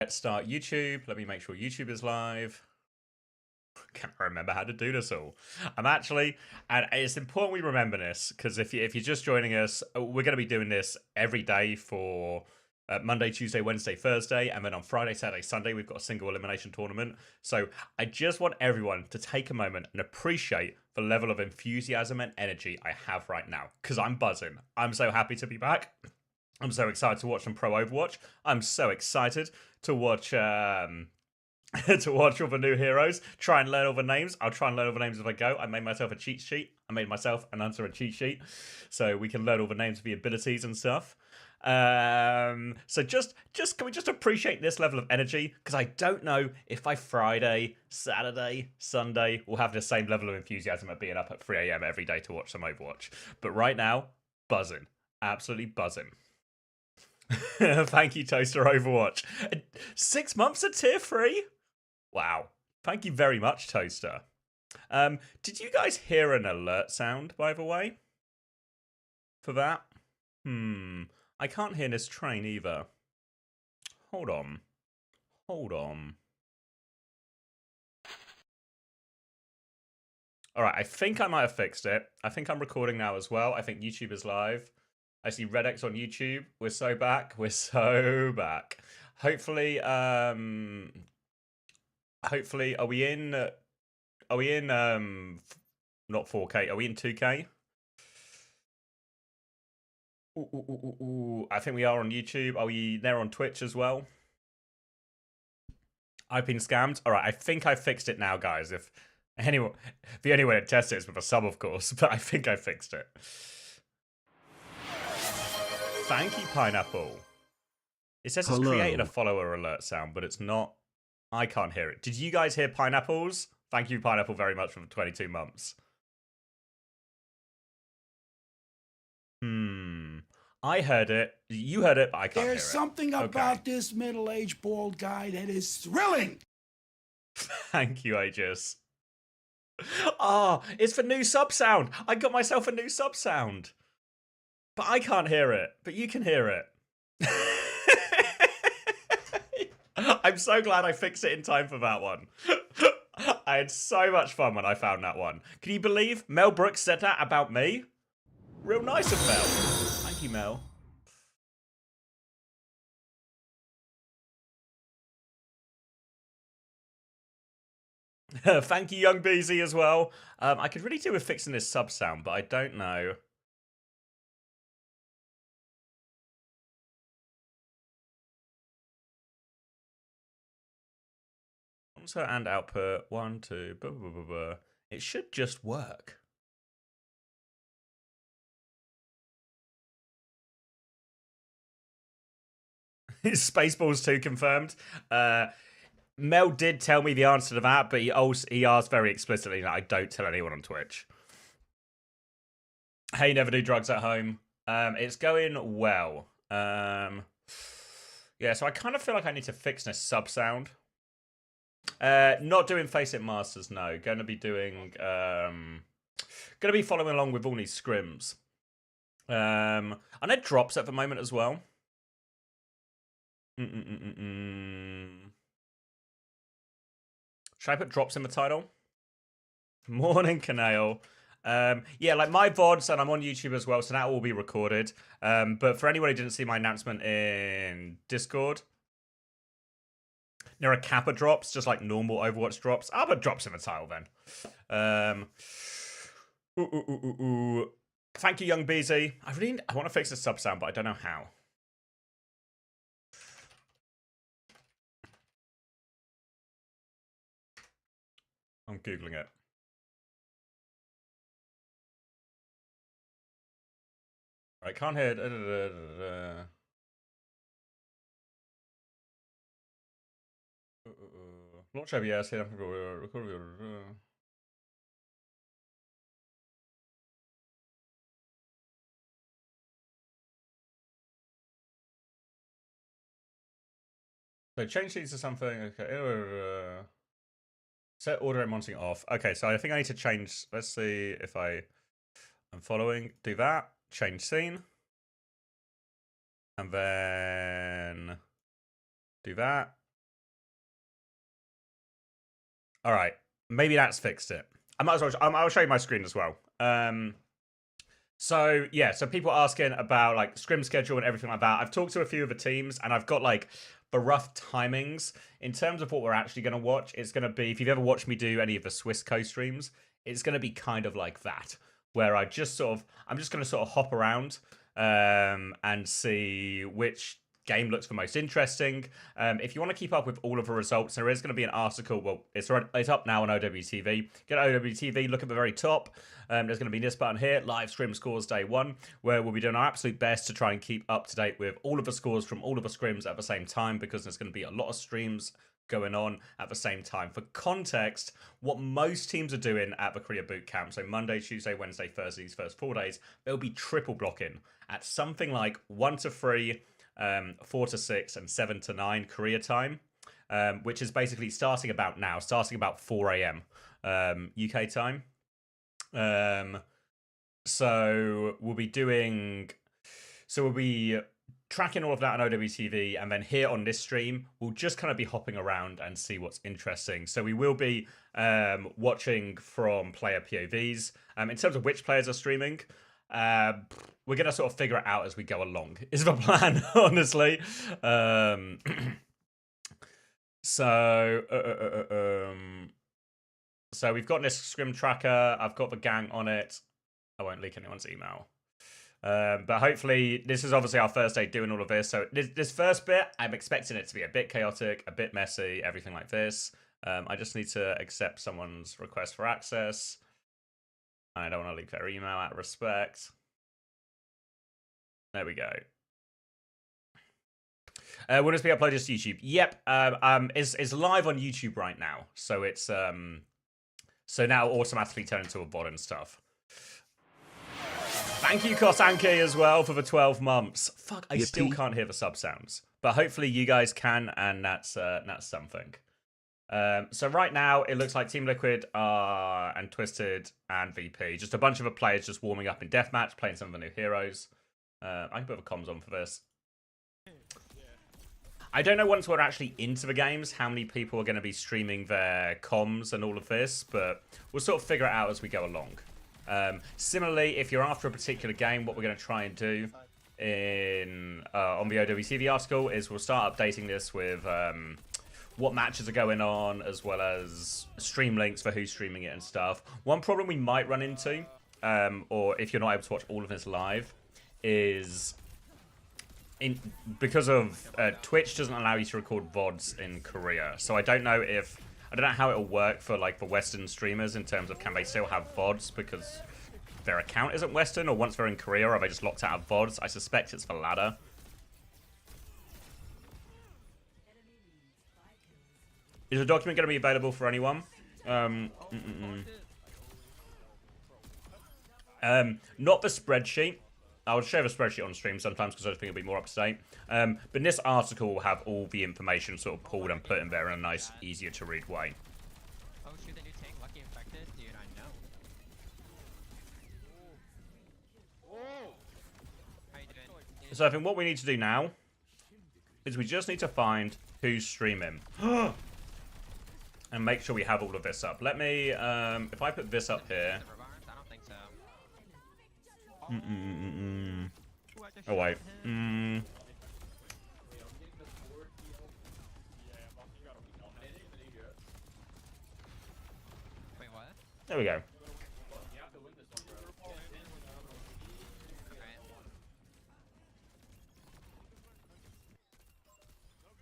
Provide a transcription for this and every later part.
Let's start YouTube. Let me make sure YouTube is live. Can't remember how to do this all. I'm actually, and it's important we remember this because if you're just joining us, we're going to be doing this every day for Monday, Tuesday, Wednesday, Thursday, and then on Friday, Saturday, Sunday, we've got a single elimination tournament. So I just want everyone to take a moment and appreciate the level of enthusiasm and energy I have right now because I'm buzzing. I'm so happy to be back. I'm so excited to watch some Pro Overwatch. I'm so excited to watch to watch all the new heroes. Try and learn all the names. I'll try and learn all the names as I go. I made myself a cheat sheet. I made myself and Answer a cheat sheet, so we can learn all the names of the abilities and stuff. So just can we just appreciate this level of energy? Because I don't know if by Friday, Saturday, Sunday we'll have the same level of enthusiasm at being up at 3 a.m. every day to watch some Overwatch. But right now, buzzing, absolutely buzzing. Thank you, Toaster Overwatch. 6 months at tier 3? Wow. Thank you very much, Toaster. Did you guys hear an alert sound, by the way? For that? I can't hear this train either. Hold on. Alright, I think I might have fixed it. I think I'm recording now as well. I think YouTube is live. I see Redx on YouTube. We're so back. Hopefully, hopefully, are we in not 4K? Are we in 2K? Ooh. I think we are on YouTube. Are we there on Twitch as well? I've been scammed. All right, I think I fixed it now, guys. If anyone, the only way to test it is with a sub, of course, but I think I fixed it. Thank you, Pineapple. It says it's created a follower alert sound, but it's not. I can't hear it. Did you guys hear Pineapples? Thank you, Pineapple, very much for 22 months. I heard it. You heard it, but I can't hear it. There's something about this middle-aged bald guy that is thrilling. Thank you, Aegis. Oh, it's for new sub sound. I got myself a new sub sound. But I can't hear it. But you can hear it. I'm so glad I fixed it in time for that one. I had so much fun when I found that one. Can you believe Mel Brooks said that about me? Real nice of Mel. Thank you, Mel. Thank you, Young Beezy, as well. I could really do with fixing this sub sound, but I don't know. Console and output. 1, 2. Blah, blah, blah, blah. It should just work. Spaceballs 2 confirmed. Mel did tell me the answer to that, but he asked very explicitly that I don't tell anyone on Twitch. Hey, never do drugs at home. It's going well. Yeah, so I kind of feel like I need to fix this sub sound. Not doing Face It Masters, no. Going to be doing... going to be following along with all these scrims. I know drops at the moment as well. Should I put drops in the title? Morning, Canale. Yeah, like my VODs, and I'm on YouTube as well, so that will be recorded. But for anyone who didn't see my announcement in Discord, there are Kappa drops, just like normal Overwatch drops. I'll put drops in the title then. Thank you, Young Beezy. I want to fix the sub sound, but I don't know how. I'm Googling it. Right, can't hear. Launch OBS. So change these to something. Okay. Set order and monitoring off. Okay, so I think I need to change. Let's see if I'm following. Do that. Change scene. And then do that. All right, maybe that's fixed it. I might as well. I'll show you my screen as well. So yeah, so people asking about like scrim schedule and everything like that. I've talked to a few of the teams, and I've got like the rough timings in terms of what we're actually going to watch. It's going to be, if you've ever watched me do any of the Swiss Costreams, it's going to be kind of like that, where I'm just going to sort of hop around and see which game looks the most interesting. If you want to keep up with all of the results, there is going to be an article. Well, it's up now on OWTV. Get OWTV, look at the very top. There's going to be this button here, live scrim scores day 1, where we'll be doing our absolute best to try and keep up to date with all of the scores from all of the scrims at the same time, because there's going to be a lot of streams going on at the same time. For context, what most teams are doing at the Korea Bootcamp, so Monday, Tuesday, Wednesday, Thursday, these first 4 days, they'll be triple blocking at something like 1 to 3, 4 to 6, and 7 to 9 Korea time, which is basically starting about 4 a.m. UK time. So we'll be tracking all of that on OWTV, and then here on this stream, we'll just kind of be hopping around and see what's interesting. So we will be watching from player POVs. In terms of which players are streaming, we're going to sort of figure it out as we go along, is the plan, honestly. So we've got this scrim tracker. I've got the gang on it. I won't leak anyone's email. But hopefully, this is obviously our first day doing all of this. So this first bit, I'm expecting it to be a bit chaotic, a bit messy, everything like this. I just need to accept someone's request for access. I don't want to leak their email out of respect. There we go. Will this be uploaded to YouTube? Yep. It's live on YouTube right now. So it's so now automatically turn into a VOD and stuff. Thank you, Kosanke, as well, for the 12 months. Fuck, I still can't hear the sub sounds. But hopefully you guys can, and that's something. So right now, it looks like Team Liquid and Twisted and VP. Just a bunch of the players just warming up in Deathmatch, playing some of the new heroes. I can put the comms on for this. I don't know once we're actually into the games how many people are going to be streaming their comms and all of this, but we'll sort of figure it out as we go along. Similarly, if you're after a particular game, what we're going to try and do on the OWTV article is we'll start updating this with what matches are going on, as well as stream links for who's streaming it and stuff. One problem we might run into, or if you're not able to watch all of this live, is because of Twitch doesn't allow you to record VODs in Korea. So I don't know how it'll work for like the Western streamers in terms of can they still have VODs because their account isn't Western, or once they're in Korea are they just locked out of VODs? I suspect it's the latter. Is the document going to be available for anyone? Not the spreadsheet. I'll share the spreadsheet on stream sometimes because I think it'll be more up to date. But this article will have all the information sort of pulled and put in there in a nice, easier to read way. Oh shoot, the new tank, Lucky Infected? Dude, I know. How you doing? So I think what we need to do now is we just need to find who's streaming. And make sure we have all of this up. Let me, if I put this up here. I don't think so. Oh, wait. Wait, what? There we go.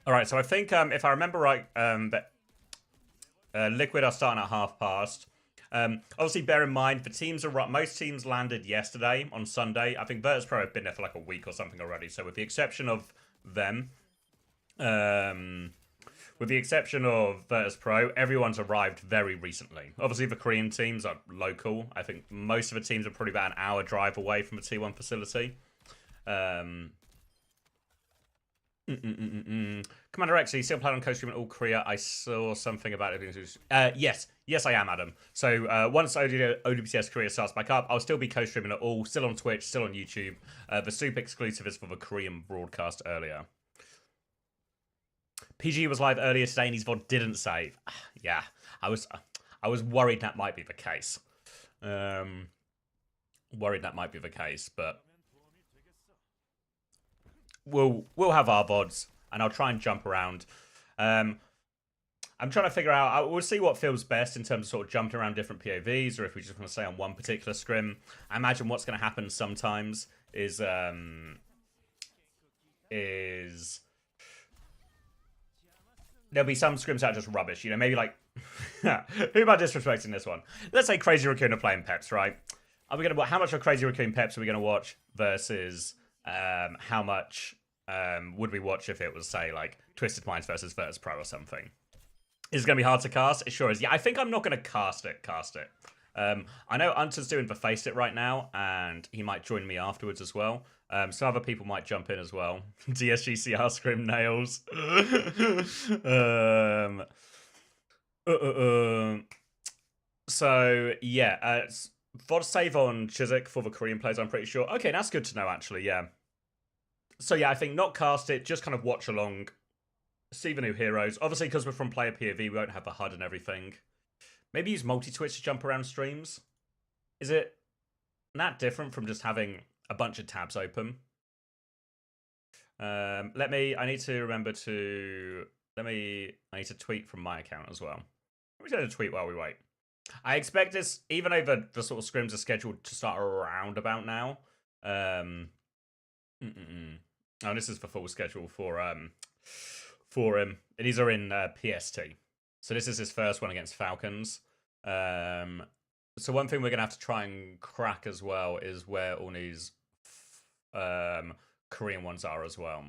All right, so I think if I remember right, that Liquid are starting at past. Obviously, bear in mind, the teams are most teams landed yesterday on Sunday. I think Virtus Pro have been there for like a week or something already. So with the exception of them, Virtus Pro, everyone's arrived very recently. Obviously, the Korean teams are local. I think most of the teams are probably about an hour drive away from the T1 facility. Commander X, are you still playing on Costream in all Korea? I saw something about it. Yes, I am, Adam. So once OWCS Korea starts back up, I'll still be co-streaming it all. Still on Twitch, still on YouTube. The super exclusive is for the Korean broadcast earlier. PG was live earlier today and his VOD didn't save. Yeah, I was worried that might be the case. Worried that might be the case, but we'll have our VODs, and I'll try and jump around. I'm trying to figure out, we'll see what feels best in terms of sort of jumping around different POVs, or if we just want to stay on one particular scrim. I imagine what's going to happen sometimes is there'll be some scrims that are just rubbish, you know, maybe like, who am I disrespecting this one? Let's say Crazy Raccoon are playing Peps, right? Are we going to, how much of Crazy Raccoon Peps are we going to watch versus how much would we watch if it was, say, like Twisted Minds versus Virtus Pro or something? Is it going to be hard to cast? It sure is. Yeah, I think I'm not going to cast it. I know Unter's doing the Face It right now, and he might join me afterwards as well. Some other people might jump in as well. DSGCR scrim nails. So, yeah. VOD save on Chiswick for the Korean players, I'm pretty sure. Okay, that's good to know, actually, yeah. So, yeah, I think not cast it, just kind of watch along. See the new heroes. Obviously, because we're from player POV, we won't have the HUD and everything. Maybe use multi-twitch to jump around streams. Is it that different from just having a bunch of tabs open? I need to remember to... I need to tweet from my account as well. Let me do a tweet while we wait. I expect this, even though the sort of scrims are scheduled to start around about now. Oh, this is the full schedule for him. And these are in PST. So this is his first one against Falcons. So one thing we're going to have to try and crack as well is where all these Korean ones are as well.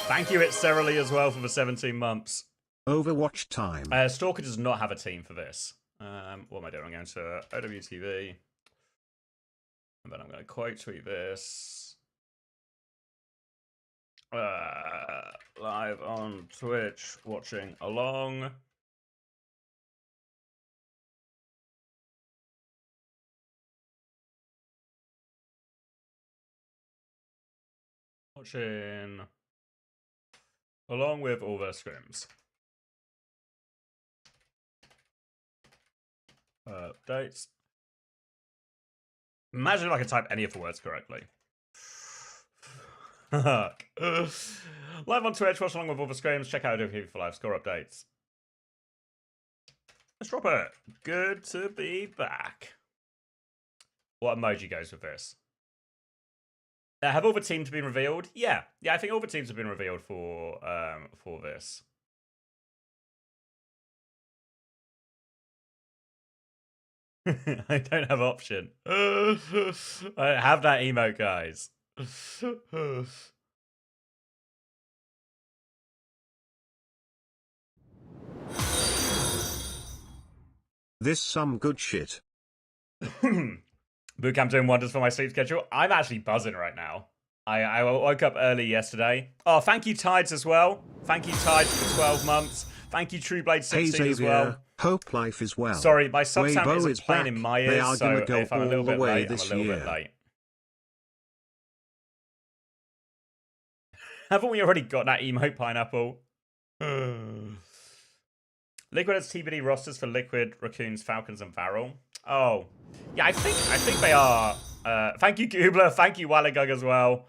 Thank you, it's Sarah Lee as well for the 17 months. Overwatch time. Stalker does not have a team for this. What am I doing? I'm going to OWTV. And then I'm going to quote tweet this. Live on Twitch, watching along. Watching along with all their scrims. Dates. Imagine if I could type any of the words correctly. Live on Twitch, watch along with all the scrims. Check out OWTV for live score updates. Let's drop it. Good to be back. What emoji goes with this? Have all the teams been revealed? Yeah, I think all the teams have been revealed for this. I don't have option. I don't have that emote, guys. This some good shit. Bootcamp doing wonders for my sleep schedule. I'm actually buzzing right now. I woke up early yesterday. Oh, thank you, Tides, as well. Thank you, Tides, for 12 months. Thank you, TrueBlade16 as well. Hope life is well. Sorry, my sub sound Weibo isn't is playing back. in my They ears, are so gonna go if I'm a little all the bit way late, I'm a this little year. bit late. Haven't we already got that emote, Pineapple? Liquid has TBD rosters for Liquid, Raccoons, Falcons, and Varel. Oh, yeah, I think they are. Thank you, Goobler. Thank you, Walligug, as well.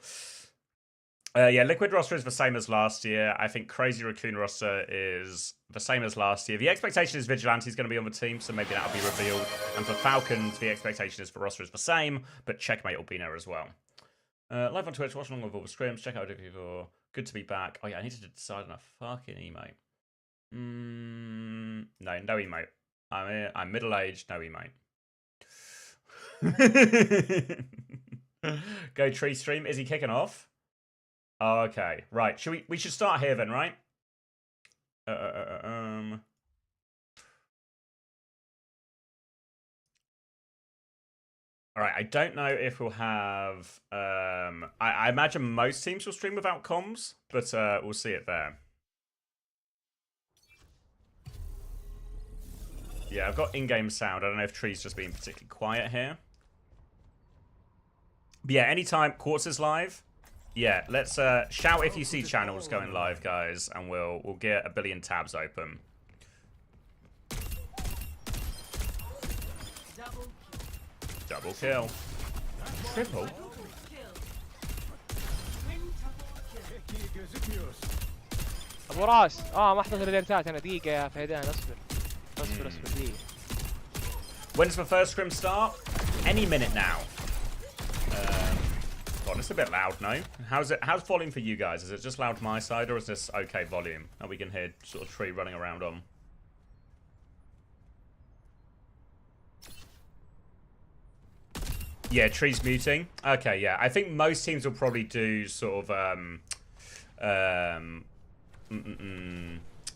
Yeah, Liquid roster is the same as last year. I think Crazy Raccoon roster is the same as last year. The expectation is Vigilante is going to be on the team, so maybe that'll be revealed. And for Falcons, the expectation is for roster is the same, but Checkmate will be there as well. Live on Twitch, watch along with all the scrims. Check out for good to be back. Oh yeah, I need to decide on a fucking emote. No emote. I'm middle-aged, no emote. Go tree stream. Is he kicking off? Oh, okay, right. We should start here then, right? All right, I don't know if we'll have... I imagine most teams will stream without comms, but we'll see it there. Yeah, I've got in-game sound. I don't know if Tree's just being particularly quiet here. But yeah, anytime Quartz is live. Yeah, let's shout if you see channels going live, guys, and we'll get a billion tabs open. Double kill. Triple. ابو راس ما حطيت الريليتات انا دقيقه يا فهدان اصبر دقيقه. When does the first scrim start? Any minute now. God, it's a bit loud, no? How's volume for you guys? Is it just loud my side, or is this okay volume that we can hear sort of Tree running around on? Yeah, Tree's muting. Okay, yeah. I think most teams will probably do sort of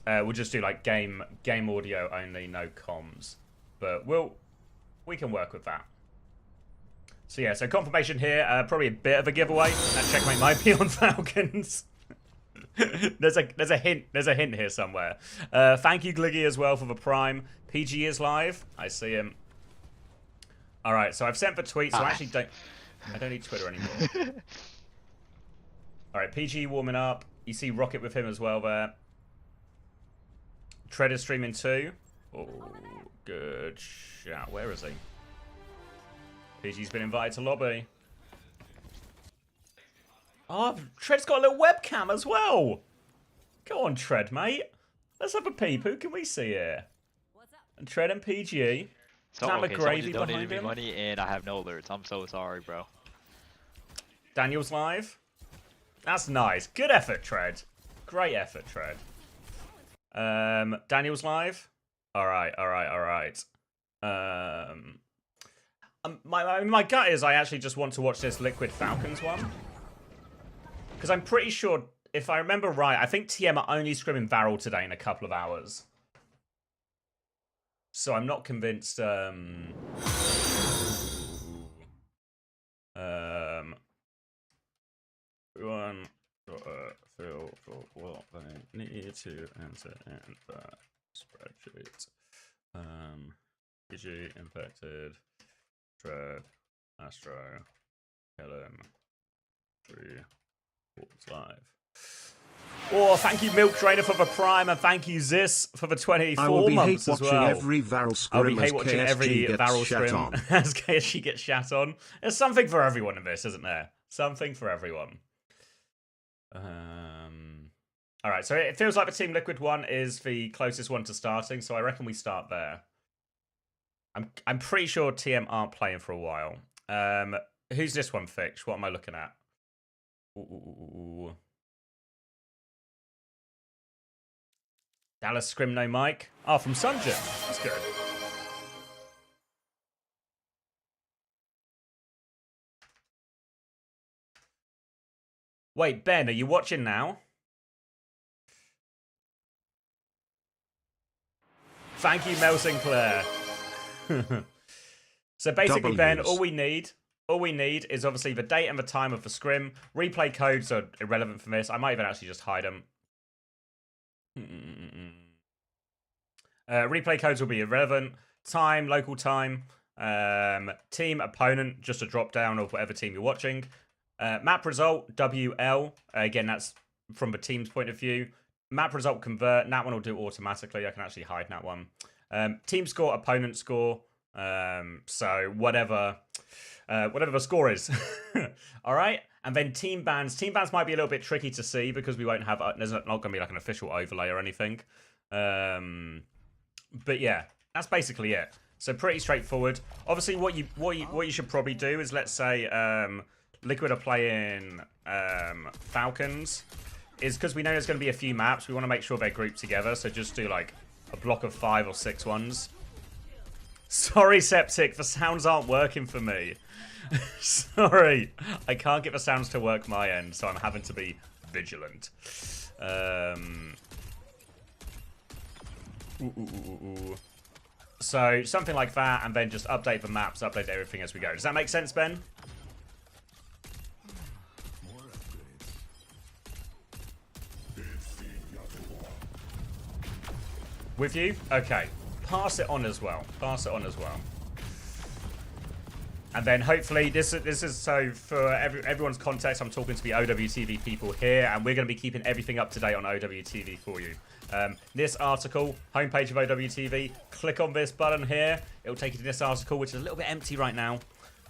we'll just do like game audio only, no comms. But we can work with that. So yeah, so confirmation here, probably a bit of a giveaway. That checkmate might be on Falcons. there's a hint here somewhere. Thank you Gliggy as well for the Prime. PG is live. I see him. All right, so I've sent the tweet, so I actually don't need Twitter anymore. All right, PG warming up. You see Rocket with him as well there. Tread is streaming too. Oh, good shout. Where is he? PG's been invited to lobby. Oh, Tread's got a little webcam as well. Go on, Tread, mate. Let's have a peep. Who can we see here? And Tread and PG. So, Someone okay, gravy someone just behind donated me him. money and I have no alerts. I'm so sorry, bro. Daniel's live. That's nice. Good effort, Tread. Great effort, Tread. Daniel's live. All right. My gut is I actually just want to watch this Liquid Falcons one. Because I'm pretty sure, if I remember right, I think TM are only scrimming Varel today in a couple of hours. So I'm not convinced. Everyone feel for what they need to enter in the spreadsheet. PG infected. Tread, Astro, Helen, 3, Quartz live. Oh, thank you, Milk Drainer, for the Prime, and thank you, Zis, for the 24 months as well. I will be hate watching every Varel scrim as KSG gets shat on. As KSG gets shat on. There's something for everyone in this, isn't there? Something for everyone. All right, so it feels like the Team Liquid one is the closest one to starting, so I reckon we start there. I'm pretty sure TM aren't playing for a while. Who's this one, Fitch? What am I looking at? Ooh. Dallas Scrim no mic. Oh, from Sunjin. That's good. Wait, Ben, are you watching now? Thank you, Mel Sinclair. So basically, Ben, all we need is obviously the date and the time of the scrim. Replay codes are irrelevant for this. I might even actually just hide them. Replay codes will be irrelevant. Time, local time. Team, opponent, just a drop down of whatever team you're watching. Map result, WL. Again, that's from the team's point of view. Map result, convert. That one will do automatically. I can actually hide that one. Team score, opponent score. So whatever the score is. All right. And then team bans. Team bans might be a little bit tricky to see because we won't have. There's not going to be like an official overlay or anything. But yeah, that's basically it. So pretty straightforward. Obviously, what you should probably do is, let's say Liquid are playing Falcons. Is because we know there's going to be a few maps. We want to make sure they're grouped together. So just do like a block of 5 or 6 ones. Sorry, Septic, the sounds aren't working for me. Sorry, I can't get the sounds to work my end, so I'm having to be vigilant. So something like that, and then just update the maps, update everything as we go. Does that make sense, Ben? With you? Okay. Pass it on as well. Pass it on as well. And then hopefully, this is so for everyone's context, I'm talking to the OWTV people here, and we're going to be keeping everything up to date on OWTV for you. This article, homepage of OWTV, click on this button here. It'll take you to this article, which is a little bit empty right now.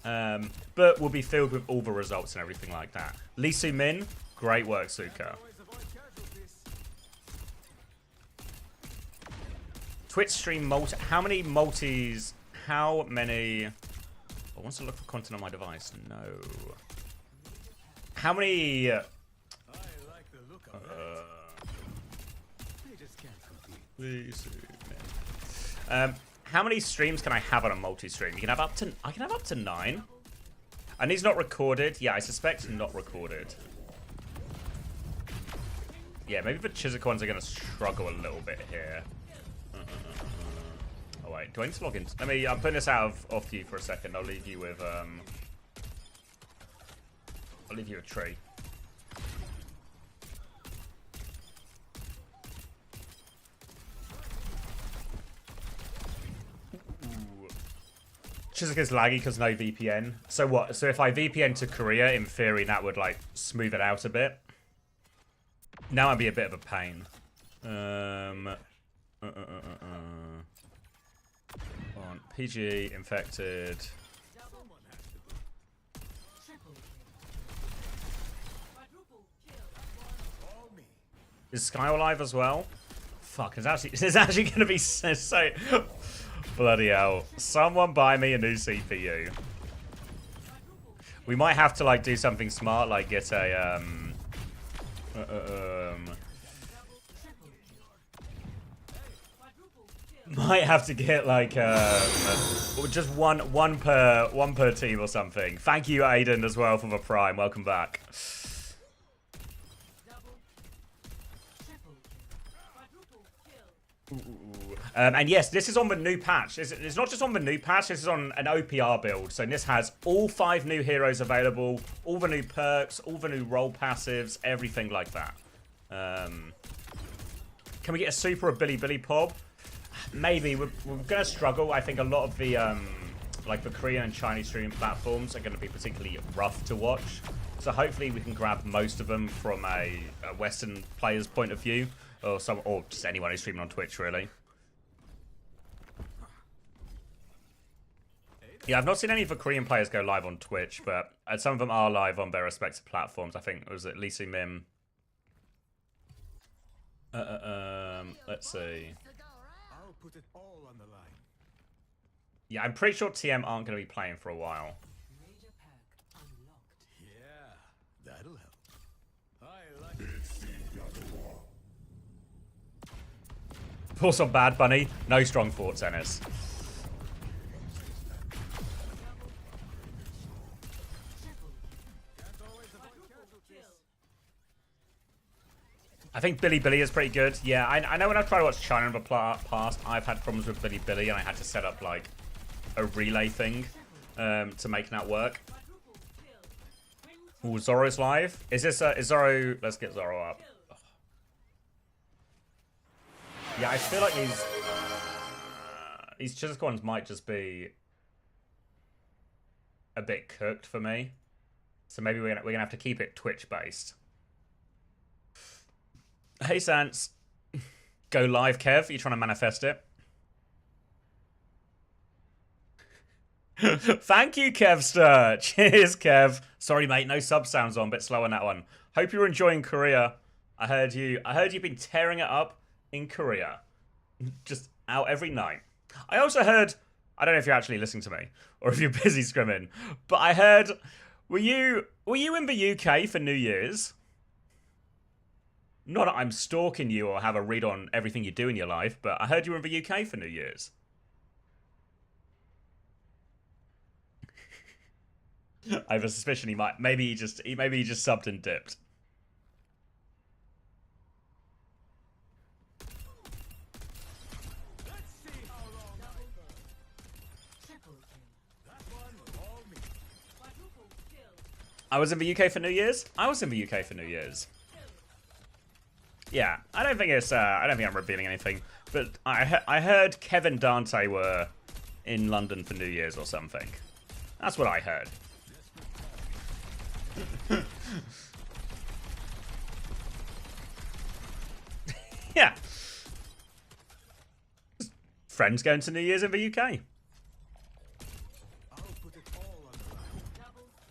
But will be filled with all the results and everything like that. Lee Soo Min, great work, Suka. Twitch stream multi. How many multis? How many? I want to look for content on my device. No. How many? How many streams can I have on a multi-stream? You can have up to. I can have up to 9. And these not recorded. Yeah, I suspect not recorded. Yeah, maybe the Chiswick ones are gonna struggle a little bit here. Oh wait, do I need to log in? Let me. I'm putting this out off you for a second. I'll leave you with I'll leave you a tree. Chiswick is laggy because no VPN. So what? So if I VPN to Korea, in theory, that would like smooth it out a bit. Now I'd be a bit of a pain. On PG infected. Is Sky alive as well? Fuck, it's actually gonna be so bloody hell. Someone buy me a new CPU. We might have to like do something smart, like get a might have to get like just one per team or something. Thank you, Aiden, as well for the Prime. Welcome back. And yes, this is on the new patch. It's not just on the new patch, this is on an OPR build. So this has all 5 new heroes available, all the new perks, all the new role passives, everything like that. Can we get a super of Billy Pob? Maybe. We're going to struggle. I think a lot of the like the Korean and Chinese streaming platforms are going to be particularly rough to watch. So hopefully we can grab most of them from a Western player's point of view, or just anyone who's streaming on Twitch, really. Yeah, I've not seen any of the Korean players go live on Twitch, but some of them are live on their respective platforms. I think it was at Lee Soo Min. Let's see. I'll put it all on the line. Yeah, I'm pretty sure TM aren't going to be playing for a while. Yeah, that'll help. I like it. Pulse on Bad Bunny. No strong thoughts, Ennis. I think Billy is pretty good. Yeah, I know when I've tried to watch China in the past, I've had problems with Billy and I had to set up like a relay thing to make that work. Ooh, Zoro's live. Is Zoro? Let's get Zoro up. Yeah, I feel like these Chiswick ones might just be a bit cooked for me. So maybe we're gonna have to keep it Twitch based. Hey, Sans. Go live, Kev. You trying to manifest it? Thank you, Kevster. Cheers, Kev. Sorry, mate. No sub sounds on. Bit slow on that one. Hope you're enjoying Korea. I heard you've been tearing it up in Korea. Just out every night. I also heard. I don't know if you're actually listening to me or if you're busy scrimming, but I heard. Were you in the UK for New Year's? Not that I'm stalking you or have a read on everything you do in your life, but I heard you were in the UK for New Year's. I have a suspicion he might. Maybe he just subbed and dipped. I was in the UK for New Year's. I was in the UK for New Year's. Yeah, I don't think I'm revealing anything, but I heard Kevin Dante were in London for New Year's or something. That's what I heard. Yeah. Friends going to New Year's in the UK. I'll put it all on the line.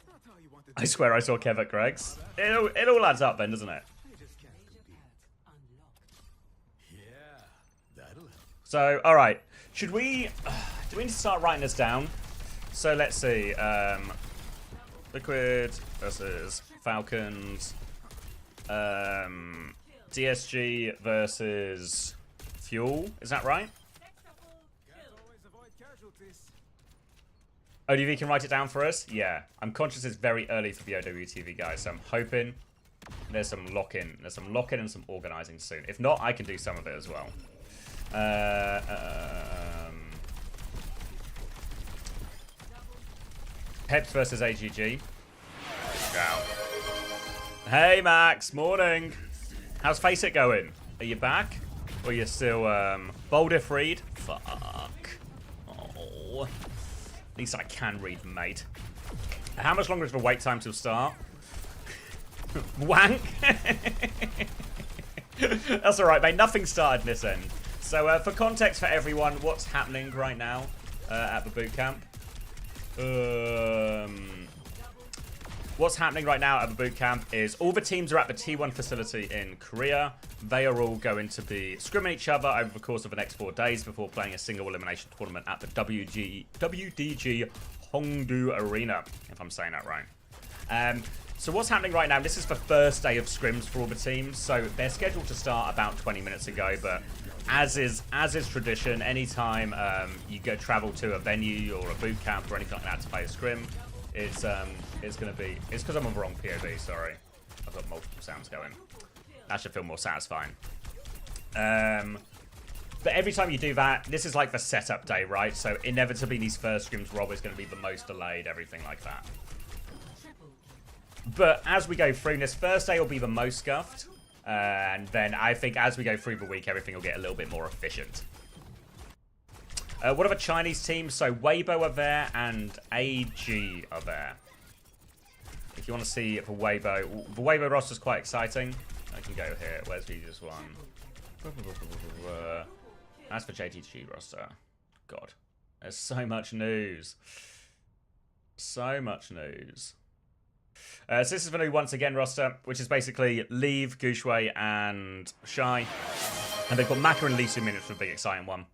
Not how you want it. I swear I saw Kev at Greg's. It all adds up then, doesn't it? I just can't compete. Yeah, that'll help. So, alright. Should we... do we need to start writing this down? So, let's see. Liquid versus Falcons. DSG versus Fuel. Is that right? Can't always avoid casualties. ODV can write it down for us? Yeah. I'm conscious it's very early for the OWTV, guys, so I'm hoping there's some lock-in. There's some lock-in and some organising soon. If not, I can do some of it as well. Peps versus AGG. Down. Hey, Max. Morning. How's Face It going? Are you back? Or are you still, Boulder freed? Fuck. Oh. At least I can read, mate. How much longer is the wait time till start? Wank. That's alright, mate. Nothing started this end. So, for context for everyone, what's happening right now at the bootcamp? What's happening right now at the bootcamp is all the teams are at the T1 facility in Korea. They are all going to be scrimming each other over the course of the next 4 days before playing a single elimination tournament at the WDG Hongdu Arena, if I'm saying that right. So what's happening right now, this is the first day of scrims for all the teams. So they're scheduled to start about 20 minutes ago, but as is tradition, anytime you go travel to a venue or a boot camp or anything like that to play a scrim, it's gonna be, it's because I'm on the wrong POV, sorry. I've got multiple sounds going. That should feel more satisfying. But every time you do that, this is like the setup day, right? So inevitably these first scrims Rob is gonna be the most delayed, everything like that. But as we go through, this first day will be the most scuffed. And then I think as we go through the week, everything will get a little bit more efficient. What are the Chinese teams? So Weibo are there and AG are there. If you want to see the Weibo roster is quite exciting. I can go here. Where's the easiest one? That's the JTG roster. God, there's so much news. So much news. So this is the new once again roster, which is basically Leave, Gushwei, and Shy. And they've got Maka and Lee Min, which is a big exciting one.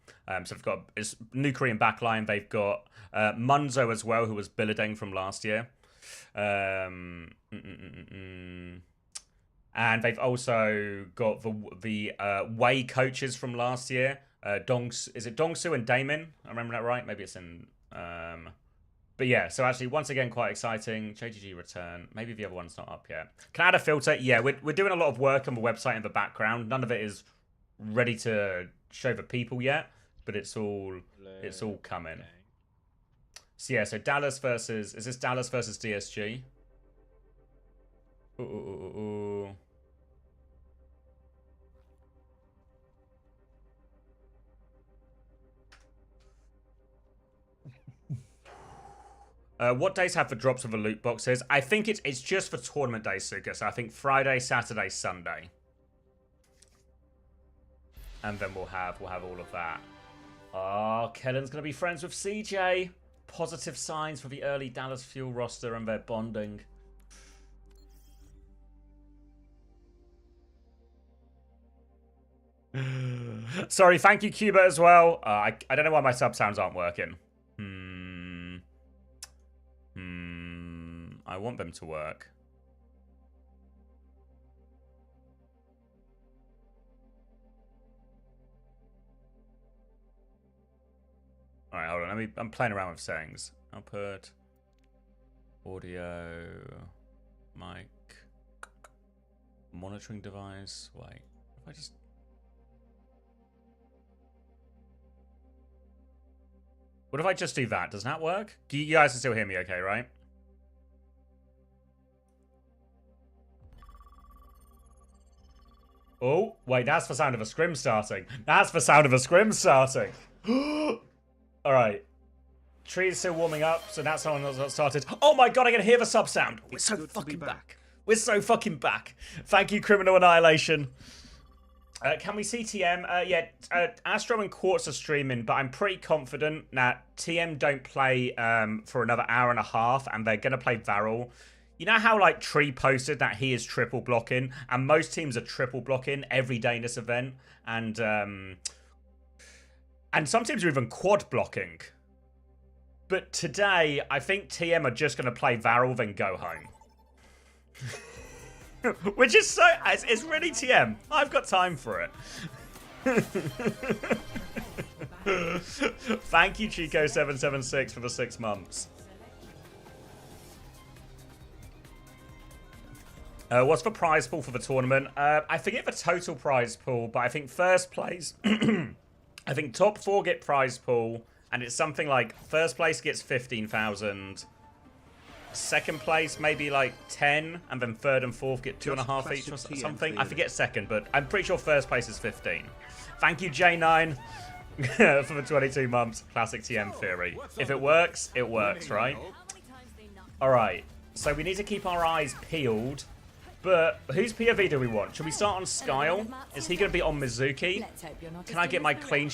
So they've got this new Korean backline. They've got Munzo as well, who was Billadeng from last year. And they've also got the Wei coaches from last year. Is it Dongsu and Damon? I remember that right? Maybe it's in... But yeah, so actually, once again, quite exciting. JGG return. Maybe the other one's not up yet. Can I add a filter? Yeah, we're doing a lot of work on the website in the background. None of it is ready to show the people yet, but it's all coming. So yeah, so Dallas versus... Is this Dallas versus DSG? Ooh. What days have the drops of the loot boxes? I think it's just for tournament days, Suka. So I think Friday, Saturday, Sunday. And then we'll have all of that. Oh, Kellen's going to be friends with CJ. Positive signs for the early Dallas Fuel roster and their bonding. Sorry, thank you, Cuba, as well. I don't know why my sub sounds aren't working. I want them to work. Alright, hold on. I'm playing around with settings. Output, audio, mic, monitoring device. Wait, if I just... What if I just do that? Does that work? You guys can still hear me okay, right? Oh, wait, that's the sound of a scrim starting. That's the sound of a scrim starting. Alright. Tree is still warming up, so that's how I started. Oh my god, I can hear the sub sound. We're so fucking back. We're so fucking back. Thank you, Criminal Annihilation. Can we see TM? Yeah, Astro and Quartz are streaming, but I'm pretty confident that TM don't play for another hour and a half, and they're going to play Varel. You know how, like, Tree posted that he is triple blocking, and most teams are triple blocking every day in this event, and some teams are even quad blocking. But today, I think TM are just going to play Varel, then go home. Which is so... It's really TM. I've got time for it. Thank you, Chico776, for the 6 months. What's the prize pool for the tournament? I forget the total prize pool, but I think first place... I think top 4 get prize pool, and it's something like first place gets 15,000... Second place, maybe like 10, and then third and fourth get 2.5 each or something. I forget second, but I'm pretty sure first place is 15. Thank you, J9, for the 22 months. Classic TM theory. If it works, right? Alright, so we need to keep our eyes peeled. But whose POV do we want? Should we start on Skyle? Is he going to be on Mizuki? Can I get my cheat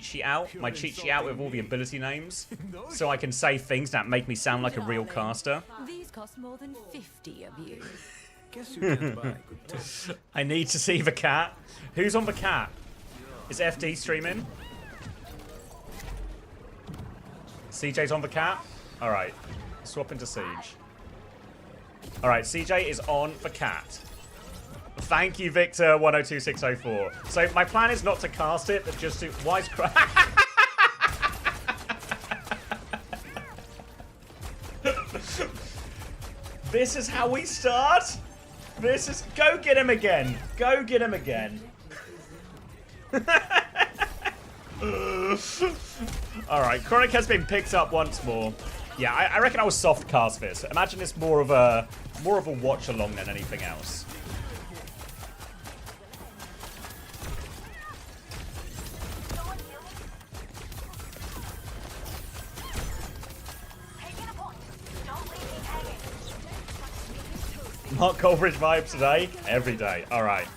sheet out? My cheat sheet out with all the ability names? So I can say things that make me sound like a real caster? These cost more than 50 of you. Guess you can buy good taste. I need to see the cat. Who's on the cat? Is FD streaming? CJ's on the cat? Alright. Swap into Siege. Alright, CJ is on the cat. Thank you, Victor102604. So my plan is not to cast it, but just to... Why is... This is how we start? This is... Go get him again. Go get him again. Alright, Chronic has been picked up once more. Yeah, I reckon I was soft cast this. Imagine it's more of a watch along than anything else. Mark Coleridge vibes today? Every day. Alright.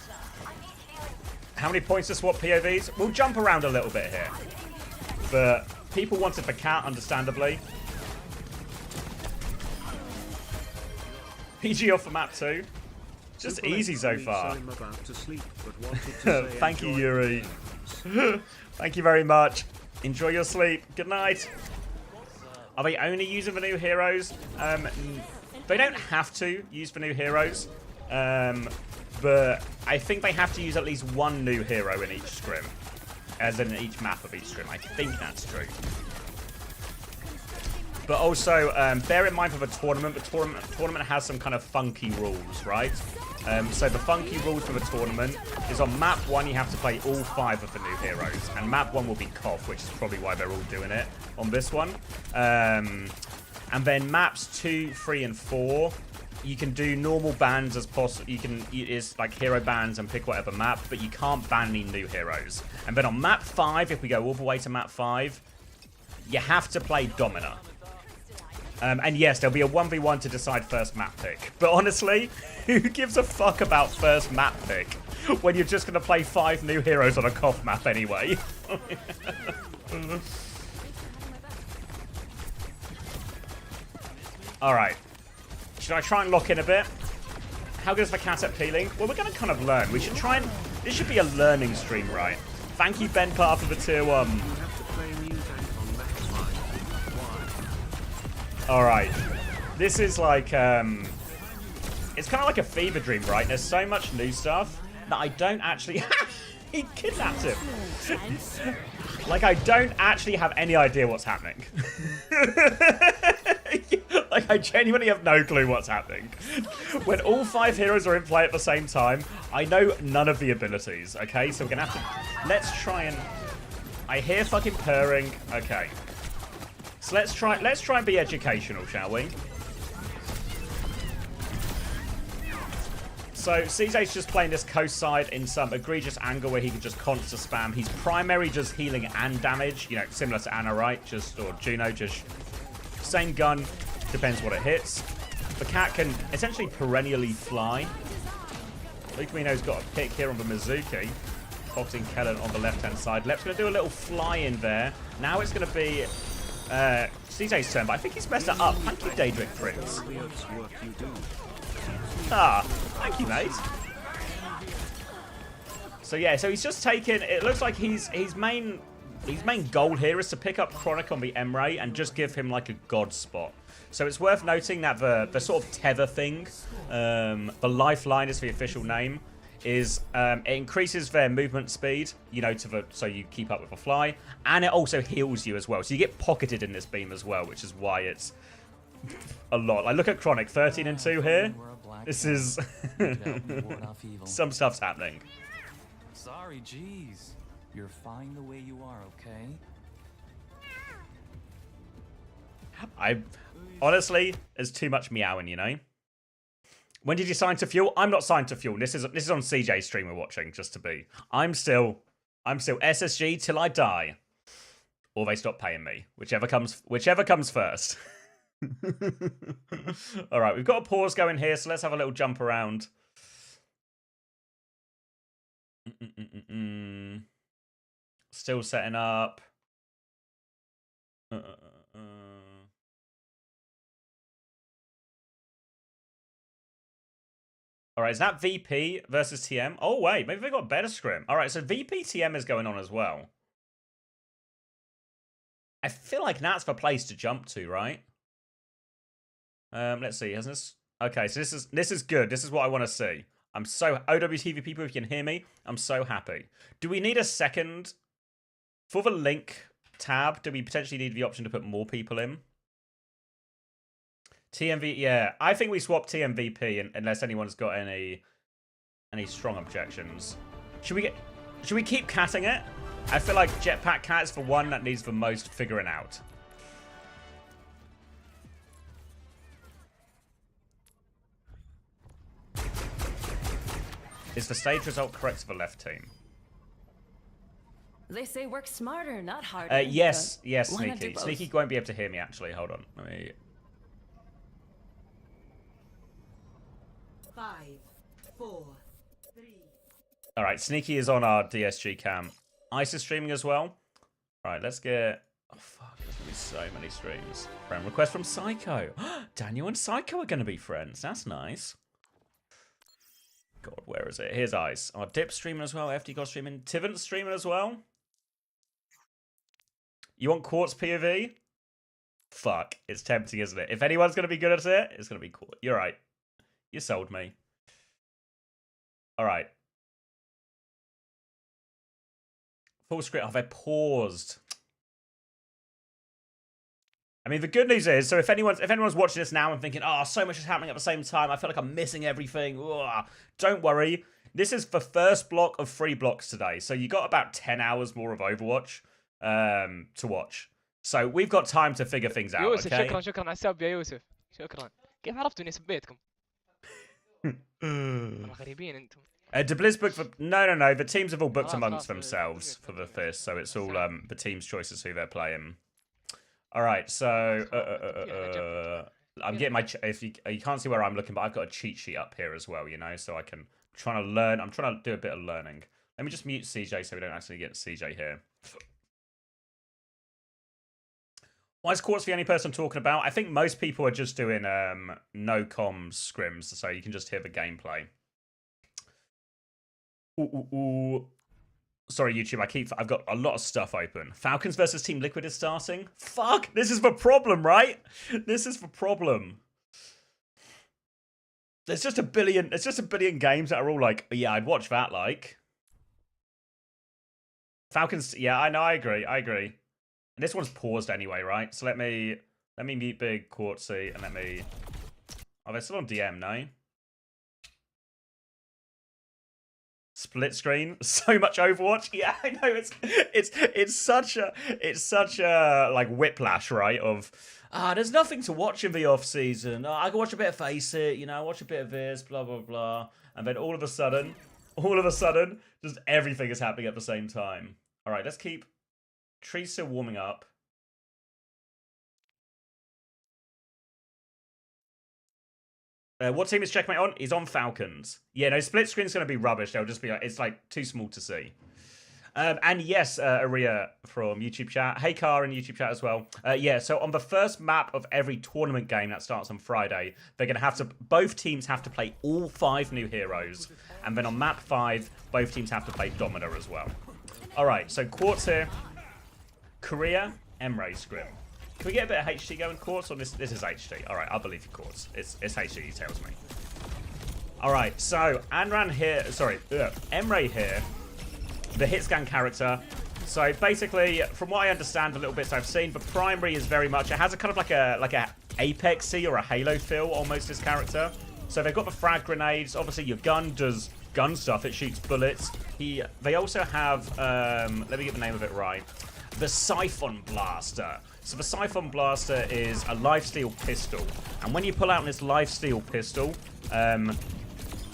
How many points to swap POVs? We'll jump around a little bit here. But people wanted the cat, understandably. PG off for map 2. Just easy so far. Thank you, Yuri. Thank you very much. Enjoy your sleep. Good night. Are they only using the new heroes? They don't have to use the new heroes. But I think they have to use at least one new hero in each scrim. As in each map of each scrim. I think that's true. But also, bear in mind for the tournament has some kind of funky rules, right? So the funky rules for the tournament is on map 1 you have to play all 5 of the new heroes. And map 1 will be Koth, which is probably why they're all doing it on this one. And then maps 2, 3, and 4, you can do normal bans as possible. It's like hero bans and pick whatever map, but you can't ban any new heroes. And then on map 5, if we go all the way to map 5, you have to play Domina. And yes, there'll be a 1v1 to decide first map pick. But honestly, who gives a fuck about first map pick when you're just going to play 5 new heroes on a Koth map anyway? Alright. Should I try and lock in a bit? How good is the cat at peeling? Well, we're going to kind of learn. We should try and... This should be a learning stream, right? Thank you, Ben Parr, for the tier 1. Alright. This is like, it's kind of like a fever dream, right? There's so much new stuff that I don't actually... He kidnapped him! Like, I don't actually have any idea what's happening. Like, I genuinely have no clue what's happening. When all 5 heroes are in play at the same time, I know none of the abilities, okay? So we're gonna have to... Let's try and... I hear fucking purring. Okay. So let's try and be educational, shall we? So CJ's just playing this coast side in some egregious angle where he can just constant spam. He's primary just healing and damage, you know, similar to Ana, right? Or Juno, just same gun, depends what it hits. The cat can essentially perennially fly. Lukamino's got a pick here on the Mizuki. Foxing Kellen on the left-hand side. Lep's going to do a little fly in there. Now it's going to be CJ's turn, but I think he's messed that up. Thank you, Daedric Prince. Ah, thank you, mate. So yeah, so he's just taken. It looks like his main goal here is to pick up Chronic on the Emray and just give him like a god spot. So it's worth noting that the sort of tether thing, the lifeline is the official name, is it increases their movement speed, you know, so you keep up with the fly, and it also heals you as well. So you get pocketed in this beam as well, which is why it's a lot. Like, look at Chronic, 13 and 2 here. This is some stuff's happening. Sorry, jeez. You're fine the way you are, okay? Honestly, there's too much meowing, you know. When did you sign to Fuel? I'm not signed to Fuel. This is on CJ's stream we're watching, just to be. I'm still SSG till I die, or they stop paying me. Whichever comes first. All right, we've got a pause going here, so let's have a little jump around. Still setting up. All right, is that VP versus TM? Oh, wait, maybe they got better scrim. All right, so VP TM is going on as well. I feel like that's the place to jump to, right? Let's see. Hasn't this? Okay, so this is good. This is what I want to see. I'm so OWTV people, if you can hear me, I'm so happy. Do we need a second for the link tab? Do we potentially need the option to put more people in? TMV, yeah. I think we swap TMVP unless anyone's got any strong objections. Should we keep catting it? I feel like Jetpack Cat is the one that needs the most figuring out. Is the stage result correct for the left team? They say work smarter, not harder. Yes, Sneaky. Sneaky won't be able to hear me, actually. Hold on. Let me... 5, 4, 3. All right, Sneaky is on our DSG cam. Ice is streaming as well. All right, let's get... Oh, fuck. There's going to be so many streams. Friend request from Psycho. Daniel and Psycho are going to be friends. That's nice. God, where is it? Here's Ice. Our Dip streaming as well. FD God streaming. Tivant streaming as well. You want Quartz POV? Fuck. It's tempting, isn't it? If anyone's going to be good at it, it's going to be Quartz. You're right. You sold me. All right. Full script. Oh, they paused. I mean, the good news is, so if anyone's watching this now and thinking, oh, so much is happening at the same time, I feel like I'm missing everything. Ugh. Don't worry. This is the first block of 3 blocks today. So you got about 10 hours more of Overwatch to watch. So we've got time to figure things out, يوسف okay? شكرا على السب يا يوسف. شكرا. كيف عرفتوا اني سبيتكم؟ غريبين انتم. Debliz booked for... No. The teams have all booked amongst themselves for the first, so it's all the team's choices who they're playing. All right, so I'm getting my... If you can't see where I'm looking, but I've got a cheat sheet up here as well, you know, so I can... I'm trying to do a bit of learning. Let me just mute CJ so we don't actually get CJ here. Why is Quartz the only person talking about? I think most people are just doing no comms scrims, so you can just hear the gameplay. Sorry, YouTube. I've got a lot of stuff open. Falcons versus Team Liquid is starting. Fuck! This is the problem, right? This is the problem. There's just a billion games that are all like, yeah, I'd watch that. Like Falcons. Yeah, I know. I agree. And this one's paused anyway, right? So let me mute Big Quartzy and let me. Oh, they're still on DM, no? split screen. So much Overwatch. Yeah, I know. It's such a like whiplash, right? Of there's nothing to watch in the off season. I can watch a bit of Face It, you know, watch a bit of this, blah blah blah, and then all of a sudden, just everything is happening at the same time. All right, let's keep Tree's still warming up. What team is Checkmate on? He's on Falcons. Yeah, no, split screen's going to be rubbish. They'll just be like, it's like too small to see. And yes, Aria from YouTube chat. Hey, Car in YouTube chat as well. Yeah, so on the first map of every tournament game that starts on Friday, they're going to have to, both teams have to play all 5 new heroes. And then on map 5, both teams have to play Domino as well. All right, so Quartz here. Korea, Emre, Scrim. Can we get a bit of HT going, Quartz? Or this is HT. All right, I believe you, Quartz. It's HT, he tells me. All right, so Anran here, Emre here, the hit scan character. So basically, from what I understand, the little bits I've seen, the primary is very much, it has a kind of like a Apex-y or a Halo feel, almost, his character. So they've got the frag grenades. Obviously, your gun does gun stuff. It shoots bullets. They also have, let me get the name of it right, the Siphon Blaster. So the Siphon Blaster is a lifesteal pistol. And when you pull out this lifesteal pistol,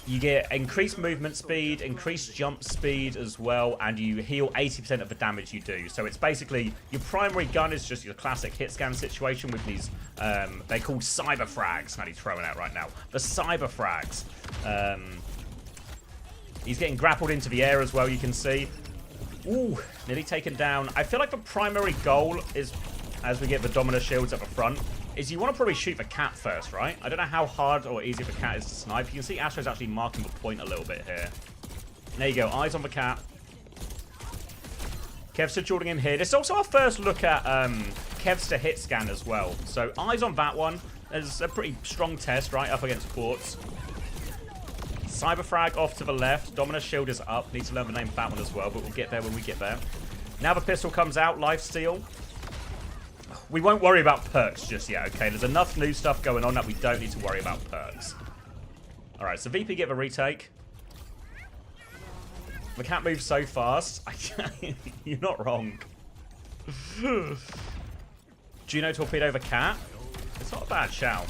you get increased movement speed, increased jump speed as well, and you heal 80% of the damage you do. So it's basically, your primary gun is just your classic hit scan situation with these, they're called cyber frags, that he's throwing out right now. The cyber frags. He's getting grappled into the air as well, you can see. Ooh, nearly taken down. I feel like the primary goal is, as we get the Dominus shields at the front, is you want to probably shoot the cat first, right? I don't know how hard or easy the cat is to snipe. You can see Astro's actually marking the point a little bit here. There you go, eyes on the cat. Kev's joining in here. This is also our first look at Kev's to hit scan as well. So eyes on that one. There's a pretty strong test, right, up against Quartz. Cyberfrag off to the left. Dominus shield is up. Need to learn the name of that one as well, but we'll get there when we get there. Now the pistol comes out. Lifesteal. We won't worry about perks just yet, okay? There's enough new stuff going on that we don't need to worry about perks. Alright, so VP get the retake. The cat moves so fast. You're not wrong. Juno torpedo the cat. It's not a bad shout.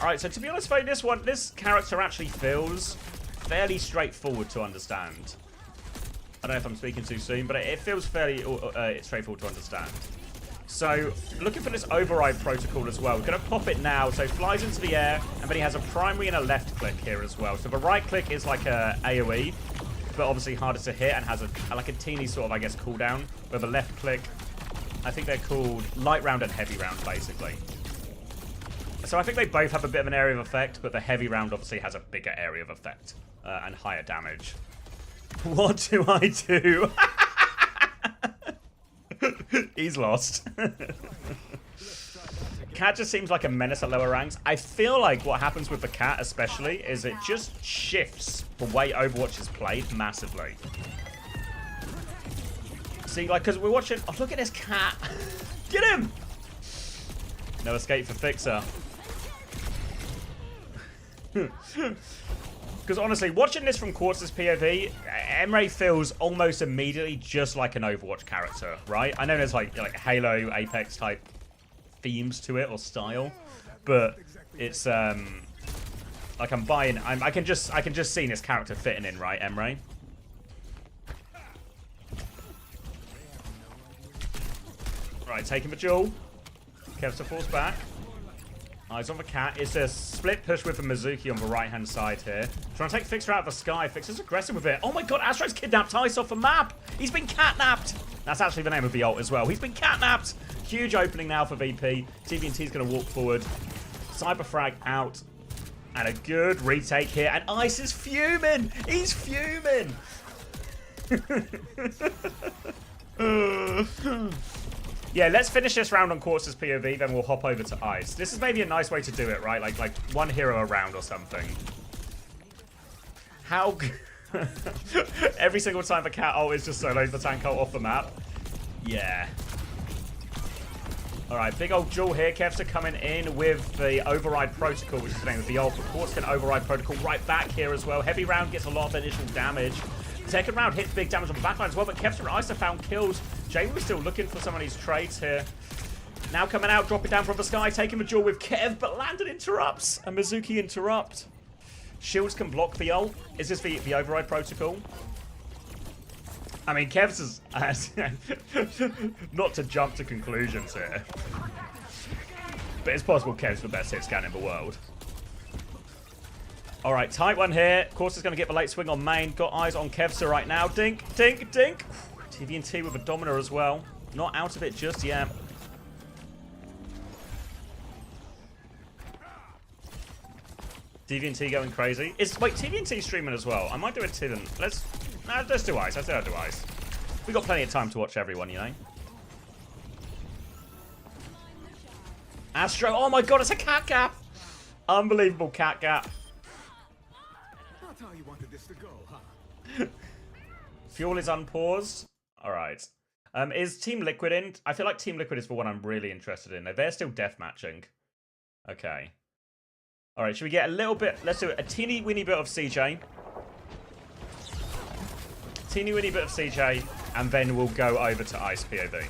Alright, so to be honest, though, this character actually feels fairly straightforward to understand. I don't know if I'm speaking too soon, but it feels fairly straightforward to understand. So, looking for this override protocol as well. We're going to pop it now. So, flies into the air, and then he has a primary and a left click here as well. So, the right click is like a AoE, but obviously harder to hit and has like a teeny sort of, I guess, cooldown. Where the left click, I think they're called light round and heavy round, basically. So, I think they both have a bit of an area of effect, but the heavy round obviously has a bigger area of effect and higher damage. What do I do? He's lost. Cat just seems like a menace at lower ranks. I feel like what happens with the cat especially is it just shifts the way Overwatch is played massively. See, like, because we're watching... Oh, look at this cat. Get him! No escape for Fixer. Because honestly, watching this from Quartz's POV, Emre feels almost immediately just like an Overwatch character, right? I know there's like Halo, Apex type themes to it or style, but it's like I'm buying. I can just see this character fitting in, right, Emre? Right, taking the duel. Kev's to force back. Eyes on the cat. It's a split push with the Mizuki on the right-hand side here. Trying to take Fixer out of the sky. Fixer's aggressive with it. Oh my god, Astro's kidnapped Ice off the map. He's been catnapped. That's actually the name of the ult as well. He's been catnapped. Huge opening now for VP. TVNT's going to walk forward. Cyberfrag out. And a good retake here. And Ice is fuming. He's fuming. Yeah, let's finish this round on Quartz's POV, then we'll hop over to Ice. This is maybe a nice way to do it, right? Like one hero a round or something. How... Every single time the cat ult is just solos the tank ult off the map. Yeah. Alright, big old duel here. Kevs are coming in with the override protocol, which is the name of the ult. Of course, can override protocol right back here as well. Heavy round gets a lot of initial damage. Second round hits big damage on the backline as well, but Kevs and Ice have found kills. Jay was still looking for some of these trades here. Now coming out, dropping down from the sky, taking the duel with Kev, but Landon interrupts. And Mizuki interrupt. Shields can block the ult. Is this the override protocol? I mean, Kev's is... not to jump to conclusions here. But it's possible Kev's the best hit scan in the world. Alright, tight one here. Of course, is going to get the late swing on main. Got eyes on Kevsa right now. Dink, dink, dink. TVNT with a Domina as well. Not out of it just yet. TVNT going crazy. Wait, TVNT streaming as well. I might do it to them. Let's do Ice. Let's do Ice. We got plenty of time to watch everyone, you know. Astro. Oh my god, it's a cat gap. Unbelievable cat gap. That's how you wanted this to go, huh? Fuel is unpaused. Alright. Is Team Liquid in? I feel like Team Liquid is the one I'm really interested in. They're still deathmatching. Okay. Alright, should we get a little bit... Let's do a teeny weeny bit of CJ. Teeny weeny bit of CJ, and then we'll go over to Ice POV.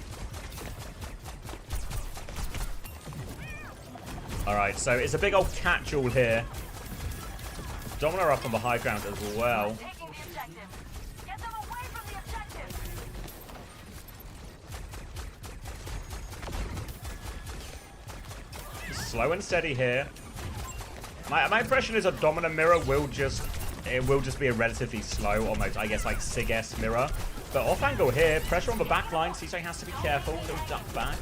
Alright, so it's a big old cat duel here. Domina up on the high ground as well. Slow and steady here. My impression is a Domina mirror will just be a relatively slow, almost, I guess, like Sig-esque mirror. But off angle here, pressure on the back line. CJ has to be careful. Don't duck back.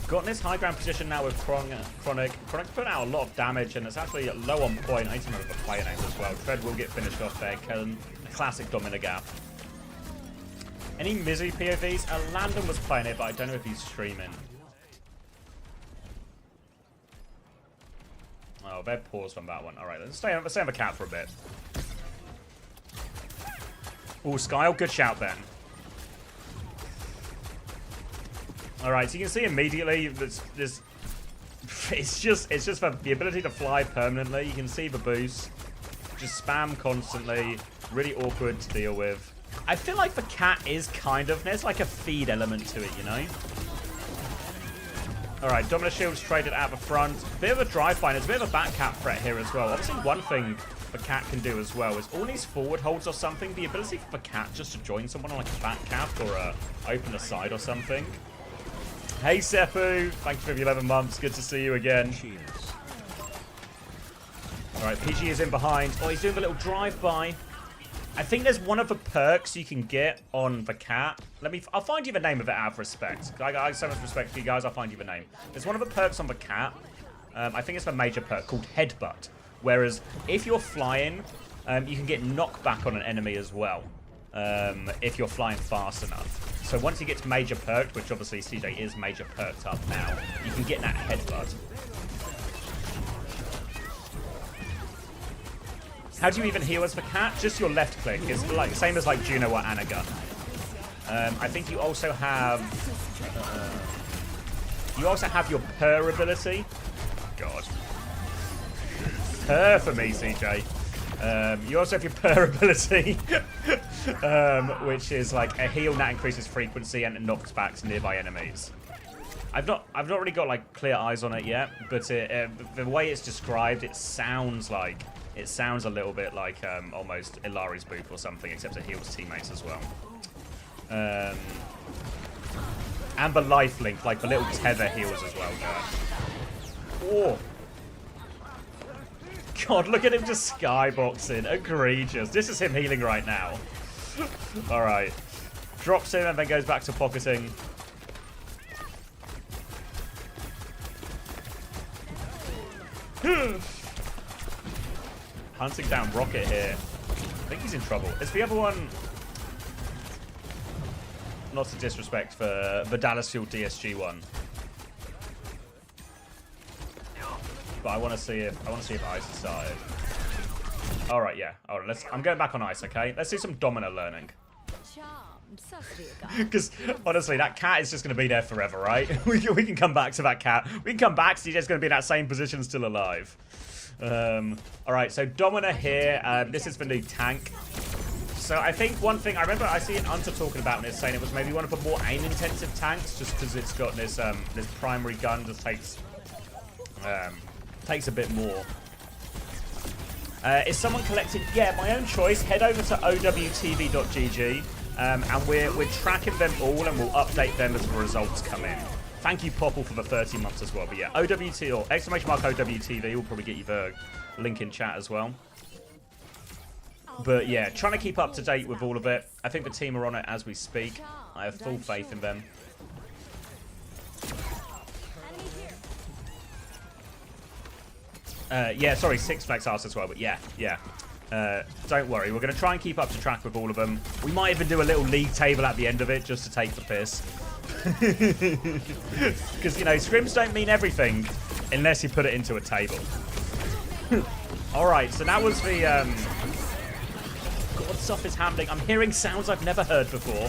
Got in this high ground position now with Chronic. Chronic put out a lot of damage, and it's actually low on point. I need to remember the player name as well. Tread will get finished off there. A classic Domina gap. Any Mizu POVs? Landon was playing it, but I don't know if he's streaming. Oh, they're paused from that one. Alright, let's stay on the cat for a bit. Oh, Skyle, good shout then. Alright, so you can see immediately this it's just for the ability to fly permanently. You can see the boost. Just spam constantly. Really awkward to deal with. I feel like the cat is kind of, there's like a feed element to it, you know? Alright, Domina Shield's traded out the front. Bit of a drive-by, and there's a bit of a back cap threat here as well. Obviously, one thing the cat can do as well is all these forward holds or something, the ability for the cat just to join someone on like a back cap or open a side or something. Hey, Seppu. Thank you for the 11 months. Good to see you again. Alright, PG is in behind. Oh, he's doing a little drive-by. I think there's one of the perks you can get on the cat. I'll find you the name of it out of respect. I got so much respect for you guys, I'll find you the name. There's one of the perks on the cat. I think it's the major perk called Headbutt. Whereas if you're flying, you can get knockback on an enemy as well. If you're flying fast enough. So once he gets major perked, which obviously CJ is major perked up now, you can get that Headbutt. How do you even heal as the cat? Just your left click. It's like same as like Juno or Anaga. I think you also have your purr ability. God. Purr for me, CJ. You also have your purr ability, which is like a heal that increases frequency and it knocks back nearby enemies. I've not really got like clear eyes on it yet, but the way it's described, it sounds a little bit like almost Ilari's boop or something, except it heals teammates as well. And the life link, like the little tether heals as well, guys. Oh. God, look at him just skyboxing. Egregious. This is him healing right now. Alright. Drops him and then goes back to pocketing. Hunting down Rocket here. I think he's in trouble. Is the other one... Not to disrespect for the Dallas Fuel DSG one. But I want to see if Ice is started. Alright, yeah. Alright, I'm going back on Ice, okay? Let's do some Domina learning. So sweet, guy. Because honestly, that cat is just going to be there forever, right? we can come back to that cat. We can come back. CJ's going to be in that same position, still alive. All right, so Domina here. This is the new tank. So I think one thing I remember I see an Hunter talking about this, saying it was maybe one of the more aim-intensive tanks, just because it's got this this primary gun just takes a bit more. Is someone collected? Yeah, my own choice. Head over to owtv.gg, and we're tracking them all, and we'll update them as the results come in. Thank you, Popple, for the 30 months as well. But yeah, OWT or exclamation mark OWTV will probably get you the link in chat as well. But yeah, trying to keep up to date with all of it. I think the team are on it as we speak. I have full faith in them. Yeah, sorry, Six Flex asked as well, but yeah. Don't worry, we're going to try and keep up to track with all of them. We might even do a little league table at the end of it just to take the piss. Because, you know, scrims don't mean everything unless you put it into a table. Alright, so that was the... what stuff is happening? I'm hearing sounds I've never heard before.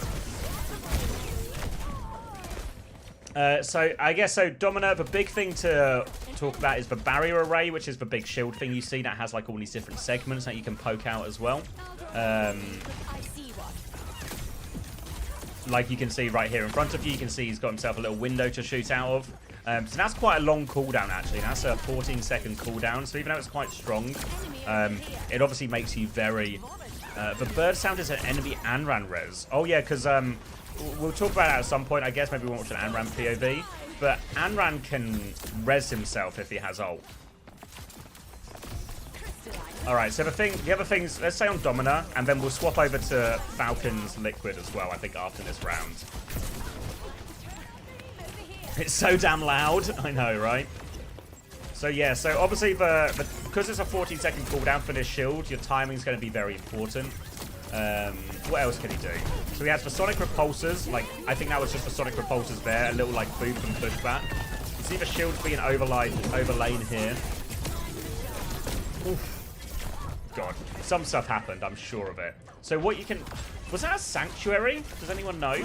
So I guess Domina, the big thing to talk about is the barrier array, which is the big shield thing you see that has like all these different segments that you can poke out as well. Like you can see right here in front of you, you can see he's got himself a little window to shoot out of. So that's quite a long cooldown actually. That's a 14-second cooldown. So even though it's quite strong, it obviously makes you very... the bird sound is an enemy Anran res. Oh yeah, because we'll talk about that at some point. I guess maybe we won't watch an Anran POV. But Anran can res himself if he has ult. Alright, so the other things, let's say on Domina, and then we'll swap over to Falcon's Liquid as well, I think, after this round. It's so damn loud. I know, right? So yeah, so obviously because it's a 14-second cooldown for this shield, your timing's going to be very important. What else can he do? So he has the Sonic Repulsors. Like, I think that was just the Sonic Repulsors there. A little, like, boop and pushback. You see the shields being overlain here. Oof. God. Some stuff happened, I'm sure of it. So what you can... Was that a Sanctuary? Does anyone know?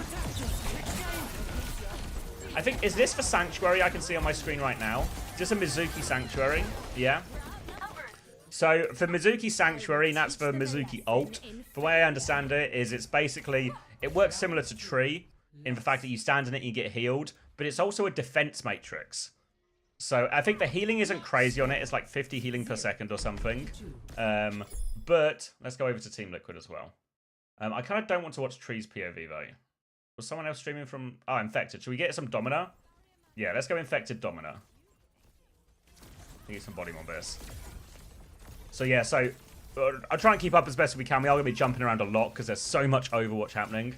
I think... Is this the Sanctuary I can see on my screen right now? Just a Mizuki Sanctuary. Yeah. So for Mizuki Sanctuary, that's for Mizuki ult. The way I understand it is it's basically... It works similar to Tree in the fact that you stand in it and you get healed. But it's also a defense matrix. So I think the healing isn't crazy on it. It's like 50 healing per second or something. But let's go over to Team Liquid as well. I kind of don't want to watch Tree's POV though. Was someone else streaming from... Oh, Infected. Should we get some Domina? Yeah, let's go Infected Domina. Get some volume on this. So yeah, so I'll try and keep up as best as we can. We are going to be jumping around a lot because there's so much Overwatch happening.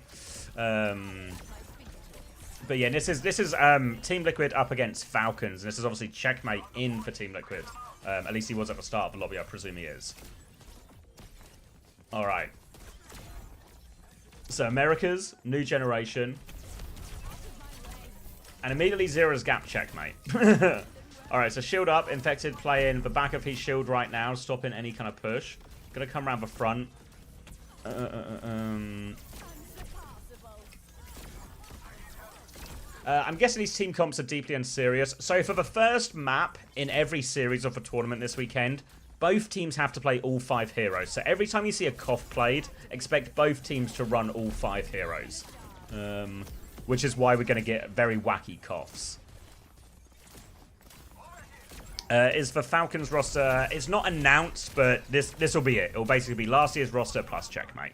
But yeah, this is Team Liquid up against Falcons. And this is obviously checkmate in for Team Liquid. At least he was at the start of the lobby, I presume he is. Alright. So America's New Generation. And immediately Zera's gap checkmate. Alright, so shield up. Infected playing the back of his shield right now, stopping any kind of push. Gonna come around the front. I'm guessing these team comps are deeply unserious. So for the first map in every series of the tournament this weekend, both teams have to play all 5 heroes. So every time you see a Koth played, expect both teams to run all 5 heroes. Which is why we're going to get very wacky Koths. Is the Falcons roster... It's not announced, but this will be it. It will basically be last year's roster plus checkmate.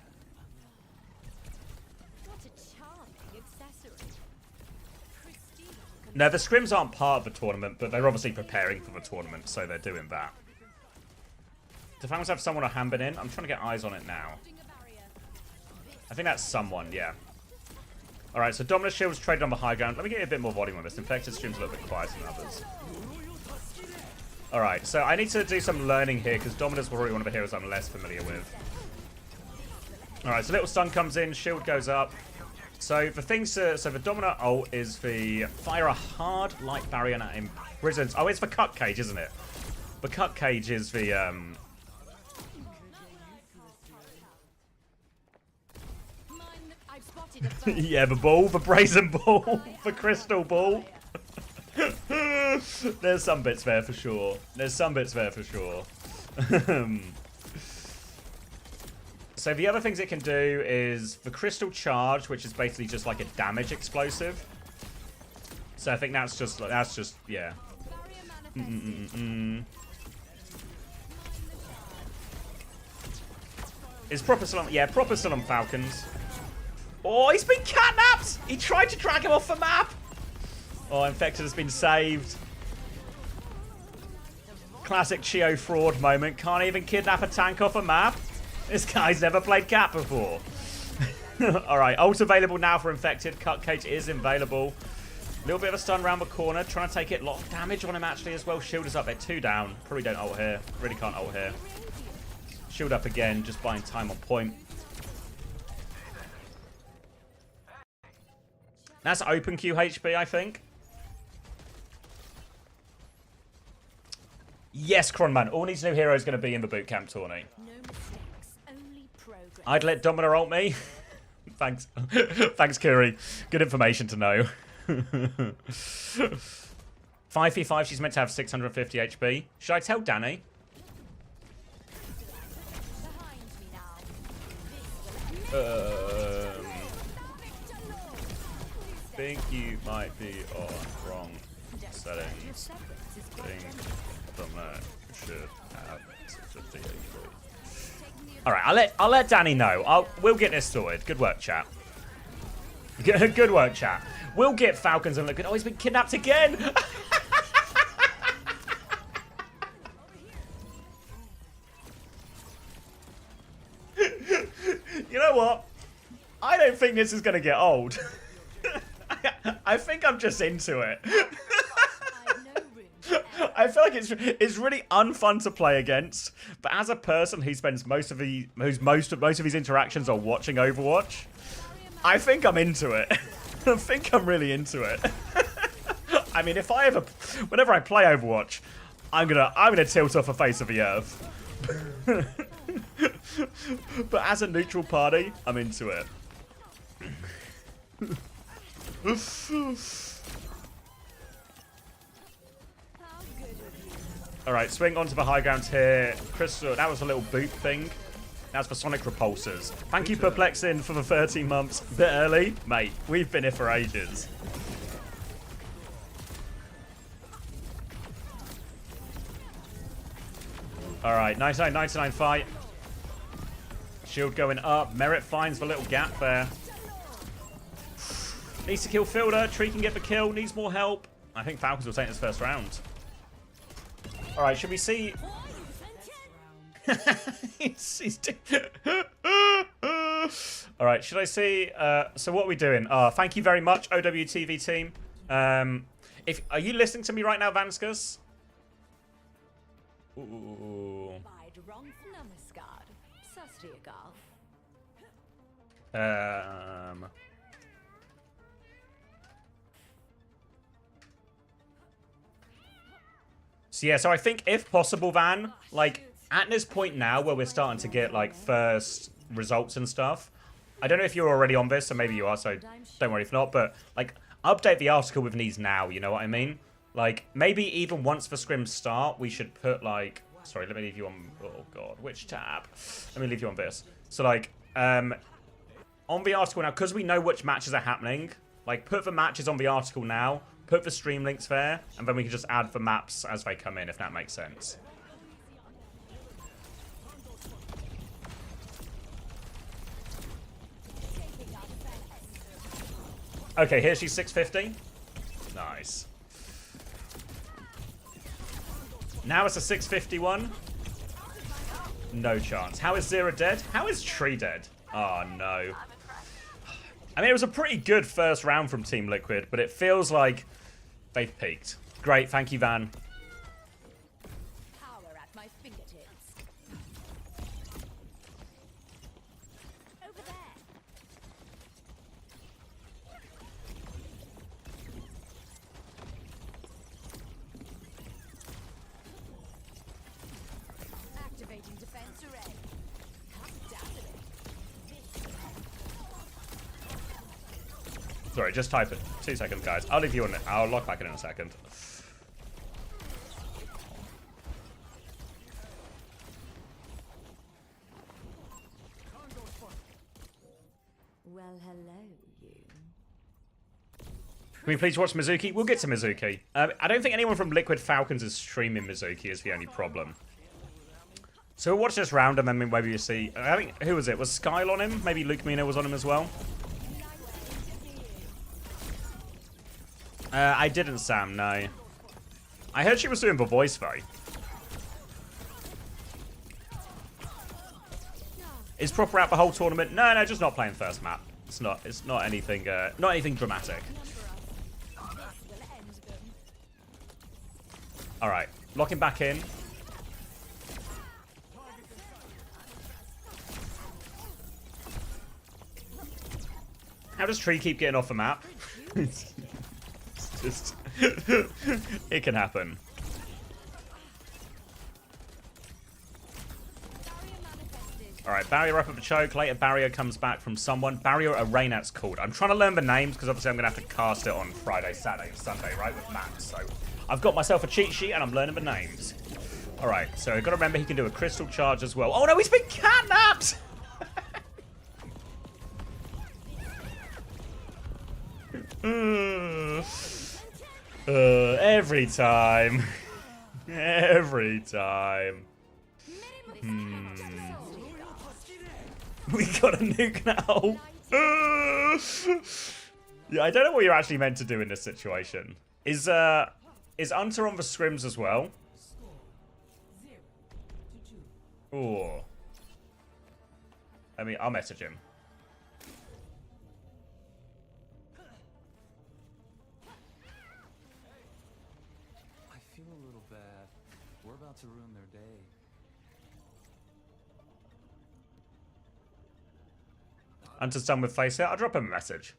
No, the scrims aren't part of the tournament, but they're obviously preparing for the tournament, so they're doing that. Do Falcons have someone or Hanbin in? I'm trying to get eyes on it now. I think that's someone, yeah. Alright, so Dominus Shield's traded on the high ground. Let me get you a bit more volume on this. Infected stream's a little bit quieter than others. Alright, so I need to do some learning here, because Dominus will probably one of the heroes I'm less familiar with. Alright, so little stun comes in, shield goes up. So the things to... So the Domina ult is the fire a hard light barrier that imprisons... Oh, it's the cut cage, isn't it? The cut cage is the... Yeah, the ball, the brazen ball, the crystal ball. There's some bits there for sure. There's some bits there for sure. So the other things it can do is the crystal charge, which is basically just like a damage explosive. So I think that's just yeah. Is proper still on? Yeah, proper still on Falcons. Oh, he's been catnapped! He tried to drag him off the map. Oh, Infected has been saved. Classic Chio fraud moment. Can't even kidnap a tank off a map. This guy's never played Cat before. Alright, ult available now for Infected. Cut Cage is available. A little bit of a stun around the corner. Trying to take it. A lot of damage on him actually as well. Shield is up. They're 2 down. Probably don't ult here. Really can't ult here. Shield up again. Just buying time on point. That's open QHB, I think. Yes, Cronman. All needs new hero is going to be in the bootcamp tourney. No mistakes, only progress. I'd let Domina ult me. Thanks. Thanks, Kiri. Good information to know. 5v5, she's meant to have 650 HP. Should I tell Danny? Think you might be on wrong settings. Think Domina should have 650 HP. Alright, I'll let Danny know. We'll get this sorted. Good work, chat. Good work, chat. We'll get Falcons and look good. Oh, he's been kidnapped again! You know what? I don't think this is going to get old. I think I'm just into it. I feel like it's really unfun to play against, but as a person who spends most of his interactions on watching Overwatch, I think I'm into it. I think I'm really into it. I mean, whenever I play Overwatch, I'm gonna tilt off the face of the earth. But as a neutral party, I'm into it. Alright, swing onto the high ground here. Crystal, that was a little boot thing. That's for Sonic Repulsors. Thank you, Perplexing, for the 13 months. Bit early. Mate, we've been here for ages. Alright, 99 fight. Shield going up. Merit finds the little gap there. Needs to kill Fielder. Tree can get the kill. Needs more help. I think Falcons will take this first round. Alright, should we see... Alright, should I see... so what are we doing? Thank you very much, OWTV team. Are you listening to me right now, Vanskus? Ooh. So yeah, so I think if possible, Van, like at this point now where we're starting to get like first results and stuff, I don't know if you're already on this, so maybe you are, so don't worry if not, but like update the article with these now, you know what I mean? Like maybe even once the scrims start, we should put like, sorry, let me leave you on, oh god, which tab? Let me leave you on this. So like, on the article now, because we know which matches are happening, like put the matches on the article now, put the stream links there, and then we can just add the maps as they come in, if that makes sense. Okay, here she's 650. Nice. Now it's a 651. No chance. How is Zera dead? How is Tree dead? Oh, no. I mean, it was a pretty good first round from Team Liquid, but it feels like they've peaked. Great, thank you, Van. Power at my fingertips. Over there. Activating defense array. Down to it. Sorry, just type it. 2 seconds, guys. I'll leave you on it. I'll lock back in a second. Well, hello, you. Can we please watch Mizuki? We'll get to Mizuki. I don't think anyone from Liquid Falcons is streaming Mizuki is the only problem. So we'll watch this round and then maybe you see... I think... Who was it? Was Skyle on him? Maybe Luke Mina was on him as well? I didn't, Sam, no. I heard she was doing the voice, though. Is proper out the whole tournament? No, just not playing first map. It's not anything dramatic. Alright, locking back in. How does Tree keep getting off the map? It's just... it can happen. Alright, barrier up at the choke. Later, barrier comes back from someone. Barrier Arena's called. I'm trying to learn the names because obviously I'm going to have to cast it on Friday, Saturday, and Sunday, right, with Max. So I've got myself a cheat sheet and I'm learning the names. Alright, so I've got to remember he can do a crystal charge as well. Oh no, he's been catnapped! Every time. Every time. We got a nuke now. Yeah, I don't know what you're actually meant to do in this situation. Is Hunter on the scrims as well? Ooh. I mean, I'll message him. I feel a little bad. We're about to ruin their day. Hunter's done with face it. I'll drop him a message.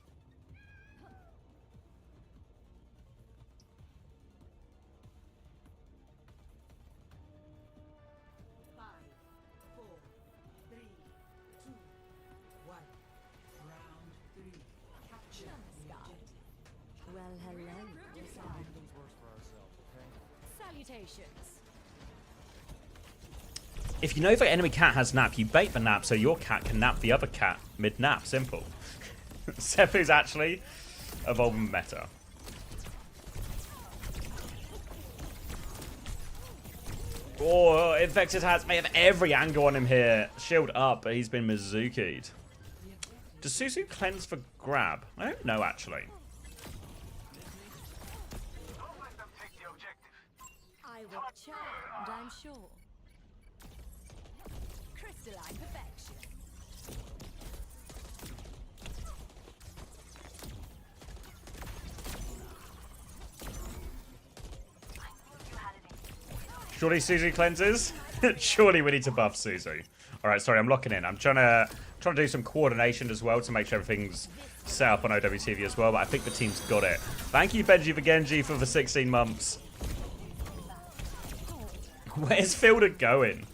Well, hello. Salutations. If you know the enemy cat has nap, you bait the nap so your cat can nap the other cat mid-nap. Simple. Seppu's actually evolving meta. Oh, Infected has may have every angle on him here. Shield up, but he's been Mizuki'd. Does Suzu cleanse for grab? I don't know, actually. I will charmed, I'm sure. Crystalline perfection. Surely Suzu cleanses? Surely we need to buff Suzu. Alright, sorry, I'm locking in. I'm trying to do some coordination as well to make sure everything's set up on OWTV as well, but I think the team's got it. Thank you, Benji Genji, for the 16 months. Where's Fielder going?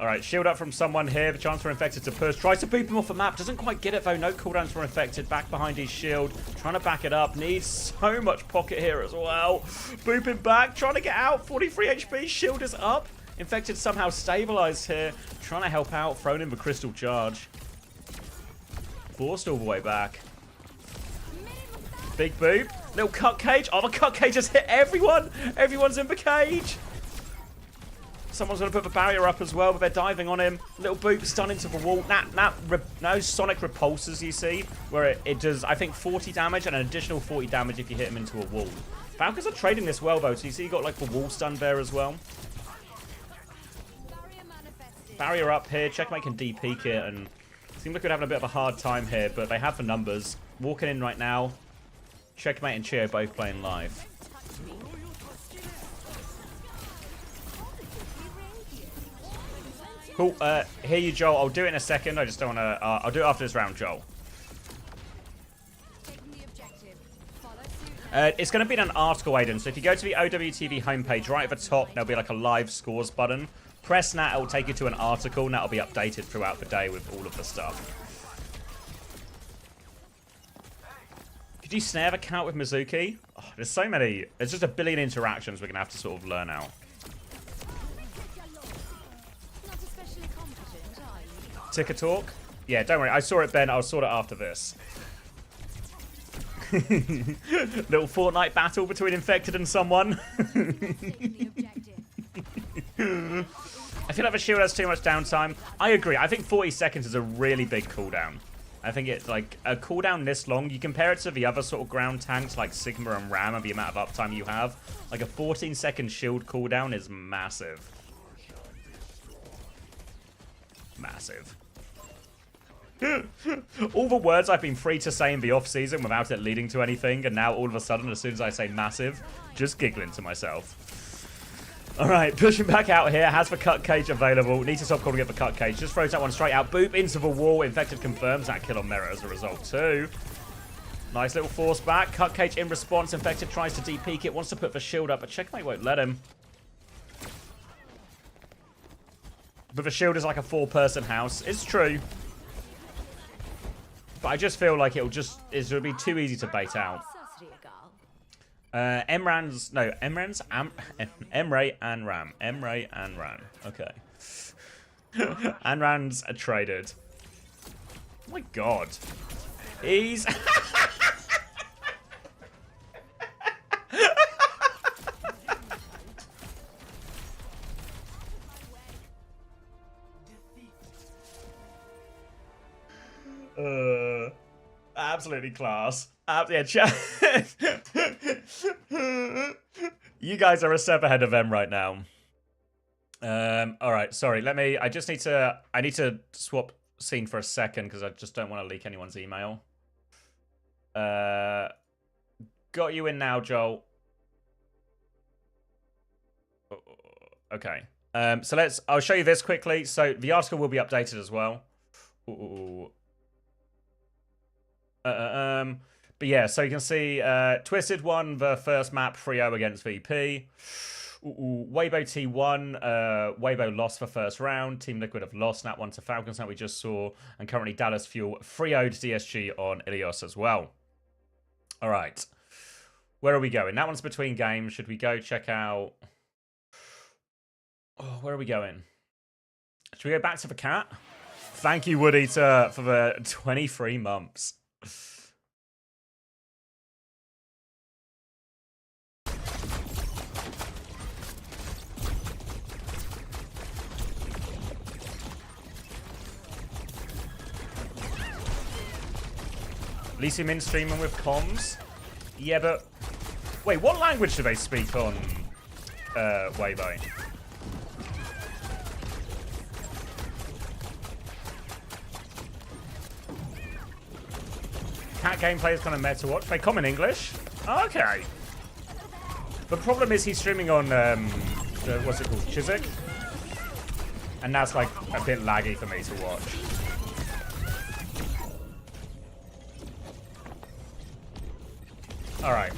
Alright, shield up from someone here. The chance for Infected to push. Tries to boop him off the map. Doesn't quite get it, though. No cooldowns for Infected. Back behind his shield. Trying to back it up. Needs so much pocket here as well. Booping back. Trying to get out. 43 HP. Shield is up. Infected somehow stabilized here. Trying to help out. Thrown in the crystal charge. Forced all the way back. Big boop. Little cut cage. Oh, the cut cage has hit everyone. Everyone's in the cage. Someone's going to put the barrier up as well, but they're diving on him. Little boop stun into the wall. No Sonic repulsors, you see, where it does, I think, 40 damage and an additional 40 damage if you hit him into a wall. Falcons are trading this well, though, so you see you got, like, the wall stun there as well. Barrier up here. Checkmate can de-peek it, and seem like we're having a bit of a hard time here, but they have the numbers. Walking in right now. Checkmate and Chio both playing live. Cool. Hear you, Joel. I'll do it in a second. I just don't want to... I'll do it after this round, Joel. It's going to be an article, Aiden. So if you go to the OWTV homepage, right at the top, there'll be like a live scores button. Press that. It will take you to an article, and that'll be updated throughout the day with all of the stuff. Should you snare the cat with Mizuki? Oh, there's so many. There's just a billion interactions we're going to have to sort of learn out. Not especially competent, are you? Ticker talk? Yeah, don't worry. I saw it, Ben. I'll sort it after this. Little Fortnite battle between Infected and someone. I feel like the shield has too much downtime. I agree. I think 40 seconds is a really big cooldown. I think it's like a cooldown this long. You compare it to the other sort of ground tanks like Sigma and Ram and the amount of uptime you have. Like a 14-second shield cooldown is massive. Massive. All the words I've been free to say in the off-season without it leading to anything, and now all of a sudden, as soon as I say massive, just giggling to myself. Alright, pushing back out here. Has the cut cage available. Need to stop calling it the cut cage. Just throws that one straight out. Boop into the wall. Infected confirms that kill on merit as a result too. Nice little force back. Cut cage in response. Infected tries to de-peek it. Wants to put the shield up, but Checkmate won't let him. But the shield is like a 4-person house. It's true. But I just feel like it'll be too easy to bait out. Emray and Ram. Emray and Ram. Okay. Anran's traded. Oh my god. He's... absolutely class. Yeah, chat. You guys are a step ahead of them right now. All right, sorry. I need to swap scene for a second because I just don't want to leak anyone's email. Got you in now, Joel. Okay. So I'll show you this quickly. So the article will be updated as well. Ooh. But yeah, so you can see Twisted won the first map 3-0 against VP. Weibo T1, Weibo lost the first round. Team Liquid have lost that one to Falcons that we just saw. And currently Dallas Fuel 3-0'd DSG on Ilios as well. All right. Where are we going? That one's between games. Should we go check out... Oh, where are we going? Should we go back to the cat? Thank you, Wood Eater, for the 23 months. Least him in streaming with comms. Yeah, but wait, what language do they speak on Weibo? Cat gameplay is kind of meta to watch. They come in English. Okay. The problem is he's streaming on what's it called, Chiswick, and that's like a bit laggy for me to watch. All right,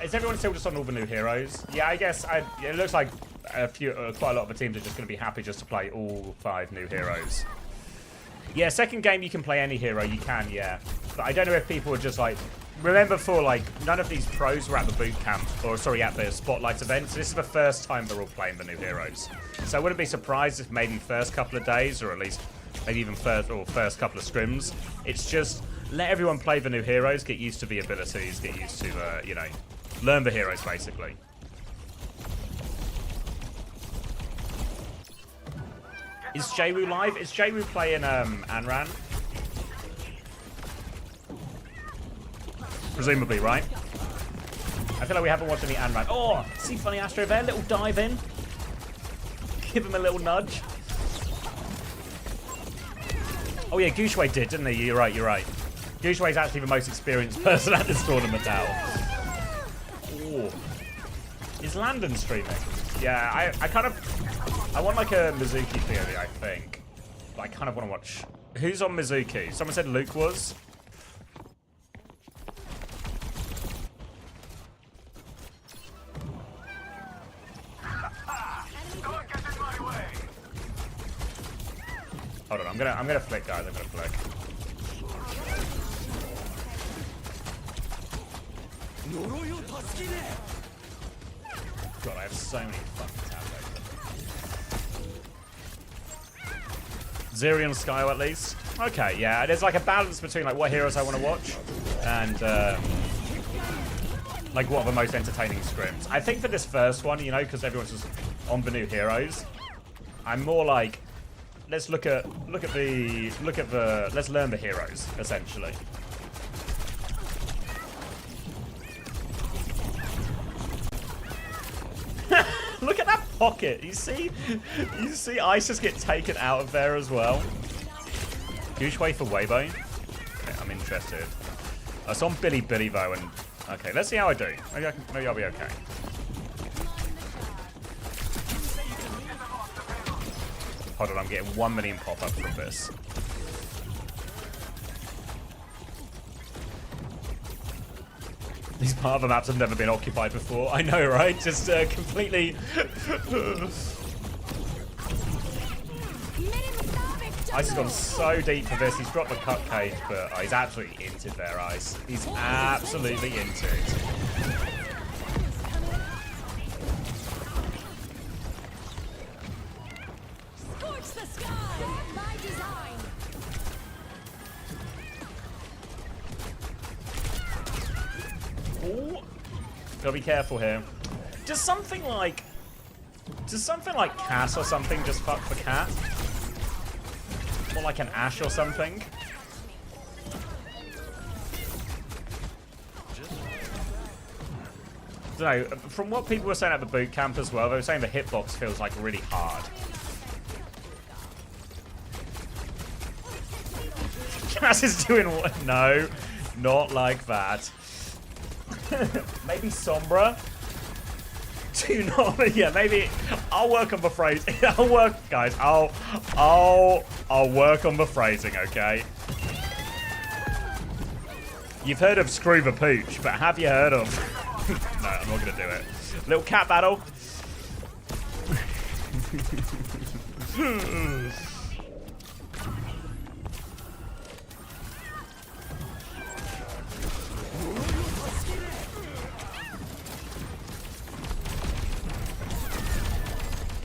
is everyone still just on all the new heroes? Yeah, I guess it looks like quite a lot of the teams are just going to be happy just to play all 5 new heroes. Yeah, second game you can play any hero, you can, yeah. But I don't know if people are just like, remember for like, none of these pros were at the bootcamp, or sorry, at the spotlight event. So this is the first time they're all playing the new heroes. So I wouldn't be surprised if maybe first couple of days, or at least maybe even first couple of scrims, it's just let everyone play the new heroes, get used to the abilities, get used to, you know, learn the heroes basically. Is Jaywu live? Is Jaywu playing Anran? Presumably, right? I feel like we haven't watched any Anran. Oh, see Funny Astro there? Little dive in. Give him a little nudge. Oh yeah, Gushway did, didn't he? You're right, you're right. Gushway's actually the most experienced person at this tournament now. Oh. Is Landon streaming? Yeah, I want like a Mizuki theory, I think. But I kind of want to watch... Who's on Mizuki? Someone said Luke was. Hold on, I'm gonna flick, guys. I'm gonna flick. God, I have so many fucking tabs open. Zerion Skyo at least. Okay, yeah, there's like a balance between like what heroes I want to watch and like what are the most entertaining scrims. I think for this first one, you know, because everyone's just on the new heroes, I'm more like, let's look at the let's learn the heroes essentially. Look at that pocket. You see Ice just get taken out of there as well. Huge way for Weibo. Okay, I'm interested. It's on Billy though, and okay, let's see how I do. Maybe I'll be okay. Hold on, I'm getting 1 million pop-ups from this. These part of the maps have never been occupied before. I know, right? Just completely... Ice has gone so deep for this. He's dropped the cupcake, but he's absolutely into there, Ice. He's absolutely into it. Scorch the sky by design. Ooh. Gotta be careful here. Does something like Cass or something just fuck for Cat? Or like an Ashe or something? I don't know, from what people were saying at the boot camp as well, they were saying the hitbox feels like really hard. Cass is doing what? No, not like that. Maybe Sombra? Do not, yeah, maybe I'll work on the phrase. I'll work, guys. I'll work on the phrasing, okay? You've heard of screw the pooch, but have you heard of? No, I'm not gonna do it. Little cat battle.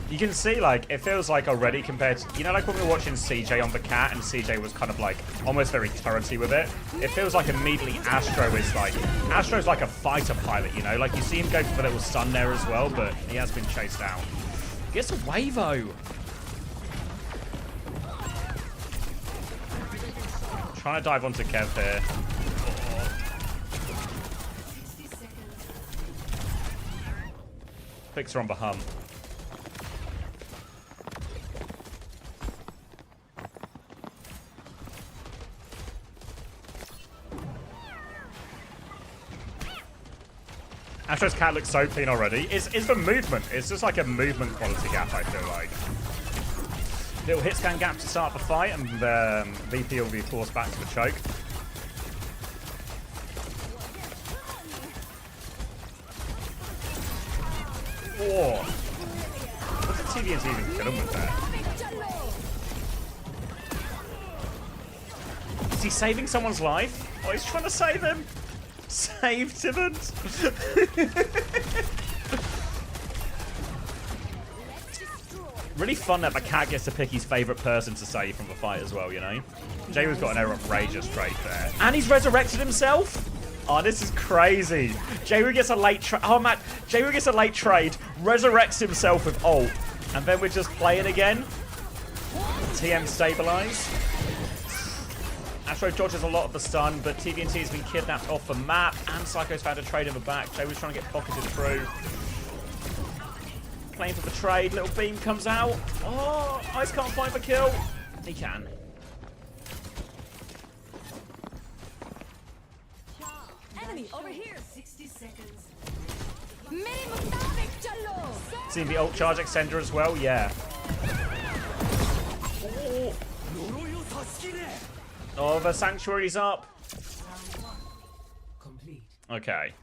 You can see, like, it feels like already compared to, you know, like when we were watching CJ on the cat and CJ was kind of like almost very turrety with it. It feels like immediately Astro's like a fighter pilot, you know, like you see him go for the little stun there as well, but he has been chased out. Gets a Wavo. Trying to dive onto Kev here. Fixer on the hum. Astro's cat looks so clean already. Is the movement. It's just like a movement quality gap, I feel like. Little hit scan gap to start the fight, and VP will be forced back to the choke. Oh. What did TVNT even kill him with that? Is he saving someone's life? Oh, he's trying to save him. Save Tibbons. Really fun that the cat gets to pick his favourite person to save from the fight as well, you know? Jaywo's got an outrageous trade there. And he's resurrected himself? Oh, this is crazy. Jaywo gets a late trade. Oh, man. Jaywo gets a late trade, resurrects himself with ult, and then we're just playing again. TM stabilize. Astro dodges a lot of the stun, but TVNT has been kidnapped off the map, and Psycho's found a trade in the back. Jaywo's trying to get pocketed through. Playing for the trade. Little beam comes out. Oh, Ice can't find the kill. He can. Enemy over here. 60 seconds. Seeing the ult charge extender as well, yeah. Oh, the sanctuary's up. Okay.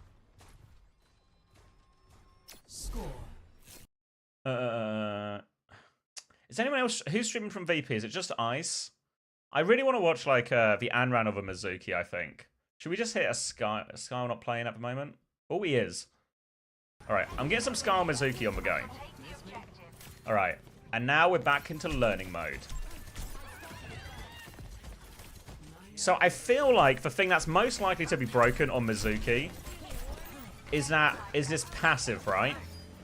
Is anyone else who's streaming from VP? Is it just Ice? I really want to watch like the Anran of a Mizuki, I think. Should we just hit a Sky not playing at the moment? Oh, he is. Alright, I'm getting some Scar Mizuki on the go. Alright, and now we're back into learning mode. So I feel like the thing that's most likely to be broken on Mizuki is this passive, right?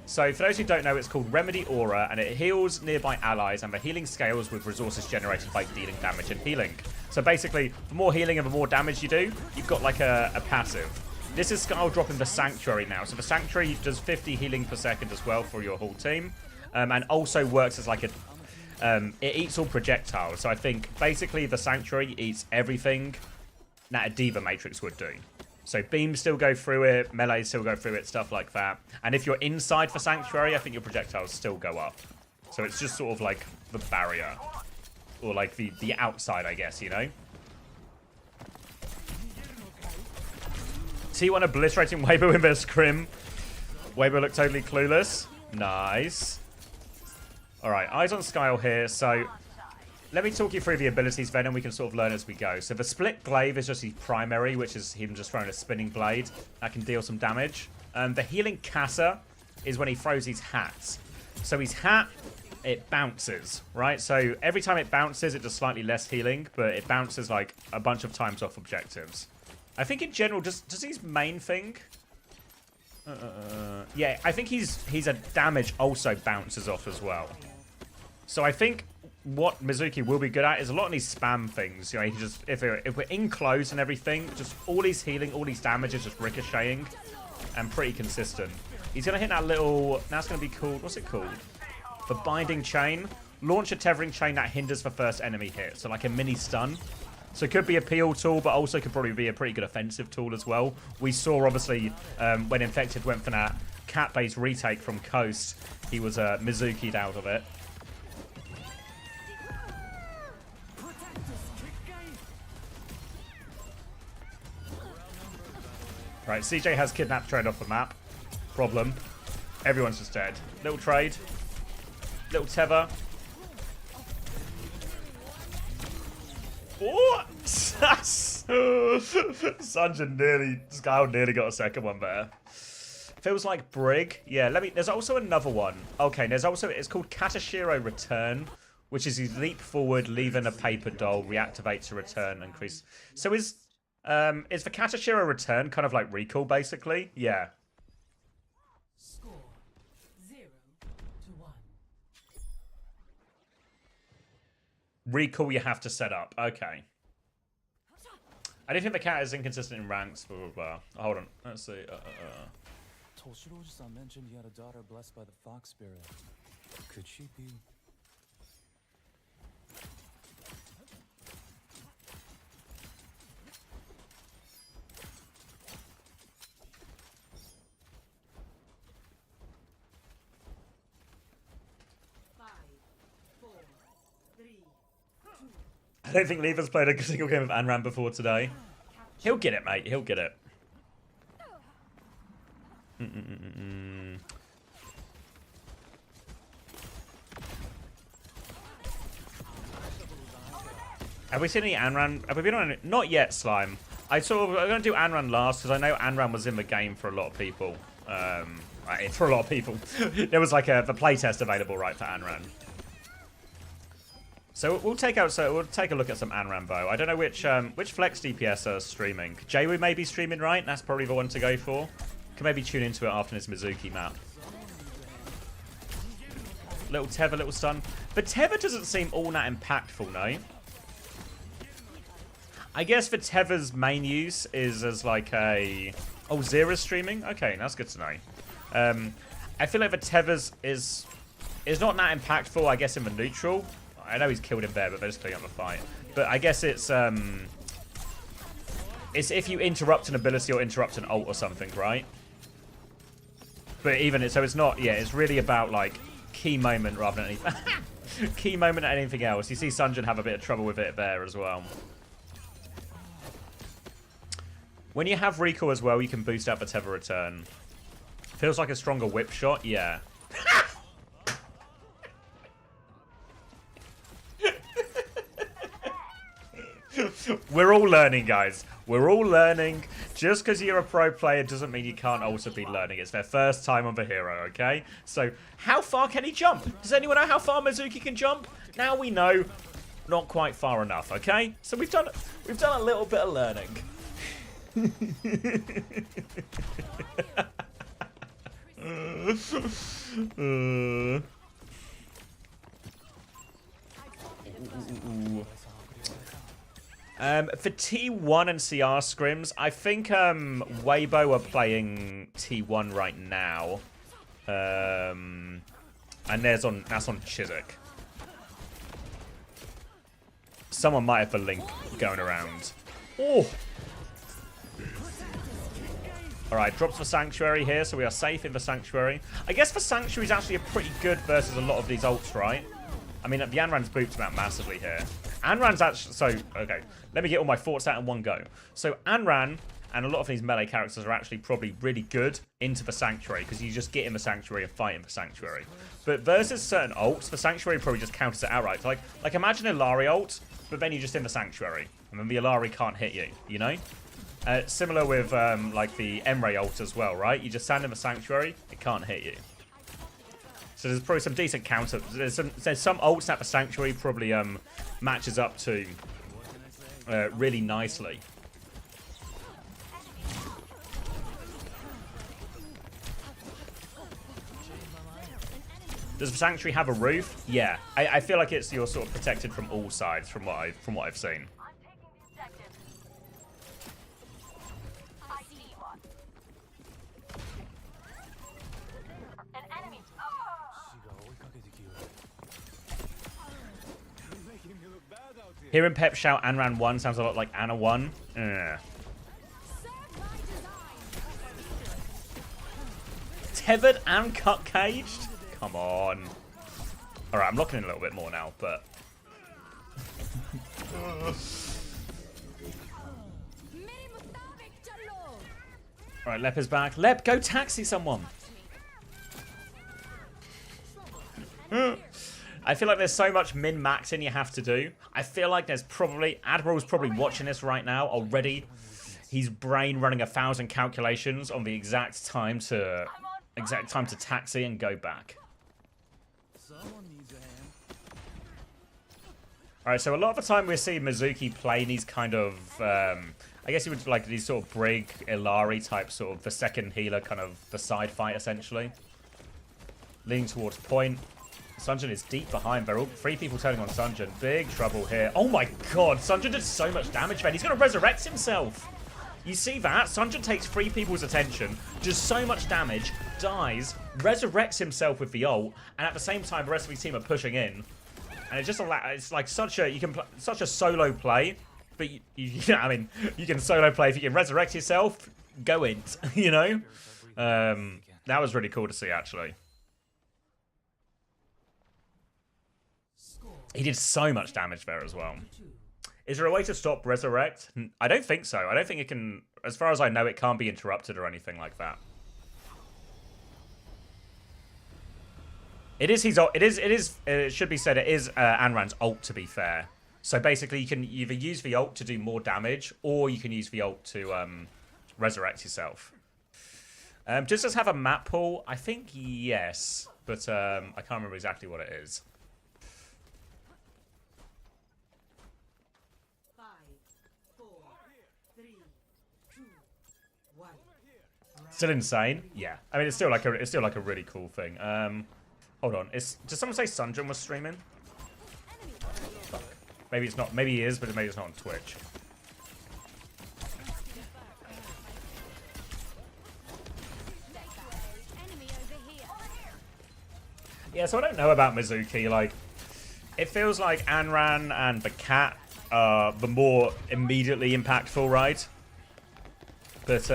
So for those who don't know, it's called Remedy Aura, and it heals nearby allies, and the healing scales with resources generated by dealing damage and healing. So basically, the more healing and the more damage you do, you've got like a passive. This is Skull dropping the Sanctuary now. So the Sanctuary does 50 healing per second as well for your whole team, and also works as like a... it eats all projectiles. So I think basically the Sanctuary eats everything that a Diva Matrix would do. So beams still go through it, melee still go through it, stuff like that. And if you're inside for Sanctuary, I think your projectiles still go up. So it's just sort of like the barrier. Or like the outside, I guess, you know? T1 obliterating Weibo in their scrim. Weibo looked totally clueless. Nice. Alright, eyes on Skyle here. So let me talk you through the abilities then, and we can sort of learn as we go. So the split glaive is just his primary, which is him just throwing a spinning blade. That can deal some damage. The healing Kassa is when he throws his hats. So his hat, it bounces, right? So every time it bounces, it does slightly less healing, but it bounces like a bunch of times off objectives. I think in general, does his main thing... yeah, I think he's a damage also bounces off as well. So I think what Mizuki will be good at is a lot of these spam things. You know, he can just if we're in close and everything, just all his healing, all his damage is just ricocheting and pretty consistent. He's gonna hit that little. That's gonna be called. What's it called? The binding chain. Launch a tethering chain that hinders the first enemy hit. So like a mini stun. So it could be a peel tool, but also could probably be a pretty good offensive tool as well. We saw obviously when Infected went for that cat-based retake from Coast, he was Mizuki'd out of it. Right, CJ has kidnapped trade off the map. Problem. Everyone's just dead. Little trade. Little tether. What? Sanjin nearly got a second one there. Feels like Brig. Yeah, there's also another one. Okay, it's called Katashiro Return, which is his leap forward, leaving a paper doll, reactivate to return, increase. So is the Katashiro Return kind of like recall, basically? Yeah. Score 0-1. Recall you have to set up. Okay. I don't think the cat is inconsistent in ranks. Blah, blah, blah. Hold on. Let's see. Toshiro-san mentioned he had a daughter blessed by the fox spirit. Could she be... I don't think Lever's played a single game of Anran before today. He'll get it, mate. He'll get it. Have we seen any Anran? Have we been on it? Not yet, Slime. I'm going to do Anran last because I know Anran was in the game for a lot of people. For a lot of people. There was like the playtest available, right, for Anran. So we'll take a look at some Anran Bow. I don't know which flex DPS are streaming. Jaywu may be streaming, right? That's probably the one to go for. Can maybe tune into it after this Mizuki map. Little tether, little stun. But tether doesn't seem all that impactful, no? I guess the tether's main use is as like a... Oh, Zera's streaming? Okay, that's good to know. I feel like the tethers is not that impactful, I guess, in the neutral. I know he's killed him there, but they're just clearing up the fight. But I guess it's if you interrupt an ability or interrupt an ult or something, right? But even so, it's not. Yeah, it's really about like key moment rather than anything. Key moment and anything else. You see Sanjin have a bit of trouble with it there as well. When you have recall as well, you can boost out the tether return. Feels like a stronger whip shot. Yeah. We're all learning, guys. We're all learning. Just because you're a pro player doesn't mean you can't also be learning. It's their first time on the hero, okay? So, how far can he jump? Does anyone know how far Mizuki can jump? Now we know. Not quite far enough, okay? So we've done a little bit of learning. For T1 and CR scrims, I think Weibo are playing T1 right now. And that's on Chiswick. Someone might have the link going around. Oh! Alright, drops for Sanctuary here, so we are safe in the Sanctuary. I guess the Sanctuary is actually a pretty good versus a lot of these ults, right? I mean, the Anran's booped him out massively here. Anran's actually... So, okay. Let me get all my thoughts out in one go. So, Anran and a lot of these melee characters are actually probably really good into the Sanctuary, because you just get in the Sanctuary and fight in the Sanctuary. But versus certain ults, the Sanctuary probably just counters it outright. Like imagine a Illari ult, but then you're just in the Sanctuary. And then the Illari can't hit you, you know? Similar with, like, the Emre ult as well, right? You just stand in the Sanctuary, it can't hit you. So there's probably some decent counter. There's some ults that the Sanctuary probably matches up to really nicely. Does the Sanctuary have a roof? Yeah, I feel like you're sort of protected from all sides from what I've seen. Hearing Pep shout Anran 1 sounds a lot like Anna 1. Tethered and cut caged? Come on. Alright, I'm locking in a little bit more now, but... Alright, Lep is back. Lep, go taxi someone! I feel like there's so much min-maxing you have to do. I feel like there's probably... Admiral's probably watching this right now already. His brain running 1,000 calculations on the exact time to taxi and go back. Alright, so a lot of the time we see Mizuki playing these kind of... I guess you would like these sort of Brig, Illari type, sort of the second healer, kind of the side fight, essentially. Leaning towards point. Sunjin is deep behind. There are all 3 people turning on Sunjin. Big trouble here. Oh my god, Sunjin did so much damage then. He's going to resurrect himself. You see that? Sunjin takes 3 people's attention, does so much damage, dies, resurrects himself with the ult, and at the same time the rest of his team are pushing in. And it's like such a solo play, but I mean, you can solo play if you can resurrect yourself, go in, you know? That was really cool to see, actually. He did so much damage there as well. Is there a way to stop resurrect? I don't think so. I don't think it can... As far as I know, it can't be interrupted or anything like that. It is his ult. It should be said, it is Anran's ult, to be fair. So basically, you can either use the ult to do more damage, or you can use the ult to resurrect yourself. Does this have a map pool? I think yes, but I can't remember exactly what it is. Still insane? Yeah. I mean, it's still like a really cool thing. Hold on. Did someone say Sunjin was streaming? Fuck. Maybe it's not. Maybe he is, but maybe it's not on Twitch. Yeah, so I don't know about Mizuki. Like, it feels like Anran and the cat are the more immediately impactful, right? But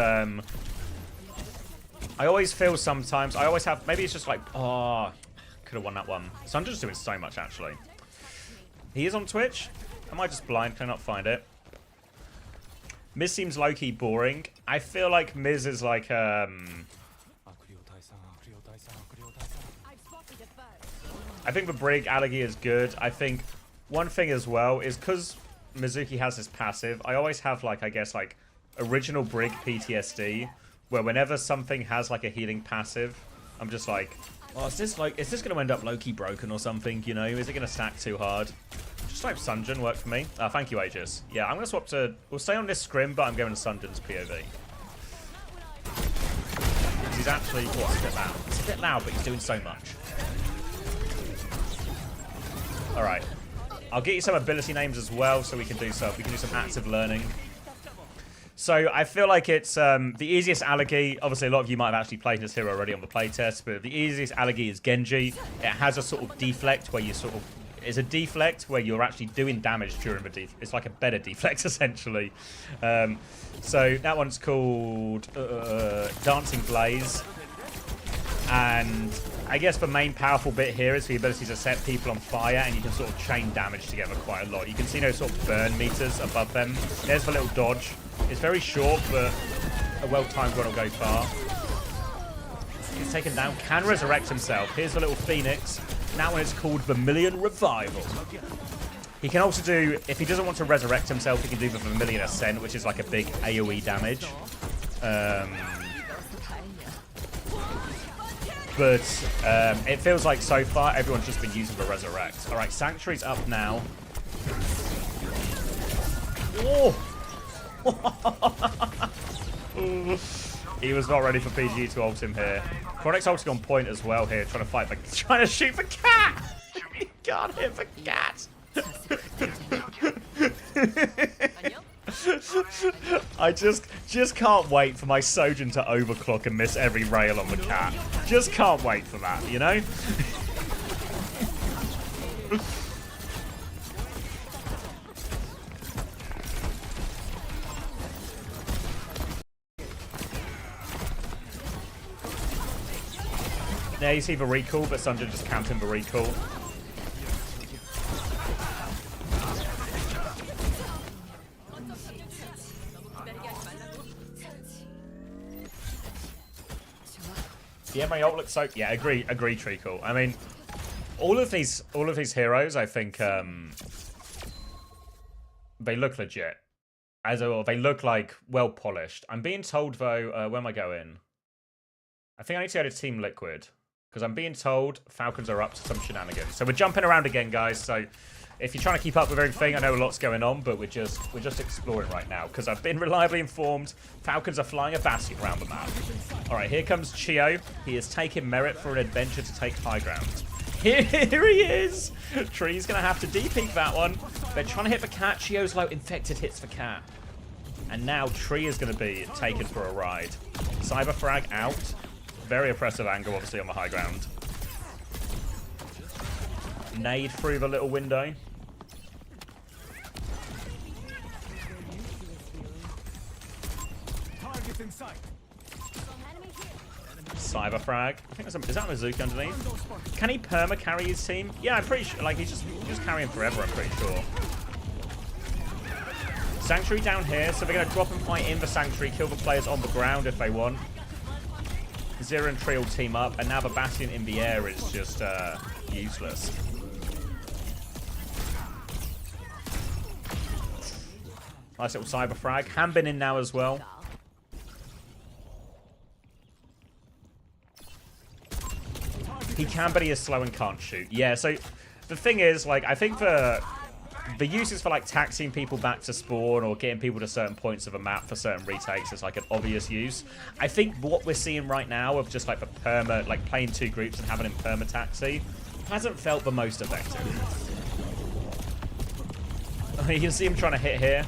I always feel sometimes, I always have, maybe it's just like, oh, could have won that one. So I'm just doing so much, actually. He is on Twitch? Am I just blind? Can I not find it? Miz seems low-key boring. I feel like Miz is like, I think the Brig Alagi is good. I think one thing as well is because Mizuki has this passive, I always have like, I guess like original Brig PTSD, where whenever something has like a healing passive, I'm just like, oh, is this going to end up low-key broken or something, you know? Is it going to stack too hard? Just like Sunjin worked for me. Thank you, Aegis. Yeah, I'm going to swap to... We'll stay on this Scrim, but I'm going to Sunjin's POV. He's actually... Oh, it's a bit loud. It's a bit loud, but he's doing so much. Alright. I'll get you some ability names as well, so we can do some active learning. So I feel like it's the easiest Alagi. Obviously, a lot of you might have actually played this hero already on the playtest, but the easiest Alagi is Genji. It has a sort of deflect where you sort of... It's a deflect where you're actually doing damage during the deflect. It's like a better deflect, essentially. So that one's called Dancing Blaze. And I guess the main powerful bit here is the ability to set people on fire, and you can sort of chain damage together quite a lot. You can see those sort of burn meters above them. There's the little dodge. It's very short, but a well-timed one will go far. He's taken down, can resurrect himself. Here's the little Phoenix. That one is called Vermilion Revival. He can also do, if he doesn't want to resurrect himself, he can do the Vermilion Ascent, which is like a big AoE damage. But it feels like so far everyone's just been using the Resurrect. Alright, Sanctuary's up now. Oh! He was not ready for PG to ult him here. Chronic's ulting on point as well here, trying to shoot the cat! He can't hit the cat! I just can't wait for my Sojin to overclock and miss every rail on the cat. Just can't wait for that, you know? There you see the recall, but Sunjin just counting the recall. Yeah, my ult looks so... Yeah, agree, Treacle. I mean, all of these heroes, I think, they look legit. They look like well polished. I'm being told though, where am I going? I think I need to go to Team Liquid, because I'm being told Falcons are up to some shenanigans. So we're jumping around again, guys. So if you're trying to keep up with everything, I know a lot's going on, but we're just exploring right now, because I've been reliably informed Falcons are flying a Bastion around the map. All right, here comes Chio. He is taking merit for an adventure to take high ground. Here he is. Tree's gonna have to DP that one. They're trying to hit the cat. Chio's low. Infected hits the cat, and now Tree is gonna be taken for a ride. Cyber frag out. Very oppressive angle, obviously, on the high ground. Nade through the little window. Cyber frag. I think is that Mizuki underneath? Can he perma carry his team? Yeah, I'm pretty sure. Like he's just carrying forever. I'm pretty sure. Sanctuary down here, so they're gonna drop and fight in the Sanctuary, kill the players on the ground if they want. Zero and Tree will team up, and now the Bastion in the air is just useless. Nice little cyber frag. Hanbin in now as well. He can, but he is slow and can't shoot. Yeah, so the thing is, like, I think the uses for like taxiing people back to spawn or getting people to certain points of a map for certain retakes is like an obvious use. I think what we're seeing right now of just like the perma, like playing two groups and having him perma taxi hasn't felt the most effective. You can see him trying to hit here.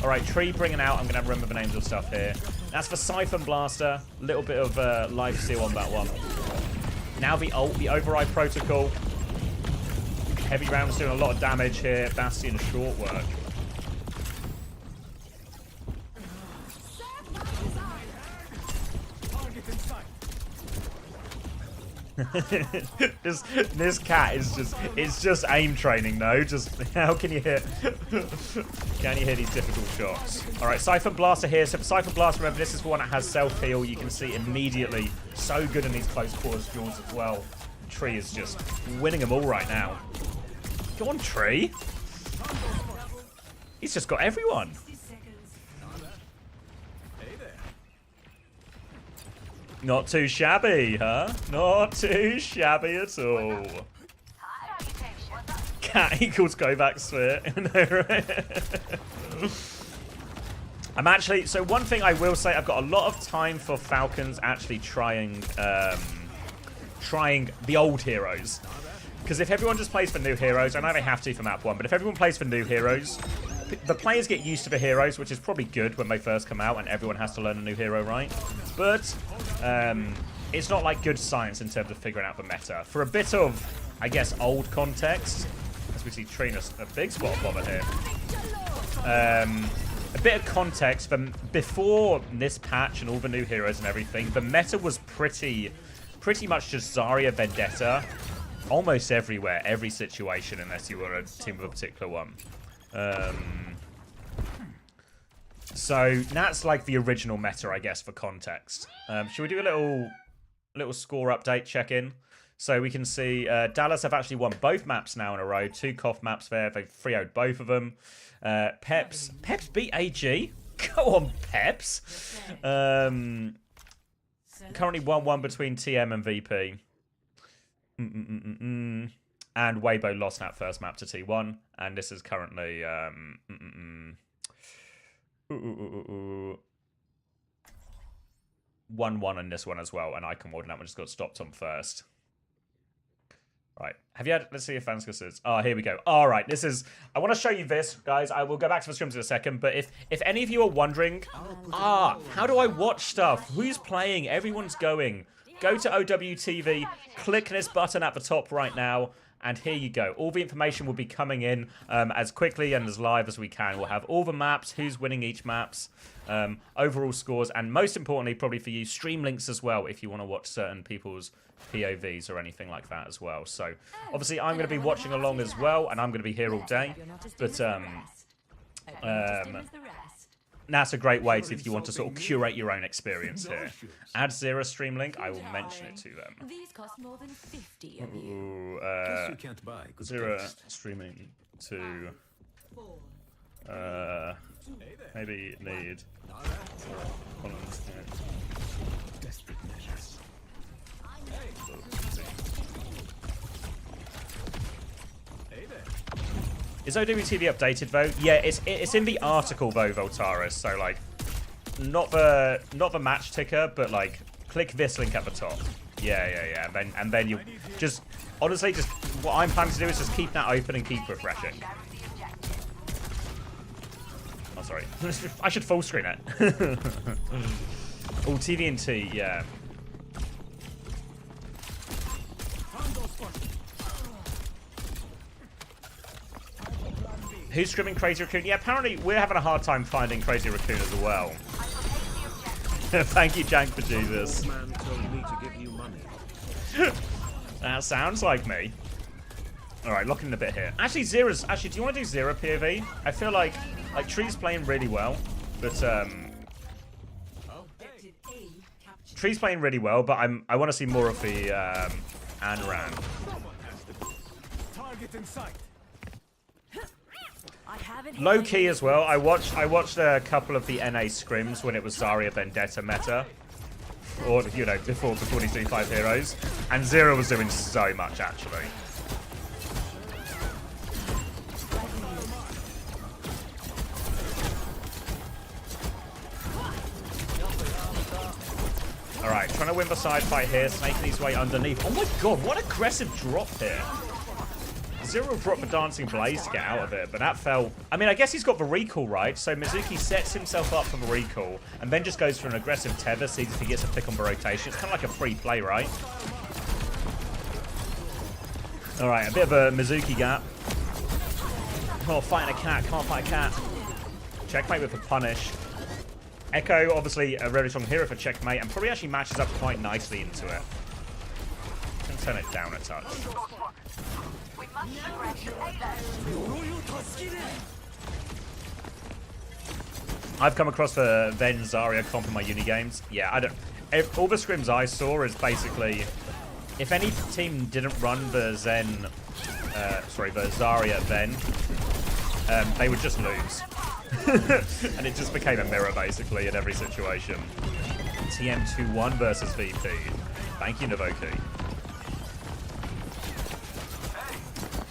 All right, Tree bringing out. I'm gonna remember the names of stuff here. That's for Siphon Blaster. A little bit of life steal on that one. Now the ult, the override protocol. Heavy rounds doing a lot of damage here. Bastion short work. this cat is just aim training though. Just how can you hit these difficult shots? All right, Siphon Blaster here. So for Siphon Blaster, remember this is the one that has self heal. You can see immediately so good in these close quarters duels as well. Tree is just winning them all right now. Go on, Tree. He's just got everyone. Not too shabby, huh? Not too shabby at all. Cat equals go back sphere. I'm actually, so one thing I will say, I've got a lot of time for Falcons actually trying the old heroes. Because if everyone just plays for new heroes, I know they have to for map 1, but if everyone plays for new heroes, the players get used to the heroes, which is probably good when they first come out and everyone has to learn a new hero, right? But it's not like good science in terms of figuring out the meta. For a bit of, I guess, old context, as we see Trina's a big spot bobber here. A bit of context, before this patch and all the new heroes and everything, the meta was pretty much just Zarya Vendetta almost everywhere, every situation, unless you were a team of a particular one. So that's like the original meta, I guess, for context. Should we do a little score update check-in? So we can see Dallas have actually won both maps now in a row. 2 Koth maps there. They've 3-0'd both of them. Peps beat AG. Go on, Peps. Currently 1-1 between TM and VP. And Weibo lost that first map to T1. And this is currently 1-1 in this one as well. And Icon Ward and that one just got stopped on first. Right. Have you had... Let's see if Fanska says... Oh, here we go. All right. This is... I want to show you this, guys. I will go back to the scrims in a second. But if any of you are wondering... how do I watch stuff? Who's playing? Everyone's going. Go to OWTV. Click this button at the top right now. And here you go. All the information will be coming in as quickly and as live as we can. We'll have all the maps, who's winning each maps, overall scores, and most importantly, probably for you, stream links as well if you want to watch certain people's POVs or anything like that as well. So obviously I'm going to be watching along as well, and I'm going to be here all day. But that's a great way to, if you want to sort of curate your own experience here. Add Zero stream link. I will mention it to them. These cost more than 50 of Ooh, You can't buy good Zero taste. streaming to maybe need Collins. Desperate measures. Is OWTV updated though? Yeah, it's in the article though, Voltaris. So like, not the match ticker, but like, click this link at the top. Yeah. And then you just honestly just what I'm planning to do is just keep that open and keep refreshing. Oh, sorry. I should full screen it. Oh, TVNT, yeah. Who's scrimming Crazy Raccoon? Yeah, apparently we're having a hard time finding Crazy Raccoon as well. Thank you, Jank, for Jesus. Man told me to give you money. That sounds like me. Alright, locking in a bit here. Actually, Zera's... Actually, do you want to do Zera POV? I feel like Tree's playing really well, but Tree's playing really well, but I want to see more of the Anran. Target in sight. Low key as well. I watched a couple of the NA scrims when it was Zarya Vendetta meta, or you know before the 43.5 heroes, and Zero was doing so much actually. All right, trying to win the side fight here, snaking his way underneath. Oh my god, what aggressive drop here! Zero dropped the Dancing Blaze to get out of it, but that fell... I mean, I guess he's got the recall, right? So Mizuki sets himself up for the recall, and then just goes for an aggressive tether, sees if he gets a pick on the rotation. It's kind of like a free play, right? Alright, a bit of a Mizuki gap. Oh, fighting a cat. Can't fight a cat. Checkmate with a punish. Echo, obviously, a really strong hero for checkmate, and probably actually matches up quite nicely into it. Can turn it down a touch. I've come across the Ven Zarya comp in my uni games. Yeah, I don't... All the scrims I saw is basically... If any team didn't run the the Zarya Ven, they would just lose. And it just became a mirror, basically, in every situation. TM2-1 versus VP. Thank you, Navoki.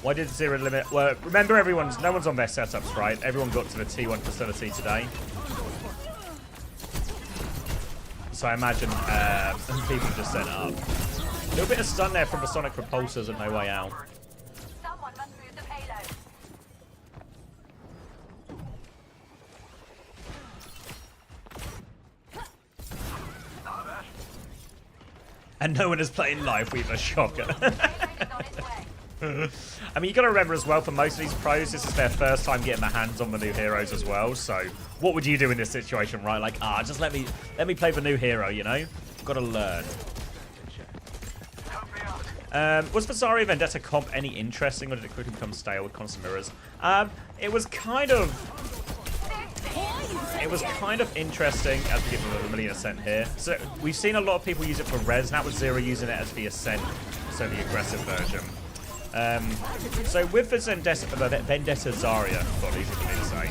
Why did Zero limit? Well, remember no one's on their setups, right? Everyone got to the T1 facility today. So I imagine people just set up. A little bit of stun there from the Sonic Repulsors at No Way Out. Someone must move the payload. And no one is playing live with a shocker. Payload is on its way. I mean, you got to remember as well, for most of these pros, this is their first time getting their hands on the new heroes as well. So, what would you do in this situation, right? Like, just let me play the new hero, you know? Got to learn. Was the Zarya Vendetta comp any interesting, or did it quickly become stale with constant mirrors? It was kind of interesting as we get the Melina Ascent here. So we've seen a lot of people use it for res. Now with Zero using it as the Ascent, so the aggressive version. So with the Vendetta Zarya, God, easy for me to say.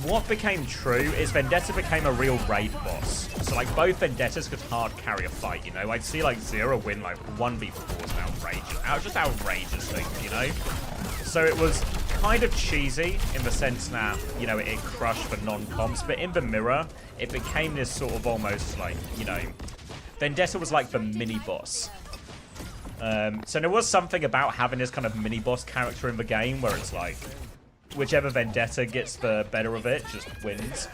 What became true is Vendetta became a real raid boss. So like both Vendettas could hard carry a fight, you know? I'd see like Zero win like 1v4s just outrageous thing, you know? So it was kind of cheesy in the sense that, you know, it crushed for non-comps, but in the mirror, it became this sort of almost like, you know, Vendetta was like the mini-boss. So there was something about having this kind of mini-boss character in the game where it's like, whichever Vendetta gets the better of it, just wins.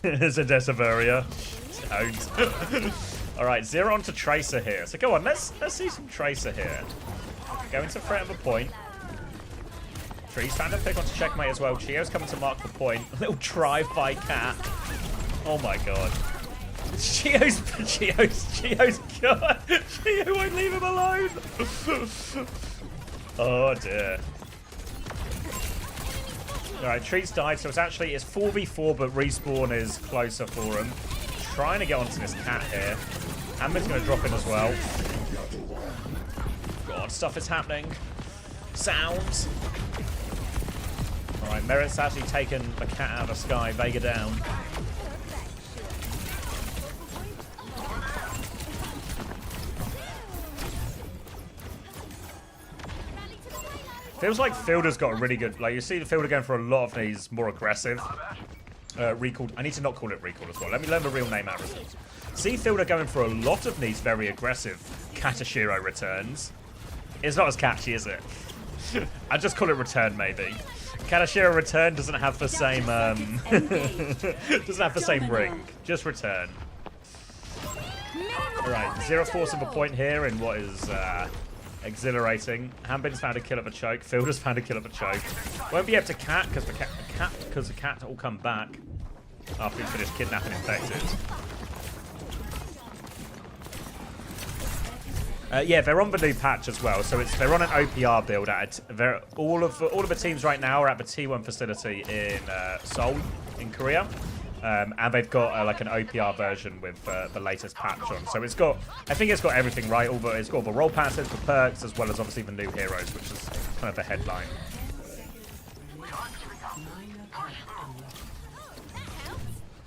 Zedesivaria. Alright, Zero onto Tracer here. So go on, let's see some Tracer here. Going to threat of a point. Tree's trying to pick onto checkmate as well. Chio's coming to mark the point. A little drive-by cat. Oh my god. Chio's god. Chio won't leave him alone. Oh dear. Alright, Tree's died, so it's 4v4, but respawn is closer for him. Trying to get onto this cat here. Amber's going to drop in as well. God, stuff is happening. Sounds. Alright, Merit's actually taken the cat out of the sky. Vega down. Feels like Fielder's got a really good... Like, you see the Fielder going for a lot of these more aggressive. Recall. I need to not call it recall as well. Let me learn the real name out of it. See Fielder going for a lot of these very aggressive Katashiro returns. It's not as catchy, is it? I just call it return, maybe. Katashiro return doesn't have the same doesn't have the same ring. Just return. Alright, Zero forcing the point here in what is exhilarating. Hanbin's found a kill of a choke. Fielder's found a kill of a choke. Won't be able to cat because the cat will come back after he's finished kidnapping infected. Yeah, they're on the new patch as well, so they're on an OPR build. All of the teams right now are at the T1 facility in Seoul, in Korea, and they've got like an OPR version with the latest patch on. So I think it's got everything right. It's got all the role passes, the perks, as well as obviously the new heroes, which is kind of the headline.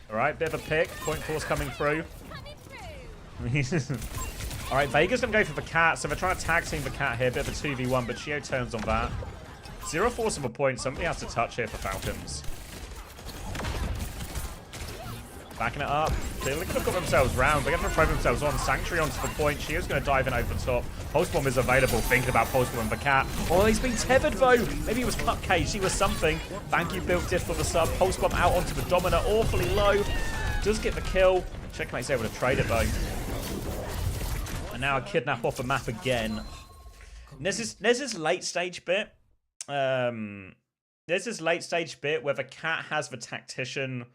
All right, bit of a pick. Point force coming through. Alright, Vega's going to go for the cat, so they're trying to tag team the cat here. Bit of a 2v1, but Chio turns on that. Zero force of a point. Somebody has to touch here for Falcons. Backing it up. They could have got themselves round. They're going to throw themselves on. Sanctuary onto the point. Chio's going to dive in over the top. Pulse Bomb is available. Thinking about Pulse Bomb the cat. Oh, he's been tethered though. Maybe it was cut cage. He was something. Thank you, Built Diff, for the sub. Pulse Bomb out onto the Domina. Awfully low. Does get the kill. Checkmate's able to trade it though. And now a kidnap off the map again. There's this late stage bit. There's this late stage bit where the cat has the tactician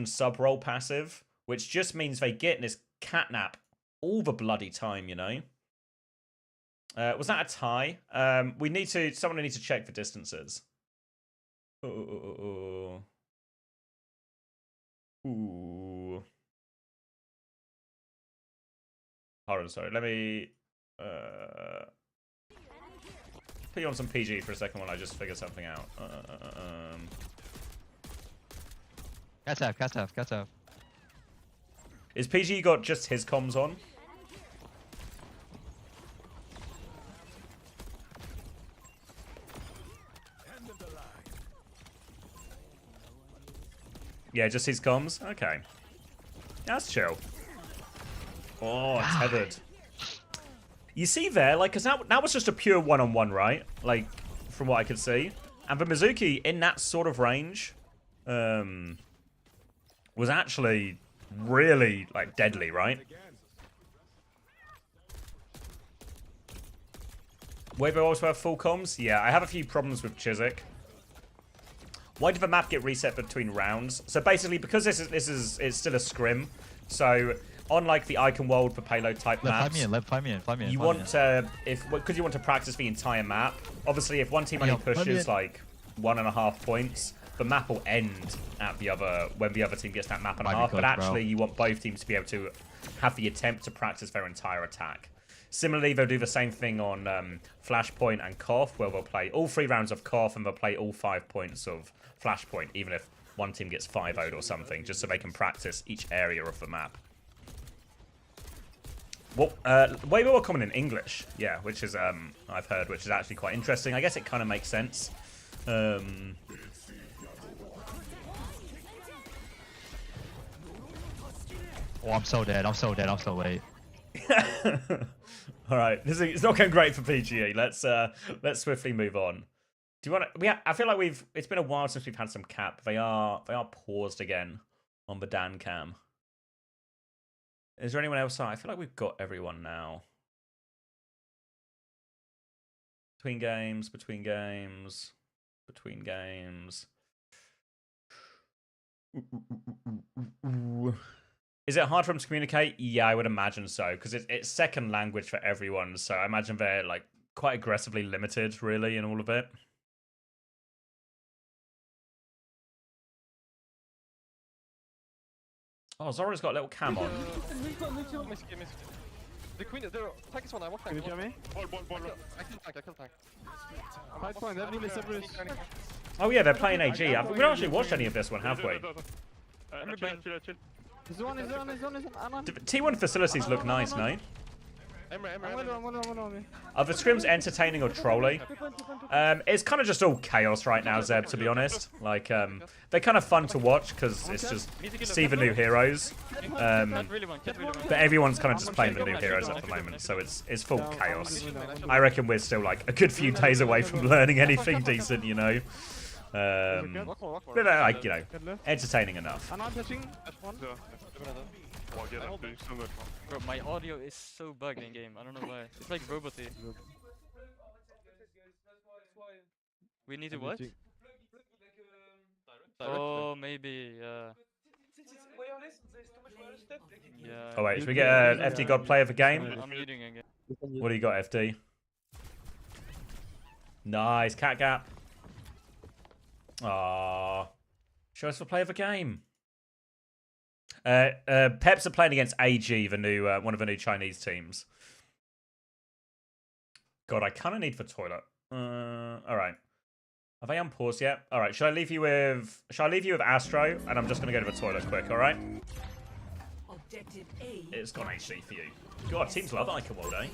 sub role passive, which just means they get this catnap all the bloody time, you know. Was that a tie? Someone needs to check the distances. Ooh. Hold on, sorry. Let me put you on some PG for a second while I just figure something out. Cats have. Is PG got just his comms on? Yeah, just his comms? Okay. That's chill. Oh, tethered. You see there, like, because that was just a pure one-on-one, right? Like, from what I could see. And for Mizuki, in that sort of range, was actually really, like, deadly, right? Weibo also have full comms? Yeah, I have a few problems with Chiswick. Why did the map get reset between rounds? So basically, because it's still a scrim, so unlike the Icon World for payload type maps, you want to because you want to practice the entire map. Obviously, if one team only pushes like 1.5 points, the map will end at when the other team gets that map and a half. But actually, you want both teams to be able to have the attempt to practice their entire attack. Similarly, they'll do the same thing on Flashpoint and Koth, where they'll play all 3 rounds of Koth and they'll play all 5 points of Flashpoint, even if one team gets 5-0'd or something, just so they can practice each area of the map. Well, way more common in English, yeah, which is, I've heard, which is actually quite interesting. I guess it kind of makes sense. Oh, I'm so dead, I'm so late. All right, it's not going great for PGE. Let's swiftly move on. Do you want to? I feel like it's been a while since we've had some cap. They are paused again on the Dan cam. Is there anyone else? I feel like we've got everyone now. Between games. Is it hard for them to communicate? Yeah, I would imagine so, because it's second language for everyone. So I imagine they're like quite aggressively limited, really, in all of it. Oh, Zora's got a little cam on. The queen, the tank is one. I walk tank. Can you hear me? Ball. I kill tank. High point, they have nearly separate. Oh yeah, they're playing AG. We don't actually watched any of this one, have we? Chill. He's on. T1 facilities look nice, no? I'm Are the scrims entertaining or trolling? It's kind of just all chaos right now, Zeb, to be honest. Like, they're kind of fun to watch because it's just see the new heroes. But everyone's kind of just playing the new heroes at the moment, so it's full chaos. I reckon we're still like a good few days away from learning anything decent, you know. But like, you know, entertaining enough. Bro, my audio is so bugged in game. I don't know why. It's like roboty. We need to what? Oh, maybe. Yeah. Oh wait, should we get an FD God player for game? I'm muting again. What do you got, FD? Nice cat gap. Aww. Show us the play of a game. Peps are playing against AG, the new one of the new Chinese teams. God, I kind of need the toilet. All right. Are they on pause yet? All right. Shall I leave you with Astro? And I'm just gonna go to the toilet quick. All right. It's gone HD for you. God, teams love Icon World, eh?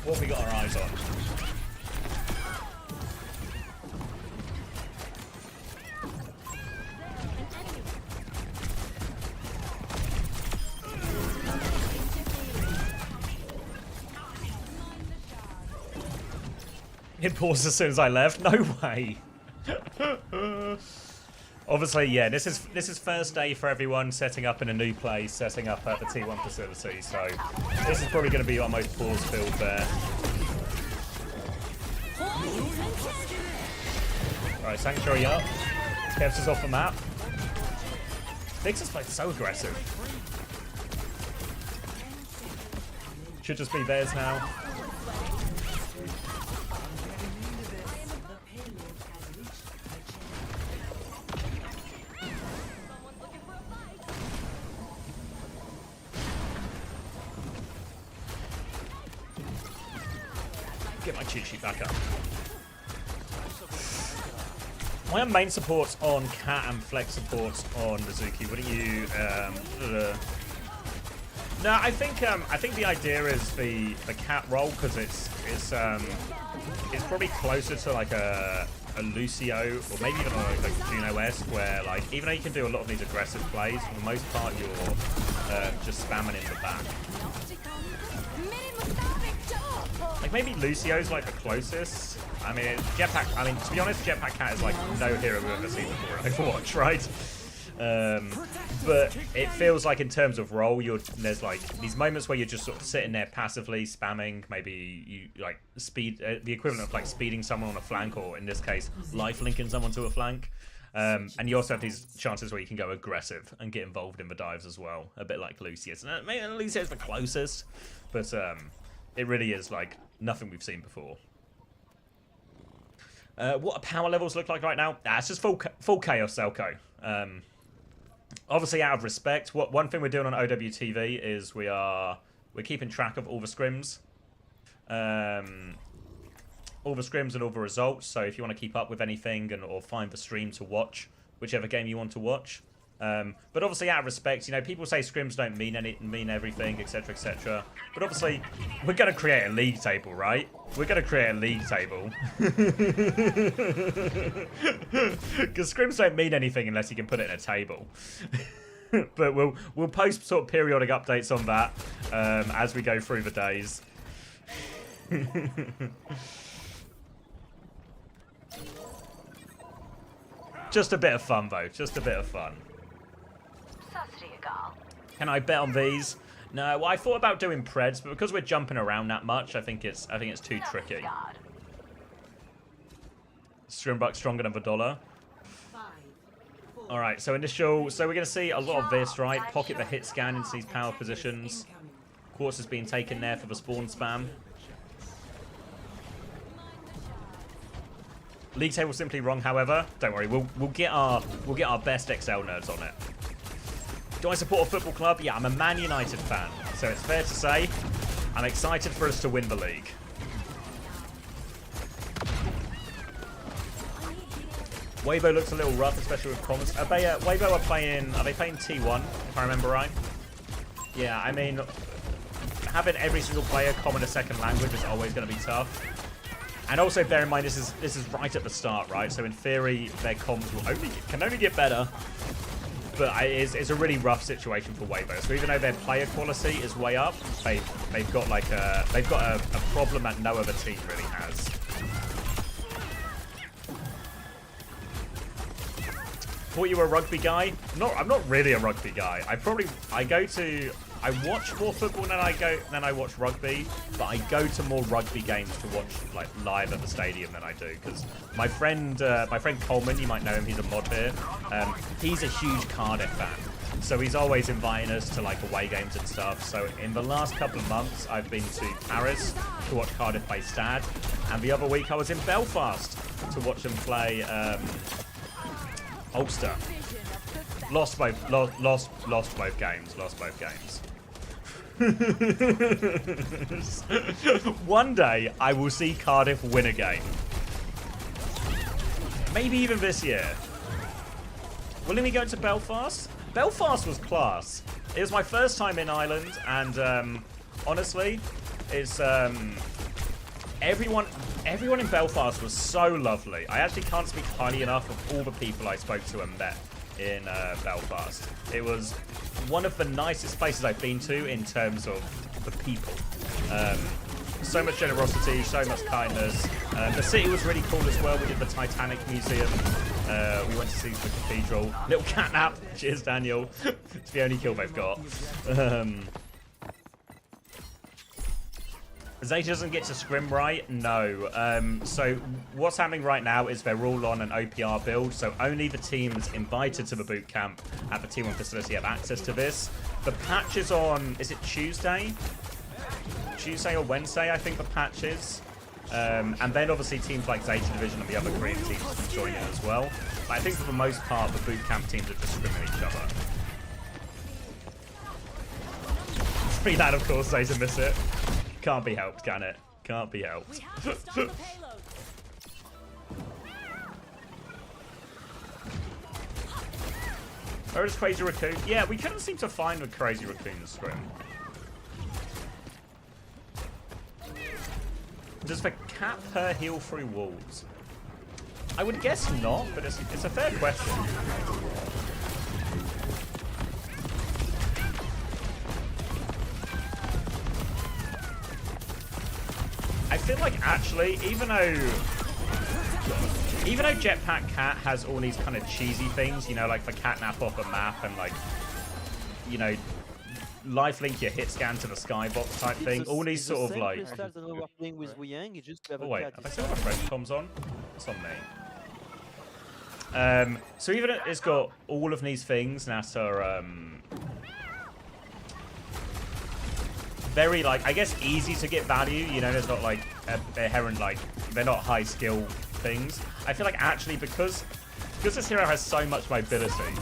What have we got our eyes on? It paused as soon as I left. No way. Obviously, yeah. This is first day for everyone setting up in a new place, setting up at the T1 facility. So this is probably going to be our most pause-filled there. Right, Sanctuary up. Kevs is off the map. Vix has played so aggressive. Should just be theirs now. Get my cheat sheet back up. My main supports on Cat and flex supports on Mizuki. Wouldn't you? No, I think the idea is the Cat role because it's probably closer to like a Lucio or maybe even like Juno-esque where like even though you can do a lot of these aggressive plays, for the most part you're just spamming in the back. Like maybe Lucio's like the closest. I mean, Jetpack. I mean, to be honest, Jetpack Cat is like no hero we've ever seen before in Overwatch, right? But it feels like in terms of role, there's like these moments where you're just sort of sitting there passively spamming. Maybe you like speed the equivalent of like speeding someone on a flank, or in this case, life linking someone to a flank. And you also have these chances where you can go aggressive and get involved in the dives as well, a bit like Lucius. Maybe Lucius the closest, but it really is like nothing we've seen before. What do power levels look like right now? It's just full chaos Selco. Obviously, out of respect, one thing we're doing on OWTV is we're keeping track of all the scrims, and all the results. So if you want to keep up with anything or find the stream to watch, whichever game you want to watch. But obviously, out of respect, you know, people say scrims don't mean everything, etc., etc. But obviously, we're going to create a league table, right? We're going to create a league table. Because scrims don't mean anything unless you can put it in a table. But we'll post sort of periodic updates on that as we go through the days. Just a bit of fun, though. Just a bit of fun. Can I bet on these? No, well, I thought about doing Preds, but because we're jumping around that much, I think it's too tricky. Scrimbuck stronger than the dollar. Alright, so we're going to see a lot of this, right? Pocket the hit scan into these power positions. Quartz is being taken there for the spawn spam. League table simply wrong, however. Don't worry, we'll get our best XL nerds on it. Do I support a football club? Yeah, I'm a Man United fan, so it's fair to say I'm excited for us to win the league. Weibo looks a little rough, especially with comments. Weibo are they playing T1, if I remember right? Yeah, I mean, having every single player comment a second language is always going to be tough. And also bear in mind this is right at the start, right? So in theory, their comms can only get better. But it's a really rough situation for Weibo. So even though their player quality is way up, they've got a problem that no other team really has. Thought you were a rugby guy? I'm not really a rugby guy. I watch more football than I watch rugby, but I go to more rugby games to watch like live at the stadium than I do. Because my friend Coleman, you might know him, he's a mod here. He's a huge Cardiff fan, so he's always inviting us to like away games and stuff. So in the last couple of months, I've been to Paris to watch Cardiff play Stad, and the other week I was in Belfast to watch them play Ulster. Lost both games. One day, I will see Cardiff win a game. Maybe even this year. Will we go to Belfast? Belfast was class. It was my first time in Ireland, and honestly, it's everyone in Belfast was so lovely. I actually can't speak highly enough of all the people I spoke to and met in Belfast. It was one of the nicest places I've been to in terms of the people. So much generosity, so much kindness. The city was really cool as well. We did the Titanic Museum. We went to see the cathedral. Little catnap. Cheers, Daniel. It's the only kill they've got. Zeta doesn't get to scrim right? No. So what's happening right now is they're all on an OPR build, so only the teams invited to the bootcamp at the T1 facility have access to this. The patch is on, is it Tuesday? Tuesday or Wednesday, I think the patch is. And then obviously teams like Zeta Division and the other Korean teams can join in as well. But I think for the most part, the bootcamp teams are just scrimming each other. Free that, of course, Zeta miss it. Can't be helped, can it? Can't be helped. We have to stop the payload. Where is Crazy Raccoon? Yeah, we couldn't seem to find the Crazy Raccoon scrim. Does the cap her heal through walls? I would guess not, but it's a fair question. I feel like actually, even though Jetpack Cat has all these kind of cheesy things, you know, like the catnap off a map and like, you know, lifelink your hit scan to the skybox type thing, all these sort of like... Oh wait, have I still got my French comms on? It's on me. So even it's got all of these things that are very, like, I guess easy to get value, you know, there's not like inherent, like, they're not high skill things. I feel like actually because this hero has so much mobility,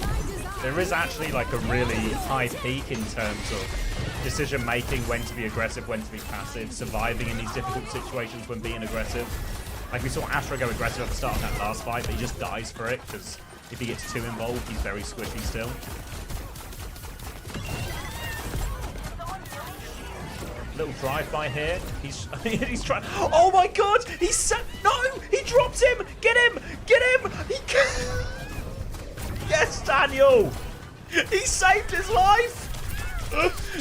there is actually like a really high peak in terms of decision making, when to be aggressive, when to be passive, surviving in these difficult situations when being aggressive. Like we saw Astra go aggressive at the start of that last fight, but he just dies for it because if he gets too involved, he's very squishy still. Little drive-by here. He's trying. Oh my god! No! He dropped him! Get him! Get him! Yes, Daniel! He saved his life!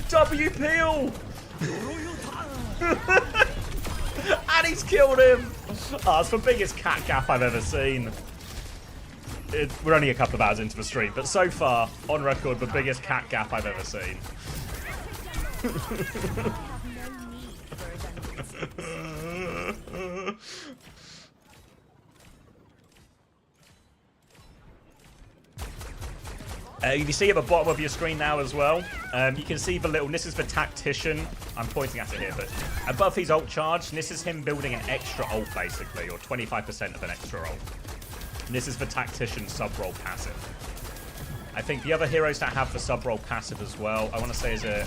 W Peel! And he's killed him! Oh, it's the biggest cat gap I've ever seen. We're only a couple of hours into the stream, but so far, on record, the biggest cat gap I've ever seen. You can see at the bottom of your screen now as well. You can see the little, this is the tactician. I'm pointing at it here, but above his ult charge, this is him building an extra ult basically, or 25% of an extra ult. And this is the tactician sub-roll passive. I think the other heroes that have the sub-roll passive as well, I want to say is a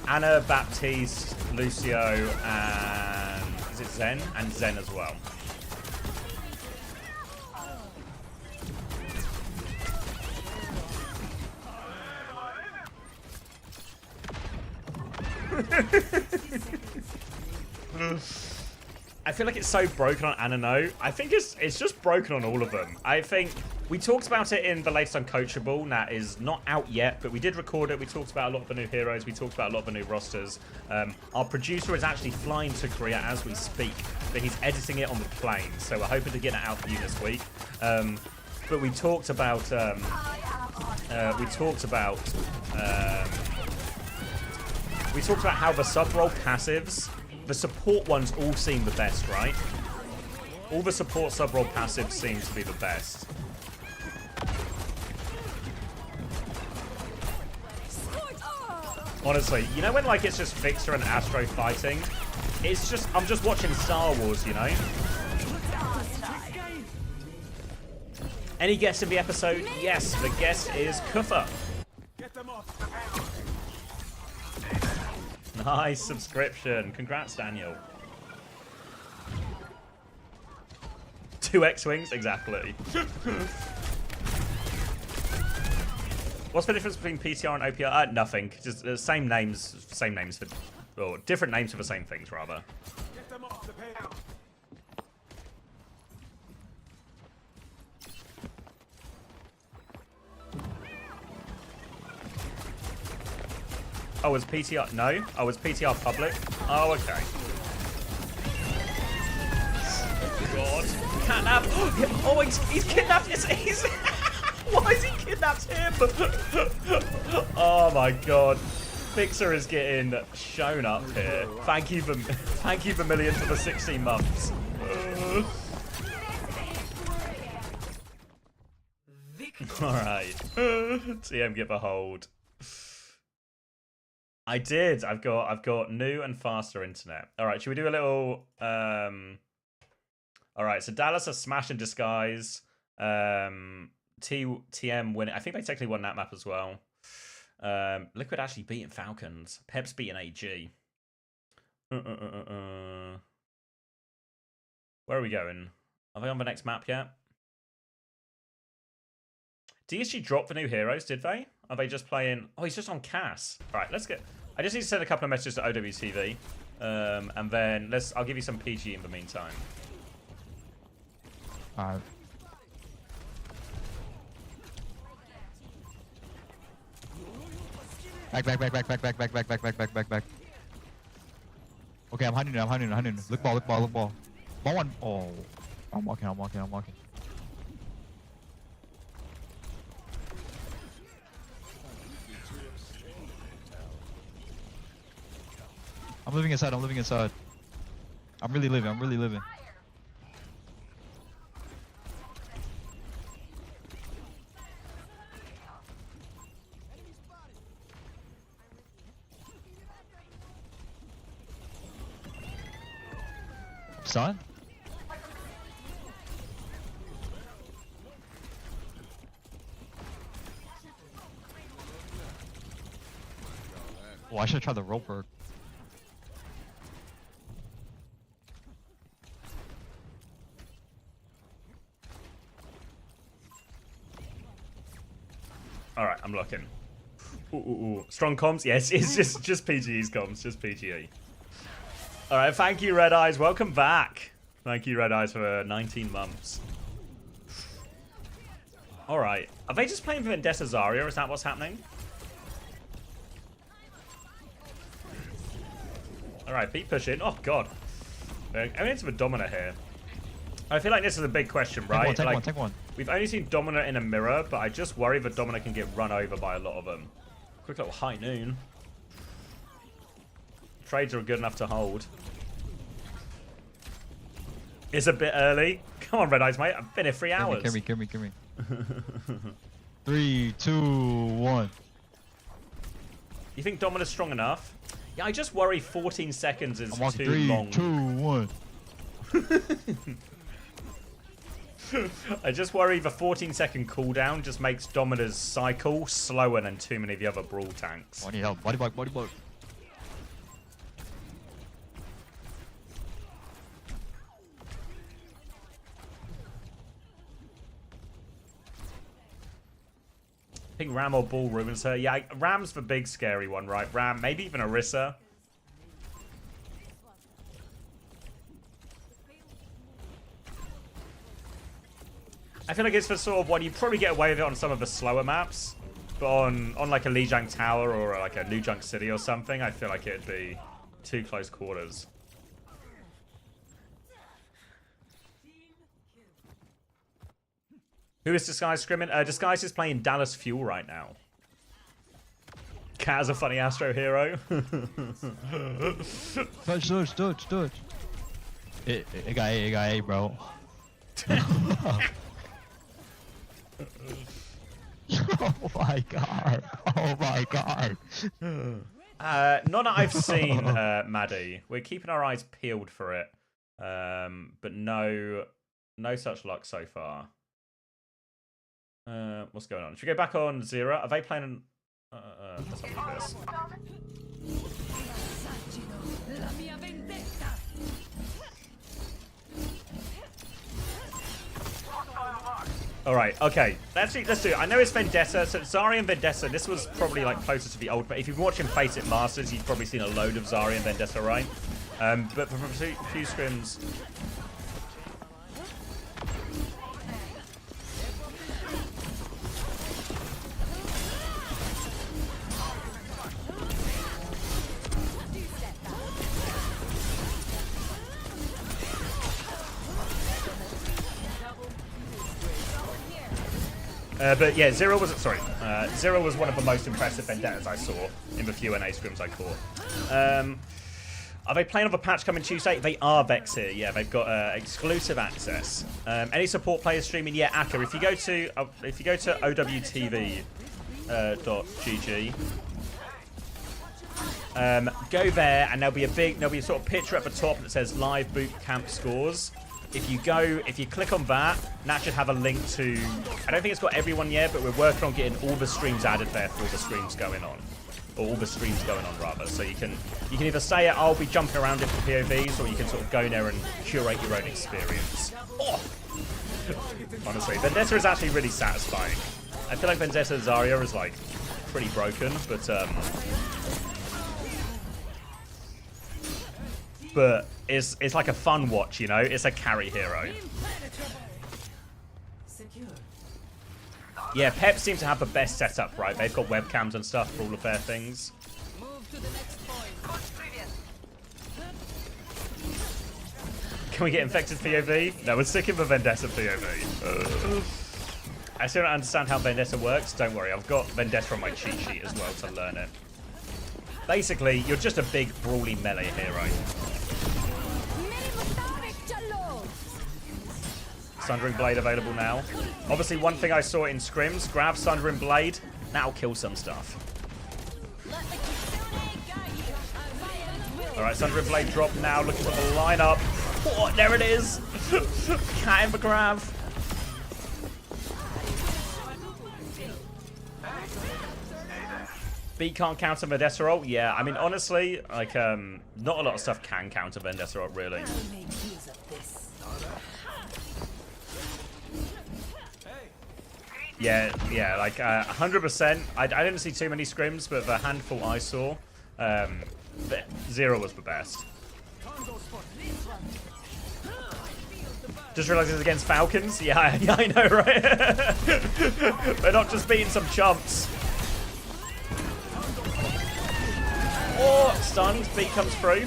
Anna, Baptiste, Lucio, and is it Zen? And Zen as well. I feel like it's so broken on Anano. I think it's just broken on all of them. I think we talked about it in the latest Uncoachable. That is not out yet, but we did record it. We talked about a lot of the new heroes. We talked about a lot of the new rosters. Our producer is actually flying to Korea as we speak, but he's editing it on the plane. So we're hoping to get it out for you this week. But we talked about how the sub-roll passives, the support ones all seem the best, right? All the support sub-roll passives seem to be the best. Honestly, you know when like it's just Victor and Astro fighting? It's just, I'm just watching Star Wars, you know? Any guests in the episode? Yes, the guest is Kuffa. Nice subscription. Congrats, Daniel. 2 X-Wings? Exactly. What's the difference between PTR and OPR? Nothing. Just same names for Or different names for the same things, rather. Get them off the payload. Oh, was PTR... No? Oh, was PTR public? Oh, okay. God. Catnap! Oh, he's kidnapped! He's why has he kidnapped him? Oh my god. Fixer is getting shown up here. Thank you Vermilion for the 16 months. Alright. TM give a hold. I did. I've got new and faster internet. Alright, should we do a little Alright, so Dallas are smash in disguise. TM winning. I think they technically won that map as well. Liquid actually beating Falcons. Pep's beating AG. Where are we going? Are they on the next map yet? DSG dropped the new heroes, did they? Are they just playing... Oh, he's just on Cass. Alright, let's get... I just need to send a couple of messages to OWTV. And then I'll give you some PG in the meantime. Alright. Back. Okay, I'm hunting. Look ball. Ball one. Oh. I'm walking. I'm living inside. I'm really living. Son? Oh, I should try the roper. Alright, I'm looking. Ooh. Strong comms? Yes, it's just PGE's comms, just PGE. Alright, thank you, Red Eyes. Welcome back. Thank you, Red Eyes, for 19 months. Alright. Are they just playing Vendetta Zarya? Is that what's happening? Alright, beat pushing. Oh, God. I'm into the Domina here. I feel like this is a big question, right? Take one. We've only seen Domina in a mirror, but I just worry that Domina can get run over by a lot of them. Quick little high noon. Trades are good enough to hold. It's a bit early. Come on, Red Eyes, mate. I've been here 3 hours. Give me. 3, 2, 1. You think Domina's strong enough? Yeah, I just worry 14 seconds is too 3, long. 2, 1. I just worry the 14-second cooldown just makes Domina's cycle slower than too many of the other Brawl tanks. I need help. Body block. I think Ram or Bull ruins her. Yeah, Ram's the big scary one, right? Ram, maybe even Orisa. I feel like it's for sort of one you probably get away with it on some of the slower maps, but on like a Lijiang Tower or like a Lijiang City or something, I feel like it'd be too close quarters. Who is Disguise scrimming? Disguise is playing Dallas Fuel right now. Cat is a funny Astro hero. Dodge. It got A, bro. Oh my god. None that I've seen, Maddie. We're keeping our eyes peeled for it. But no such luck so far. What's going on? Should we go back on Zera? Are they playing? Let's have a look at this. All right, okay. Let's do it. I know it's Vendetta, so Zarya and Vendetta. This was probably like closer to the old. But if you've been watching Face It Masters, you've probably seen a load of Zarya and Vendetta, right? But for a few scrims. But yeah, Zero was one of the most impressive Vendettas I saw in the few NA scrims I caught. Are they playing of a patch coming Tuesday? They are, Vex here. Yeah, they've got exclusive access. Any support players streaming? Yeah, Akka. If you go to owtv.gg, go there, and there'll be a sort of picture at the top that says live Bootcamp scores. If you click on that should have a link to, I don't think it's got everyone yet, but we're working on getting all the streams added there for all the streams going on. Or all the streams going on, rather. So you can either say, I'll be jumping around different POVs, or you can sort of go there and curate your own experience. Oh! Honestly, Vendetta is actually really satisfying. I feel like Vendetta Zarya is, like, pretty broken, but it's like a fun watch, you know? It's a carry hero. Yeah, Pep seem to have the best setup, right? They've got webcams and stuff for all of their things. Can we get infected POV? No, we're sticking with Vendetta POV. I still don't understand how Vendetta works. Don't worry, I've got Vendetta on my cheat sheet as well to learn it. Basically, you're just a big, brawly melee hero. Sundering Blade available now. Obviously, one thing I saw in scrims, grab Sundering Blade, that'll kill some stuff. Alright, Sundering Blade drop now, looking for the lineup. Oh, there it is! Cat in the grab. Beat can't counter Vendetta ult? Yeah, I mean, honestly, like, not a lot of stuff can counter Vendetta ult, really. Yeah, like 100%. I didn't see too many scrims, but the handful I saw, Zero was the best. Just realized it's against Falcons. Yeah, I know, right? They're not just beating some chumps. Oh, stunned. Beat comes through.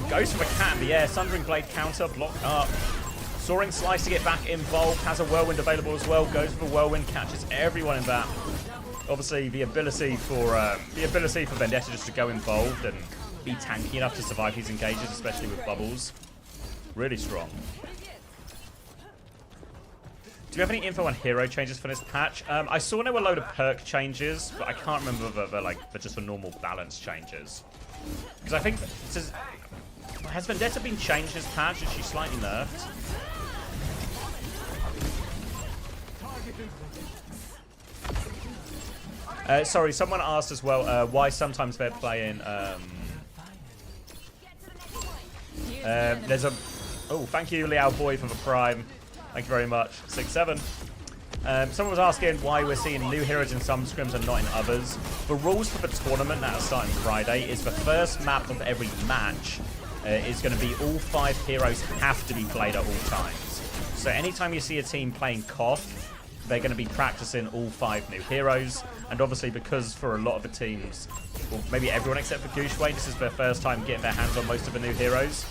Goes for the cat in the air. Sundering Blade counter, blocked up. Soaring Slice to get back involved, has a Whirlwind available as well, goes for the Whirlwind, catches everyone in that. Obviously, the ability for Vendetta just to go involved and be tanky enough to survive his engages, especially with bubbles. Really strong. Do you have any info on hero changes for this patch? I saw there were a load of perk changes, but I can't remember if they're just the normal balance changes. Because I think, has Vendetta been changed this patch? Is she slightly nerfed? Sorry, someone asked as well why sometimes they're playing. There's a. Oh, thank you, Liao Boy, for the prime. Thank you very much. 6-7. Someone was asking why we're seeing new heroes in some scrims and not in others. The rules for the tournament that are starting Friday is the first map of every match is going to be all 5 heroes have to be played at all times. So anytime you see a team playing Koth, they're going to be practicing all 5 new heroes. And obviously, because for a lot of the teams, well, maybe everyone except for Gushway, this is their first time getting their hands on most of the new heroes.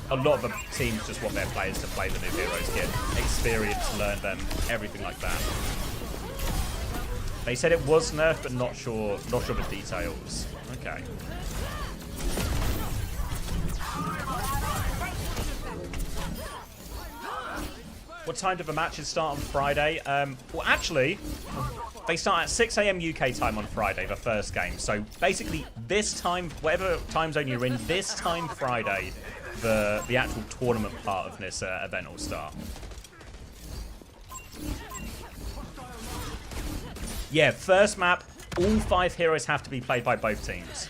A lot of the teams just want their players to play the new heroes, get experience, learn them, everything like that. They said it was nerfed, but not sure the details. Okay. What time do the matches start on Friday? Well, actually, they start at 6 AM UK time on Friday, the first game. So basically, this time, whatever time zone you're in, this time Friday, the actual tournament part of this event will start. Yeah, first map, all 5 heroes have to be played by both teams.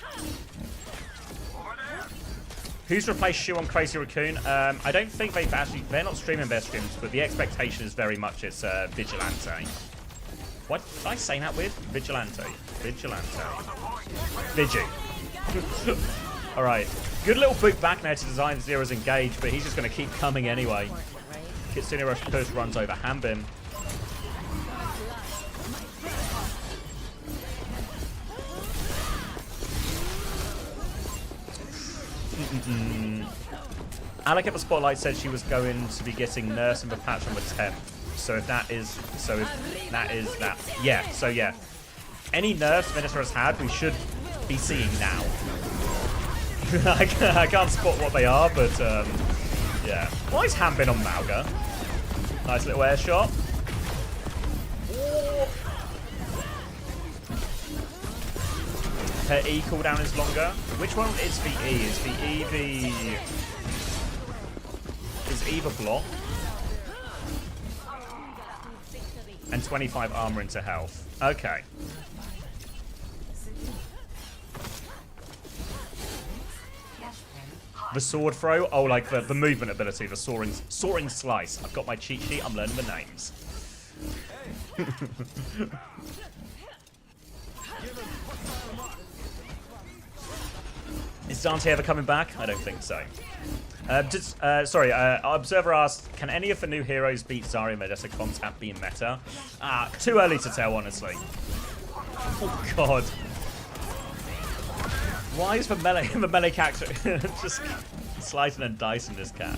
Who's replaced Shu on Crazy Raccoon? I don't think they're not streaming their scrims, but the expectation is very much it's Vigilante. What did I say that with? Vigilante. Vigi. Alright. Good little boot back now to design Zero's engage, but he's just going to keep coming anyway. Kitsune Rush push runs over Hanbin. Alec at the Spotlight said she was going to be getting Nurse in the patch on the 10th. So if that is that. Yeah, so yeah. Any nerfs Venezuela has had, we should be seeing now. I can't spot what they are, but yeah. Why is Hanbin on Mauga? Nice little air shot. Her E cooldown is longer. Which one is the E? Is the E the... Is E the block? And 25 armor into health. Okay. The sword throw? Oh, like the movement ability, the soaring slice. I've got my cheat sheet, I'm learning the names. Is Dante ever coming back? I don't think so. Sorry, Observer asked, can any of the new heroes beat Zarya and Vendetta Contact being meta? Too early to tell, honestly. Oh, God. Why is the melee cat just slicing and dicing this cat?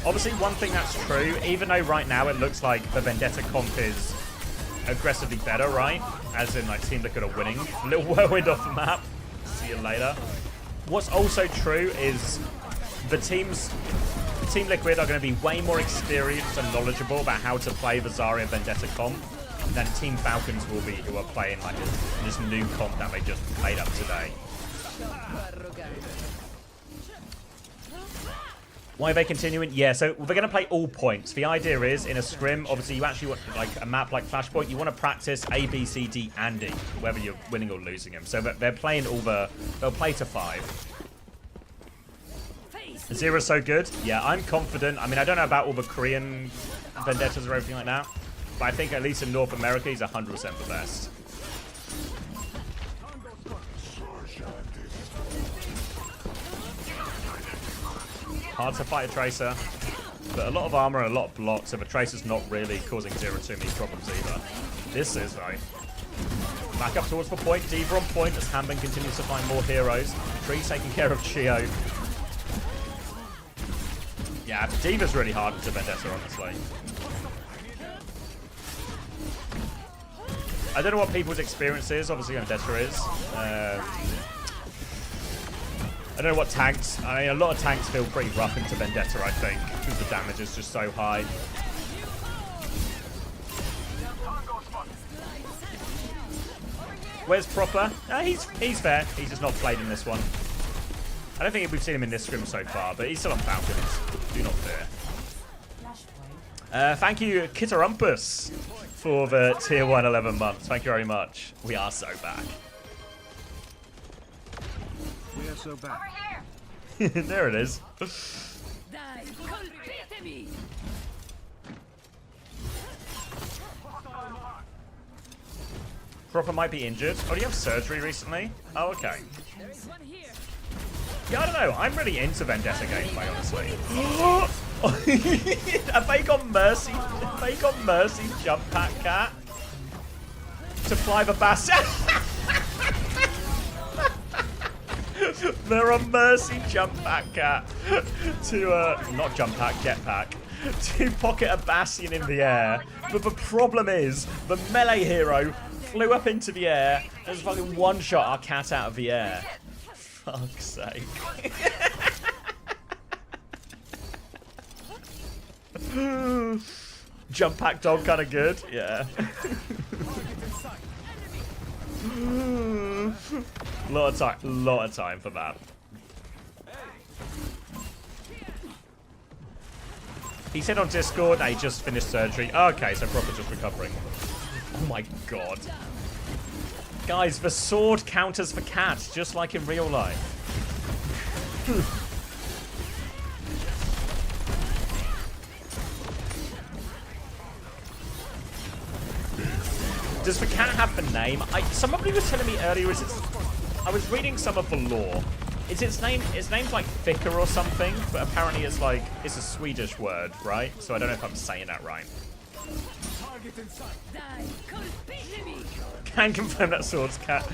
Obviously, one thing that's true, even though right now it looks like the Vendetta comp is aggressively better, right? As in, like, Team Liquid are winning. A little whirlwind off the map. See you later. What's also true is Team Liquid are going to be way more experienced and knowledgeable about how to play the Zarya Vendetta comp than Team Falcons will be, who are playing like this new comp that they just made up today. Why are they continuing? Yeah, so they're going to play all points. The idea is, in a scrim, obviously you actually want, like a map like Flashpoint, you want to practice A, B, C, D, and E, whether you're winning or losing them. So they're playing all they'll play to 5. Zero's so good. Yeah, I'm confident. I mean, I don't know about all the Korean Vendettas or everything like that, but I think at least in North America, he's 100% the best. Hard to fight a Tracer, but a lot of armor and a lot of blocks, so the Tracer's not really causing Zero too many problems either. This is, though. Back up towards the point. Diva on point as Hanbin continues to find more heroes. Tree's taking care of Chio. Yeah, Diva's really hard to Vendetta, honestly. I don't know what people's experience is. Obviously, Vendetta is. I don't know what tanks. I mean, a lot of tanks feel pretty rough into Vendetta, I think, because the damage is just so high. Where's Proper? He's fair. He's just not played in this one. I don't think we've seen him in this scrim so far, but he's still on Falcons. Do not fear. Thank you, Kitarumpus, for the tier 1 11 months. Thank you very much. We are so back. We are so back. There it is. Proper might be injured. Oh, do you have surgery recently? Oh, okay. Yeah, I don't know. I'm really into Vendetta gameplay, honestly. Have they got Mercy? Have they got Mercy jump pack cat to fly the bass? They're a Mercy jump pack cat to not jump pack, jetpack to pocket a Bastion in the air. But the problem is the melee hero flew up into the air and just fucking one-shot our cat out of the air. Fuck's sake. Jump pack dog kind of good, yeah. lot of time for that. He said on Discord that he just finished surgery. Oh, okay, so Proper just recovering. Oh my god. Guys, the sword counters for cats, just like in real life. Does the cat have the name? Somebody was telling me earlier, I was reading some of the lore. Is its name's like Thicker or something, but apparently it's a Swedish word, right? So I don't know if I'm saying that right. Can confirm that sword's cat.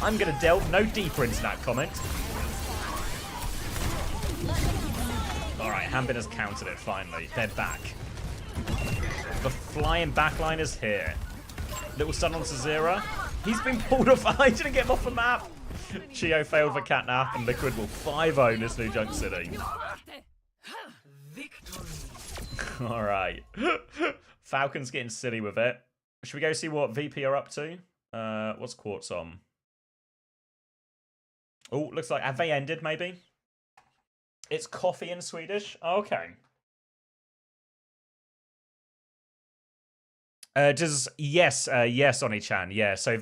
I'm gonna delve no deeper into that comment. Alright, Hanbin has countered it finally. They're back. The flying backline is here. Little stun on Zazira. He's been pulled off. I didn't get him off the map. Chio failed the catnap, and Liquid will 5-0 this New Junk City. Alright. Falcon's getting silly with it. Should we go see what VP are up to? What's Quartz on? Oh, looks like... Have they ended, maybe? It's coffee in Swedish? Oh, okay. Yes, Oni-chan, yeah. So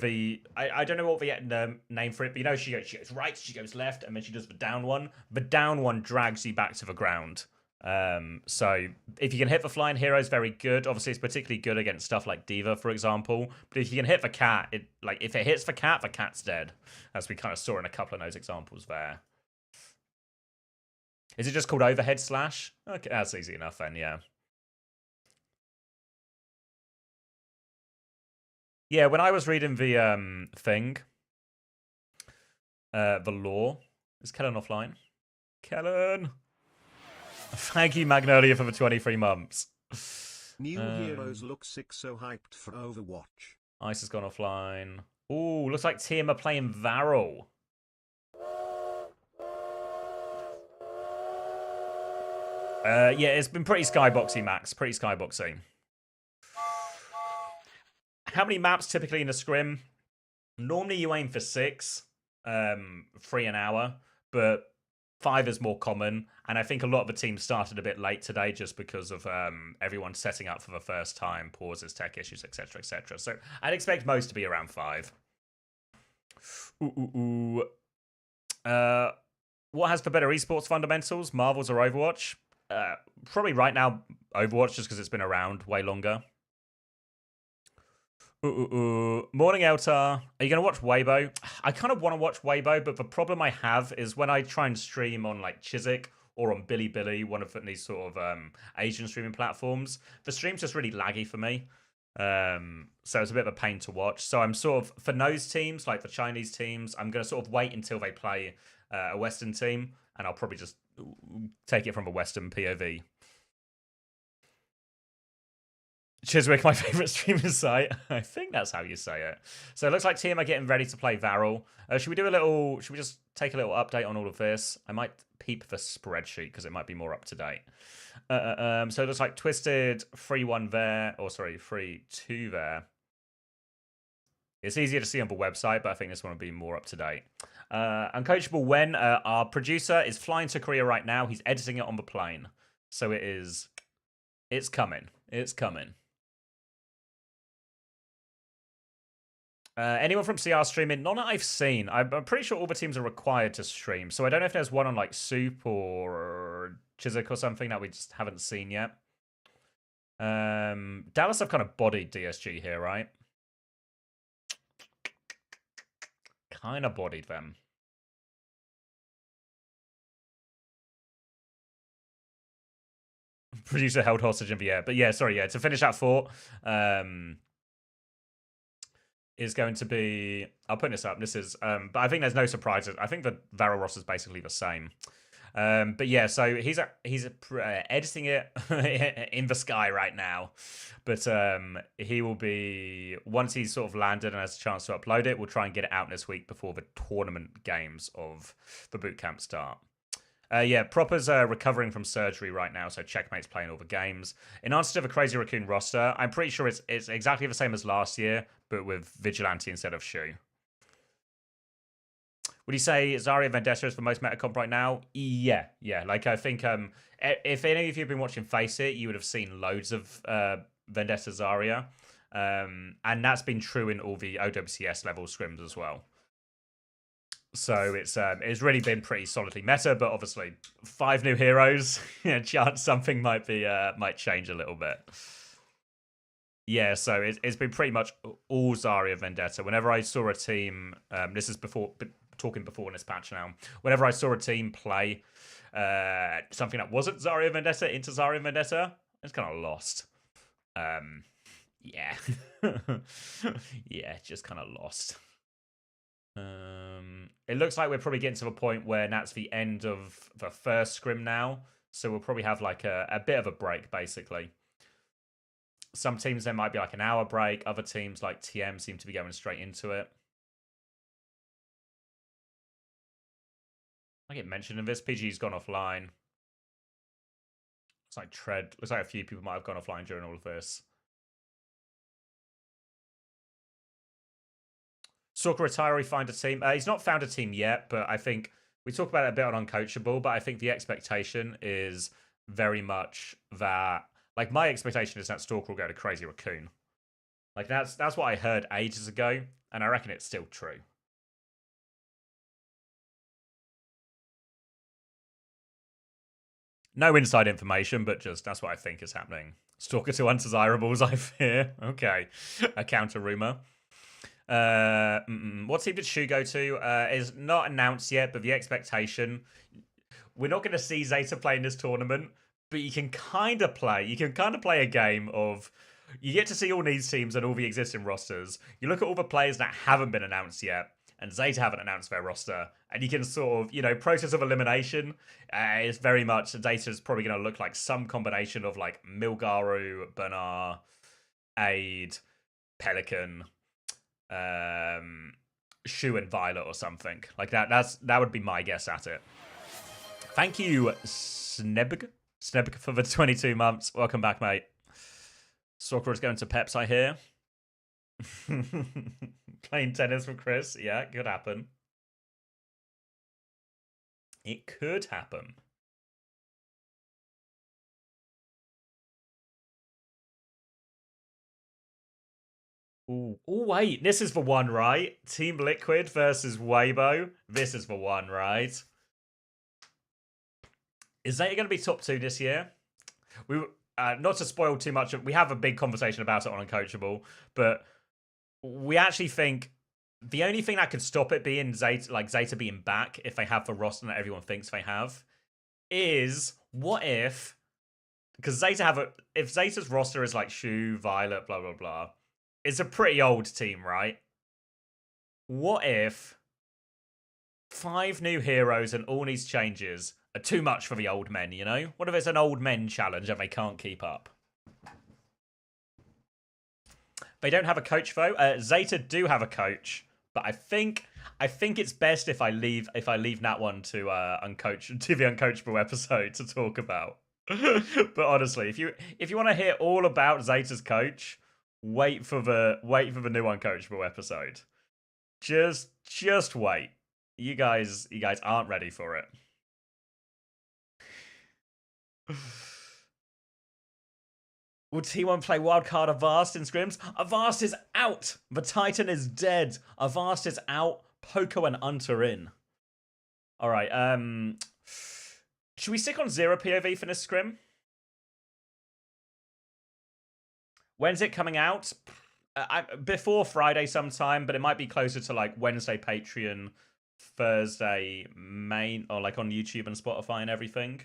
I don't know what the name for it, but you know, she goes right, she goes left, and then she does the down one. The down one drags you back to the ground. So if you can hit the flying hero, is very good. Obviously, it's particularly good against stuff like D.Va, for example. But if you can hit the cat, if it hits the cat's dead, as we kind of saw in a couple of those examples there. Is it just called overhead slash? Okay, that's easy enough then, yeah. Yeah, when I was reading the thing, the lore, is Kellen offline? Kellen! Thank you, Magnolia, for the 23 months. New heroes look sick, so hyped for Overwatch. Ice has gone offline. Ooh, looks like Team are playing Varel. Yeah, it's been pretty skyboxy, Max. Pretty skyboxy. How many maps typically in a scrim? Normally you aim for 6, 3 an hour, but 5 is more common. And I think a lot of the teams started a bit late today just because of everyone setting up for the first time, pauses, tech issues, etc., etc. So I'd expect most to be around 5. What has the better esports fundamentals, Marvels or Overwatch? Probably right now Overwatch, just because it's been around way longer. Morning, Eltar. Are you going to watch Weibo? I kind of want to watch Weibo, but the problem I have is when I try and stream on like Chiswick or on Bilibili, one of these sort of Asian streaming platforms, the stream's just really laggy for me. So it's a bit of a pain to watch. So I'm sort of, for those teams, like the Chinese teams, I'm going to sort of wait until they play a Western team, and I'll probably just take it from a Western POV. Chiswick, my favourite streaming site. I think that's how you say it. So it looks like Team are getting ready to play Varel. Should we just take a little update on all of this? I might peep the spreadsheet because it might be more up to date. So it looks like Twisted 3-1 there, or sorry, 3-2 there. It's easier to see on the website, but I think this one will be more up to date. Uncoachable Wen, our producer, is flying to Korea right now. He's editing it on the plane. So it's coming. It's coming. Anyone from CR streaming? None that I've seen. I'm pretty sure all the teams are required to stream. So I don't know if there's one on like Soup or Chiswick or something that we just haven't seen yet. Dallas have kind of bodied DSG here, right? Kind of bodied them. Producer held hostage in the air. But yeah, sorry, yeah. To finish at 4, is going to be... I'll put this up. This is... but I think there's no surprises. I think the Varel roster is basically the same. But yeah, so he's editing it in the sky right now. But he will be... Once he's sort of landed and has a chance to upload it, we'll try and get it out this week before the tournament games of the bootcamp start. Yeah, Proper's recovering from surgery right now, so Checkmate's playing all the games. In answer to the Crazy Raccoon roster, I'm pretty sure it's exactly the same as last year, but with Vigilante instead of Shu. Would you say Zarya Vendetta is the most meta comp right now? Yeah. Like, I think if any of you have been watching Face It, you would have seen loads of Vendetta Zarya. And that's been true in all the OWCS level scrims as well. So it's really been pretty solidly meta, but obviously 5 new heroes, chance something might change a little bit. Yeah, so it's been pretty much all Zarya Vendetta. Whenever I saw a team, this is talking before in this patch now. Whenever I saw a team play something that wasn't Zarya Vendetta into Zarya Vendetta, it's kind of lost. Yeah, yeah, just kind of lost. It looks like we're probably getting to the point where that's the end of the first scrim now, so we'll probably have like a bit of a break, basically. Some teams, there might be like an hour break. Other teams, like TM, seem to be going straight into it. I get mentioned in this. PG's gone offline. Looks like Tread. Looks like a few people might have gone offline during all of this. Soccer retiree find a team. He's not found a team yet, but I think we talk about it a bit on Uncoachable, but I think the expectation is very much that, like, my expectation is that Stalker will go to Crazy Raccoon. Like, that's what I heard ages ago, and I reckon it's still true. No inside information, but just that's what I think is happening. Stalker to undesirables, I fear. Okay. A counter rumor. What team did Shu go to? Is not announced yet, but the expectation, we're not going to see Zeta play in this tournament, but you can kind of play. You can kind of play a game of, you get to see all these teams and all the existing rosters. You look at all the players that haven't been announced yet, and Zeta haven't announced their roster, and you can sort of, process of elimination is very much, Zeta is probably going to look like some combination of like Milgaru, Bernard, Aid, Pelican, Shu and Violet or something like that. That would be my guess at it. Thank you, Snebg for the 22 months. Welcome back, mate. Soccer is going to Peps, I hear. Playing tennis with Chris. Yeah, it could happen. It could happen. Ooh, wait. This is the one, right? Team Liquid versus Weibo. This is the one, right? Is Zeta going to be top 2 this year? We not to spoil too much. We have a big conversation about it on Uncoachable, but we actually think the only thing that could stop it being Zeta being back, if they have the roster that everyone thinks they have, is what if, because if Zeta's roster is like Shu, Violet, blah, blah, blah, it's a pretty old team, right? What if 5 new heroes and all these changes are too much for the old men, What if it's an old men challenge and they can't keep up? They don't have a coach, though. Zeta do have a coach, but I think it's best if I leave that one to the Uncoachable episode to talk about. But honestly, if you want to hear all about Zeta's coach, wait for the new Uncoachable episode. Just wait. You guys aren't ready for it. Will T1 play wildcard Avast in scrims? Avast is out. The Titan is dead. Avast is out. Poco and Unter in. All right. Should we stick on 0 POV for this scrim? When's it coming out? Before Friday sometime, but it might be closer to like Wednesday Patreon, Thursday main, or like on YouTube and Spotify and everything.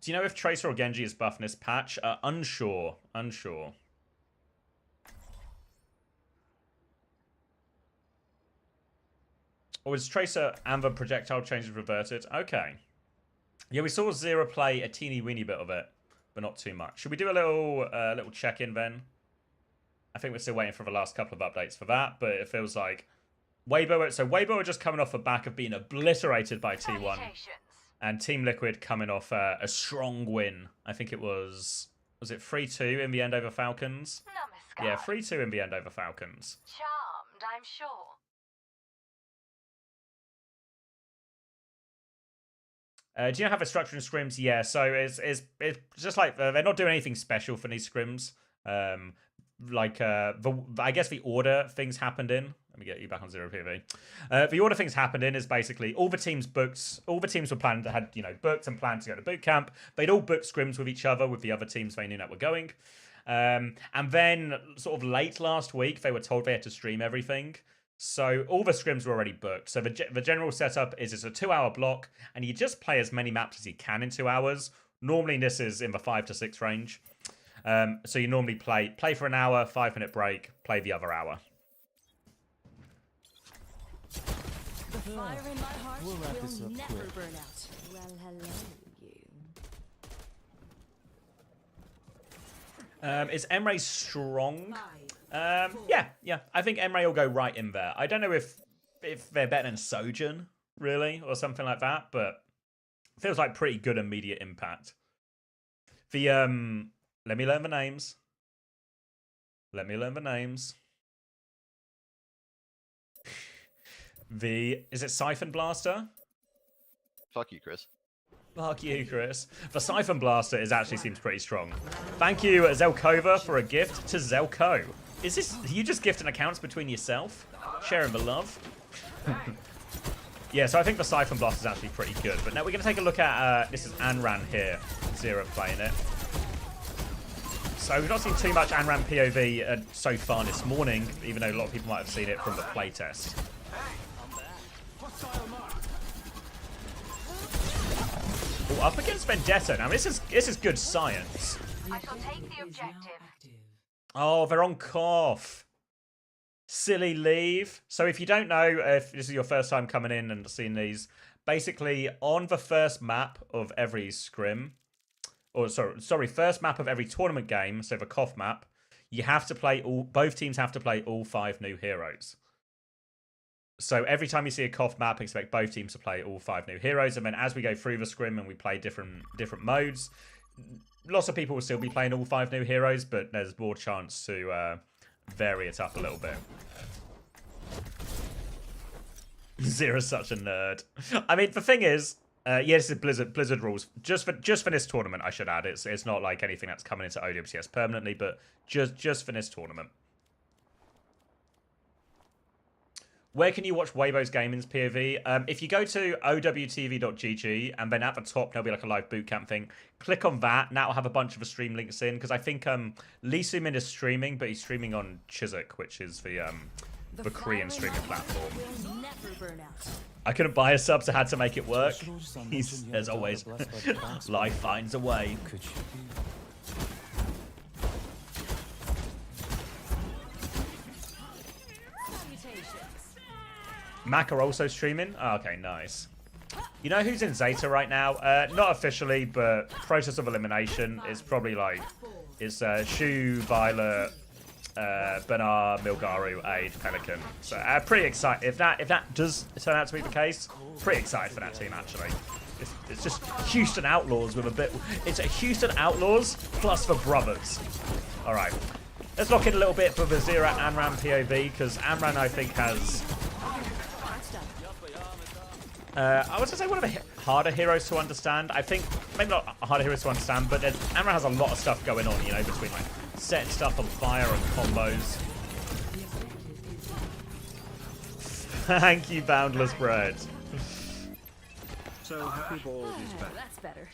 Do you know if Tracer or Genji is buffed in this patch? Unsure. Or is Tracer and the projectile changes reverted? Okay. Yeah, we saw Zero play a teeny weeny bit of it, but not too much. Should we do a little check-in then? I think we're still waiting for the last couple of updates for that, but it feels like Weibo. So Weibo are just coming off the back of being obliterated by T1. And Team Liquid coming off a strong win. I think it was it 3-2 in the end over Falcons? Namaskar. Yeah, 3-2 in the end over Falcons. Charmed, I'm sure. Do you know how the structure in scrims? Yeah, so it's just like they're not doing anything special for these scrims. I guess the order things happened in. Let me get you back on 0 PV. The order things happened in is basically all the teams were planned, had booked and planned to go to bootcamp. They'd all booked scrims with each other with the other teams they knew that were going. And then sort of late last week, they were told they had to stream everything. So all the scrims were already booked. So the general setup is it's a 2-hour block, and you just play as many maps as you can in 2 hours. Normally this is in the 5 to 6 range. So you normally play for an hour, 5-minute break, play the other hour. The fire in my heart will never burn out. Well, hello, you. Is Emre strong? Yeah. I think Emre will go right in there. I don't know if they're better than Sojourn, really, or something like that, but feels like pretty good immediate impact. The let me learn the names. Is it Siphon Blaster? Fuck you, Chris. Fuck you, Chris. The Siphon Blaster actually seems pretty strong. Thank you, Zelkova, for a gift to Zelko. Are you just gifting accounts between yourself? Sharing the love? Yeah, so I think the Siphon Blaster is actually pretty good. But now we're going to take a look at, this is Anran here, Zero playing it. So we've not seen too much Anran POV so far this morning, even though a lot of people might have seen it from the playtest. Oh, up against Vendetta. Now this is good science. I shall take the objective. Oh, they're on cough. Silly leave. So if you don't know, if this is your first time coming in and seeing these, basically on the first map of every scrim, or sorry, first map of every tournament game, so the cough map, you have to play both teams have to play all 5 new heroes. So every time you see a cough map, expect both teams to play all 5 new heroes, and then as we go through the scrim and we play different modes, lots of people will still be playing all 5 new heroes, but there's more chance to vary it up a little bit. Zero's such a nerd. I mean, the thing is, yes, it's Blizzard rules. Just for this tournament, I should add. It's not like anything that's coming into OWCS permanently, but just for this tournament. Where can you watch Weibo's Gaming's POV? If you go to owtv.gg and then at the top there'll be like a live bootcamp thing. Click on that, and that'll have a bunch of the stream links in, because I think Lee Sumin is streaming, but he's streaming on Chiswick, which is the Korean streaming platform. I couldn't buy a sub, so I had to make it work. He's, as always, life finds a way. Mac are also streaming? Oh, okay, nice. You know who's in Zeta right now? Not officially, but process of elimination is probably like... It's Shu, Violet, Benar, Milgaru, Aid, Pelican. So pretty excited. If that does turn out to be the case, pretty excited for that team, actually. It's just Houston Outlaws with a bit... It's a Houston Outlaws plus the Brothers. All right. Let's lock in a little bit for the Zero Anran POV, because Anran, I think, has... I was going to say one of the harder heroes to understand. I think, maybe not harder heroes to understand, but Amra has a lot of stuff going on, you know, between like setting stuff on fire and combos. Thank you, Boundless Bread. So Happy Ball is back. That's better.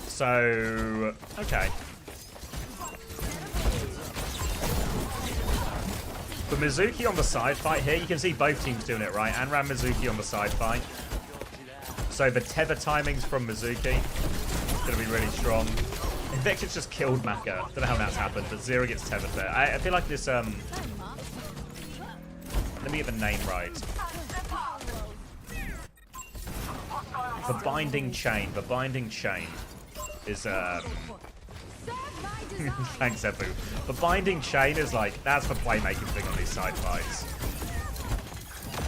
So, okay. For Mizuki on the side fight here, you can see both teams doing it, right? Anran Mizuki on the side fight. So the tether timings from Mizuki is going to be really strong. Invictus just killed Maka. Don't know how that's happened, but Zero gets tethered there. I feel like this, let me get the name right. The Binding Chain. The Binding Chain is, thanks, Ebu. The Binding Chain is like, that's the playmaking thing on these side fights.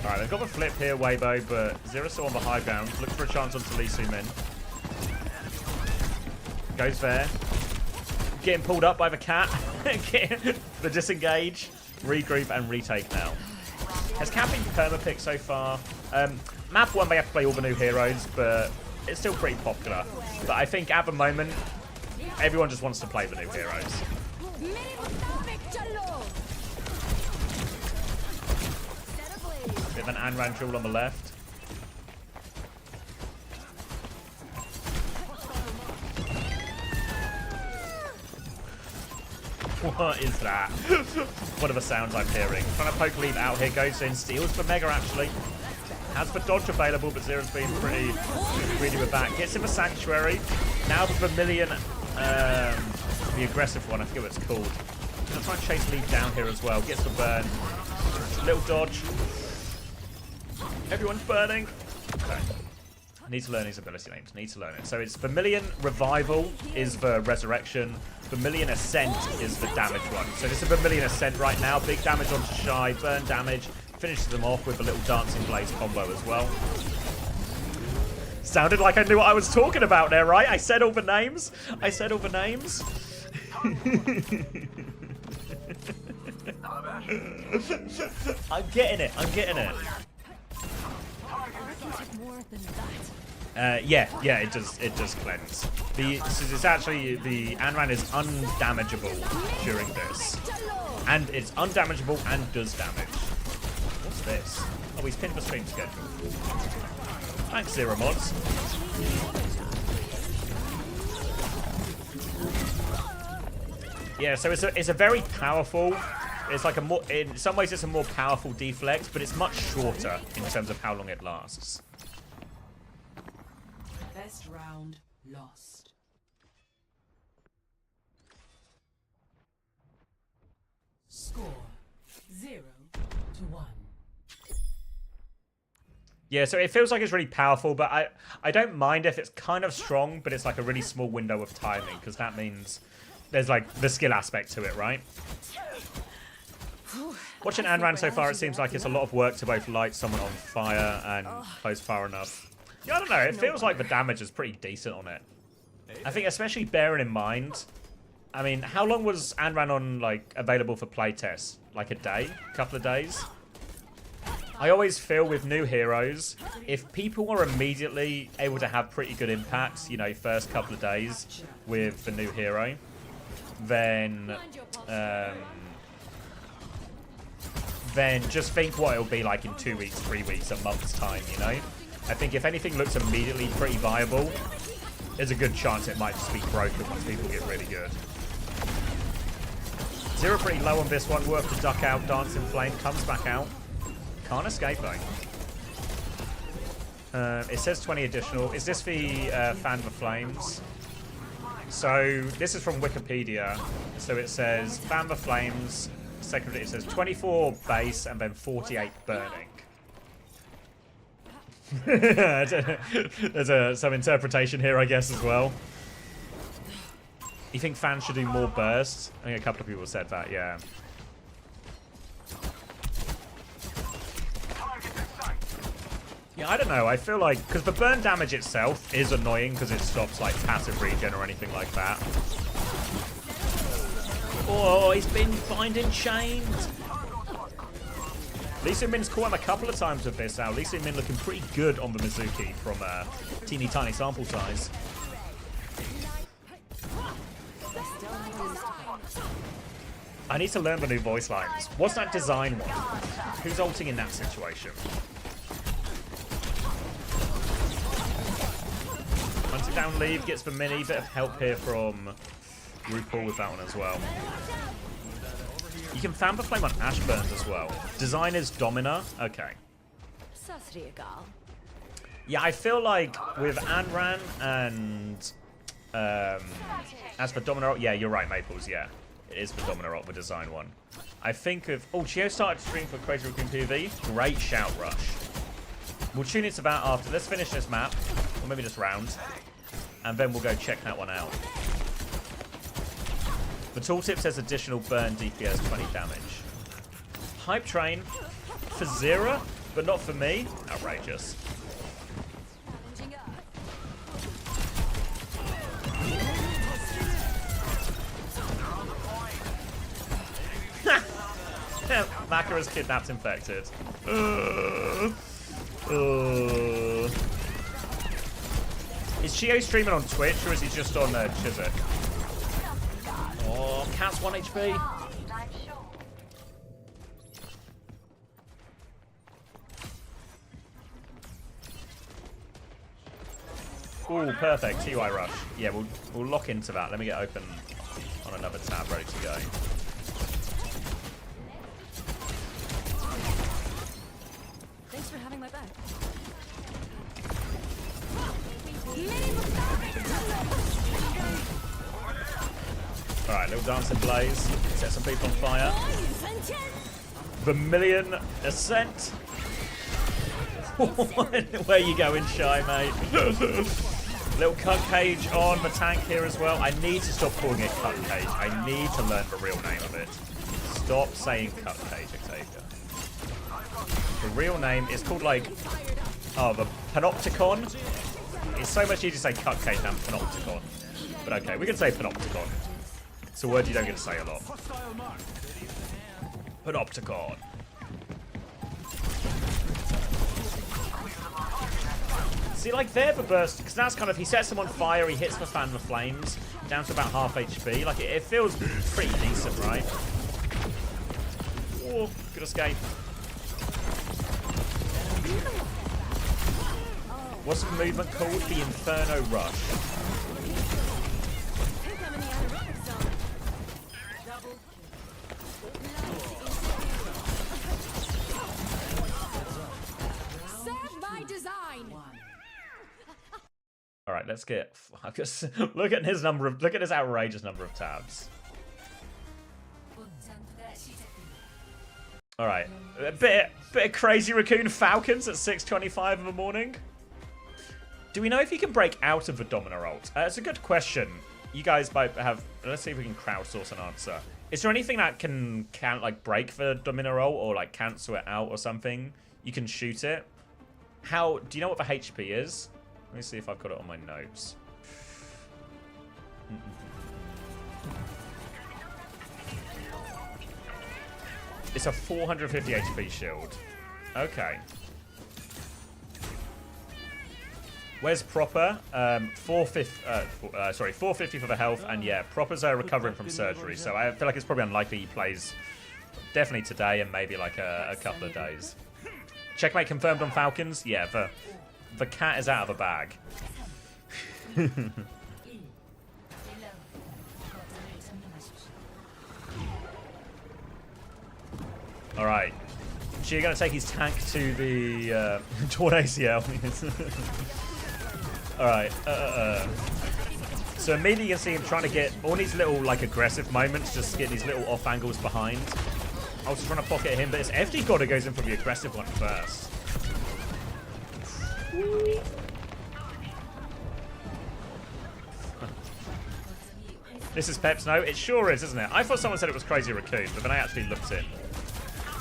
Alright, they've got the flip here, Weibo, but Zero still on the high ground. Look for a chance onto Lee Min. Goes there. Getting pulled up by the cat. The disengage, regroup, and retake now. Has cat been perma-picked so far? Map 1, they have to play all the new heroes, but it's still pretty popular. But I think at the moment, everyone just wants to play the new heroes. Bit of an Anran drill on the left. What is that? What are the sounds I'm hearing? Trying to poke lead out here, goes in, steals the Mega actually. Has the dodge available, but Zero's been pretty greedy with that. Gets him a Sanctuary. Now the Vermilion, the aggressive one, I forget what it's called. Gonna try and chase lead down here as well. Gets the burn. Little dodge. Everyone's burning. Okay. Need to learn his ability names. Need to learn it. So it's Vermilion Revival is the Resurrection. Vermilion Ascent is the damage one. So this is Vermilion Ascent right now. Big damage onto Shy. Burn damage. Finishes them off with a little Dancing Blaze combo as well. Sounded like I knew what I was talking about there, right? I said all the names. I said all the names. I'm getting it. I'm getting it. Yeah, it does cleanse. It's actually, the Anran is undamageable during this. And it's undamageable and does damage. What's this? Oh, he's pinned the stream schedule. Thanks, Zero Mods. Yeah, so it's a very powerful, it's like a more, in some ways it's a more powerful deflect, but it's much shorter in terms of how long it lasts. Best round lost. Score 0-1. Yeah, so it feels like it's really powerful, but I don't mind if it's kind of strong, but it's like a really small window of timing, because that means there's like the skill aspect to it, right? Watching Anran so far, it seems like it's a lot of work to both light someone on fire and close far enough. Yeah, I don't know, it feels like the damage is pretty decent on it. I think especially bearing in mind, I mean, how long was Anran on, like, available for playtest? Like a day? A couple of days? I always feel with new heroes, if people are immediately able to have pretty good impacts, you know, first couple of days with the new hero, then just think what it'll be like in 2 weeks, 3 weeks, a month's time, you know? I think if anything looks immediately pretty viable, there's a good chance it might just be broken once people get really good. Zero pretty low on this one, worth to duck out, Dancing Flame, comes back out. Can't escape though. It says 20 additional. Is this the Fan of the Flames? So this is from Wikipedia. So it says Fan of the Flames. Second, it says 24 base and then 48 burning. There's some interpretation here, I guess, as well. You think fans should do more bursts? I think a couple of people said that, yeah. Yeah, I don't know. I feel like, because the burn damage itself is annoying because it stops like passive regen or anything like that. Oh, he's been binding chained. Lee Min-Min's caught him a couple of times with this now. Lee Min looking pretty good on the Mizuki from a teeny tiny sample size. I need to learn the new voice lines. What's that design one? Who's ulting in that situation? Hunting down leave, gets the mini. Bit of help here from RuPaul with that one as well. You can fan the flame on Ashburns as well. Design is Domina. Okay. Yeah, I feel like with Anran and as for Domina, yeah, you're right, Maples. Yeah, it is for Domina, the design one. I think of Chio started to stream for Crazy Raccoon PvP. Great shout rush. We'll tune into that after. Let's finish this map, or maybe this round, and then we'll go check that one out. The tooltip says additional burn DPS 20 damage. Hype train for Zera. but not for me. Outrageous. Makara's kidnapped infected. Is Chio streaming on Twitch or is he just on Chiswick? Oh, Cat's 1 HP. Ooh, perfect. TY rush. Yeah, we'll lock into that. Let me get open on another tab ready to go. Thanks for having my back. Alright, little dancing blaze. Set some people on fire. Vermilion ascent. Where you going, Shy, mate? Little cut cage on the tank here as well. I need to stop calling it cut cage. I need to learn the real name of it. Stop saying cut cage, Octavia. The real name is called like, oh, the panopticon. It's so much easier to say cut cage than panopticon. But okay, we can say panopticon. It's a word you don't get to say a lot. Panopticon. See, like, they're the burst, because that's kind of, he sets them on fire, he hits the fan the flames, down to about half HP. Like, it feels pretty decent, right? Oh, good escape. What's the movement called? The Inferno Rush. Serve my design. All right, let's get. Look at his number of. Look at his outrageous number of tabs. All right, a bit of crazy raccoon falcons at 6:25 in the morning. Do we know if he can break out of the Domino ult? It's a good question. You guys might have. Let's see if we can crowdsource an answer. Is there anything that can like break the Domino ult or like cancel it out or something? You can shoot it. How do you know what the HP is? Let me see if I've got it on my notes. It's a 450 HP shield. Okay. Where's Proper? 450 for the health, and yeah, Proper's recovering from surgery, so I feel like it's probably unlikely he plays definitely today and maybe like a couple of days. Checkmate confirmed on Falcons. Yeah, the cat is out of the bag. All right. So you're going to take his tank to the torn ACL. All right. So immediately you can see him trying to get all these little like aggressive moments, just get these little off angles behind. I was trying to pocket him, but it's FD God who goes in for the aggressive one first. This is Pep's note. It sure is, isn't it? I thought someone said it was Crazy Raccoon, but then I actually looked in.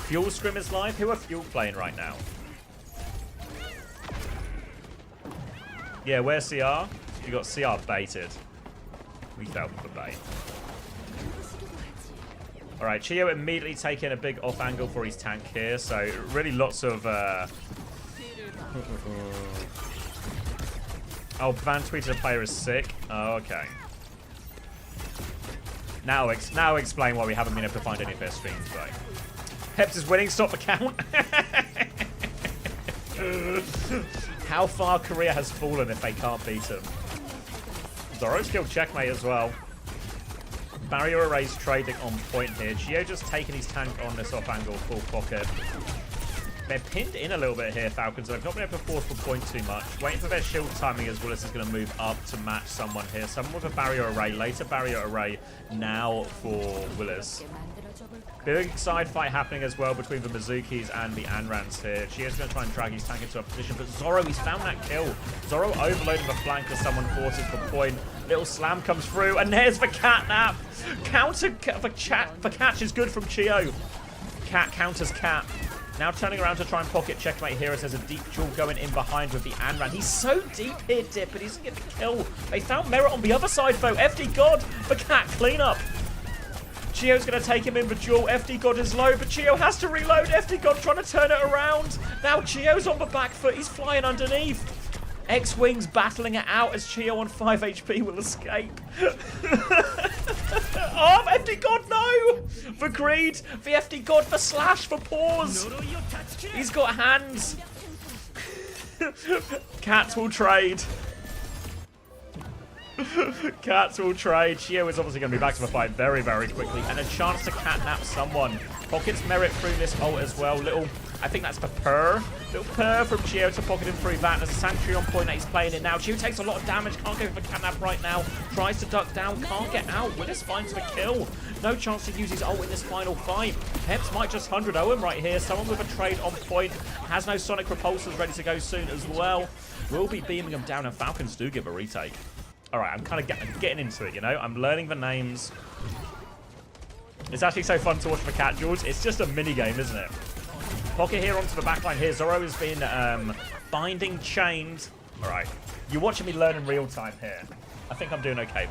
Fuel Scrim is live. Who are Fuel playing right now? Yeah, where's CR? You got CR baited. We fell for bait. Alright, Chio immediately taking a big off angle for his tank here, so really lots of oh, Van tweeted a player is sick. Oh, okay. Now explain why we haven't been able to find any of their streams, though. Peps is winning, stop the count. How far Korea has fallen if they can't beat him. Zoro's killed Checkmate as well. Barrier arrays trading on point here. Gio just taking his tank on this off angle, full pocket. They're pinned in a little bit here, Falcons. They've not been able to force for point too much. Waiting for their shield timing as Willis is going to move up to match someone here. Someone with a barrier array. Later barrier array now for Willis. Big side fight happening as well between the Mizukis and the Anrans here. Chio's going to try and drag his tank into a position, but Zoro, he's found that kill. Zoro overloading the flank as someone forces the point. Little slam comes through, and there's the catnap. Counter, the catch is good from Chio. Cat counters cat. Now turning around to try and pocket checkmate here as there's a deep duel going in behind with the Anran. He's so deep here, Dip, but he doesn't get the kill. They found Merit on the other side, though. FD God for Cat cleanup. Chio's going to take him in the duel. FD God is low, but Chio has to reload. FD God trying to turn it around. Now Chio's on the back foot. He's flying underneath. X-Wings battling it out as Chio on 5 HP will escape. Oh, FD God, no! For greed, for FD God, for slash, for pause. He's got hands. Cats will trade. Cats will trade. Chio is obviously going to be back to the fight very, very quickly. And a chance to catnap someone. Pockets Merit through this ult as well. Little, I think that's the purr. Little purr from Chio to pocket him through that. There's a Sanctuary on point that he's playing in now. Chio takes a lot of damage. Can't go for catnap right now. Tries to duck down. Can't get out. Willis finds the kill. No chance to use his ult in this final fight. Peps might just 100-0 him right here. Someone with a trade on point. Has no Sonic Repulsors ready to go soon as well. Will be beaming him down, and Falcons do give a retake. Alright, I'm kind of getting into it, you know? I'm learning the names. It's actually so fun to watch the cat duels. It's just a mini-game, isn't it? Pocket here onto the backline here. Zoro has been binding chained. Alright. You're watching me learn in real time here. I think I'm doing okay,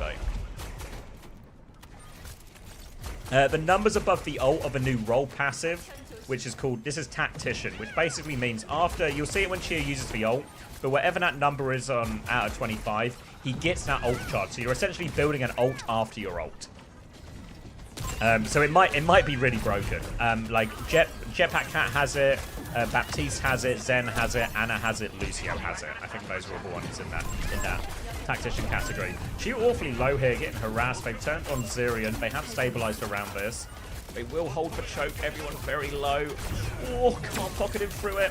though. The numbers above the ult of a new role passive, which is called, this is Tactician, which basically means after, you'll see it when Chio uses the ult, but whatever that number is on out of 25, he gets that ult charge. So you're essentially building an ult after your ult. So it might be really broken. Like Jetpack Cat has it, Baptiste has it, Zen has it, Anna has it, Lucio has it. I think those are all the ones in that Tactician category. She awfully low here, getting harassed. They've turned on Zirian. They have stabilized around this. They will hold the choke. Everyone's very low. Oh, can't pocket him through it.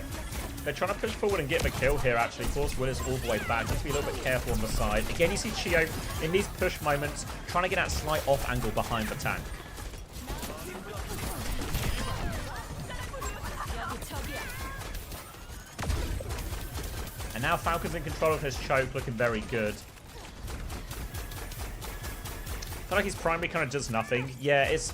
They're trying to push forward and get the kill here, actually. Force Willis all the way back. Just be a little bit careful on the side. Again, you see Chio in these push moments trying to get that slight off angle behind the tank. And now Falcon's in control of his choke, looking very good. I feel like his primary kind of does nothing. Yeah, it's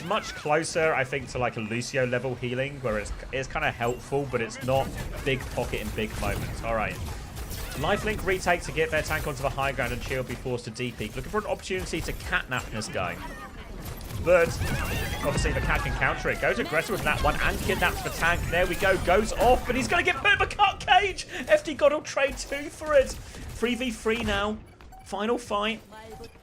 much closer, I think, to like a Lucio level healing, where it's kind of helpful, but it's not big pocket in big moments. All right. Lifelink retake to get their tank onto the high ground, and Chio will be forced to D-peak. Looking for an opportunity to catnap this guy. But obviously the cat can counter it. Goes aggressive with that one and kidnaps the tank. There we go. Goes off, but he's going to get put in the cut cage. FD God will trade 2 for it. 3v3 now. Final fight.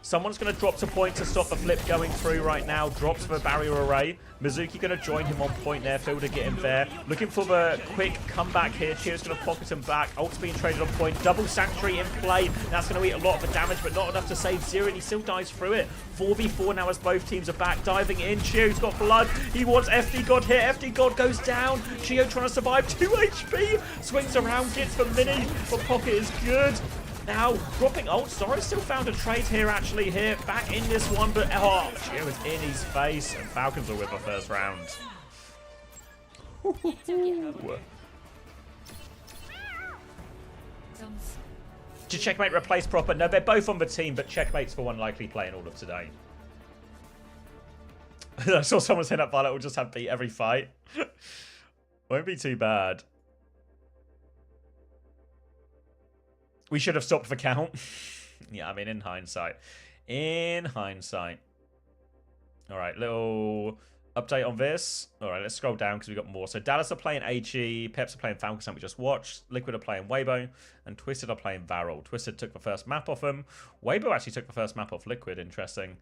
Someone's going to drop to point to stop the flip going through right now. Drops the barrier array. Mizuki going to join him on point there. Phil to get him there. Looking for the quick comeback here. Chio's going to pocket him back. Ult's being traded on point. Double Sanctuary in play. That's going to eat a lot of the damage, but not enough to save Zero, and he still dies through it. 4v4 now as both teams are back. Diving in. Chio's got blood. He wants FD God here. FD God goes down. Chio trying to survive. 2 HP. Swings around. Gets the mini. But pocket is good. Now, dropping ult. Zoro still found a trade here, actually, here. Back in this one, but oh, Chio is in his face. And Falcons are with the first round. Did Checkmate replace Proper? No, they're both on the team, but Checkmate's for one likely playing all of today. I saw someone saying that Violet will just have beat every fight. Won't be too bad. We should have stopped the count. Yeah, I mean, in hindsight. In hindsight. All right, little update on this. All right, let's scroll down because we've got more. So Dallas are playing AG, Peps are playing Falcons, we just watched. Liquid are playing Weibo, and Twisted are playing Varel. Twisted took the first map off him. Weibo actually took the first map off Liquid, interesting.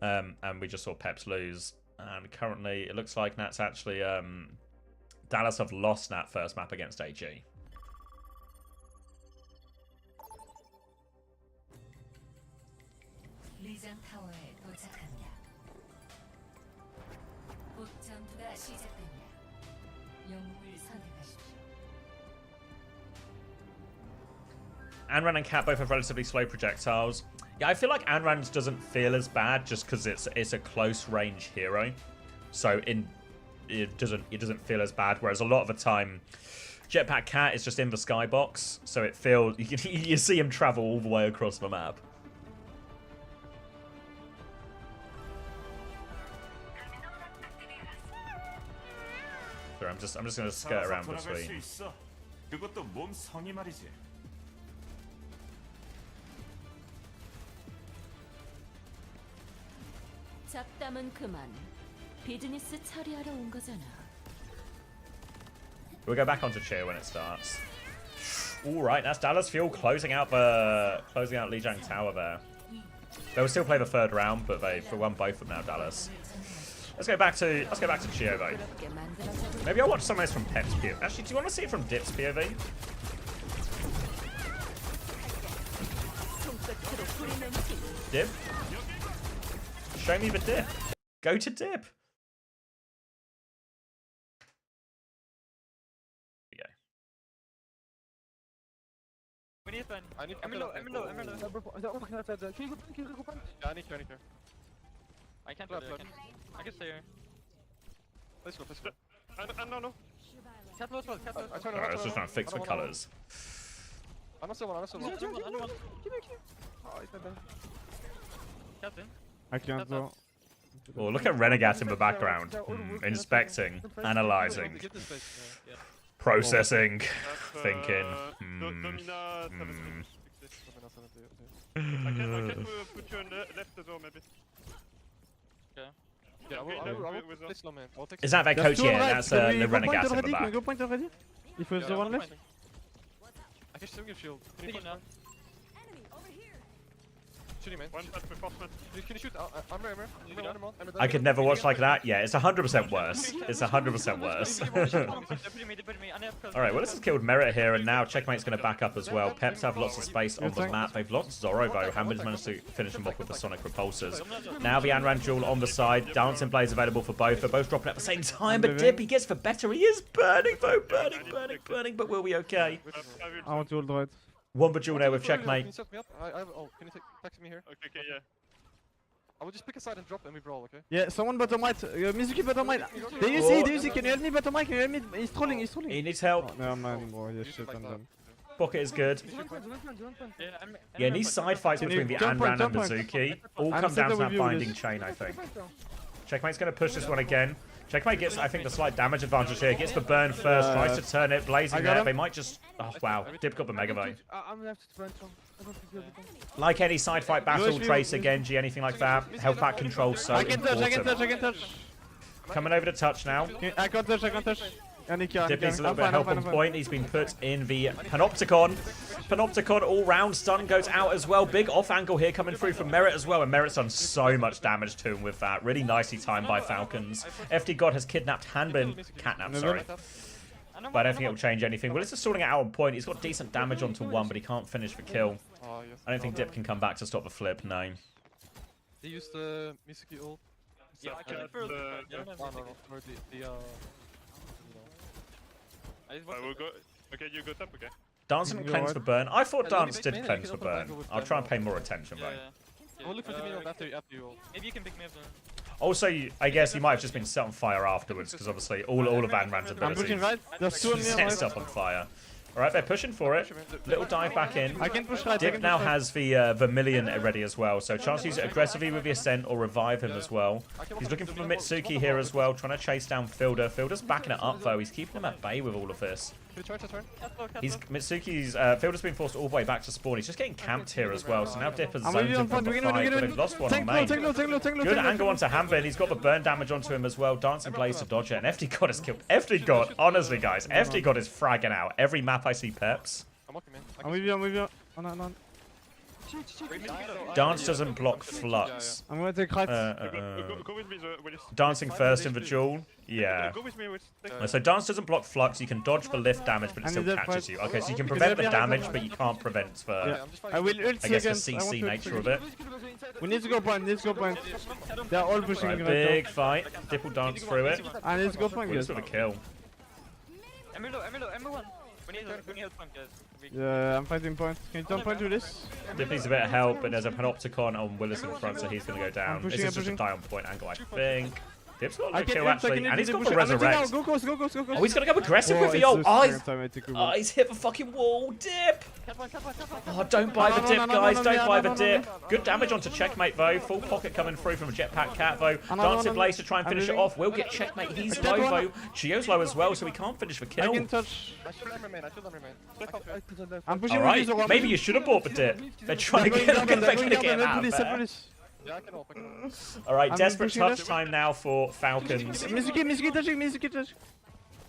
And we just saw Peps lose. And currently, it looks like Nat's actually... Dallas have lost that first map against AG. 타워에 도착합니다. 보트캠프가 시작됩니다. 영웅을 선택하십시오. Anran and Cat both have relatively slow projectiles. Yeah, I feel like Anran's doesn't feel as bad just because it's a close range hero, so it doesn't feel as bad. Whereas a lot of the time, Jetpack Cat is just in the skybox, so it feels you see him travel all the way across the map. I'm just gonna skirt around between. 그것도 몸 성이 말이지. 잡담은 그만. 비즈니스 처리하러 온 거잖아. We'll go back onto cheer when it starts. All right, that's Dallas Fuel closing out Li Jiang Tower there. They'll still play the third round, but they've won both of them now. Dallas. Let's go back to Chio though. Maybe I'll watch some of this from Pep's POV. Actually, do you want to see it from Dip's POV? Dip? Show me the dip. Go to dip. We need one. I need Emerald. Yeah, I need to. I can't do it. I can stay here. Let's go. No. Cat low as well. Cat low as well. Alright, let's just try and fix the colours. I'm not still one. Under one. Oh, he's not there. Cat's in. I can't though. Oh, look at Renegade in the background. Inspecting, analysing, processing, thinking. I can put you on the left as well, maybe. Okay. Yeah, I will play slow, man. I'll take Is that their coach? Yeah, that's the Renegade in the back. Go point already? If there's the one left? I can still give shield. Can you push now? Shooting, man. One touch before man. Can you shoot? I'm right, I could never watch like that. Yeah, it's 100% worse. It's 100% worse. Alright, well, this has killed Merit here, and now Checkmate's going to back up as well. Peps have lots of space on the map. They've lost Zorro, though. Hammer's managed to finish him off with the Sonic Repulsors. Now the Anran Jewel on the side. Dancing Blaze available for both. They're both dropping at the same time, but Dip, he gets for better. He is burning, though. Burning, but we'll be okay. I want to hold right. One Bajul there with Checkmate. Can you set me up? Can you text me here? Okay, yeah. I will just pick a side and drop and we brawl, okay? Yeah, someone bottom right. Mizuki bottom right. Do you see? Can you help me bottom right? Can you help me? He's trolling. He needs help. No, man, bro. Yeah, shit, I'm done. Pocket is good. Yeah, and these side fights between the Anran and Mizuki all come down to that binding chain, I think. Checkmate's going to push this one again. Checkmate gets, I think, the slight damage advantage here. Gets the burn first, tries to turn it, blazing there. They might just... Oh, wow. Dip got the Mega Bite. Like any side fight battle, Tracer, Genji, anything like that, health pack control so important. I can touch. Coming over to touch now. I can't touch. Dip needs a little bit of help on point. He's been put in the Panopticon. Panopticon all-round stun goes out as well. Big off angle here coming through from Merit as well. And Merit's done so much damage to him with that. Really nicely timed by Falcons. FD God has kidnapped Hanbin. Catnapped, sorry. But I don't think it will change anything. Well, it's just sorting it out on point. He's got decent damage onto one, but he can't finish the kill. I don't think Dip can come back to stop the flip, no. He used the Mizuki ult. Yeah, I can I will go. Okay, you go top, okay. Dance didn't cleanse for burn. I thought Dance did cleanse for burn. I'll try and pay more attention, though. I will look for the middle after you ult. Maybe you can pick me up then. Also, I guess you might have just been set on fire afterwards, because obviously all of Anran's abilities set stuff on fire. Alright, they're pushing for it. Little dive back in. I can push right. Dip now has the Vermilion ready as well, so chance to use it aggressively with the Ascent or revive him as well. He's looking for the Mitsuki here as well, trying to chase down Fielder. Fielder's backing it up though, he's keeping him at bay with all of this. Mitsuki's Fielder's been forced all the way back to spawn. He's just getting camped here as well, so now Dip has zoned him from the fight, but they've lost one on main. Good angle onto Hanbin, he's got the burn damage onto him as well. Dancing Blaze to dodge it, and FD God has killed. FD God, honestly guys, FD God is fragging out. Every map I see Peps. I'm okay, man. I'm with you. Oh, no. Dance doesn't block Flux. I'm gonna take right. Go with me, Dancing first in the duel. Yeah. Go with me. So Dance doesn't block Flux. You can dodge the lift damage, but it still catches you. Okay, so you can prevent the damage, but you can't prevent the, I guess, the CC nature of it. We need to go point. They're all pushing. Right, big fight. Dip will dance through it. I need to go point. This with a kill. Emerald. We need help point, guys. Yeah, I'm fighting point. Can you turn point to this? Dip needs a bit of help, but there's a Panopticon on Willis in front, so he's going to go down. This is just a die on point angle, I think. Dip's got a I low can kill ult, I actually, can and he's ult, got the I'm ulting now. resurrect. Go close, go close, go close. Oh, he's gonna go aggressive with the it's ult. the Oh, second time I took a wall. he's hit the fucking wall. Dip. Oh, don't buy the No, dip, no, no, guys. no, Don't no, buy no, the no, dip. no, no. Good damage onto checkmate though. Full pocket coming through from a jetpack cat though. No, Dancing no, Blaze to try and I'm finish it leaving. off. Will get checkmate. He's Dead low one. though. Chio's low as well, so he can't finish the I kill. can touch. I should let remain. I'm pushing All with right, you, so maybe you should have bought the dip. They're trying to get him out of there. Yeah, I can ult. All right, I'm desperate pushing touch this. time now for Falcons. Mizuki touch.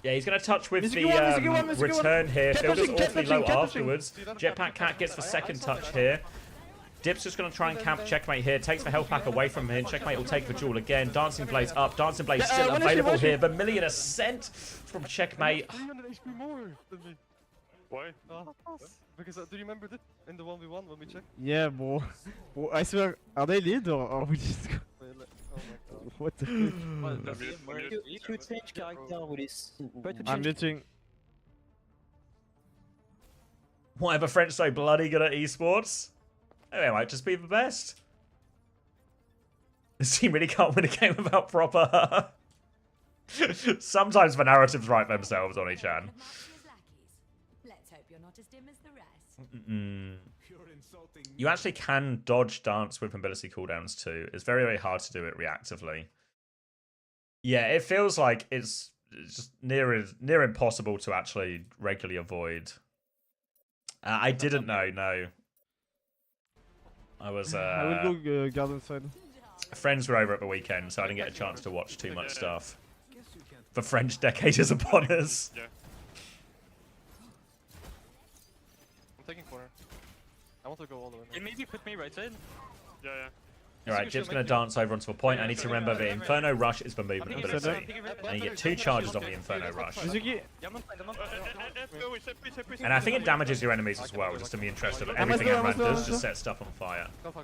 Yeah, he's going to touch with Mizuki the one, Mizuki one, Mizuki one. return here. Keep Fielder's touching, keep awfully touching, low keep touching. afterwards. Jetpack Cat gets the second touch here. Dip's just going to try and camp checkmate here. Takes the health pack away from him. Checkmate will take the duel again. Dancing Blaze up. Dancing Blaze still available here. Vermilion Ascent from checkmate. 300 HP more than me. Why? Because do you remember that in the 1v1 when we checked? Yeah, bro. I swear, are they lead or we just... Oh my god. What the You change character with this. I'm muting. Whatever French so bloody good at esports. They might just be the best. This team really can't win a game without proper. Sometimes the narratives write themselves on each hand. Let's hope you're not as dim as the rest. You actually can dodge dance with mobility cooldowns too. It's very, very hard to do it reactively. Yeah, it feels like it's just near impossible to actually regularly avoid. I didn't know, no. I was I will go garden side. friends were over at the weekend, so I didn't get a chance to watch too much stuff. The French decade is upon us. Yeah. I'm taking corner. I want to go all the way. It maybe put me right side. Yeah, yeah. Alright, Jib's going to dance over onto a point. I need to remember the Inferno Rush is the movement ability. And you get 2 charges on the Inferno Rush. Mizuki, And I think it damages your enemies as well, just in the interest of everything go, Amran go, does, go. just set stuff on fire. Go far.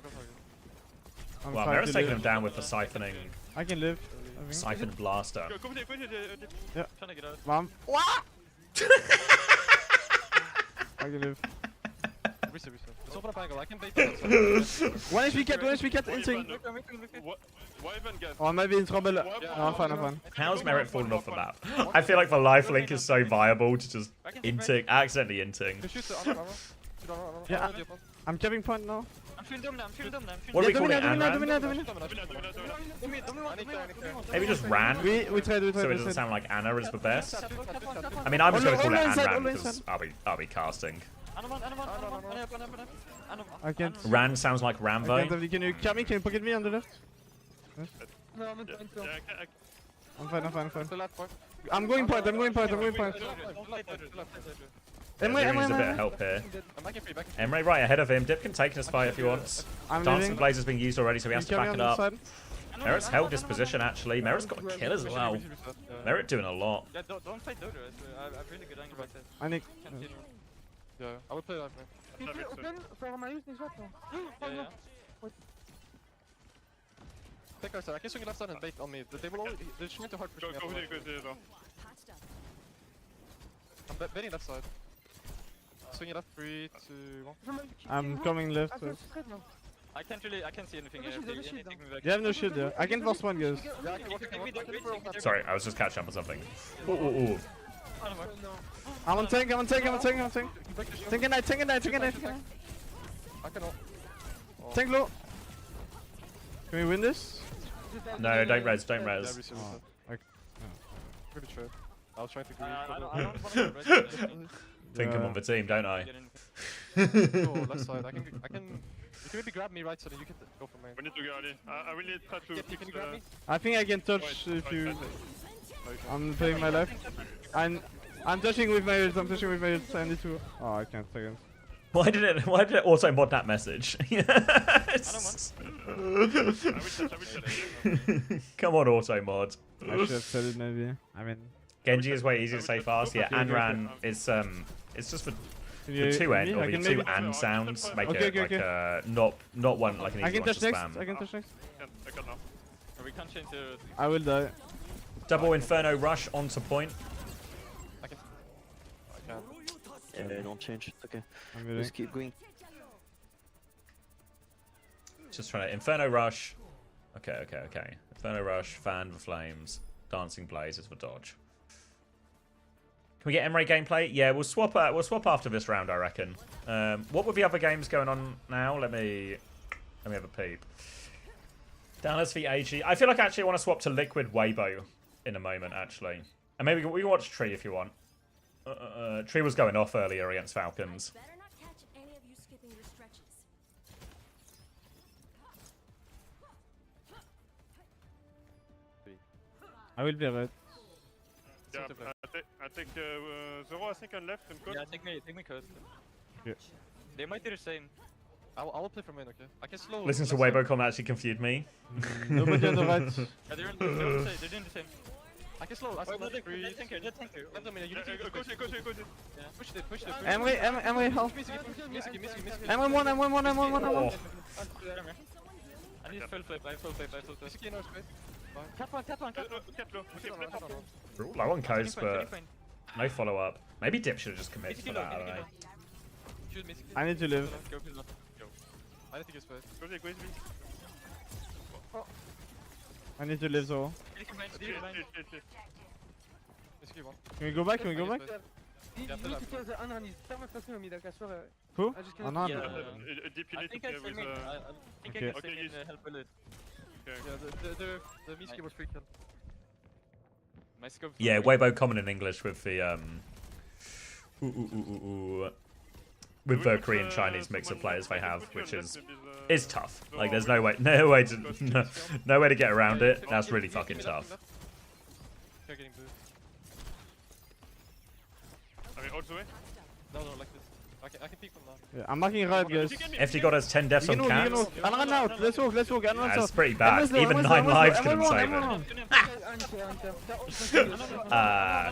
I'm Well, trying Mera's to taking live. him down with the siphoning, I can live. I think. siphon blaster. Trying to get out. Mom. I can live. Reset. Let's open up angle. I can bait on that side. 1 HP cat, insane. Oh, maybe in trouble. No, I'm fine. How's Merit fallen off the map? I feel like the lifelink is so viable to just inting, accidentally inting. Shoot the armor. Yeah, I'm capping point now. I'm feeling dumb now. What are we calling Domina. Amran? Maybe just Ran, We tried. so it doesn't sound like Anna is the best. I mean, I'm just going to call it Anran because I'll be casting. I can't. Ran sounds like I Rambo. can't. Can you cap me? Can you pocket me on the left? I'm fine. I'm going point. There needs a bit of help here. Emre right ahead of him. Dip can take this fight if he wants. I'm Dancing leaving. Blaze has been used already, so he has to back it up. Side. Merit's held this position actually. Merit's got a kill as well. Merit doing a lot. Yeah, don't fight Dodo. I have really good angle right there. I need. Can't kill Yeah, I will play live, man. Yeah. Take our side. I can swing left side and bait on me. They will only. They're trying to hard push me. Patched up. I'm baiting left side. Swinging left, 3, 2, 1. I'm coming left. I can't see anything here. They take me back. You have no shield there. I can force one, guys. Yeah, I can walk. Sorry, I was just catching up on something. Ooh. I'm on tank. Tank and knight. I can ult. Tank low. Can we win this? No, don't res. Yeah, reset. Pretty sure. I was trying to I don't want to rest. Think I'm on the team, don't I? go left side. I can. You can maybe grab me right side and you can go for main. We need to get ready. I really try to You can grab me? I think I can touch if you. I'm playing my life. I'm touching with my ult. I need to. Oh, I can't again. Why did it auto mod that message? Yes. Come on, auto mod. I should have said it maybe. I mean. Genji is way easier to say fast. Yeah, Anran is it's just for the two end or the two and sounds make it like not one like an easy I can one touch to next. spam. I can touch next. I can now. We can't change the. I will die. Double Inferno rush onto point. I can't. Yeah, don't change. It's okay. I'm really. Just keep going. Just trying to Inferno rush. Okay. Inferno Rush, Fan for Flames, Dancing Blaze is for dodge. Can we get Emre gameplay? Yeah, we'll swap after this round, I reckon. What were the other games going on now? Let me have a peep. Dallas v AG. I feel like I actually want to swap to Liquid Weibo in a moment, actually. And maybe we can watch Tree if you want. Tree was going off earlier against Falcons. Better not catch any of you skipping your stretches. I will be right. Yeah, I take Zoro, I think, on left and code. Yeah, take me code. Yeah. They might do the same. I will play from main, okay? I can slow. Listening to Weibocom actually confused me. Nobody on the right. Yeah, they're doing the same. I can slow. I can slow. They're tanker. Let them in. You need to Go to. push it. Emre, help. Miss. I'm one. Oh. I need full flip. I full flip. Miss no space. Cat one. Cat low. Okay, flip. We're all low on codes, but Fine. no follow-up. Maybe Dip should have just committed for that, I don't know. Shoot Miss. I need to live. Go. I need to get space. Go there. I need to live, so. Shit. Miss one. Can we go back? Yeah, play Who? just Oh, no. Yeah. Deep you I need to think I play with... think I Okay. can stay in help bullet. Okay. Yeah, the Miss was free kill. My scope. Yeah, Weibo common in English with the with the Korean Chinese mix of players they have, which is tough. Like there's no way to get around it. That's really fucking tough. Okay, getting blue. I mean, all the way? No, like this. I can peek from now. Yeah, I'm marking right, guys. FD got us 10 deaths on cats. I'll run out. Let's walk. That's pretty bad. Even 9 lives couldn't save it.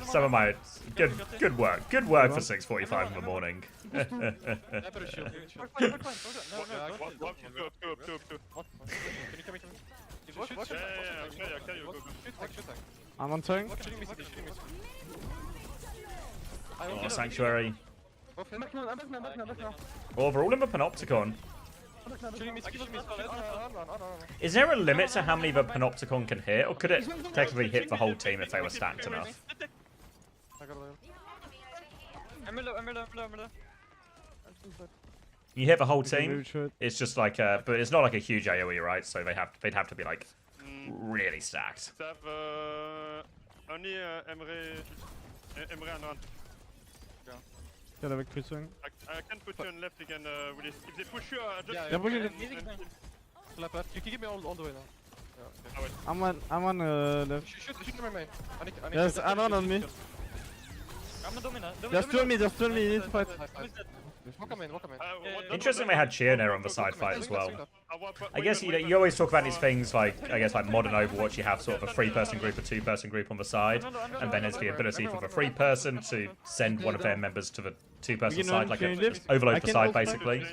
Some of my good work. Good work for 6:45 in the morning. I better shield. Two up. Can you come in? Shoot. Yeah, I'll carry you. Go. Shoot tank. I'm on tongue. Shooting Miss. Oh, Sanctuary. I'm back now. Oh, they're all in the Panopticon. Shooting Miss. Is there a limit to how many the Panopticon can hit, or could it technically hit the whole team if they were stacked enough? I got away. I'm below. You hit the whole team. It's just like but it's not like a huge AoE, right? So they'd have to be like really stacked. Have only Emre and Ran. Get avec pushing. I can put you on left again, Willis. If they push you, just... Yeah, push it. Slap up. You can give me all the way now. Yeah, okay. I'm on left. Shoot my main. Yes, Anon on me. I'm a domina. Just kill me. You need to fight. Walk on main. Interesting they had Cheer there on the side fight as well. I guess you always talk about these things like, I guess like modern Overwatch, you have sort of a 3-person group, a 2-person group on the side, and then there's the ability for the 3-person to send one of their members to the 2-person side, like overload the side basically.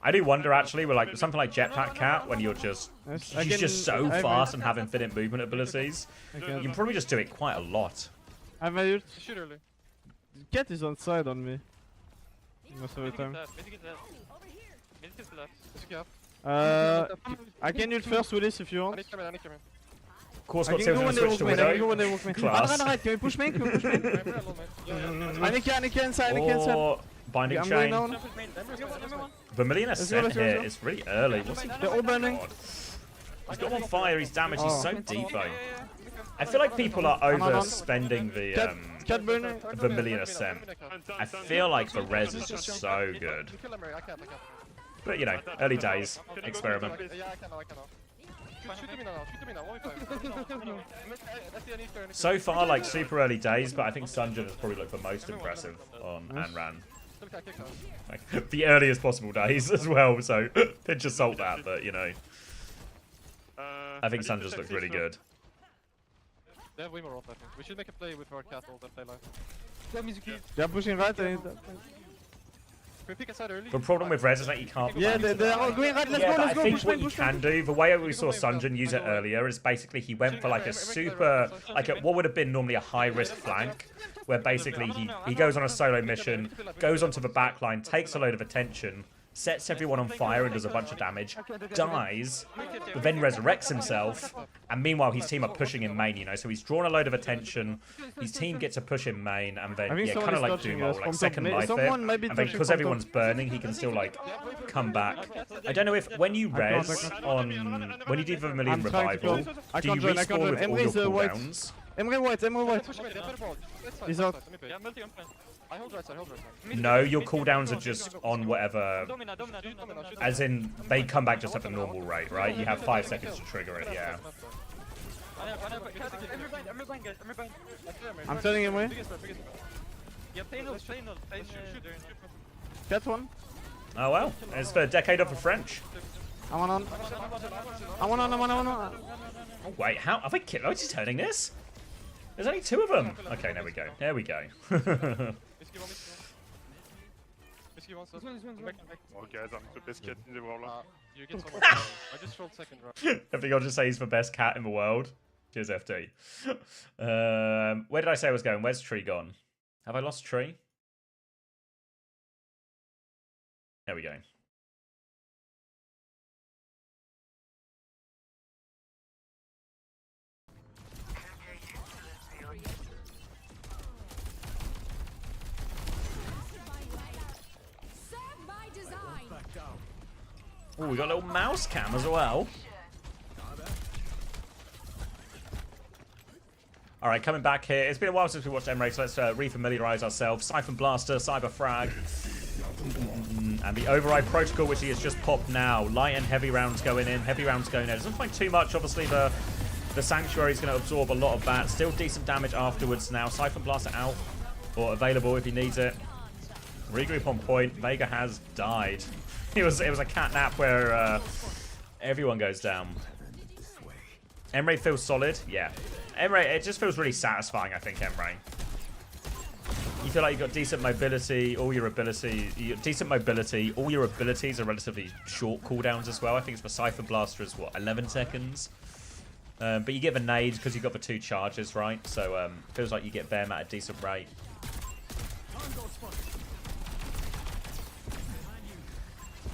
I do wonder actually with like something like Jetpack Cat, when he's just so fast and have infinite movement abilities, you can probably just do it quite a lot. I'm a ult. Shoot early. Cat is on side on me. Most of the time. I can ult first, Willis, if you want. I need come in. Course I got can Silver go and when they switch to walk me. I can Widow. go when they walk me. Class. Can we push main? Anika inside. Or Binding I'm going Chain. down. Vermilion Ascent here is really early. What's he doing? They're all burning. He's got on fire, he's damaged, he's so deep though. I feel like people are overspending the Cat burning. Vermilion Ascent. I feel like the res is just so good. But you know, early days, experiment. Yeah, I can. Shoot me now. So far, like super early days, but I think Sunjin has probably looked the most impressive on Anran. Like, the earliest possible days as well, so pinch of salt that, but you know. I think Sunjin's looked really good. They have way more off, I think. We should make a play with our cat all that play live. They're pushing right. Can we pick a side early? The problem with res is that you can't. Yeah, they are going right. Let's Yeah, go. but I think what you can do, the way we saw Sunjin use it earlier, is basically he went for like a super, like what would have been normally a high-risk flank, where basically he goes on a solo mission, goes onto the back line, takes a load of attention, sets everyone on fire and does a bunch of damage, dies, but then resurrects himself, and meanwhile his team are pushing in main, you know, so he's drawn a load of attention, his team gets a push in main, and then, yeah, kind of like Doom, like second life it, and then because everyone's burning, he can still, like, come back. I don't know if, when you res on, when you do the Vermilion Revival, do you respawn with all your cooldowns? Emre white. He's out. Yeah, multi on plan. I hold right side. No, your cooldowns are just on whatever, Domina. as in, they come back just at the normal rate, right? You have 5 seconds to trigger it, yeah. I'm turning him away. Yeah, play null. Catch one. Oh well, it's the decade of the French. I'm on. Oh wait, how, have I killed, oh, is he turning this? There's only 2 of them. Okay, there we go. There we go. Oh guys, I'm the best cat in the world. You get someone. I just rolled second, right? I think I'll just say he's the best cat in the world. Cheers, FT. Where did I say I was going? Where's Tree gone? Have I lost Tree? There we go. Oh, we got a little mouse cam as well. Alright, coming back here. It's been a while since we watched Emre, so let's re-familiarise ourselves. Siphon Blaster, Cyber Frag. And the Override Protocol, which he has just popped now. Light and heavy rounds going in. Heavy rounds going in. Doesn't find too much. Obviously, the Sanctuary is going to absorb a lot of that. Still decent damage afterwards now. Siphon Blaster out. Or available if he needs it. Regroup on point. Vega has died. It was a catnap where everyone goes down. Emre feels solid, yeah. Emre, it just feels really satisfying, I think, Emre. You feel like you've got decent mobility, all your abilities are relatively short cooldowns as well. I think it's for Siphon Blaster is what, 11 seconds? But you get the nades because you've got the 2 charges, right? So feels like you get them at a decent rate.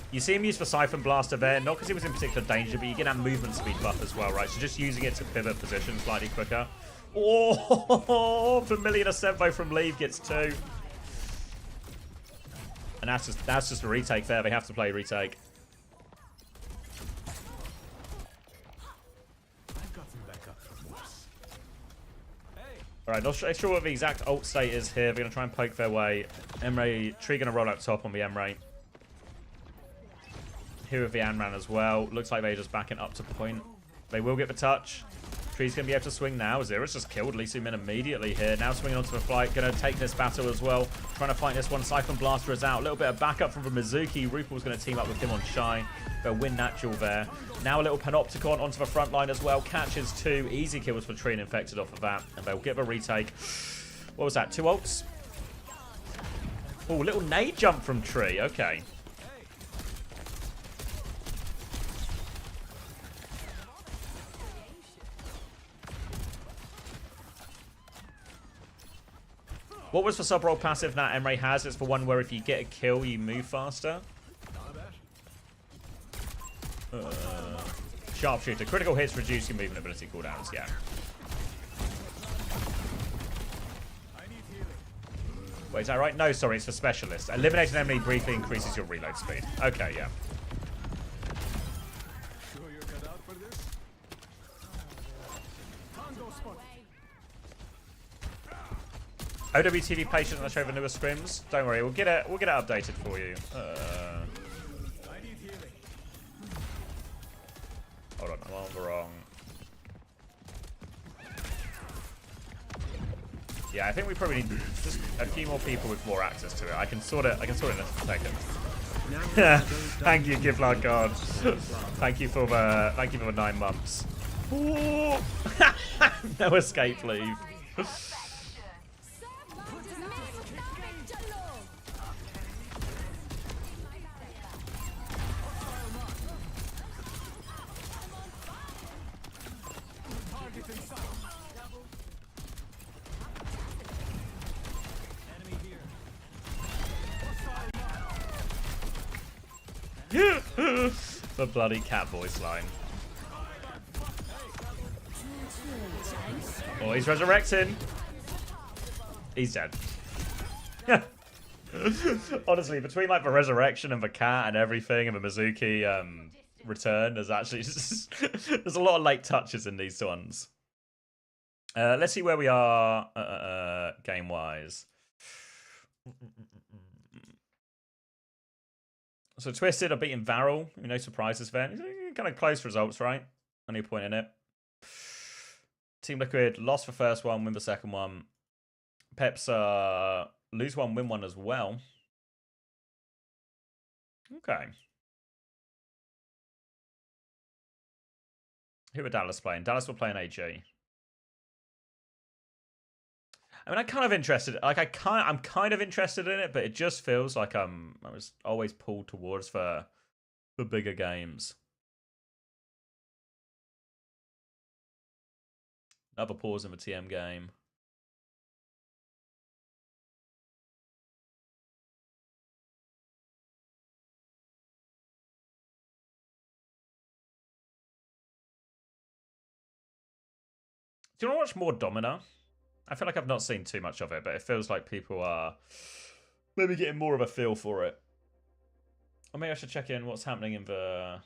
You see him use for Siphon Blaster there, not because he was in particular danger, but you get that movement speed buff as well, right? So just using it to pivot position slightly quicker. Oh, Vermilion Assembo from Leave gets 2. And that's just a retake there. They have to play retake. Alright, not sure what the exact ult state is here. They're going to try and poke their way. Emre, Tree going to roll out top on the Emre. Here with the Anran as well. Looks like they're just backing up to point. They will get the touch. Tree's going to be able to swing now. Zera's just killed Lee Soo-min immediately here. Now swinging onto the flight. Going to take this battle as well. Trying to fight this one. Siphon Blaster is out. A little bit of backup from the Mizuki. Rupal's going to team up with him on Shy. They'll win natural there. Now a little Panopticon onto the front line as well. Catches 2. Easy kills for Tree and Infected off of that. And they'll get the retake. What was that? 2 ults? Oh, little nade jump from Tree. Okay. What was the sub-roll passive that Emre has? It's for one where if you get a kill, you move faster. Sharpshooter. Critical hits reduce your movement ability cooldowns, yeah. Wait, is that right? No, sorry, it's for specialist. Eliminating an enemy briefly increases your reload speed. Okay, yeah. OWTV patient, let's show the newer scrims. Don't worry, we'll get it updated for you. Hold on, I'm on the wrong. Yeah, I think we probably need just a few more people with more access to it. I can sort it in a second. Thank you, Givlar God. Thank you for the 9 months. No escape leave. The bloody cat voice line. Oh, he's resurrecting. He's dead. Honestly, between like the resurrection and the cat and everything and the Mizuki return, there's actually there's a lot of late touches in these ones. Let's see where we are game wise. So Twisted are beating Varel. No surprises there. Kind of close results, right? Only a point in it. Team Liquid lost the first one, win the second one. Peps lose one, win one as well. Okay. Who were Dallas playing? Dallas were playing AG. I mean, I'm kind of interested. Like, I'm kind of interested in it, but it just feels like I was always pulled towards for bigger games. Another pause in the TM game. Do you want to watch more Domina? I feel like I've not seen too much of it, but it feels like people are maybe getting more of a feel for it. Or maybe I should check in what's happening in the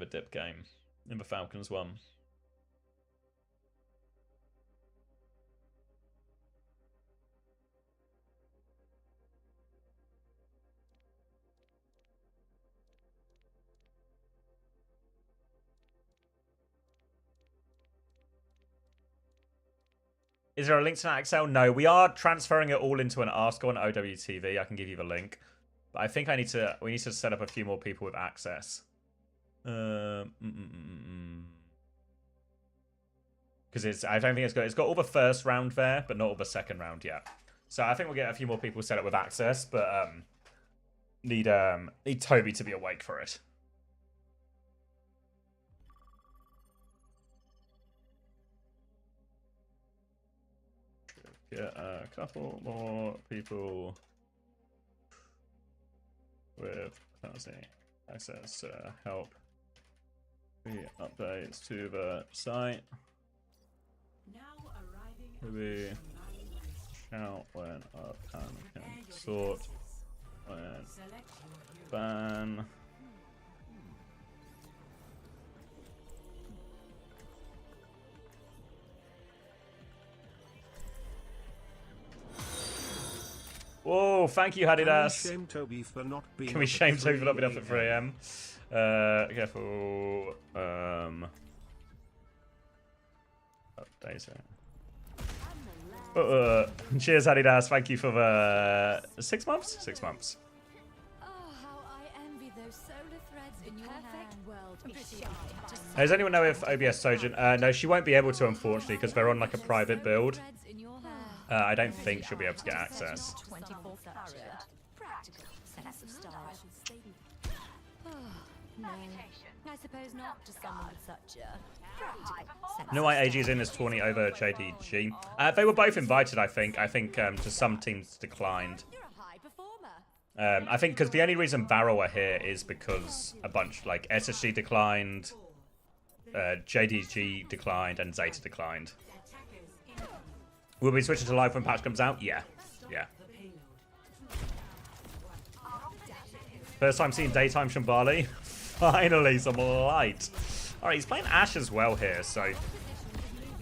dip game, in the Falcons one. Is there a link to that Excel? No, we are transferring it all into an Ask on OWTV. I can give you the link. But I think we need to set up a few more people with access. Because I don't think it's got all the first round there, but not all the second round yet. So I think we'll get a few more people set up with access, but need Toby to be awake for it. Get a couple more people with access to help the updates to the site. Maybe shout when up and can sort when ban. Whoa, thank you, Hadidas. Can we shame Toby for not being up at 3 AM? Careful. Update it. Cheers, Hadidas. Thank you for the 6 months? 6 months. Oh, how I envy those solar threads in your perfect world. Does anyone know if OBS Sojin? No, she won't be able to, unfortunately, because they're on like a private build. I don't think she'll be able to get access. I suppose not to someone with such a No, why AG is in this tourney over JDG. They were both invited, I think. To some teams declined. I think because the only reason Varro are here is because a bunch like SSG declined, JDG declined, and Zeta declined. Will we switch to live when patch comes out? Yeah. Yeah. First time seeing daytime Shambali. Finally, some light. Alright, he's playing Ashe as well here, so...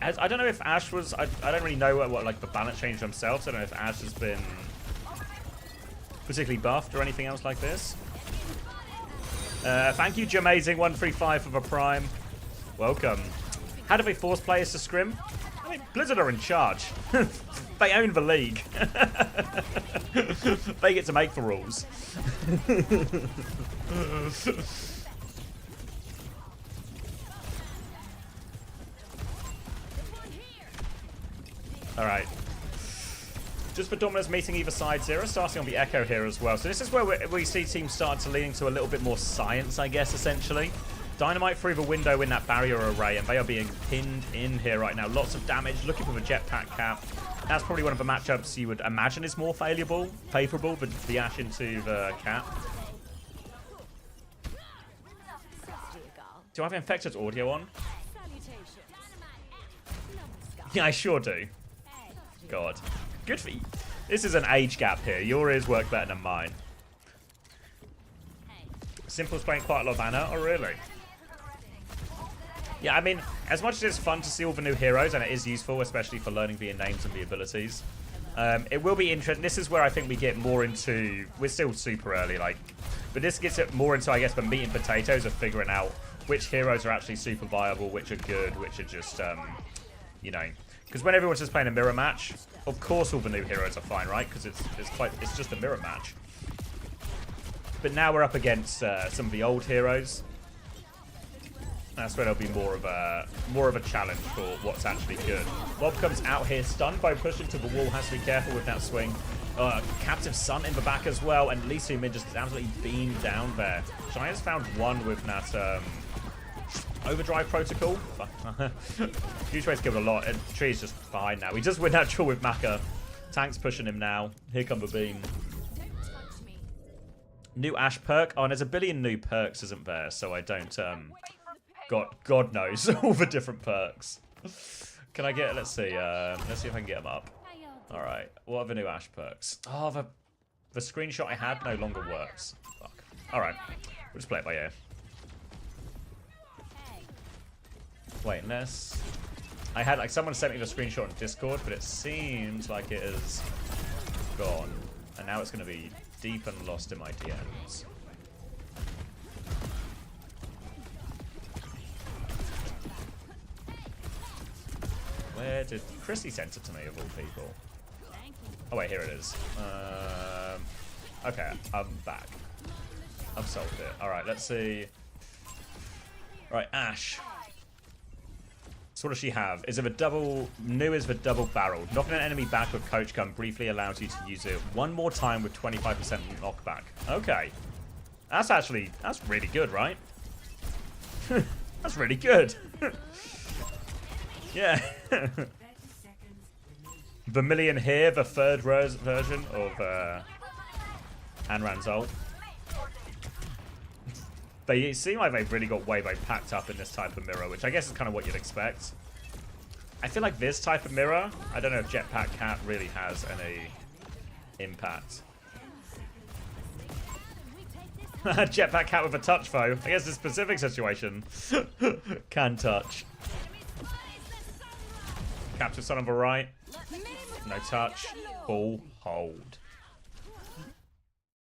I don't know if Ashe was... I don't really know what like the balance changed themselves. I don't know if Ashe has been particularly buffed or anything else like this. Thank you, Jamazing135 for the Prime. Welcome. How do they force players to scrim? I mean, Blizzard are in charge. They own the league. They get to make the rules. Alright. Just for Dominus meeting either side, Zero starting on the Echo here as well. So this is where we see teams start to lean into a little bit more science, I guess, essentially. Dynamite through the window in that barrier array, and they are being pinned in here right now. Lots of damage, looking for the jetpack cap. That's probably one of the matchups you would imagine is more favourable, but the Ashe into the cap. Do I have Infected audio on? Yeah, I sure do. God. Good for you. This is an age gap here. Your ears work better than mine. Simple's playing quite a lot of Anna. Oh, really? Yeah, I mean, as much as it's fun to see all the new heroes, and it is useful, especially for learning the names and the abilities, it will be interesting. This is where I think we get more into... We're still super early, like... But this gets it more into, I guess, the meat and potatoes of figuring out which heroes are actually super viable, which are good, which are just, you know... Because when everyone's just playing a mirror match, of course all the new heroes are fine, right? Because it's just a mirror match. But now we're up against some of the old heroes. That's where there'll be more of a challenge for what's actually good. Bob comes out here stunned by pushing to the wall. Has to be careful with that swing. Captive Sun in the back as well, and Lee Soo-min just absolutely beamed down there. Shia's found one with that overdrive protocol. Huge ways killed a lot, and Tree's just behind now. He does win natural with Maka. Tank's pushing him now. Here come the beam. New Ash perk. Oh, and there's a billion new perks, isn't there? So I don't God knows all the different perks. Can I get? Let's see. Let's see if I can get them up. All right. What are the new Ash perks? Oh, the screenshot I had no longer works. Fuck. All right. We'll just play it by ear. Wait, unless I had like someone sent me the screenshot on Discord, but it seems like it is gone, and now it's going to be deep and lost in my DMs. Where did Chrissy send it to me, of all people? Oh wait, here it is. Okay, I'm back. I've solved it. Alright, let's see. Right, Ash. So what does she have? Is it the double... New is the double barrel. Knocking an enemy back with Coach Gun briefly allows you to use it one more time with 25% knockback. Okay. That's really good, right? That's really good. Yeah. Vermilion here, the third version of Anran's ult. They seem like they've really got way packed up in this type of mirror, which I guess is kind of what you'd expect. I feel like this type of mirror, I don't know if Jetpack Cat really has any impact. Jetpack Cat with a touch foe. I guess the specific situation can touch. Capture Sun on the right. No touch. Full hold.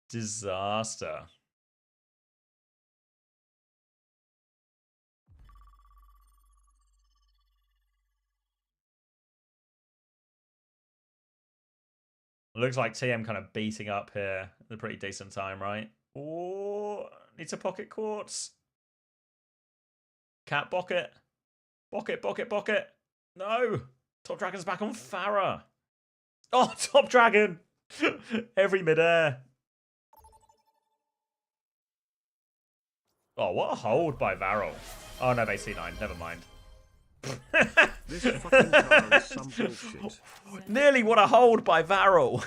Disaster. Looks like TM kind of beating up here at a pretty decent time, right? Oh, needs a pocket quartz. Cat bucket. Bucket. No. Top Dragon's back on Farah. Oh, Top Dragon. Every midair. Oh, what a hold by Varel. Oh, no, they C9. Never mind. This fucking car is some bullshit. Nearly what a hold by Varel.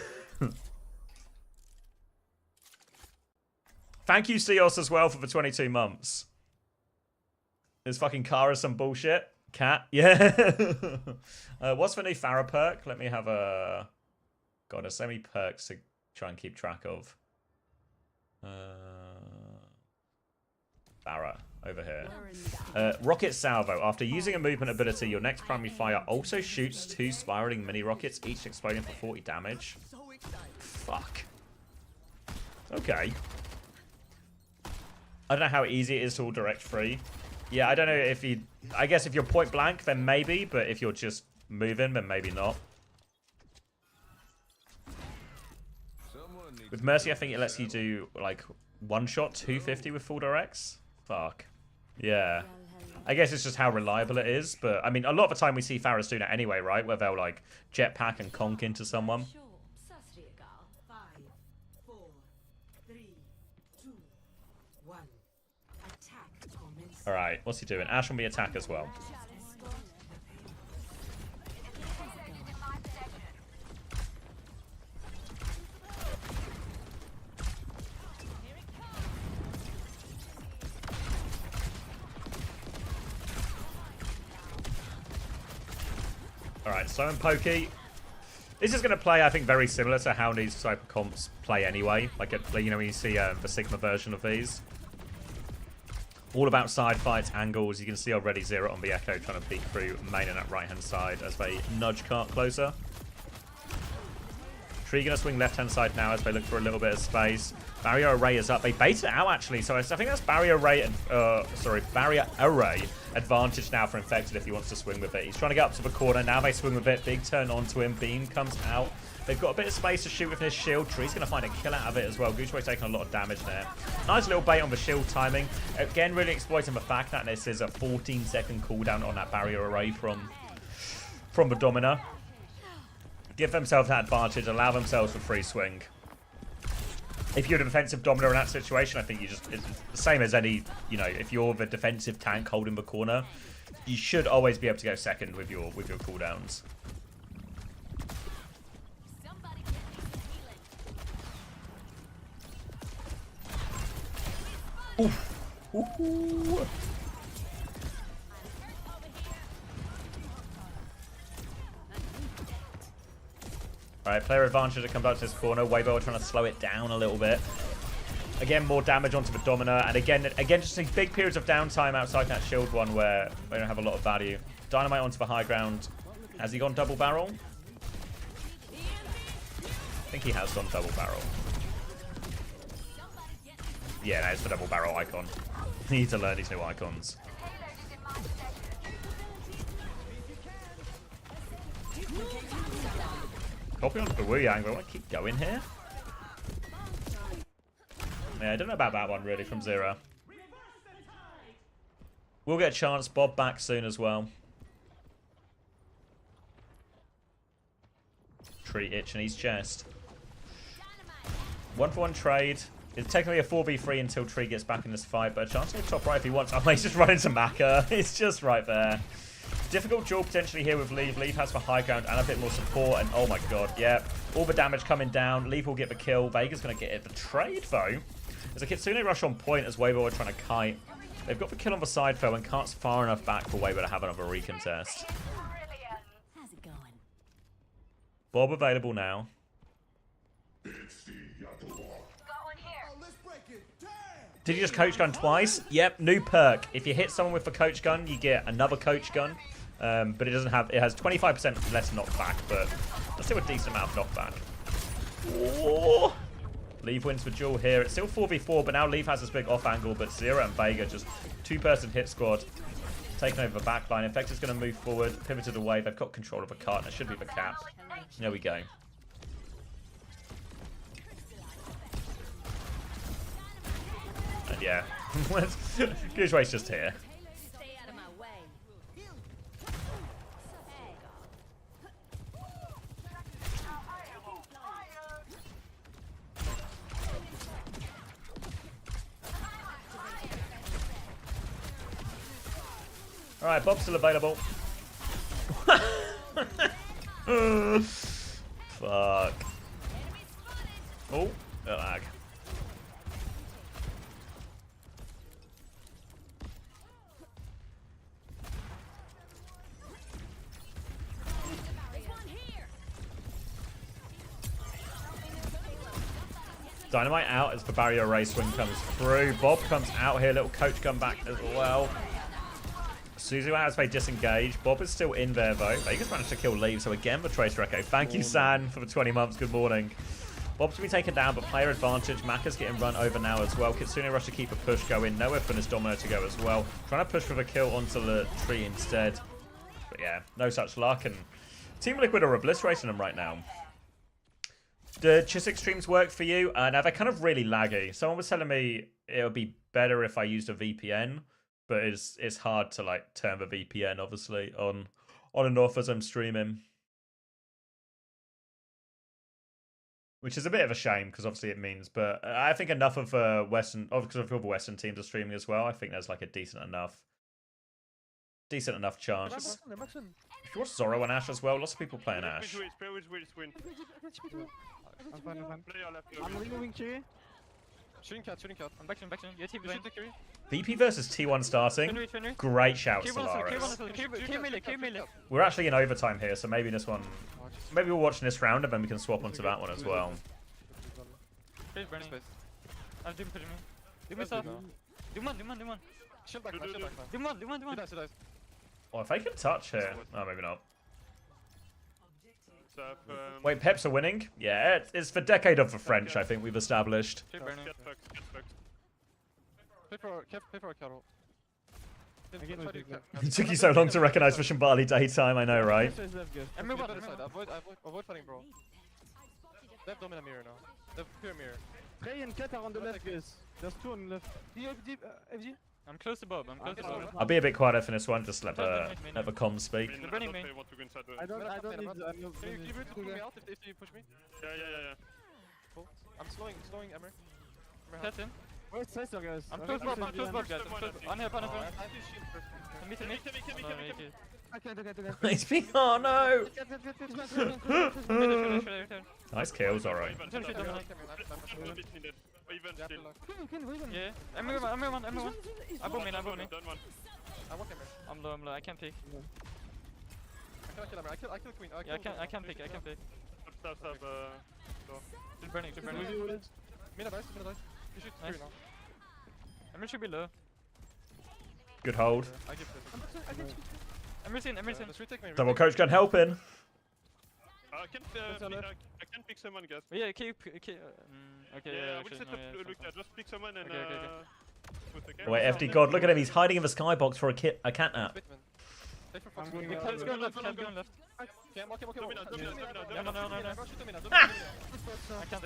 Thank you, Seos, as well for the 22 months. This fucking car is some bullshit. Cat, yeah. What's the new Farah perk? Let me have a... God, there's so many perks to try and keep track of. Farah, over here. Rocket Salvo. After using a movement ability, your next primary fire also shoots 2 spiraling mini rockets, each exploding for 40 damage. Fuck. Okay. I don't know how easy it is to all direct free. Yeah, I don't know if you... I guess if you're point blank, then maybe, but if you're just moving, then maybe not. With Mercy, I think it lets you do, like, one shot 250 with full directs. Fuck. Yeah. I guess it's just how reliable it is, but, I mean, a lot of the time we see Farah's doing it anyway, right? Where they'll, like, jetpack and conk into someone. Alright, what's he doing? Ash on the attack as well. Alright, slow and pokey. This is going to play, I think, very similar to how these type of comps play anyway. Like, you know, when you see the Sigma version of these. All about side fights, angles. You can see already Zero on the Echo trying to peek through main and that right-hand side as they nudge cart closer. Tree going to swing left-hand side now as they look for a little bit of space. Barrier array is up. They baited it out, actually. So I think that's barrier array advantage now for Infected if he wants to swing with it. He's trying to get up to the corner. Now they swing with it. Big turn onto him. Beam comes out. They've got a bit of space to shoot with his shield. Tree's going to find a kill out of it as well. Goochway's taking a lot of damage there. Nice little bait on the shield timing. Again, really exploiting the fact that this is a 14-second cooldown on that barrier array from the Domina. Give themselves that advantage. Allow themselves a free swing. If you're the defensive Domina in that situation, I think it's the same as any, you know, if you're the defensive tank holding the corner, you should always be able to go second with your cooldowns. Oof. Ooh. Alright, player advantage to come back to this corner. Weibo trying to slow it down a little bit. Again, more damage onto the Domina. And again, just these big periods of downtime outside that shield one where they don't have a lot of value. Dynamite onto the high ground. Has he gone double barrel? I think he has gone double barrel. Yeah, no, it's the double barrel icon. You need to learn these new icons. Copy onto the Wu Yang, but I want to keep going here. Yeah, I don't know about that one really from Zero. We'll get a chance. Bob back soon as well. Tree itch in his chest. 1-for-1 trade. It's technically a 4v3 until Tree gets back in this fight, but a chance to get top right if he wants. Oh, he's just running to Maka. It's just right there. Difficult duel potentially here with Leave. Leave has the high ground and a bit more support, and oh my god, yeah. All the damage coming down. Leave will get the kill. Vega's going to get it. The trade, though. There's a Kitsune rush on point as Weibo are trying to kite. They've got the kill on the side, though, and Kart's far enough back for Weibo to have another recontest. How's it going? Bob available now. Did you just coach gun twice? Yep, new perk. If you hit someone with the coach gun, you get another coach gun. But it doesn't have, it has 25% less knockback, but that's still a decent amount of knockback. Oh. Leave wins the duel here. It's still 4v4, but now Leave has this big off angle, but Zero and Vega just two-person hit squad. Taking over the backline. Infected's going to move forward, pivoted away. They've got control of a cart, and it should be the cap. There we go. And yeah, Goochway's just here. Stay out of my way. Alright, Bob's still available. Fuck. Oh, a lag. Dynamite out as the barrier array swing comes through. Bob comes out here, little coach gun back as well. Suzu has they disengage. Bob is still in there though. Vegas managed to kill Leave, so again the Tracer Echo. Thank you, San, for the 20 months. Good morning. Bob's to be taken down, but player advantage. Maka's getting run over now as well. Kitsune rush to keep a push going. Nowhere for this Domino to go as well. Trying to push for the kill onto the tree instead. But yeah, no such luck. And Team Liquid are obliterating them right now. Do Chiswick streams work for you? Now they're kind of really laggy. Someone was telling me it would be better if I used a VPN, but it's hard to like turn the VPN obviously on and off as I'm streaming, which is a bit of a shame because obviously it means. But I think enough of Western, because of all the Western teams are streaming as well. I think there's like a decent enough chance. If you watch Zoro and Ash as well, lots of people playing Ash. I'm removing Tree. Shooting cat. I'm back to you. Team You should take carry. VP versus T1 starting. Great shout, Solaris. We're actually in overtime here, so maybe this one... Maybe we're watching this round and then we can swap onto that one as well. Face burning. I'm doing pushing me. Do me stuff. Do one. Shield back, shield back. Do one. He dies. Oh, if they can touch here... Oh, maybe not. Up, Wait, Peps are winning? Yeah, it's the decade of the French, I think we've established. Face burning. Get fucked. Pay for a cattle. It took you so long to recognize the Shambali daytime, I know, right? Avoid fighting, bro. They have dominant mirror now. They have pure mirror. Trey and Cat are on the left, guys. There's two on the left. FG? I'm close to Bob. I'll be a bit quieter for this one, just let the comms speak. They're burning me. I don't need... Can you pull me out if you push me? Yeah. Cool. I'm slowing Emmer. Catch him. Where's Tracer, guys? I'm close Bob, guys. On here. Meet him. I can't. It's me. Oh no! Nice kills, alright. Yeah. Everyone. Above me. I'm low. I can't pick. I kill Emmer. I kill Queen. Yeah, I can't pick. Stop. She's burning. Mina dies. You should Nice. now. Emmer should be low. Good hold. I give this. Emmer's in. Just retake me. Double coach gun helping. I can pick someone, guys. Yeah, okay. Okay, Yeah, I will set up Luca. Just pick someone and Okay. Wait, FD God, look at him. He's hiding in the skybox for a catnap. I'm going Cat's going left. Okay. No. I can't.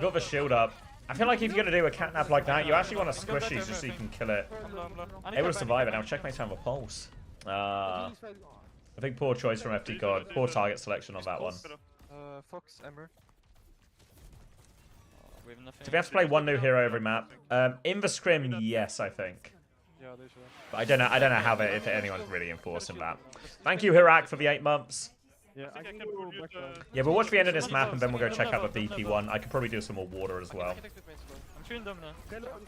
Got the shield up. I feel like if you're going to do a catnap like that, you actually want to squish these just so you can kill it. I'm low. Able to survive it. Now checkmate time with pulse. I think poor choice from FD God. Poor target selection on that one. Fox, Emmer. We have nothing. Do we have to play one new hero every map? In the scrim, yes, I think. Yeah, they should. But I don't know how if anyone's really enforcing that. Thank you, Hirak, for the 8 months. Yeah, I can go back down. Yeah, we'll watch the end of this map and then we'll go check out the BP one. I could probably do some more water as well. I'm shooting them now.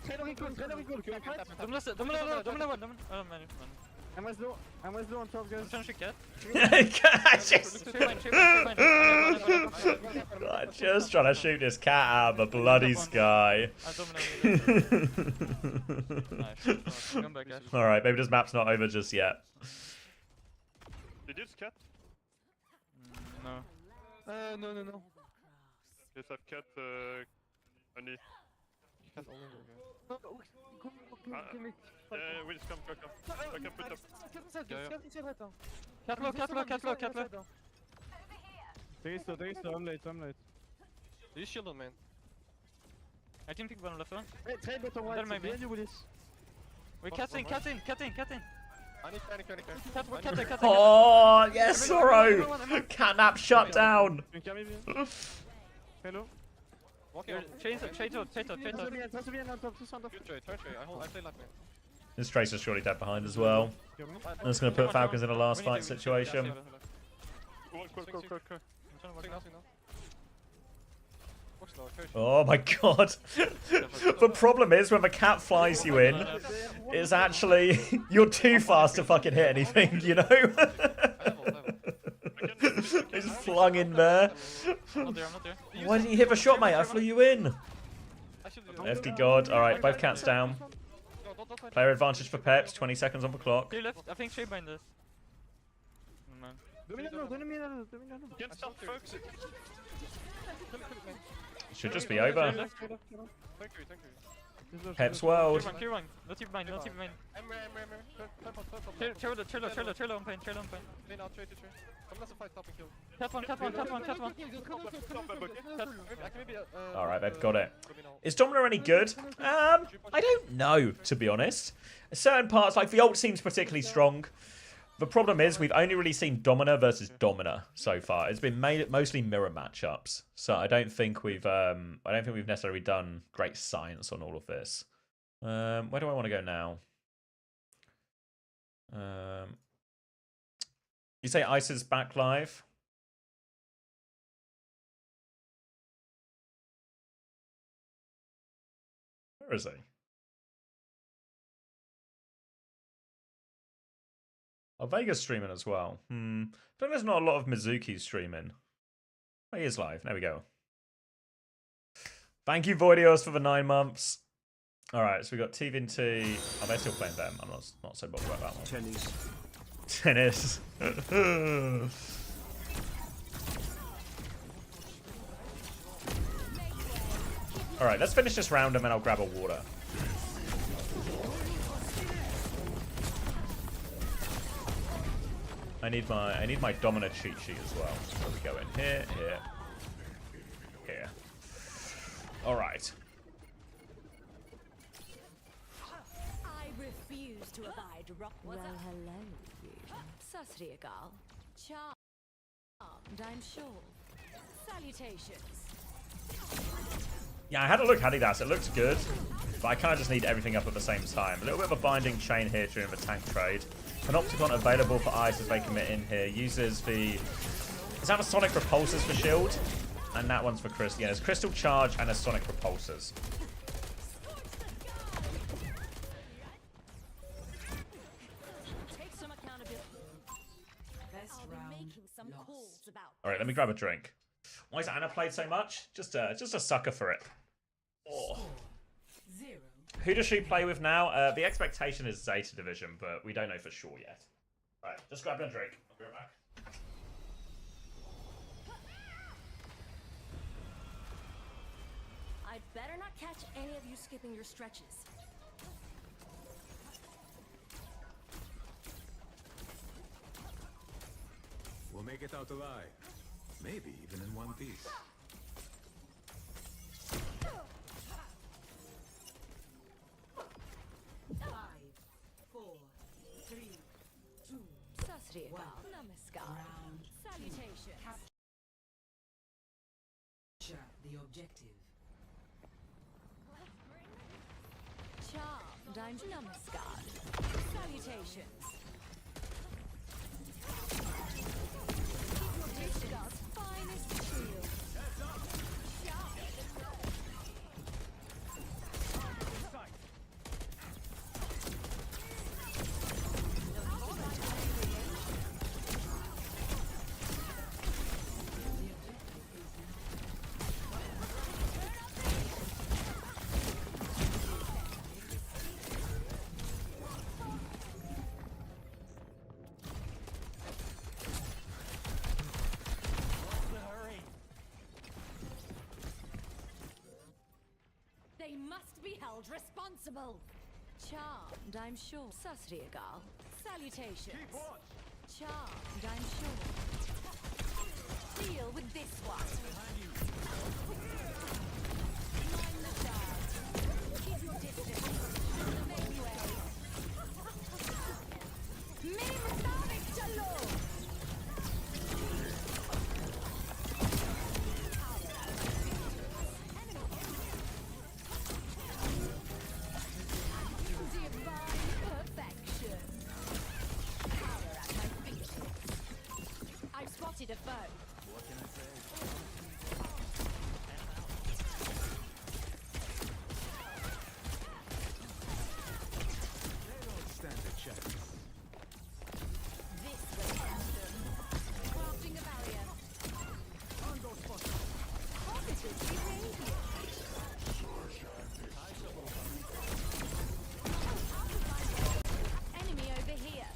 Trailer recall. Can I fight? Don't. Oh man. I'm as low on top, guys. I'm trying to shoot cat. Just trying to shoot this cat out of the bloody sky. Alright, maybe this map's not over just yet. Did you cat? No. No. Yes, I've cat. Only. Cat all over. We just come. I can put up. Cat low. There is slow. I'm late. Do you shield on main? I can pick one left one. Hey, Trey bottom There right. might be. Behind you, Willis. Wait, cat's in. I need Cat. Oh, yes, Sorrow! Catnap shut down! You can maybe. Hello. Walking on. Trade out. Trust me, on top. Just on top. Good trade. I play left main. This Tracer's surely dead behind as well. I'm just going to put Falcons in a last fight situation. Cool. Swing now. Watch now, coach. Oh my god. The problem is when the cat flies you in, it's actually, you're too fast to fucking hit anything, you know? He's flung in there. I'm not there. Why didn't you hit the shot, mate? I flew you in. FD God. Alright, both cats down. Player advantage for Peps, 20 seconds on the clock. Clear left. I think Shade behind us. Oh, man. Dominano. Can't stop folks. Should just be over. Thank you. Peps world. Clear one. Not even mine. Emmer. Trailer on pain. Lane out, trade. Someone has to fight top and kill. Cat one. I can maybe, Alright, they've got it. Is Domina any good? I don't know, to be honest. Certain parts, like the ult seems particularly strong. The problem is we've only really seen Domina versus Domina so far. It's been mostly mirror matchups, so I don't think we've necessarily done great science on all of this. Where do I want to go now? You say Ice is back live? Where is he? Oh, Vega's streaming as well. I think there's not a lot of Mizuki streaming. Oh, he is live. There we go. Thank you, Voidios, for the 9 months. All right, so we got TVNT. Oh, they're still playing them. I'm not so bothered about that one. Tennis. All right, let's finish this round and then I'll grab a water. I need my dominant cheat sheet as well. So we go in here, here, here. All right. I refuse to abide. Well, hello, you. Sasriagal. Charmed, I'm sure. Salutations. Yeah, I had a look at Adidas. It looks good, but I kind of just need everything up at the same time. A little bit of a binding chain here during the tank trade. Panopticon available for ice as they commit in here. Uses the... Is that the Sonic Repulsors for shield? And that one's for Crystal. Yeah, there's Crystal Charge and a Sonic Repulsors. Take some accountability. I'll be making some calls about. All right, let me grab a drink. Why is Anna played so much? Just a sucker for it. Oh. Who does she play with now? The expectation is Zeta Division, but we don't know for sure yet. All right, just grab a drink. I'll be right back. I'd better not catch any of you skipping your stretches. We'll make it out alive. Maybe even in one piece. Sasriagal. Namaskar. Salutation. Capture the objective. Charmed, I'm Namaskar. Salutations. Discard's finest shield. They must be held responsible. Charmed, I'm sure. Sasriagal. Salutations. Charmed, I'm sure. Deal with this one. Mind the guards. Keep your distance. Make way. Mim Savik Jalo. A foe. What can I say? They don't stand a chance. This will end them. Crafting a barrier. Positive behavior. Enemy over here.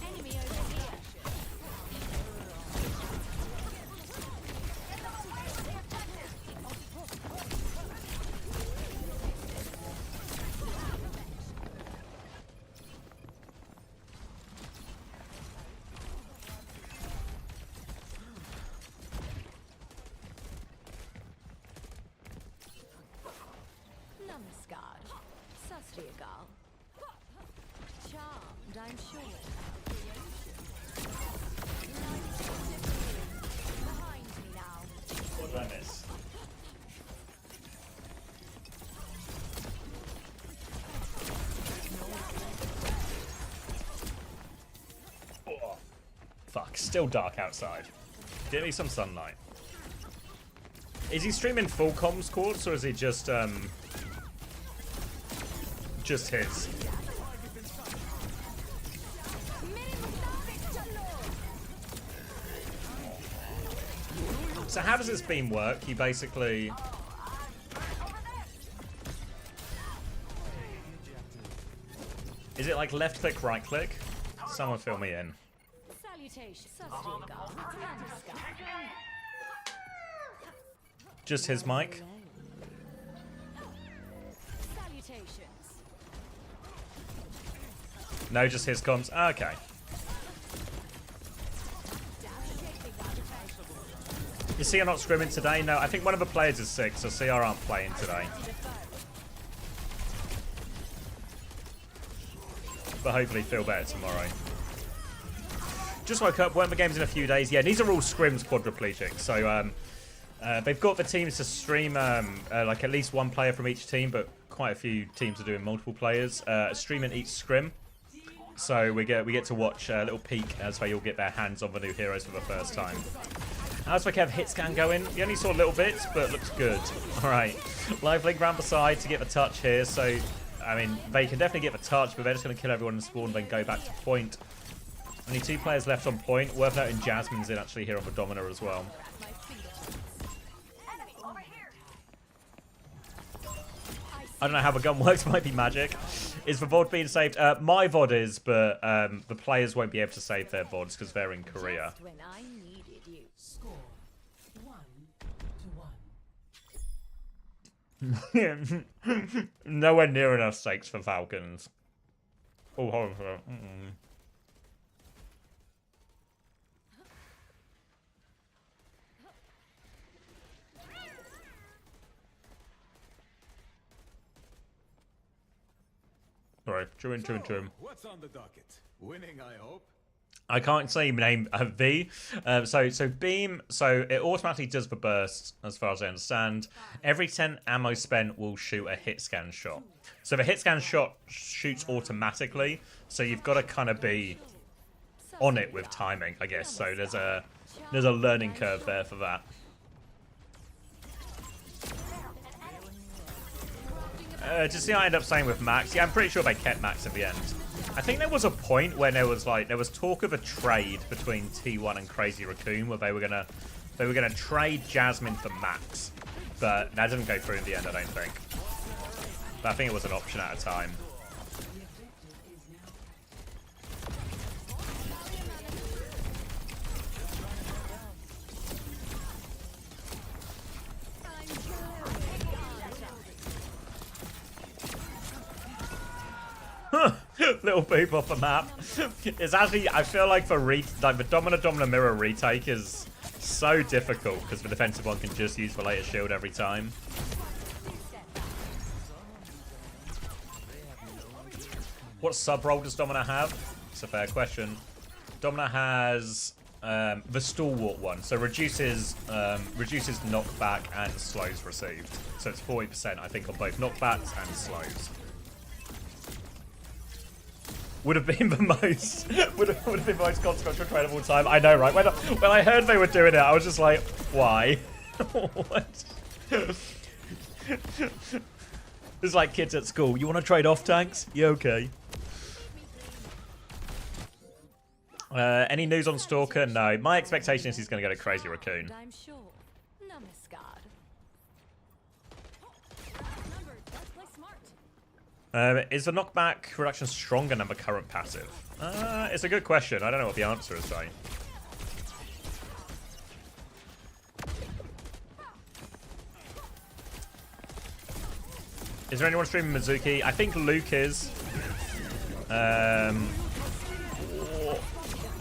Enemy over here. Namaskar. Sasriagal. Charmed, I'm sure. Behind me now. What did I miss? Fuck, still dark outside. Give me some sunlight. Is he streaming full comms quartz or is he just his? So how does this beam work? He basically... Is it like left click, right click? Someone fill me in. Just his mic? No, just his comms. Ah, okay. You see, I'm not scrimming today. No, I think one of the players is sick, so CR aren't playing today. But hopefully feel better tomorrow. Just woke up, weren't the games in a few days. Yeah, these are all Scrims quadriplegic. So they've got the teams to stream like at least one player from each team, but quite a few teams are doing multiple players. Streaming each Scrim. So we get to watch a little peek as they all get their hands on the new heroes for the first time. How's my Kev hit scan going? We only saw little bits, but looks good. Alright. Live link round beside to get the touch here, so I mean they can definitely get the touch, but they're just gonna kill everyone in spawn and then go back to point. Only 2 players left on point. Worth noting Jasmine's in actually here on the Domina as well. I don't know how the gun works, might be magic. Is the VOD being saved? My VOD is, but the players won't be able to save their VODs because they're in Korea. Nowhere near enough stakes for Falcons. Oh, hold on. Sorry, trim. What's on the docket? Winning, I hope. I can't say name V. So beam. So it automatically does the burst, as far as I understand. Every 10 ammo spent will shoot a hit scan shot. So the hit scan shot shoots automatically. So you've got to kind of be on it with timing, I guess. So there's a learning curve there for that. Just see, I end up saying with Max. Yeah, I'm pretty sure they kept Max at the end. I think there was a point when there was talk of a trade between T1 and Crazy Raccoon where they were gonna trade Jasmine for Max, but that didn't go through in the end, I don't think. But I think it was an option at a time. Little boop off the map. It's actually, I feel like the Domina Mirror retake is so difficult because the defensive one can just use the latest shield every time. What sub role does Domina have? It's a fair question. Domina has the stalwart one, so reduces knockback and slows received. So it's 40%, I think, on both knockbacks and slows. Would have been the most would have been the most consequential trade of all time. I know, right? When I heard they were doing it, I was just like, why? What? It's like kids at school. You want to trade off tanks? Yeah, okay. Any news on Stalker? No. My expectation is he's going to get a Crazy Raccoon. Is the knockback reduction stronger than the current passive? It's a good question. I don't know what the answer is, though. Is there anyone streaming Mizuki? I think Luke is.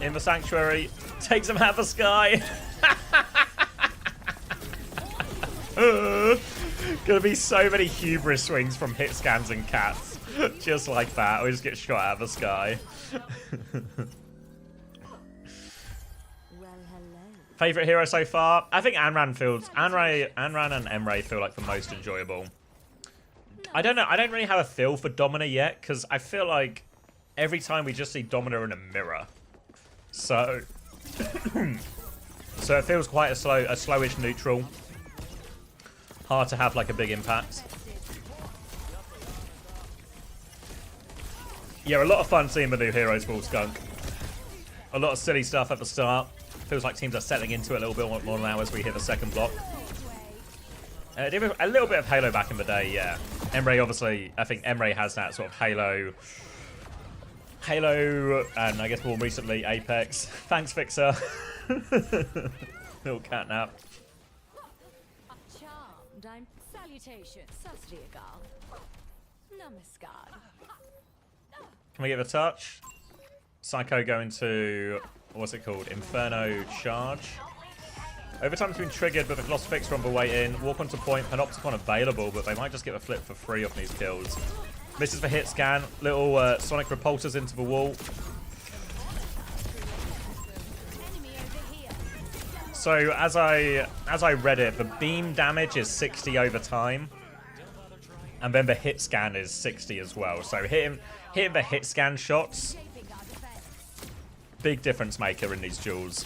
In the Sanctuary. Takes him out of the sky. Gonna be so many hubris swings from hit scans and cats. Just like that. We just get shot out of the sky. Favorite hero so far? I think Anran and Emre feel like the most enjoyable. I don't know. I don't really have a feel for Domina yet, because I feel like every time we just see Domina in a mirror. So So it feels quite a slowish neutral. Hard to have like a big impact. Yeah, a lot of fun seeing the new heroes for Skunk. A lot of silly stuff at the start. Feels like teams are settling into it a little bit more now as we hit the second block. A little bit of Halo back in the day, yeah. Emre, obviously, I think Emre has that sort of Halo, and I guess more recently Apex. Thanks, Fixer. Little catnap. Charmed. I'm salutation. Sasriyakal. Namaskar. Can we give a touch? Psycho going to, what's it called? Inferno Charge. Overtime's been triggered, but the Gloss Fixer on the way in. Walk onto point, Panopticon available, but they might just get the flip for free off these kills. Misses the hit scan. Little Sonic repulsors into the wall. So as I read it, the beam damage is 60 over time, and then the hit scan is 60 as well. So hitting the hit scan shots, big difference maker in these duels.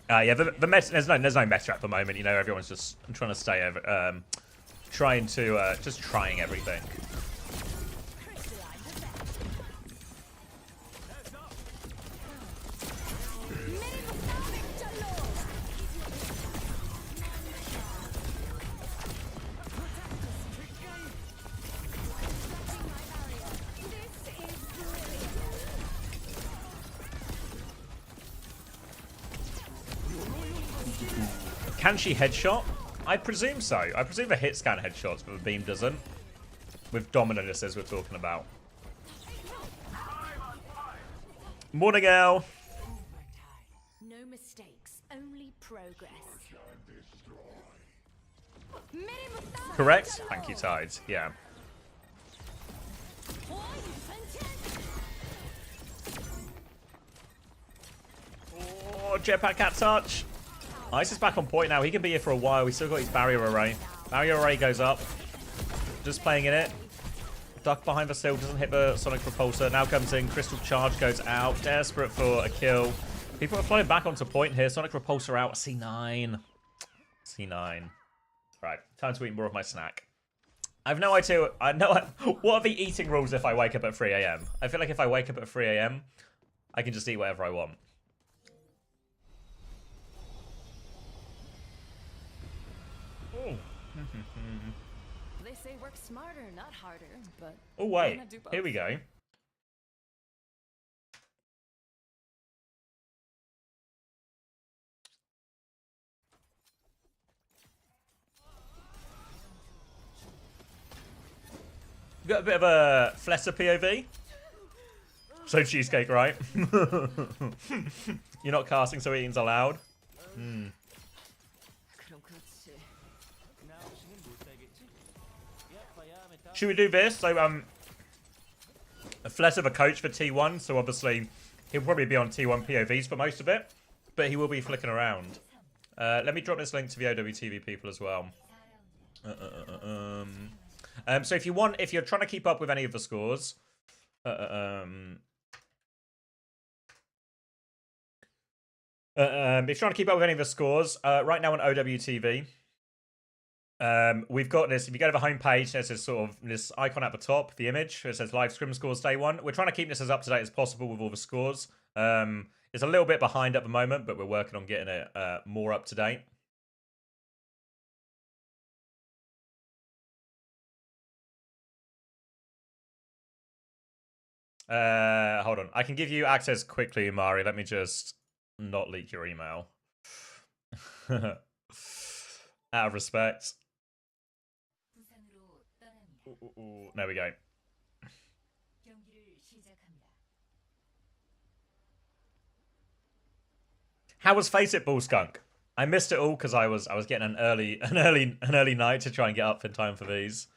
Yeah, the there's no meta at the moment. You know, everyone's just trying to stay over, just trying everything. Can she headshot? I presume so. I presume the hit scan headshots, but the beam doesn't. With dominant as we're talking about. Morning, Al. No mistakes, only progress. Correct? Thank you, Tides. Yeah. Oh, jetpack cat touch. Ice is back on point now. He can be here for a while. He's still got his barrier array. Barrier array goes up. Just playing in it. Duck behind the sill. Doesn't hit the Sonic Repulsor. Now comes in. Crystal Charge goes out. Desperate for a kill. People are flying back onto point here. Sonic Repulsor out. C9. C9. Right. Time to eat more of my snack. I have no idea. What are the eating rules if I wake up at 3 AM? I feel like if I wake up at 3 AM, I can just eat whatever I want. They say work smarter, not harder, but oh wait, here we go. We've got a bit of a Flesser POV. So cheesecake, right? You're not casting, so eating's allowed. Hmm. Should we do this? So, Fless of a coach for T1, so obviously he'll probably be on T1 POVs for most of it, but he will be flicking around. Let me drop this link to the OWTV people as well. So if you're trying to keep up with any of the scores, if you're trying to keep up with any of the scores, right now on OWTV, we've got this. If you go to the home page, there's this sort of this icon at the top, the image. It says live scrim scores day 1. We're trying to keep this as up to date as possible with all the scores. It's a little bit behind at the moment, but we're working on getting it more up to date. Hold on. I can give you access quickly, Mari. Let me just not leak your email. Out of respect. There we go. How was Face It, Bull Skunk? I missed it all because I was getting an early night to try and get up in time for these.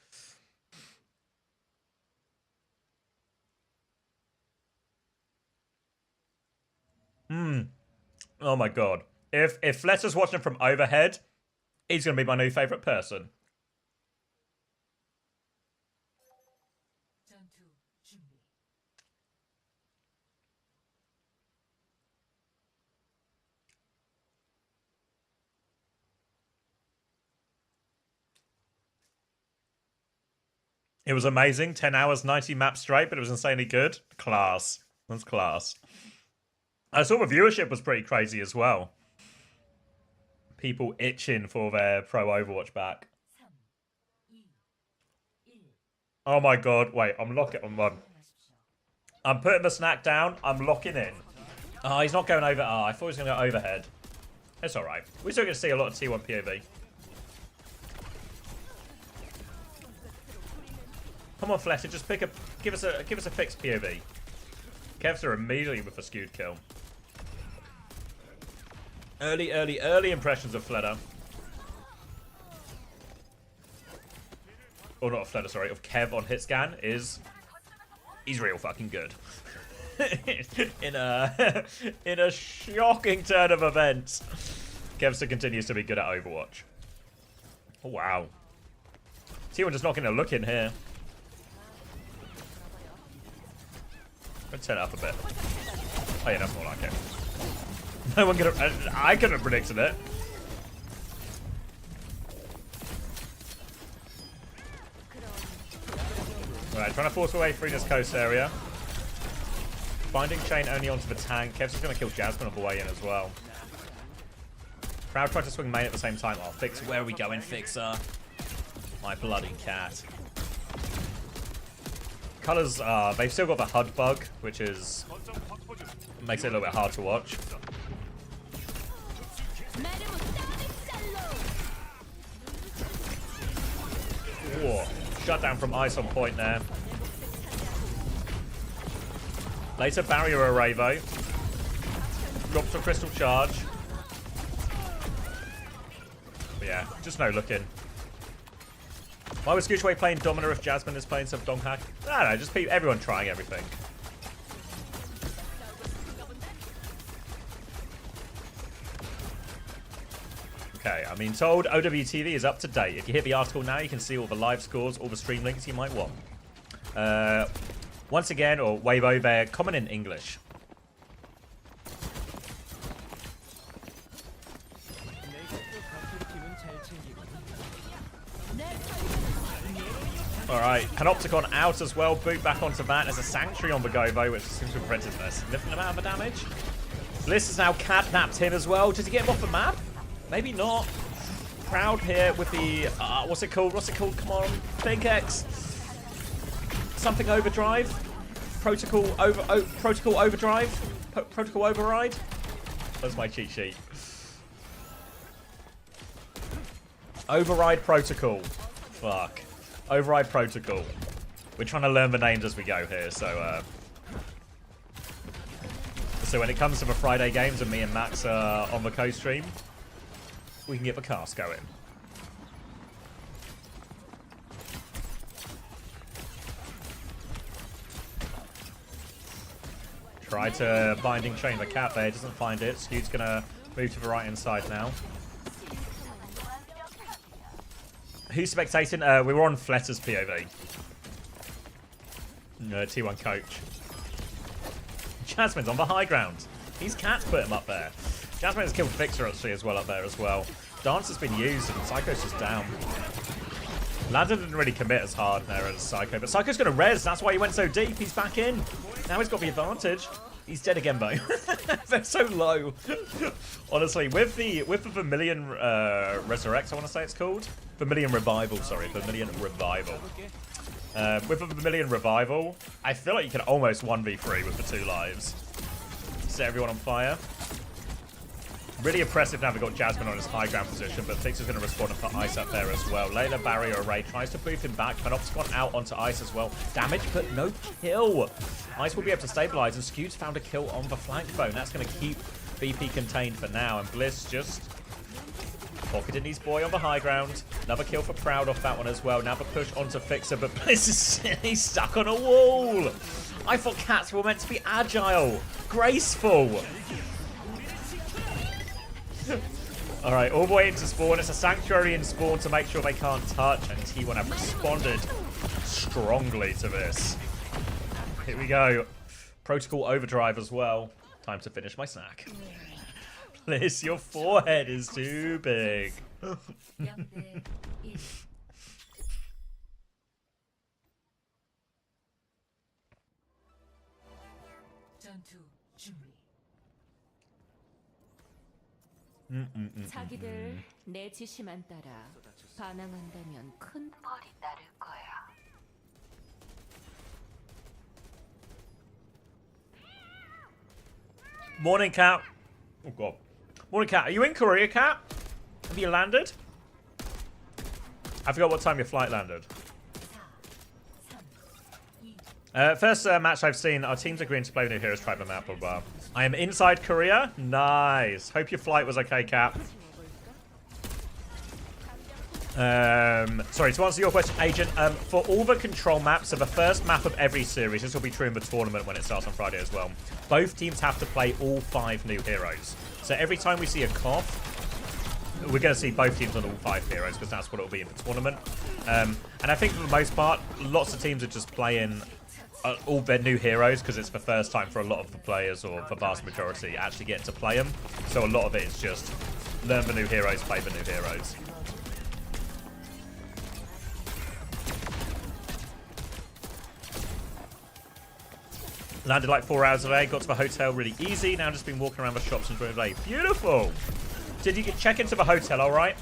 Oh my god. If Fletcher's watching from overhead, he's gonna be my new favourite person. It was amazing. 10 hours, 90 maps straight, but it was insanely good. Class. That's class. I saw the viewership was pretty crazy as well. People itching for their pro Overwatch back. Oh my god. Wait, I'm locking on. I'm putting the snack down. I'm locking in. Oh, he's not going over. Oh, I thought he was going to go overhead. It's alright. We're still going to see a lot of T1 POV. Come on, Fletter, just pick a give us a fixed POV. Kevs are immediately with a skewed kill. Early impressions of Fletter. Or not of Fletter, sorry, of Kev on hit scan is he's real fucking good. in a shocking turn of events. Kevster continues to be good at Overwatch. Oh wow. T1 just not gonna look in here. Let's turn it up a bit. Oh yeah, that's more like it. No one could have... I couldn't have predicted it. Alright, trying to force our way through this coast area. Binding chain only onto the tank. Kev's just going to kill Jasmine on the way in as well. Proud tried to swing main at the same time. Oh, Fix, where are we going, Fixer? My bloody cat. Colors, they've still got the HUD bug, which is makes it a little bit hard to watch. Whoa, shut down from ice on point there. Later barrier array though. Drops a crystal charge. But yeah, just no looking. Why was Scoochway playing Domino if Jasmine is playing some Donghack? I don't know, just everyone trying everything. Okay, I'm being told OWTV is up to date. If you hit the article now, you can see all the live scores, all the stream links you might want. Once again, or Weibo, they're common in English. Alright, Panopticon out as well. Boot back onto that. There's a Sanctuary on the go, though, which seems to have prevented a significant amount of damage. Bliss has now catnapped him as well. Does he get him off the map? Maybe not. Proud here with the... what's it called? What's it called? Come on. ThinkX. Something overdrive? Protocol overdrive? Protocol override? That's my cheat sheet. Override protocol. Fuck. Override protocol. We're trying to learn the names as we go here, so when it comes to the Friday games and me and Max are on the Costream, we can get the cast going. Try to binding chain the cat there, doesn't find it. Scoot's gonna move to the right hand side now. Who's spectating? We were on Fletter's POV. T1 coach. Jasmine's on the high ground. These cats put him up there. Jasmine has killed Fixer actually as well up there as well. Dance has been used and Psycho's just down. Landa didn't really commit as hard there as Psycho, but Psycho's going to res. That's why he went so deep. He's back in. Now he's got the advantage. He's dead again though. They're so low. Honestly, with the Vermilion Resurrect, I want to say it's called. Vermilion Revival, sorry. Vermilion Revival. With the Vermilion Revival, I feel like you can almost 1v3 with the 2 lives. Set everyone on fire. Really impressive now we've got Jasmine on his high ground position, but Fix is going to respond and put Ice up there as well. Later barrier array tries to boost him back. Panopticon out onto Ice as well. Damage, but no kill. Ice will be able to stabilize, and Scoot's found a kill on the flank phone. That's going to keep BP contained for now, and Bliss just pocketing his boy on the high ground. Another kill for Proud off that one as well. Now the push onto Fixer, but Bliss is he's stuck on a wall. I thought cats were meant to be agile, graceful. Alright, all the way into spawn. It's a Sanctuary in spawn to make sure they can't touch, and T1 have responded strongly to this. Here we go. Protocol overdrive as well. Time to finish my snack. Bliss, your forehead is too big. 자기들 내 지시만 따라 반항한다면 큰 벌이 따를 거야. Morning, Cat. Oh, God. Morning, Cat. Are you in Korea, Cat? Have you landed? I forgot what time your flight landed. First match I've seen, our teams agreeing to play New Heroes Tribal map, blah, blah. I am inside Korea. Nice. Hope your flight was okay, Cap. Sorry, to answer your question, Agent, for all the control maps, so the first map of every series, this will be true in the tournament when it starts on Friday as well, both teams have to play all 5 new heroes. So every time we see a cough, we're going to see both teams on all 5 heroes, because that's what it'll be in the tournament. And I think for the most part, lots of teams are just playing all their new heroes, because it's the first time for a lot of the players, or the vast majority, actually get to play them. So a lot of it is just learn the new heroes, play the new heroes. Landed like 4 hours away, got to the hotel really easy. Now just been walking around the shops and enjoying the day. Beautiful! Did you check into the hotel alright?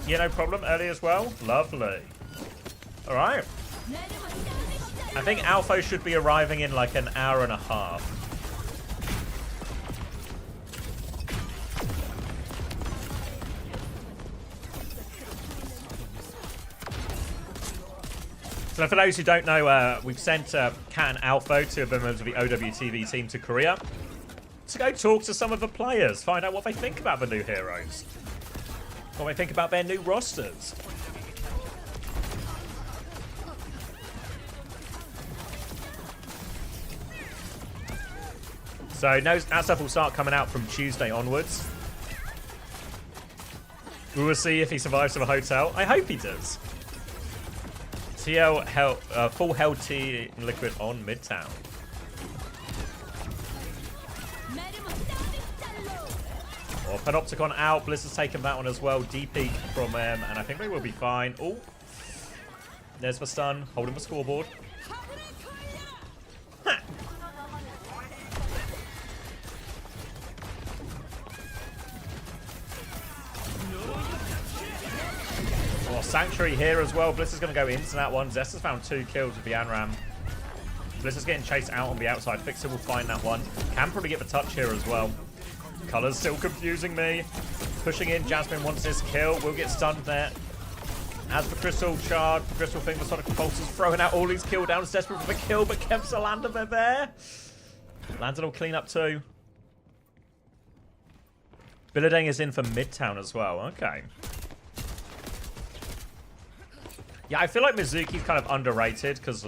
Yeah, no problem. Early as well. Lovely. Alright. I think Alpha should be arriving in like an hour and a half. So for those who don't know, we've sent Cat and Alpha, 2 of the members of the OWTV team, to Korea to go talk to some of the players, find out what they think about the new heroes, what they think about their new rosters. So that stuff will start coming out from Tuesday onwards. We will see if he survives to the hotel. I hope he does. TL full held tea liquid on Midtown. Oh, Panopticon out. Bliss has taken that one as well. DP from them, and I think they will be fine. Oh, there's the stun. Holding the scoreboard. Sanctuary here as well. Bliss is going to go into that one. Zest has found 2 kills with the Anram. Bliss is getting chased out on the outside. Fixer will find that one. Can probably get the touch here as well. Color's still confusing me. Pushing in. Jasmine wants this kill. Will get stunned there. As for Crystal Shard, Crystal Finger, Sonic Pulses throwing out all these killdowns. Desperate for the kill, but Kemp's a lander there. Landon will clean up too. Billadang is in for Midtown as well. Okay. Yeah, I feel like Mizuki's kind of underrated because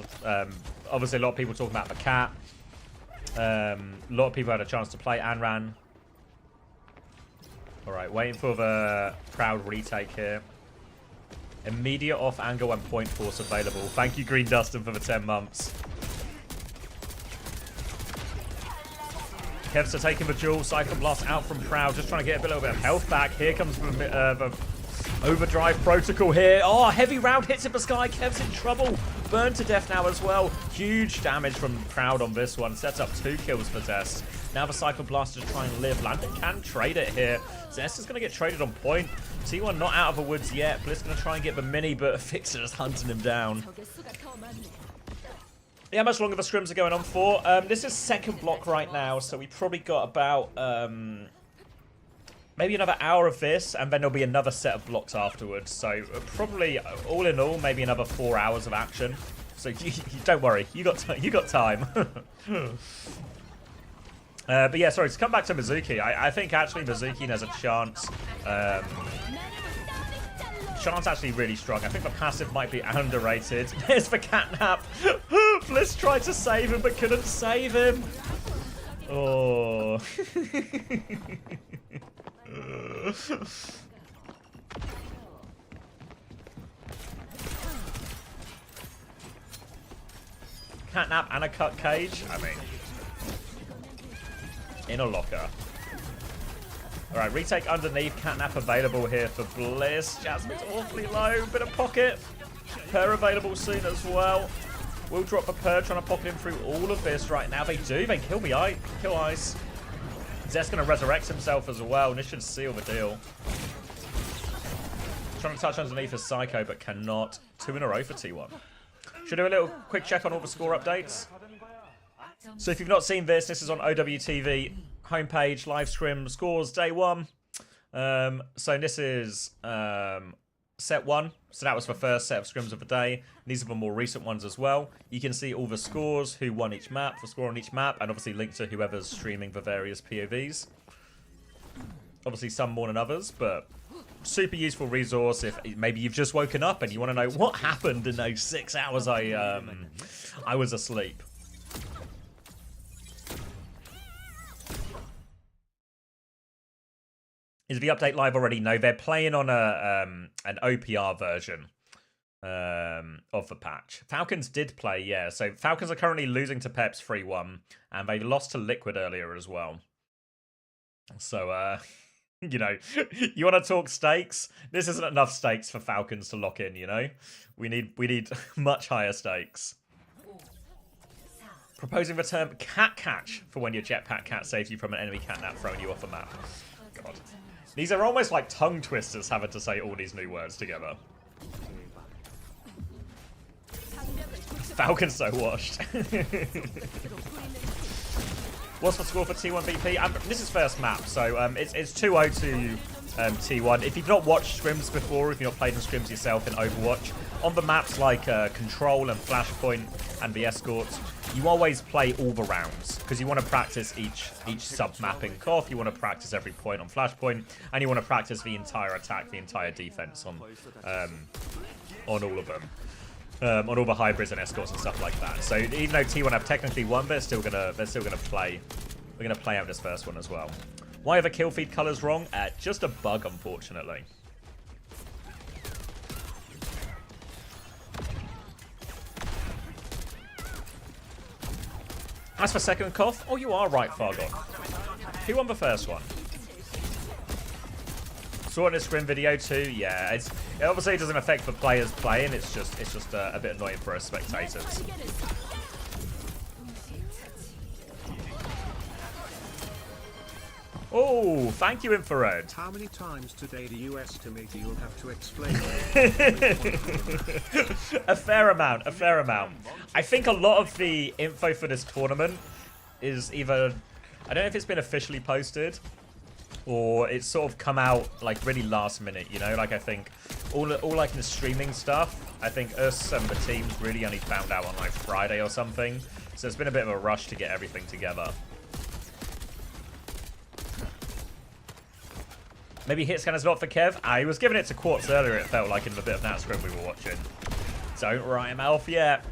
obviously a lot of people talking about the Cat. A lot of people had a chance to play Anran. Alright, waiting for the crowd retake here. Immediate off angle and point force available. Thank you, Green Dustin, for the 10 months. Kevster taking the duel. Cyclone Blast out from Proud. Just trying to get a little bit of health back. Here comes the overdrive protocol here. Oh, heavy round hits in the sky. Kev's in trouble. Burned to death now as well. Huge damage from Proud on this one. Sets up 2 kills for Zest. Now the Cyclone Blast just trying to live. Landon can trade it here. Zest is going to get traded on point. T1 not out of the woods yet. Bliss going to try and get the mini, but Fixer just hunting him down. Yeah, how much longer the scrims are going on for? This is second block right now, so we probably got about maybe another hour of this, and then there'll be another set of blocks afterwards. So probably, all in all, maybe another 4 hours of action. So don't worry, you got time. But yeah, sorry, to come back to Mizuki, I think actually Mizuki has a chance. Chance actually really strong. I think the passive might be underrated. There's the catnap. Bliss tried to save him, but couldn't save him. Oh. Catnap and a cut cage. I mean, in a locker. All right, retake underneath. Catnap available here for Bliss. Jasmine's awfully low. Bit of pocket. Per available soon as well. We'll drop a Per, trying to pocket him through all of this right now. They do. They kill me. Kill Ice. Zed's going to resurrect himself as well, and this should seal the deal. Trying to touch underneath a Psycho, but cannot. 2 in a row for T1. Should do a little quick check on all the score updates. So if you've not seen this, this is on OWTV homepage, live scrim scores day 1. So this is set 1. So that was the first set of scrims of the day. These are the more recent ones as well. You can see all the scores, who won each map, the score on each map, and obviously link to whoever's streaming the various POVs. Obviously some more than others, but super useful resource if maybe you've just woken up and you want to know what happened in those 6 hours I was asleep. Is the update live already? No, they're playing on an OPR version of the patch. Falcons did play, yeah. So Falcons are currently losing to Peps 3-1, and they lost to Liquid earlier as well. So, you know, you want to talk stakes? This isn't enough stakes for Falcons to lock in, you know? We need much higher stakes. Proposing the term cat catch for when your jetpack cat saves you from an enemy catnap throwing you off the map. God. These are almost like tongue twisters having to say all these new words together. Falcon's so washed. What's the score for T1 VP? This is first map, so it's 2-0 to T1. If you've not watched scrims before, if you've not played in scrims yourself in Overwatch, on the maps like Control and Flashpoint and the Escorts, you always play all the rounds because you want to practice each sub-map in KOF, you want to practice every point on Flashpoint, and you want to practice the entire attack, the entire defense on all of them. On all the hybrids and escorts and stuff like that. So even though T1 have technically won, they're still gonna play. We're gonna play out this first one as well. Why are the kill feed colors wrong? Just a bug, unfortunately. As for second KOF, oh, you are right, Fargon. Who won the first one? Saw it in a scrim video too. Yeah, it obviously doesn't affect the players playing. It's just a bit annoying for us spectators. Oh, thank you, Infrared. How many times today do you estimate you'll have to explain? A fair amount. I think a lot of the info for this tournament is either, I don't know if it's been officially posted, or it's sort of come out like really last minute, you know? Like I think all like the streaming stuff, I think us and the teams really only found out on like Friday or something. So it's been a bit of a rush to get everything together. Maybe hit scanner's not for Kev. I was giving it to Quartz earlier, it felt like, in the bit of that scrim we were watching. Don't write him off yet.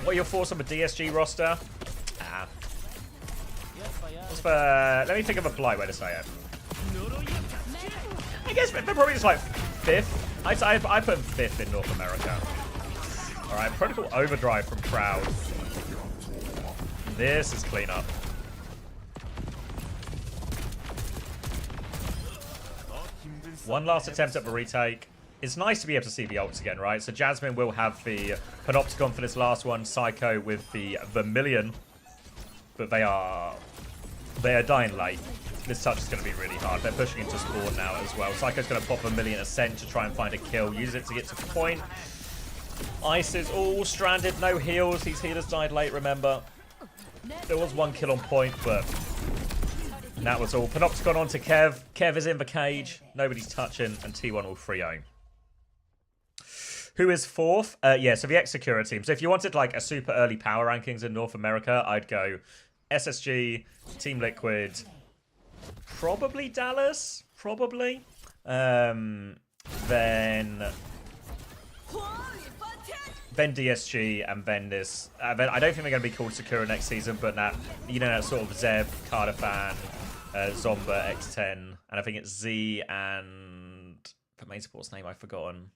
What are your thoughts on the DSG roster? What's for, let me think of a polite way to say it. I guess they're probably just like 5th. I put 5th in North America. Alright, Protocol Overdrive from Proud. This is clean up. One last attempt at the retake. It's nice to be able to see the ults again, right? So Jasmine will have the Panopticon for this last one. Psycho with the Vermilion. But they are dying late. This touch is going to be really hard. They're pushing into spawn now as well. Psycho's going to pop Vermilion Ascent to try and find a kill. Use it to get to point. Ice is all stranded. No heals. These healers died late, remember. There was one kill on point, but that was all. Panopticon on to Kev. Kev is in the cage. Nobody's touching, and T1 will 3-0. Who is 4th? Yeah, so the X-Secura team. So if you wanted like a super early power rankings in North America, I'd go SSG, Team Liquid, probably Dallas, probably. then DSG, and then this. I don't think they're going to be called Sakura next season, but that, you know, that sort of Zeb, Cardafan, Zomba, X10, and I think it's Z and the main support's name I've forgotten.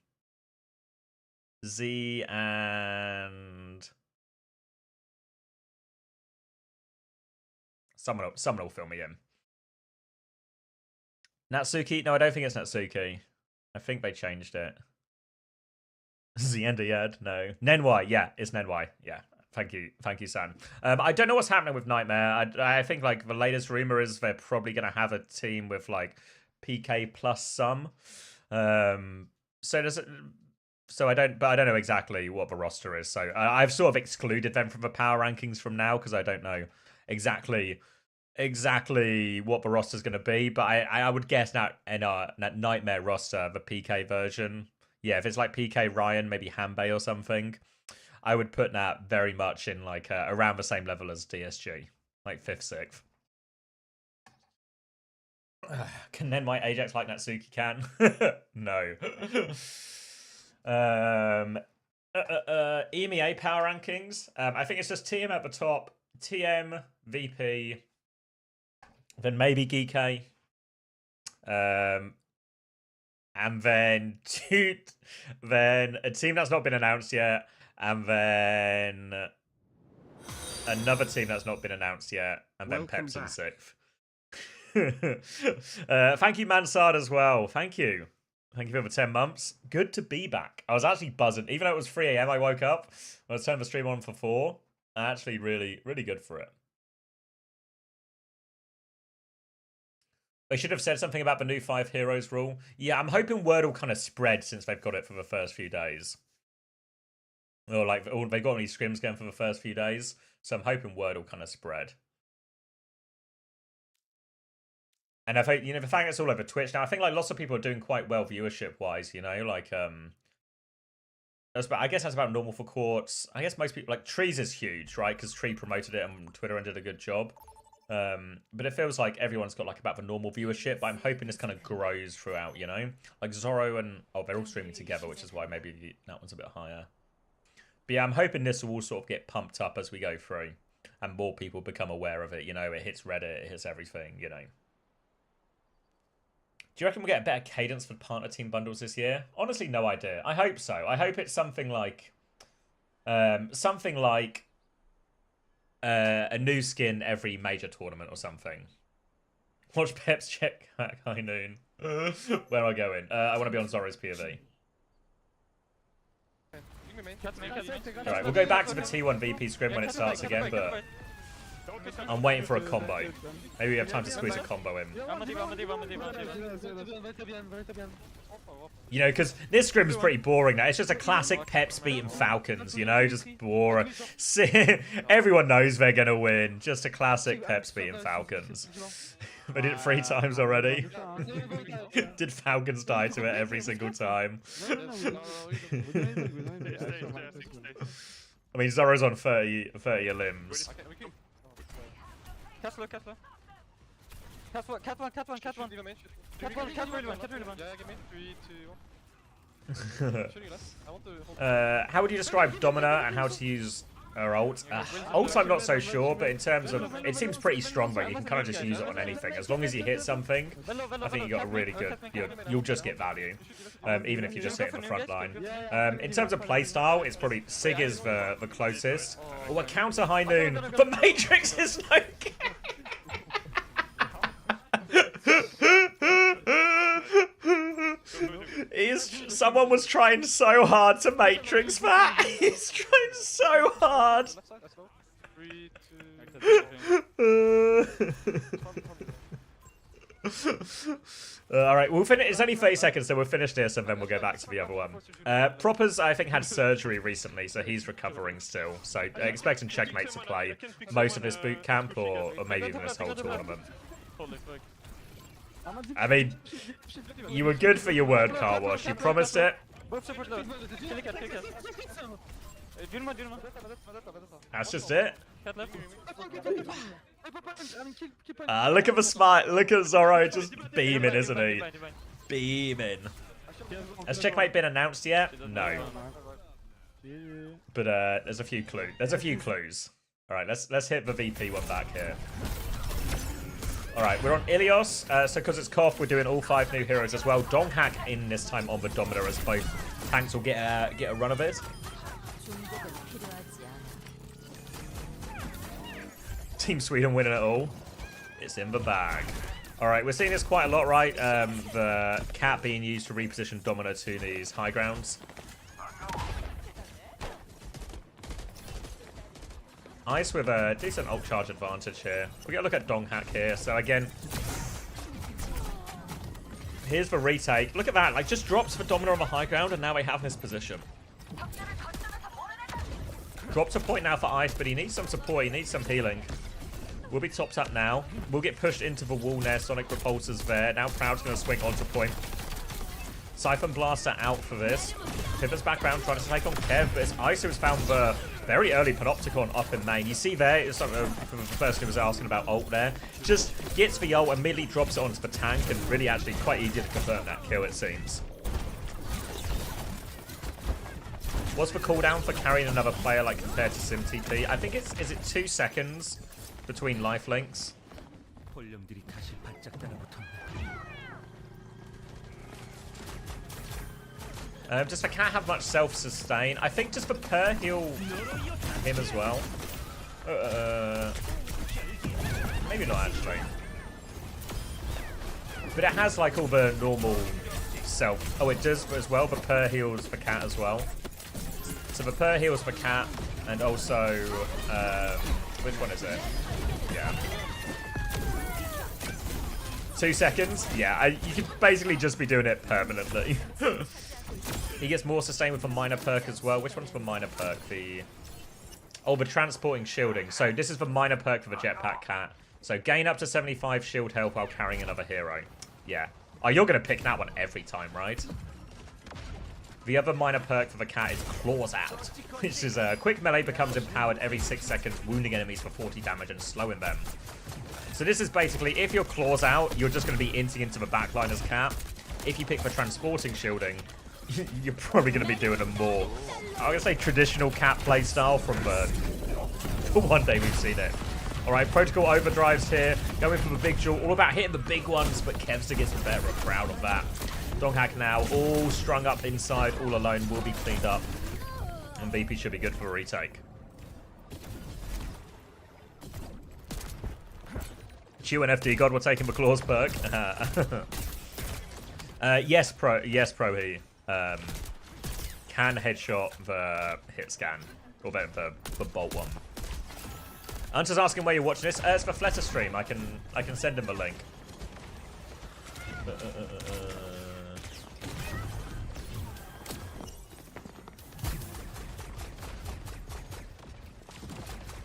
Z and someone will fill me in. Natsuki? No, I don't think it's Natsuki. I think they changed it. Ziendayad? No. Nenwai, yeah, it's Nenwai. Yeah. Thank you, San. I don't know what's happening with Nightmare. I think like the latest rumor is they're probably gonna have a team with like PK plus some. So I don't know exactly what the roster is. So I've sort of excluded them from the power rankings from now because I don't know exactly what the roster's going to be. But I would guess that in that Nightmare roster, the PK version, yeah, if it's like PK Ryan, maybe Hanbei or something, I would put that very much in like around the same level as DSG, like 5th, 6th. Can then my Ajax like Natsuki can? No. EMEA power rankings. I think it's just TM at the top, TM, VP, then maybe Geeky, and then then a team that's not been announced yet, and then another team that's not been announced yet, and then Peps in 6th. Thank you, Mansard, as well. Thank you for the 10 months. Good to be back. I was actually buzzing. Even though it was 3 AM, I woke up. I was turning the stream on for 4. Actually, really, really good for it. They should have said something about the new 5 heroes rule. Yeah, I'm hoping word will kind of spread since they've got it for the first few days. Or like, they've got any scrims going for the first few days. So I'm hoping word will kind of spread. And I think, you know, the fact it's all over Twitch now, I think like lots of people are doing quite well viewership wise, you know, like I guess that's about normal for Quartz. I guess most people, like Trees is huge, right? Because Tree promoted it and Twitter did a good job. But it feels like everyone's got like about the normal viewership, but I'm hoping this kind of grows throughout, you know? Like Zorro and, oh, they're all streaming together, which is why maybe that one's a bit higher. But yeah, I'm hoping this will all sort of get pumped up as we go through and more people become aware of it, you know? It hits Reddit, it hits everything, you know? Do you reckon we'll get a better cadence for partner team bundles this year? Honestly, no idea. I hope so. I hope it's something like a new skin every major tournament or something. Watch Peps check High Noon. Where am I going? I want to be on Zorro's POV. Alright, we'll go back to the T1 VP scrim when it starts again, but I'm waiting for a combo. Maybe we have time to squeeze a combo in. You know, because this scrim is pretty boring now. It's just a classic Peps beating Falcons, you know? Just boring. Everyone knows they're going to win. Just a classic Peps beating Falcons. They did it 3 times already. Did Falcons die to it every single time? I mean, Zorro's on 30 limbs. Cat one. Cat really one. Yeah, give me 3, 2, 1. How would you describe Domina and how to use her ult? Ult I'm not so sure, but in terms of, it seems pretty strong, but you can kind of just use it on anything. As long as you hit something, I think you got a really good, you'll just get value, even if you just hit in the front line. In terms of playstyle, it's probably Sig is the closest. Oh, a counter High Noon, but Matrix is no game. Someone was trying so hard to Matrix that. He's trying so hard. 3, 2, Alright, we'll finish. It's only 30 seconds, so we'll finish this and then we'll go back to the other one. Proppers, I think, had surgery recently, so he's recovering still. So expecting Checkmate to play most of this boot camp or maybe even this whole tournament. I mean, you were good for your word, Car Wash. You promised it. That's just it. Look at the smile. Look at Zorro just beaming, isn't he? Beaming. Has checkmate been announced yet? No. But there's a few clues. There's a few clues. All right, let's hit the VP one back here. All right, we're on Ilios. So because it's Koth, we're doing all 5 new heroes as well. Donghack in this time on the Dominator, as both tanks will get a run of it. Team Sweden winning it all. It's in the bag. All right, we're seeing this quite a lot, right? The cat being used to reposition Domino to these high grounds. Ice with a decent ult charge advantage here. We gotta look at Donghack here. So again, here's the retake. Look at that, like just drops for Domino on the high ground, and now they have this position. Drops a point now for Ice, but he needs some support, he needs some healing. We'll be topped up now. We'll get pushed into the wall there. Sonic Repulsor's there. Now Proud's gonna swing onto point. Siphon Blaster out for this. Pivots back round trying to take on Kev, but it's Ice who's found the very early Panopticon up in main. You see there, it's the person who was asking about ult there. Just gets the ult, immediately drops it onto the tank, and really actually quite easy to confirm that kill, it seems. What's the cooldown for carrying another player like compared to SimTP? I think is it 2 seconds between lifelinks? Just I can't have much self-sustain. I think just for per heal him as well. Maybe not actually. But it has like all the normal self. Oh, it does as well. But per heals for cat as well. So the per heals for cat, and also which one is it? Yeah. 2 seconds. Yeah, you could basically just be doing it permanently. He gets more sustain with a minor perk as well. Which one's the minor perk? The transporting shielding. So this is the minor perk for the jetpack cat. So gain up to 75 shield health while carrying another hero. Yeah. Oh, you're going to pick that one every time, right? The other minor perk for the cat is Claws Out, which is a quick melee becomes empowered every 6 seconds, wounding enemies for 40 damage and slowing them. So this is basically, if you're Claws Out, you're just going to be inting into the backline as cat. If you pick the transporting shielding, you're probably going to be doing a more, I'm going to say, traditional cat playstyle from Burn. For one day we've seen it. Alright, Protocol overdrives here, going for the big jewel, all about hitting the big ones, but Kevster gets the better of Proud of that. Donghack now, all strung up inside, all alone, will be cleaned up. And VP should be good for a retake. Q and FD God, we're taking the Claws perk. Yes, Pro he. Can headshot the hit scan, or the bolt one. Hunter's asking where you're watching this. It's for Fletter stream. I can send him a link.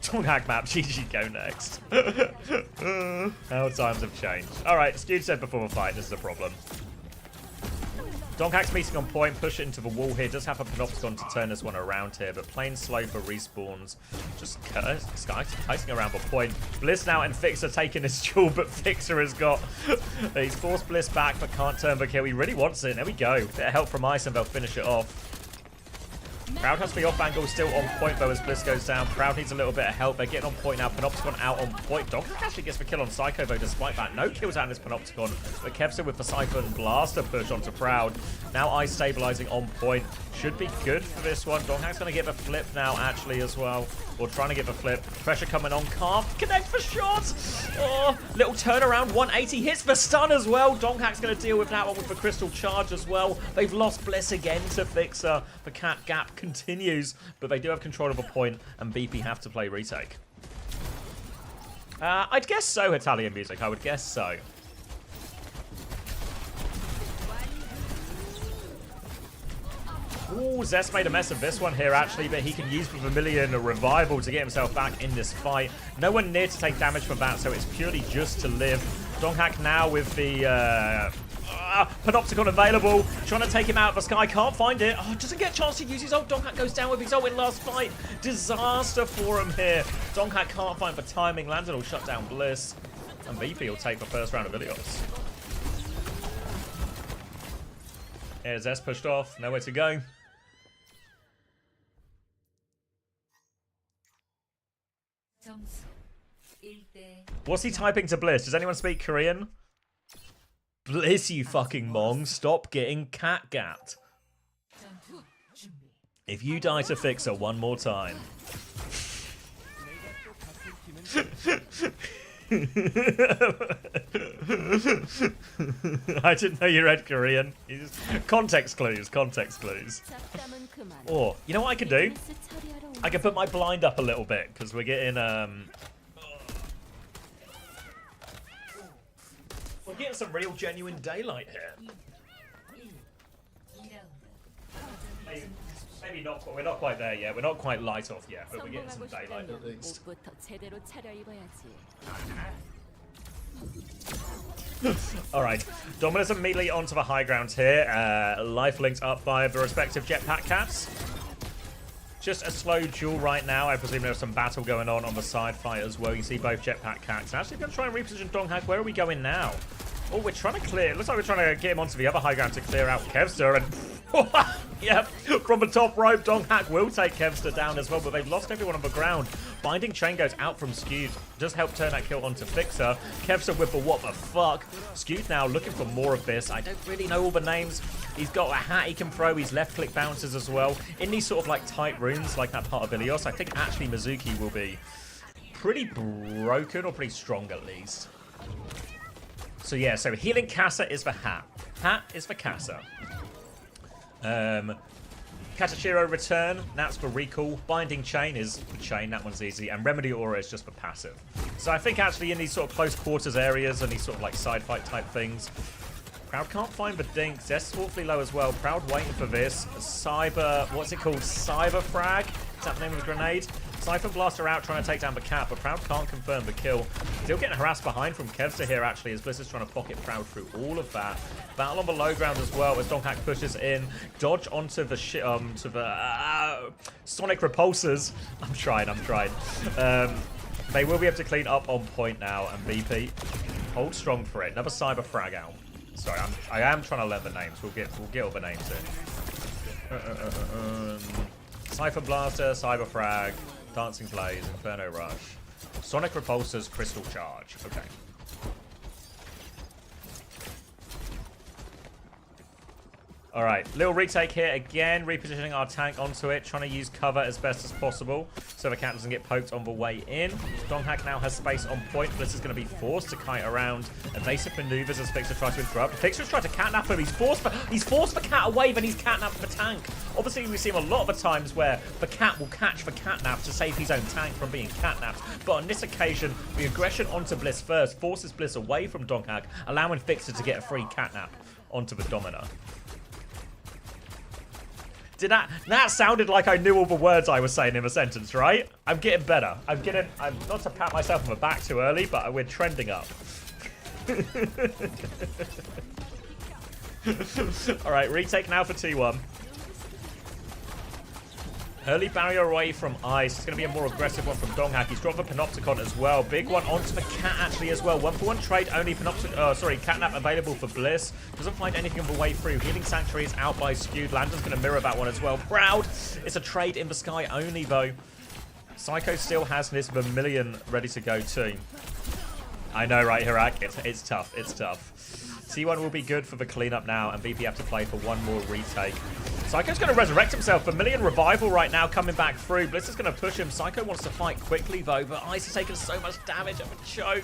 Donghack map, GG go next. How times have changed. Alright, Skewed said before the fight, this is a problem. Donghack's meeting on point, push it into the wall here. Does have a Panopticon to turn this one around here, but playing slow for respawns. Just kiting around the point. Bliss now and Fixer taking his jewel, but Fixer has got... He's forced Bliss back, but can't turn the kill. He really wants it. There we go. Bit of help from Ice and they'll finish it off. Proud has the off angle still on point though as Bliss goes down. Proud needs a little bit of help. They're getting on point now. Panopticon out on point. Donghack actually gets the kill on Psycho though despite that. No kills out in this Panopticon. But Kevster with the Siphon Blaster push onto Proud. Now Ice stabilizing on point. Should be good for this one. Donghack's going to get a flip now actually as well. Or trying to get a flip. Pressure coming on. Can't connect for shots. Oh, little turnaround. 180 hits the stun as well. Donghack's going to deal with that one with the Crystal Charge as well. They've lost Bliss again to Fixer. The cat gap continues, but they do have control of a point, and BP have to play retake. I'd guess so, Italian music. I would guess so. Ooh, Zest made a mess of this one here, actually, but he can use the Vermilion Revival to get himself back in this fight. No one near to take damage from that, so it's purely just to live. Donghack now with the Panopticon available, trying to take him out of the sky, can't find it. Oh, doesn't get a chance to use his ult. Donghack goes down with his ult in last fight. Disaster for him here. Donghack can't find the timing. Landon will shut down Bliss, and VP will take the first round of Ilios. Here's S pushed off. Nowhere to go. What's he typing to Bliss? Does anyone speak Korean? Bliss, you fucking mong. Stop getting catgapped. If you die to Fixer one more time. I didn't know you read Korean. Context clues, context clues. Or, you know what I can do? I can put my blind up a little bit, because we're getting, we're getting some real genuine daylight here. Maybe not, we're not quite there yet. We're not quite light off yet, but we're getting some daylight at least. Alright, Dominus immediately onto the high ground here. Life linked up by the respective jetpack cats. Just a slow duel right now. I presume there's some battle going on the side fight as well. You see both jetpack cats. Actually, going to try and reposition Donghak. Where are we going now? Oh, we're trying to clear. It looks like we're trying to get him onto the other high ground to clear out Kevster. And yep, from the top rope, Donghak will take Kevster down as well, but they've lost everyone on the ground. Binding Chain goes out from Skewed. Just help turn that kill onto Fixer. Kevster with the what the fuck. Skewed now looking for more of this. I don't really know all the names. He's got a hat he can throw. He's left click bounces as well. In these sort of like tight rooms, like that part of Ilios, I think actually Mizuki will be pretty broken or pretty strong at least. So yeah, so healing Kassa is the hat. Hat is for Kassa. Katashiro return, that's for recall. Binding Chain is for chain, that one's easy. And Remedy Aura is just for passive. So I think actually in these sort of close quarters areas and these sort of like side fight type things, Proud can't find the dink. Zest's awfully low as well. Proud waiting for this. Cyber, what's it called? Cyber Frag? Is that the name of the grenade? Siphon Blaster out trying to take down the cat, but Proud can't confirm the kill. Still getting harassed behind from Kevster here actually, as Bliss is trying to pocket Proud through all of that. Battle on the low ground as well as Donghak pushes in. Dodge onto the Sonic Repulsors. I'm trying. They will be able to clean up on point now, and BP hold strong for it. Another Cyber Frag out. Sorry, I am trying to learn the names. We'll get all the names in. Cypher Blaster, Cyber Frag, Dancing Blaze, Inferno Rush, Sonic Repulsors, Crystal Charge. Okay. Alright, little retake here again, repositioning our tank onto it, trying to use cover as best as possible so the cat doesn't get poked on the way in. Donghak now has space on point. Bliss is going to be forced to kite around. Evasive maneuvers as Fixer tries to interrupt. Fixer's tried to catnap him. He's forced the cat away, then he's catnapped the tank. Obviously, we see him a lot of the times where the cat will catch the catnap to save his own tank from being catnapped. But on this occasion, the aggression onto Bliss first forces Bliss away from Donghak, allowing Fixer to get a free catnap onto the Domina. That sounded like I knew all the words I was saying in a sentence, right? I'm getting better. I'm not to pat myself on the back too early, but we're trending up. Alright, retake now for T1. Early barrier away from Ice. It's going to be a more aggressive one from Donghak. He's dropped the Panopticon as well. Big one onto the cat actually as well. 1-for-1 trade, only Catnap available for Bliss. Doesn't find anything on the way through. Healing Sanctuary is out by Skewed. Lantern's going to mirror that one as well. Proud. It's a trade in the sky only though. Psycho still has this Vermilion ready to go too. I know, right, Hirak? It's tough. It's tough. T1 will be good for the cleanup now, and BP have to play for one more retake. Psycho's going to resurrect himself. Vermilion Revival right now coming back through. Bliss is going to push him. Psycho wants to fight quickly, though, but Ice has taken so much damage of a choke.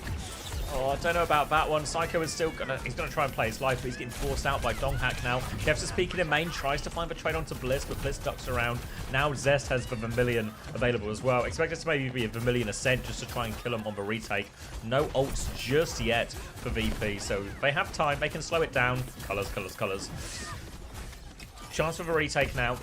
Oh, I don't know about that one. Psycho is still going to... He's going to try and play his life, but he's getting forced out by Donghak now. Kevs is peeking in main, tries to find the trade onto Bliss, but Bliss ducks around. Now Zest has the Vermilion available as well. Expect it to maybe be a Vermilion Ascent just to try and kill him on the retake. No ults just yet for VP, so they have time. They can slow it down. Colors, colors, colors. Chance for the retake now.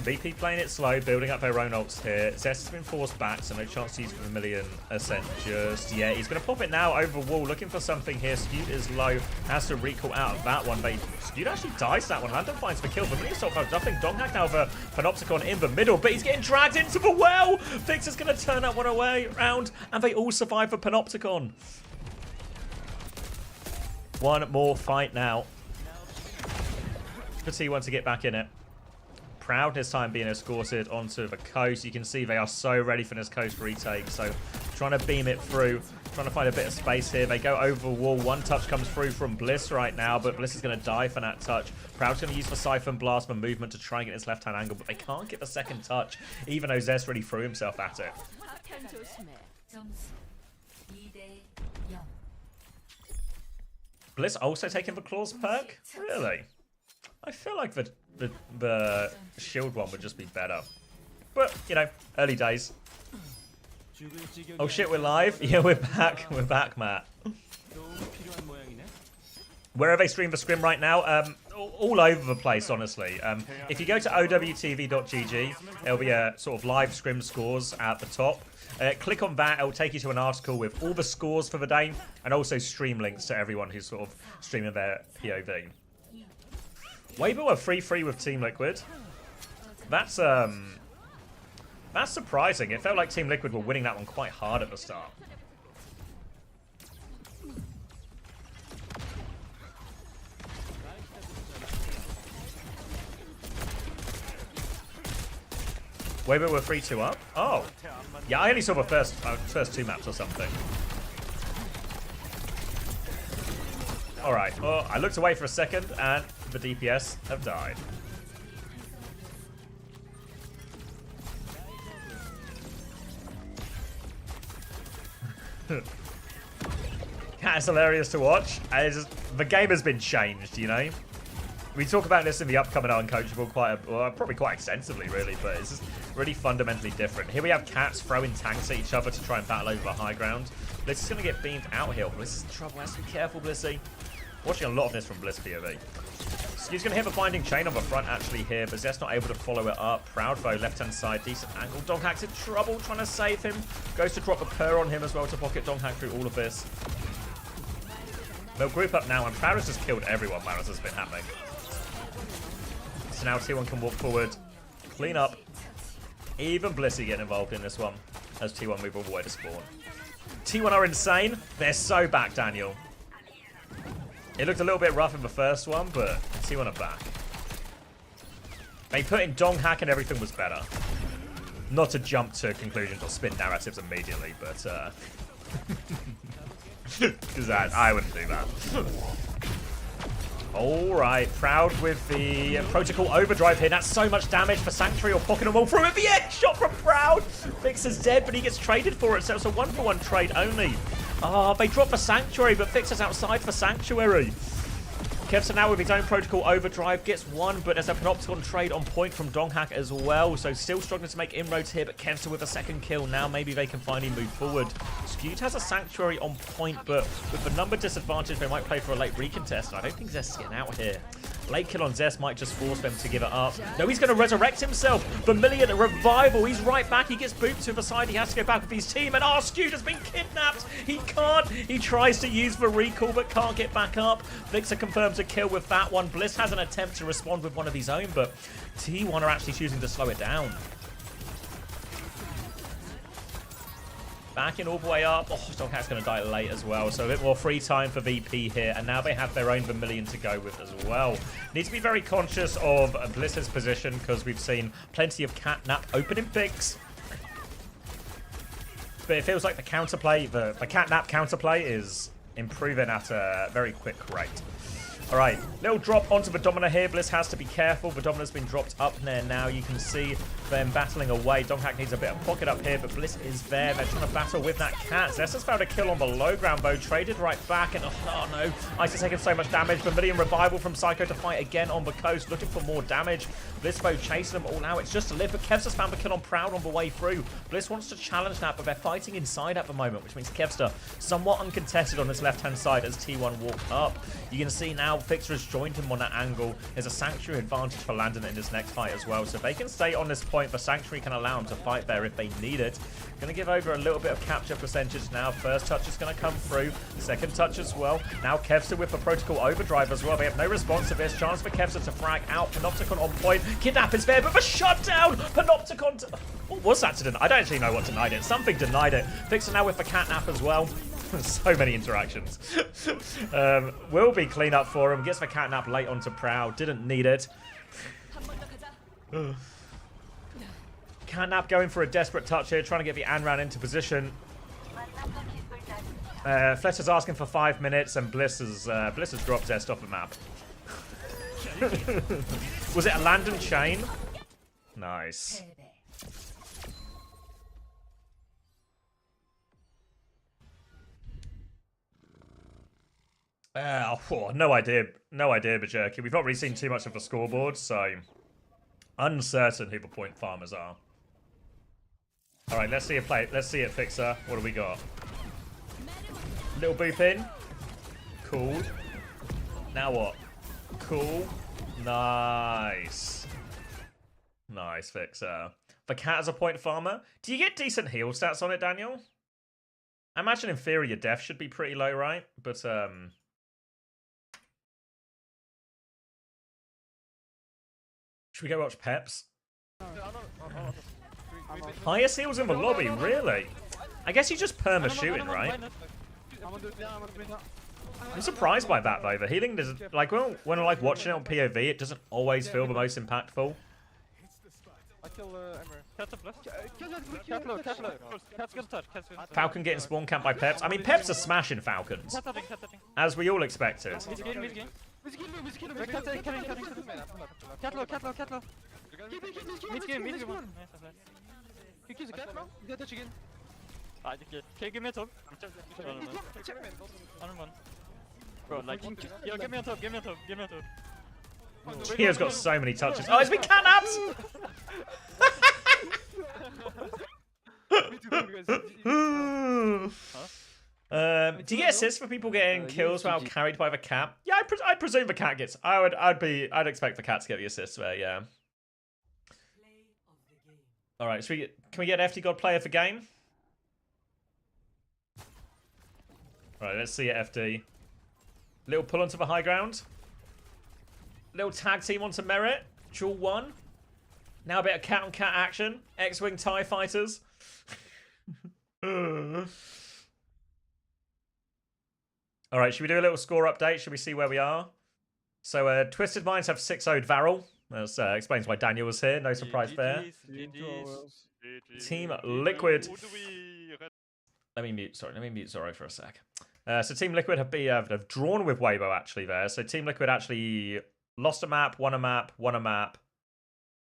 VP playing it slow, building up their own ults here. Zest has been forced back, so no chance to use Vermilion Ascent just yet. He's going to pop it now over wall, looking for something here. Skewed is low, has to recall out of that one. But Skewed actually dies that one. Lantern finds the kill. Vermilion sort of nothing. Donghak now for Panopticon in the middle, but he's getting dragged into the well. Fixer's going to turn that one away around, and they all survive for Panopticon. One more fight now. for T1 to get back in it. Proud this time being escorted onto the coast. You can see they are so ready for this coast retake. So trying to beam it through, trying to find a bit of space here. They go over the wall. One touch comes through from Bliss right now, but Bliss is going to die for that touch. Proud's going to use the Siphon Blast for movement to try and get his left-hand angle, but they can't get the second touch, even though Zest really threw himself at it. Bliss also taking the Claws perk? Really? I feel like the shield one would just be better. But, you know, early days. Oh shit, we're live? Yeah, we're back. We're back, Matt. Where are they streaming the Scrim right now? All over the place, honestly. If you go to owtv.gg, there'll be a sort of live Scrim scores at the top. Click on that, it'll take you to an article with all the scores for the day, and also stream links to everyone who's sort of streaming their POV. Weibo are 3-3 with Team Liquid. That's surprising. It felt like Team Liquid were winning that one quite hard at the start. Weibo were 3-2 up? Oh. Yeah, I only saw the first two maps or something. Alright, well, I looked away for a second, and the DPS have died. Cat is hilarious to watch. The game has been changed, you know? We talk about this in the upcoming Uncoachable probably quite extensively, really, but it's just really fundamentally different. Here we have Cats throwing tanks at each other to try and battle over the high ground. Bliss is going to get beamed out here. Bliss is in trouble. Has to be careful, Blissy. Watching a lot of this from Bliss POV. So he's going to hit the binding chain on the front, actually, here, but Zest not able to follow it up. Proud though, left-hand side, decent angle. Donghack's in trouble, trying to save him. Goes to drop a purr on him as well to pocket Donghack through all of this. They'll group up now, and Proud has just killed everyone while this has been happening. So now T1 can walk forward, clean up. Even Blissy getting involved in this one as T1 move all the way to spawn. T1 are insane. They're so back, Daniel. It looked a little bit rough in the first one, but T1 are back. They put in Donghack and everything was better. Not to jump to conclusions or spin narratives immediately, but because I wouldn't do that. Alright, Proud with the Protocol Overdrive here. That's so much damage for Sanctuary or pocket them all through it. The air shot from Proud. Fix is dead, but he gets traded for it, so it's a 1-for-1 trade only. Ah, they drop for Sanctuary, but Fix is outside for Sanctuary. Kevson now with his own Protocol Overdrive gets one, but there's a Panopticon trade on point from Donghack as well. So still struggling to make inroads here, but Kevson with a second kill. Now maybe they can finally move forward. Skewed has a Sanctuary on point, but with the number disadvantage, they might play for a late recontest. And I don't think Zest's getting out here. Late kill on Zest might just force them to give it up. No, he's going to resurrect himself. Vermilion revival. He's right back. He gets booped to the side. He has to go back with his team. And Skewed has been kidnapped. He can't. He tries to use the recall, but can't get back up. Vixer confirms a kill with that one. Bliss has an attempt to respond with one of his own, but T1 are actually choosing to slow it down. Backing all the way up. Oh, Donghack's going to die late as well, so a bit more free time for VP here, and now they have their own Vermilion to go with as well. Need to be very conscious of Bliss's position, because we've seen plenty of catnap opening picks. But it feels like the counterplay, the catnap counterplay is improving at a very quick rate. Alright, little drop onto the Domina here. Bliss has to be careful. The Domina's been dropped up there now. You can see them battling away. Donghack needs a bit of pocket up here, but Bliss is there. They're trying to battle with that cat. Zest has found a kill on the low ground, though. Traded right back, and oh no. Ice is taking so much damage. Vermilion revival from Psycho to fight again on the coast, looking for more damage. Bliss though chasing them all out. It's just to live, but Kev's has found the kill on Proud on the way through. Bliss wants to challenge that, but they're fighting inside at the moment, which means Kevster somewhat uncontested on this left-hand side as T1 walk up. You can see now Fixer has joined him on that angle. There's a Sanctuary advantage for Landon in this next fight as well. So if they can stay on this point, the Sanctuary can allow them to fight there if they need it. Going to give over a little bit of capture percentage now. First touch is going to come through. Second touch as well. Now Kevster with the Protocol Overdrive as well. They have no response to this. Chance for Kevster to frag out. Panopticon on point. Kidnap is there, but the shutdown! Panopticon... What was that to deny? I don't actually know what denied it. Something denied it. Fixer now with the catnap as well. So many interactions. Will be clean up for him. Gets the catnap late onto Prow. Didn't need it. Catnap going for a desperate touch here, trying to get the Anran into position. Fletcher's asking for 5 minutes, and Bliss has dropped Zest off the map. Was it a Landon chain? Nice. No idea, Bajerky. We've not really seen too much of the scoreboard, so uncertain who the point farmers are. All right, let's see it play. Let's see it, Fixer. What do we got? Little boop in. Cool. Now what? Cool. Nice. Nice, Fixer. The cat as a point farmer. Do you get decent heal stats on it, Daniel? I imagine in theory your death should be pretty low, right? But should we go watch Peps? Highest heals in the lobby, really? I guess you just perma shooting, right? I'm surprised by that though. The healing doesn't like when I like watching it on POV, it doesn't always feel the most impactful. I kill Emmer. Cat's a plus. Cat low. Cat's gonna touch. Falcon getting spawn camped by Peps. I mean, Peps are smashing Falcons, as we all expected. Cat low. Mid game. Okay, give me a top. Bro, like, yo, give me a top. Gio's got so many touches. Oh, it's been catnapped! Do you get assists for people getting kills while carried by the cat? Yeah, I presume the cat gets. I'd expect the cat to get the assists there. Yeah. All right, can we get FD God player for game? All right, let's see it, FD. Little pull onto the high ground. Little tag team onto Merit. Duel 1. Now a bit of cat-on-cat action. X-Wing TIE fighters. Alright, should we do a little score update? Should we see where we are? So, Twisted Minds have 6-0'd Varel. That explains why Daniel was here. No surprise there. Team Liquid. Let me mute Zorro for a sec. So Team Liquid have drawn with Weibo actually there. So Team Liquid actually lost a map, won a map, won a map,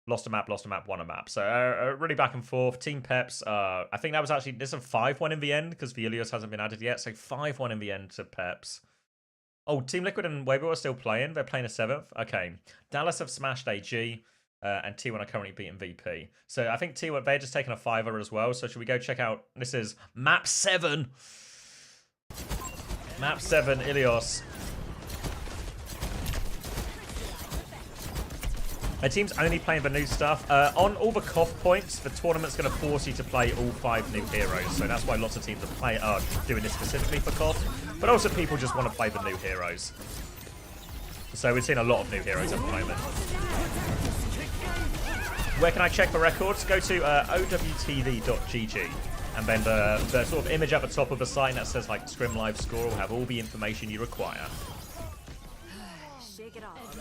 lost a map, won a map. So really back and forth. Team Peps, I think that was actually, this is a 5-1 in the end because Vilios hasn't been added yet. So 5-1 in the end to Peps. Oh, Team Liquid and Weibo are still playing. They're playing a 7th. Okay. Dallas have smashed AG. And T1 are currently beating VP. So I think T1, they're just taking a 5er as well. So should we go check out, this is map 7. Map 7, Ilios. My team's only playing the new stuff. On all the COF points, the tournament's going to force you to play all 5 new heroes. So that's why lots of teams are doing this specifically for COF. But also people just want to play the new heroes. So we're seeing a lot of new heroes at the moment. Where can I check the records? Go to owtv.gg. And then the sort of image at the top of the site that says like Scrim Live Score will have all the information you require. Shake it off.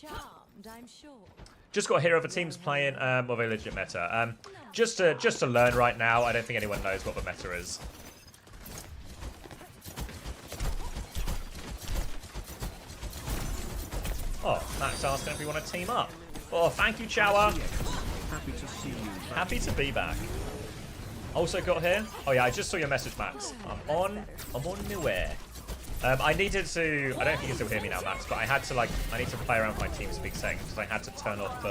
Charmed, I'm sure. Just got here other teams playing of a legit meta. Just to learn right now. I don't think anyone knows what the meta is. Oh, Max asking if we want to team up. Oh, thank you, Chower. Happy to see you. Happy to be back. Also got here. Oh yeah, I just saw your message, Max. I'm on my way. I needed to. I don't think you can still hear me now, Max. But I had to I need to play around with my TeamSpeak settings because I had to turn off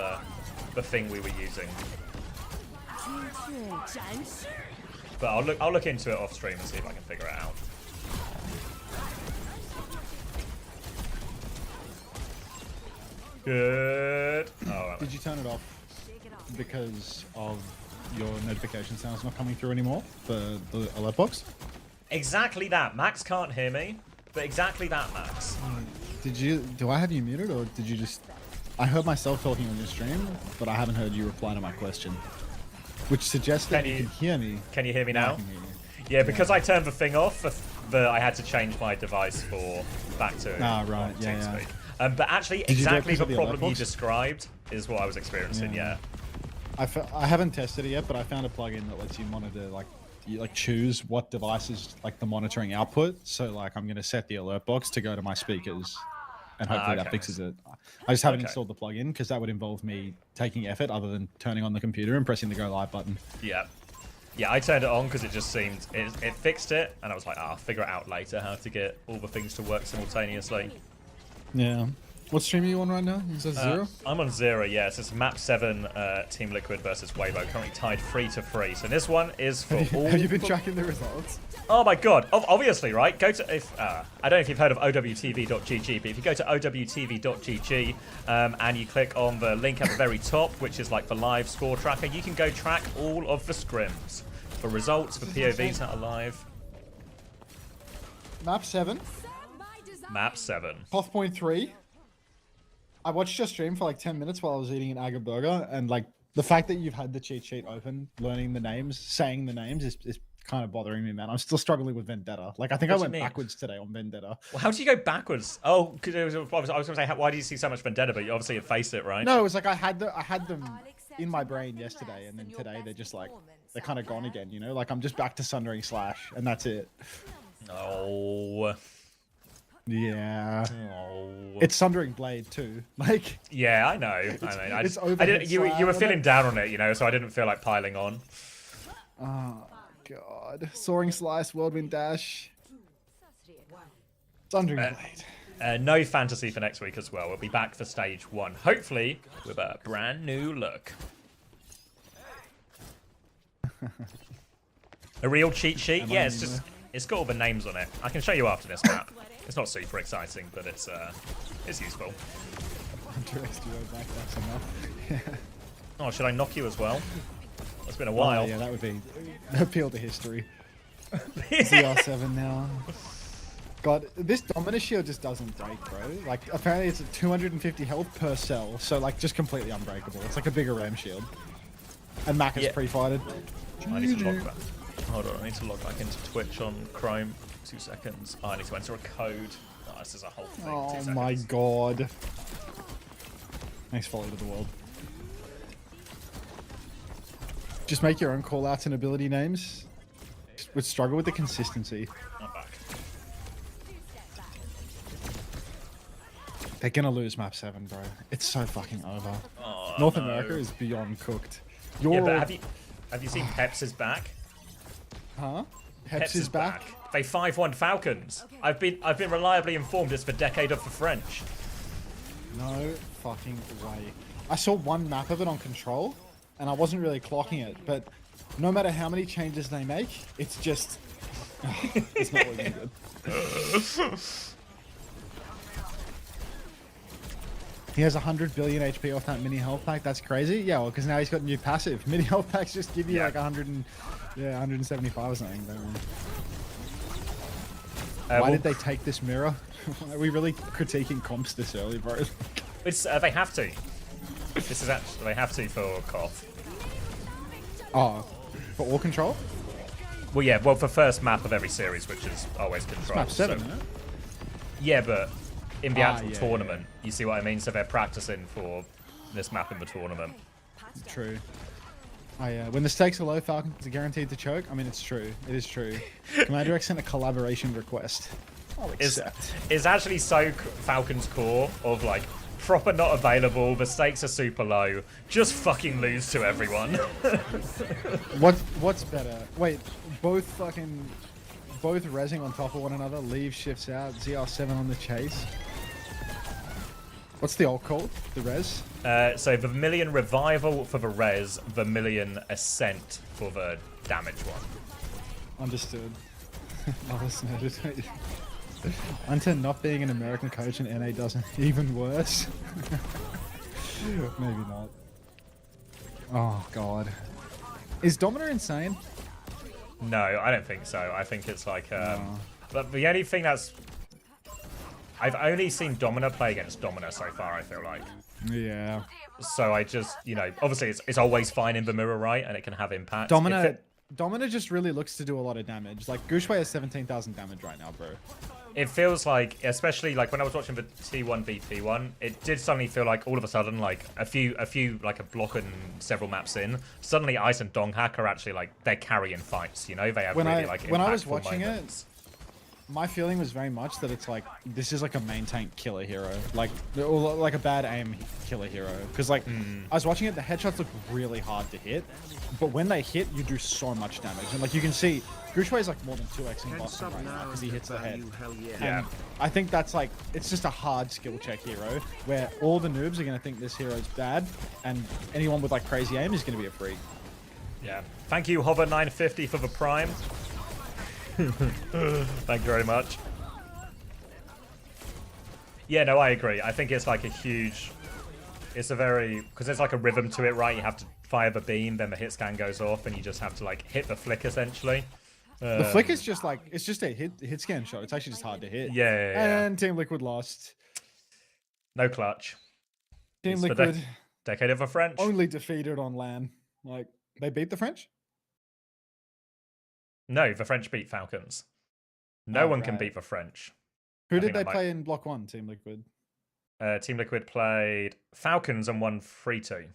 the thing we were using. But I'll look into it off stream and see if I can figure it out. Good. Oh, did you turn it off because of your notification sounds not coming through anymore for the alert box? Exactly that. Max can't hear me, but exactly that, Max. Do I have you muted or did you just... I heard myself talking on your stream, but I haven't heard you reply to my question. Which suggests that you can hear me. Can you hear me now? Yeah, because I turned the thing off, I had to change my device for back to right, yeah. But actually, exactly the problem you described is what I was experiencing. Yeah. I haven't tested it yet, but I found a plugin that lets you monitor you choose what devices the monitoring output. So I'm gonna set the alert box to go to my speakers, and hopefully that fixes it. I just haven't installed the plugin because that would involve me taking effort other than turning on the computer and pressing the go live button. Yeah. Yeah, I turned it on because it just seemed it fixed it, and I was like, I'll figure it out later how to get all the things to work simultaneously. Yeah. What stream are you on right now? Is that 0? I'm on 0, yes. It's map 7, Team Liquid versus Wavo, currently tied 3-3. So this one is for all... Have you been tracking the results? Oh my god. Obviously, right? Go to... I don't know if you've heard of owtv.gg, but if you go to owtv.gg and you click on the link at the very top, which is the live score tracker, you can go track all of the scrims. For results, for POVs that are live. Map 7. Map 7. Point 3. I watched your stream for 10 minutes while I was eating an Aga burger, and the fact that you've had the cheat sheet open, learning the names, saying the names is kind of bothering me, man. I'm still struggling with Vendetta. I think I went backwards today on Vendetta. Well, how do you go backwards? Oh, because I was going to say, why do you see so much Vendetta? But you obviously have faced it, right? No, it was I had them in my brain yesterday, and then today they're just they're kind of gone again. You know, I'm just back to Sundering Slash, and that's it. Oh. Yeah. Oh. It's Sundering Blade too. Yeah, I know. You were feeling down on it, so I didn't feel like piling on. Oh god. Soaring Slice, Whirlwind Dash. Sundering Blade. No fantasy for next week as well. We'll be back for stage 1, hopefully with a brand new look. A real cheat sheet? Yeah, it's got all the names on it. I can show you after this map. It's not super exciting, but it's useful. Oh, should I knock you as well? It's been a while. Oh, yeah, that would be appeal to history. ZR7 now. God, this Dominus shield just doesn't break, bro. Apparently it's 250 health per cell, so just completely unbreakable. It's a bigger RAM shield. And Mac is pre-fighted. I need to log back. Hold on, I need to log back into Twitch on Chrome. 2 seconds. Oh, I need to enter a code. Oh, this is a whole thing. Oh my god. Thanks, follow to the world. Just make your own call-outs and ability names. Would struggle with the consistency. Not back. They're gonna lose map 7, bro. It's so fucking over. Oh, North America is beyond cooked. Yeah, but have you seen Peps is back? Huh? Peps is back. They 5-1 Falcons. I've been reliably informed it's the decade of the French. No fucking way. I saw one map of it on Control, and I wasn't really clocking it, but no matter how many changes they make, it's just... it's not looking good. He has 100 billion HP off that mini health pack. That's crazy. Yeah, well, because now he's got a new passive. Mini health packs just give you 175 or something. Why did they take this mirror? Are we really critiquing comps this early, bro? It's they have to. This is actually they have to for Koth. Oh, for all Control? Well, yeah. Well, for first map of every series, which is always Control. It's map 7, isn't it? Yeah, but in the actual tournament, you see what I mean. So they're practicing for this map in the tournament. True. Oh yeah, when the stakes are low, Falcons are guaranteed to choke. I mean, it's true. It is true. Commander X sent a collaboration request. I'll accept. It's actually so Falcons core of proper not available. The stakes are super low. Just fucking lose to everyone. What's better? Wait, both rezzing on top of one another. Leave shifts out. ZR7 on the chase. What's the ult called? The res? So the Vermilion Revival for the res, Vermilion Ascent for the damage one. Understood. Until not being an American coach in NA doesn't even worse. Maybe not. Oh god. Is Domino insane? No, I don't think so. I think it's but the only thing that's I've only seen Domina play against Domina so far, I feel like. Yeah. So I just, obviously it's always fine in the mirror, right? And it can have impact. Domina Domina just really looks to do a lot of damage. Like, Gushwei has 17,000 damage right now, bro. It feels like, especially like when I was watching the T1 VP1, it did suddenly feel like all of a sudden, like a few like a block and several maps in, suddenly Ice and Donghak are actually like, they're carrying fights, you know? They have when I was watching moments. My feeling was very much that it's like, this is like a main tank killer hero. Like, or like a bad aim killer hero. Because like, I was watching it, the headshots look really hard to hit. But when they hit, you do so much damage. And like, you can see, Gushwei is like more than 2x in Boston right now because he hits the head. Yeah. And I think that's like, it's just a hard skill check hero where all the noobs are going to think this hero is bad. And anyone with like crazy aim is going to be a freak. Yeah. Thank you, Hover950 for the prime. Thank you very much. Yeah, no, I agree. I think it's like a huge... It's a very... Because there's like a rhythm to it, right? You have to fire the beam, then the hit scan goes off, and you just have to like hit the flick, essentially. The flick is just like... It's just a hit scan shot. It's actually just hard to hit. Yeah. And Team Liquid lost. No clutch. Team Liquid... Decade of the French. Only defeated on LAN. Like, they beat the French? No, the French beat Falcons. No one can beat the French. Who did they play in Block 1, Team Liquid? Team Liquid played Falcons and won 3-2.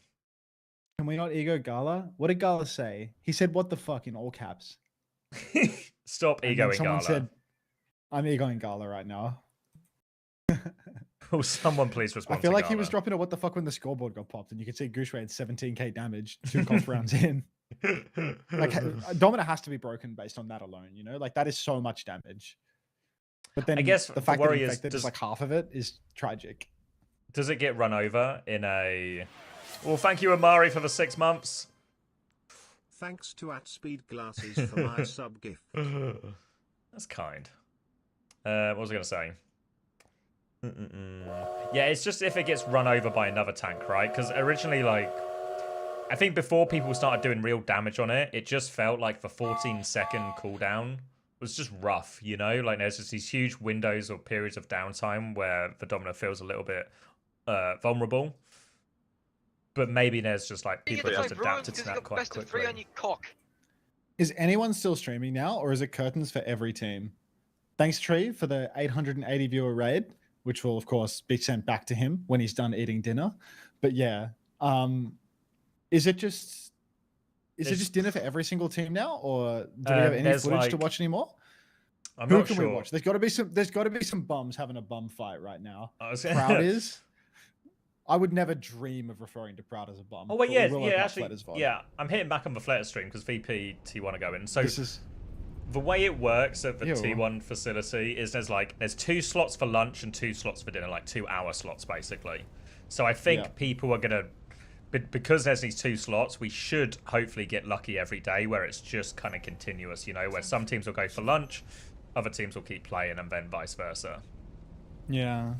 Can we not ego Gala? What did Gala say? He said, what the fuck, in all caps. Stop egoing someone Gala. Said, I'm egoing Gala right now. Oh, someone please respond. I feel like Gala. he was dropping a what the fuck when the scoreboard got popped, and you could see Gushwei had 17k damage 2 golf rounds in. Like, Domina has to be broken based on that alone, you know? Like, that is so much damage. But then I guess the fact worry that is infected is like half of it is tragic. Does it get run over in a... Well, thank you, Amari, for the 6 months. Thanks to @speedglasses for my sub gift. That's kind. What was I going to say? Yeah, it's just if it gets run over by another tank, right? Because originally, like, I think before people started doing real damage on it, it just felt like the 14-second cooldown was just rough, you know? Like, there's just these huge windows or periods of downtime where the Domino feels a little bit vulnerable. But maybe there's just, like, people just adapted to that quite quickly. Is anyone still streaming now, or is it curtains for every team? Thanks, Tree, for the 880 viewer raid, which will, of course, be sent back to him when he's done eating dinner. But yeah, is it just dinner for every single team now, or do we have any footage to watch anymore? Who can we watch? There's got to be some bums having a bum fight right now. Proud is. I would never dream of referring to Proud as a bum. Oh wait, actually, yeah. I'm hitting back on the Flatter stream because VP T1 are going. So the way it works at the T1 facility is there's 2 slots for lunch and 2 slots for dinner, like 2-hour slots basically. So I think people are gonna, because there's these 2 slots, we should hopefully get lucky every day where it's just kind of continuous, you know, where some teams will go for lunch, other teams will keep playing, and then vice versa. Yeah.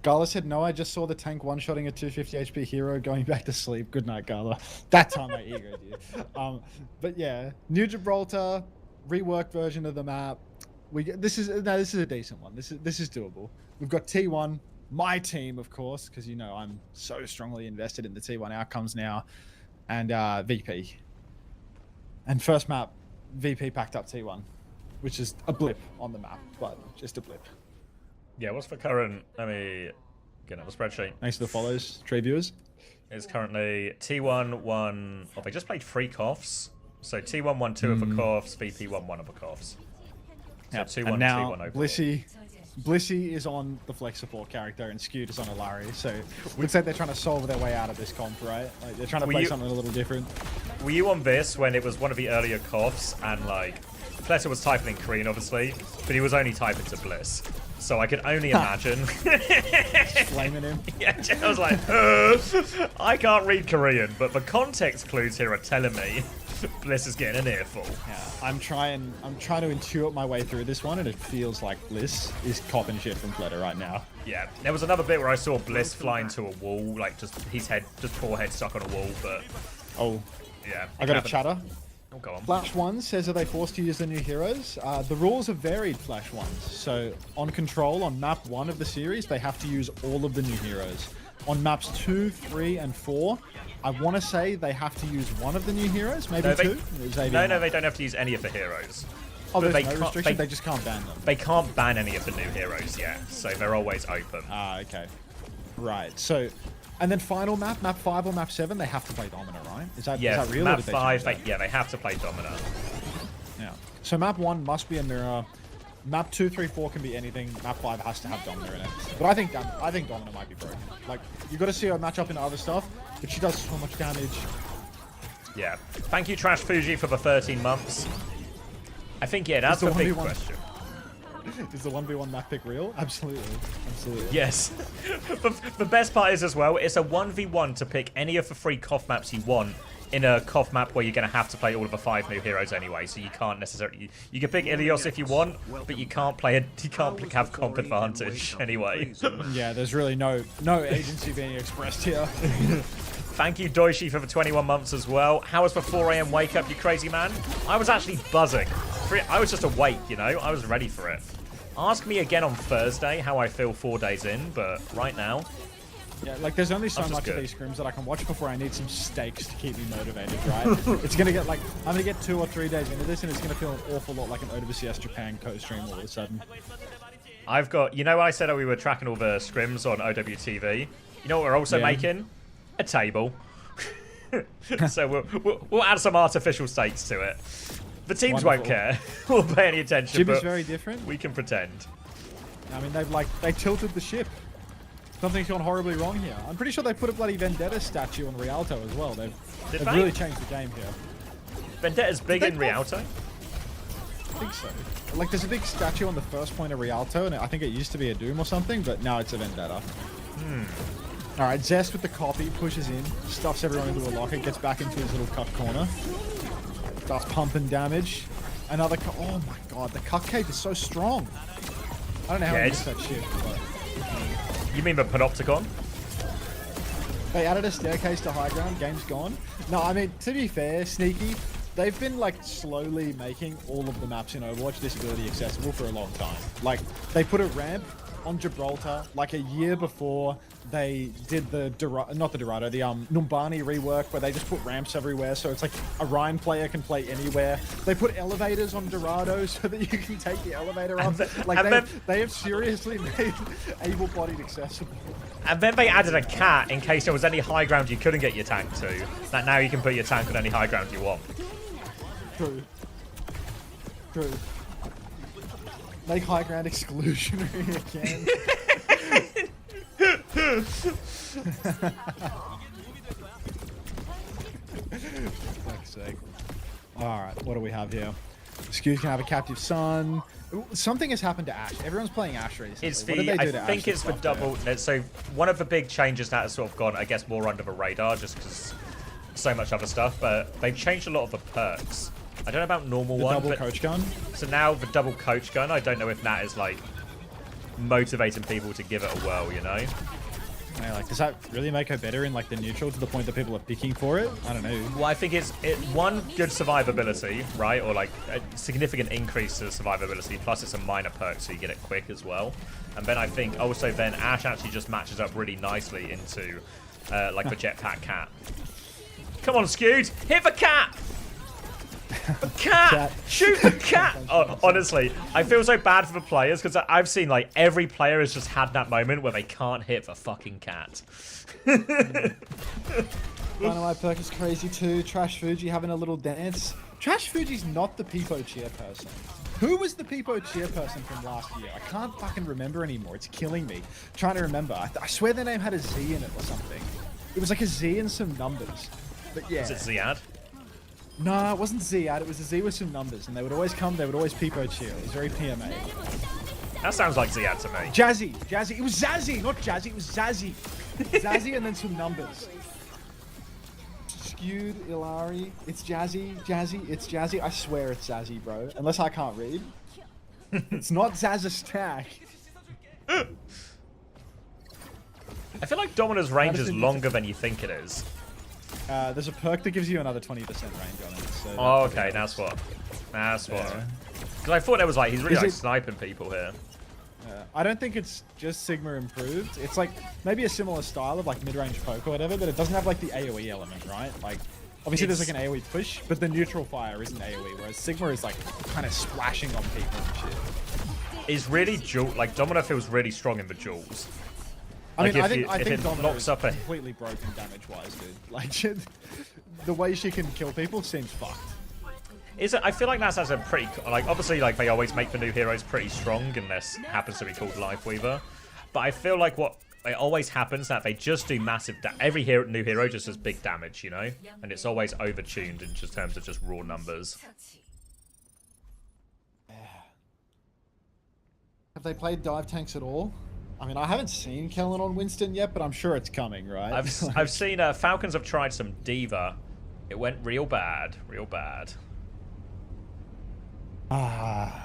Gala said, no, I just saw the tank one-shotting a 250 HP hero going back to sleep. Good night, Gala. That time I egoed you. But yeah, New Gibraltar, reworked version of the map. This is a decent one. This is doable. We've got T1, my team, of course, because you know I'm so strongly invested in the T1 outcomes now, and VP. And first map, VP packed up T1, which is a blip on the map, but just a blip. Yeah, what's the current... Let me get out the spreadsheet. Thanks to the follows, trade viewers. It's currently T1 won... Oh, they just played 3 coughs. So T1 won 2 of the coughs, VP won 1 of the coughs. So 2-1, and now 2-1 Blissey is on the flex support character and Skewed is on Alari. So we'd say they're trying to solve their way out of this comp, right? Like they're trying to play something a little different. Were you on this when it was one of the earlier coughs and like... Fletter was typing in Korean, obviously, but he was only typing to Bliss. So I could only imagine. Flaming him. Yeah, I was like, I can't read Korean, but the context clues here are telling me Bliss is getting an earful. Yeah, I'm trying to intuit my way through this one, and it feels like Bliss is copping shit from Fletter right now. Yeah, there was another bit where I saw Bliss fly into a wall, like just poor head stuck on a wall, but... Oh. Yeah. I got a chatter. Oh, go on. Flash 1 says, are they forced to use the new heroes? The rules have varied, Flash 1s. So on Control, on map 1 of the series, they have to use all of the new heroes. on maps 2, 3, and 4, I want to say they have to use one of the new heroes, maybe No, two. no, they don't have to use any of the heroes. Oh, But there's no can't- restriction. They just can't ban them. They can't ban any of the new heroes yet, so they're always open. Ah, okay. Right. So, and then final map 5 or map 7, they have to play Domina, right? Is that real? Map or did they 5, change that? they have to play Domina. Yeah. So map 1 must be a mirror. Map 2, 3, 4 can be anything. Map 5 has to have Domina in it. But I think Domina might be broken. Like, you got to see her match up in other stuff, but she does so much damage. Yeah. Thank you, Trash Fuji, for the 13 months. I think, yeah, that's the big question. Is the 1v1 map pick real? Absolutely. Absolutely. Yes. The best part is as well, it's a 1v1 to pick any of the 3 KOF maps you want in a KOF map where you're going to have to play all of the 5 new heroes anyway, so you can't necessarily... You can pick Ilios if you want, but you can't have comp advantage anyway. Yeah, there's really no agency being expressed here. Thank you, Doishi, for the 21 months as well. How was the 4 AM wake up, you crazy man? I was actually buzzing. I was just awake, you know? I was ready for it. Ask me again on Thursday how I feel 4 days in, but right now... Yeah, like there's only so much of these scrims that I can watch before I need some stakes to keep me motivated, right? It's gonna get like, I'm gonna get 2 or 3 days into this and it's gonna feel an awful lot like an OWCS Japan Costream all of a sudden. I've got, you know, I said we were tracking all the scrims on OWTV. You know what we're also making? A table. So we'll add some artificial stakes to it. The teams won't care. We'll pay any attention. Ship is but very different. We can pretend. I mean, they tilted the ship. Something's gone horribly wrong here. I'm pretty sure they put a bloody Vendetta statue on Rialto as well. They've really changed the game here. Vendetta's big in Rialto? I think so. Like, there's a big statue on the first point of Rialto, and I think it used to be a Doom or something, but now it's a Vendetta. Alright, Zest with the copy, pushes in, stuffs everyone into a locker, gets back into his little cut corner. Starts pumping damage. Another oh my god, the cut cape is so strong. I don't know how he missed that shit, but... You mean the Panopticon? They added a staircase to high ground, game's gone. No, I mean, to be fair, Sneaky, they've been like slowly making all of the maps in Overwatch disability accessible for a long time. Like, they put a ramp on Gibraltar like a year before they did the Numbani rework where they just put ramps everywhere, so it's like a Rhine player can play anywhere. They put elevators on Dorado so that you can take the elevator up. They have seriously made able-bodied accessible. And then they added a cat in case there was any high ground you couldn't get your tank to. That now you can put your tank on any high ground you want. True. Make high ground exclusionary again. Fuck's sake. Alright, what do we have here? Skews can have a captive son. Something has happened to Ashe. Everyone's playing Ashe recently. It's what did they do to I think Ashe it's the double. So one of the big changes that has sort of gone, I guess, more under the radar, just because so much other stuff. But they've changed a lot of the perks. I don't know about normal the one. Double coach gun. So now the double coach gun. I don't know if that is like motivating people to give it a whirl. You know. Yeah, like, does that really make her better in like the neutral to the point that people are picking for it? I don't know. Well, I think it's one, good survivability, right? Or like a significant increase to survivability. Plus, it's a minor perk, so you get it quick as well. And then I think also then Ashe actually just matches up really nicely into like the jetpack cat. Come on, Skewed, hit the cat. The cat! Shoot the cat! Oh, honestly, I feel so bad for the players because I've seen like every player has just had that moment where they can't hit the fucking cat. Dynamite perk is crazy too. Trash Fuji having a little dance. Trash Fuji's not the Peepo chairperson. Who was the Peepo chairperson from last year? I can't fucking remember anymore. It's killing me. Trying to remember. I swear their name had a Z in it or something. It was like a Z and some numbers. But yeah. Was it Ziad? No, it wasn't Ziad. It was a Z with some numbers, and they would always come. They would always Peepo cheer. It was very PMA. That sounds like Ziad to me. Jazzy. It was Zazzy, not Jazzy. It was Zazzy. Zazzy and then some numbers. Skewed, Ilari. It's Jazzy. It's Jazzy. I swear it's Zazzy, bro. Unless I can't read. It's not Zazastack. I feel like Domina's range is longer than you think it is. There's a perk that gives you another 20% range on it. So oh, okay, that's what. That's what. Because I thought there was like, he's really like sniping people here. I don't think it's just Sigma improved. It's like maybe a similar style of like mid-range poke or whatever, but it doesn't have like the AoE element, right? Like obviously there's like an AoE push, but the neutral fire isn't AoE, whereas Sigma is like kind of splashing on people and shit. Is really dual, like Domino feels really strong in the duels. I mean, Like, I think it Domino locks is up a completely broken damage-wise, dude. Like, the way she can kill people seems fucked. Is it? I feel like that's a pretty like obviously like they always make the new heroes pretty strong unless it happens to be called Lifeweaver, but I feel like what it always happens that they just do massive every new hero just does big damage, you know, and it's always overtuned in just terms of just raw numbers. Have they played dive tanks at all? I mean, I haven't seen Kellen on Winston yet, but I'm sure it's coming, right? I've seen Falcons have tried some Diva. It went real bad, real bad. Emre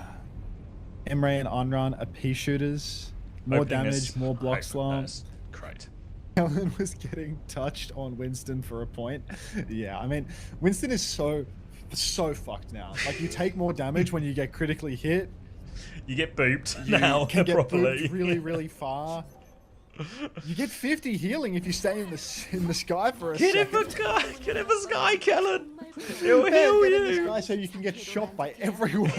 and Onran are P shooters. More damage, more block slumps. Great. Kellen was getting touched on Winston for a point. Yeah, I mean, Winston is so fucked now. Like, you take more damage when you get critically hit. You get booped You now can get properly. booped really, really far. You get 50 healing if you stay in the sky for a second. Get in the sky, Kellen. It'll Yeah, heal get in the you. sky so you can get shot by everyone.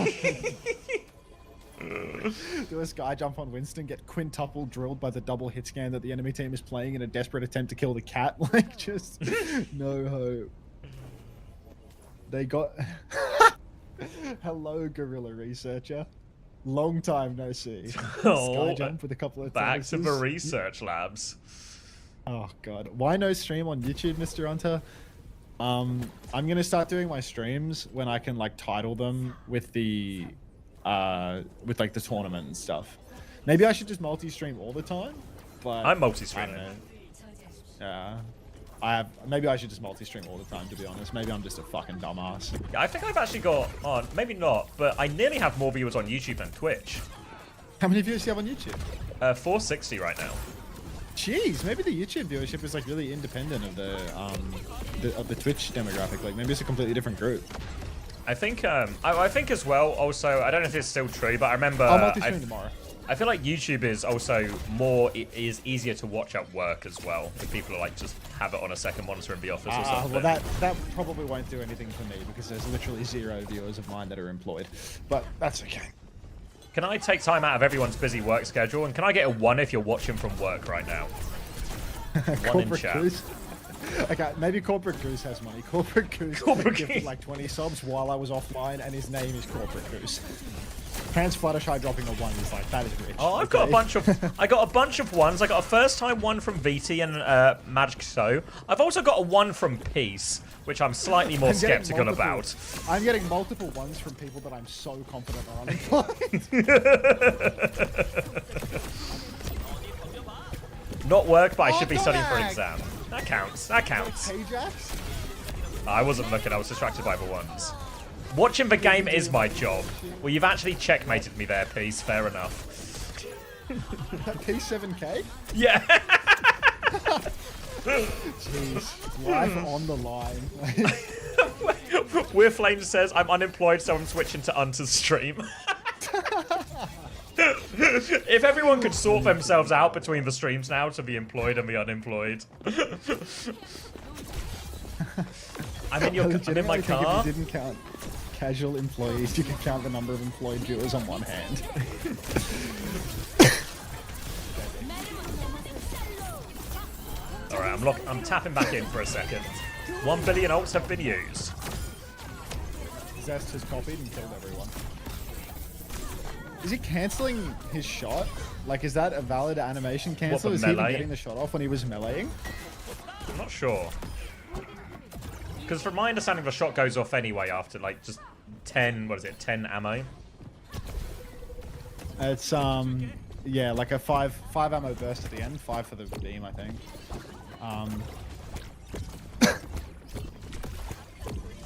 Do a sky jump on Winston, get quintuple drilled by the double hit scan that the enemy team is playing in a desperate attempt to kill the cat. Like, just no hope. They got... Hello, Guerrilla Researcher. Long time no see. Sky jump with a couple of back to the Tauruses. research labs. Oh god, why no stream on YouTube, Mr. Hunter? I'm gonna start doing my streams when I can like title them with the with like the tournament and stuff. Maybe I should just multi-stream all the time, but I'm multi-streaming. Yeah. Maybe I should just multi-stream all the time, to be honest. Maybe I'm just a fucking dumbass. Yeah, I think I've actually got on, maybe not, but I nearly have more viewers on YouTube than Twitch. How many viewers do you have on YouTube? 460 right now. Jeez, maybe the YouTube viewership is like really independent of the Twitch demographic. Like maybe it's a completely different group. I think I think as well. Also, I don't know if it's still true, but I remember I'll multi-stream tomorrow. I feel like YouTube is also is easier to watch at work as well. If people are like just have it on a second monitor in the office or something. Well, that probably won't do anything for me because there's literally 0 viewers of mine that are employed. But that's okay. Can I take time out of everyone's busy work schedule? And can I get a 1 if you're watching from work right now? 1 in chat. Goose. Okay, maybe Corporate Goose has money. Corporate Goose gifted like 20 subs while I was offline, and his name is Corporate Goose. Trans Fluttershy dropping a 1 is like, that is rich. Oh, I've got a bunch of I got a bunch of 1s. I got a first time 1 from VT and Magic So. I've also got a 1 from Peace, which I'm slightly more skeptical about. I'm getting multiple 1s from people that I'm so confident are unemployed. Not work, but I should be studying for an exam. That counts. That counts. Ajax? I wasn't looking. I was distracted by the 1s. Watching the game is my job. Well, you've actually checkmated me there, Peace. Fair enough. P7K? Yeah. Jeez, life on the line. Weird Flame says, I'm unemployed, so I'm switching to Hunter's stream. If everyone could sort themselves out between the streams now to be employed and be unemployed. I'm in my car. If you didn't count casual employees, you could count the number of employed viewers on one hand. Alright, I'm tapping back in for a second. 1 billion ults have been used. Zest has copied and killed everyone. Is he cancelling his shot? Like, is that a valid animation cancel? Is he even getting the shot off when he was meleeing? I'm not sure. Because from my understanding, the shot goes off anyway after, like, just 10, what is it, 10 ammo? It's, yeah, like a 5 ammo burst at the end, 5 for the beam, I think.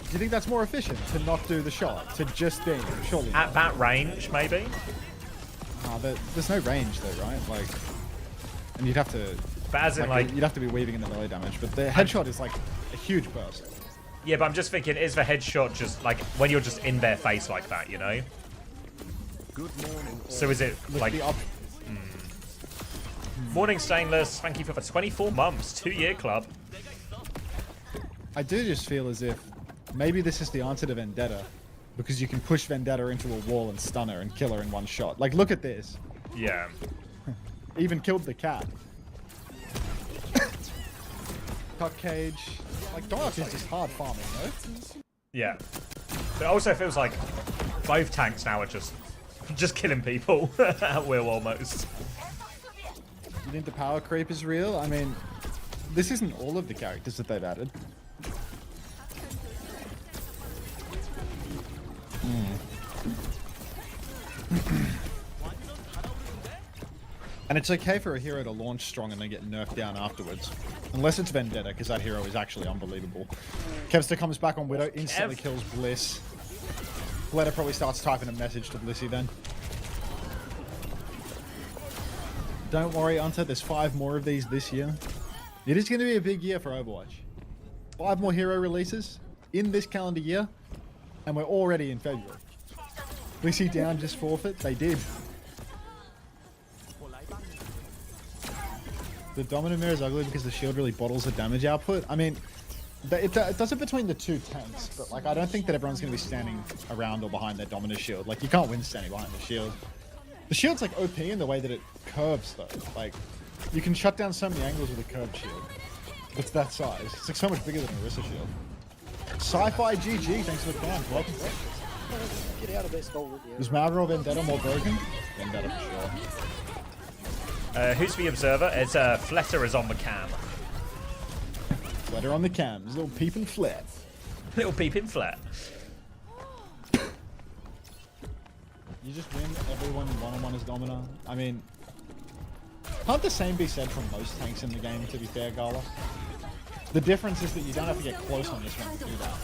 Do you think that's more efficient to not do the shot, to just beam? Surely at that range, maybe. There's no range though, right? Like, and you'd have to. But as in, like, you'd have to be weaving in the melee damage. But the headshot is like a huge burst. Yeah, but I'm just thinking, is the headshot just like when you're just in their face like that, you know? Good morning. So is it like Morning Stainless, thank you for the 24 months, 2-year club. I do just feel as if maybe this is the answer to Vendetta, because you can push Vendetta into a wall and stun her and kill her in one shot. Like, look at this. Yeah. Even killed the cat. Cut cage. Like, Donox is just hard farming, no? Yeah. But it also feels like both tanks now are just killing people at will almost. You think the power creep is real? I mean, this isn't all of the characters that they've added. And it's okay for a hero to launch strong and then get nerfed down afterwards. Unless it's Vendetta, because that hero is actually unbelievable. Kevster comes back on Widow, instantly kills Bliss. Bletta probably starts typing a message to Blissey then. Don't worry, Hunter, there's 5 more of these this year. It is going to be a big year for Overwatch. 5 more hero releases in this calendar year, and we're already in February. Blissey down, just forfeit? They did. The Dominant Mirror is ugly because the shield really bottles the damage output. I mean, it does it between the 2 tanks, but like I don't think that everyone's going to be standing around or behind their Dominant shield. Like, you can't win standing behind the shield. The shield's like OP in the way that it curves though. Like, you can shut down so many angles with a curved shield. It's that size. It's like so much bigger than a Orisa shield. Sci-Fi GG, thanks for the time. Welcome. Get out of this goal. Is Malroth Vendetta more broken? Vendetta for sure. Who's the observer? It's Fletter is on the cam. Fletter on the cams. Little peeping flat. Little peeping flat. You just win everyone one-on-one as Domina. I mean, can't the same be said from most tanks in the game, to be fair, Gala? The difference is that you don't have to get close on this one to do that.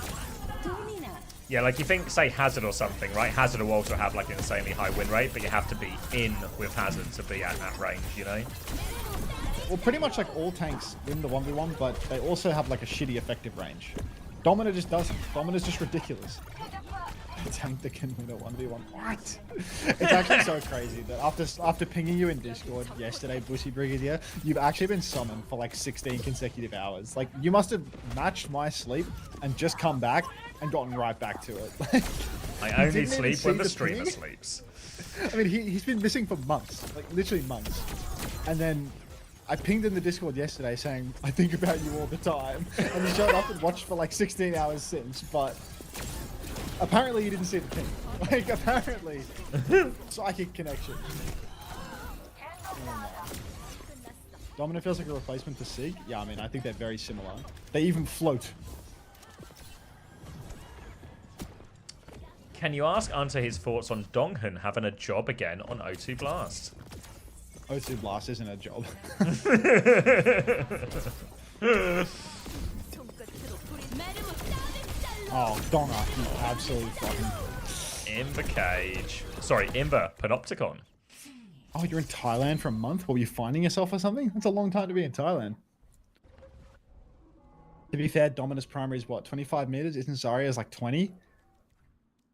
Yeah, like you think, say, Hazard or something, right? Hazard will also have like an insanely high win rate, but you have to be in with Hazard to be at that range, you know? Well, pretty much like all tanks win the 1v1, but they also have like a shitty effective range. Domina just doesn't. Domina's just ridiculous. A tank that can win a 1v1. What? It's actually so crazy that after pinging you in Discord yesterday, Bussy Brigadier, you've actually been summoned for like 16 consecutive hours. Like, you must have matched my sleep and just come back and gotten right back to it. I only sleep when the streamer sleeps. I mean, he's been missing for months, like literally months. And then I pinged in the Discord yesterday saying, I think about you all the time. And he showed up and watched for like 16 hours since, but apparently you didn't see the ping. Like, apparently. Psychic connection. Oh, no. Domino feels like a replacement for Sig. Yeah, I mean, I think they're very similar. They even float. Can you ask Anta his thoughts on Donghun having a job again on O2 Blast? O2 Blast isn't a job. Oh, Donga, you absolutely fucking... In the cage. Sorry, in the Panopticon. Oh, you're in Thailand for a month? What, were you finding yourself or something? That's a long time to be in Thailand. To be fair, Dominus primary is what, 25 meters? Isn't Zarya's like 20?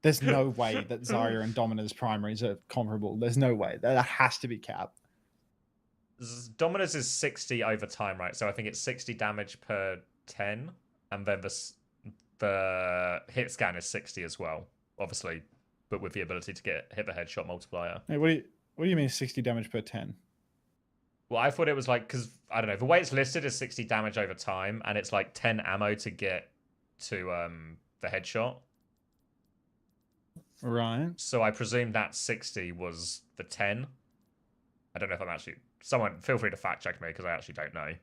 There's no way that Zarya and Dominus primaries are comparable. There's no way. That has to be cap. Dominus is 60 over time, right? So I think it's 60 damage per 10. And then the hit scan is 60 as well, obviously. But with the ability to get hit the headshot multiplier. Hey, what do you mean 60 damage per 10? Well, I thought it was like, because, I don't know, the way it's listed is 60 damage over time, and it's like 10 ammo to get to the headshot. Right. So I presume that 60 was the 10. I don't know if I'm actually... Someone, feel free to fact check me, because I actually don't know.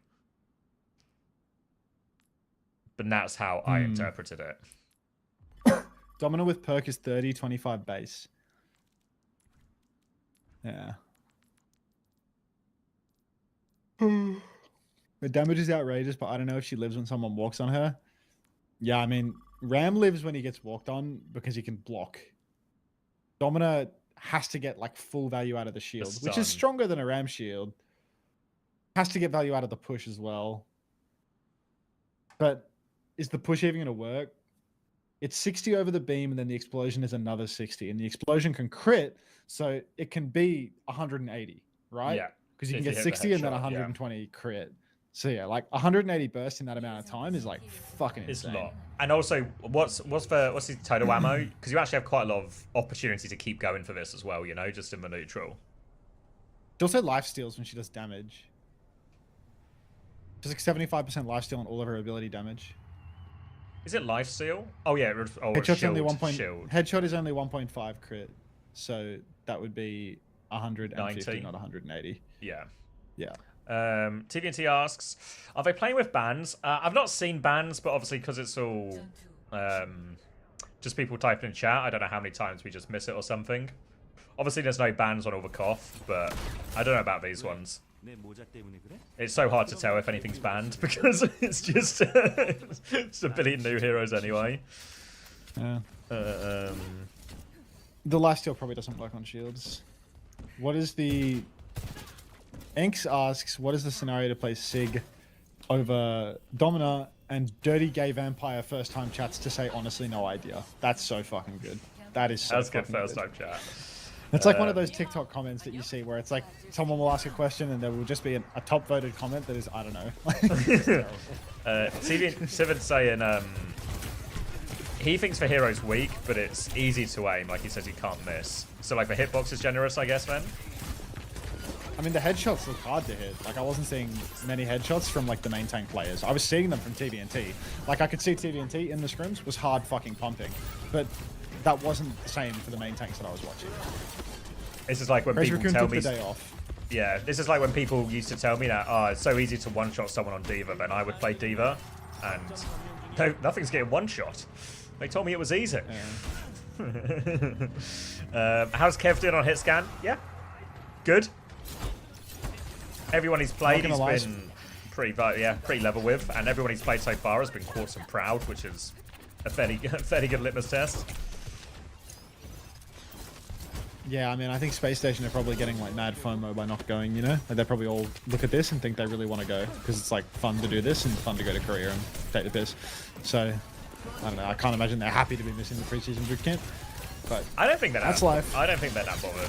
But that's how I interpreted it. Domino with perk is 30, 25 base. Yeah. The damage is outrageous, but I don't know if she lives when someone walks on her. Yeah, I mean, Ram lives when he gets walked on because he can block. Domina has to get like full value out of the shield, which is stronger than a Ram shield. Has to get value out of the push as well. But is the push even going to work? It's 60 over the beam, and then the explosion is another 60. And the explosion can crit, so it can be 180. right? Yeah. Because you If can you get hit the 60 and then headshot, yeah. 120 crit. So yeah, like 180 burst in that amount of time is like fucking It's insane. a lot. And also, what's his total ammo? Because you actually have quite a lot of opportunity to keep going for this as well, you know, just in the neutral. She also life steals when she does damage. She's like 75% life steal on all of her ability damage. Is it life steal? Oh yeah, Headshot's shield, only 1. shield. Headshot is only 1.5 crit, so that would be 150, 90. not 180. Yeah. Yeah. TVNT asks, are they playing with bans? I've not seen bans, but obviously because it's all just people typing in chat, I don't know how many times we just miss it or something. Obviously there's no bans on Overcough, but I don't know about these ones. It's so hard to tell if anything's banned because it's just it's a billion new heroes anyway. Yeah. The lifesteal probably doesn't work on shields. What is the... Enks asks, what is the scenario to play Sig over Domina and Dirty Gay Vampire first time chats to say honestly no idea? That's so fucking good. That is so That's good fucking first time chat. It's like one of those TikTok comments that you see where it's like someone will ask a question and there will just be a top voted comment that is, I don't know. Sivan's saying he thinks the hero's weak, but it's easy to aim. Like he says, you can't miss. So like the hitbox is generous, I guess, then? I mean, the headshots look hard to hit. Like, I wasn't seeing many headshots from, like, the main tank players. I was seeing them from TVNT. Like, I could see TVNT in the scrims was hard fucking pumping. But that wasn't the same for the main tanks that I was watching. This is like when Crazy people Raccoon tell took me... the day off. Yeah, this is like when people used to tell me that, oh, it's so easy to one-shot someone on D.Va, then I would play D.Va, and no, nothing's getting one-shot. They told me it was easy. Yeah. How's Kev doing on hit scan? Yeah, good. Everyone he's played, he's been pretty level with, and everyone he's played so far has been Quartz and Proud, which is a fairly good litmus test. Yeah, I mean, I think Space Station are probably getting like mad FOMO by not going, you know? Like, they probably all look at this and think they really want to go, because it's like fun to do this and fun to go to Korea and take the piss. So, I don't know, I can't imagine they're happy to be missing the preseason bootcamp. But I don't think that's life. I don't think they're that bothered.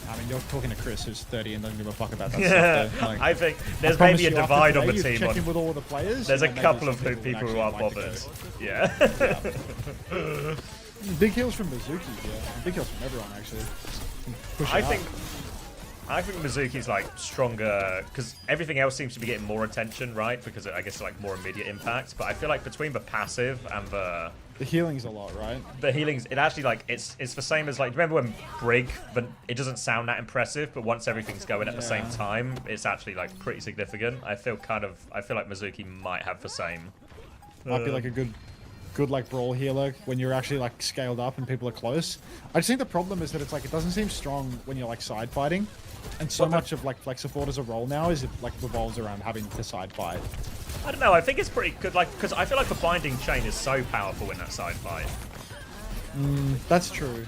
I mean, you're talking to Chris, who's 30 and doesn't give a fuck about that yeah, stuff. Like, I think there's maybe a divide on the team. Check in with all the players. There's a couple of people who aren't bothered. Yeah. Big heals from Mizuki, yeah. Big heals from everyone, actually. I think Mizuki's like stronger because everything else seems to be getting more attention, right? Because I guess like more immediate impact. But I feel like between the passive and the healing's a lot, right? The healing's it actually like it's the same as like remember when Brig, but it doesn't sound that impressive, but once everything's going at the same time, it's actually like pretty significant. I feel like Mizuki might have the same. Might be like a good like brawl healer when you're actually like scaled up and people are close. I just think the problem is that it's like it doesn't seem strong when you're like side fighting, and so much of like flex support as a role now is it like revolves around having to side fight. I don't know. I think it's pretty good, like because I feel like the binding chain is so powerful in that side fight. That's true.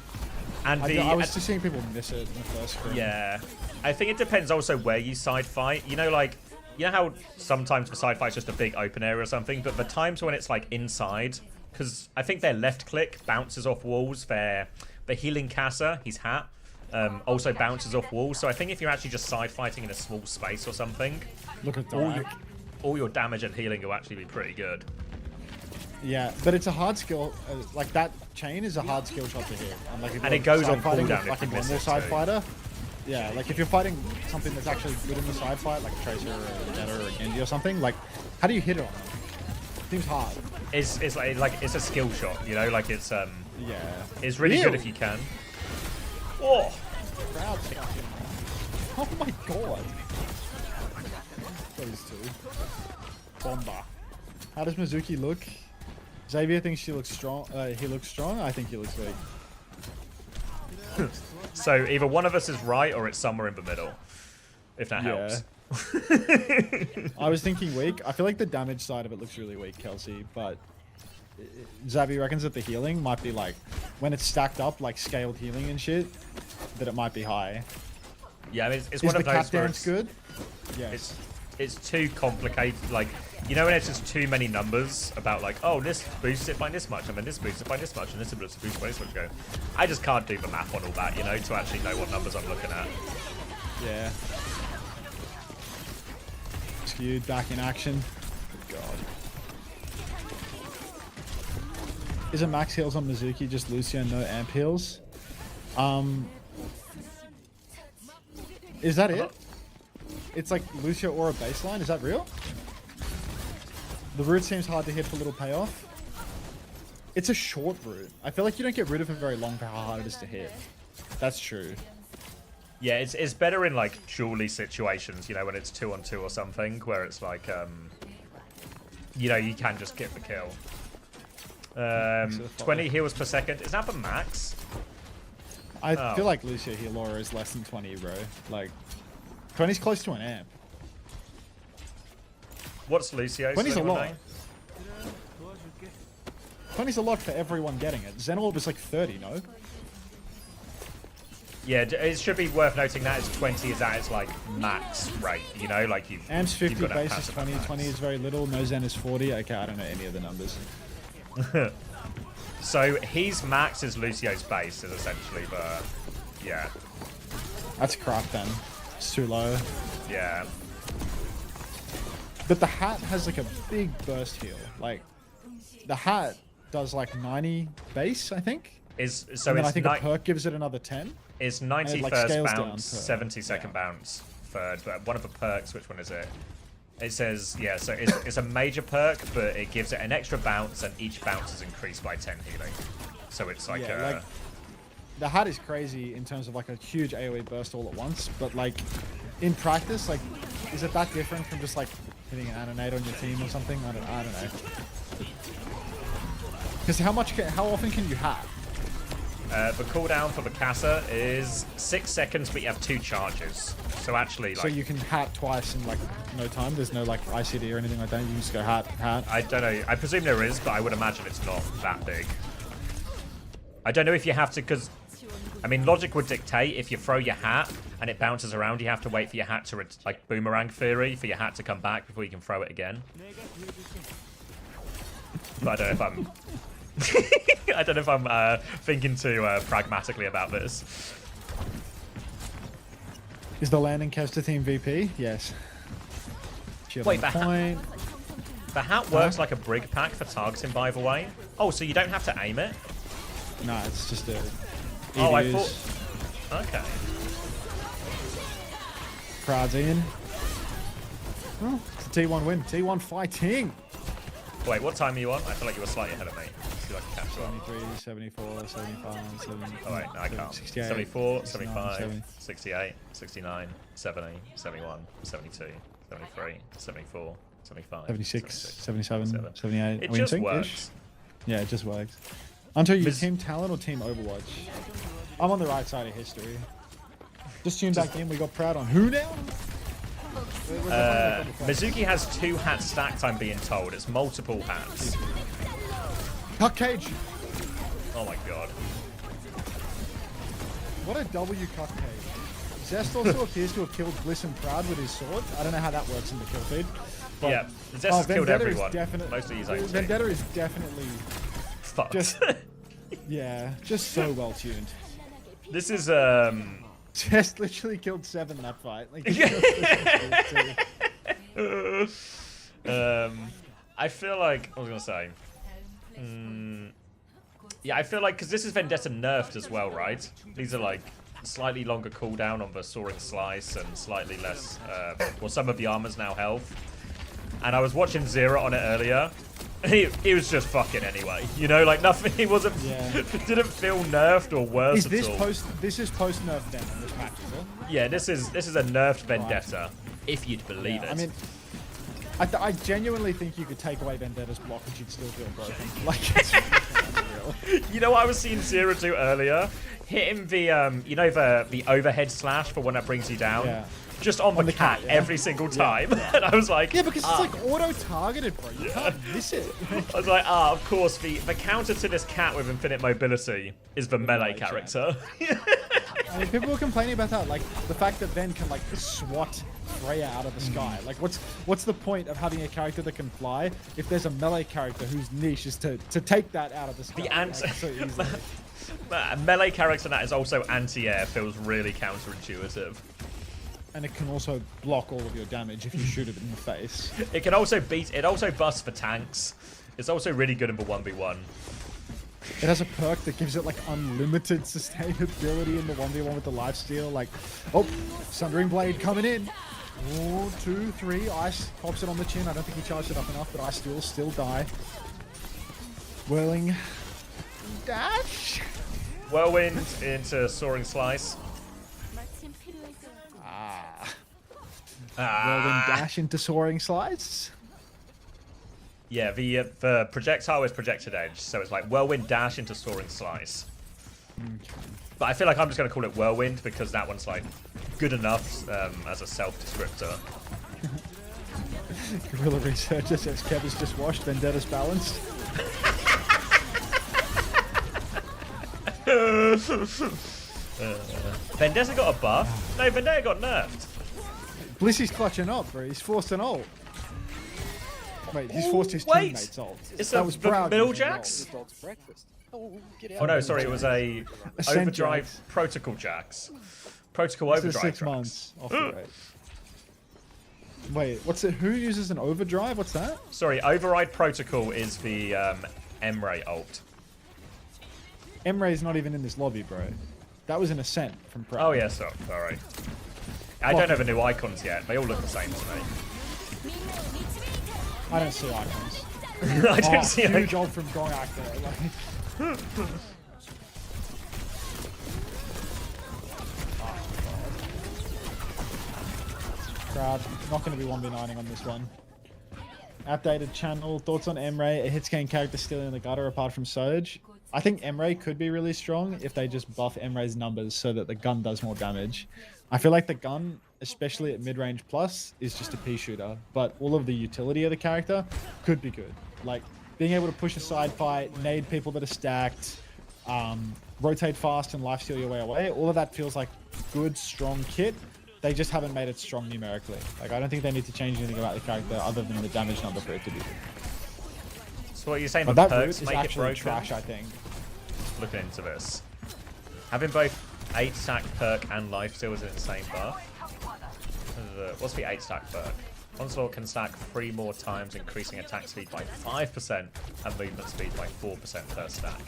And I was just seeing people miss it in the first scrim. Yeah, I think it depends also where you side fight. You know, like you know how sometimes the side fight's just a big open area or something, but the times when it's like inside, because I think their left click bounces off walls. The healing Casa, his hat, also bounces off walls. So I think if you're actually just side fighting in a small space or something, look at all your damage and healing will actually be pretty good. Yeah, but it's a hard skill. Like that chain is a hard skill shot to hit, and like and it goes on cooldown if you miss it side too. fighter. Yeah, like if you're fighting something that's actually good in the side fight, like a Tracer or a Jetta or a Genji or something, like how do you hit it on them? Seems hard. It's like it's a skill shot, you know, like it's it's really good if you can. Oh, crowd fucking. Oh my god. Those two. Bomba. How does Mizuki look? Xavier thinks she looks strong. He looks strong. I think he looks weak. So either one of us is right or it's somewhere in the middle. If that helps. I was thinking weak. I feel like the damage side of it looks really weak, Kelsey, but Xavier reckons that the healing might be like, when it's stacked up, like scaled healing and shit, that it might be high. Yeah, I mean, it's one of those Is the cat dance good? Yes. It's too complicated. Like, you know when it's just too many numbers about like, oh, this boosts it by this much, and then this boosts it by this much, and this boosts it by this much. I just can't do the math on all that, you know, to actually know what numbers I'm looking at. Yeah. Skewed back in action. Good God. Isn't max heals on Mizuki just Lucio, no amp heals? Is that it? It's like Lucio or a baseline? Is that real? The root seems hard to hit for little payoff. It's a short root. I feel like you don't get rid of it very long for how hard it is to hit. That's true. Yeah, it's better in like dually situations, you know, when it's 2-on-2 or something, where it's like, you know, you can just get the kill. 20 heals per second. Is that the max? I feel like Lucio Healora is less than 20, bro. Like, 20's close to an amp. What's Lucio's? 20's a lot. 20's a lot for everyone getting it. Xenorb is like 30, no? Yeah, it should be worth noting that it's 20 is at its like max rate, you know, like you've Amp's 50, you've got that base is passive 20, max. 20 is very little, no Zen is 40. Okay, I don't know any of the numbers. So his max is Lucio's base is essentially the, yeah. That's crap then. It's too low. Yeah. But the hat has like a big burst heal. Like, the hat does like 90 base, I think. And then I think a perk gives it another 10. It's And 90 it, like, first scales down bounce, per- 70 second bounce third. But one of the perks, which one is it? It says, yeah, so it's a major perk, but it gives it an extra bounce, and each bounce is increased by 10 healing. So it's like, Yeah, like, the hat is crazy in terms of like a huge AoE burst all at once, but like in practice, like, is it that different from just like hitting an animate on your team or something? I don't know. Because how often can you hat? the cooldown for the Casa is 6 seconds, but you have 2 charges. So actually, like, So you can hat twice in like no time. There's no like ICD or anything like that. You can just go hat. I don't know. I presume there is, but I would imagine it's not that big. I don't know if you have to, because I mean, logic would dictate if you throw your hat and it bounces around, you have to wait for your hat to like boomerang theory for your hat to come back before you can throw it again. But I don't know if I'm I don't know if I'm thinking too pragmatically about this. Is the landing Kevster team VP? Yes. Wait, the hat works like a brig pack for targeting, by the way. Oh, so you don't have to aim it? No, it's just a. Oh, I EDUs. thought. Okay. Crowd's in. Oh, it's a T1 win. T1 fighting. Wait, what time are you on? I feel like you were slightly ahead of me. See if I can catch you up. 73, 74, 75, 70. Oh wait, no, I can't. 68, 74, 69, 75, 70. 68, 69, 70, 71, 72, 73, 74, 75, 76, 77, 78. It Are we in just sync-ish? works. Yeah, it just works. Until you team talent or team Overwatch? I'm on the right side of history. Just tuned back in. We got Proud on who now? Mizuki has 2 hats stacked, I'm being told. It's multiple hats. Cut cage. Oh my god. What a W cut cage. Zest also appears to have killed Bliss and Proud with his sword. I don't know how that works in the kill feed. But, Yeah, Zest has killed Vendetta is everyone. definite- Mostly his own team. Vendetta is definitely Fucked. just just so well tuned. This is Zest literally killed 7 that fight. Like, I feel like I was gonna say. Yeah, I feel like because this is Vendetta nerfed as well, right? These are like slightly longer cooldown on the Soaring Slice and slightly less. Well, some of the armor's now health. And I was watching Zero on it earlier. He was just fucking anyway, you know, like nothing. He wasn't. Yeah. Didn't feel nerfed or worse Is this at all. This is post nerf then in this match, is it? Yeah, this is a nerfed Vendetta, if you'd believe it. I mean, I genuinely think you could take away Vendetta's block and she'd still feel broken. Like, it's unreal. You know what I was seeing Zero do earlier? Hitting the you know the overhead slash for when that brings you down. Yeah. Just on the cat yeah. every single time. And I was like, Yeah, because it's like auto-targeted, bro. You can't miss it. I was like, of course, the counter to this cat with infinite mobility is the melee character. I mean, people were complaining about that, like the fact that Ven can like swat Freya out of the sky. Like, what's the point of having a character that can fly if there's a melee character whose niche is to take that out of the sky? The answer. Like, so easily. A melee character that is also anti-air feels really counterintuitive. and it can also block all of your damage if you shoot it in the face. It can also beat. It also busts for tanks. It's also really good in the 1v1. It has a perk that gives it like unlimited sustainability in the 1v1 with the lifesteal. Like, oh, Sundering Blade coming in. 1, 2, 3. Ice pops it on the chin. I don't think he charged it up enough, but Ice still die. Whirling dash. Whirlwind into Soaring Slice. Whirlwind dash into Soaring Slice. Yeah, the projectile is projected edge, so it's like Whirlwind dash into Soaring Slice. But I feel like I'm just going to call it Whirlwind because that one's like good enough as a self-descriptor. Guerrilla Researcher says Kev is just washed, Vendetta's balanced. Vendetta got a buff? No, Vendetta got nerfed. Blissy's clutching up, bro. He's forced an ult. Wait, he's forced his teammates ult. It's that a was proud. middle jacks? Oh no, sorry, it was a Ascent overdrive Jax. protocol jacks. Protocol This is overdrive 6 jacks. months off the rate. Wait, what's it? Who uses an overdrive? What's that? Sorry, override protocol is the Emray ult. Emre's not even in this lobby, bro. That was an Ascent from Pro. Oh yeah, sorry. I don't have the new icons yet. They all look the same to me. I don't see icons. I don't see huge icons. ult from Gongak there. Like, crowd, not going to be 1v9ing on this one. Outdated channel, thoughts on Emre, a hitscan character still in the gutter apart from Surge. I think Emre could be really strong if they just buff Emre's numbers so that the gun does more damage. I feel like the gun, especially at mid-range plus, is just a pea shooter, but all of the utility of the character could be good. Like, being able to push a side fight, nade people that are stacked, rotate fast and lifesteal your way away, all of that feels like good, strong kit. They just haven't made it strong numerically. Like, I don't think they need to change anything about the character other than the damage number for it to be good. So what are you saying? But The that root perks is make it actually broken? trash, I think. Looking into this. Having both 8 stack perk and lifesteal is an insane buff. What's the 8 stack perk? Onslaught can stack 3 more times, increasing attack speed by 5% and movement speed by 4% per stack.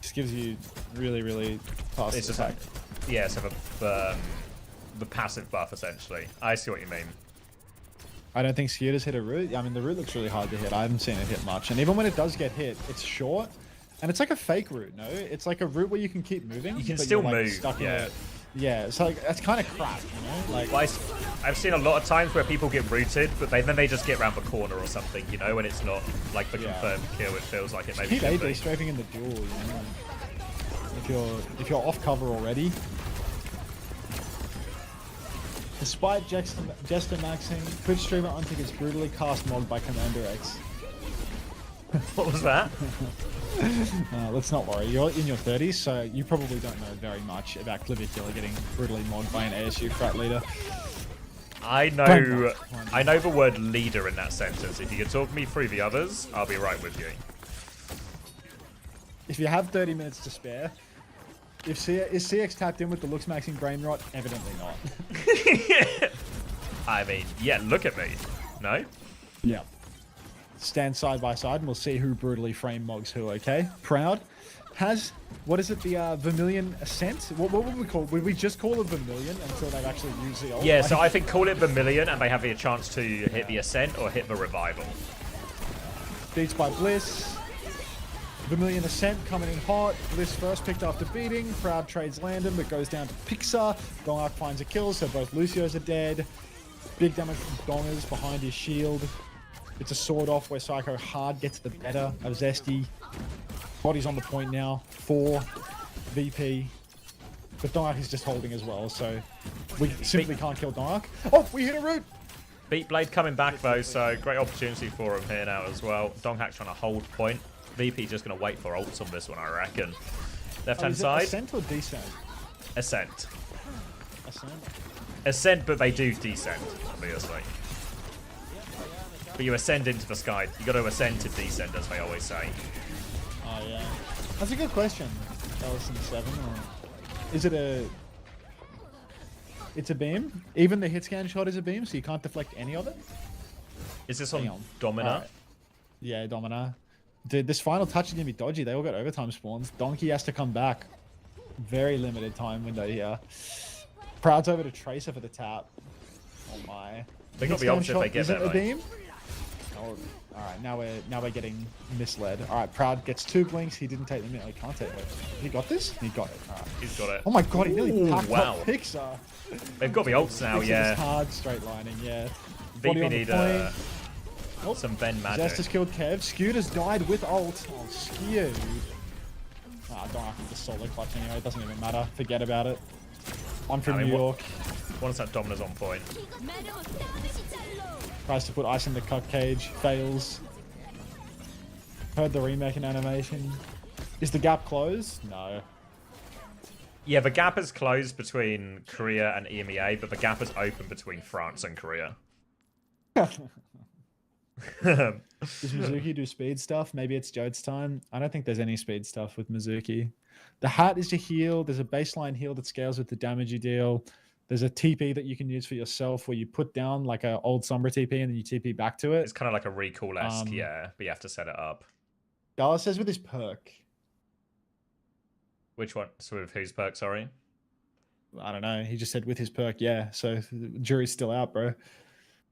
Just gives you really, really fast It's just attack. like, yeah, so the passive buff essentially. I see what you mean. I don't think Skeeter's hit a root. I mean, the root looks really hard to hit. I haven't seen it hit much. And even when it does get hit, it's short. And it's like a fake root, no? It's like a root where you can keep moving. You can but still you're, like, move, stuck in yeah. Yeah, so like, that's kind of crap, you know? Like, Well, I've seen a lot of times where people get rooted, but then they just get around the corner or something, you know, when it's not like the confirmed kill. It feels like it maybe keep should AD be. strafing in the duel, you know? If you're off cover already. Despite Jester maxing, Twitch streamer Untick is brutally cast modded by Commander X. What was that? Let's not worry. You're in your 30s, so you probably don't know very much about Clavicular getting brutally modded by an ASU frat leader. I know the word leader in that sentence. If you could talk me through the others, I'll be right with you. If you have 30 minutes to spare, is CX tapped in with the looks maxing brain rot? Evidently not. I mean, yeah, look at me. No? Yeah. Stand side by side and we'll see who brutally frame mogs who, okay? Proud has, what is it, the Vermilion Ascent? What would we call it? Would we just call it Vermilion until they've actually used the ult? Yeah, so I think call it Vermilion and they have the chance to hit the Ascent or hit the Revival. Beats by Bliss. Vermilion Ascent coming in hot. Bliss first picked after beating. Proud trades Landon but goes down to Pixar. Dongak finds a kill, so both Lucios are dead. Big damage from Dongers behind his shield. It's a sword off where Psycho hard gets the better of Zesty. Body's on the point now. 4 VP. But Dongak is just holding as well, so we simply can't kill Dongak. Oh, we hit a root! Beat Blade coming back though, so great opportunity for him here now as well. Donghack's trying to hold point. VP just going to wait for ults on this one, I reckon. Left-hand side. Ascent or descent? Ascent. Ascent. Ascent, but they do descend, obviously. But you ascend into the sky. You got to ascend to descend, as they always say. Oh yeah, that's a good question. Ellison 7, or is it a? It's a beam. Even the hit scan shot is a beam, so you can't deflect any of it. Is this on Domina? Right. Yeah, Domina. Dude, this final touch is going to be dodgy. They all got overtime spawns. Donkey has to come back. Very limited time window here. Proud's over to Tracer for the tap. Oh my. They got the option if they get a beam. Oh, all right, now we're getting misled. All right, Proud gets 2 blinks. He didn't take the minute. He can't take it. He got this. He got it. All right. He's got it. Oh my god, he nearly packed wow. up Pixar. They've got the ults now. Pixar Yeah. is hard straight lining. Yeah. VP need some Ben magic. Zest has killed Kev. Scooter's died with ult. Oh, Skew. I don't have to solo clutch anyway. It doesn't even matter. Forget about it. I'm from New York. Once that Domina's on point. Tries to put ice in the cuck cage. Fails. Heard the remaking animation. Is the gap closed? No. Yeah, the gap is closed between Korea and EMEA, but the gap is open between France and Korea. Does Mizuki do speed stuff? Maybe it's Jode's time. I don't think there's any speed stuff with Mizuki. The hat is your heal. There's a baseline heal that scales with the damage you deal. There's a TP that you can use for yourself where you put down like an old Sombra TP and then you TP back to it. It's kind of like a recall-esque, yeah, but you have to set it up. Dallas says with his perk. Which one? So with whose perk, sorry? I don't know. He just said with his perk, yeah. So the jury's still out, bro.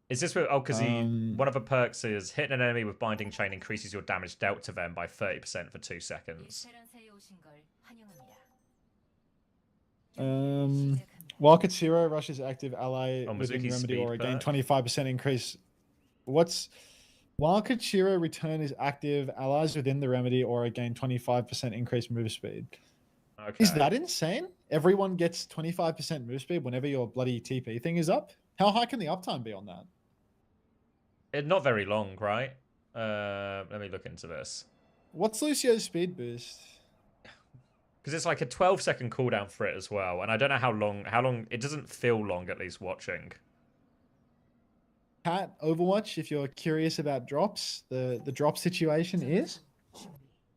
Is this with... Oh, because one of the perks is hitting an enemy with Binding Chain increases your damage dealt to them by 30% for 2 seconds. While Katsuro rushes active ally within Mizuki's Remedy or again perk. 25% increase. While Katsuro return is active, allies within the Remedy or again 25% increased move speed. Okay. Is that insane? Everyone gets 25% move speed whenever your bloody TP thing is up? How high can the uptime be on that? Not very long, right? Let me look into this. What's Lucio's speed boost? Because it's like a 12-second cooldown for it as well, and I don't know how long. It doesn't feel long, at least watching. Cat Overwatch, if you're curious about drops, the drop situation is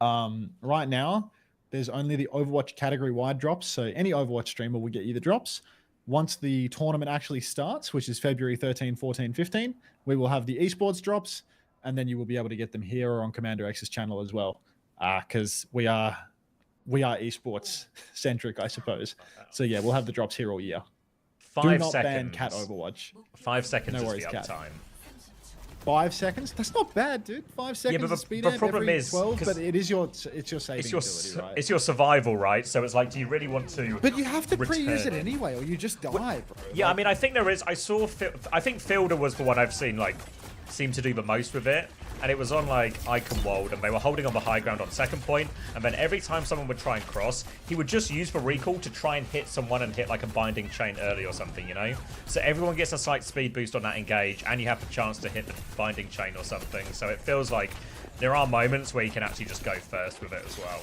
right now there's only the Overwatch category wide drops, so any Overwatch streamer will get you the drops. Once the tournament actually starts, which is February 13, 14, 15, we will have the esports drops, and then you will be able to get them here or on Commander X's channel as well, because we are esports centric, I suppose. So yeah, we'll have the drops here all year. 5 Do not seconds. ban Cat Overwatch. 5 seconds No worries, is the Cat. uptime. 5 seconds? That's not bad, dude. 5 seconds but of speed the amp problem every is, 12, 'cause but it's your saving ability, right? It's your survival, right? So it's like, do you really want to? But you have to return pre-use it anyway, or you just die, bro. Yeah, I mean, I think there is. I think Fielder was the one I've seen like seem to do the most with it, and it was on like Iconwald, and they were holding on the high ground on second point, and then every time someone would try and cross, he would just use the recall to try and hit someone and hit like a binding chain early or something, you know? So everyone gets a slight speed boost on that engage, and you have the chance to hit the binding chain or something. So it feels like there are moments where you can actually just go first with it as well.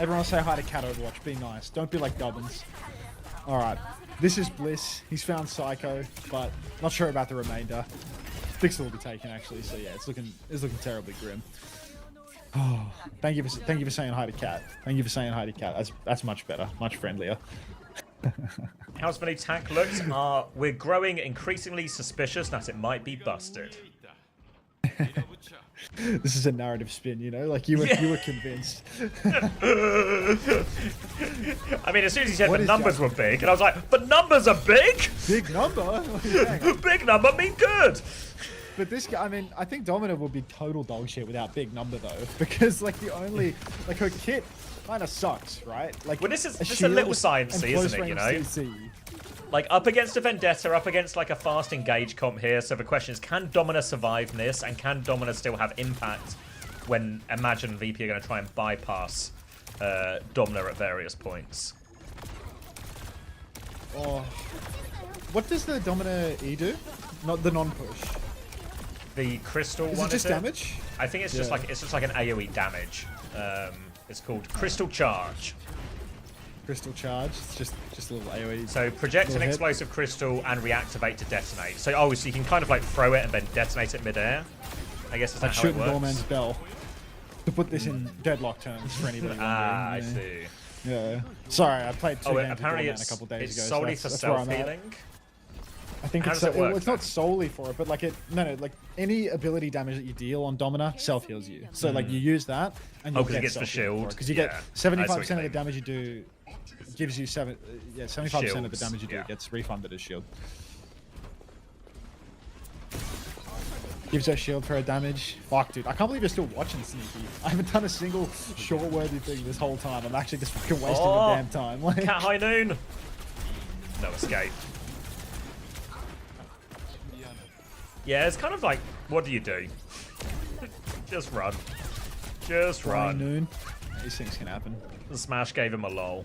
Everyone say hi to Cat Overwatch. Be nice. Don't be like Dubbins. All right. This is Bliss. He's found Psycho, but not sure about the remainder. Fixer will be taken actually, so yeah, it's looking terribly grim. Oh, thank you for saying hi to Cat. Thank you for saying hi to Cat. That's much better, much friendlier. How's the new tack looked? We're growing increasingly suspicious that it might be busted. This is a narrative spin, you know, like you were convinced. I mean, as soon as he said the numbers were big, and I was like, the numbers are big? Big number? Big number mean good. But this guy, I mean, I think Domina will be total dog shit without big number though, because like her kit kind of sucks, right? Like, well, this is a little sciencey, isn't it? You know, like up against a Vendetta, up against like a fast engage comp here. So the question is, can Domina survive this, and can Domina still have impact when Imagine VP are going to try and bypass Domina at various points? Oh, what does the Domina E do? Not the non-push. The crystal is one. It just damage? I think it's just like an AoE damage. It's called Crystal Charge. Crystal Charge. It's just a little AoE. So project an hit. explosive crystal and reactivate to detonate. So so you can kind of like throw it and then detonate it midair. I guess that's like how it shooting works. Doorman's bell. To put this in deadlock terms for anybody wondering. I see. Yeah. Sorry, I played 2 Oh, games apparently with Doorman a couple days it's ago. solely so for that's where I'm at. self-healing. I think How it's does it work, it's not solely for it, but like like any ability damage that you deal on Domina self heals you. So like you use that and you because it gets the shield. because you Yeah, get I see what you 75% of the mean. damage you do gives you 75% of the Shields, damage you do yeah. gets refunded as shield. Gives her shield for her damage. Fuck, dude. I can't believe you're still watching Sneaky. I haven't done a single short-worthy thing this whole time. I'm actually just fucking wasting the damn time. Like... Cat High Noon. No escape. Yeah, it's kind of like, what do you do? Just run. Just run. Noon. These things can happen. The Smash gave him a lol.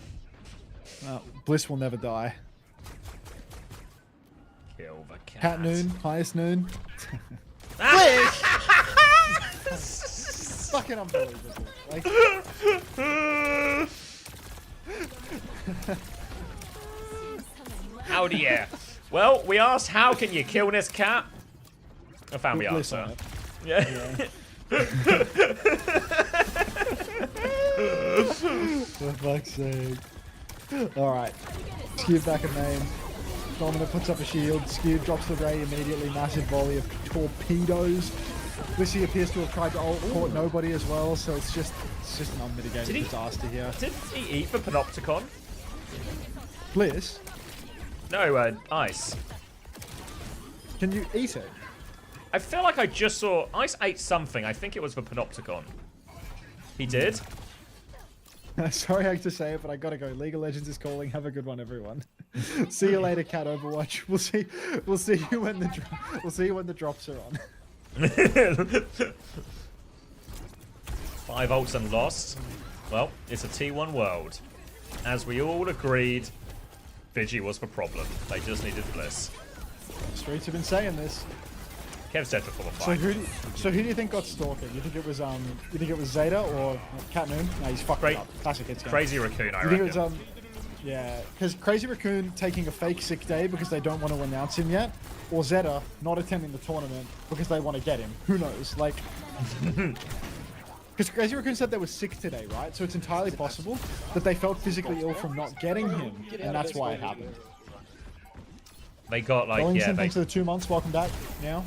Bliss will never die. Kill the cat. Cat Noon. Highest Noon. Fucking unbelievable. Like... Howdy, yeah. Well, we asked, how can you kill this cat? I found the Bliss answer. on it. Yeah. For fuck's sake. Alright. Skewed back a name. Domina puts up a shield. Skewed drops the ray immediately. Massive volley of torpedoes. Blissey appears to have tried to ult, caught nobody as well, so it's just an unmitigated disaster here. Didn't he eat the Panopticon? Bliss? No, Ice. Can you eat it? I feel like I just saw Ice ate something. I think it was the Panopticon. He did? Sorry I have to say it, but I gotta go. League of Legends is calling. Have a good one, everyone. See you later, Cat Overwatch. We'll see you when the drops are on. 5 ults and lost. Well, it's a T1 world. As we all agreed, Vigi was the problem. They just needed Bliss. Streets have been saying this. Kev's dead before the So fight. who do you think got stalking? You think it was Zeta or Cat Noon? No, he's fucking up. Classic hits game. Crazy Raccoon, I You think it reckon. was yeah, because Crazy Raccoon taking a fake sick day because they don't want to announce him yet, or Zeta not attending the tournament because they want to get him. Who knows? Like, because Crazy Raccoon said they were sick today, right? So it's entirely possible that they felt physically ill from not getting him, and that's why it happened. They got like, Wellington, yeah, thanks for the 2 months. Welcome back. Now.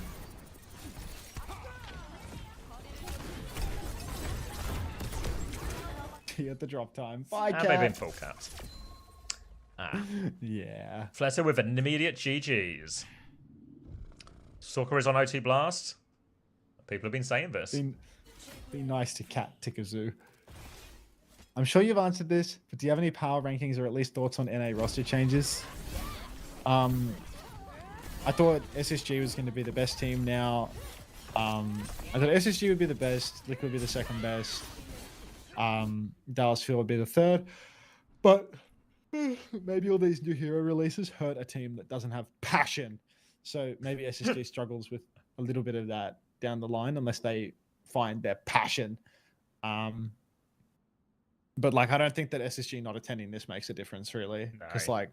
At the drop time. Bye, and Cat. they've been full capped. Yeah. Fletter with an immediate GG's. Stalker is on OT Blast. People have been saying this. Be nice to Cat Tikazoo. I'm sure you've answered this, but do you have any power rankings or at least thoughts on NA roster changes? I thought SSG was going to be the best team now. I thought SSG would be the best, Liquid would be the second best. Dallas Fuel would be the third, but maybe all these new hero releases hurt a team that doesn't have passion. So maybe SSG struggles with a little bit of that down the line unless they find their passion. But like, I don't think that SSG not attending this makes a difference really, because like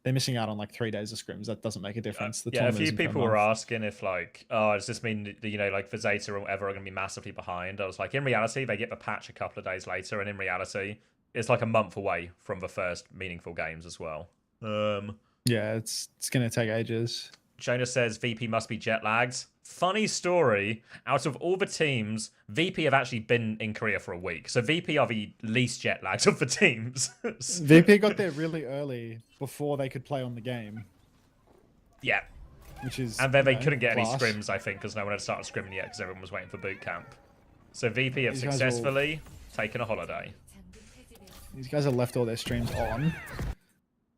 they're missing out on like 3 days of scrims. That doesn't make a difference. The Yeah, a few tournament's in people per were month. asking if like, oh, does this mean that, you know, like the Zeta or whatever are going to be massively behind? I was like, in reality, they get the patch a couple of days later, and in reality, it's like a month away from the first meaningful games as well. Yeah, it's gonna take ages. Jonas says VP must be jet lagged. Funny story, out of all the teams, VP have actually been in Korea for a week. So VP are the least jet lagged of the teams. VP got there really early before they could play on the game. Yeah. Which is, and then they you know, couldn't get class. any scrims, I think, because no one had started scrimming yet because everyone was waiting for Bootcamp. So VP have These guys successfully taken a holiday. These guys have left all their streams on.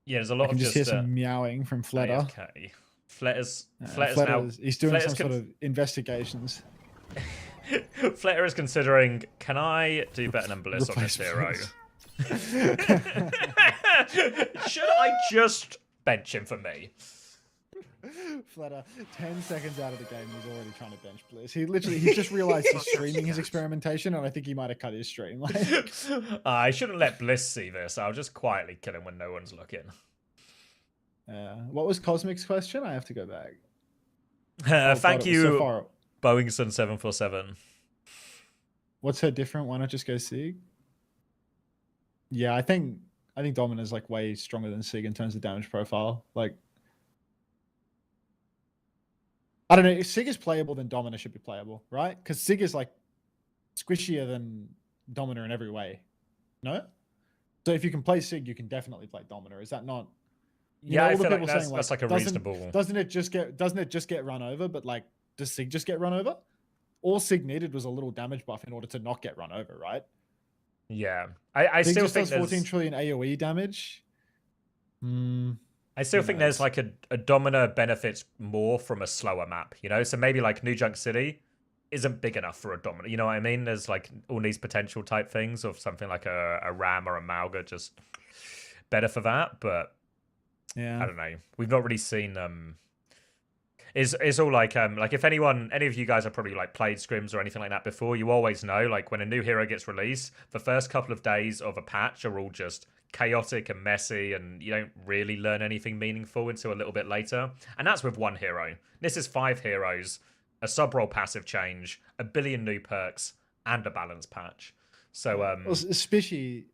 Yeah, there's a I lot can of just hear some meowing from Fletter. AFK. Fletter's now... He's doing Fletter's some sort of investigations. Fletter is considering, can I do better than Bliss on this hero? Should I just bench him for me? Fletter, 10 seconds out of the game, he's already trying to bench Bliss. He just realized he's streaming his experimentation, and I think he might have cut his stream. Like... I shouldn't let Bliss see this. I'll just quietly kill him when no one's looking. What was Cosmic's question? I have to go back. Thank you, so Boeingson747. What's her different? Why not just go Sig? Yeah, I think Domina's like way stronger than Sig in terms of damage profile. Like, I don't know. If Sig is playable, then Domina should be playable, right? Because Sig is like squishier than Domina in every way. No. So if you can play Sig, you can definitely play Domina. Is that not? Yeah, I all the feel like people saying that's like a reasonable. Doesn't it just get run over? But like, does Sig just get run over? All Sig needed was a little damage buff in order to not get run over, right? Yeah, I Sig still just think does 14 trillion AOE damage. I still think there's like a Domina benefits more from a slower map, you know? So maybe like New Junk City isn't big enough for a Domina, you know what I mean? There's like all these potential type things of something like a Ram or a Malga just better for that, but yeah, I don't know. We've not really seen it's all like if any of you guys have probably like played scrims or anything like that before, you always know like when a new hero gets released, the first couple of days of a patch are all just chaotic and messy, and you don't really learn anything meaningful until a little bit later. And that's with one hero. This is 5 heroes, a sub-roll passive change, a billion new perks, and a balance patch. So well, Spishy,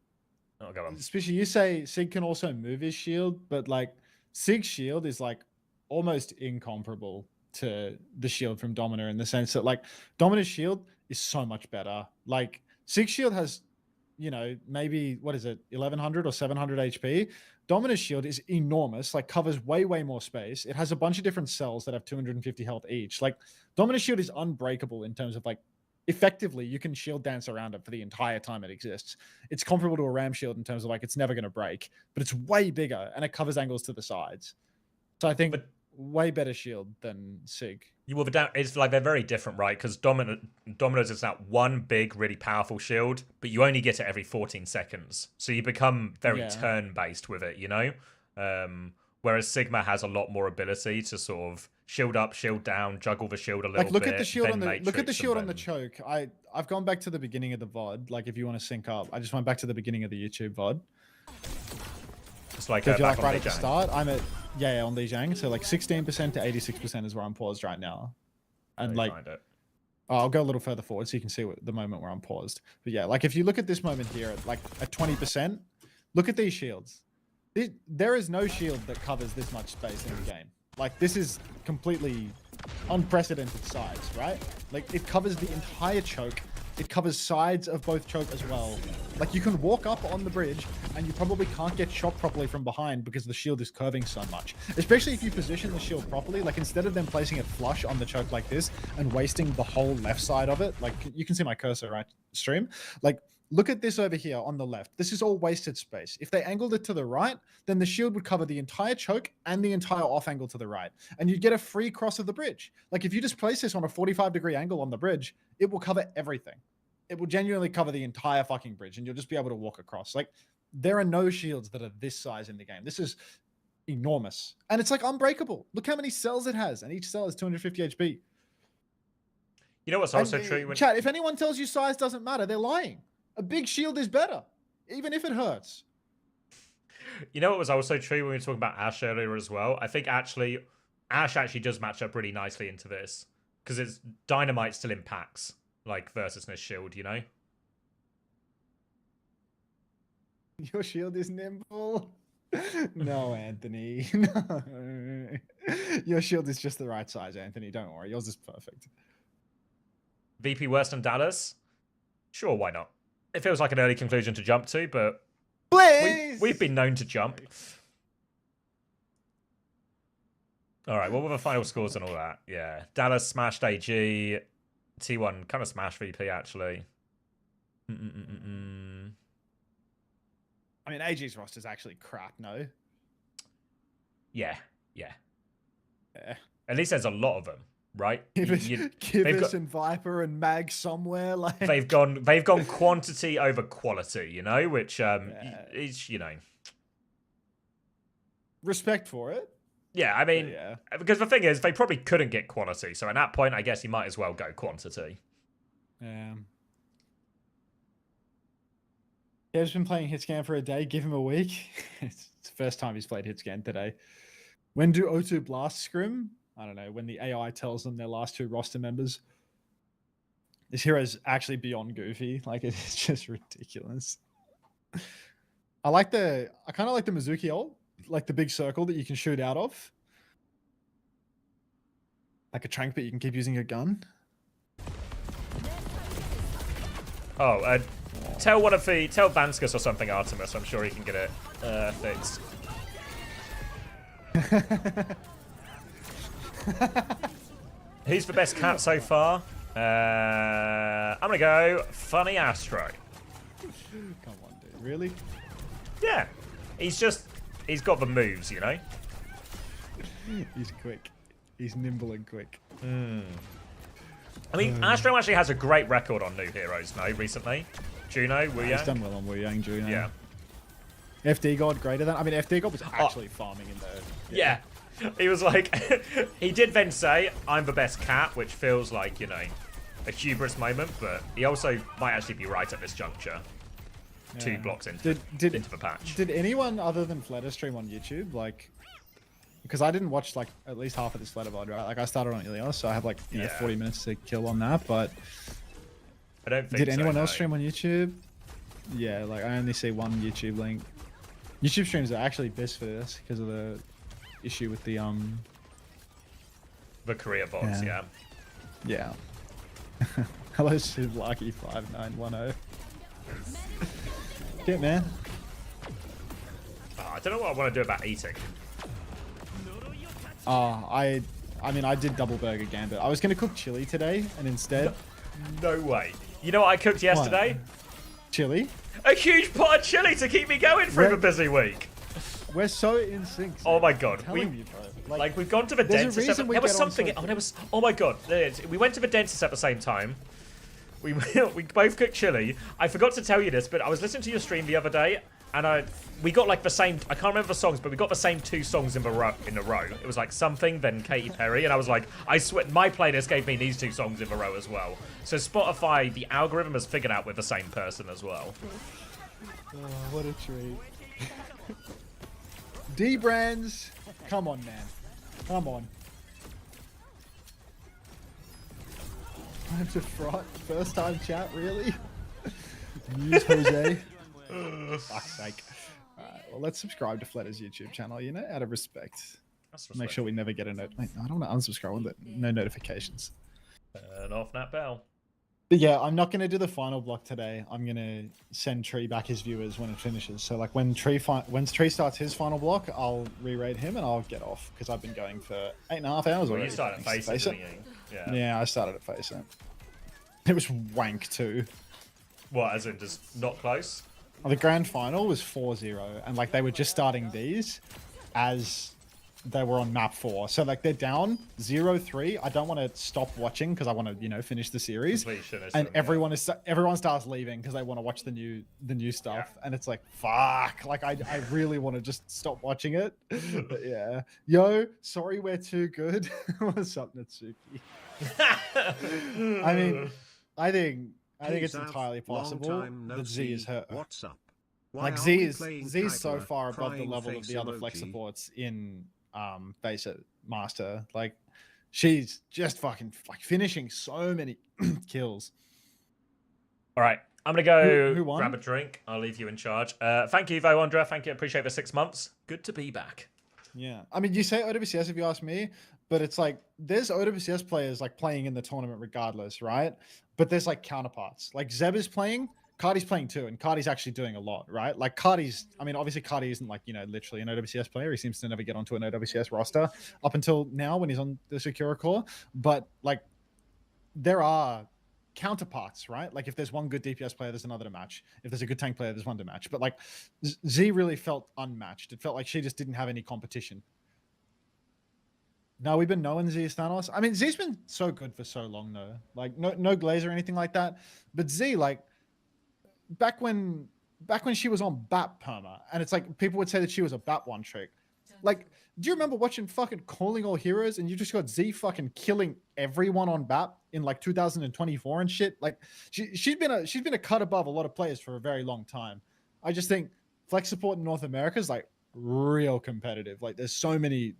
oh, go on. Spishy, you say Sig can also move his shield, but like Sig's shield is like almost incomparable to the shield from Domina in the sense that like Domina's shield is so much better. Like Sig's shield has, you know, maybe what is it, 1100 or 700 HP. Domina's shield is enormous, like covers way more space. It has a bunch of different cells that have 250 health each. Like Domina's shield is unbreakable in terms of like effectively you can shield dance around it for the entire time it exists. It's comparable to a Ram shield in terms of like it's never going to break, but it's way bigger and it covers angles to the sides. So I think way better shield than Sig. You will it's like they're very different, right? Because Domino's is that one big, really powerful shield, but you only get it every 14 seconds. So you become very turn-based with it, you know? Whereas Sigma has a lot more ability to sort of shield up, shield down, juggle the shield a little bit. Like look at the shield on the choke. I've gone back to the beginning of the VOD. Like if you want to sync up, I just went back to the beginning of the YouTube VOD. It's like, if you're like right at the start, I'm at on Lijiang. So like 16% to 86% is where I'm paused right now. And like I'll go a little further forward so you can see the moment where I'm paused. But yeah, like if you look at this moment here at like at 20%, look at these shields. There is no shield that covers this much space in the game. Like this is completely unprecedented size, right? Like it covers the entire choke. It covers sides of both choke as well. Like you can walk up on the bridge and you probably can't get shot properly from behind because the shield is curving so much. Especially if you position the shield properly, like instead of them placing it flush on the choke like this and wasting the whole left side of it, like you can see my cursor, right, stream? Like look at this over here on the left. This is all wasted space. If they angled it to the right, then the shield would cover the entire choke and the entire off angle to the right. And you'd get a free cross of the bridge. Like if you just place this on a 45-degree angle on the bridge, it will cover everything. It will genuinely cover the entire fucking bridge and you'll just be able to walk across. Like there are no shields that are this size in the game. This is enormous. And it's like unbreakable. Look how many cells it has. And each cell has 250 HP. You know what's also true? Chat, if anyone tells you size doesn't matter, they're lying. A big shield is better, even if it hurts. You know what was also true when we were talking about Ashe earlier as well? I think actually Ashe actually does match up really nicely into this because it's Dynamite still impacts like versus this shield, you know? Your shield is nimble. No, Anthony. No. Your shield is just the right size, Anthony. Don't worry. Yours is perfect. VP worse than Dallas? Sure, why not? It feels like an early conclusion to jump to, but we've been known to jump. All right, what were the final scores and all that? Yeah, Dallas smashed AG. T1 kind of smashed VP, actually. I mean, AG's roster is actually crap, no? Yeah. At least there's a lot of them, right? Kivus and Viper and Mag somewhere. Like they've gone quantity over quality, you know, which is, you know, respect for it. Yeah, I mean, because the thing is, they probably couldn't get quality, so at that point, I guess you might as well go quantity. Kev's been playing Hitscan for a day. Give him a week. It's the first time he's played Hitscan today. When do O2 Blast scrim? I don't know. When the AI tells them their last 2 roster members. This hero's actually beyond goofy. Like, it's just ridiculous. I kind of like the Mizuki ult, like the big circle that you can shoot out of. Like a trank, but you can keep using your gun. Oh, tell Vanskus or something, Artemis. I'm sure he can get it fixed. Who's the best cat so far? I'm gonna go Funny Astro. Come on, dude. Really? Yeah. He's got the moves, you know? He's quick. He's nimble and quick. I mean, Astro actually has a great record on new heroes, no, recently. Juno, Wu Yang. He's done well on Wu Yang, Juno. Yeah. FD God greater than... I mean, FD God was actually farming in there. Yeah. He was like... he did then say, I'm the best cat, which feels like, you know, a hubris moment, but he also might actually be right at this juncture. Yeah. 2 blocks into the patch. Did anyone other than Fletter stream on YouTube? Like... Because I didn't watch, like, at least half of this Fletter VOD, right? Like, I started on Ilios, so I have, like, you know, 40 minutes to kill on that, but... I don't think Did anyone else no. stream on YouTube? Yeah, like, I only see one YouTube link. YouTube streams are actually best for this because of the issue with the career bots, yeah. Yeah. Hello, Lucky 5910. Get man. Oh, I don't know what I want to do about eating. I mean, I did double burger gambit. I was gonna cook chili today, and instead, no way. You know what I cooked yesterday? What? Chili. A huge pot of chili to keep me going through the busy week. We're so in sync. Oh my god, like we've gone to the dentist. There was something. Oh, there was. Oh my god, we went to the dentist at the same time. We both cooked chili. I forgot to tell you this, but I was listening to your stream the other day, and we got like the same. I can't remember the songs, but we got the same 2 songs in a row. It was like Something, then Katy Perry, and I was like, I swear, my playlist gave me these 2 songs in a row as well. So Spotify, the algorithm has figured out we're the same person as well. Oh, what a treat. D-Brands, come on, man. Come on. Time to front. First time chat, really? Use Jose. Fuck's sake. Alright, well, let's subscribe to Fletter's YouTube channel, you know, out of respect. Make sure we never get a note. Wait, no, I don't want to unsubscribe with it. No notifications. Turn off that bell. But yeah, I'm not going to do the final block today. I'm going to send Tree back his viewers when it finishes. So like when Tree starts his final block, I'll re-raid him and I'll get off because I've been going for 8.5 hours Well, already. you started facing, didn't you? Yeah, I started at facing. It was wank too. What, as in just not close? Well, the grand final was 4-0 and like they were just starting these as they were on map 4. So like they're down 0-3. I don't want to stop watching because I want to, you know, finish the series. And everyone starts leaving because they want to watch the new stuff. Yeah. And it's like, fuck. Like I really want to just stop watching it. But yeah. Yo, sorry we're too good. What's up, Natsuki? I mean, I think it's entirely possible that Z is hurt. What's up? Like Z's so far above the level of the other flex supports in Face It Master. Like she's just fucking like finishing so many kills. All right, I'm gonna go who won? grab a drink. I'll leave you in charge. Thank you, Vowandra. Thank you. Appreciate the 6 months. Good to be back. Yeah, I mean, you say OWCS if you ask me, but it's like there's OWCS players like playing in the tournament regardless, right? But there's like counterparts. Like Zeb is playing, Cardi's playing too, and Cardi's actually doing a lot, right? Like Cardi's, I mean, obviously Cardi isn't like, you know, literally an OWCS player. He seems to never get onto an OWCS roster up until now when he's on the Secura core. But like there are counterparts, right? Like if there's one good DPS player, there's another to match. If there's a good tank player, there's one to match. But like Z really felt unmatched. It felt like she just didn't have any competition. No, we've been knowing Z is Thanos. I mean, Z's been so good for so long though. Like no glaze or anything like that. But Z, like back when she was on BAP perma, and it's like people would say that she was a BAP one trick. Like, do you remember watching fucking Calling All Heroes and you just got Z fucking killing everyone on BAP in like 2024 and shit? Like she's been a cut above a lot of players for a very long time. I just think flex support in North America is like real competitive. Like there's so many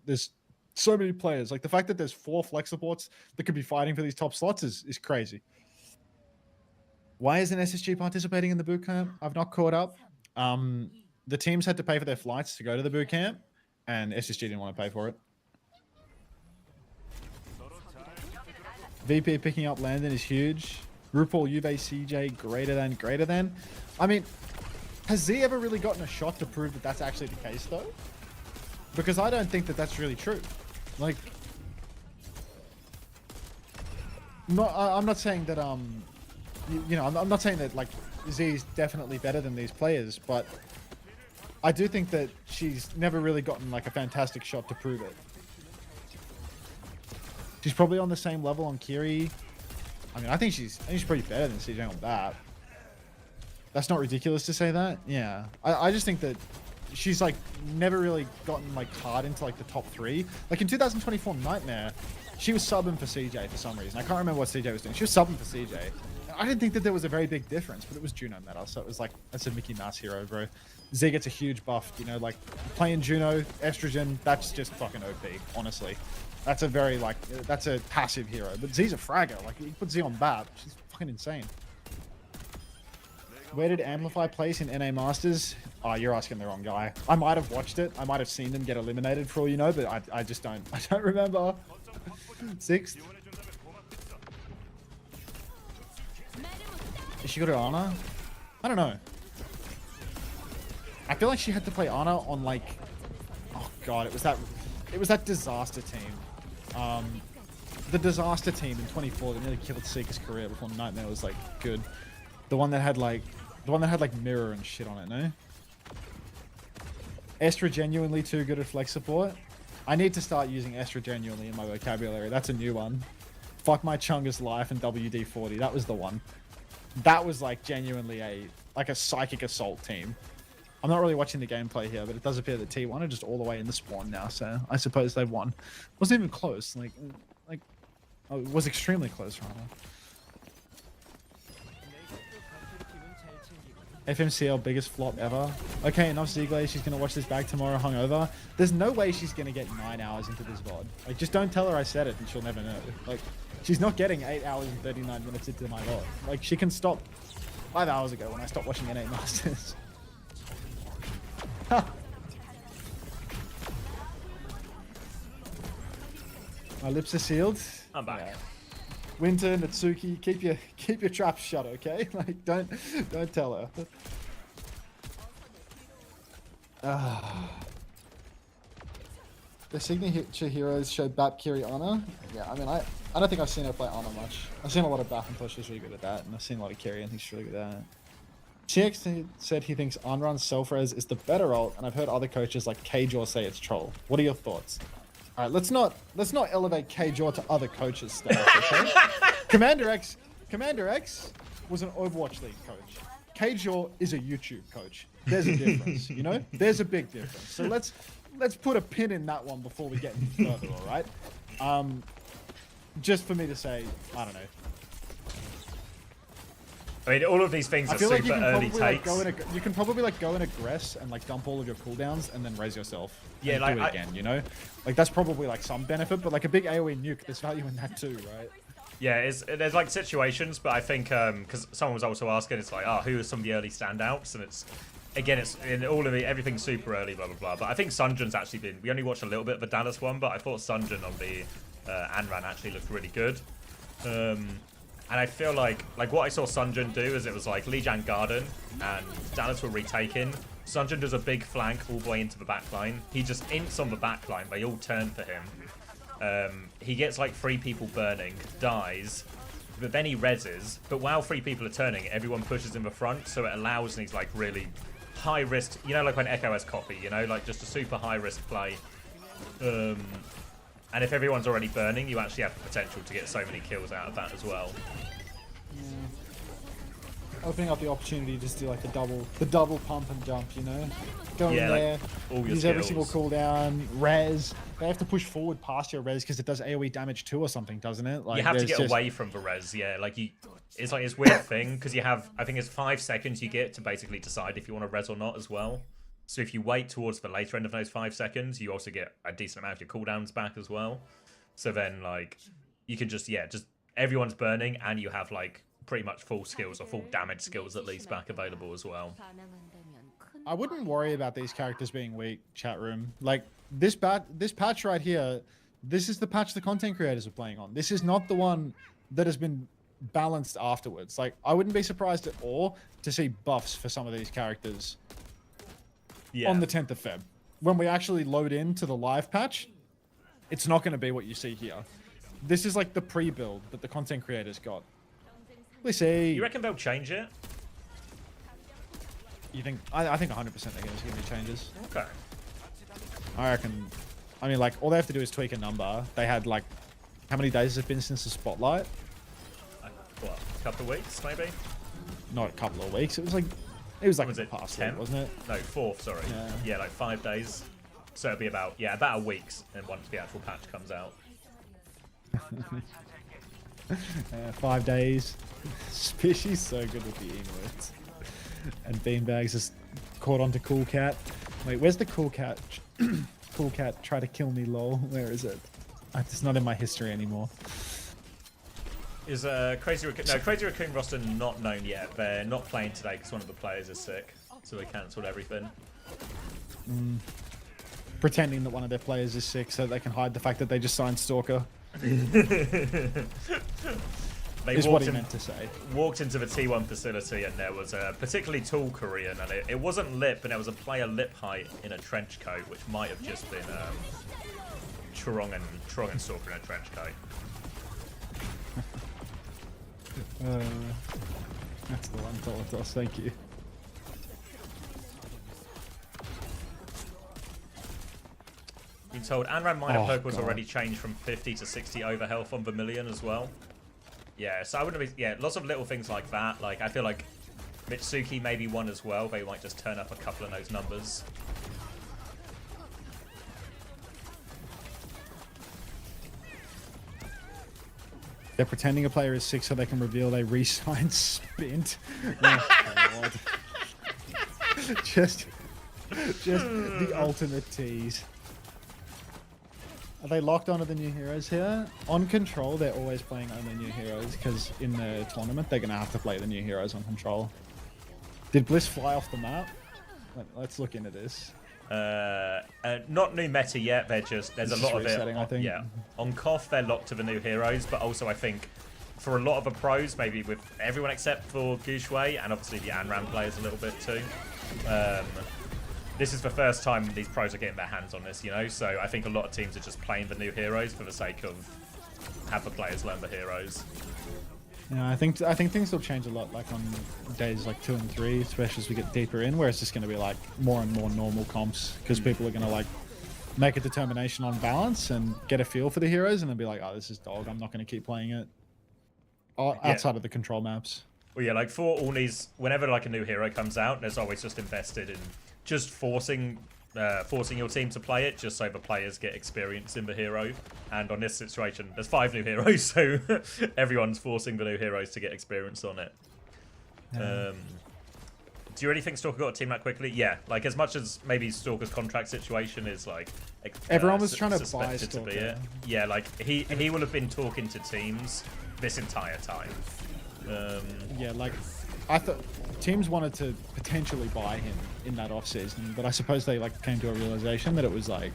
players. Like the fact that there's 4 flex supports that could be fighting for these top slots is crazy. Why isn't SSG participating in the bootcamp? I've not caught up. the teams had to pay for their flights to go to the boot camp, and SSG didn't want to pay for it. VP picking up Landon is huge. RuPaul, Juve, CJ, greater than. I mean, has Z ever really gotten a shot to prove that that's actually the case, though? Because I don't think that that's really true. Like, I'm not saying that, you know, I'm not saying that, like, Z's definitely better than these players, but I do think that she's never really gotten, like, a fantastic shot to prove it. She's probably on the same level on Kiri. I mean, I think she's pretty better than CJ on that. That's not ridiculous to say that. Yeah, I just think that she's like never really gotten like hard into like the top 3. Like in 2024 Nightmare, she was subbing for CJ for some reason. I can't remember what CJ was doing. She was subbing for CJ. I didn't think that there was a very big difference, but it was Juno meta, so it was like, that's a Mickey Mouse hero, bro. Z gets a huge buff, you know, like playing Juno, Estrogen, that's just fucking OP, honestly. That's a very, like, that's a passive hero. But Z's a fragger. Like, you put Z on BAP, she's fucking insane. Where did Amplify place in NA Masters? Oh, you're asking the wrong guy. I might have watched it. I might have seen them get eliminated for all you know, but I just don't. I don't remember. 6th? Is she good at Ana? I don't know. I feel like she had to play Ana on, like... Oh, God, it was that disaster team. The disaster team in 24 that nearly killed Seeker's career before Nightmare was like good. The one that had like mirror and shit on it, no? Estra genuinely too good at flex support. I need to start using Estra genuinely in my vocabulary. That's a new one. Fuck my Chungus life and WD-40. That was the one. That was like genuinely a psychic assault team. I'm not really watching the gameplay here, but it does appear that T1 are just all the way in the spawn now, so I suppose they've won. Wasn't even close, like oh, it was extremely close, rather. FMCL biggest flop ever. Okay, enough Ziegler. She's gonna watch this back tomorrow hungover. There's no way she's gonna get 9 hours into this VOD. Like, just don't tell her I said it and she'll never know. Like, she's not getting 8 hours and 39 minutes into my VOD. Like, she can stop 5 hours ago when I stopped watching NA Masters. My lips are sealed. I'm back. Yeah. Winter, Natsuki, keep your traps shut, okay? Like, don't tell her. The signature heroes show BAP Kiri Ana. Yeah, I mean, I don't think I've seen her play Ana much. I've seen a lot of BAP and she's really good at that, and I've seen a lot of Kiri and he's really good at that. TX said he thinks Anran's self-res is the better ult, and I've heard other coaches like K-Jaw say it's troll. What are your thoughts? All right, let's not elevate K-Jaw to other coaches' status, okay? Commander X was an Overwatch League coach. K-Jaw is a YouTube coach. There's a difference, you know? There's a big difference. So let's put a pin in that one before we get any further, all right? Just for me to say, I don't know. I mean, all of these things are super early takes. You can probably like go and aggress and like dump all of your cooldowns and then raise yourself. Yeah, like do it again, you know? Like that's probably like some benefit, but like a big AoE nuke, there's value in that too, right? Yeah, there's like situations, but I think because someone was also asking, it's like, oh, who are some of the early standouts? And it's again, it's in all of it, everything's super early, blah blah blah. But I think Sunjun's actually been. We only watched a little bit of the Dallas one, but I thought Sunjun on the Anran actually looked really good. And I feel like what I saw Sunjun do is it was like Lijiang Garden and Dallas were retaken. Sunjun does a big flank all the way into the backline. He just ints on the backline. They all turn for him. He gets like 3 people burning, dies, but then he reses. But while 3 people are turning, everyone pushes in the front, so it allows these like really high risk, you know, like when Echo has copy, you know, like just a super high risk play. And if everyone's already burning, you actually have the potential to get so many kills out of that as well. Yeah. Opening up the opportunity to just do like the double pump and jump, you know? Go in there, like use every single cooldown, res. They have to push forward past your res because it does AoE damage too or something, doesn't it? Like, you have to get away from the res, yeah. Like it's like this weird thing because you have, I think it's 5 seconds you get to basically decide if you want to res or not as well. So if you wait towards the later end of those 5 seconds, you also get a decent amount of your cooldowns back as well. So then, like, you can just everyone's burning, and you have like pretty much full skills or full damage skills at least back available as well. I wouldn't worry about these characters being weak, chat room. Like, this patch right here, this is the patch the content creators are playing on. This is not the one that has been balanced afterwards. Like, I wouldn't be surprised at all to see buffs for some of these characters on the 10th of Feb. When we actually load into the live patch, it's not going to be what you see here. This is like the pre-build that the content creators got. We see. You reckon they'll change it? You think? I think 100% they're going to give me changes. Okay. I reckon. I mean, like, all they have to do is tweak a number. They had, like, how many days has it been since the spotlight? What, a couple of weeks, maybe? Not a couple of weeks. It was like Was the it past 10th? week, wasn't it? No, 4th, sorry. Yeah, like 5 days. So it'll be about a week, and once the actual patch comes out. 5 days. Spishy's so good with the emotes. And Beanbags is caught onto Cool Cat. Wait, where's the Cool Cat? Cool Cat, try to kill me, lol. Where is it? It's not in my history anymore. Is Crazy Raccoon roster not known yet? They're not playing today because one of the players is sick, so they cancelled everything. Pretending that one of their players is sick so they can hide the fact that they just signed Stalker. Is what he meant to say. Walked into the T1 facility and there was a particularly tall Korean, and it wasn't lip, but there was a player lip height in a trench coat, which might have just been Trong and Stalker in a trench coat. That's the one, Tolatos, thank you. Been told Anran minor poke was already changed from 50 to 60 over health on Vermilion as well. Yeah, so I wouldn't be. Yeah, lots of little things like that. Like, I feel like Mitsuki may be one as well. They might just turn up a couple of those numbers. They're pretending a player is sick so they can reveal they re-signed Spint. Oh, just the ultimate tease. Are they locked onto the new heroes here? On Control, they're always playing only new heroes because in the tournament, they're going to have to play the new heroes on Control. Did Bliss fly off the map? Let's look into this. Not new meta yet. They're just there's a lot of it. I think. Yeah, on Koth they're locked to the new heroes, but also I think for a lot of the pros, maybe with everyone except for Gushwei and obviously the Anran players a little bit too. This is the first time these pros are getting their hands on this, you know. So I think a lot of teams are just playing the new heroes for the sake of have the players learn the heroes. Yeah, I think things will change a lot, like on days like 2 and 3, especially as we get deeper in, where it's just going to be like more and more normal comps because people are going to like make a determination on balance and get a feel for the heroes, and then be like, oh, this is dog. I'm not going to keep playing it. Outside of the control maps. Well, yeah, like for all these, whenever like a new hero comes out, there's always just invested in just forcing your team to play it, just so the players get experience in the hero. And on this situation, there's 5 new heroes, so everyone's forcing the new heroes to get experience on it. Do you really think Stalker got a team that quickly? Yeah, like as much as maybe Stalker's contract situation is like everyone was trying to buy suspected Stalker. To be it. Yeah, like he will have been talking to teams this entire time. Yeah, like I thought teams wanted to potentially buy him in that off season, but I suppose they like came to a realization that it was like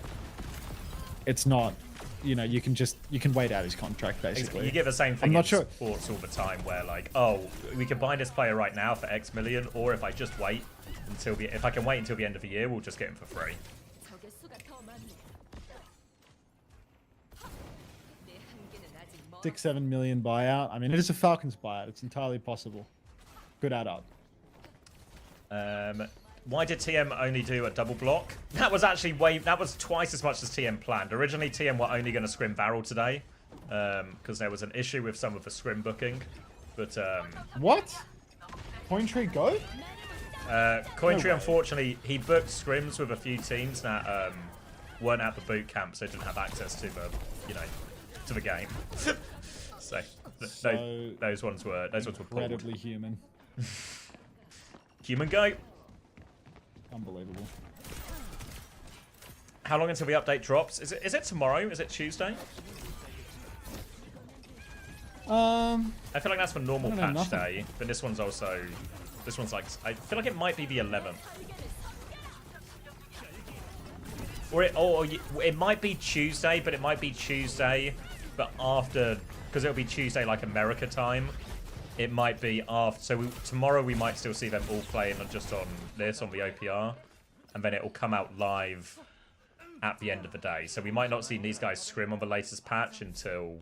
it's not, you know, you can wait out his contract basically. You get the same thing I'm not sure. Sports all the time where like, oh, we can buy this player right now for X million, or if I just wait until if I can wait until the end of the year, we'll just get him for free. 6-7 million buyout. I mean, it is a Falcons buyout. It's entirely possible. Could add up. Why did TM only do a double block? That was actually that was twice as much as TM planned. Originally, TM were only going to scrim Varel today because there was an issue with some of the scrim booking. But what? Cointree go? Cointree, unfortunately, he booked scrims with a few teams that weren't at the boot camp, so didn't have access to the, to the game. so those ones were pulled. Incredibly human. Human go. Unbelievable. How long until the update drops? Is it tomorrow? Is it Tuesday? I feel like that's for normal patch day, but this one's like, I feel like it might be the 11th. it might be Tuesday, but it might be Tuesday, but after, because it'll be Tuesday like America time. It might be after. So tomorrow we might still see them all playing just on this on the OPR, and then it will come out live at the end of the day. So we might not see these guys scrim on the latest patch until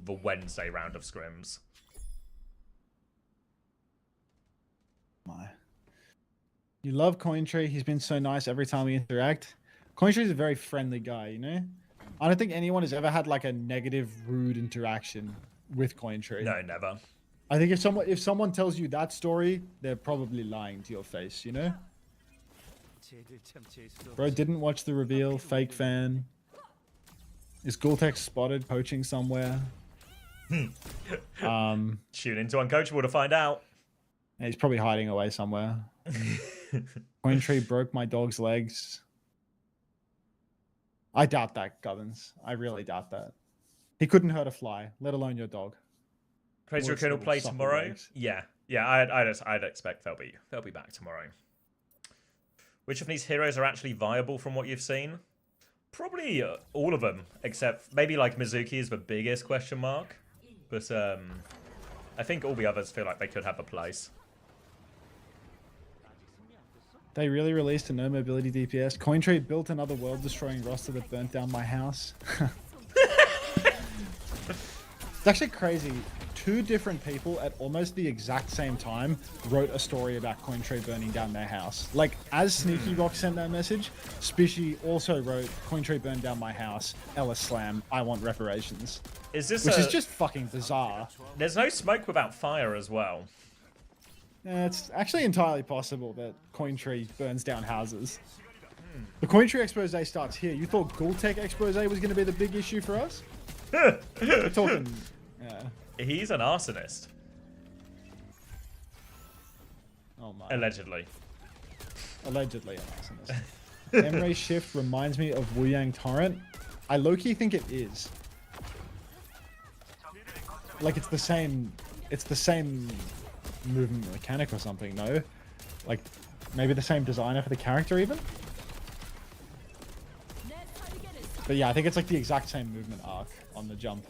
the Wednesday round of scrims. You love Cointree. He's been so nice every time we interact. Cointree's a very friendly guy, you know? I don't think anyone has ever had like a negative, rude interaction with Cointree. No, never. I think if someone tells you that story, they're probably lying to your face, you know? Bro didn't watch the reveal, fake fan. Is Gultex spotted poaching somewhere? Tune into Uncoachable to find out. Yeah, he's probably hiding away somewhere. Cointree broke my dog's legs. I doubt that, Govins. I really doubt that. He couldn't hurt a fly, let alone your dog. Crazy Raccoon will play tomorrow. Legs. Yeah, I'd expect they'll be back tomorrow. Which of these heroes are actually viable from what you've seen? Probably all of them, except maybe like Mizuki is the biggest question mark. But I think all the others feel like they could have a place. They really released a no mobility DPS. Cointree built another world-destroying roster that burnt down my house. It's actually crazy. 2 different people at almost the exact same time wrote a story about Cointree burning down their house. Like, as Sneaky Rock sent that message, Spishy also wrote, Cointree burned down my house, Ellis Slam, I want reparations. Which is just fucking bizarre. There's no smoke without fire as well. Yeah, it's actually entirely possible that Cointree burns down houses. The Cointree expose starts here. You thought Gultech expose was going to be the big issue for us? We're talking... Yeah. He's an arsonist. Oh my. Allegedly. Allegedly an arsonist. Emre shift reminds me of Wu Yang Torrent. I low-key think it is. Like it's the same movement mechanic or something, no? Like maybe the same designer for the character even? But yeah, I think it's like the exact same movement arc on the jump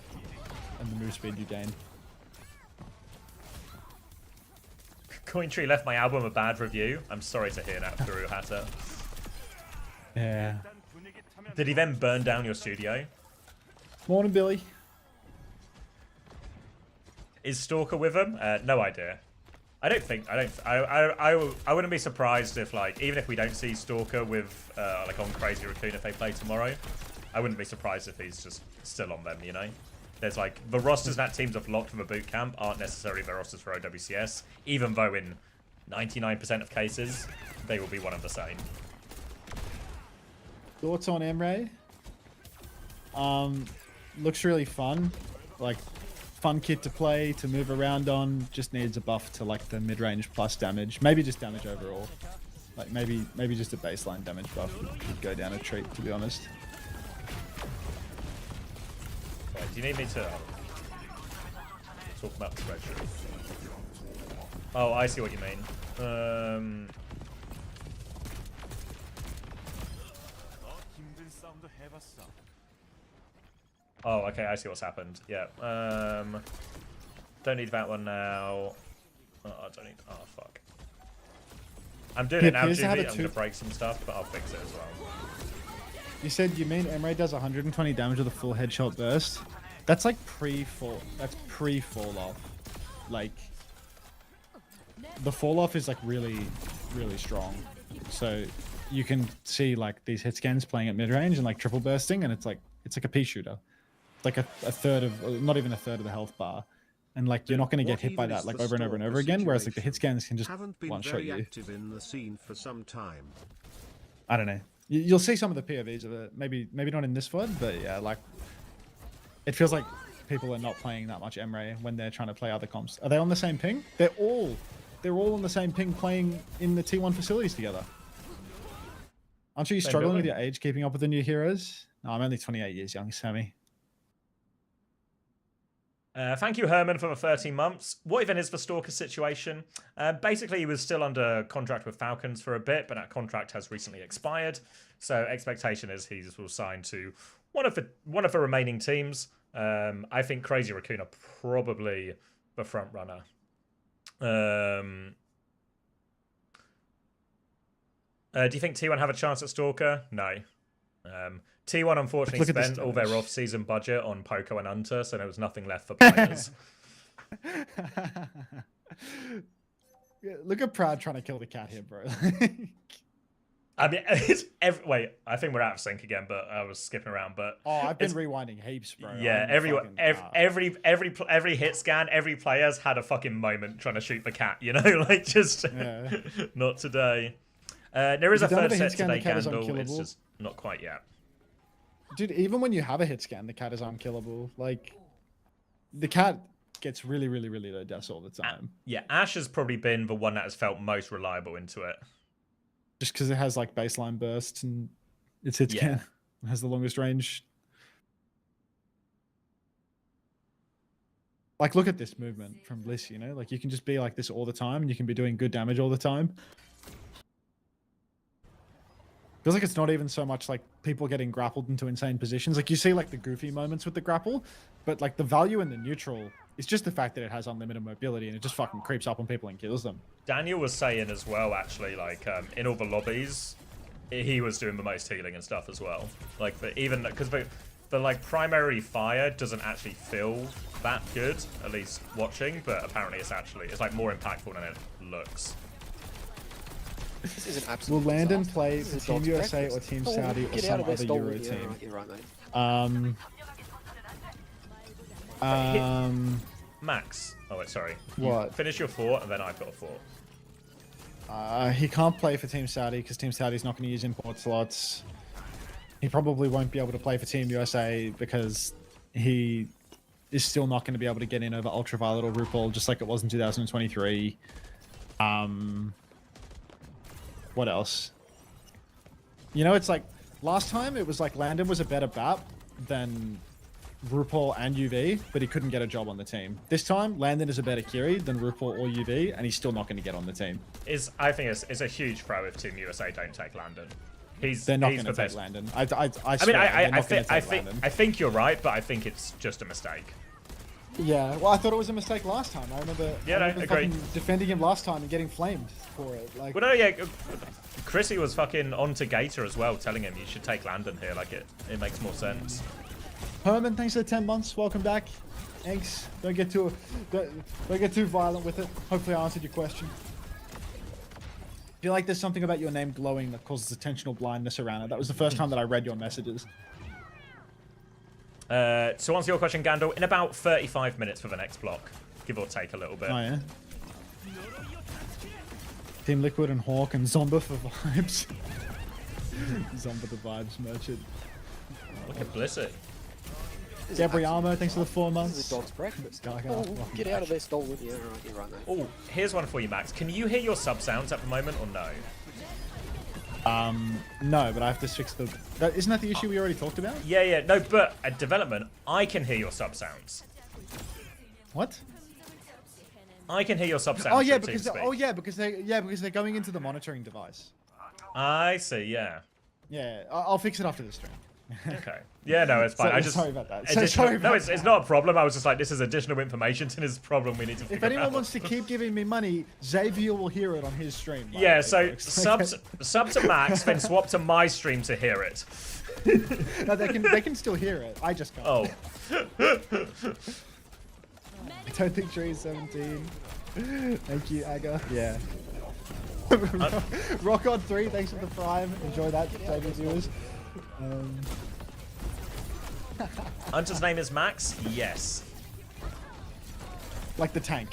and the move speed you gain. Cointree left my album a bad review. I'm sorry to hear that, Guru Hatter. Yeah. Did he then burn down your studio? Morning, Billy. Is Stalker with him? No idea. I wouldn't be surprised if, like, even if we don't see Stalker with, like, on Crazy Raccoon if they play tomorrow, I wouldn't be surprised if he's just still on them, you know? There's, like, the rosters that teams have locked for the Bootcamp aren't necessarily the rosters for OWCS, even though in 99% of cases, they will be one of the same. Thoughts on Emre? Looks really fun. Like, fun kit to play, to move around on. Just needs a buff to like the mid-range plus damage. Maybe just damage overall. Like maybe just a baseline damage buff would go down a treat, to be honest. Right, do you need me to talk about the spreadsheet? Oh, I see what you mean. Oh, okay, I see what's happened. Yeah. Don't need that one now. Oh, I don't need... Oh, fuck. I'm doing it now, Jimmy. I'm going to break some stuff, but I'll fix it as well. You said you mean Emre does 120 damage with a full headshot burst? That's like pre-fall. That's pre-fall off. Like, the fall off is like really, really strong. So you can see like these hit scans playing at mid-range and like triple bursting, and it's like a pea shooter. Like a third of, not even a third of the health bar, and like you're not going to get hit by that like over and over and over again. Whereas like the hit scans can just one-shot you. Active in the scene for some time. I don't know. You'll see some of the POVs of it. Maybe not in this VOD, but yeah, like it feels like people are not playing that much Emre when they're trying to play other comps. Are they on the same ping? They're all on the same ping playing in the T1 facilities together. Aren't you struggling with your age keeping up with the new heroes? No, I'm only 28 years young, Sammy. Thank you, Herman, for the 13 months. What even is the Stalker situation? Basically, he was still under contract with Falcons for a bit, but that contract has recently expired. So expectation is he will sign to one of the remaining teams. I think Crazy Raccoon are probably the front runner. Do you think T1 have a chance at Stalker? No. T1 unfortunately spent all their off-season budget on Poco and Hunter, so there was nothing left for players. Look at Proud trying to kill the cat here, bro. I mean, wait, I think we're out of sync again, but I was skipping around. But I've been rewinding heaps, bro. Yeah, every hit scan, every player's had a fucking moment trying to shoot the cat. You know, like just not today. There is a third set today, Gandalf. It's just not quite yet. Dude, even when you have a hit scan, the cat is unkillable. Like, the cat gets really, really, really low deaths all the time. Yeah, Ash has probably been the one that has felt most reliable into it. Just because it has, like, baseline bursts and its hit scan. It has the longest range. Like, look at this movement from Bliss, you know? Like, you can just be like this all the time, and you can be doing good damage all the time. Feels like it's not even so much like people getting grappled into insane positions. Like you see like the goofy moments with the grapple, but like the value in the neutral is just the fact that it has unlimited mobility and it just fucking creeps up on people and kills them. Daniel was saying as well, actually, like in all the lobbies, he was doing the most healing and stuff as well. Like even because the like primary fire doesn't actually feel that good, at least watching, but apparently it's like more impactful than it looks. This is an absolute Will Landon disaster. play for Team USA or Team Saudi or some other Euro team? Max. Oh wait, sorry. What? You finish your fort and then I've got a fort. He can't play for Team Saudi because Team Saudi's not going to use import slots. He probably won't be able to play for Team USA because he is still not going to be able to get in over Ultraviolet or RuPaul, just like it was in 2023. What else? You know, it's like last time it was like Landon was a better BAP than RuPaul and UV, but he couldn't get a job on the team. This time, Landon is a better Kiri than RuPaul or UV, and he's still not going to get on the team. I think it's a huge throw if Team USA don't take Landon. They're not going to take Landon. I think you're right, but I think it's just a mistake. Yeah, well, I thought it was a mistake last time. I remember, fucking defending him last time and getting flamed for it. Like, well, no, yeah, Chrissy was fucking on to Gator as well, telling him you should take Landon here. Like it makes more sense. Herman, thanks for the 10 months. Welcome back. Thanks. Don't get too violent with it. Hopefully, I answered your question. I feel like there's something about your name glowing that causes attentional blindness around it. That was the first time that I read your messages. To answer your question, Gandalf, in about 35 minutes for the next block, give or take a little bit. Oh, yeah? Team Liquid and Hawk and Zomba for vibes. Zomba the vibes merchant. Look at Blizzard. Gabriamo, thanks for the 4 months. This is a dog's breakfast. Get out of there, Stolen. Yeah, you're right, mate. Oh, here's one for you, Max. Can you hear your sub sounds at the moment or no? No, but I have to fix the... Isn't that the issue we already talked about? Yeah, no, but at development, I can hear your sub sounds. What? I can hear your sub sounds. Oh yeah, because they're going into the monitoring device. I see. Yeah. Yeah, I'll fix it after the stream. Okay. Yeah, no, it's fine. Sorry about that. It's not a problem. I was just like, this is additional information to this problem we need to figure out. If anyone wants to keep giving me money, Xavier will hear it on his stream. Yeah, so sub to Max, then swap to my stream to hear it. No, they can still hear it. I just can't. Oh. I don't think Tree is 17. Thank you, Aga. Yeah. Rock on 3, thanks for the prime. Enjoy that, Xavier viewers. Hunter's name is Max? Yes. Like the tank.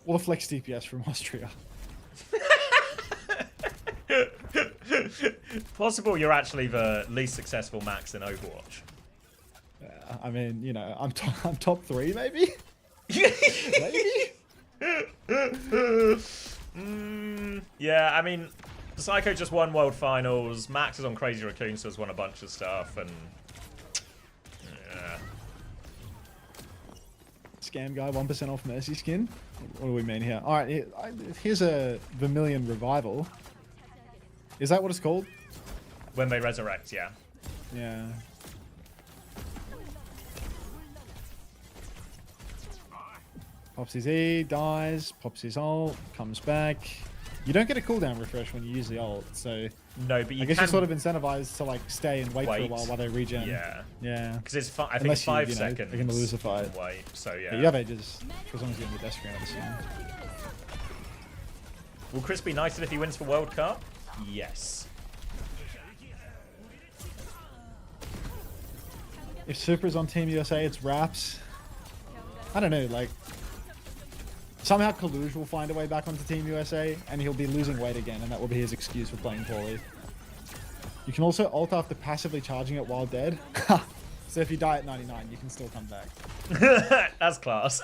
Or the flex DPS from Austria. Possible you're actually the least successful Max in Overwatch. I mean, you know, I'm top 3 maybe? Maybe? Yeah, I mean, Psycho just won World Finals. Max is on Crazy Raccoon, so has won a bunch of stuff, and yeah. scam guy, 1% off Mercy skin. What do we mean here? All right, here's a Vermilion Revival. Is that what it's called? When they resurrect, yeah. Yeah. Pops his E, dies, pops his ult, comes back. You don't get a cooldown refresh when you use the ult, so... No, but you I guess can you're sort of incentivized to like stay and wait for a while they regen. Yeah. Yeah. Because it's I think it's 5 seconds. They're going to lose the fight. Wait, so yeah. But you have ages, as long as you're in the death screen, I'd assume. Will Chris be knighted if he wins for World Cup? Yes. If Supra's on Team USA, it's Raps. I don't know, like... Somehow Kaluj will find a way back onto Team USA, and he'll be losing weight again, and that will be his excuse for playing poorly. You can also ult after passively charging it while dead. So if you die at 99, you can still come back. That's class.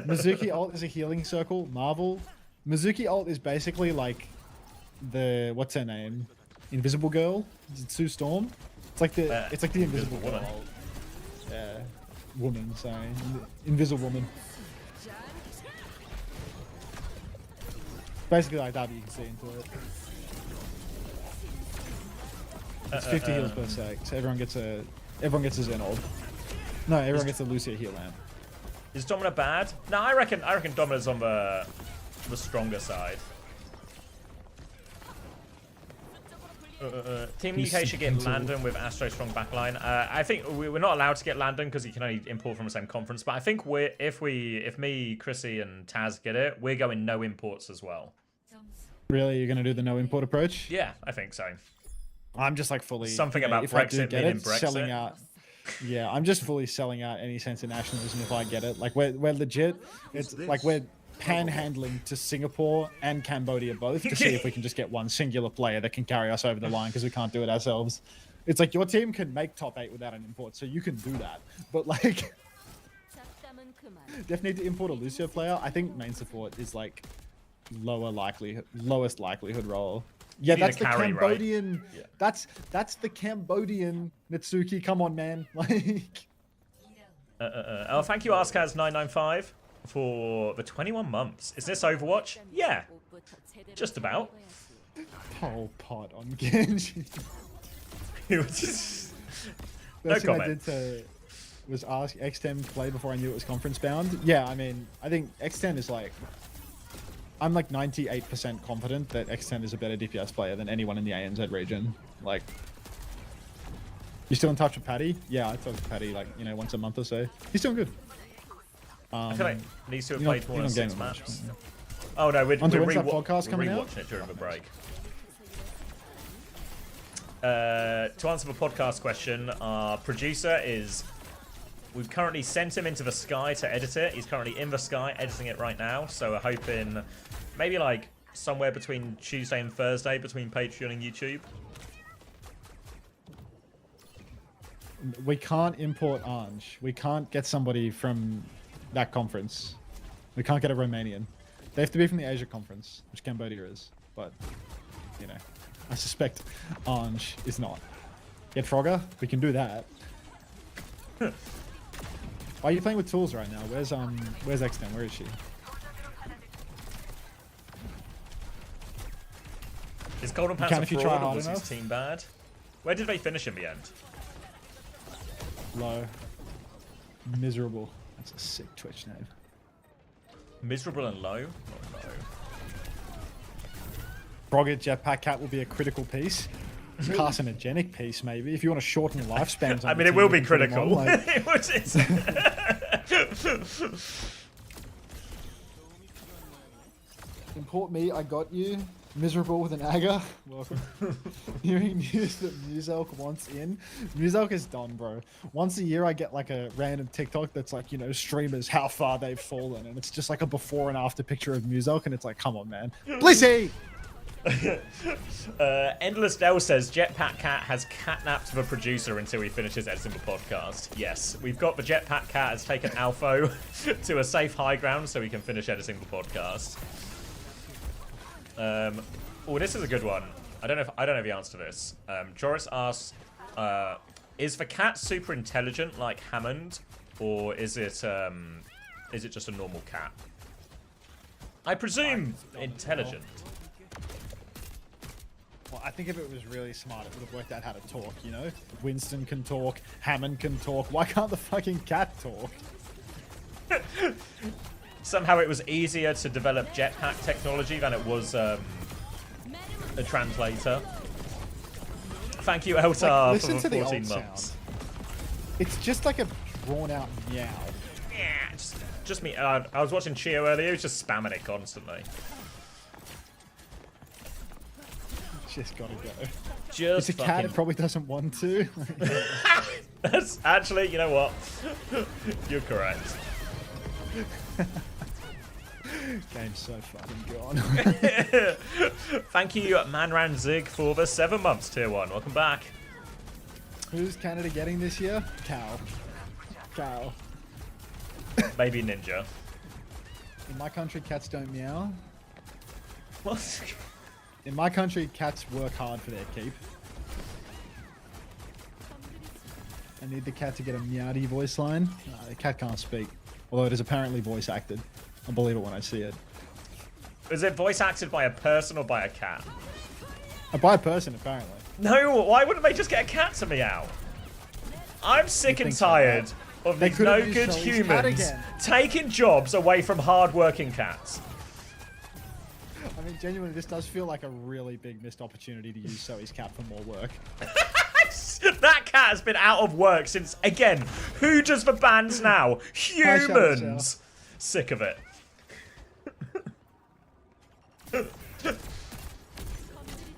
Mizuki ult is a healing circle. Marvel. Mizuki ult is basically like the... What's her name? Invisible Girl? Sue Storm? It's like the Invisible Girl ult. Yeah. Woman, sorry. Invisible Woman. Basically like that, but you can see into it. It's 50 heals per sec, so everyone gets a Zen ult. No, everyone gets a Lucia heal lamp. Is Domina bad? No, I reckon Domina's on the stronger side. Team UK should get Landon with Astro strong backline. I think we're not allowed to get Landon because you can only import from the same conference. But I think if me, Chrissy, and Taz get it, we're going no imports as well. Really, you're gonna do the no import approach? Yeah, I think so. I'm just like fully something about if Brexit I do get meaning it, Brexit. selling out. Yeah, I'm just fully selling out any sense of nationalism if I get it. Like we're legit. It's like we're panhandling to Singapore and Cambodia both to see if we can just get one singular player that can carry us over the line because we can't do it ourselves. It's like your team can make top 8 without an import, so you can do that. But like, definitely need to import a Lucio player. I think main support is like lowest likelihood role. Yeah, that's the carry, Cambodian. Right? Yeah. That's the Cambodian Natsuki. Come on, man. Like. Oh, thank you, Askaz995. For the 21 months. Is this Overwatch? Yeah. Just about. Pole pot on Genji. It was just... No comment. I did was ask X10 to play before I knew it was conference bound. Yeah, I mean, I think X10 is like... I'm like 98% confident that X10 is a better DPS player than anyone in the ANZ region. Like... You still in touch with Patty? Yeah, I talk to Patty like, once a month or so. He's doing good. I feel like needs to have played more than 6 maps. Much. Oh no, we're rewatching it during the break. To answer the podcast question, our producer is... We've currently sent him into the sky to edit it. He's currently in the sky editing it right now. So we're hoping maybe like somewhere between Tuesday and Thursday between Patreon and YouTube. We can't import Ange. We can't get somebody from that conference. We can't get a Romanian. They have to be from the Asia conference, which Cambodia is. But, I suspect Ange is not. Get Frogger? We can do that. Why are you playing with tools right now? Where's X10? Where is she? Is Golden Pants a fraud or was his team bad? Where did they finish in the end? Low. Miserable. That's a sick Twitch name. Miserable and low? Not low. Frogger Jetpack Cat will be a critical piece. Carcinogenic piece, maybe. If you want to shorten lifespans. I mean, it will be critical. Like... Import me, I got you. Miserable with an Aga. Welcome. Hearing news that Muselk wants in. Muselk is done, bro. Once a year I get like a random TikTok that's like, streamers, how far they've fallen. And it's just like a before and after picture of Muselk. And it's like, come on, man. Blissey! Endless Dell says, Jetpack Cat has catnapped the producer until he finishes editing the podcast. Yes, we've got the Jetpack Cat has taken Alpho to a safe high ground so we can finish editing the podcast. Oh, this is a good one. I don't know the answer to this. Joris asks, is the cat super intelligent like Hammond, or is it is it just a normal cat? I presume intelligent. Well, I think if it was really smart, it would have worked out how to talk, you know? Winston can talk, Hammond can talk. Why can't the fucking cat talk? Somehow it was easier to develop jetpack technology than it was a translator. Thank you, Eltar, Like, for listen to the 14 old months. sound. It's just like a drawn-out meow. Yeah, just me. I was watching Chio earlier. He was just spamming it constantly. Just gotta go. Just it's a cat. It probably doesn't want to. That's actually, you know what? You're correct. Game's so fucking gone. Thank you, Manran Zig, for the 7 months, tier 1. Welcome back. Who's Canada getting this year? Cow. Cow. Maybe Ninja. In my country, cats don't meow. What? In my country, cats work hard for their keep. I need the cat to get a meowdy voice line. The cat can't speak, although it is apparently voice acted. I'll believe it when I see it. Is it voice acted by a person or by a cat? By a person, apparently. No, why wouldn't they just get a cat to meow? I'm sick and tired of these no-good humans taking jobs away from hard-working cats. I mean, genuinely, this does feel like a really big missed opportunity to use Zoe's cat for more work. That cat has been out of work since, again, who does the bands now? Humans! Sick of it.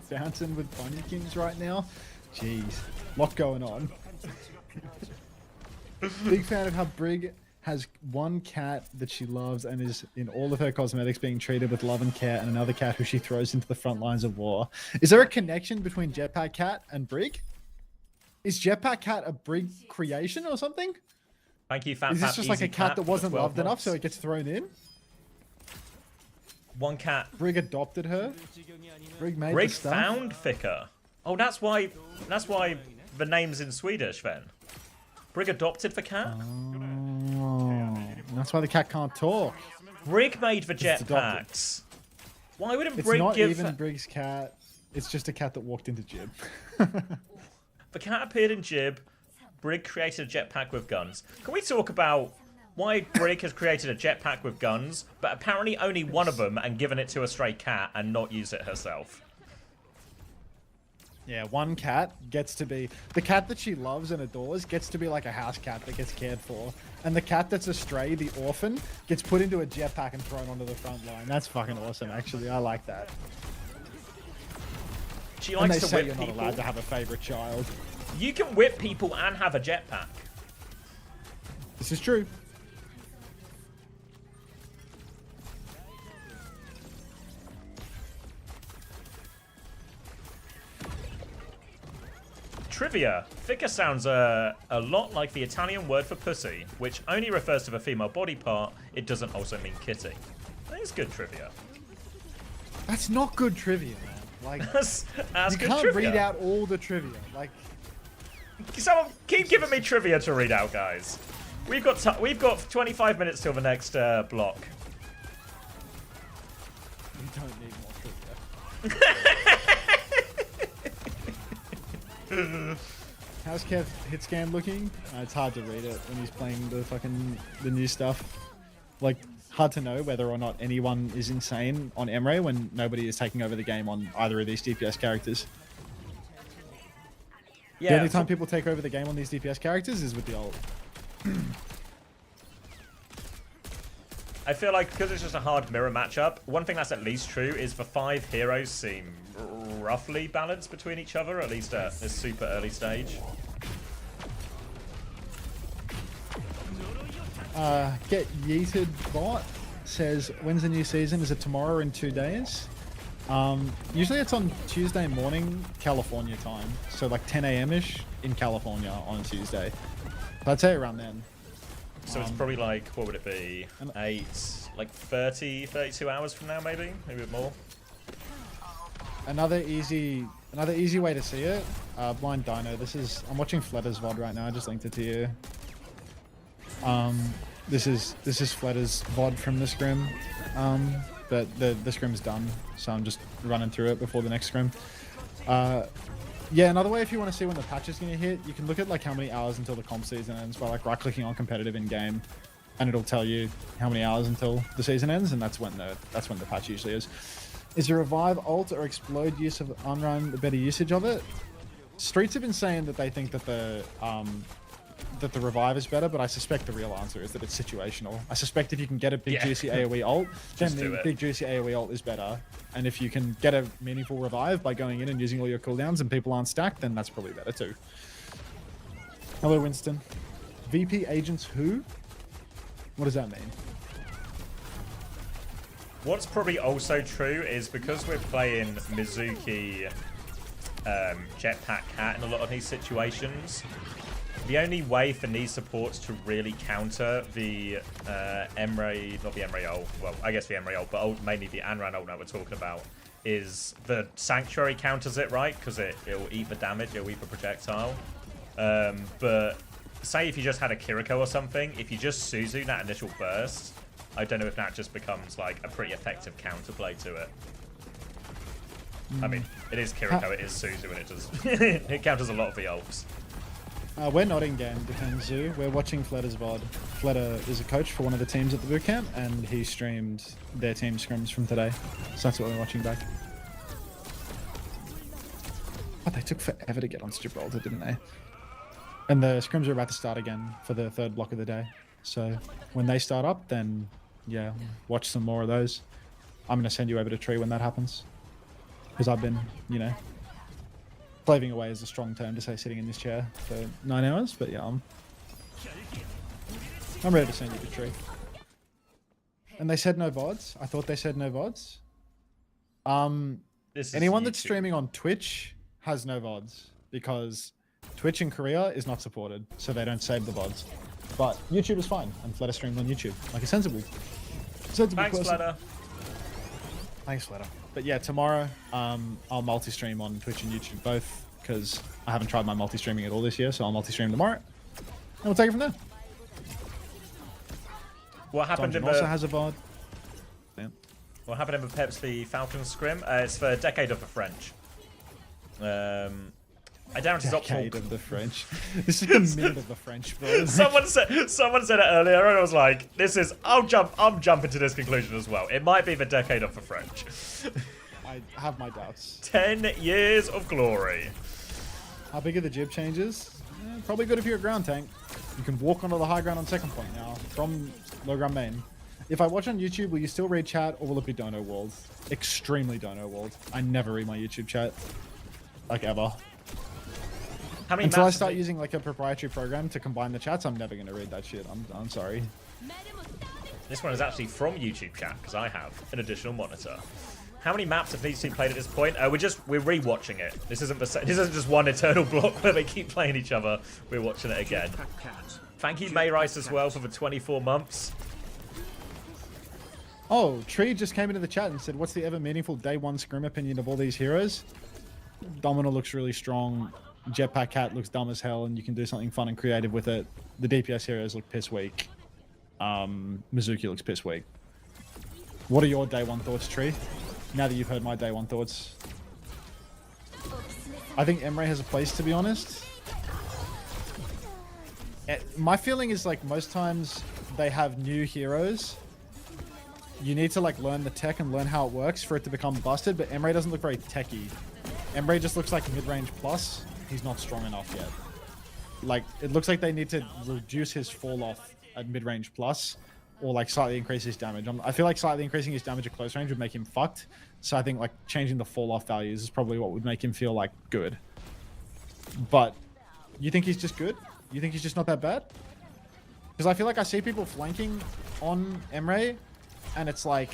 Bouncing with bunnykins right now? Jeez. Lot going on. Big fan of how Brig has one cat that she loves and is in all of her cosmetics being treated with love and care, and another cat who she throws into the front lines of war. Is there a connection between Jetpack Cat and Brig? Is Jetpack Cat a Brig creation or something? Thank you, Fat Is this just like a cat that wasn't loved enough, so it gets thrown in? One cat. Brig adopted her. Brig made Brig the stuff. found Thicker. Oh, that's why the name's in Swedish then. Brig adopted the cat. Oh, that's why the cat can't talk. Brig made the jetpacks. Why wouldn't It's Brig not give? even Brig's cat. It's just a cat that walked into Jib. The cat appeared in Jib. Brig created a jetpack with guns. Can we talk about why Brig has created a jetpack with guns, but apparently only one of them and given it to a stray cat and not used it herself? Yeah, one cat gets to be... The cat that she loves and adores gets to be like a house cat that gets cared for. And the cat that's a stray, the orphan, gets put into a jetpack and thrown onto the front line. That's fucking awesome, actually. I like that. She likes and they to say whip you're people. not allowed to have a favorite child. You can whip people and have a jetpack. This is true. Trivia. Thicker sounds a lot like the Italian word for pussy, which only refers to the female body part. It doesn't also mean kitty. That is good trivia. That's not good trivia, man. Like, that's you good can't trivia. read out all the trivia. Like, someone keep giving me trivia to read out, guys. We've got 25 minutes till the next block. we don't need more trivia. How's Kev Hitscan looking? It's hard to read it when he's playing the new stuff. Like, hard to know whether or not anyone is insane on Emre when nobody is taking over the game on either of these DPS characters. Yeah, the only time people take over the game on these DPS characters is with the ult. I feel like because it's just a hard mirror matchup, one thing that's at least true is the 5 heroes seem roughly balanced between each other, at least at this super early stage. Get Yeeted Bot says, when's the new season? Is it tomorrow or in 2 days? Usually it's on Tuesday morning, California time. So like 10 a.m.-ish in California on Tuesday. So I'd say around then. So it's probably like, what would it be? 32 hours from now, maybe a bit more. Another easy way to see it. Blind Dino. I'm watching Flutter's VOD right now. I just linked it to you. This is Fletter's VOD from the scrim, but the scrim's done, so I'm just running through it before the next scrim. Yeah, another way if you want to see when the patch is going to hit, you can look at like how many hours until the comp season ends by like right-clicking on competitive in game, and it'll tell you how many hours until the season ends, and that's when the patch usually is. Is the revive ult or explode use of unrun the better usage of it? Streets have been saying that they think that the revive is better, but I suspect the real answer is that it's situational. I suspect if you can get a big juicy AoE ult, then the big juicy AoE ult is better. And if you can get a meaningful revive by going in and using all your cooldowns and people aren't stacked, then that's probably better too. Hello, Winston. VP agents who? What does that mean? What's probably also true is because we're playing Mizuki Jetpack Cat in a lot of these situations, the only way for knee supports to really counter the Emre, not the Emre ult, well, I guess the Emre ult, but mainly the Anran ult that we're talking about, is the Sanctuary counters it, right? Because it'll eat the damage, it'll eat the projectile. But say if you just had a Kiriko or something, if you just Suzu that initial burst, I don't know if that just becomes like a pretty effective counterplay to it. I mean, it is Kiriko, it is Suzu, and it does it counters a lot of the ults. We're not in game, depends Zoo. We're watching Fletter's VOD. Fletter is a coach for one of the teams at the bootcamp, and he streamed their team scrims from today. So that's what we're watching back. But they took forever to get on Gibraltar, didn't they? And the scrims are about to start again for the third block of the day. So when they start up, then yeah, watch some more of those. I'm going to send you over to Tree when that happens. Because I've been, you know, slaving away is a strong term to say sitting in this chair for 9 hours, but yeah, I'm ready to send you to Tree. And they said no VODs. I thought they said no VODs. Anyone that's streaming on Twitch has no VODs because Twitch in Korea is not supported, so they don't save the VODs. But YouTube is fine, and Fletter streamed on YouTube like a sensible Thanks, person. Fletter. Thanks, Fletter. But yeah, tomorrow I'll multi-stream on Twitch and YouTube both because I haven't tried my multi-streaming at all this year, so I'll multi-stream tomorrow. And we'll take it from there. What happened Dungeon in also the... has a VOD. Yeah. What happened in the Peps the Falcon Scrim? It's for Decade of the French. I doubt his Decade of the French. This is the minute of the French, bro. someone said it earlier, and I was like, "This is." I'm jumping to this conclusion as well. It might be the Decade of the French. I have my doubts. 10 years of glory. How big are the jib changes? Probably good if you're a ground tank. You can walk onto the high ground on second point now from low ground main. If I watch on YouTube, will you still read chat, or will it be dono walled? Extremely dono walled. I never read my YouTube chat, like ever. Until I start using like a proprietary program to combine the chats, I'm never going to read that shit. I'm sorry. This one is actually from YouTube chat because I have an additional monitor. How many maps have these two played at this point? We're rewatching it. This isn't just one eternal block where they keep playing each other. We're watching it again. Thank you, May Rice, as well for the 24 months. Oh, Tree just came into the chat and said, "What's the ever meaningful day one scrim opinion of all these heroes?" Domino looks really strong. Jetpack Cat looks dumb as hell, and you can do something fun and creative with it. The DPS heroes look piss weak. Mizuki looks piss weak. What are your day one thoughts, Tree? Now that you've heard my day one thoughts. I think Emre has a place, to be honest. My feeling is like most times they have new heroes. You need to like learn the tech and learn how it works for it to become busted, but Emre doesn't look very techy. Emre just looks like mid-range plus. He's not strong enough yet. Like, it looks like they need to reduce his fall off at mid-range plus, or like slightly increase his damage. I feel like slightly increasing his damage at close range would make him fucked. So I think like changing the fall off values is probably what would make him feel like good. But you think he's just good? You think he's just not that bad? Because I feel like I see people flanking on Emre, and it's like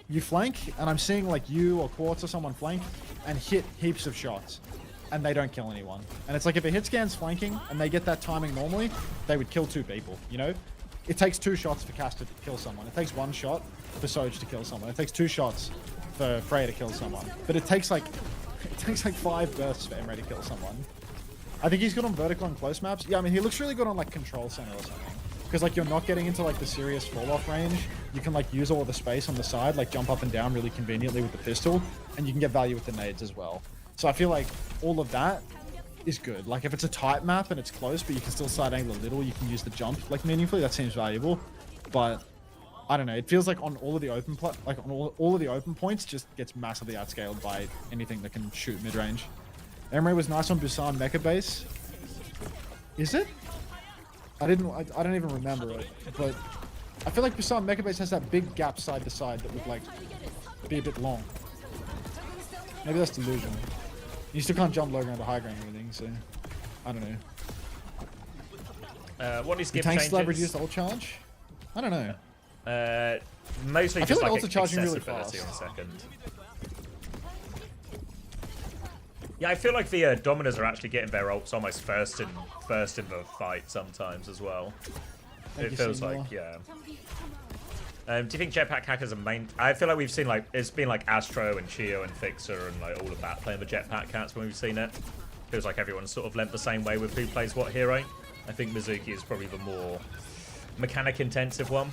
you flank, and I'm seeing like you or Quartz or someone flank and hit heaps of shots, and they don't kill anyone. And it's like if a hit scan's flanking and they get that timing normally, they would kill 2 people, you know? It takes 2 shots for Caster to kill someone. It takes 1 shot for Soj to kill someone. It takes 2 shots for Freya to kill someone. But it takes like 5 bursts for Emre to kill someone. I think he's good on vertical and close maps. Yeah, I mean, he looks really good on like control center or something. Because like you're not getting into like the serious fall off range. You can like use all of the space on the side, like jump up and down really conveniently with the pistol, and you can get value with the nades as well. So I feel like all of that is good. Like if it's a tight map and it's close, but you can still side angle a little, you can use the jump like meaningfully. That seems valuable. But I don't know. It feels like on all of the open all of the open points, just gets massively outscaled by anything that can shoot mid range. Emre was nice on Busan Mecha Base. Is it? I don't even remember it, but I feel like Busan Mecha Base has that big gap side to side that would like be a bit long. Maybe that's delusion. You still can't jump low ground to high ground or anything, so I don't know. What is skip tank changes? slab reduced ult charge? I don't know. Mostly I feel just like like ultra charging really accessibility fast. on second. Yeah, I feel like the Dominers are actually getting their ults almost first in the fight sometimes as well. Thank It you, feels Seymour. like, yeah. Do you think jetpack hackers are main? I feel like we've seen like it's been like Astro and Chio and Fixer and like all of that playing the jetpack cats when we've seen it. Feels like everyone's sort of lent the same way with who plays what hero. I think Mizuki is probably the more mechanic intensive one.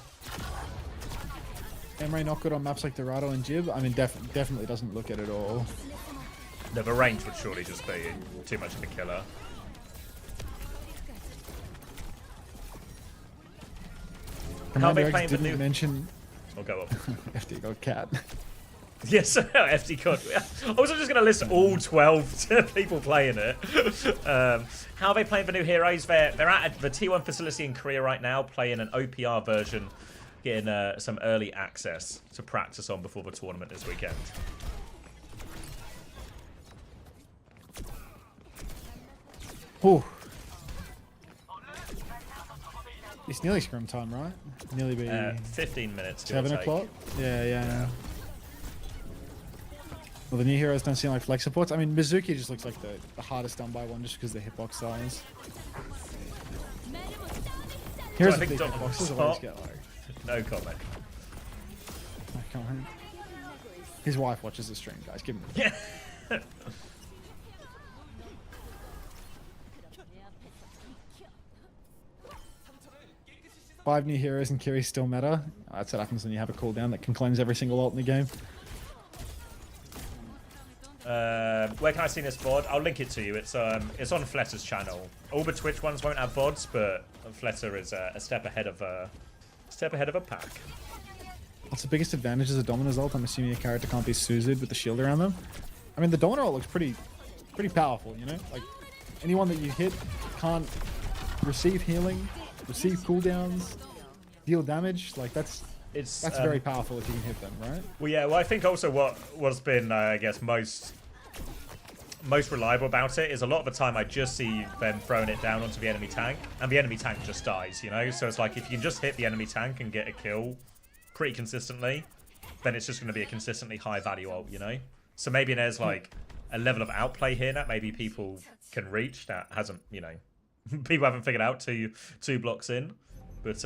Emre not good on maps like Dorado and Jib. I mean, definitely doesn't look at it all. No, the range would surely just be too much of a killer. How are they playing the new? Mention. Oh, go up. FD got cat. Yes, FD COD. I wasn't just going to list all 12 people playing it. How are they playing the new heroes? They're at the T1 facility in Korea right now, playing an OPR version, getting some early access to practice on before the tournament this weekend. Ooh. It's nearly scrim time, right? Nearly be 15 minutes. 7 o'clock? Yeah. Well, the new heroes don't seem like flex supports. I mean, Mizuki just looks like the hardest done by one just because of the hitbox size. Here's the big hitboxes always get like... No comment. No comment. His wife watches the stream, guys. Give him Yeah. 5 new heroes and Kiri's still meta. That's what happens when you have a cooldown that can cleanse every single ult in the game. Where can I see this VOD? I'll link it to you. It's on Fletter's channel. All the Twitch ones won't have VODs, but Fletter is a step ahead of a pack. What's the biggest advantages of Dominar's ult? I'm assuming a character can't be Suzed with the shield around them. I mean, the Dominar ult looks pretty powerful, you know? Like, anyone that you hit can't receive healing, receive cooldowns, deal damage. Like, that's very powerful if you can hit them, right? Well, yeah. Well, I think also what's been, I guess, most reliable about it is a lot of the time I just see them throwing it down onto the enemy tank, and the enemy tank just dies, you know? So it's like, if you can just hit the enemy tank and get a kill pretty consistently, then it's just going to be a consistently high value ult, you know? So maybe there's like a level of outplay here that maybe people can reach that hasn't, you know, people haven't figured out two blocks in, but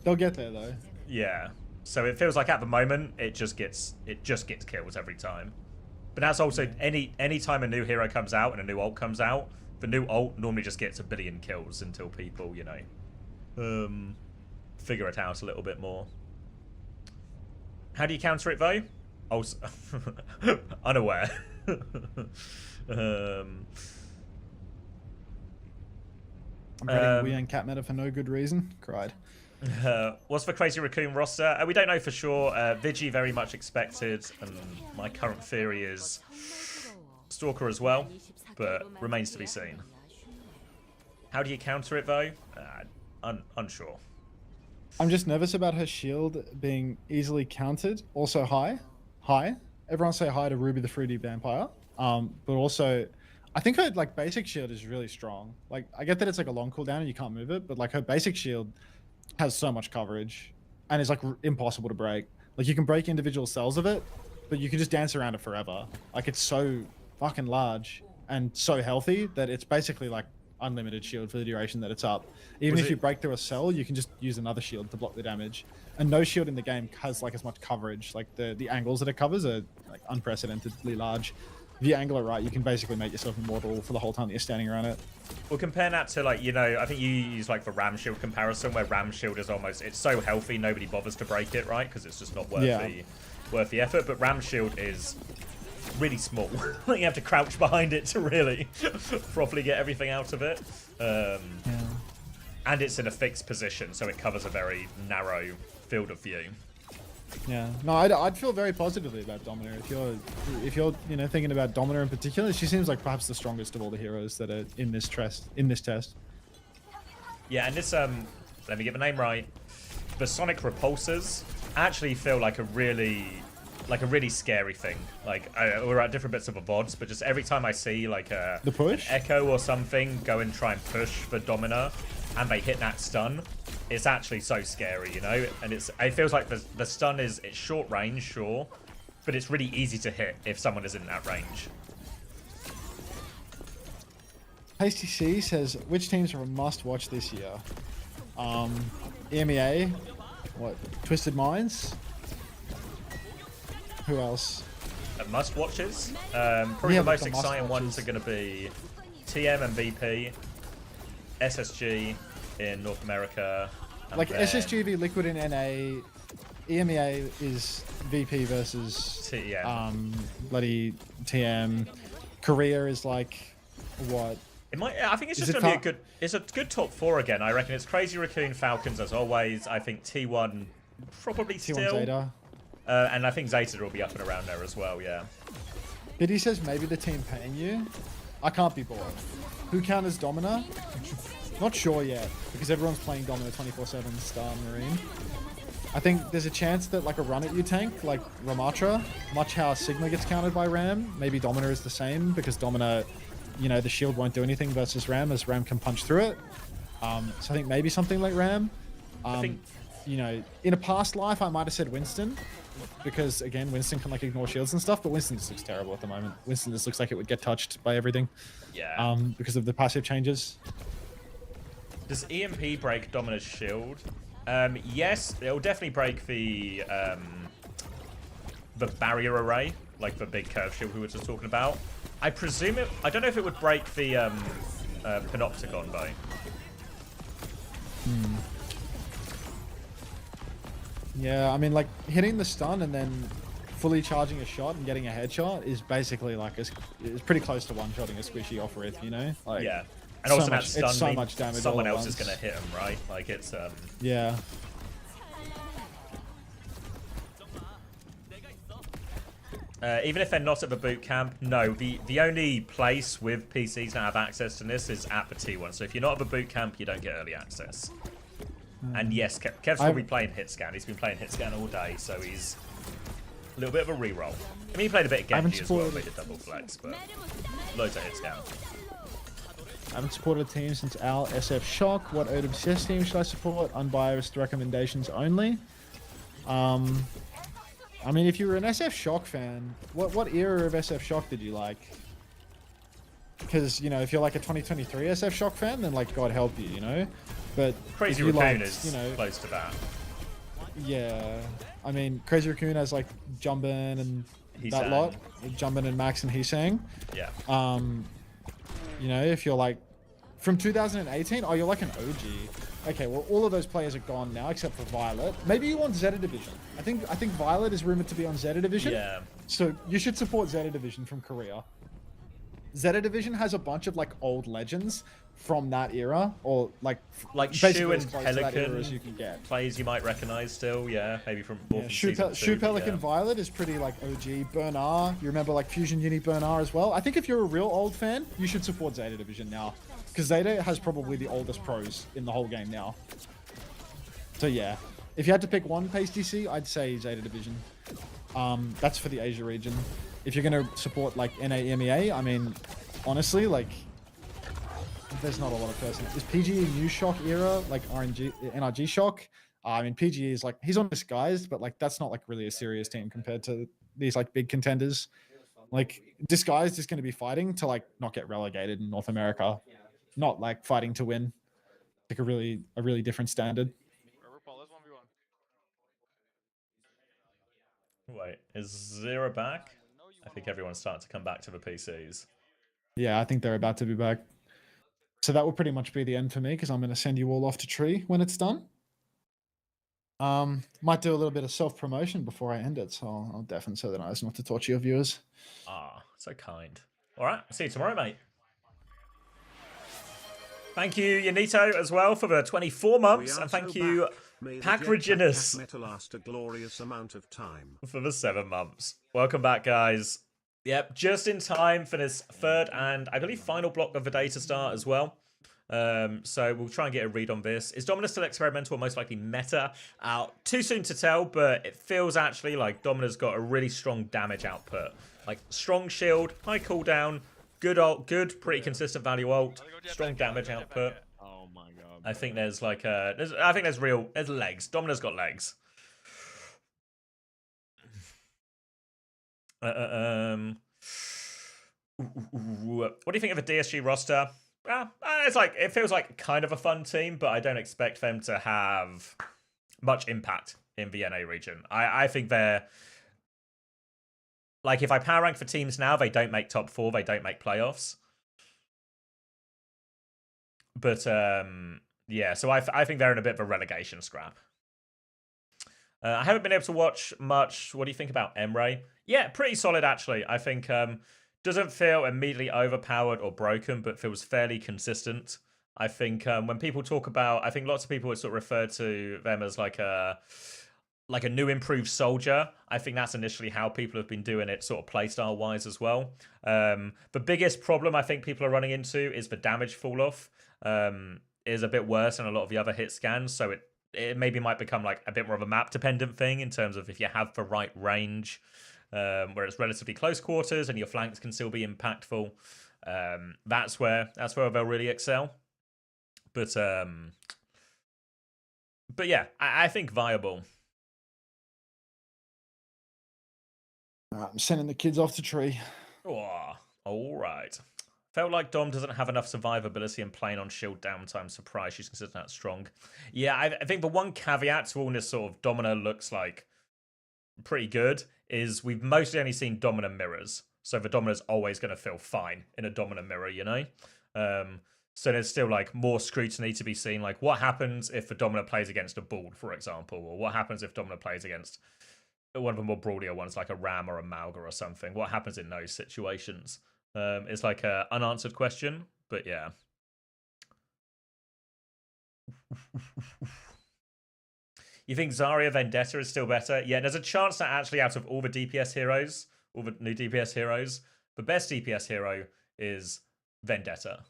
they'll get there though. Yeah. So it feels like at the moment it just gets kills every time. But that's also any time a new hero comes out and a new ult comes out, the new ult normally just gets 1 billion kills until people, you know, figure it out a little bit more. How do you counter it though? Also, unaware. I'm betting Wii and cat meta for no good reason. Cried. What's the Crazy Raccoon roster? We don't know for sure. Vigi very much expected, and my current theory is Stalker as well, but remains to be seen. How do you counter it though? Unsure. I'm just nervous about her shield being easily countered. Also high. Everyone say hi to Ruby the Fruity Vampire. But also, I think her like basic shield is really strong. Like, I get that it's like a long cooldown and you can't move it, but like her basic shield has so much coverage and is like impossible to break. Like, you can break individual cells of it, but you can just dance around it forever. Like, it's so fucking large and so healthy that it's basically like unlimited shield for the duration that it's up. Even if you break through a cell, you can just use another shield to block the damage. And no shield in the game has like as much coverage. Like the angles that it covers are like unprecedentedly large. if you angle it right, you can basically make yourself immortal for the whole time that you're standing around it. Well, compare that to, like, you know, I think you use, like, the Ram Shield comparison, where Ram Shield is almost, it's so healthy, nobody bothers to break it, right? Because it's just not worth, worth the effort. But Ram Shield is really small. You have to crouch behind it to really properly get everything out of it. And it's in a fixed position, so it covers a very narrow field of view. Yeah, no, I'd feel very positively about Domina. If you're you know, thinking about Domina in particular, she seems like perhaps the strongest of all the heroes that are in this test. Yeah, and this let me get the name right. The Sonic Repulsors actually feel like a really scary thing. Like, we're at different bits of the VODs, but just every time I see like the push? an Echo or something go and try and push for Domina, and they hit that stun, it's actually so scary, you know? And it feels like the stun it's short range, sure, but it's really easy to hit if someone is in that range. Hasty C says, which teams are a must-watch this year? EMEA, what? Twisted Minds? Who else? Must-watches? Probably the most exciting ones are going to be TM and VP, SSG in North America. Like SSG v Liquid in NA, EMEA is VP versus bloody TM. Korea is like what? It might. I think it's just gonna be a good. It's a good top 4 again. I reckon it's Crazy Raccoon, Falcons as always. I think T1 probably T1 still. Zeta. And I think Zeta will be up and around there as well. Yeah. But he says maybe the team paying you. I can't be bored. Who counters Domina? Not sure yet, because everyone's playing Domina 24/7 Star Marine. I think there's a chance that like a run at you tank, like Ramatra, much how Sigma gets countered by Ram, maybe Domina is the same, because Domina, you know, the shield won't do anything versus Ram, as Ram can punch through it. So I think maybe something like Ram. You know, in a past life, I might have said Winston, because again, Winston can like ignore shields and stuff, but Winston just looks terrible at the moment. Winston just looks like it would get touched by everything. Yeah. Because of the passive changes. Does EMP break Domina's shield? Yes, it'll definitely break the barrier array, like the big curve shield we were just talking about. I presume it. I don't know if it would break the Panopticon though. Yeah, I mean, like hitting the stun and then fully charging a shot and getting a headshot is basically like it's pretty close to one-shotting a squishy off Rift, you know? Like, yeah. And also that stun, so much damage. Someone else is going to hit him, right? Like it's yeah. Even if they're not at the boot camp, no. The only place with PCs that have access to this is at the T1. So if you're not at the boot camp, you don't get early access. And yes, Kev's probably playing Hitscan. He's been playing Hitscan all day, so he's a little bit of a reroll. I mean, he played a bit of Genji as well, made a double flex, but loads of Hitscan. I haven't supported a team since Al SF Shock. What OWCS team should I support? Unbiased recommendations only. I mean, if you were an SF Shock fan, what era of SF Shock did you like? Because, you know, if you're like a 2023 SF Shock fan, then like God help you, you know? But Crazy Raccoon is, you know, close to that. Yeah. I mean, Crazy Raccoon has like Jumbin and that lot. Jumbin and Max and Heesang. Yeah. You know, if you're like from 2018, oh, you're like an OG. Okay, well, all of those players are gone now except for Violet. Maybe you want Zeta Division. I think Violet is rumored to be on Zeta Division. Yeah. So you should support Zeta Division from Korea. Zeta Division has a bunch of like old legends from that era, or like Shu and Pelican as you can get. Plays you might recognize still, yeah, maybe from Shu Pelican Violet is pretty like OG. Bernard, you remember like Fusion Uni Bernard as well. I think if you're a real old fan, you should support Zeta Division now, because Zeta has probably the oldest pros in the whole game now. So yeah, if you had to pick one pace DC, I'd say Zeta Division. That's for the Asia region. If you're gonna support like NA/MEA, I mean, honestly, like, there's not a lot of person. Is PGE new Shock era like NRG Shock? I mean, PGE is like, he's on Disguised, but like that's not like really a serious team compared to these like big contenders. Like Disguised is going to be fighting to like not get relegated in North America, not like fighting to win. Like a really different standard. Wait, is Zero back? I think everyone's starting to come back to the PCs. Yeah, I think they're about to be back. So that will pretty much be the end for me because I'm going to send you all off to tree when it's done. Might do a little bit of self-promotion before I end it, so I'll definitely say that as not to torture your viewers. Ah, so kind. All right, see you tomorrow, mate. Thank you, Yanito, as well, for the 24 months, and thank you, Pack Reginus, last a glorious amount of time for the 7 months. Welcome back, guys. Yep, just in time for this third and, I believe, final block of the day to start as well. So we'll try and get a read on this. Is Domina's still experimental or most likely meta? Too soon to tell, but it feels actually like Domina's got a really strong damage output. Like, strong shield, high cooldown, good, pretty consistent value ult, strong damage output. Oh my god. I think there's like there's legs. Domina's got legs. What do you think of the DSG roster? It feels like kind of a fun team, but I don't expect them to have much impact in the NA region. I think they're like, if I power rank for teams now, they don't make top 4, they don't make playoffs. But yeah, so I think they're in a bit of a relegation scrap. I haven't been able to watch much. What do you think about Emre? Yeah, pretty solid actually. I think doesn't feel immediately overpowered or broken, but feels fairly consistent. I think when people talk about, I think lots of people would sort of refer to them as like a new improved soldier. I think that's initially how people have been doing it sort of playstyle wise as well. The biggest problem I think people are running into is the damage fall off. Is a bit worse than a lot of the other hit scans, so it maybe might become like a bit more of a map dependent thing in terms of if you have the right range, where it's relatively close quarters and your flanks can still be impactful. That's where they'll really excel. But yeah, I think viable. I'm sending the kids off to tree. Oh, all right. Felt like Dom doesn't have enough survivability and playing on shield downtime. Surprised she's considered that strong. Yeah, I think the one caveat to all this sort of Domina looks like pretty good is we've mostly only seen Domina mirrors. So the Domina's always going to feel fine in a Domina mirror, you know? So there's still like more scrutiny to be seen. Like, what happens if the Domina plays against a Bald, for example? Or what happens if Domina plays against one of the more broadier ones like a Ram or a Malga or something? What happens in those situations? It's like an unanswered question, but yeah. You think Zarya Vendetta is still better? Yeah, there's a chance that actually out of all the DPS heroes, all the new DPS heroes, the best DPS hero is Vendetta.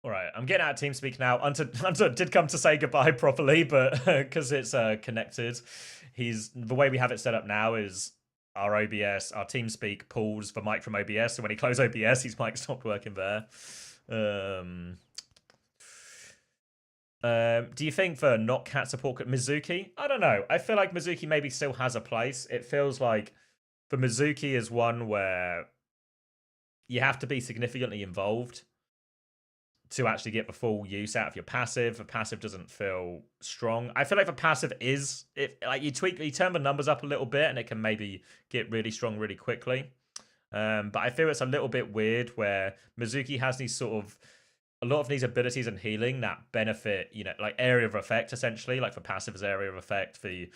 All right, I'm getting out of TeamSpeak now. Hunter did come to say goodbye properly, but because it's connected, the way we have it set up now is our OBS, our TeamSpeak pulls the mic from OBS, so when he closed OBS, his mic stopped working there. Do you think for not cat support Mizuki? I don't know. I feel like Mizuki maybe still has a place. It feels like for Mizuki is one where you have to be significantly involved to actually get the full use out of your passive. The passive doesn't feel strong. I feel like the passive is, like you turn the numbers up a little bit and it can maybe get really strong really quickly. But I feel it's a little bit weird where Mizuki has these sort of, a lot of these abilities and healing that benefit, you know, like area of effect essentially, like for passive is area of effect, the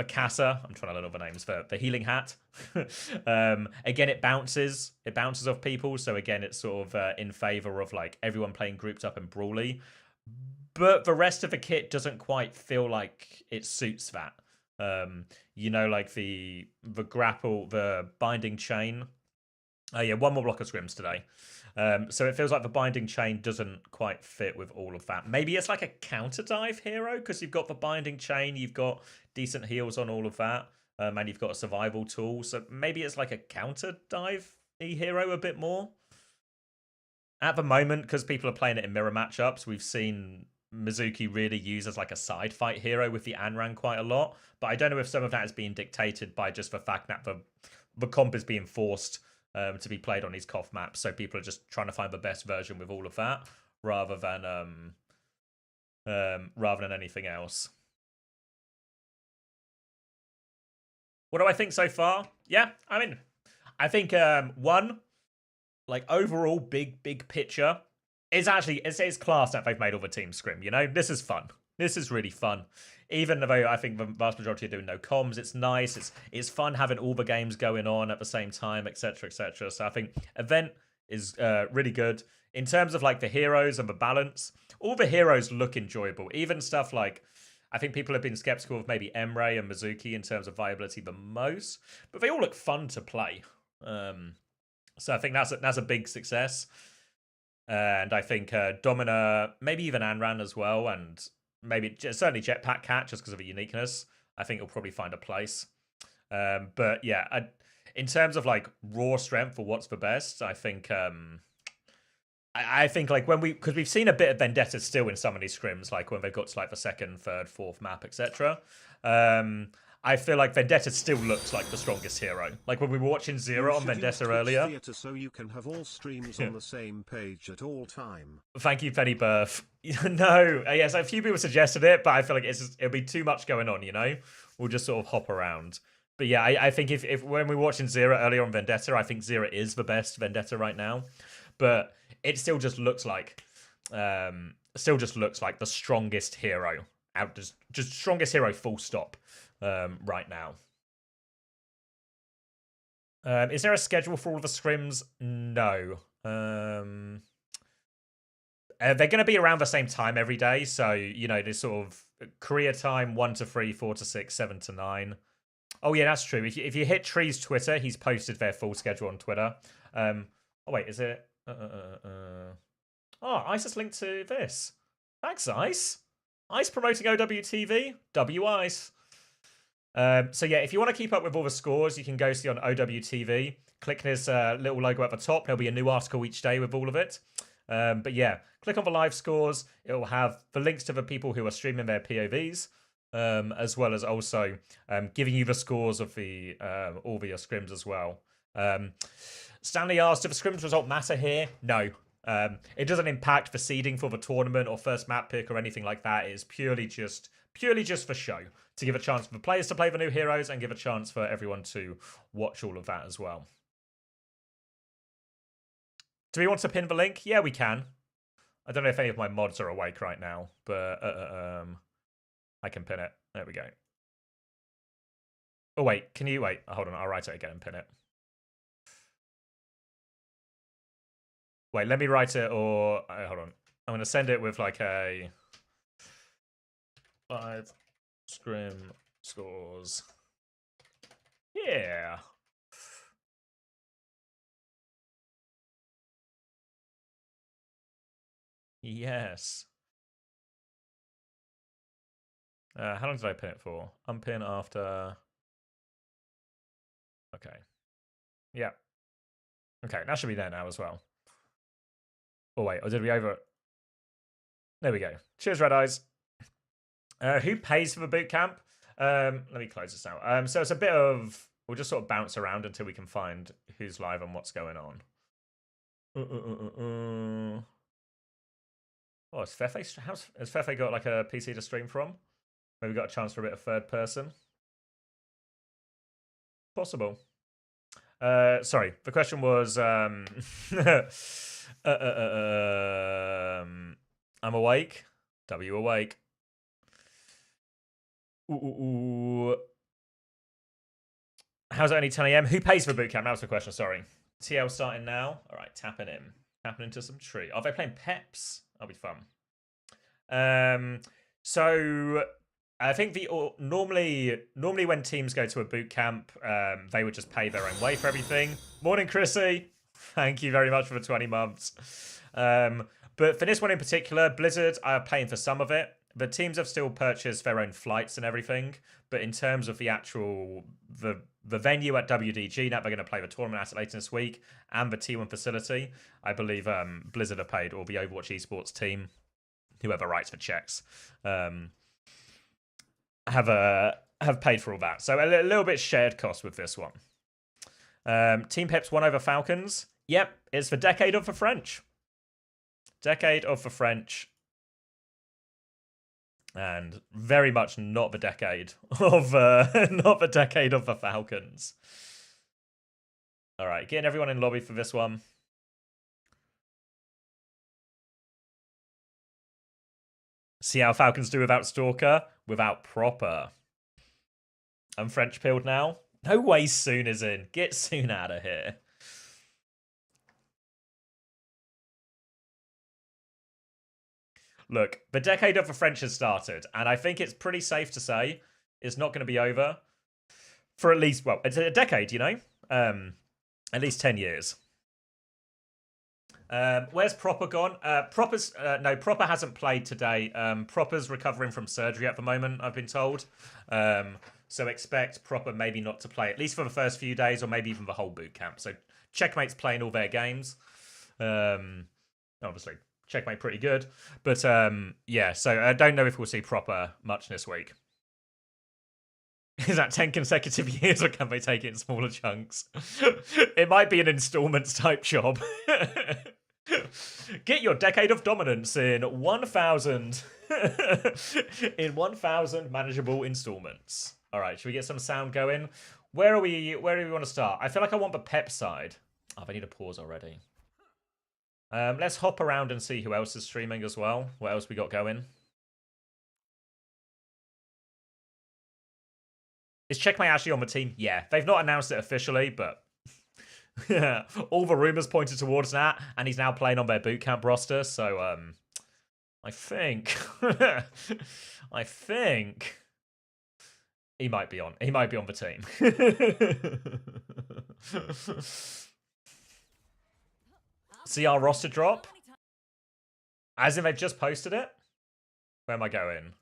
Casa, I'm trying to learn all the names for the healing hat. Again, it bounces off people, so again, it's sort of in favor of like everyone playing grouped up and brawly. But the rest of the kit doesn't quite feel like it suits that. You know, like the grapple, the binding chain. Oh yeah, one more block of scrims today. So it feels like the binding chain doesn't quite fit with all of that. Maybe it's like a counter dive hero because you've got the binding chain, you've got decent heals on all of that, and you've got a survival tool. So maybe it's like a counter dive hero a bit more. At the moment, because people are playing it in mirror matchups, we've seen Mizuki really use as like a side fight hero with the Anran quite a lot. But I don't know if some of that is being dictated by just the fact that the comp is being forced to be played on these COF maps. So people are just trying to find the best version with all of that, rather than anything else. What do I think so far? Yeah, I mean, I think one, like overall big picture, is actually it's class that they've made all the teams scrim. You know, this is fun. This is really fun. Even though I think the vast majority are doing no comms, it's nice. It's fun having all the games going on at the same time, etc., etc. So I think event is really good in terms of like the heroes and the balance. All the heroes look enjoyable. Even stuff like, I think people have been skeptical of maybe Emre and Mizuki in terms of viability the most, but they all look fun to play. So I think that's a big success. And I think Domina, maybe even Anran as well, and maybe certainly Jetpack Cat just because of the uniqueness. I think it'll probably find a place. But yeah, in terms of like raw strength for what's the best, I think I think like because we've seen a bit of Vendetta still in some of these scrims, like when they've got to like the second, third, fourth map, etc. I feel like Vendetta still looks like the strongest hero. Like when we were watching Zero on Vendetta earlier. So you can have all streams on the same page at all time. Thank you, Penny Birth. No, yes, a few people suggested it, but I feel like it'll be too much going on. You know, we'll just sort of hop around. But yeah, I think if when we were watching Zero earlier on Vendetta, I think Zero is the best Vendetta right now. But it still just looks like the strongest hero out, just strongest hero full stop right now. Is there a schedule for all of the scrims? No. They're going to be around the same time every day, so you know this sort of Korea time 1 to 3, 4 to 6, 7 to 9. Oh yeah, that's true. If you hit Tree's Twitter, he's posted their full schedule on Twitter. Oh wait, is it? Oh, Ice has linked to this. Thanks, Ice. Ice promoting OWTV. W-Ice. So yeah, if you want to keep up with all the scores, you can go see on OWTV. Click this little logo at the top. There'll be a new article each day with all of it. But yeah, click on the live scores. It will have the links to the people who are streaming their POVs, as well as also giving you the scores of the all the scrims as well. Stanley asked, "Do the scrims result matter here?" No. It doesn't impact the seeding for the tournament or first map pick or anything like that. It is purely just for show, to give a chance for the players to play the new heroes and give a chance for everyone to watch all of that as well. Do we want to pin the link? Yeah, we can. I don't know if any of my mods are awake right now, but I can pin it. There we go. Oh, wait. Can you... Wait, hold on. I'll write it again and pin it. Wait, let me write it, or... hold on. I'm going to send it with, like, a... 5 scrim scores. Yeah. Yes. How long did I pin it for? Unpin after... Okay. Yeah. Okay, that should be there now as well. Oh, wait. Or did we over... There we go. Cheers, Red Eyes. Who pays for the bootcamp? Let me close this out. So it's a bit of... We'll just sort of bounce around until we can find who's live and what's going on. Oh, has Fefe got like a PC to stream from? Maybe got a chance for a bit of third person? Possible. Sorry, the question was... I'm awake. W awake. How's it only 10 AM? Who pays for bootcamp? That was the question, sorry. TL starting now. All right, tapping in. Tapping into some tree. Are they playing Peps? That'll be fun. So I think normally when teams go to a bootcamp, they would just pay their own way for everything. Morning, Chrissy. Thank you very much for the 20 months. But for this one in particular, Blizzard are paying for some of it. The teams have still purchased their own flights and everything, but in terms of the actual the venue at WDG that they're going to play the tournament at later this week, and the T1 facility, I believe Blizzard have paid, or the Overwatch esports team, whoever writes the checks, have paid for all that. So a little bit shared cost with this one. Team Pips won over Falcons. Yep, it's for Decade of the French. Decade of the French. And very much not the decade of not the decade of the Falcons. All right, getting everyone in lobby for this one. See how Falcons do without Stalker, without Proper. I'm French pilled now. No way Soon is in. Get Soon out of here. Look, the decade of the French has started, and I think it's pretty safe to say it's not going to be over for at least, well, it's a decade, you know? At least 10 years. Where's Proper gone? No, Proper hasn't played today. Proper's recovering from surgery at the moment, I've been told. So expect Proper maybe not to play, at least for the first few days, or maybe even the whole boot camp. So Checkmate's playing all their games. Obviously, Checkmate pretty good. But yeah, so I don't know if we'll see Proper much this week. Is that 10 consecutive years, or can they take it in smaller chunks? It might be an installments type job. Get your decade of dominance in 1,000 in 1,000 manageable installments. All right, should we get some sound going? Where do we want to start? I feel like I want the pep side. Oh, I need to pause already. Let's hop around and see who else is streaming as well. What else we got going? Is Checkmate actually on the team? Yeah, they've not announced it officially, but yeah, all the rumors pointed towards that, and he's now playing on their bootcamp roster. So I think I think he might be on. He might be on the team. See our roster drop? As if they've just posted it? Where am I going?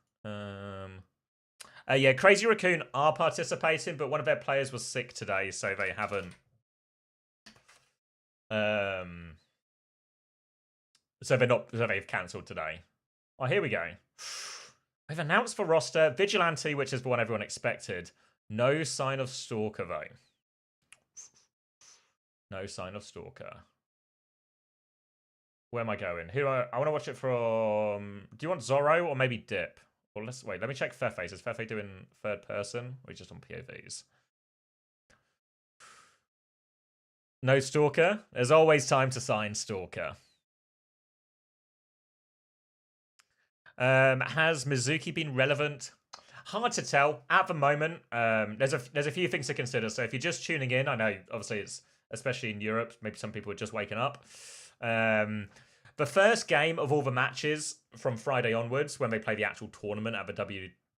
Yeah, Crazy Raccoon are participating, but one of their players was sick today, so they haven't. So they've cancelled today. Oh, here we go. They've announced the roster. Vigilante, which is the one everyone expected. No sign of Stalker, though. No sign of Stalker. Where am I going? I want to watch it from... Do you want Zorro or maybe Dip? Well, wait, let me check Fefe. Is Fefe doing third person? Or just on POVs? No Stalker? There's always time to sign Stalker. Has Mizuki been relevant? Hard to tell. At the moment, there's a few things to consider. So if you're just tuning in, I know, obviously, it's especially in Europe, maybe some people are just waking up. The first game of all the matches from Friday onwards, when they play the actual tournament at the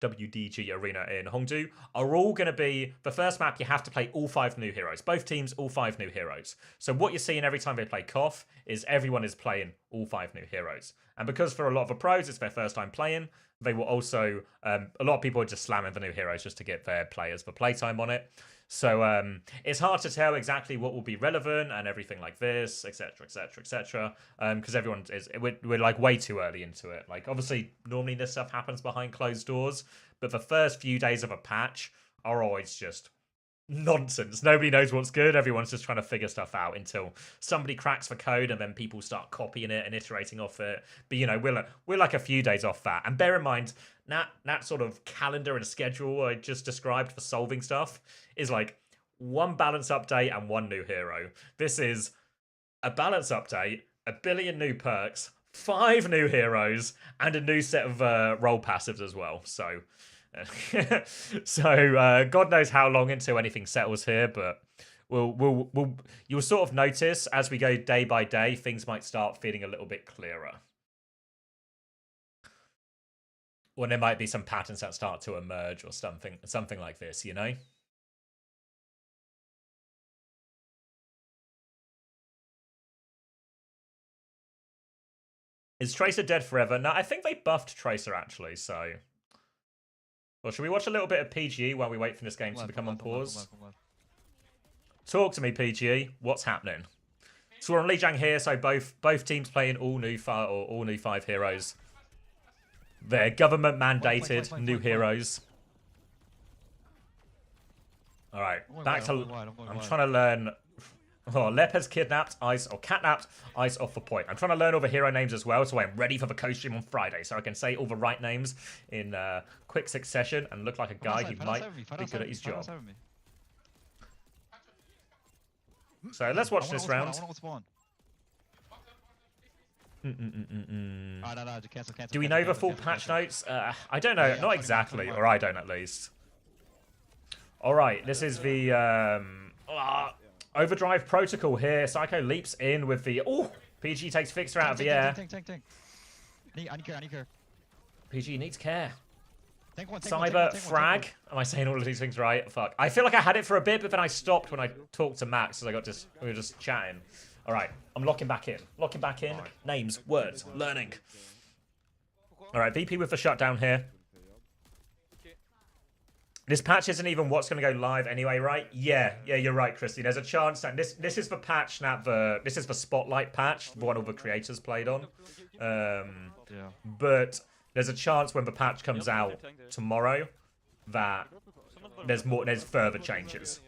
WDG Arena in Hongdu, are all going to be... The first map, you have to play all 5 new heroes. Both teams, all 5 new heroes. So what you're seeing every time they play KOF is everyone is playing all 5 new heroes. And because for a lot of the pros, it's their first time playing, they will also... a lot of people are just slamming the new heroes just to get their players for playtime on it. So it's hard to tell exactly what will be relevant and everything like this, etc., etc., etc. Because everyone is we're like way too early into it. Like obviously, normally this stuff happens behind closed doors, but the first few days of a patch are always just nonsense. Nobody knows what's good. Everyone's just trying to figure stuff out until somebody cracks the code, and then people start copying it and iterating off it. But you know, we're like a few days off that. And bear in mind, that sort of calendar and schedule I just described for solving stuff is like 1 balance update and 1 new hero. This is a balance update, a billion new perks, 5 new heroes, and a new set of role passives as well. So God knows how long until anything settles here, but you'll sort of notice as we go day by day, things might start feeling a little bit clearer. Or there might be some patterns that start to emerge or something like this, you know? Is Tracer dead forever? No, I think they buffed Tracer actually, so... Well, should we watch a little bit of PGE while we wait for this game to become on pause? Talk to me, PGE. What's happening? So we're on Lijiang here, so both teams playing all new 5 heroes. They're government mandated new heroes. All right, I'm going back wide, to. I'm going wide, I'm going I'm wide. trying to learn. Oh, Lep has kidnapped, ice, or catnapped, ice off for point. I'm trying to learn all the hero names as well, so I'm ready for the Costream on Friday, so I can say all the right names in quick succession and look like a guy who might be good at his job. So let's watch this round. Do we know the full patch notes? I don't know, not exactly, or I don't at least. All right, this is the Overdrive Protocol here. Psycho leaps in with the... Oh! PG takes Fixer out of the air. I need care. PG needs care. Tank Cyber, frag. Am I saying all of these things right? Fuck. I feel like I had it for a bit, but then I stopped when I talked to Max, because we were just chatting. All right, I'm locking back in. Locking back in. Names, words, learning. All right, VP with the shutdown here. This patch isn't even what's going to go live anyway, right? Yeah, you're right, Christy. There's a chance that this is the patch, not the... This is the Spotlight patch, the one all the creators played on. But there's a chance when the patch comes out tomorrow that there's further changes.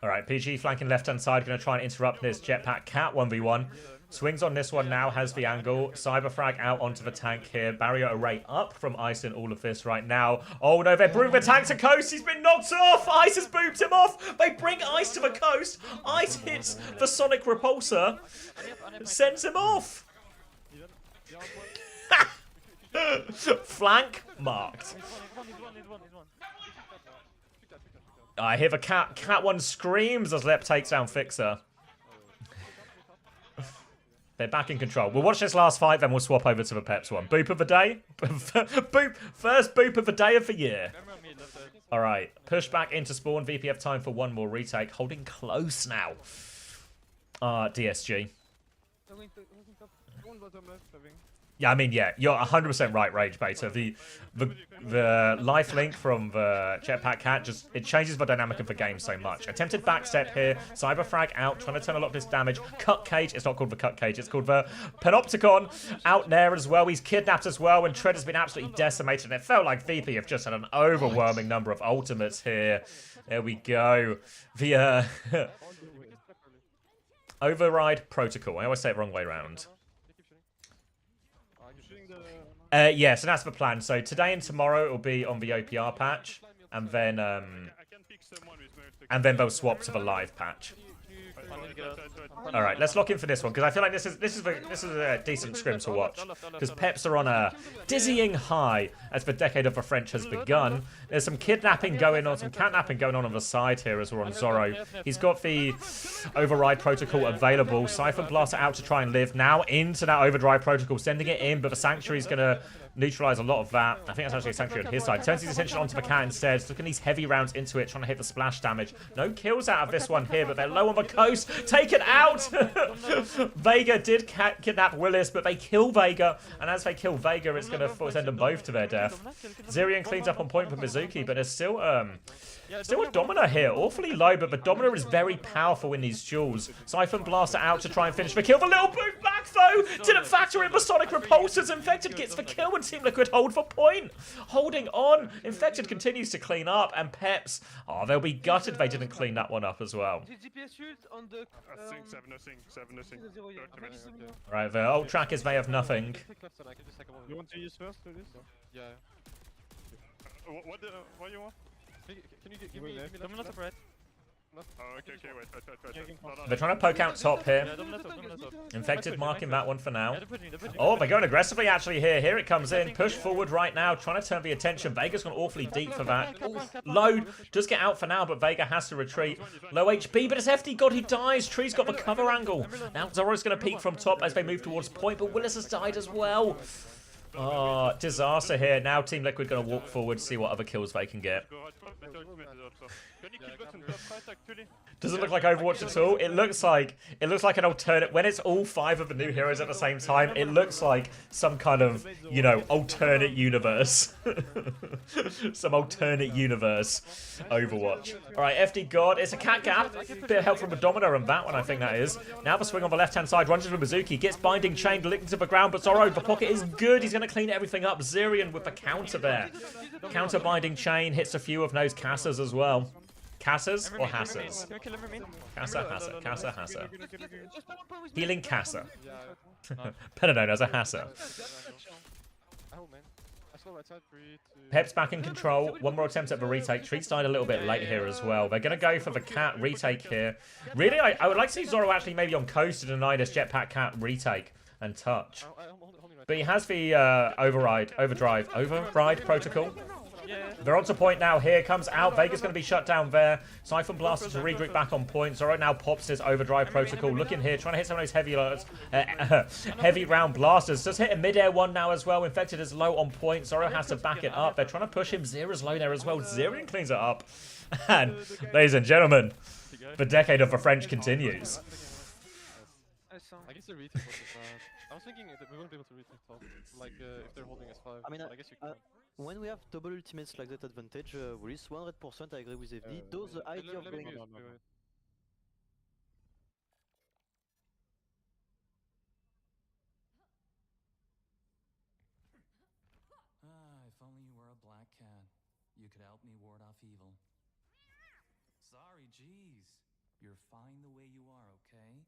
All right, PG flanking left-hand side, going to try and interrupt this Jetpack Cat 1v1. Swings on this one now, has the angle. Cyberfrag out onto the tank here. Barrier array up from Ice in all of this right now. Oh no, they're bringing the tank to coast. He's been knocked off. Ice has booped him off. They bring Ice to the coast. Ice hits the Sonic Repulsor. Sends him off. Flank marked. I hear the cat one screams as Lep takes down Fixer. They're back in control. We'll watch this last fight, then we'll swap over to the Peps one. Boop of the day. Boop. First boop of the day of the year. All right. Push back into spawn. VPF time for one more retake. Holding close now. DSG. Yeah, I mean, yeah, you're 100% right, Rage Beta. The life link from the Jetpack Cat it changes the dynamic of the game so much. Attempted backstep here, Cyberfrag out, trying to turn a lot of this damage. Cut Cage, it's not called the Cut Cage, it's called the Panopticon out there as well. He's kidnapped as well, and Tread has been absolutely decimated. And it felt like VP have just had an overwhelming number of ultimates here. There we go. The Override Protocol. I always say it the wrong way around. Yeah, so that's the plan. So today and tomorrow it will be on the OPR patch, and then they'll swap to the live patch. All right, let's lock in for this one because I feel like this is a decent scrim to watch because Peps are on a dizzying high as the decade of the French has begun. There's some kidnapping going on, some catnapping going on the side here as we're on Zorro. He's got the override protocol available. Siphon Blaster out to try and live now into that overdrive protocol, sending it in, but the Sanctuary's gonna neutralize a lot of that. I think that's actually a Sanctuary on his side. Turns his attention onto the cat instead. Looking at these heavy rounds into it, trying to hit the splash damage. No kills out of this one here, but they're low on the coast. Take it out! Vega did kidnap Willis, but they kill Vega. And as they kill Vega, it's going to send them both to their death. Zirian cleans up on point for Mizuki, but there's still a Domina here. Awfully low, but the Domina is very powerful in these duels. Siphon Blaster out to try and finish the kill. The little boot back, though! Didn't factor in the Sonic Repulsors. Infected gets the kill, and Team Liquid hold for point. Holding on. Infected continues to clean up, and Peps, they'll be gutted they didn't clean that one up as well. I think 7-0. Right, the old track is they have nothing. You want to use first for this? Yeah. What do you want? Can you give me Dominus up right? Oh, okay, wait. They're trying to poke out top here. Infected marking that one for now. Oh, they're going aggressively actually here. Here it comes in. Push forward right now. Trying to turn the attention. Vega's gone awfully deep for that. Load does get out for now, but Vega has to retreat. Low HP, but it's FD God, he dies. Tree's got the cover angle. Now Zorro's going to peek from top as they move towards point, but Willis has died as well. Oh, disaster here. Now Team Liquid going to walk forward, see what other kills they can get. Doesn't look like Overwatch at all. It looks like an alternate. When it's all 5 of the new heroes at the same time, it looks like some kind of, alternate universe. Some alternate universe Overwatch. All right, FD God. It's a cat gap. Bit of help from the Domino on that one, I think that is. Now the swing on the left-hand side runs into Mizuki, gets binding chain, linked to the ground, but Zorro, the pocket is good. He's going going to clean everything up. Zirian with the counter there. Counter binding chain hits a few of those Cassas as well. Cassas or Hassas? Cassa, Hassa, Cassa, Hassa. Healing Cassa. Better known as a Hassa. Pep's back in control. One more attempt at the retake. Treats died a little bit late here as well. They're going to go for the cat retake here. Really, I would like to see Zoro actually maybe on coast to deny this jetpack cat retake and touch. But he has the override protocol. They're onto point now. Here comes out. Vega's going to be shut down there. Siphon Blaster to regroup back on point. Zoro now pops his overdrive protocol. Looking here, trying to hit some of those heavy heavy round blasters. Just hit a mid-air one now as well. Infected is low on point. Zoro has to back it up. They're trying to push him. Zera's low there as well. Zerian cleans it up. And, ladies and gentlemen, the decade of the French continues. I guess the retake was I was thinking that we won't be able to retake top. Like, if they're holding S5. I mean, I guess you can. when we have double ultimates like that advantage, we risk 100%, I agree with FD. Though the idea of going... If only you were a black cat. You could help me ward off evil. Sorry, jeez. You're fine the way you are, okay?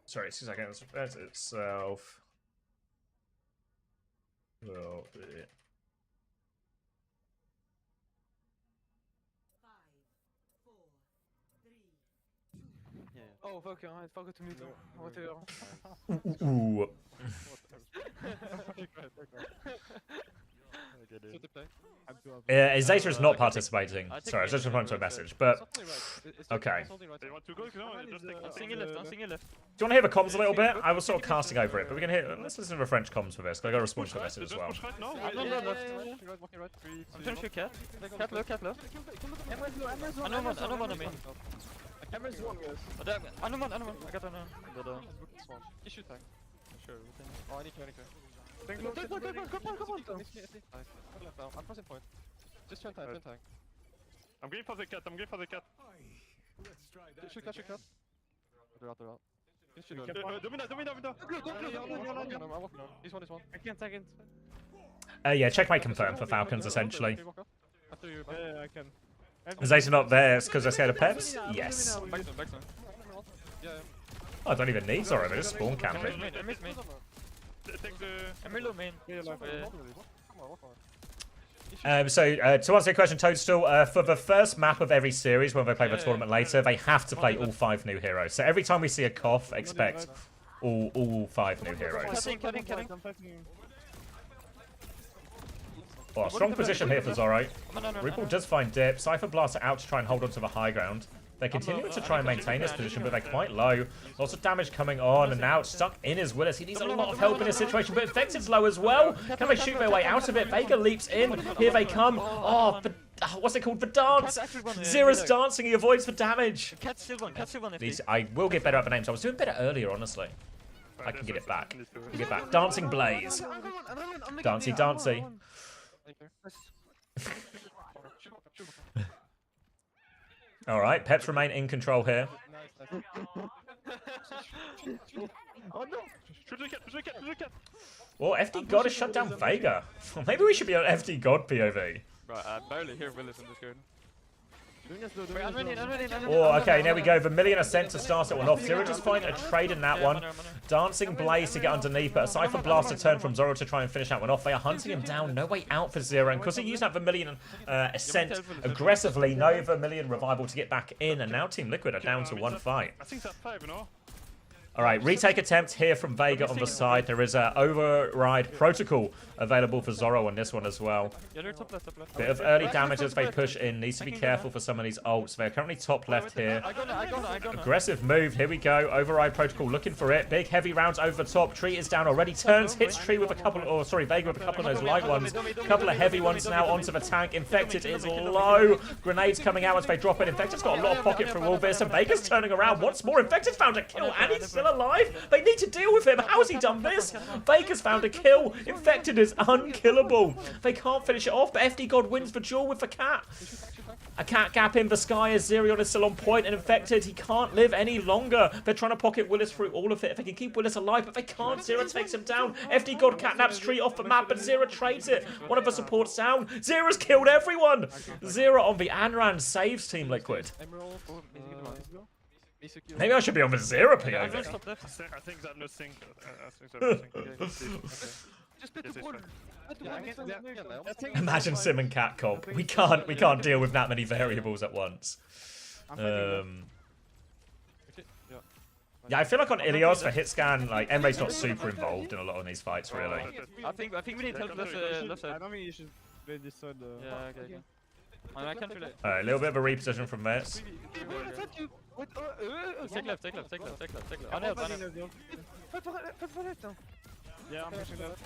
Sorry, 2 seconds. That's itself. Well, yeah. Oh, fuck, I forgot to mute him. Whatever. Ooh. Zeta is not participating. Sorry, I was just responding to a message, but okay. Do you want to hear the comms a little bit? I was sort of casting over it, but we can hear. Let's listen to the French comms for this. I got to respond to a message as well. I'm trying to shoot cat. Cat low, cat low. I know one of me. Camera's one, guys. I know one. I got one. But you should tank. Sure. Oh, I need to. Take low, come on. I'm pressing point. Just turn tank. I'm going for the cat. Shoot cat. They're out. Domina. I'm working on. This one. I can't. Yeah, checkmate confirmed for Falcons, essentially. After you, yeah, I can. Is Zeta not there because they're scared of Peps? Yes. Backstone. Yeah. Oh, I don't even need Zoro, they just spawn camping. I missed me. I'm real main. So, to answer your question, Toadstool, for the first map of every series, when they play the tournament later, they have to play all 5 new heroes. So every time we see a cough, expect all 5 new heroes. Oh, strong position here for Zoro. Ripple does find dip. Cypher Blaster out to try and hold on to the high ground. They're continuing to try and maintain this position, but they're quite low. Lots of damage coming on, and now it's stuck in his Willis. He needs a lot of help in this situation, but Infected's low as well. Can they shoot their way out of it? Vega leaps in. Here they come. Oh, what's it called? The dance. Zera's dancing. He avoids the damage. I will get better at the names. I was doing better earlier, honestly. I can get it back. Dancing Blaze. Dancy. All right, Peps remain in control here. Well, FD God has shut down Vega. Maybe we should be on FD God POV. Right, I barely hear Willis in this game. Oh, okay, there we go. Vermilion are sent to start it one off. Zero just find a trade in that one. Dancing Blaze to get underneath, but a Siphon Blaster turn from Zoro to try and finish that one off. They are hunting him down. No way out for Zero. And because he used that Vermilion ascent aggressively, no Vermilion revival to get back in. And now Team Liquid are down to 1 fight. I think that's 5, you know? All right, retake attempt here from Vega on the side. There is an override protocol available for Zoro on this one as well. Bit of early damage as they push in. Needs to be careful for some of these ults. They're currently top left here. Aggressive move. Here we go. Override protocol looking for it. Big heavy rounds over the top. Tree is down already. Turns, hits Tree with a couple, Vega with a couple of those light ones. Couple of heavy ones now onto the tank. Infected is low. Grenades coming out as they drop it. Infected's got a lot of pocket from all this. And Vega's turning around once more. Infected found a kill and he's still still alive? They need to deal with him. How has he done this? Baker's found a kill. Infected is unkillable. They can't finish it off, but FD God wins the duel with the cat. A cat gap in the sky as Zerion is still on point and Infected. He can't live any longer. They're trying to pocket Willis through all of it. If they can keep Willis alive, but they can't. Zera takes him down. FD God catnaps Tree off the map, but Zera trades it. One of the supports down. Zera's killed everyone. Zera on the Anran saves Team Liquid. Maybe I should be on the Zera POV. I think that nothing. Imagine Sim and Cat comp. We can't deal with that many variables at once. Yeah, I feel like on Ilios for hit scan, like Emre's not super involved in a lot of these fights, really. I think we need help left side. I don't think you should play this side. Yeah, okay. I can't relate. Alright, a little bit of a reposition from this. Take left. On help. Yeah, I'm pushing left.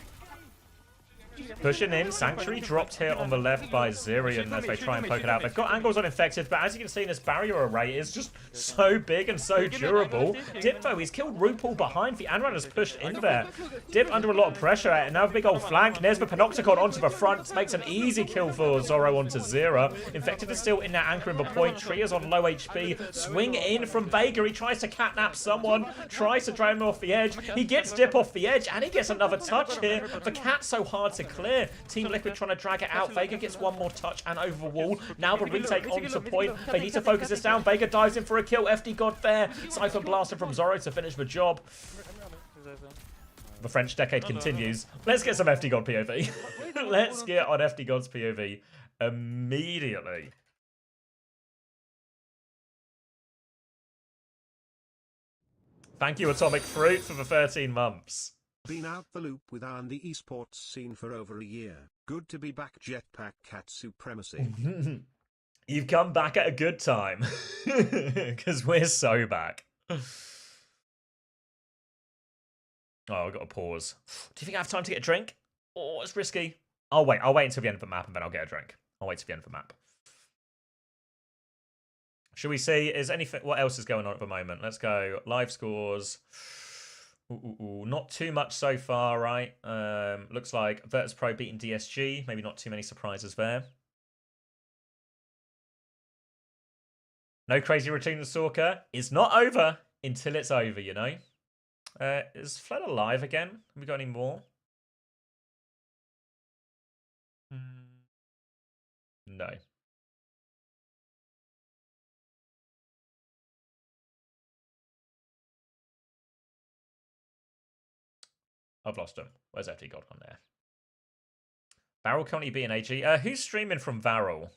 Pushing in, Sanctuary dropped here on the left by Zerion as they try and poke it out. They've got angles on Infected, but as you can see, this barrier array is just so big and so durable. Dip, though, he's killed RuPaul behind. The Anran has pushed in there. Dip under a lot of pressure, and now a big old flank. Nesba Panopticon onto the front, makes an easy kill for Zorro onto Zera. Infected is still in there anchoring the point. Tree is on low HP. Swing in from Vega. He tries to catnap someone, tries to drive him off the edge. He gets Dip off the edge, and he gets another touch here. The cat's so hard to clear. Team Liquid trying to drag it out. Vega gets one more touch and over the wall. Now the retake onto point. They need to focus this down. Vega dives in for a kill. FD God there. Siphon blaster from Zorro to finish the job. The French decade continues. Let's get some FD God POV. Let's get on FD God's POV immediately. Thank you, Atomic Fruit, for the 13 months. Been out the loop with Arn the esports scene for over a year. Good to be back, Jetpack Cat Supremacy. You've come back at a good time. Because we're so back. Oh, I've got to pause. Do you think I have time to get a drink? Oh, it's risky. I'll wait until the end of the map and then I'll get a drink. I'll wait till the end of the map. Should we see, is anything, what else is going on at the moment? Let's go. Live scores. Not too much so far, right? Looks like Virtus Pro beating DSG. Maybe not too many surprises there. No crazy routine in Stalker. It's not over until it's over, you know? Is Fled alive again? Have we got any more? No. I've lost him. Where's FD God on there? Varel currently being AG. Who's streaming from Varel?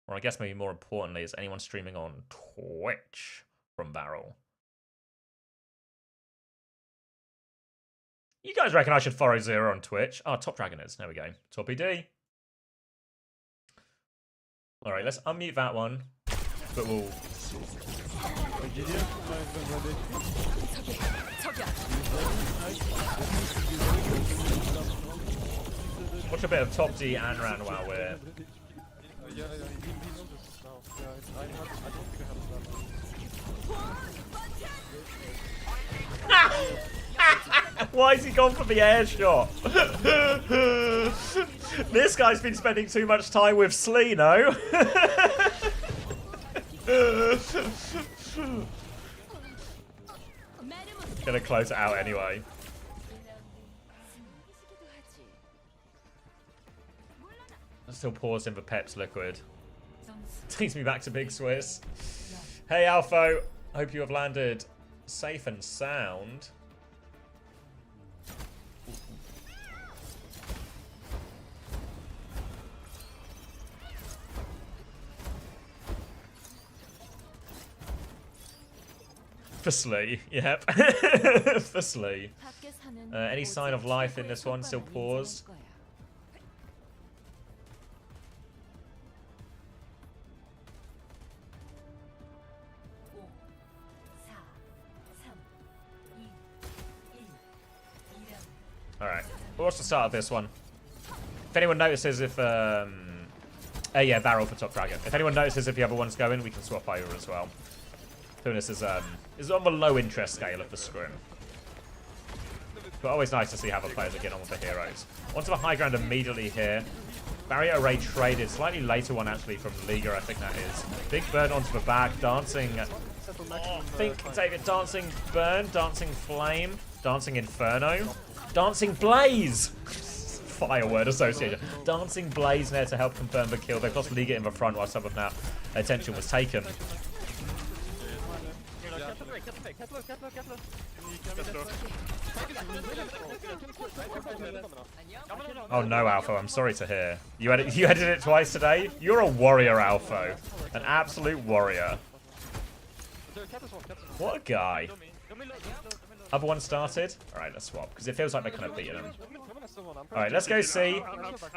Or I guess maybe more importantly, is anyone streaming on Twitch from Varel? You guys reckon I should follow Zero on Twitch? Oh, Top Dragon is. There we go. Toppy D. Alright, let's unmute that one. But we'll... Watch a bit of Top D and Ran while we're... Why has he gone for the air shot? This guy's been spending too much time with Slee, no? Gonna close it out anyway. I'm still pausing for Pep's Liquid. Takes me back to Big Swiss. Hey Alpho, hope you have landed safe and sound. Firstly, yep. Firstly. Any sign of life in this one? Still paused. Alright, what's the start of this one? If anyone notices if, yeah, Varel for Top Dragon. If anyone notices if the other one's going, we can swap over as well. doing this is on the low interest scale of the scrim. But always nice to see how the players are getting on with the heroes. Onto the high ground immediately here. Barrier array traded. Slightly later one actually from Liga, I think that is. Big burn onto the back. Dancing. I think David dancing burn. Dancing flame. Dancing inferno. Dancing blaze. Fire word association. Dancing blaze there to help confirm the kill. They've lost Liga in the front while some of that attention was taken. Oh no, Alpha, I'm sorry to hear. You edited it twice today? You're a warrior, Alpha. An absolute warrior. What a guy. Other one started? Alright, let's swap, because it feels like they're kind of beating him. Alright, let's go see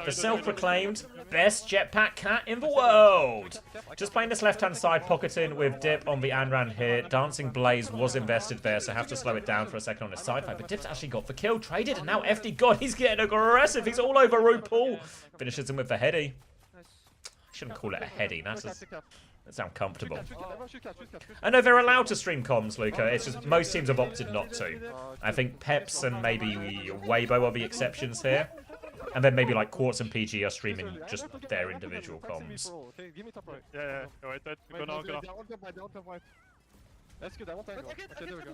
the self-proclaimed best jetpack cat in the world. Just playing this left-hand side, pocketing with Dip on the Anran here. Dancing Blaze was invested there, so have to slow it down for a second on his side fight. But Dip's actually got the kill, traded, and now FD God, he's getting aggressive. He's all over RuPaul. Finishes him with the heady. I shouldn't call it a heady. That sounds comfortable. I know they're allowed to stream comms, Luca. It's just most teams have opted not to. I think Peps and maybe Weibo are the exceptions here. And then maybe like Quartz and PG are streaming just their individual comms. Yeah. Wait. Go now.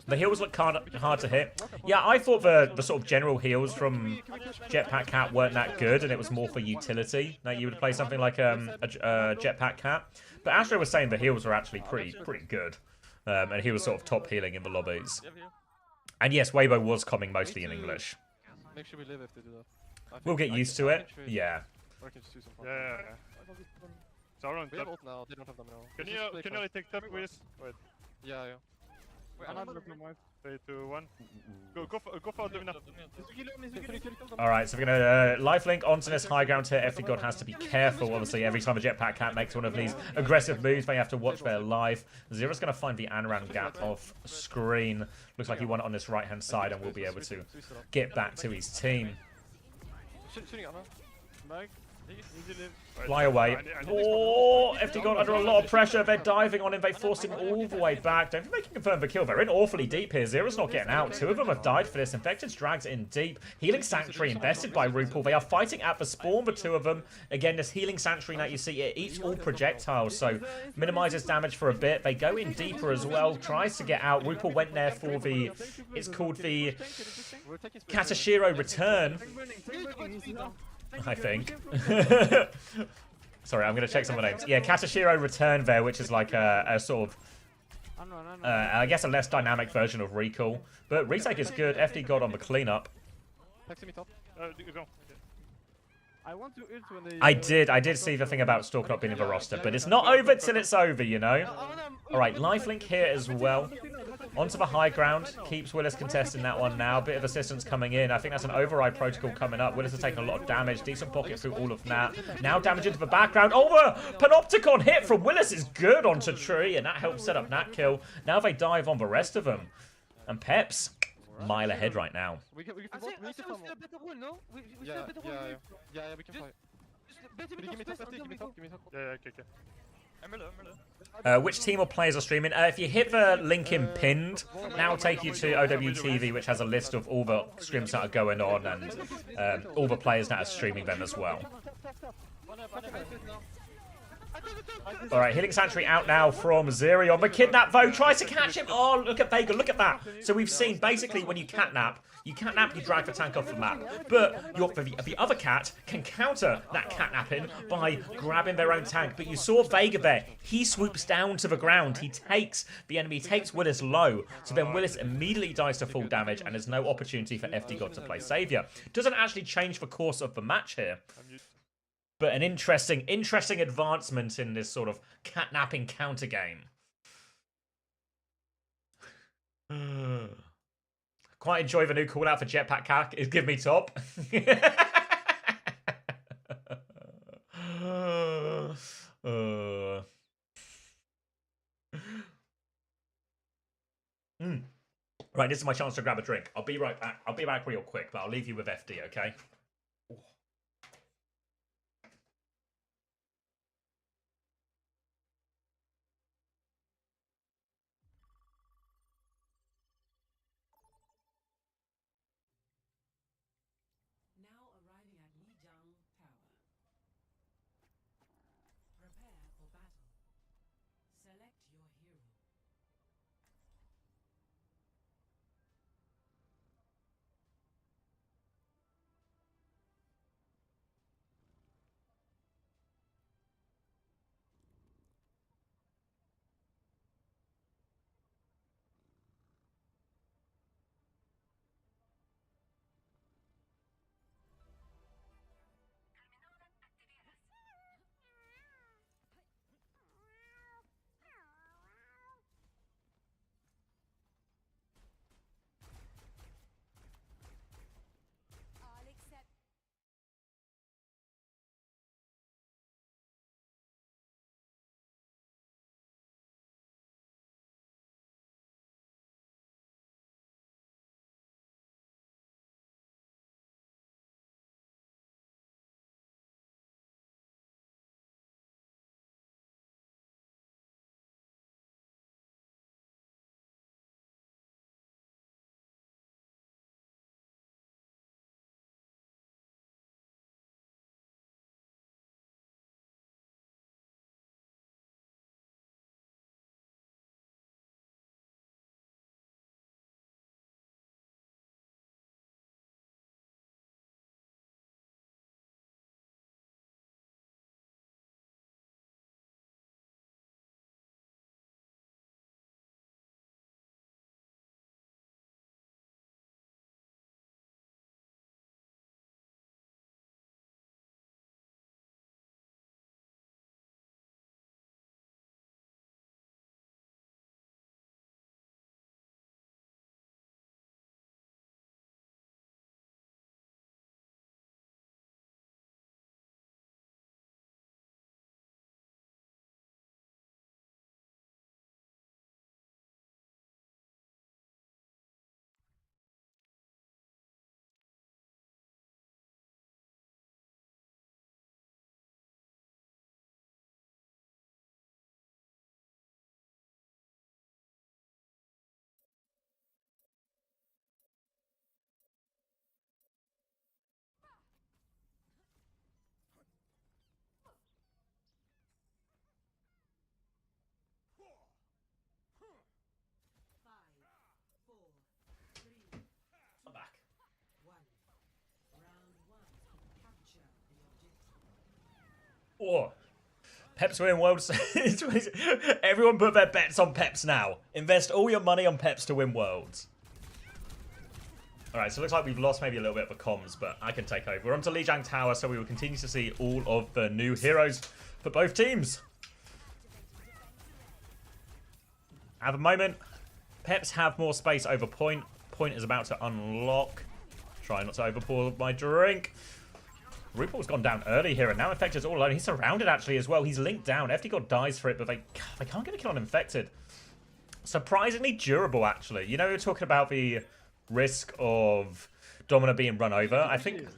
The heals look hard to hit. Yeah, I thought the sort of general heals from Jetpack Cat weren't that good, and it was more for utility. That you would play something like a Jetpack Cat. But Astro was saying the heals were actually pretty good, and he was sort of top healing in the lobbies. And yes, Weibo was coming mostly in English. Make sure we live if they do that. We'll get used to it. Yeah. Yeah. Sauron, we have ult now. They don't have them now. Can you retake top, please? Wait. Yeah. Wait, 3, 2, 1. Go for Domina. Alright, so we're going to lifelink onto this high ground here. FD God has to be careful. Obviously, every time a Jetpack Cat makes one of these aggressive moves, they have to watch their life. Zero's going to find the Anran gap off screen. Looks like he won it on this right-hand side and will be able to get back to his team. Fly away. Oh, FD God under a lot of pressure. They're diving on him. They forced him all the way back. Don't think they can confirm the kill. They're in awfully deep here. Zero's not getting out. Two of them have died for this. Infected's dragged in deep. Healing Sanctuary invested by RuPaul. They are fighting at the spawn, the two of them. Again, this Healing Sanctuary that you see, it eats all projectiles, so minimizes damage for a bit. They go in deeper as well. Tries to get out. RuPaul went there for the... It's called the Katashiro Return, I think. Sorry, I'm going to check some of the names. Yeah, Katashiro Return there, which is like a sort of, I guess a less dynamic version of Recall. But retake is good. FD God on the cleanup. I did see the thing about Stalker not being in the roster, but it's not over till it's over, you know? Alright, lifelink here as well. Onto the high ground. Keeps Willis contesting that one now. Bit of assistance coming in. I think that's an override protocol coming up. Willis has taken a lot of damage. Decent pocket through all of that. Now damage into the background. Oh, the Panopticon hit from Willis is good onto Tree, and that helps set up that kill. Now they dive on the rest of them. And Peps, mile ahead right now. We can fight. Yeah, we can fight. Give me top. Yeah, okay. Which team or players are streaming? If you hit the link in pinned, that will take you to OWTV, which has a list of all the scrims that are going on and all the players that are streaming them as well. Alright, Healing Sanctuary out now from Zerion. The Kidnap, though, tries to catch him. Oh, look at Vega, look at that. So we've seen, basically, when you catnap, you drag the tank off the map. But the other cat can counter that catnapping by grabbing their own tank. But you saw Vega there. He swoops down to the ground. He takes the enemy, takes Willis low. So then Willis immediately dies to full damage, and there's no opportunity for FD God to play Savior. Doesn't actually change the course of the match here. But an interesting advancement in this sort of catnapping counter game. Quite enjoy the new call out for Jetpack Cat. Is give me top. Right, this is my chance to grab a drink. I'll be right back. I'll be back real quick, but I'll leave you with FD, okay? Oh. Peps winning Worlds. Everyone put their bets on Peps now. Invest all your money on Peps to win Worlds. Alright, so it looks like we've lost maybe a little bit of the comms, but I can take over. We're on to Lijiang Tower, so we will continue to see all of the new heroes for both teams. At the moment, Peps have more space over Point. Point is about to unlock. Try not to overpour my drink. RuPaul's gone down early here, and now Infected's all alone. He's surrounded, actually, as well. He's linked down. FD God dies for it, but they can't get a kill on Infected. Surprisingly durable, actually. You know, we were talking about the risk of Domina being run over. I think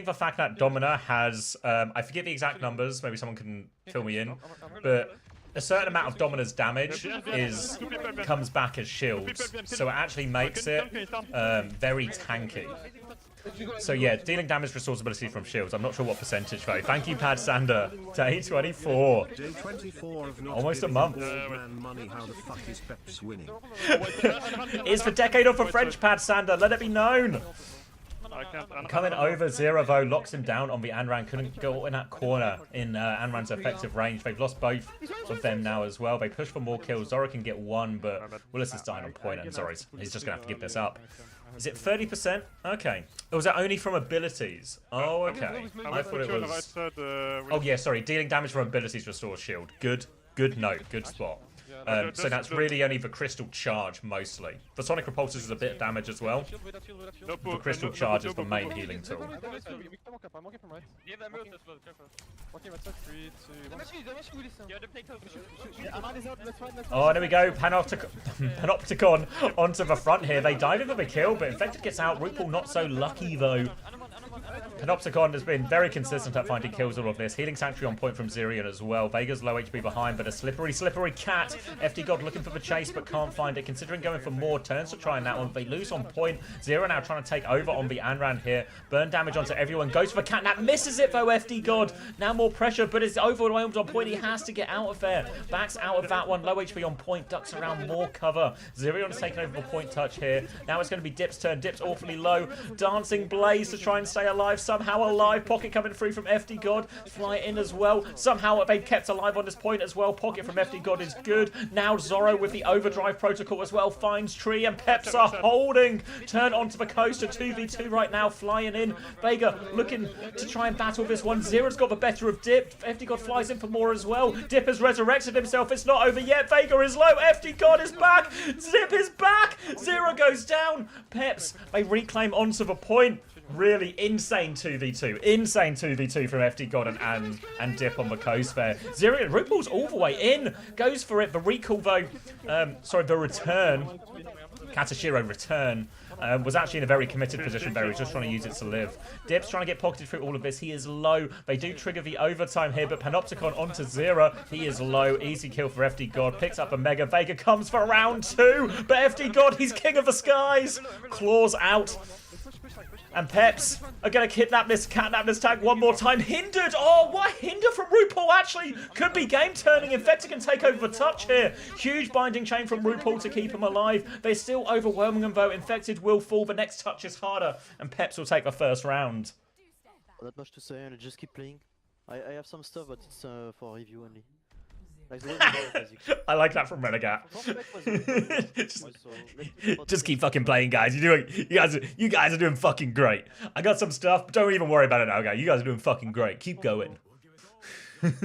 the fact that Domina has... I forget the exact numbers. Maybe someone can fill me in. But a certain amount of Domina's damage comes back as shields. So it actually makes it very tanky. So yeah, dealing damage restores ability from shields. I'm not sure what percentage though. Thank you, Pad Sander. Day 24. Day 24 of not almost a month. Money. How the fuck is Peps winning? It's the decade of the French, Pad Sander. Let it be known. Coming over, Zero though locks him down on the Anran. Couldn't go in that corner in Anran's effective range. They've lost both of them now as well. They push for more kills. Zora can get one, but Willis is dying on point, and Zora's he's just gonna have to give this up. Is it 30%? Okay. Or was that only from abilities? Oh, okay. I thought it was... Oh, yeah, sorry. Dealing damage from abilities restores shield. Good note. Good spot. So that's really only the Crystal Charge, mostly. The Sonic Repulsors is a bit of damage as well. The Crystal Charge is the main healing tool. Oh, there we go. Panopticon onto the front here. They dive into the kill, but Infected gets out. RuPaul not so lucky, though. Panopticon has been very consistent at finding kills all of this. Healing Sanctuary on point from Zirian as well. Vega's low HP behind, but a slippery cat. FD God looking for the chase, but can't find it. Considering going for more turns to try that one. They lose on point. Zero now trying to take over on the Anran here. Burn damage onto everyone. Goes for Catnap. Misses it though, FD God. Now more pressure, but it's overwhelmed on point. He has to get out of there. Backs out of that one. Low HP on point. Ducks around more cover. Zirion's taking over the point touch here. Now it's going to be Dip's turn. Dip's awfully low. Dancing Blaze to try and stay alive. Somehow alive. Pocket coming through from FD God. Fly in as well. Somehow they've kept alive on this point as well. Pocket from FD God is good. Now Zorro with the overdrive protocol as well. Finds Tree and Peps are holding. Turn onto the coast. A 2v2 right now. Flying in. Vega looking to try and battle this one. Zero's got the better of Dip. FD God flies in for more as well. Dip has resurrected himself. It's not over yet. Vega is low. FD God is back. Zip is back. Zero goes down. Peps, they reclaim onto the point. Really insane 2v2. Insane 2v2 from FD God and Dip on the coast there. Zero RuPaul's all the way in. Goes for it. The recall though, the return. Katashiro return. Was actually in a very committed position there. He's just trying to use it to live. Dip's trying to get pocketed through all of this. He is low. They do trigger the overtime here, but Panopticon onto Zero. He is low. Easy kill for FD God. Picks up a Mega. Vega comes for round 2, but FD God, he's king of the skies. Claws out. And Peps are going to catnap this tag one more time. Hindered! Oh, what hinder from RuPaul actually could be game-turning. Infected can take over the touch here. Huge binding chain from RuPaul to keep him alive. They're still overwhelming them though. Infected will fall. The next touch is harder. And Peps will take the first round. Not much to say, just keep playing. I have some stuff, but it's for review only. I like that from Renegat. just keep fucking playing, guys. You guys are doing fucking great. I got some stuff, but don't even worry about it now, guys. You guys are doing fucking great. Keep going. Mentioned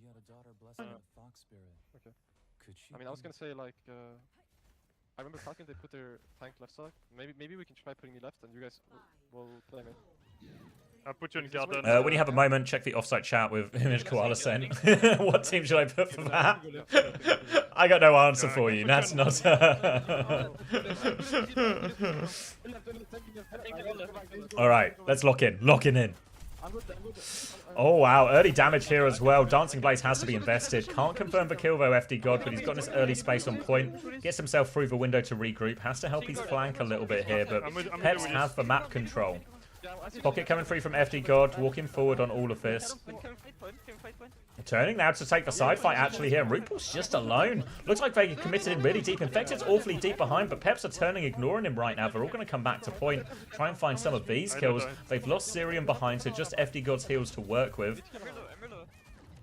you had a daughter blessed with fox spirit. Okay. I mean, I was gonna say like. I remember Falcon, they put their tank left side. Maybe we can try putting me left and you guys will play me. I'll put you in garden. When you have a moment, check the offsite chat with Image Koala sent. What team should I put for that? I got no answer for you. That's not... Alright, let's lock in. Locking in. Oh wow, early damage here as well. Dancing Blaze has to be invested. Can't confirm the kill though, FD God, but he's got this early space on point. Gets himself through the window to regroup. Has to help his flank a little bit here, but Peps has the map control. Pocket coming free from FD God, walking forward on all of this. Turning now to take the side fight actually here. And RuPaul's just alone. Looks like Vega committed in really deep. Infected's awfully deep behind, but Peps are turning, ignoring him right now. They're all going to come back to point, try and find some of these kills. They've lost Syrian behind, so just FD God's heals to work with.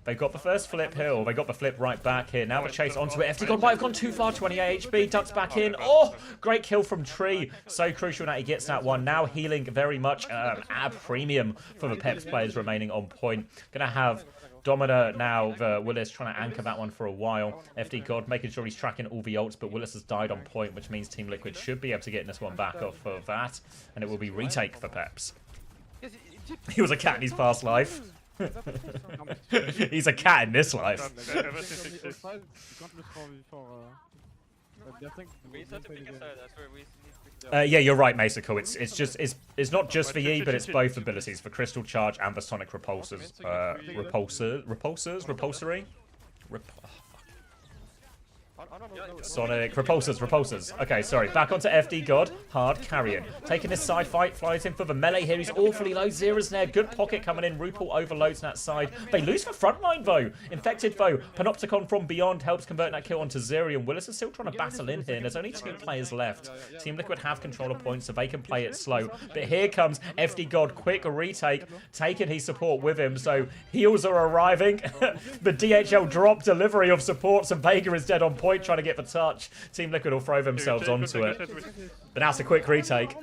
They got the first flip here, or they got the flip right back here. Now the chase onto it. FD God might have gone too far. 28 HP, ducks back in. Oh, great kill from Tree. So crucial that he gets that one. Now healing very much at premium for the Peps players remaining on point. Gonna have Domina now, the Willis trying to anchor that one for a while. FD God making sure he's tracking all the ults, but Willis has died on point, which means Team Liquid should be able to get this one back off of that. And it will be retake for Peps. He was a cat in his past life. He's a cat in this life. Yeah, you're right, Masako. It's not just the E, but it's both abilities, for Crystal Charge and the Sonic Repulsors. Repulsory? Sonic repulsors. Okay, sorry. Back onto FD God. Hard carrying. Taking this side fight. Flies in for the melee here. He's awfully low. Zera's there. Good pocket coming in. RuPaul overloads that side. They lose the front line, though. Infected, though. Panopticon from beyond helps convert that kill onto Zeri. And Willis is still trying to battle in here. And there's only 2 players left. Team Liquid have control of points, so they can play it slow. But here comes FD God. Quick retake. Taking his support with him. So heals are arriving. The DHL drop delivery of supports, and Vega is dead on point, trying to get the touch. Team Liquid will throw themselves onto it. But that's a quick retake.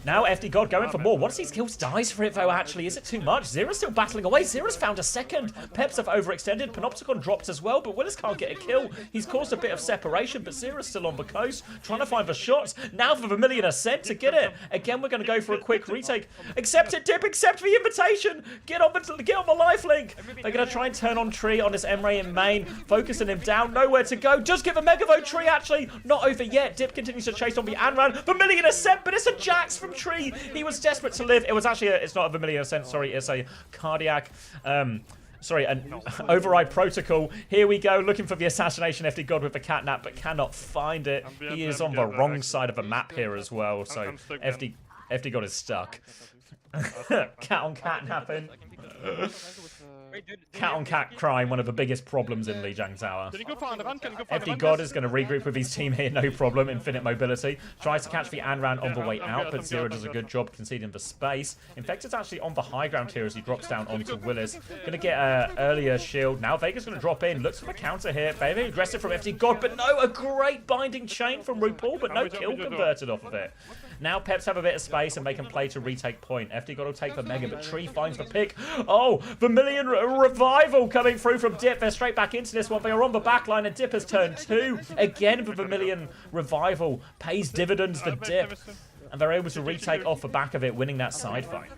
Now FD God going for more. Once these kills dies for it, though, actually. Is it too much? Zera's still battling away. Zera's found a second. Peps have overextended. Panopticon dropped as well, but Willis can't get a kill. He's caused a bit of separation, but Zera's still on the coast, trying to find the shots. Now for Vermilion Ascent to get it. Again, we're going to go for a quick retake. Accept it, Dip. Accept the invitation. Get on the lifelink. They're going to try and turn on Tree on this Emre in main, focusing him down. Nowhere to go. Just give a Megavote. Tree, actually, not over yet. Dip continues to chase on the Anran. Vermilion Ascent, but it's a Jax from Tree. He was desperate to live. It was actually it's not a Vermilion Ascent, sorry, it's a cardiac sorry, an override protocol. Here we go, looking for the assassination FD God with the catnap, but cannot find it. He is on the wrong side of the map here as well, so FD God is stuck. Cat on cat napping. Cat on cat crime, one of the biggest problems in Lijiang Tower. FD God is going to regroup with his team here, no problem. Infinite mobility. Tries to catch the Anran on the way out, but Zero does a good job conceding the space. Infected's actually on the high ground here as he drops down onto Willis. Going to get an earlier shield. Now Vega's going to drop in. Looks for the counter here. Very aggressive from FD God, but no, a great binding chain from RuPaul, but no kill converted off of it. Now Peps have a bit of space and they can play to retake point. FD God will take the Mega, but Tree finds the pick. Oh, Vermilion Revival coming through from Dip. They're straight back into this one. They are on the back line and Dip has turned 2. Again, the Vermilion Revival pays dividends to Dip. And they're able to retake off the back of it, winning that side fight.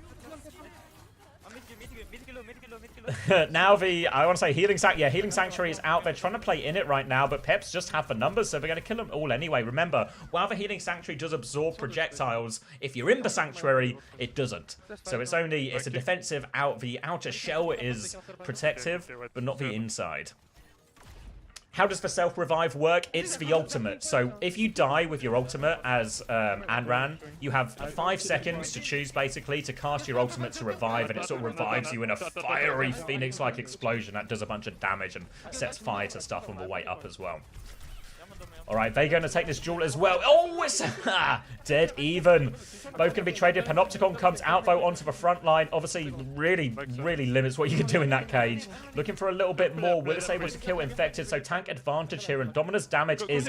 Now I want to say Healing Sanctuary is out. They're trying to play in it right now, but Peps just have the numbers, so they're going to kill them all anyway. Remember, while the Healing Sanctuary does absorb projectiles, if you're in the Sanctuary, it doesn't. So it's a defensive out. The outer shell is protective, but not the inside. How does the self-revive work? It's the ultimate. So if you die with your ultimate as Anran, you have 5 seconds to choose, basically, to cast your ultimate to revive, and it sort of revives you in a fiery phoenix-like explosion that does a bunch of damage and sets fire to stuff on the way up as well. Alright, they're going to take this duel as well. Oh, it's dead even. Both going to be traded. Panopticon comes out, though, onto the front line. Obviously, really limits what you can do in that cage. Looking for a little bit more. Willis able to kill Infected, so tank advantage here. And Domina's damage is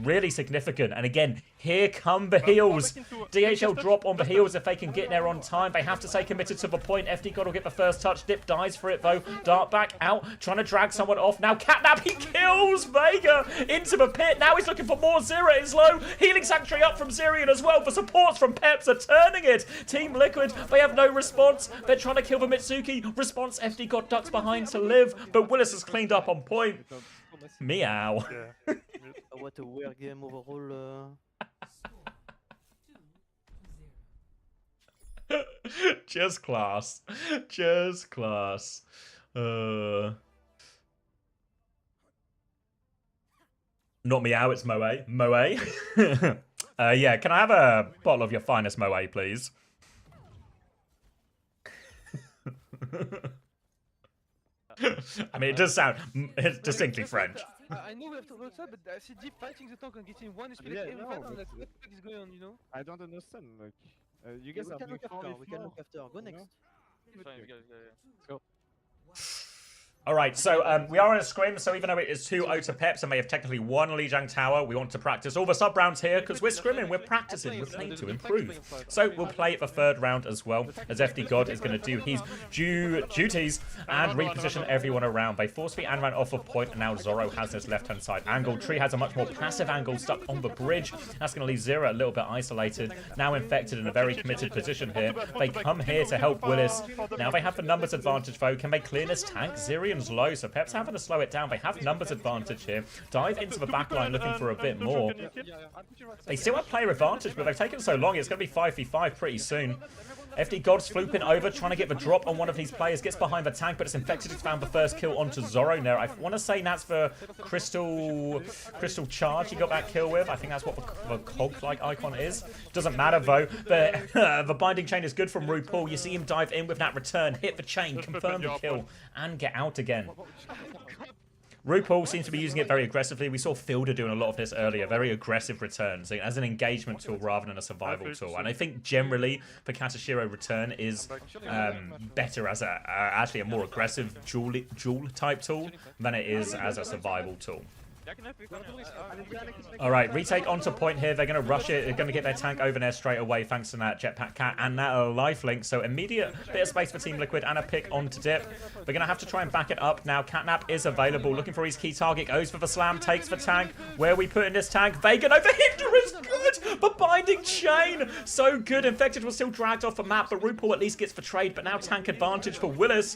really significant. And again, here come the heals. DHL drop on the heals if they can get there on time. They have to stay committed to the point. FD God will get the first touch. Dip dies for it, though. Dart back out, trying to drag someone off. Now Catnap, he kills Vega into the pit. Now he's looking for more. Zera is low. Healing Sanctuary up from Zerian as well. The supports from Peps are turning it. Team Liquid, they have no response. They're trying to kill the Mitsuki. Response, FD God ducks behind to live, but Willis has cleaned up on point. Meow. What a weird game overall. Just class. Just class. Not Meow, it's Moe. Moe. Yeah, can I have a bottle of your finest Moe, please? I mean, it does sound distinctly French. I know we have to go outside, but I see Deep fighting the tank and getting one split every time. I'm like, what the fuck is going on, you know? I don't understand. Like, you guys we are can being look after. We can look after. Go next. Fine, we got it, Let's go. All right, so we are in a scrim, so even though it is 2-0 to Peps and they have technically won Lijiang Tower, we want to practice all the sub-rounds here because we're scrimming, we're practicing, we're playing to improve. So we'll play the third round as well, as FD God is going to do his duties and reposition everyone around. They force feed and ran off of point, and now Zorro has this left-hand side angle. Tree has a much more passive angle stuck on the bridge. That's going to leave Zero a little bit isolated. Now Infected in a very committed position here. They come here to help Willis. Now they have the numbers advantage though. Can they clear this tank? Zirion's low, so Pep's having to slow it down. They have numbers advantage here. Dive into the backline looking for a bit more. They still have player advantage, but they've taken so long. It's going to be 5v5 pretty soon. FD God's flooping over, trying to get the drop on one of these players. Gets behind the tank, but it's Infected who's found the first kill onto Zorro now. I want to say that's the Crystal Charge he got that kill with. I think that's what the cog-like icon is. Doesn't matter though. The binding chain is good from RuPaul. You see him dive in with that return, hit the chain, confirm the kill, and get out again. RuPaul seems to be using it very aggressively. We saw Fielder doing a lot of this earlier. Very aggressive returns as an engagement tool rather than a survival tool. And I think generally the Katashiro return is better as actually a more aggressive duel type tool than it is as a survival tool. Alright, retake onto point here. They're going to rush it. They're going to get their tank over there straight away thanks to that Jetpack Cat and that lifelink. So immediate bit of space for Team Liquid and a pick onto Dip. They're going to have to try and back it up now. Catnap is available. Looking for his key target. Goes for the slam. Takes the tank. Where are we putting this tank? Vegan over Hinder is good. The binding chain. So good. Infected was still dragged off the map, but RuPaul at least gets the trade. But now tank advantage for Willis.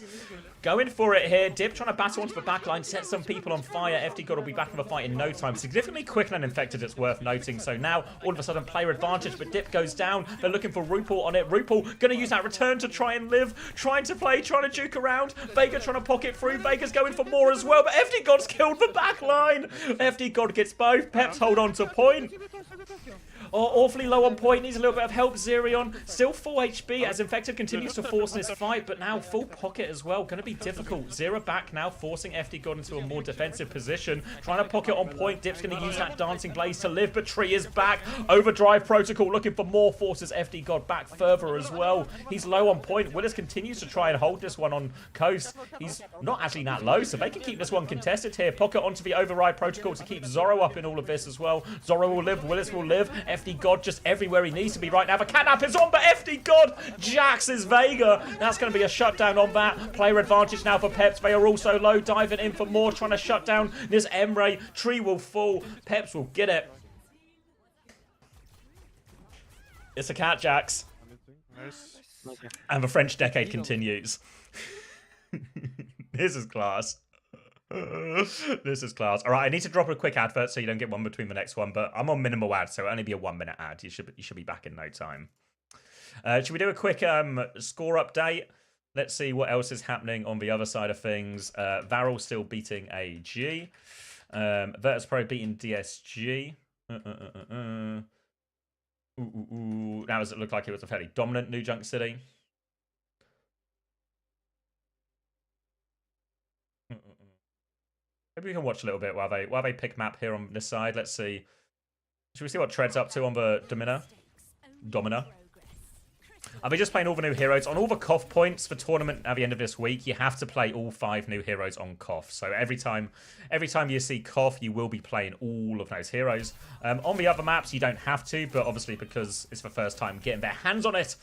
Going for it here. Dip trying to battle onto the backline. Set some people on fire. FD God will be back in the fight in no time. Significantly quicker than Infected, it's worth noting. So now, all of a sudden, player advantage, but Dip goes down. They're looking for RuPaul on it. RuPaul going to use that return to try and live. Trying to play, trying to juke around. Vega trying to pocket through. Vega's going for more as well, but FD God's killed the backline. FD God gets both. Peps hold on to point. Oh, awfully low on point. Needs a little bit of help. Zirion still full HP as Infected continues to force this fight, but now full pocket as well. Going to be difficult. Zero back now, forcing FD God into a more defensive position. Trying to pocket on point. Dip's going to use that Dancing Blaze to live, but Tree is back. Overdrive Protocol looking for more, forces FD God back further as well. He's low on point. Willis continues to try and hold this one on coast. He's not actually that low, so they can keep this one contested here. Pocket onto the Override Protocol to keep Zorro up in all of this as well. Zorro will live. Willis will live. FD God just everywhere he needs to be right now. The Catnap is on, but FD God jacks his Vega. That's going to be a shutdown on that. Player advantage now for Peps. They are also low, diving in for more, trying to shut down this Emre. Tree will fall. Peps will get it. It's a cat jacks. Nice. And the French decade continues. This is class. This is class. All right, I need to drop a quick advert so you don't get one between the next one, but I'm on minimal ad, so it'll only be a 1 minute ad. You should be back in no time. Should we do a quick score update? Let's see what else is happening on the other side of things. Varel still beating AG. Virtus Pro beating DSG. That looked like it was a fairly dominant New Junk City. Maybe we can watch a little bit while they pick map here on this side. Let's see. Should we see what Tread's up to on the Domina? I'll be just playing all the new heroes. On all the Koth points for tournament at the end of this week, you have to play all 5 new heroes on Koth. So every time you see Koth, you will be playing all of those heroes. On the other maps, you don't have to, but obviously because it's the first time getting their hands on it,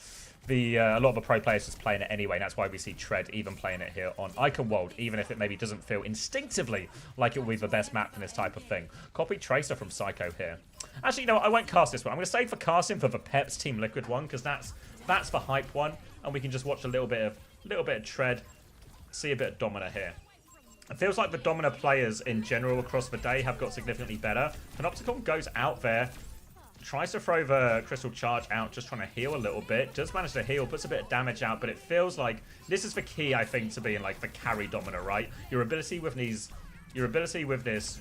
a lot of the pro players just playing it anyway. And that's why we see Tread even playing it here on Icon World, even if it maybe doesn't feel instinctively like it will be the best map for this type of thing. Copy Tracer from Psycho here. Actually, you know what? I won't cast this one. I'm going to save for casting for the Peps Team Liquid one, because that's the hype one, and we can just watch a little bit of Tread, see a bit of Domina here. It feels like the Domina players in general across the day have got significantly better. Panopticon goes out there, tries to throw the Crystal Charge out, just trying to heal a little bit. Does manage to heal, puts a bit of damage out, but it feels like this is the key, I think, to being like the carry Domina, right? Your ability with this,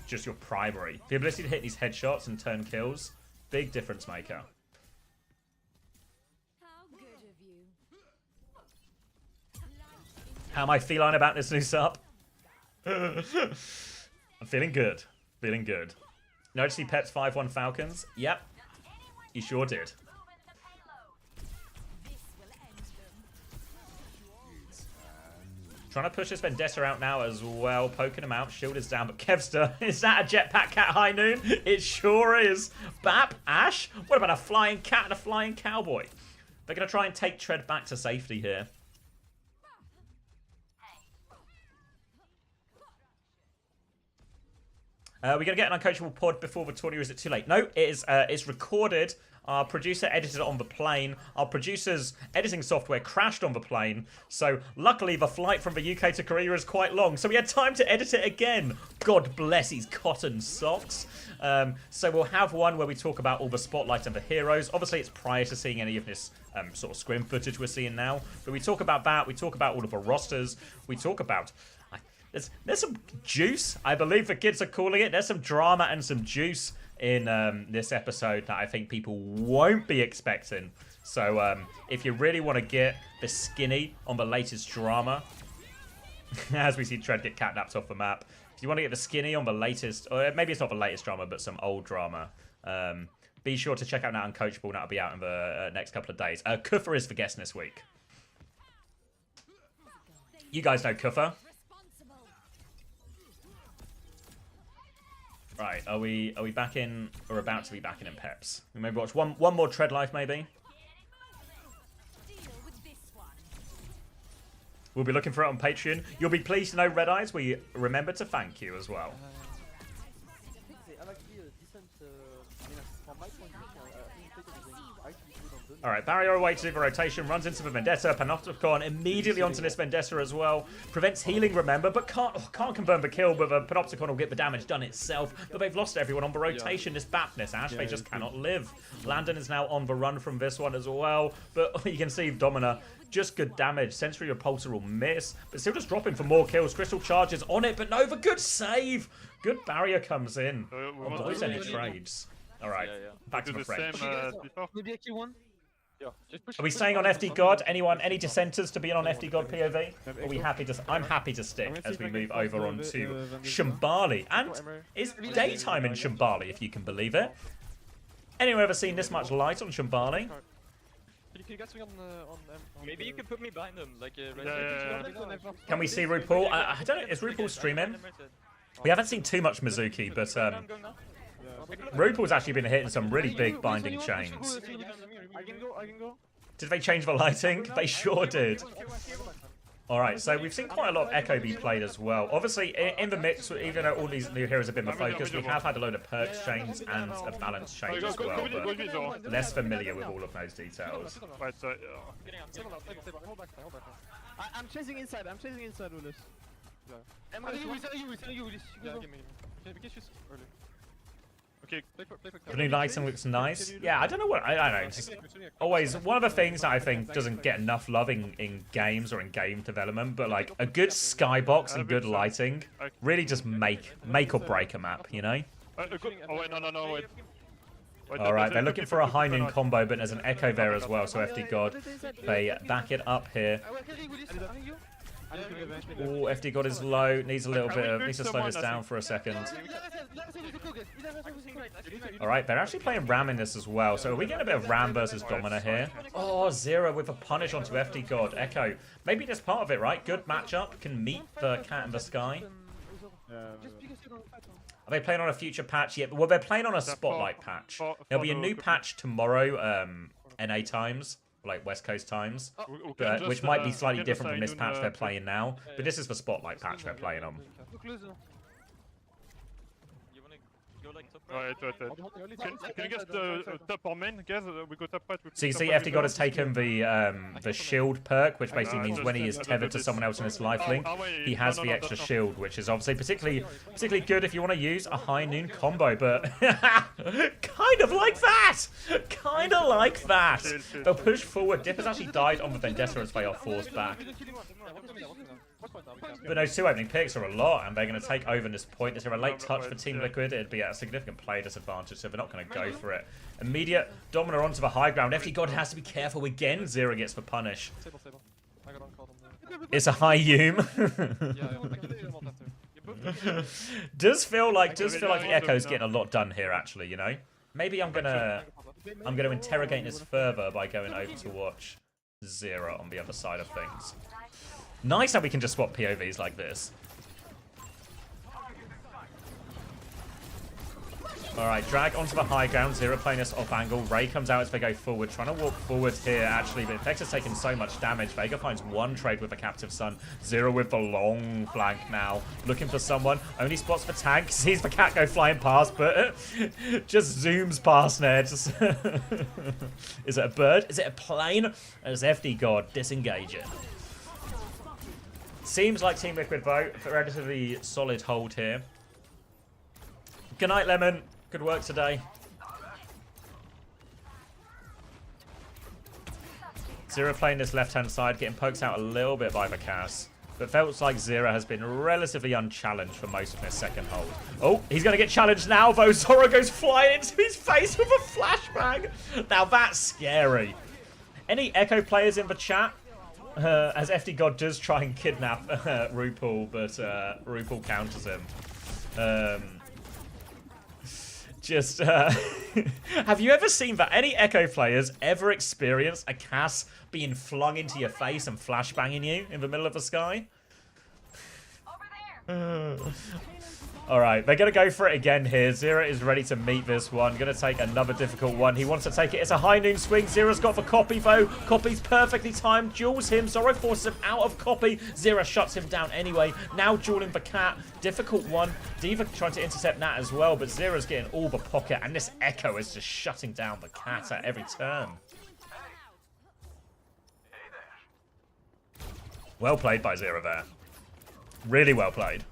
just your primary. The ability to hit these headshots and turn kills, big difference maker. How am I feline about this new sup? I'm feeling good. Feeling good. Notice he pets 5-1 Falcons? Yep. He sure did. Trying to push this Vendetta out now as well. Poking him out. Shield is down. But Kevster, is that a jetpack cat high noon? It sure is. Bap, Ash. What about a flying cat and a flying cowboy? They're going to try and take Tread back to safety here. We're going to get an uncoachable pod before the tourney, or is it too late? No, it is. It's recorded. Our producer edited it on the plane. Our producer's editing software crashed on the plane. So luckily, the flight from the UK to Korea is quite long. So we had time to edit it again. God bless his cotton socks. So we'll have one where we talk about all the spotlight and the heroes. Obviously, it's prior to seeing any of this sort of scrim footage we're seeing now. But we talk about that. We talk about all of the rosters. We talk about... There's some juice, I believe the kids are calling it. There's some drama and some juice in this episode that I think people won't be expecting. So if you really want to get the skinny on the latest drama, as we see Tread get catnapped off the map, if you want to get the skinny on the latest, or maybe it's not the latest drama, but some old drama, be sure to check out that Uncoachable, and that'll be out in the next couple of days. Kufa is the guest this week. You guys know Kufa. Right, are we back in, or about to be back in Peps? We maybe watch one more Tread Life, maybe? We'll be looking for it on Patreon. You'll be pleased to know, Red Eyes, we remember to thank you as well. Alright, Barrier away to do the rotation, runs into the Vendetta, Panopticon immediately onto this Vendetta as well. Prevents healing, remember, but can't confirm the kill, but the Panopticon will get the damage done itself. But they've lost everyone on the rotation, this Bapness, Ash, they just cannot live. Landon is now on the run from this one as well, but you can see Domina, just good damage. Sensory Repulsor will miss, but still just dropping for more kills. Crystal charges on it, but no, the good save! Good Barrier comes in. Avoids any trades. Alright, back to the French. Maybe a Q1? Are we staying on FD God? Anyone, any dissenters to be on FD God POV? Are we happy to? I'm happy to stick as we move over on to Shambali. And it's daytime in Shambali, if you can believe it. Anyone ever seen this much light on Shambali? Maybe you can put me behind them, like. Can we see RuPaul? I don't know. Is RuPaul streaming? We haven't seen too much Mizuki, but RuPaul's actually been hitting some really big binding chains. I can go. Did they change the lighting? They sure did. Alright, so we've seen quite a lot of Echo be played as well. Obviously, in the mix, even though all these new heroes have been the focus, we have had a load of perks chains and a balance change as well, but less familiar with all of those details. I'm chasing inside, Willis. The new lighting looks nice. Yeah, I don't know what... I don't know. It's just always one of the things that I think doesn't get enough love in games or in game development, but like a good skybox and good lighting really just make or break a map, you know? Oh, wait, no, wait. Alright, they're looking for a high noon combo, but there's an Echo there as well, so FD God, they back it up here. Oh, FD God is low, needs a little bit of... needs to slow this down for a second. Alright, they're actually playing Ram in this as well, so are we getting a bit of Ram versus Domina here? Oh, Zero with a punish onto FD God. Echo, maybe that's part of it, right? Good matchup, can meet the cat in the sky. Are they playing on a future patch yet? Well, they're playing on a Spotlight patch. There'll be a new patch tomorrow, NA times. Like West Coast times, which might be slightly different from this patch they're playing now. But this is the Spotlight patch they're playing on. Right. Can you guess the top or main? Guys, we go top right. So you see FD God has taken the shield perk, which basically means when he is tethered to someone else in his lifelink, he has the extra shield, which is obviously particularly good if you want to use a high noon combo, but kind of like that! Kind of like that! They'll push forward. Dip has actually died on the Vendetta as they are forced back. But those two opening picks are a lot, and they're going to take over in this point. Is there a late touch for Team Liquid? It'd be at a significant play disadvantage, so they're not going to go for it. Immediate Domina onto the high ground. FD God has to be careful again. Zero gets the punish. It's a high Yum. does feel like the Echo's getting a lot done here, actually. You know, maybe I'm gonna interrogate this further by going over to watch Zero on the other side of things. Nice how we can just swap POVs like this. Alright, drag onto the high ground. Zero playing this off angle. Ray comes out as they go forward. Trying to walk forward here, actually. But Infector's taking so much damage. Vega finds one trade with a Captive Son. Zero with the long flank now. Looking for someone. Only spots the tank. Sees the cat go flying past, but just zooms past Ned. Is it a bird? Is it a plane? As FD God disengaging. Seems like Team Liquid vote for a relatively solid hold here. Good night, Lemon. Good work today. Zero playing this left-hand side, getting poked out a little bit by the Cass. But feels like Zero has been relatively unchallenged for most of this second hold. Oh, he's going to get challenged now, though. Zoro goes flying into his face with a flashbang. Now, that's scary. Any Echo players in the chat? As FD God does try and kidnap RuPaul, but RuPaul counters him. Have you ever seen that? Any Echo players ever experienced a Cass being flung into your face and flashbanging you in the middle of the sky? Alright, they're going to go for it again here. Zero is ready to meet this one. Going to take another difficult one. He wants to take it. It's a high noon swing. Zero's got the copy, though. Copy's perfectly timed. Duels him. Zoro forces him out of copy. Zero shuts him down anyway. Now dueling the cat. Difficult one. D.Va trying to intercept Nat as well, but Zero's getting all the pocket, and this Echo is just shutting down the cat at every turn. Well played by Zero there. Really well played.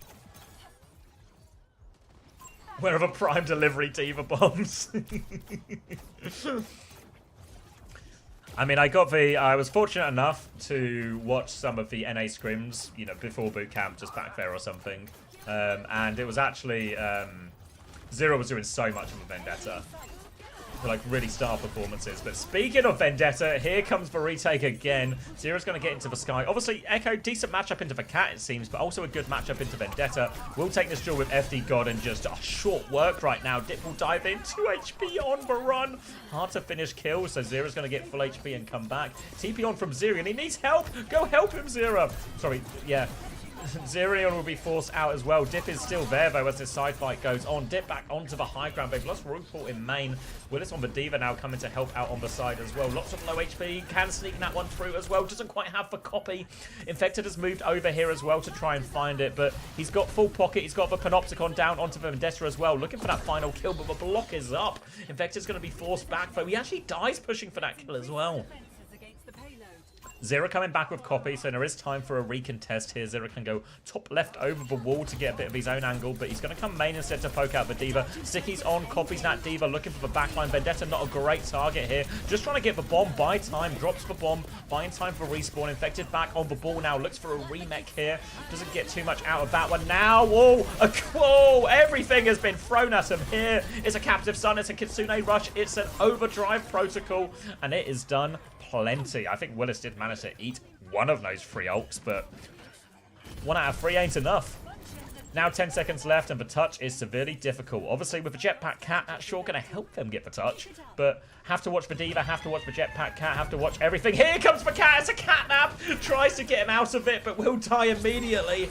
Where are the prime delivery D.Va bombs? I mean, I was fortunate enough to watch some of the NA scrims, you know, before Bootcamp, just back there or something. And it was actually, Zero was doing so much on the Vendetta. Like, really star performances. But speaking of Vendetta, here comes the retake again. Zero's going to get into the sky. Obviously, Echo, decent matchup into the cat, it seems, but also a good matchup into Vendetta. We'll take this duel with FD God and just short work right now. Dip will dive in. 2 HP on the run. Hard to finish kills, so Zero's going to get full HP and come back. TP on from Zero, and he needs help. Go help him, Zero. Sorry, yeah. Zerion will be forced out as well. Dip is still there, though, as this side fight goes on. Dip back onto the high ground. They've lost RuPaul in main. Willis on the D.Va now coming to help out on the side as well. Lots of low HP. Can sneak that one through as well. Doesn't quite have the copy. Infected has moved over here as well to try and find it, but he's got full pocket. He's got the Panopticon down onto the Vendetta as well. Looking for that final kill, but the block is up. Infected's going to be forced back, though. He actually dies pushing for that kill as well. Zero coming back with copy, so there is time for a recontest here. Zero can go top left over the wall to get a bit of his own angle, but he's going to come main instead to poke out the D.Va. Sticky's on, copy's that D.Va, looking for the backline. Vendetta not a great target here. Just trying to get the bomb, buy time, drops the bomb, buying time for respawn. Infected back on the ball now, looks for a remake here. Doesn't get too much out of that one now. Whoa, whoa, everything has been thrown at him here. It's a Captive Son, it's a Kitsune Rush, it's an Overdrive Protocol, and it is done plenty. I think Willis did manage to eat one of those 3 ults, but 1 out of 3 ain't enough. Now 10 seconds left, and the touch is severely difficult. Obviously, with the Jetpack Cat, that's sure going to help them get the touch, but have to watch the D.Va, have to watch the Jetpack Cat, have to watch everything. Here comes the cat, it's a catnap! Tries to get him out of it, but will die immediately.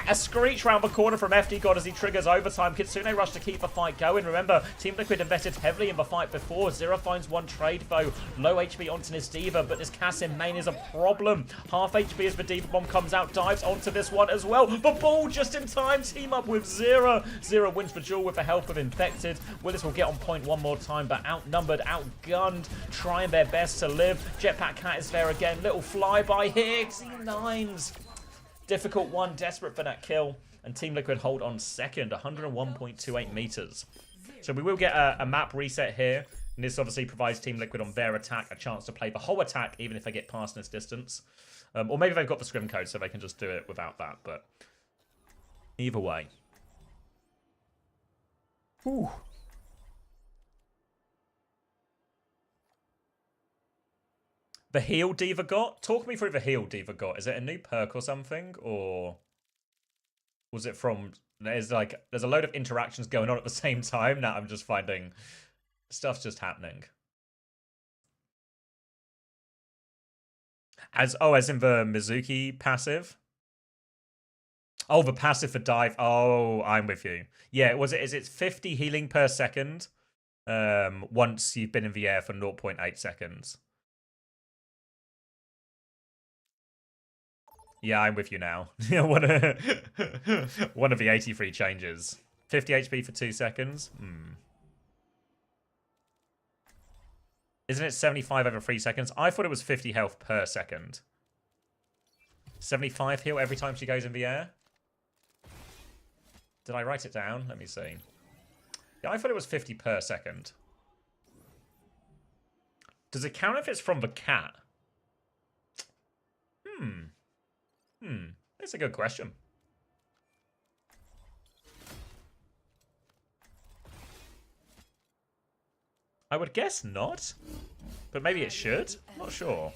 A screech round the corner from FD God as he triggers overtime. Kitsune Rush to keep the fight going. Remember, Team Liquid invested heavily in the fight before. Zero finds one trade, though. Low HP onto this D.Va, but this Cass in main is a problem. Half HP as the D.Va bomb comes out, dives onto this one as well. The ball just in time. Team up with Zero. Zero wins the duel with the help of Infected. Willis will get on point one more time, but outnumbered, outgunned, trying their best to live. Jetpack Cat is there again. Little flyby here. C9s. Difficult one, desperate for that kill, and Team Liquid hold on second, 101.28 meters. So we will get a map reset here, and this obviously provides Team Liquid on their attack a chance to play the whole attack, even if they get past this distance. Or maybe they've got the scrim code, so they can just do it without that, but either way. Whew. The heal D.Va got? Talk me through the heal D.Va got. Is it a new perk or something? Or Was it from... There's a load of interactions going on at the same time. Now I'm just finding stuff's just happening. As in the Mizuki passive? Oh, the passive for dive. Oh, I'm with you. Yeah, is it 50 healing per second? Once you've been in the air for 0.8 seconds. Yeah, I'm with you now. one of the 83 changes. 50 HP for 2 seconds? Isn't it 75 over 3 seconds? I thought it was 50 health per second. 75 heal every time she goes in the air? Did I write it down? Let me see. Yeah, I thought it was 50 per second. Does it count if it's from the cat? That's a good question. I would guess not, but maybe it should. Not sure.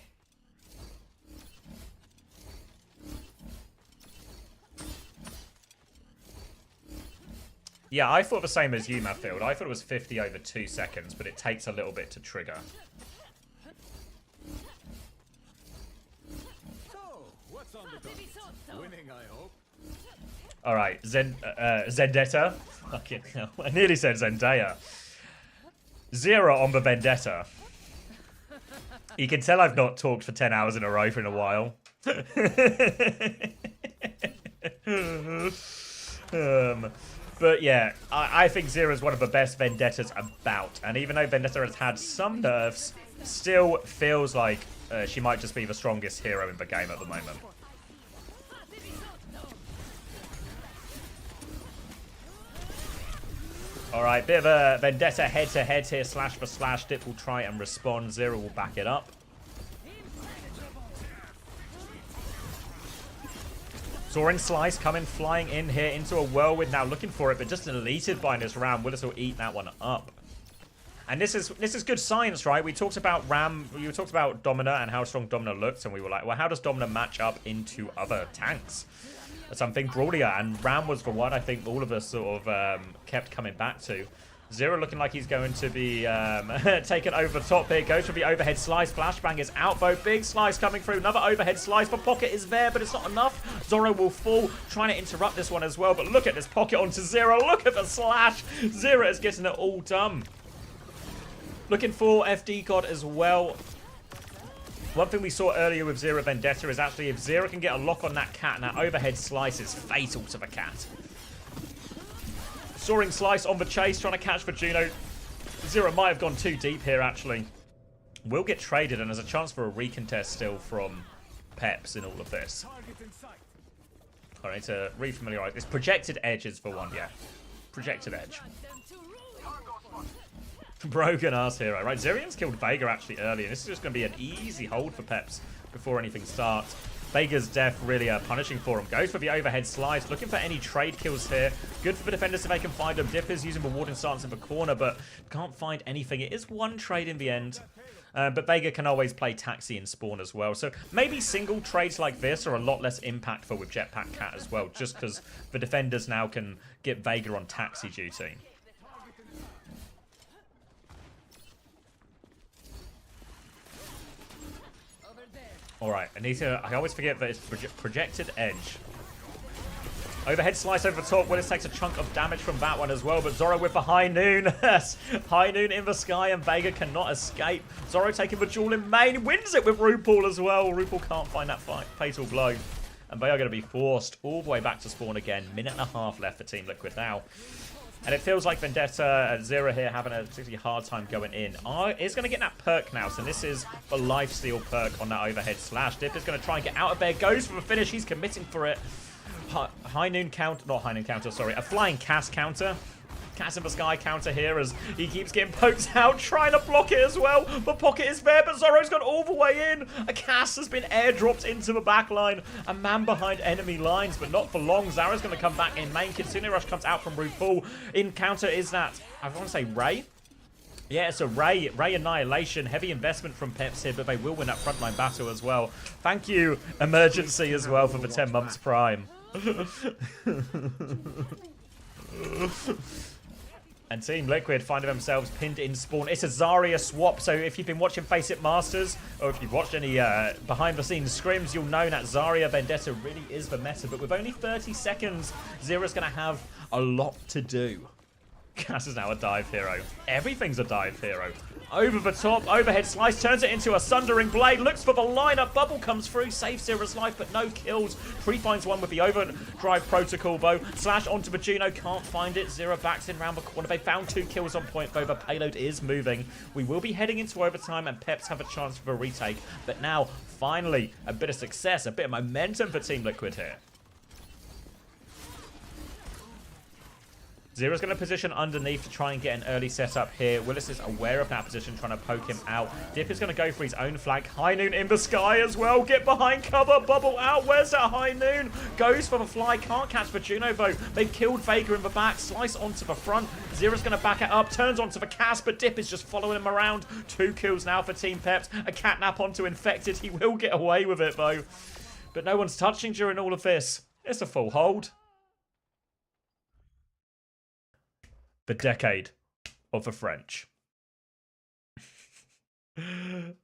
Yeah, I thought the same as you, Matfield. I thought it was 50 over 2 seconds, but it takes a little bit to trigger. Winning, I hope. All right, Zendetta. Fucking hell. I nearly said Zendaya. 0 on the Vendetta. You can tell I've not talked for 10 hours in a row for a while. But yeah, I think 0 is one of the best Vendettas about. And even though Vendetta has had some nerfs, still feels like she might just be the strongest hero in the game at the moment. Alright, bit of a Vendetta head-to-head here, slash for slash. Dip will try and respond. 0 will back it up. Soaring Slice coming flying in here into a whirlwind now, looking for it, but just deleted by this Ram. Willis will eat that one up. And this is good science, right? We talked about we talked about Domina and how strong Domina looked, and we were like, well, how does Domina match up into other tanks? Something brawlier, and Ram was the one I think all of us sort of kept coming back to. 0 looking like he's going to be taken over the top here. Goes for the overhead slice. Flashbang is out though. Big slice coming through. Another overhead slice. The pocket is there, but it's not enough. Zoro will fall. Trying to interrupt this one as well, but look at this pocket onto 0. Look at the slash. 0 is getting it all done. Looking for FD God as well. One thing we saw earlier with 0 Vendetta is actually if 0 can get a lock on that cat, and that overhead slice is fatal to the cat. Soaring Slice on the chase, trying to catch for Juno. 0 might have gone too deep here, actually. Will get traded, and there's a chance for a recontest still from Peps in all of this. All right, to refamiliarize. It's projected edges for one, yeah. Projected edge. Broken ass hero, right? Zerian's killed Vega actually early, and this is just going to be an easy hold for Peps before anything starts. Vega's death really punishing for him. Goes for the overhead slice, looking for any trade kills here. Good for the defenders if they can find them. Dipper's using the warding stance in the corner, but can't find anything. It is one trade in the end. But Vega can always play Taxi and Spawn as well. So maybe single trades like this are a lot less impactful with Jetpack Cat as well, just because the defenders now can get Vega on Taxi duty. Alright, I always forget that it's projected edge. Overhead slice over the top. Willis takes a chunk of damage from that one as well, but Zoro with the high noon. High noon in the sky, and Vega cannot escape. Zoro taking the duel in main, wins it with RuPaul as well. RuPaul can't find that fatal blow, and they are going to be forced all the way back to spawn again. 1.5 minutes left for Team Liquid now. And it feels like Vendetta and 0 here having a particularly hard time going in. Is going to get that perk now, so this is the lifesteal perk on that overhead slash. Dip is going to try and get out of there. Goes for the finish. He's committing for it. High noon counter, not high noon counter, sorry. A flying cast counter. Cast in the sky counter here as he keeps getting poked out, trying to block it as well. The pocket is there, but Zoro's gone all the way in. A cast has been airdropped into the back line. A man behind enemy lines, but not for long. Zara's going to come back in main. Kitsune Rush comes out from RuPaul. In counter is that, I want to say Ray? Yeah, it's a Ray Annihilation. Heavy investment from Peps here, but they will win that frontline battle as well. Thank you, Emergency, as well, for the 10 months Prime. And Team Liquid finding themselves pinned in spawn. It's a Zarya swap, so if you've been watching Face It Masters, or if you've watched any behind-the-scenes scrims, you'll know that Zarya Vendetta really is the meta. But with only 30 seconds, Zera's going to have a lot to do. Cass is now a dive hero. Everything's a dive hero. Over the top, overhead slice, turns it into a sundering blade, looks for the lineup, bubble comes through, saves Zera's life, but no kills. Tree finds one with the overdrive protocol, though. Slash onto the Juno, can't find it. Zera backs in round the corner. They found 2 kills on point, though the payload is moving. We will be heading into overtime, and Peps have a chance for a retake. But now, finally, a bit of success, a bit of momentum for Team Liquid here. Zera's going to position underneath to try and get an early setup here. Willis is aware of that position, trying to poke him out. Dip is going to go for his own flank. High Noon in the sky as well. Get behind cover. Bubble out. Where's that High Noon? Goes for the fly. Can't catch the Juno, though. They've killed Vega in the back. Slice onto the front. Zera's going to back it up. Turns onto the Cass, but Dip is just following him around. 2 kills now for Team Peps. A catnap onto Infected. He will get away with it, though. But no one's touching during all of this. It's a full hold. The decade of the French.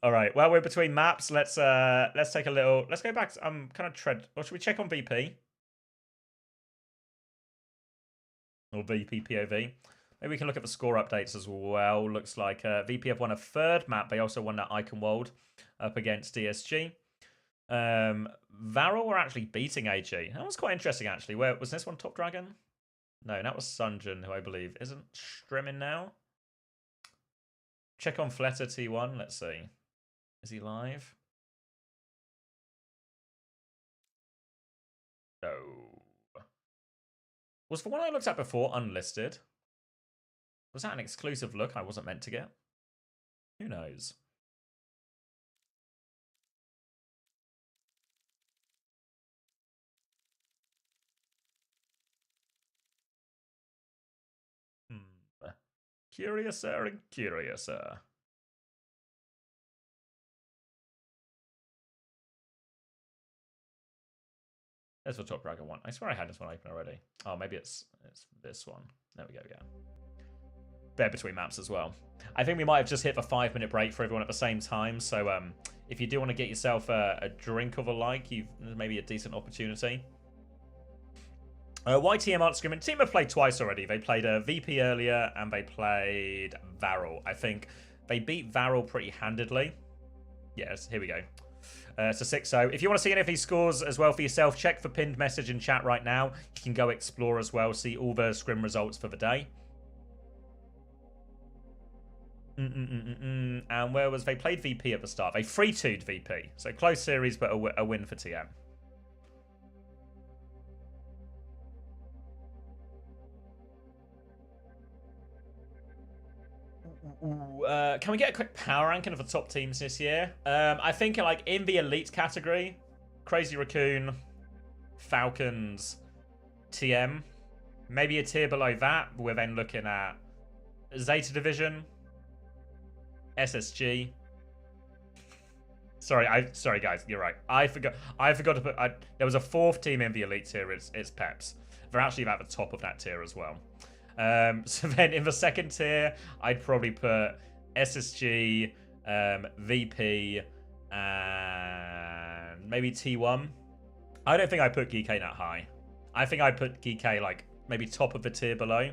All right. Well, we're between maps. Let's take a little. Let's go back. Kind of tread. Or should we check on VP? Or VP POV? Maybe we can look at the score updates as well. Looks like VP have won a 3rd map. They also won that Icon World up against DSG. Varel were actually beating AG. That was quite interesting, actually. Where was this one? Top Dragon? No, that was Sunjin, who I believe isn't streaming now. Check on Fletter T1. Let's see. Is he live? No. Was the one I looked at before unlisted? Was that an exclusive look I wasn't meant to get? Who knows? Curiouser and curiouser. There's the Top Dragon one. I swear I had this one open already. Oh, maybe it's this one. There we go, yeah. They're between maps as well. I think we might have just hit the 5-minute break for everyone at the same time. So if you do want to get yourself a drink of a like, maybe a decent opportunity. YTM aren't scrimming. Team have played twice already. They played VP earlier and they played Varel. I think they beat Varel pretty handedly. Yes, here we go. It's a 6-0. If you want to see any of these scores as well for yourself, check the pinned message in chat right now. You can go explore as well, see all the scrim results for the day. And where was they played VP at the start? They 3-2'd VP. So close series, but a win for TM. Can we get a quick power ranking of the top teams this year? I think like in the elite category, Crazy Raccoon, Falcons, TM. Maybe a tier below that. We're then looking at Zeta Division, SSG. Sorry guys, you're right. I forgot to put. There was a 4th team in the elite tier. It's Peps. They're actually at the top of that tier as well. So then in the 2nd tier, I'd probably put SSG, VP, and maybe T1. I don't think I put GK that high. I think I'd put GK like maybe top of the tier below.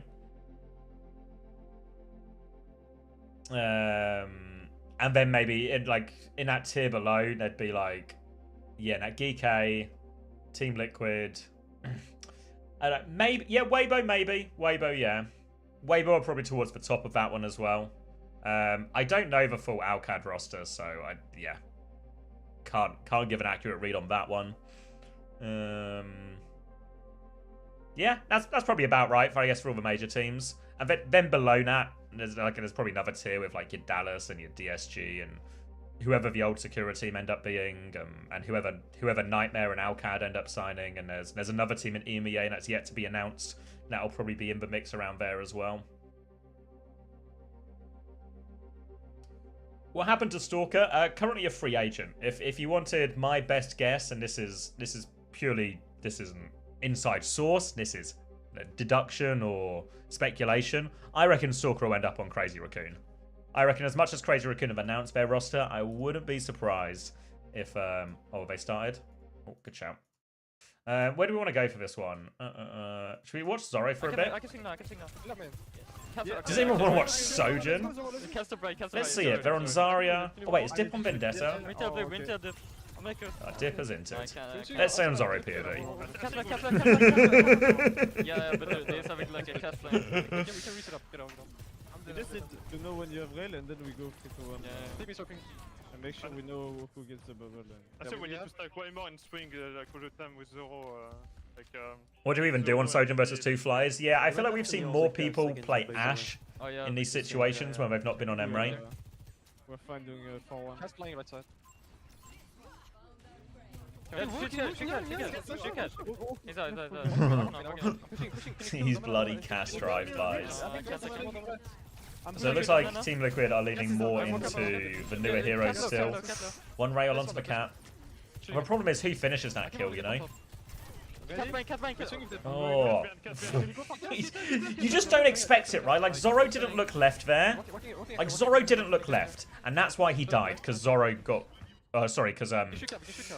And then maybe in that tier below, there'd be like, yeah, that GK, Team Liquid. Maybe, yeah, Weibo, maybe. Weibo, yeah. Weibo are probably towards the top of that one as well. I don't know the full Alcad roster, so yeah. Can't give an accurate read on that one. Yeah, that's probably about right, I guess, for all the major teams. And then below that, there's probably another tier with like your Dallas and your DSG and whoever the old Sakura team end up being, and whoever Nightmare and Alcad end up signing, and there's another team in EMEA that's yet to be announced. That'll probably be in the mix around there as well. What happened to Stalker? Currently a free agent. If you wanted my best guess, and this isn't inside source. This is deduction or speculation. I reckon Stalker will end up on Crazy Raccoon. I reckon as much as Crazy Raccoon have announced their roster, I wouldn't be surprised if... oh, they started? Oh, good shout. Where do we want to go for this one? Should we watch Zorro for a bit? I can sing now, I can sing now. Does anyone want to watch Sojin? Let's see it. They're on Zarya. Oh wait, is Dip on Vendetta? Dip is into it. Let's say on Zorro POV. Yeah, but there's having like a cat flying. We can reset up, get on. We just need to know when you have rail and then we go 3 to 1. Take me soaking. And make sure we know who gets the bubble. I think we need to stack way more and swing like all the time with Zoro. What do we even do on Sojin versus 2 flyers? Yeah, I feel like we've seen more people play Ashe in these situations when they've not been on Emre. We're fine doing 4-1. Cat's playing right side. These bloody cast drive buys. So it looks like Team Liquid are leaning more into the newer heroes still. One rail onto the cat. The problem is who finishes that kill, you know? Oh. You just don't expect it, right? Like, Zorro didn't look left there. Like, Zorro didn't look left. And that's why he died, because Zorro got... sorry, because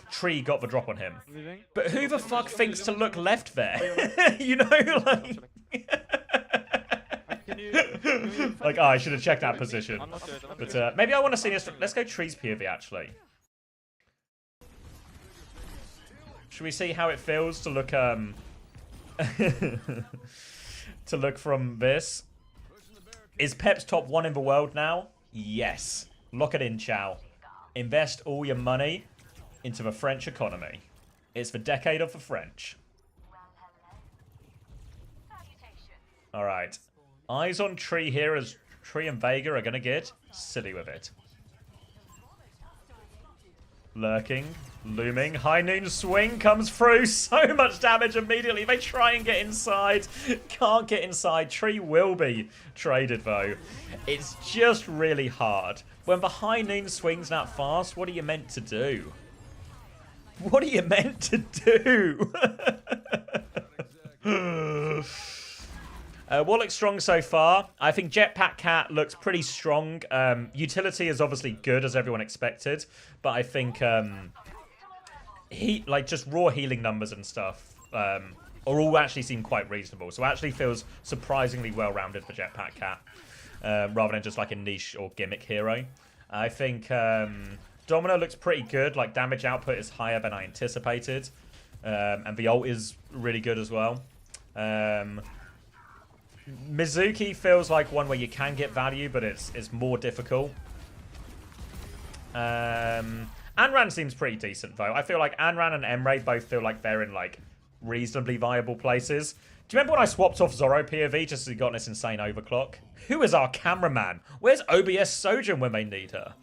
Tree got the drop on him. But who the fuck thinks to look left there? You know, like... Like, oh, I should have checked that position. But maybe I want to see this. Let's go Tree's POV, actually. Should we see how it feels to look, to look from this? Is Pep's top 1 in the world now? Yes. Lock it in, Chow. Invest all your money into the French economy. It's the decade of the French. Alright. Eyes on Tree here as Tree and Vega are going to get silly with it. Lurking. Looming. High noon swing comes through. So much damage immediately. They try and get inside. Can't get inside. Tree will be traded though. It's just really hard. When the high noon swings that fast, what are you meant to do? What are you meant to do? What looks strong so far? I think Jetpack Cat looks pretty strong. Utility is obviously good, as everyone expected. But I think just raw healing numbers and stuff all actually seem quite reasonable. So it actually feels surprisingly well-rounded for Jetpack Cat, rather than just like a niche or gimmick hero. I think Domino looks pretty good. Like, damage output is higher than I anticipated. And the ult is really good as well. Mizuki feels like one where you can get value, but it's more difficult. Anran seems pretty decent, though. I feel like Anran and Emre both feel like they're in, like, reasonably viable places. Do you remember when I swapped off Zorro POV just as he got this insane overclock? Who is our cameraman? Where's OBS Sojin when they need her?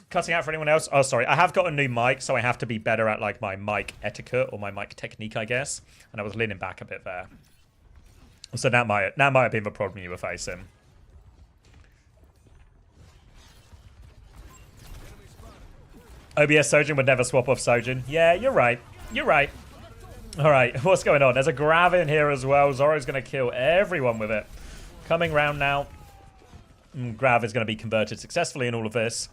Cutting out for anyone else? Oh, sorry. I have got a new mic, so I have to be better at, like, my mic etiquette or my mic technique, I guess. And I was leaning back a bit there. So that might have been the problem you were facing. OBS Sojin would never swap off Sojin. Yeah, you're right. You're right. All right, what's going on? There's a Grav in here as well. Zoro's going to kill everyone with it. Coming round now. Grav is going to be converted successfully in all of this.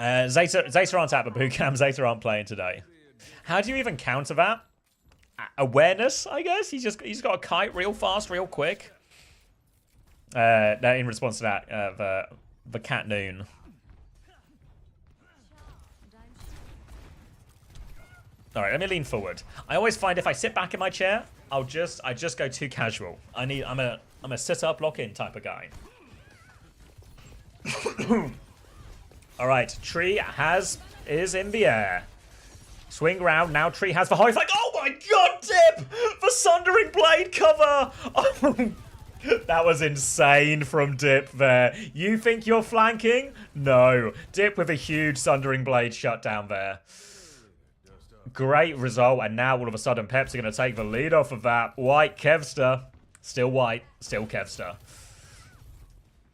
Zeta aren't at the bootcamp. Zeta aren't playing today. How do you even counter that? Awareness, I guess. He's got a kite real fast, real quick. In response to that, the cat noon. All right, let me lean forward. I always find if I sit back in my chair, I just go too casual. I'm a sit up, lock in type of guy. All right, Tree is in the air. Swing round, now Tree has the high flank. Oh my god, Dip! The Sundering Blade cover! Oh, that was insane from Dip there. You think you're flanking? No. Dip with a huge Sundering Blade shutdown there. Great result, and now all of a sudden Peps are going to take the lead off of that. White Kevster. Still white, still Kevster.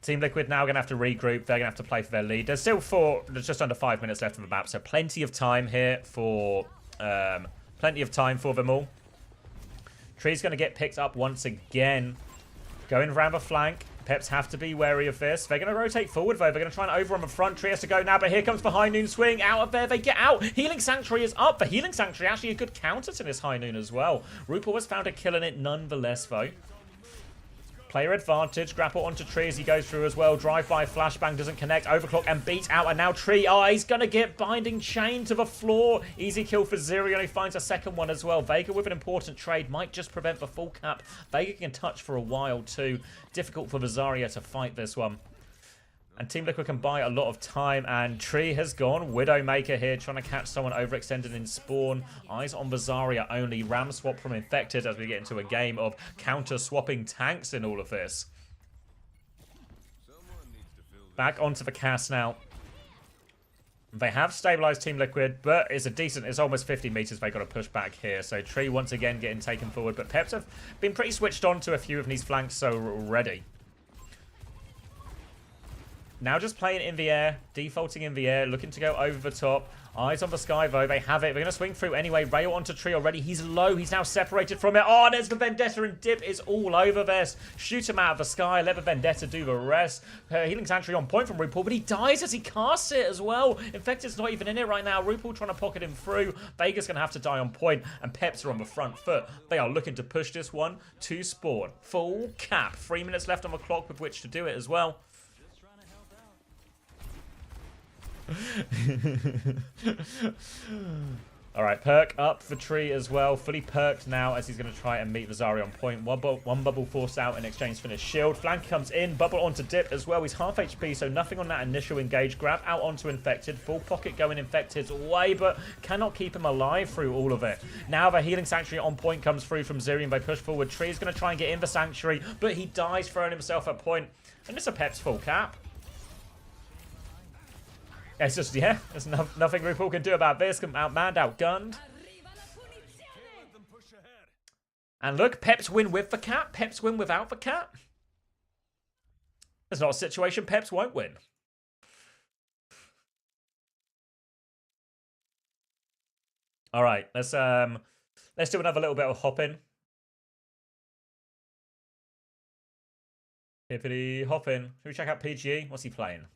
Team Liquid now going to have to regroup. They're going to have to play for their lead. There's just under 5 minutes left of the map, so plenty of time here for them all. Tree's going to get picked up once again. Going around the flank. Peps have to be wary of this. They're going to rotate forward, though. They're going to try and over on the front. Tree has to go now, but here comes the High Noon swing. Out of there, they get out. Healing Sanctuary is up. The Healing Sanctuary actually a good counter to this High Noon as well. Rupal has found a kill in it nonetheless, though. Player advantage. Grapple onto Tree as he goes through as well. Drive-by flashbang doesn't connect. Overclock and beat out. And now Tree, he's going to get binding chain to the floor. Easy kill for Zerion. He finds a second one as well. Vega with an important trade might just prevent the full cap. Vega can touch for a while too. Difficult for the Zarya to fight this one. And Team Liquid can buy a lot of time. And Tree has gone. Widowmaker here trying to catch someone overextended in spawn. Eyes on the Zarya only. Ram swap from Infected as we get into a game of counter-swapping tanks in all of this. Back onto the cast now. They have stabilized Team Liquid, but it's almost 50 meters they've got to push back here. So Tree once again getting taken forward. But Peps have been pretty switched on to a few of these flanks so already. Now just playing in the air, defaulting in the air, looking to go over the top. Eyes on the sky, though. They have it. They're going to swing through anyway. Rail onto Tree already. He's low. He's now separated from it. Oh, there's the Vendetta, and Dip is all over this. Shoot him out of the sky. Let the Vendetta do the rest. Healing Sanctuary on point from Rupal, but he dies as he casts it as well. Infected's not even in it right now. Rupal trying to pocket him through. Vega's going to have to die on point, and Peps are on the front foot. They are looking to push this one to spawn. Full cap. 3 minutes left on the clock with which to do it as well. Alright, perk up for Tree as well. Fully perked now as he's going to try and meet the Zarya on point. One bubble forced out in exchange for his shield. Flank comes in. Bubble onto Dip as well. He's half HP, so nothing on that initial engage. Grab out onto Infected. Full pocket going Infected's way, but cannot keep him alive through all of it. Now the Healing Sanctuary on point comes through from Zerion. They push forward. Tree is going to try and get in the Sanctuary, but he dies throwing himself at point. And it's a Peps full cap. It's just, yeah, there's nothing Rupal can do about this. Outmanned, outgunned. And look, Peps win with the cap. Peps win without the cap. There's not a situation Peps won't win. All right, let's do another little bit of hopping. Hippity hopping. Should we check out PGE? What's he playing?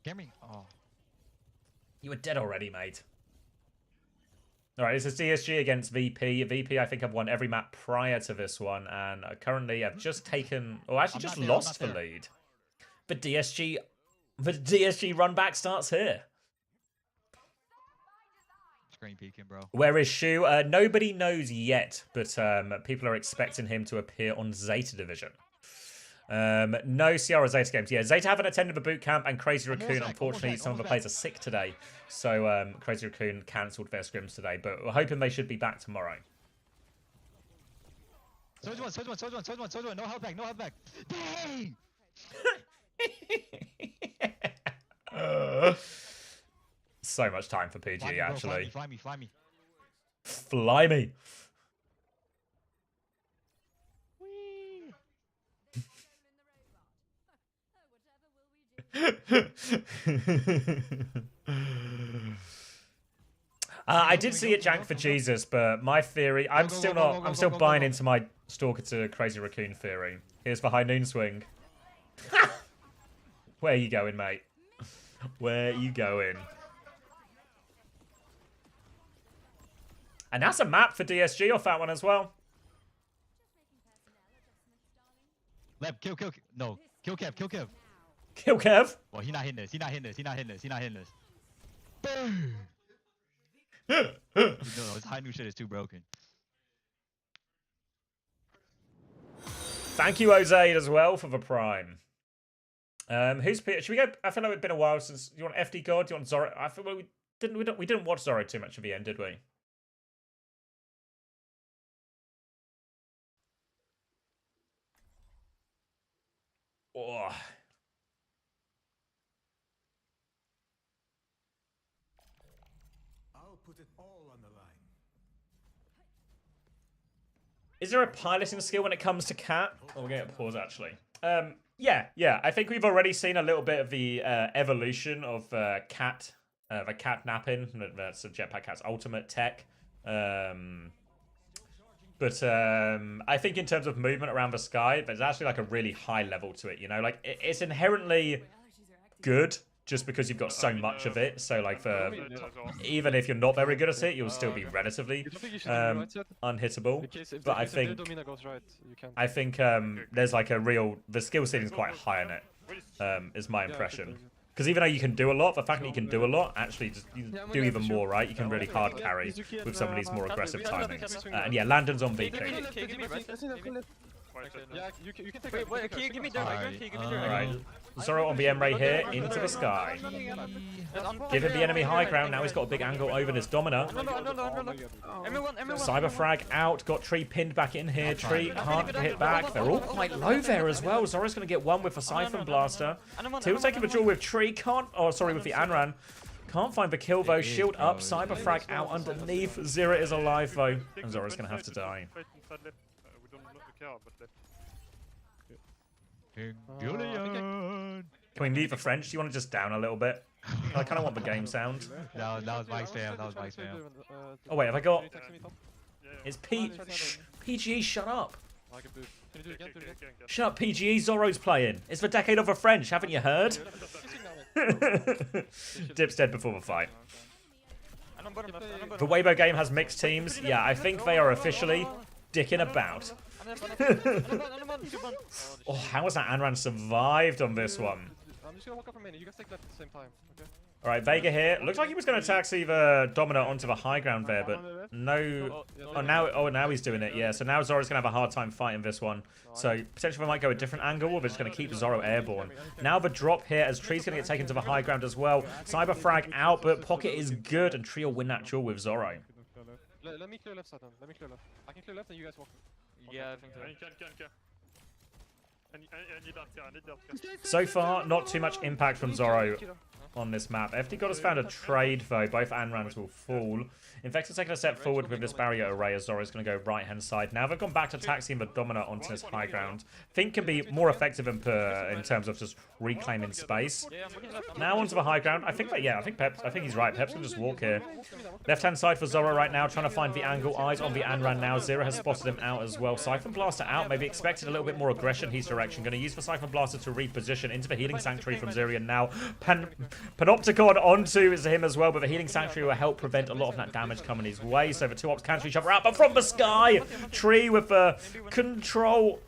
Get me. Oh. You were dead already, mate. Alright, this is DSG against VP. VP, I think, have won every map prior to this one, and currently have just taken... Oh, actually just lost the lead. The DSG run back starts here. Screen peeking, bro. Where is Shu? Nobody knows yet, but people are expecting him to appear on Zeta Division. No Ciara Zeta games. Yeah, Zeta haven't attended the boot camp, and Crazy Raccoon, unfortunately, some of the players are sick today. So Crazy Raccoon cancelled their scrims today, but we're hoping they should be back tomorrow. Soldier one. No health back. Dang! So much time for PG, actually. Fly me. Fly me. I did see it jank for Jesus, but my theory, I'm still buying into my Stalker to Crazy Raccoon theory. Here's the High Noon swing. Where you going, mate? Where you going? And that's a map for DSG off that one as well. Lep, kill. No, kill Kev. Kill Kev. Well, he's not hitting this. Boom. No, his high new shit is too broken. Thank you, Ozaid, as well for the prime. Who's should we go? I feel like it's been a while since. You want FD God? Do you want Zoro? I feel like we didn't watch Zoro too much at the end, did we? Oh. I'll put it all on the line. Is there a piloting skill when it comes to cat? Oh, we're going to pause actually. Yeah. I think we've already seen a little bit of the evolution of cat, the cat napping. That's a Jetpack Cat's ultimate tech. But I think in terms of movement around the sky, there's actually like a really high level to it. You know, like it's inherently good just because you've got so much of it. So like for even if you're not very good at it, you'll still be relatively unhittable. But I think there's like a real the skill ceiling is quite high in it. Is my impression. Because even though you can do a lot, the fact that you can do a lot actually just you do even more, right? You can really hard carry with some of these more aggressive timings. And yeah, Landon's on VK. Yeah, you can take it. Wait, can you give me the Alright. Zoro on the M-Ray here, into the sky. Give him the enemy high ground, now he's got a big angle over this Domina. Cyber frag out, got Tree pinned back in here. Tree can't hit back. They're all quite low there as well. Zoro's going to get one with a Siphon Blaster. Teal taking the duel with Tree, with the Anran. Can't find the kill though. Shield up, Cyber frag out underneath. Zero is alive though, and Zoro's going to have to die. Can we leave the French? Do you want to just down a little bit? I kind of want the game sound. No, that was my spam. That was my spam. Oh wait, have I got? It's PGE. Shut up. Shut up, PGE. Zoro's playing. It's the decade of the French. Haven't you heard? Dip's dead before the fight. The Weibo game has mixed teams. Yeah, I think they are officially dicking about. Oh, how has that Anran survived on this one? I'm just gonna walk up from mini. You guys take that at the same time, okay? Alright, Vega here. Looks like he was going to taxi the Domino onto the high ground there, but no. Now he's doing it, yeah. So now Zoro's going to have a hard time fighting this one. So potentially we might go a different angle, or we're just going to keep Zoro airborne. Now the drop here as Tree's going to get taken to the high ground as well. Cyber frag out, but Pocket is good, and Tree will win that duel with Zoro. Let me clear left side then. Let me clear left. I can clear left and you guys walk. Yeah, I think so. So far, not too much impact from Zoro on this map. FD God has found a trade, though. Both Anrans will fall. Infector's taking a step forward with this barrier array as Zoro's going to go right-hand side. Now they've gone back to taxiing the Domina onto this high ground. Think can be more effective in terms of just reclaiming space. Now onto the high ground. I think he's right. Pep's can just walk here. Left-hand side for Zoro right now, trying to find the angle. Eyes on the Anran now. Zero has spotted him out as well. Siphon Blaster out. Maybe expected a little bit more aggression his direction. Going to use the Siphon Blaster to reposition into the Healing Sanctuary from Zirian now. Panopticon onto him as well, but the Healing Sanctuary will help prevent a lot of that damage coming his way. So the two ops cancel each other out, but from the sky, Tree with the control.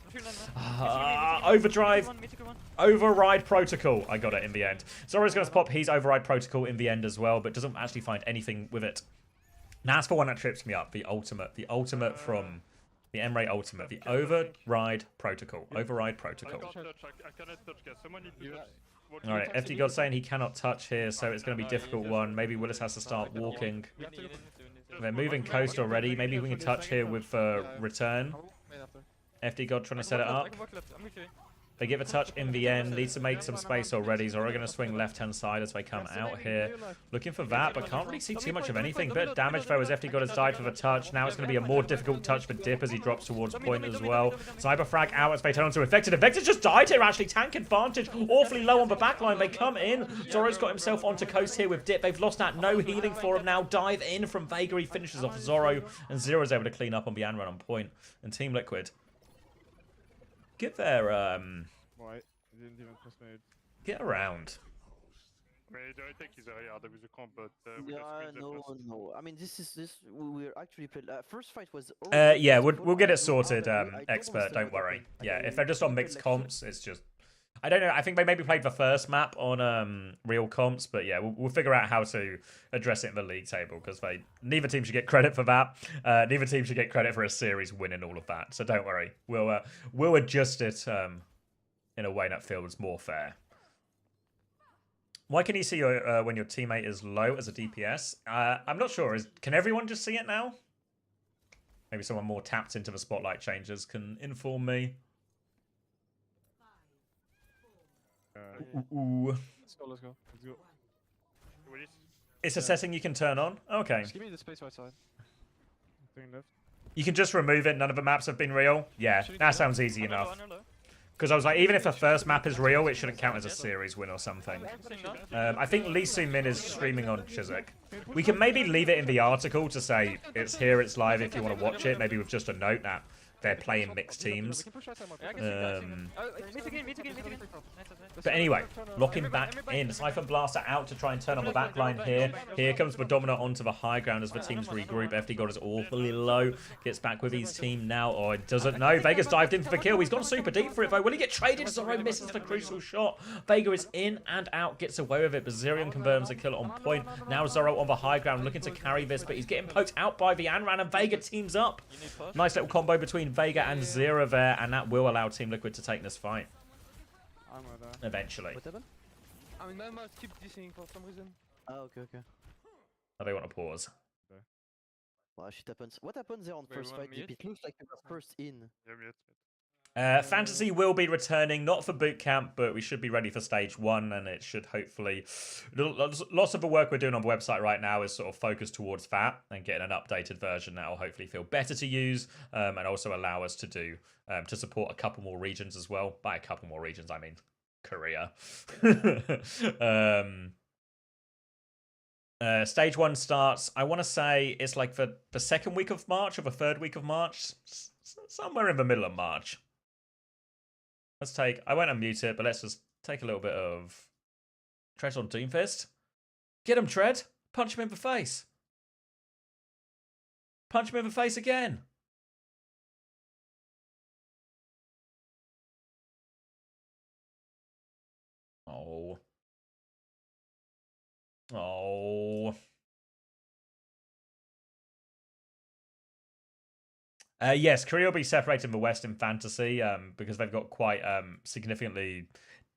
Overdrive. Override Protocol. I got it in the end. Zoro's going to pop his Override Protocol in the end as well, but doesn't actually find anything with it. Now that's the one that trips me up. The ultimate from the M-Ray ultimate. The Override Protocol. Override Protocol. Alright, FD God saying he cannot touch here, so it's going to be a difficult one. Maybe Willis has to start walking. They're moving coast already. Maybe we can touch here with return. FD God trying to set it up. They give a touch in the end. Needs to make some space already. Zoro going to swing left-hand side as they come out here. Looking for that, but can't really see too much of anything. Bit of damage, though, as FD God has died for the touch. Now it's going to be a more difficult touch for Dip as he drops towards point as well. Cyber frag out as they turn onto Infected. Infected just died here, actually. Tank advantage. Awfully low on the backline. They come in. Zoro's got himself onto coast here with Dip. They've lost that. No healing for him now. Dive in from Vega. He finishes off Zoro. And Zero's able to clean up on the Anran on point. And Team Liquid get their get around. No. I mean, we're actually playing. First fight was. Yeah, we'll get it sorted, expert. Don't worry. Yeah, if they're just on mixed comps, it's just. I don't know. I think they maybe played the first map on real comps, but yeah, we'll figure out how to address it in the league table because neither team should get credit for that. Neither team should get credit for a series win and all of that. So don't worry. We'll adjust it in a way that feels more fair. Why can you see when your teammate is low as a DPS? I'm not sure. Can everyone just see it now? Maybe someone more tapped into the spotlight changes can inform me. Let's go. It's a setting you can turn on? Okay. Just give me the space right side. Turn left. You can just remove it. None of the maps have been real. Yeah, that sounds easy enough. Because I was like, even if the first map is real, it shouldn't count as a series win or something. I think Lee Soo-min is streaming on Chiswick. We can maybe leave it in the article to say it's here, it's live if you want to watch it. Maybe with just a note that they're playing mixed teams. But anyway, locking back in. Siphon Blaster out to try and turn on the back line here. Here comes Predomina onto the high ground as the teams regroup. FD God is awfully low. Gets back with his team now. Oh, it doesn't know. Vega's dived in for the kill. He's gone super deep for it, though. Will he get traded? Zorro misses the crucial shot. Vega is in and out. Gets away with it. Bazirian confirms a kill on point. Now Zorro on the high ground looking to carry this, but he's getting poked out by the Anran, and Vega teams up. Nice little combo between Vega and Zera there, and that will allow Team Liquid to take this fight. Eventually. What happened? I mean, my mouse keeps dissing for some reason. Oh, okay. Oh, they want to pause. Okay. Well, shit happens. What happened there on first fight? It looks like you were first in. Fantasy will be returning, not for Bootcamp, but we should be ready for stage 1, and it should hopefully... Lots of the work we're doing on the website right now is sort of focused towards that, and getting an updated version that will hopefully feel better to use, and also allow us to do, to support a couple more regions as well. By a couple more regions, I mean Korea. Stage 1 starts, I want to say it's like the second week of March or the third week of March, somewhere in the middle of March. Let's take, I won't unmute it, but let's just take a little bit of Tread on Doomfist. Get him, Tread. Punch him in the face. Punch him in the face again. Oh. Oh. Yes, Korea will be separated from the West in Fantasy because they've got quite significantly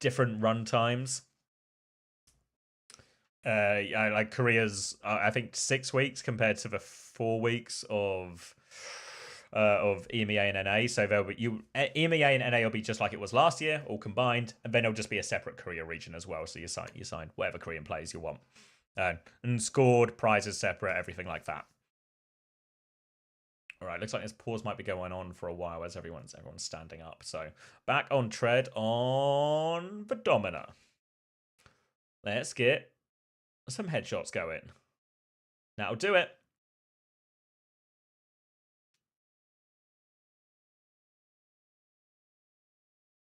different run times. Like Korea's, I think 6 weeks compared to the 4 weeks of EMEA and NA. So there'll be, EMEA and NA will be just like it was last year, all combined, and then it'll just be a separate Korea region as well. So you sign whatever Korean players you want, and scored, prizes separate, everything like that. All right, looks like this pause might be going on for a while as everyone's standing up. So back on Tread on the Domina. Let's get some headshots going. That'll do it.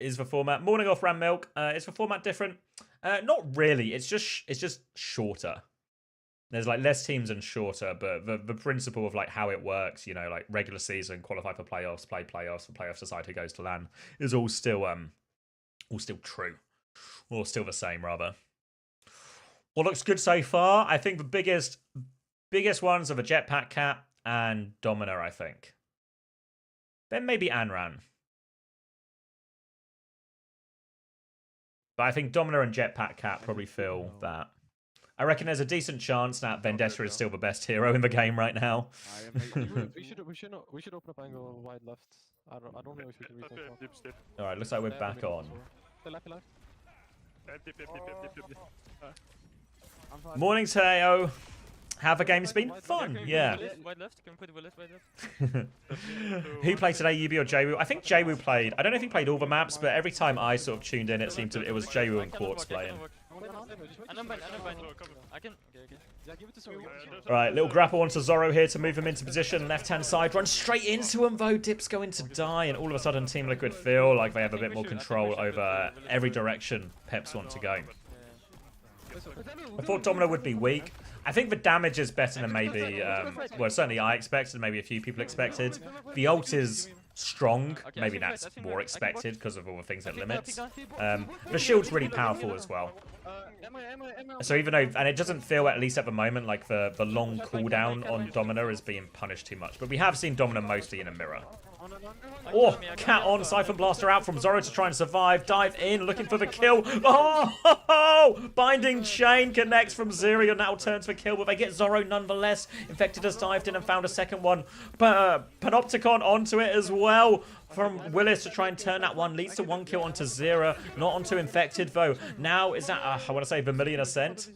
Is the format morning off Ram Milk? Is the format different? Not really. It's just shorter. There's like less teams and shorter, but the principle of like how it works, you know, like regular season, qualify for playoffs, play playoffs, for playoffs decide who goes to LAN, is all still true, or still the same rather. What looks good so far? I think the biggest ones are the Jetpack Cat and Domina, I think. Then maybe Anran. But I think Domina and Jetpack Cat probably feel that. I reckon there's a decent chance that Vendetta is still the best hero in the game right now. we should open up angle wide left. I don't know if we can reach that. All right, looks like we're back on. Morning, Teo. Have the games been fun? Yeah. Wide left. Can we put the left, wide left? Who played today, Yubi or Jwoo? I think Jwoo played. I don't know if he played all the maps, but every time I sort of tuned in, it seemed it was Jwoo and Quartz playing. Right, little grapple onto Zorro here to move him into position. Left-hand side, run straight into him though. Dip's going to die, and all of a sudden Team Liquid feel like they have a bit more control over every direction Peps want to go. I thought Domino would be weak. I think the damage is better than maybe, well, certainly I expected, maybe a few people expected. The ult is strong. Maybe that's more expected because of all the things it limits. The shield's really powerful as well. So even though, and it doesn't feel, at least at the moment, like the long cooldown on Domina is being punished too much. But we have seen Domina mostly in a mirror. Oh, cat on, Siphon Blaster out from Zorro to try and survive. Dive in, looking for the kill. Oh, Binding Chain connects from Zero, now turns for kill, but they get Zorro nonetheless. Infected has dived in and found a second one. Panopticon onto it as well from Willis to try and turn that one. Leads to one kill onto Zero, not onto Infected though. Now, is that, I want to say Vermilion Ascent?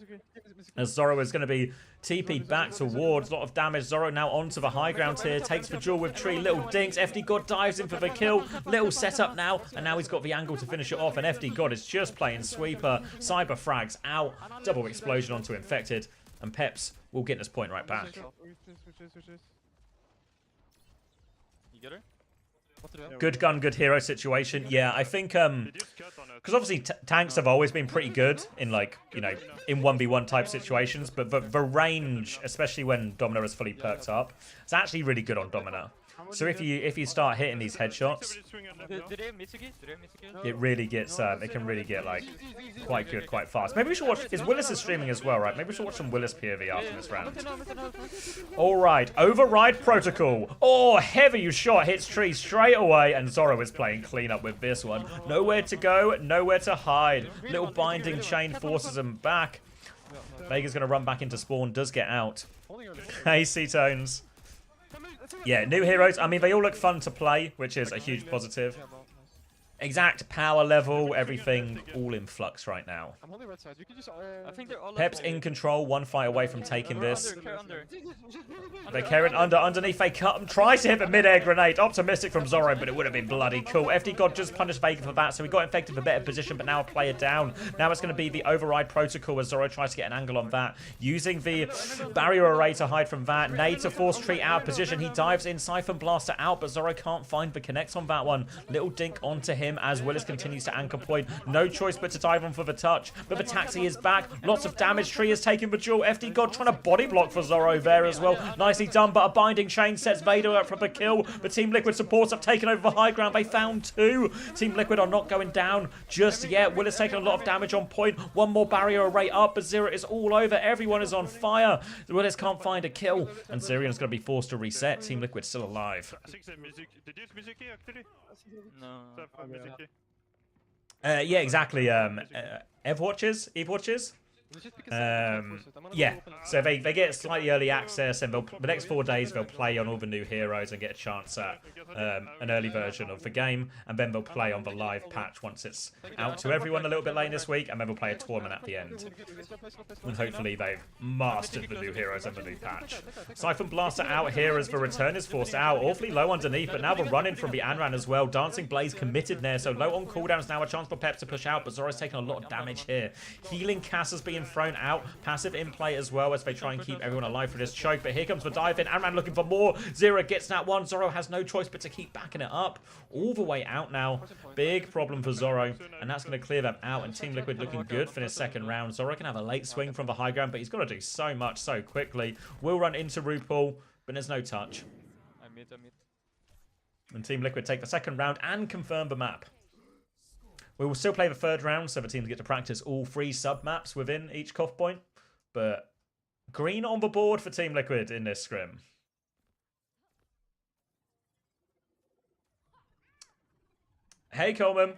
As Zoro is going to be TP'd back towards. A lot of damage. Zoro now onto the high ground here. Takes the duel with Tree. Little dinks. FD God dives in for the kill. Little setup now. And now he's got the angle to finish it off. And FD God is just playing sweeper. Cyber frags out. Double explosion onto Infected. And Peps will get this point right back. You get her? Good gun, good hero situation. Yeah, I think, because obviously tanks have always been pretty good in, like, you know, in 1v1 type situations, but the range, especially when Domino is fully perked up, it's actually really good on Domino. So if you start hitting these headshots, it really gets it can really get like quite good quite fast. Maybe we should watch. Is Willis is streaming as well, right? Maybe we should watch some Willis POV after this round. All right, override protocol. Oh, heavy shot hits Tree straight away, and Zoro is playing cleanup with this one. Nowhere to go, nowhere to hide. Little binding chain forces him back. Vega's gonna run back into spawn. Does get out. Hey, C-Tones. Yeah, new heroes. I mean, they all look fun to play, which is a huge positive. Exact power level, everything all in flux right now. I'm holding red side. You can just. I think they're all Peps in control, one fight away from taking this. Under. They carry it underneath. They cut him. Tries to hit the mid-air grenade. Optimistic from Zoro, but it would have been bloody cool. FD God just punished Vega for that, so he got Infected for better position, but now a player down. Now it's going to be the override protocol as Zoro tries to get an angle on that. Using the barrier array to hide from that. Nade to force Tree out of position. He dives in. Siphon Blaster out, but Zoro can't find the connect on that one. Little dink onto him as Willis continues to anchor point. No choice but to dive on for the touch, but the taxi is back. Lots of damage. Tree is taking the duel. FD God trying to body block for Zoro there as well. Nicely done, but a binding chain sets Vader up for the kill. But Team Liquid supports have taken over the high ground. They found two. Team Liquid are not going down just yet. Willis taking a lot of damage on point. One more barrier array up, but Zero is all over. Everyone is on fire. Willis can't find a kill, and Zyrion's going to be forced to reset. Team Liquid still alive. I think the music. Did you use music key actually? No. Music key. Yeah, exactly. Eve watches. Yeah, so they get slightly early access, and the next 4 days they'll play on all the new heroes and get a chance at an early version of the game, and then they'll play on the live patch once it's out to everyone a little bit late this week, and then we'll play a tournament at the end. And hopefully they've mastered the new heroes and the new patch. Siphon Blaster out here as the return is forced out. Awfully low underneath, but now the run-in from the Anran as well. Dancing Blaze committed there, so low on cooldowns now. A chance for Pep to push out, but Zoro's taking a lot of damage here. Healing Cass has been thrown out. Passive in play as well as they try and keep everyone alive for this choke. But here comes the dive in. Anran looking for more. Zero gets that one. Zoro has no choice but to keep backing it up. All the way out now. Big problem for Zoro. And that's going to clear them out. And Team Liquid looking good for this second round. Zoro can have a late swing from the high ground, but he's got to do so much so quickly. Will run into RuPaul, but there's no touch. And Team Liquid take the second round and confirm the map. We will still play the third round, so the teams get to practice all 3 sub-maps within each cough point. But green on the board for Team Liquid in this scrim. Hey, Coleman.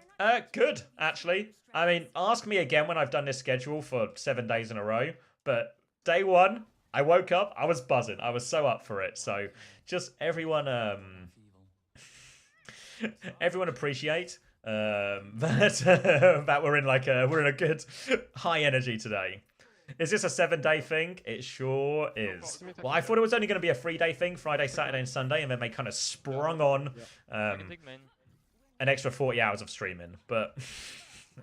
Good, actually. I mean, ask me again when I've done this schedule for 7 days in a row. But day 1, I woke up, I was buzzing. I was so up for it. So just everyone, everyone appreciate that we're in a good high energy today. Is this a 7-day thing? It sure is. Well, I thought it was only going to be a 3-day thing, Friday, Saturday, and Sunday, and then they kind of sprung on an extra 40 hours of streaming. But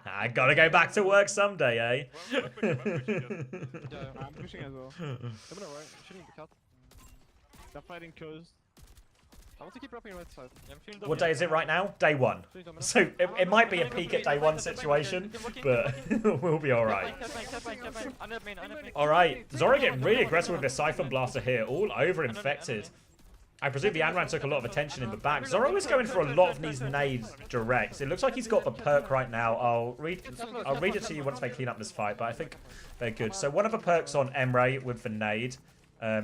I gotta go back to work someday, eh? I'm pushing as well. They're fighting coast. I want to keep dropping right side. What day is it right now? Day 1. So it might be a peak at day 1 situation, but we'll be alright. Alright, Zoro getting really aggressive with this Siphon Blaster here, all over Infected. I presume the Anran took a lot of attention in the back. Zoro is going for a lot of these nades direct. It looks like he's got the perk right now. I'll read it to you once they clean up this fight, but I think they're good. So one of the perks on Emre with the nade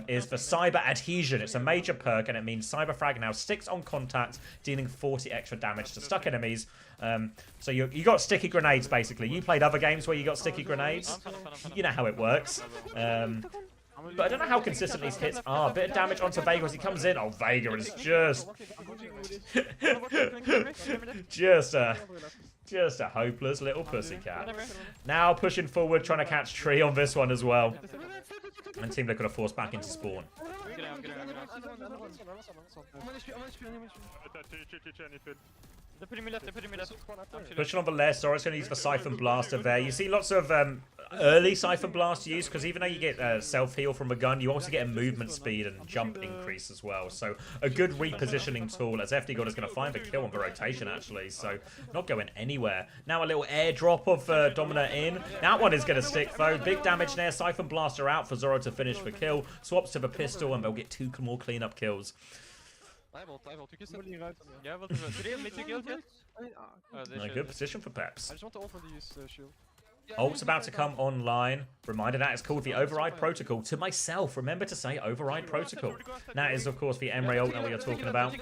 is the Cyber Adhesion. It's a major perk, and it means Cyber Frag now sticks on contact, dealing 40 extra damage to stuck enemies. So you got sticky grenades, basically. You played other games where you got sticky grenades. You know how it works. But I don't know how consistent these hits are. A bit of damage onto Vega as he comes in. Oh, Vega is just Just a hopeless little pussycat. Now pushing forward, trying to catch Tree on this one as well. And Team Liquid are forced back into spawn. They're putting me left, they're putting me left. Pushing on the left, Zora's going to use the Siphon Blaster there. You see lots of early Siphon Blast use, because even though you get self-heal from a gun, you also get a movement speed and jump increase as well. So a good repositioning tool, as FD God is going to find the kill on the rotation, actually. So not going anywhere. Now a little airdrop of Dominant in. That one is going to stick, though. Big damage there. Siphon Blaster out for Zoro to finish the kill. Swaps to the pistol, and they'll get 2 more cleanup kills. A good position for Peps. I just want to open the shield. Ult's about to come online. Reminder that it's called the Override Protocol. To myself, remember to say Override Protocol. That is, of course, the Emre ult that we are talking about.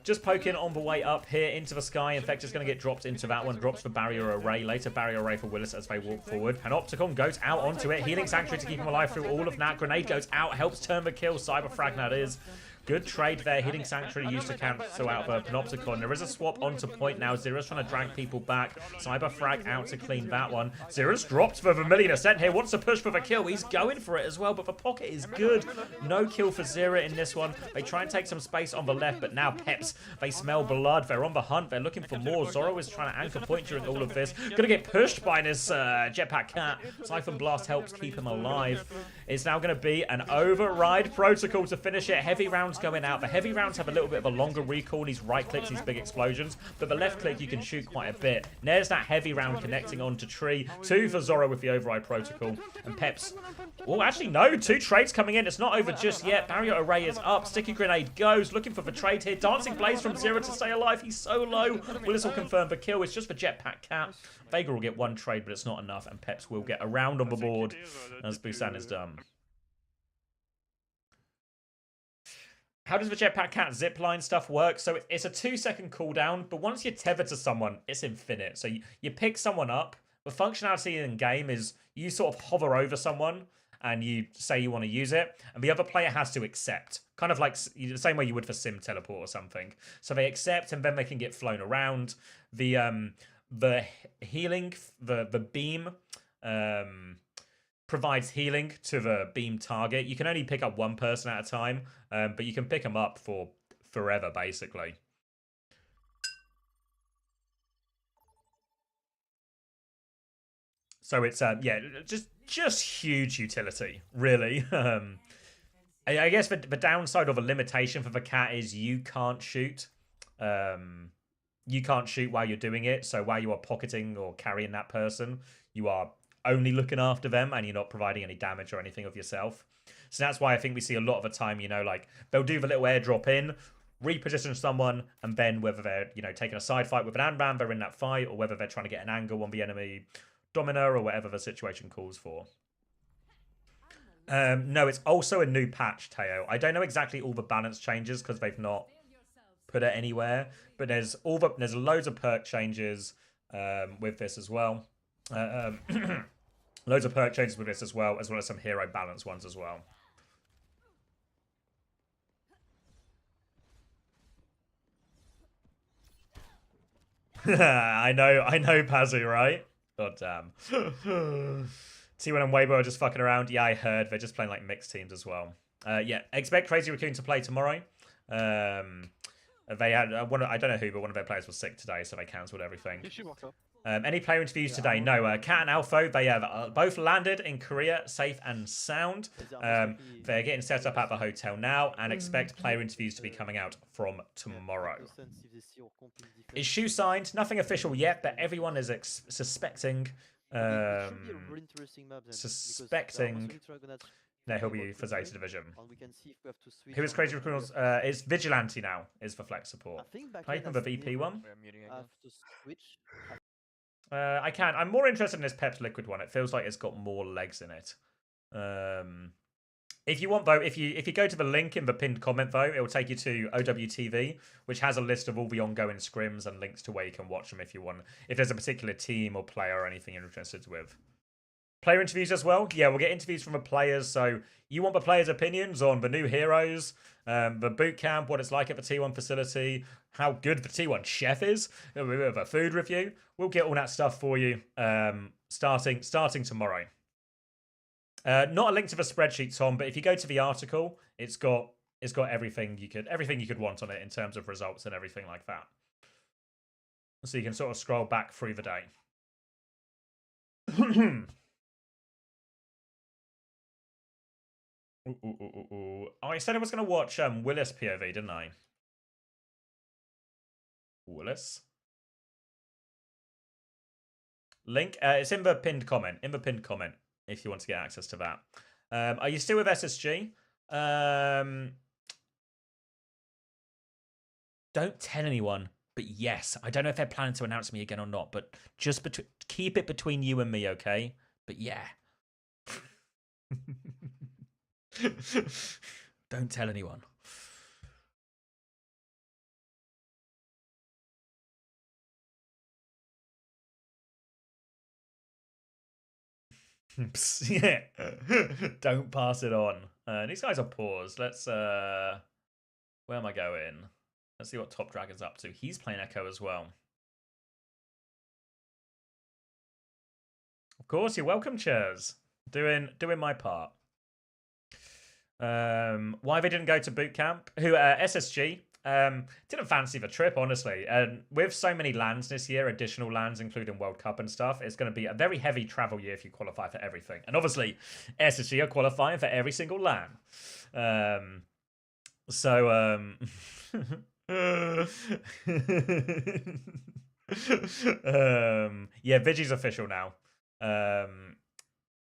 Just poking on the way up here into the sky. Infector's going to get dropped into that one. Drops the Barrier Array. Later, Barrier Array for Willis as they walk forward. Panopticon goes out onto it. Healing Sanctuary to keep him alive through all of that. Grenade goes out. Helps turn the kill. Cyberfrag that is. Good trade there. Healing Sanctuary used to cancel out the Panopticon. There is a swap onto point now. Zera's trying to drag people back. Cyberfrag out to clean that one. Zera's dropped for the million ascent here. Wants to push for the kill. He's going for it as well, but the pocket is good. No kill for Zera in this one. They try and take some space on the left, but now Peps, they smell blood. They're on the hunt. They're looking for more. Zoro is trying to anchor point during all of this. Gonna get pushed by this Jetpack Cat. Siphon Blast helps keep him alive. It's now going to be an Override Protocol to finish it. Heavy rounds going out. The heavy rounds have a little bit of a longer recoil. These right clicks, these big explosions. But the left click, you can shoot quite a bit. There's that heavy round connecting onto Tree. 2 for Zoro with the Override Protocol. And Peps. Oh, actually, no. 2 trades coming in. It's not over just yet. Barrier Array is up. Sticky Grenade goes. Looking for the trade here. Dancing Blaze from Zero to stay alive. He's so low. Willis will confirm the kill. It's just the Jetpack Cat. Vega will get 1 trade, but it's not enough. And Peps will get a round on the board as Busan is done. How does the Jetpack Cat zipline stuff work? So it's a 2-second cooldown, but once you're tethered to someone, it's infinite. So you pick someone up. The functionality in game is you sort of hover over someone and you say you want to use it, and the other player has to accept. Kind of like the same way you would for Sim Teleport or something. So they accept, and then they can get flown around. The healing, the beam, provides healing to the beam target. You can only pick up 1 person at a time, but you can pick them up for forever, basically. So it's yeah, just huge utility, really. I guess the downside of a limitation for the cat is you can't shoot. You can't shoot while you're doing it. So while you are pocketing or carrying that person, you are only looking after them and you're not providing any damage or anything of yourself. So that's why I think we see a lot of the time, you know, like they'll do the little airdrop in, reposition someone, and then whether they're, you know, taking a side fight with an Anram, they're in that fight, or whether they're trying to get an angle on the enemy Domino or whatever the situation calls for. No, it's also a new patch, Teo. I don't know exactly all the balance changes because they've not put it anywhere, but there's loads of perk changes with this as well. Loads of perk changes with this as well as some hero balance ones as well. I know, Pazu, right? God damn. T1 and Weibo are just fucking around. Yeah, I heard. They're just playing like mixed teams as well. Yeah, expect Crazy Raccoon to play tomorrow. They had, I don't know who, but one of their players was sick today, so they cancelled everything. Any player interviews today? No. Cat and Alpho, they have both landed in Korea, safe and sound. They're getting set up at the hotel now and expect player interviews to be coming out from tomorrow. Is Shu signed? Nothing official yet, but everyone is suspecting. No, he'll be for Zeta Division. Who is Crazy Criminals? Is Vigilante now, is for flex support. Can I open the VP one? I can. I'm more interested in this Peps Liquid one. It feels like it's got more legs in it. If you want, though, if you go to the link in the pinned comment, though, it will take you to OWTV, which has a list of all the ongoing scrims and links to where you can watch them if you want. If there's a particular team or player or anything you're interested with. Player interviews as well. Yeah, we'll get interviews from the players. So you want the players' opinions on the new heroes, the boot camp, what it's like at the T1 facility, how good the T1 chef is, with a food review. We'll get all that stuff for you starting tomorrow. Not a link to the spreadsheet, Tom, but if you go to the article, it's got everything you could want on it in terms of results and everything like that. So you can sort of scroll back through the day. Oh, I said I was going to watch Willis POV, didn't I? Willis. Link. It's in the pinned comment. If you want to get access to that. Are you still with SSG? Don't tell anyone. But yes, I don't know if they're planning to announce me again or not. But just keep it between you and me, okay? But yeah. Don't tell anyone. Yeah. Don't pass it on. These guys are paused. Let's where am I going? Let's see what Top Dragon's up to. He's playing Echo as well. Of course, you're welcome, Chairs. Doing my part. Why they didn't go to Bootcamp? SSG didn't fancy the trip, honestly. And with so many lands this year, additional lands including World Cup and stuff, it's going to be a very heavy travel year if you qualify for everything. And obviously, SSG are qualifying for every single LAN. Yeah, Vigi's official now.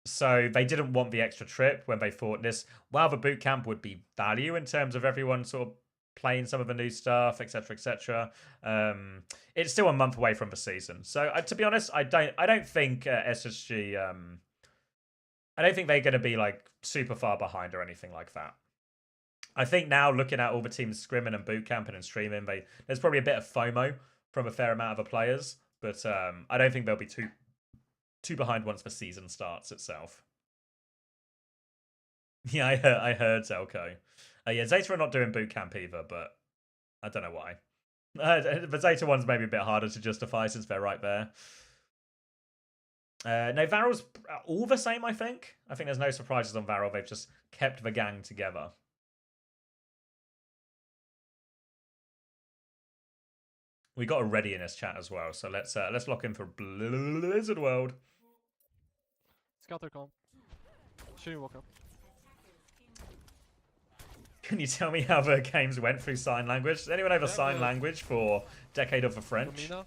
So they didn't want the extra trip when they thought this. While the boot camp would be value in terms of everyone sort of playing some of the new stuff, etc., etc. It's still a month away from the season. So to be honest, I don't think SSG. I don't think they're going to be like super far behind or anything like that. I think now looking at all the teams scrimming and boot camping and streaming, there's probably a bit of FOMO from a fair amount of the players, but I don't think they'll be too behind once the season starts itself. Yeah, I heard Zelko. Yeah, Zeta are not doing boot camp either, but I don't know why. The Zeta one's maybe a bit harder to justify since they're right there. No, Varel's all the same, I think. I think there's no surprises on Varel. They've just kept the gang together. We got a ready in this chat as well, so let's lock in for Blizzard World. Scout their calm. Shooting walk up. Can you tell me how the games went through sign language? Does anyone have a sign language for Decade of the French? Am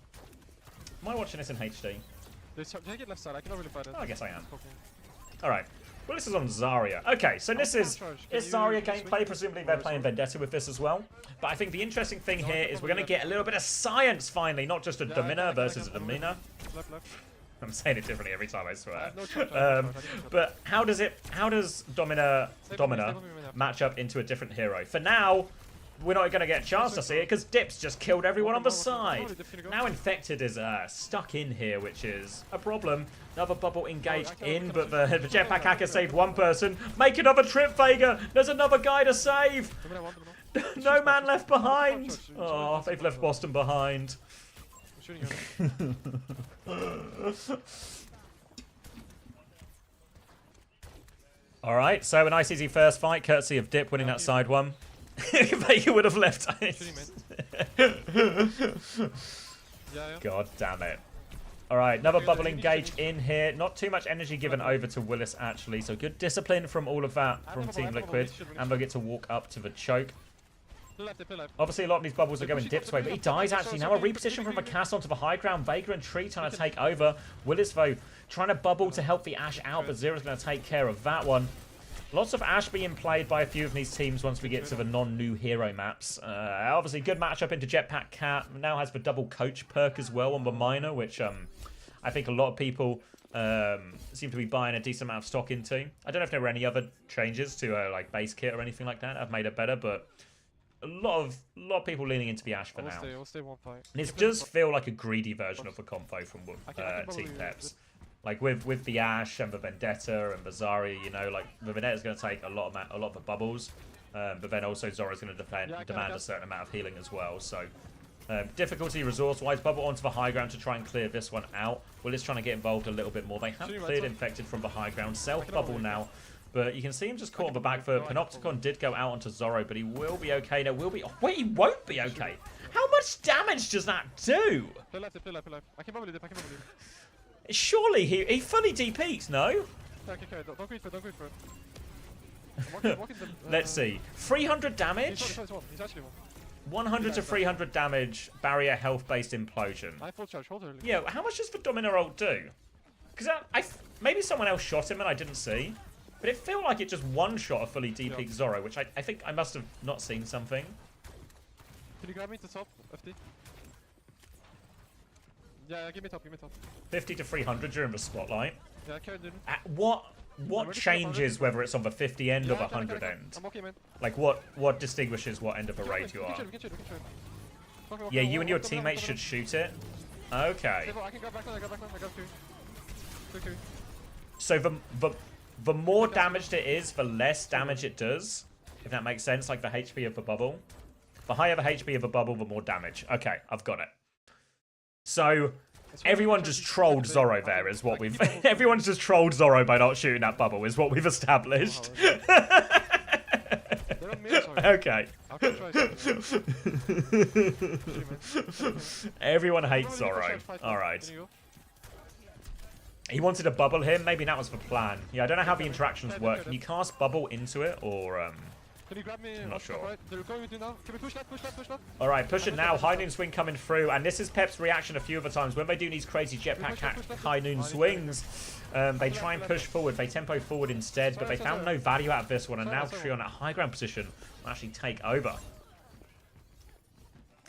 I watching this in HD? Take it left side. I cannot really fight it. Oh, I guess I am. All right. Well, this is on Zarya. Okay, so this is Zarya gameplay. Presumably they're playing Vendetta with this as well. But I think the interesting thing here is we're going to get a little bit of science finally, not just a Domina versus a Domina. I'm saying it differently every time, I swear. But how does Domina match up into a different hero? For now, we're not going to get a chance to see it because Dips just killed everyone on the side. Now Infected is stuck in here, which is a problem. Another bubble engaged in, but the jetpack hacker saved one person. Make another trip, Vega. There's another guy to save. No man left behind. Oh, they've left Boston behind. All right, so a nice easy first fight, courtesy of Dip winning that side one. Vega would have left. God damn it. Alright, another bubble engage in here. Not too much energy given over to Willis, actually. So good discipline from all of that from Team Liquid. Amber gets to walk up to the choke. Obviously, a lot of these bubbles are going Dip's way, but he dies, actually. Now a reposition from a cast onto the high ground. Vega and Tree trying to take over. Willis, though, trying to bubble to help the Ashe out, but Zero's going to take care of that one. Lots of Ashe being played by a few of these teams once we get to the non-new hero maps. Obviously, good matchup into Jetpack Cat. Now has the double coach perk as well on the minor, which I think a lot of people seem to be buying a decent amount of stock into. I don't know if there were any other changes to like base kit or anything like that. I've made it better, but a lot of people leaning into the Ashe for now. We'll stay one fight. And it does feel like a greedy version of the compo from Team Peps. Like with the Ashe and the Vendetta and the Zarya, you know, like the Vendetta's going to take a lot of the bubbles, but then also Zora's going to demand a certain amount of healing as well. So difficulty resource-wise, bubble onto the high ground to try and clear this one out. Willis trying to get involved a little bit more. They have cleared infected from the high ground. Self-bubble now. But you can see him just caught on the back foot. Panopticon did go out onto Zoro, but he will be okay. There will be... Oh, wait, he won't be okay. How much damage does that do? Play life. I can bubble it. Surely he fully DP'd, no? Okay, don't go for it. Let's see. 300 damage? He's actually one. 100 to 300 damage, barrier health-based implosion. I full charge, hold early. Yeah, how much does the Domino ult do? Because maybe someone else shot him and I didn't see. But it felt like it just one-shot a fully DP'd Zoro, which I think I must have not seen something. Can you grab me to top, FD? Yeah, give me top. 50 to 300 during the spotlight. Yeah, carry dude. What changes whether it's on the 50 end or the 100 end? I'm okay, man. Like what distinguishes what end of the raid you are? We can chill. Yeah, you and your teammates should shoot it. Okay. I can go back now, I got two. So the more damaged it is, the less damage it does. If that makes sense, like the HP of the bubble. The higher the HP of the bubble, the more damage. Okay, I've got it. So everyone just trolled Zoro there is what we've... Everyone's just trolled Zoro by not shooting that bubble is what we've established. Okay. Everyone hates Zoro. Alright. He wanted to bubble him. Maybe that was the plan. Yeah, I don't know how the interactions work. Can you cast bubble into it or... Can you grab me? I'm not sure. Right? They're going with you now. Can we push that? Alright, push it now. High noon swing coming through. And this is Pep's reaction a few other times. When they do these crazy jetpack high noon swings, they try and push forward. They tempo forward instead, but they found no value out of this one. And now Trion at high ground position will actually take over.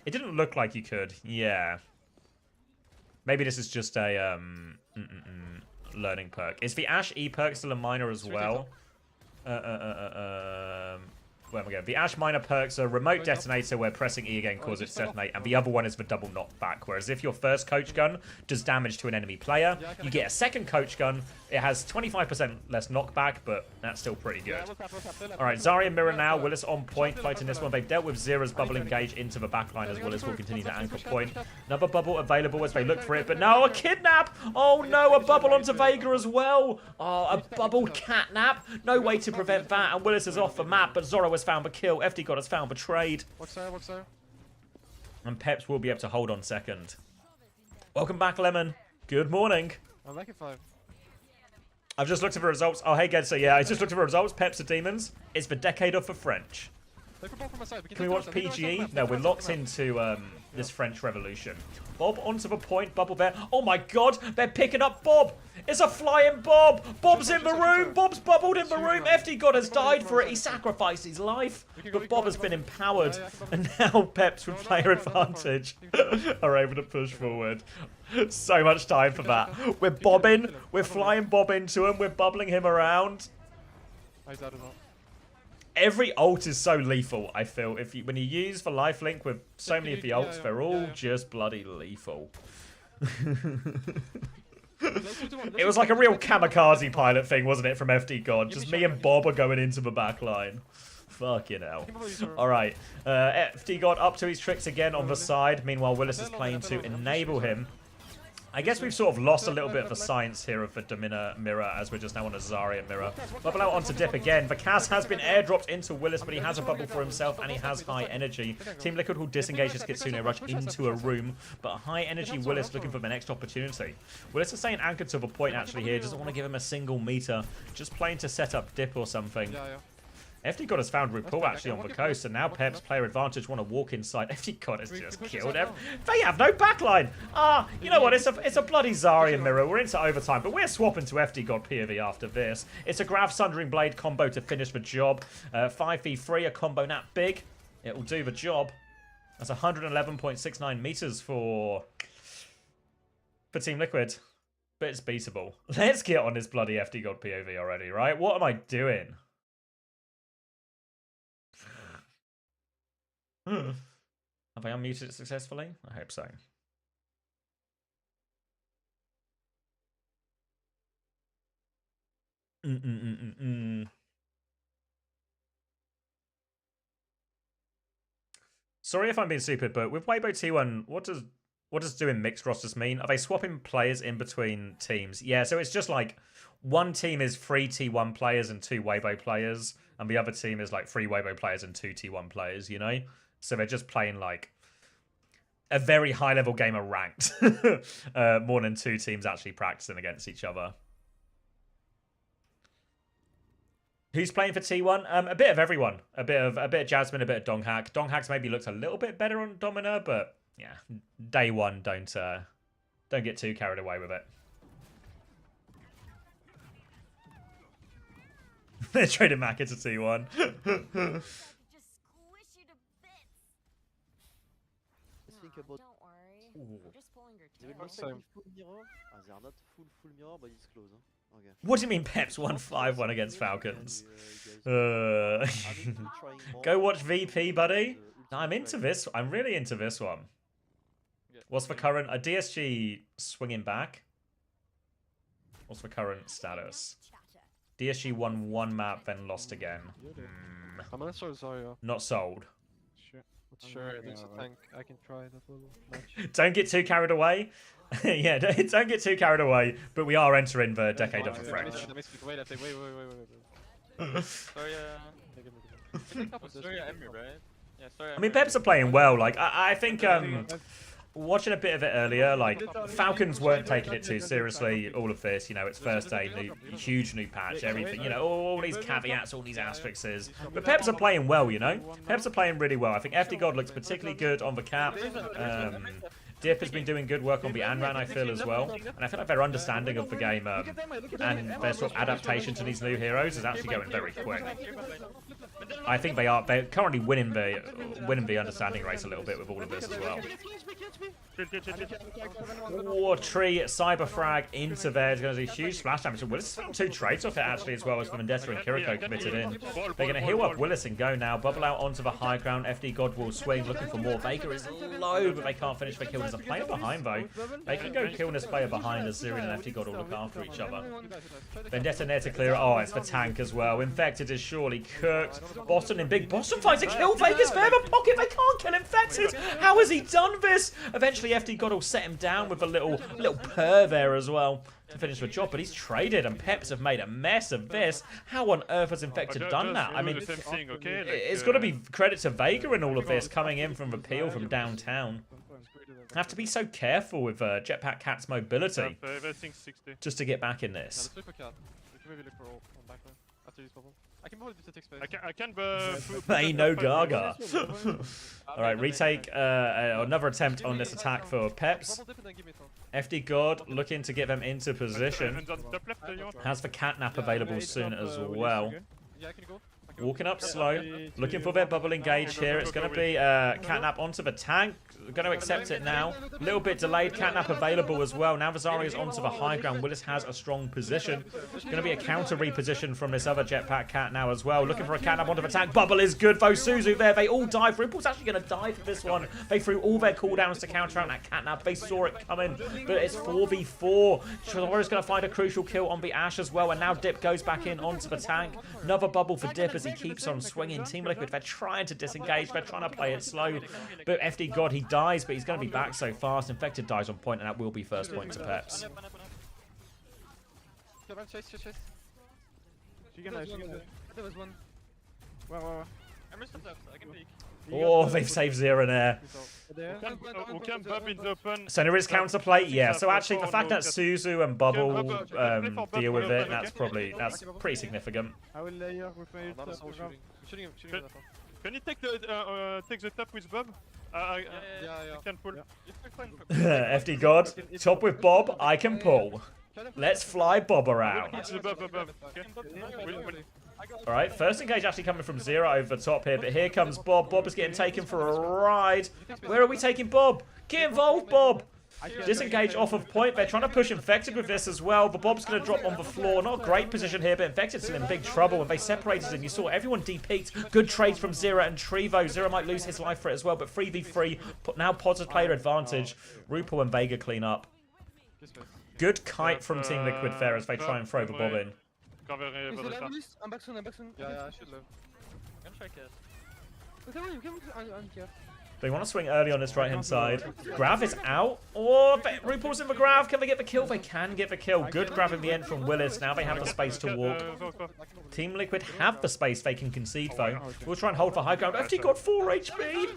It didn't look like you could. Yeah. Maybe this is just a learning perk. Is the Ashe E perk still a minor as well? Where am I going? The Ashe minor perks are remote detonator where pressing E again causes it to detonate, and the other one is the double knockback. Whereas if your first coach gun does damage to an enemy player, you get a second coach gun. It has 25% less knockback, but that's still pretty good. Alright, Zarya Mirror now. Willis on point fighting this one. They've dealt with Zera's bubble engage into the backline as Willis will continue to anchor point. Another bubble available as they look for it, but no, a kidnap! Oh no, a bubble onto Vega as well! Oh, a bubbled catnap. No way to prevent that, and Willis is off the map, but Zoro has found the kill. FD God has found the trade. What's there? And Peps will be able to hold on second. Welcome back, Lemon. Good morning. I'm like it 5. I've just looked at the results. Oh, hey, Gedser. Yeah, I just looked at the results. Peps are demons. It's the decade of the French. Can we watch PGE? No, we're locked into this French Revolution. Bob onto the point. Bubble there. Oh my god, they're picking up Bob. It's a flying Bob. Bob's in the room. Bob's bubbled in the room. FD God has died for it. He sacrificed his life. But Bob has been empowered. And now Peps with player advantage are able to push forward. So much time for that. We're bobbing. We're flying Bob into him. We're bubbling him around. Every ult is so lethal, I feel. When you use the lifelink with so many of the ults, they're all just bloody lethal. It was like a real kamikaze pilot thing, wasn't it, from FD God? Just me and Bob are going into the back line. Fucking hell. Alright. FD God up to his tricks again on the side. Meanwhile, Willis is playing to enable him. I guess we've sort of lost a little bit of the science here of the Domina mirror as we're just now on a Zarya mirror. Bubble out onto Dip again. The Cas has been airdropped into Willis, but he has a bubble for himself and he has high energy. Team Liquid will disengage his Kitsune Rush into a room, but a high energy Willis looking for the next opportunity. Willis is saying anchored to the point actually here. Doesn't want to give him a single meter. Just playing to set up Dip or something. FD God has found RuPaul actually on the coast, and now Pep's player advantage want to walk inside. FD God has just killed them. They have no backline. You know what? It's a bloody Zarya mirror. We're into overtime, but we're swapping to FD God POV after this. It's a Grav Sundering Blade combo to finish the job. 5v3, a combo that big. It will do the job. That's 111.69 meters for Team Liquid. But it's beatable. Let's get on this bloody FD God POV already, right? What am I doing? Have I unmuted it successfully? I hope so. Sorry if I'm being stupid, but with Weibo T1, what does doing mixed rosters mean? Are they swapping players in between teams? Yeah, so it's just like one team is 3 T1 players and 2 Weibo players, and the other team is like 3 Weibo players and 2 T1 players, you know? So they're just playing like a very high level game of ranked. More than 2 teams actually practicing against each other. Who's playing for T1? A bit of everyone. A bit of Jasmine, a bit of Donghack. Donghack's maybe looks a little bit better on Domina, but yeah, day one, don't get too carried away with it. They're trading Maka to T1. About... Don't worry. I'm just pulling your They tail. will not take full mirror. They are not full mirror, but it's close. Okay. What do you mean Pep's 1-5-1 against Falcons? Go watch VP, buddy. I'm into this. I'm really into this one. What's the current... A DSG swinging back? What's the current status? DSG won 1 map, then lost again. I'm gonna start Zarya. Not sold. Sure, there's a tank. I can try that little match. Don't get too carried away. Yeah, don't get too carried away. But we are entering the decade of the French. Wait. Sorry, sorry, Emmy, right? Yeah, sorry. I mean, Peps are playing well. Like, I think watching a bit of it earlier, like Falcons weren't taking it too seriously. All of this, you know, it's first day, huge new patch, everything, you know, all these caveats, all these asterisks. But Peps are playing well, you know. Peps are playing really well. I think FD God looks particularly good on the cap. Dip has been doing good work on the Anran, I feel, as well. And I feel like their understanding of the game and their sort of adaptation to these new heroes is actually going very quick. I think they're currently winning the understanding race a little bit with all of this as well. War Tree, Cyber Frag into there. It's going to do huge splash damage. Willis has 2 trades off it actually as well as Vendetta and Kiriko committed in. They're going to heal up Willis and go now. Bubble out onto the high ground. FD God will swing looking for more. Vega is low, but they can't finish the kill. There's a player behind though. They can go kill this player behind as Zirian and FD God will look after each other. Vendetta there to clear it. Oh, it's the tank as well. Infected is surely cooked. Boston in big. Boston finds a kill. Vegas fair the pocket. They can't kill Infected. How has he done this? Eventually FD God will set him down with a little purr there as well to finish the job, but he's traded and Peps have made a mess of this. How on earth has Infected done that? I mean, it's got to be credit to Vega in all of this, coming in from the peel from downtown. Have to be so careful with Jetpack Cat's mobility just to get back in this. I can Ain't no Gaga. Alright, retake another attempt on this attack for Peps. FD God looking to get them into position. Has the catnap available soon as well. Walking up slow, looking for their bubble engage here. It's going to be catnap onto the tank. Going to accept it now. A little bit delayed. Catnap available as well. Now Vazaria is onto the high ground. Willis has a strong position. Going to be a counter reposition from this other Jetpack Cat now as well. Looking for a catnap onto the tank. Bubble is good though. Suzu there. They all dive. Ripple's actually going to die for this one. They threw all their cooldowns to counter out that catnap. They saw it coming, but it's 4v4. Chilori's going to find a crucial kill on the Ash as well. And now Dip goes back in onto the tank. Another bubble for Dip as he keeps on swinging. Team Liquid, they're trying to disengage. They're trying to play it slow. But FD God, he dies, but he's going to be back so fast. Infected dies on point, and that will be first point to Peps. Oh, they've saved Zero there. So there is counterplay, yeah. So actually, the fact that Suzu and Bubble deal with it, that's pretty significant. Can you take the top with Bob? I can pull. FD God, top with Bob, I can pull. Let's fly Bob around. Alright, first engage actually coming from Zero over the top here, but here comes Bob. Bob is getting taken for a ride. Where are we taking Bob? Get involved, Bob! Disengage off of point. They're trying to push Infected with this as well, but Bob's going to drop on the floor. Not a great position here, but Infected's still in big trouble. And they separated him. You saw everyone de-peaked. Good trades from Zero and Trevo. Zero might lose his life for it as well, but 3v3. Now Pods has player advantage. Rupo and Vega clean up. Good kite from Team Liquid Fair as they try and throw the Bob in. Cover by the car. I'm back soon. Yeah, I should live. I'm gonna try kiss. They want to swing early on this right-hand side. Grav is out. Oh, RuPaul's in for Grav. Can they get the kill? They can get the kill. Good grab in the end from Willis. Now they have the space to walk. Team Liquid have the space they can concede, though. We'll try and hold for high ground. FT got 4 HP.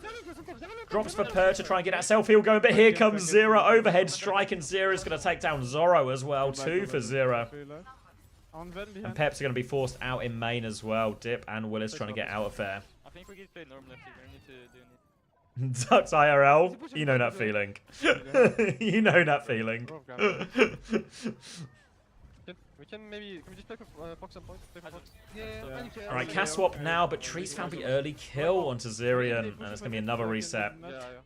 Drops for Per to try and get that self-heal going, but here comes Zero. Overhead strike, and Zero is going to take down Zorro as well. 2 for Zero. And Peps are going to be forced out in main as well. Dip and Willis trying to get out of there. I think we can play normal FT. We need to do it. Ducks IRL, you know that feeling. You know that feeling. Can we just play for box and point? Alright, cast swap now, but Trees found the early kill onto Zirian, and it's going to be another reset.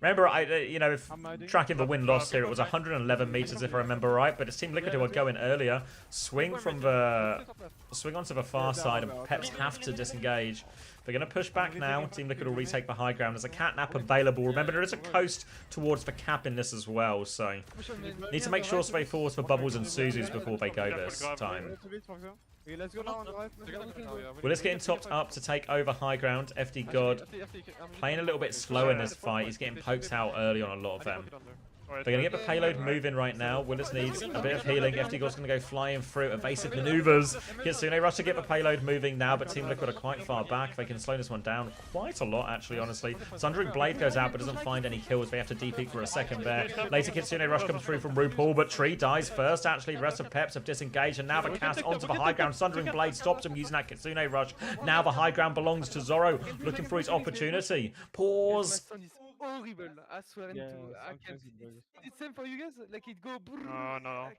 Remember, if tracking the win-loss here, it was 111 meters if I remember right, but it's Team Liquid who are going earlier. Swing onto the far side, and Peps have to disengage. They're going to push back now. Team Liquid will retake the high ground. There's a catnap available. Remember, there is a coast towards the cap in this as well, so need to make sure they force for Bubbles and Suzus before they go this time. Willis getting topped up to take over high ground. FD God playing a little bit slow in this fight. He's getting poked out early on a lot of them. They're going to get the payload moving right now. Willis needs a bit of healing. FD God's going to go flying through. Evasive maneuvers. Kitsune Rush to get the payload moving now, but Team Liquid are quite far back. They can slow this one down quite a lot, actually, honestly. Sundering Blade goes out, but doesn't find any kills. They have to DP for a second there. Later, Kitsune Rush comes through from RuPaul, but Tree dies first, actually. The rest of Peps have disengaged, and now the cast onto the high ground. Sundering Blade stops him using that Kitsune Rush. Now the high ground belongs to Zorro, looking for his opportunity. Pause. Horrible, I swear to I can't. It's same for you guys? Like it go brrrr. No.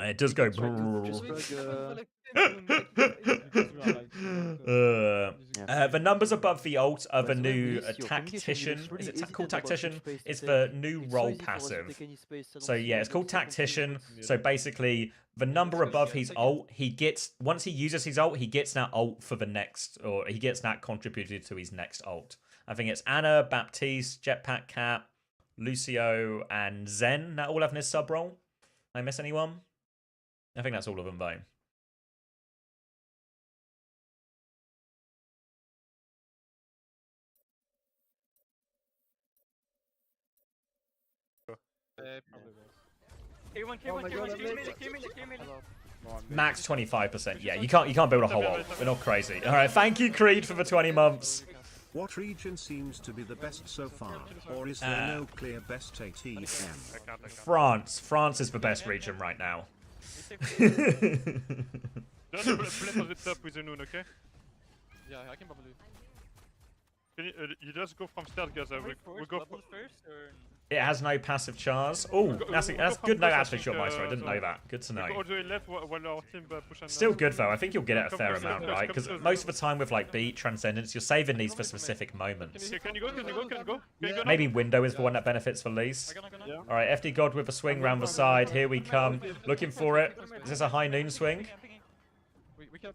It does go the numbers above the ult of a new tactician. Is it called tactician? It's the new role passive. So yeah, it's called tactician. So basically, the number above his ult, he gets, once he uses his ult, he gets that ult for the next, or he gets that contributed to his next ult. I think it's Anna, Baptiste, Jetpack Cat, Lucio, and Zen that all have this sub role. Did I miss anyone? I think that's all of them, though. Max 25%. Yeah, you can't build a whole ult. We're not crazy. All right, thank you, Creed, for the 20 months. What region seems to be the best so far, or is there no clear best ATM? France. France is the best region right now. Just play for the top with the noon, okay? Yeah, I can bubble you. Can you just go from start, guys. We go first, or... It has no passive chars. Oh, that's good. No, actually, shot Maestro. I didn't know that. Good to know. Still good though. I think you'll get it a fair amount, right? Because most of the time with like Beat, Transcendence, you're saving these for specific moments. Can you go? Maybe Window is the one that benefits the least. All right, FD God with a swing round the side. Here we come. Looking for it. Is this a high noon swing?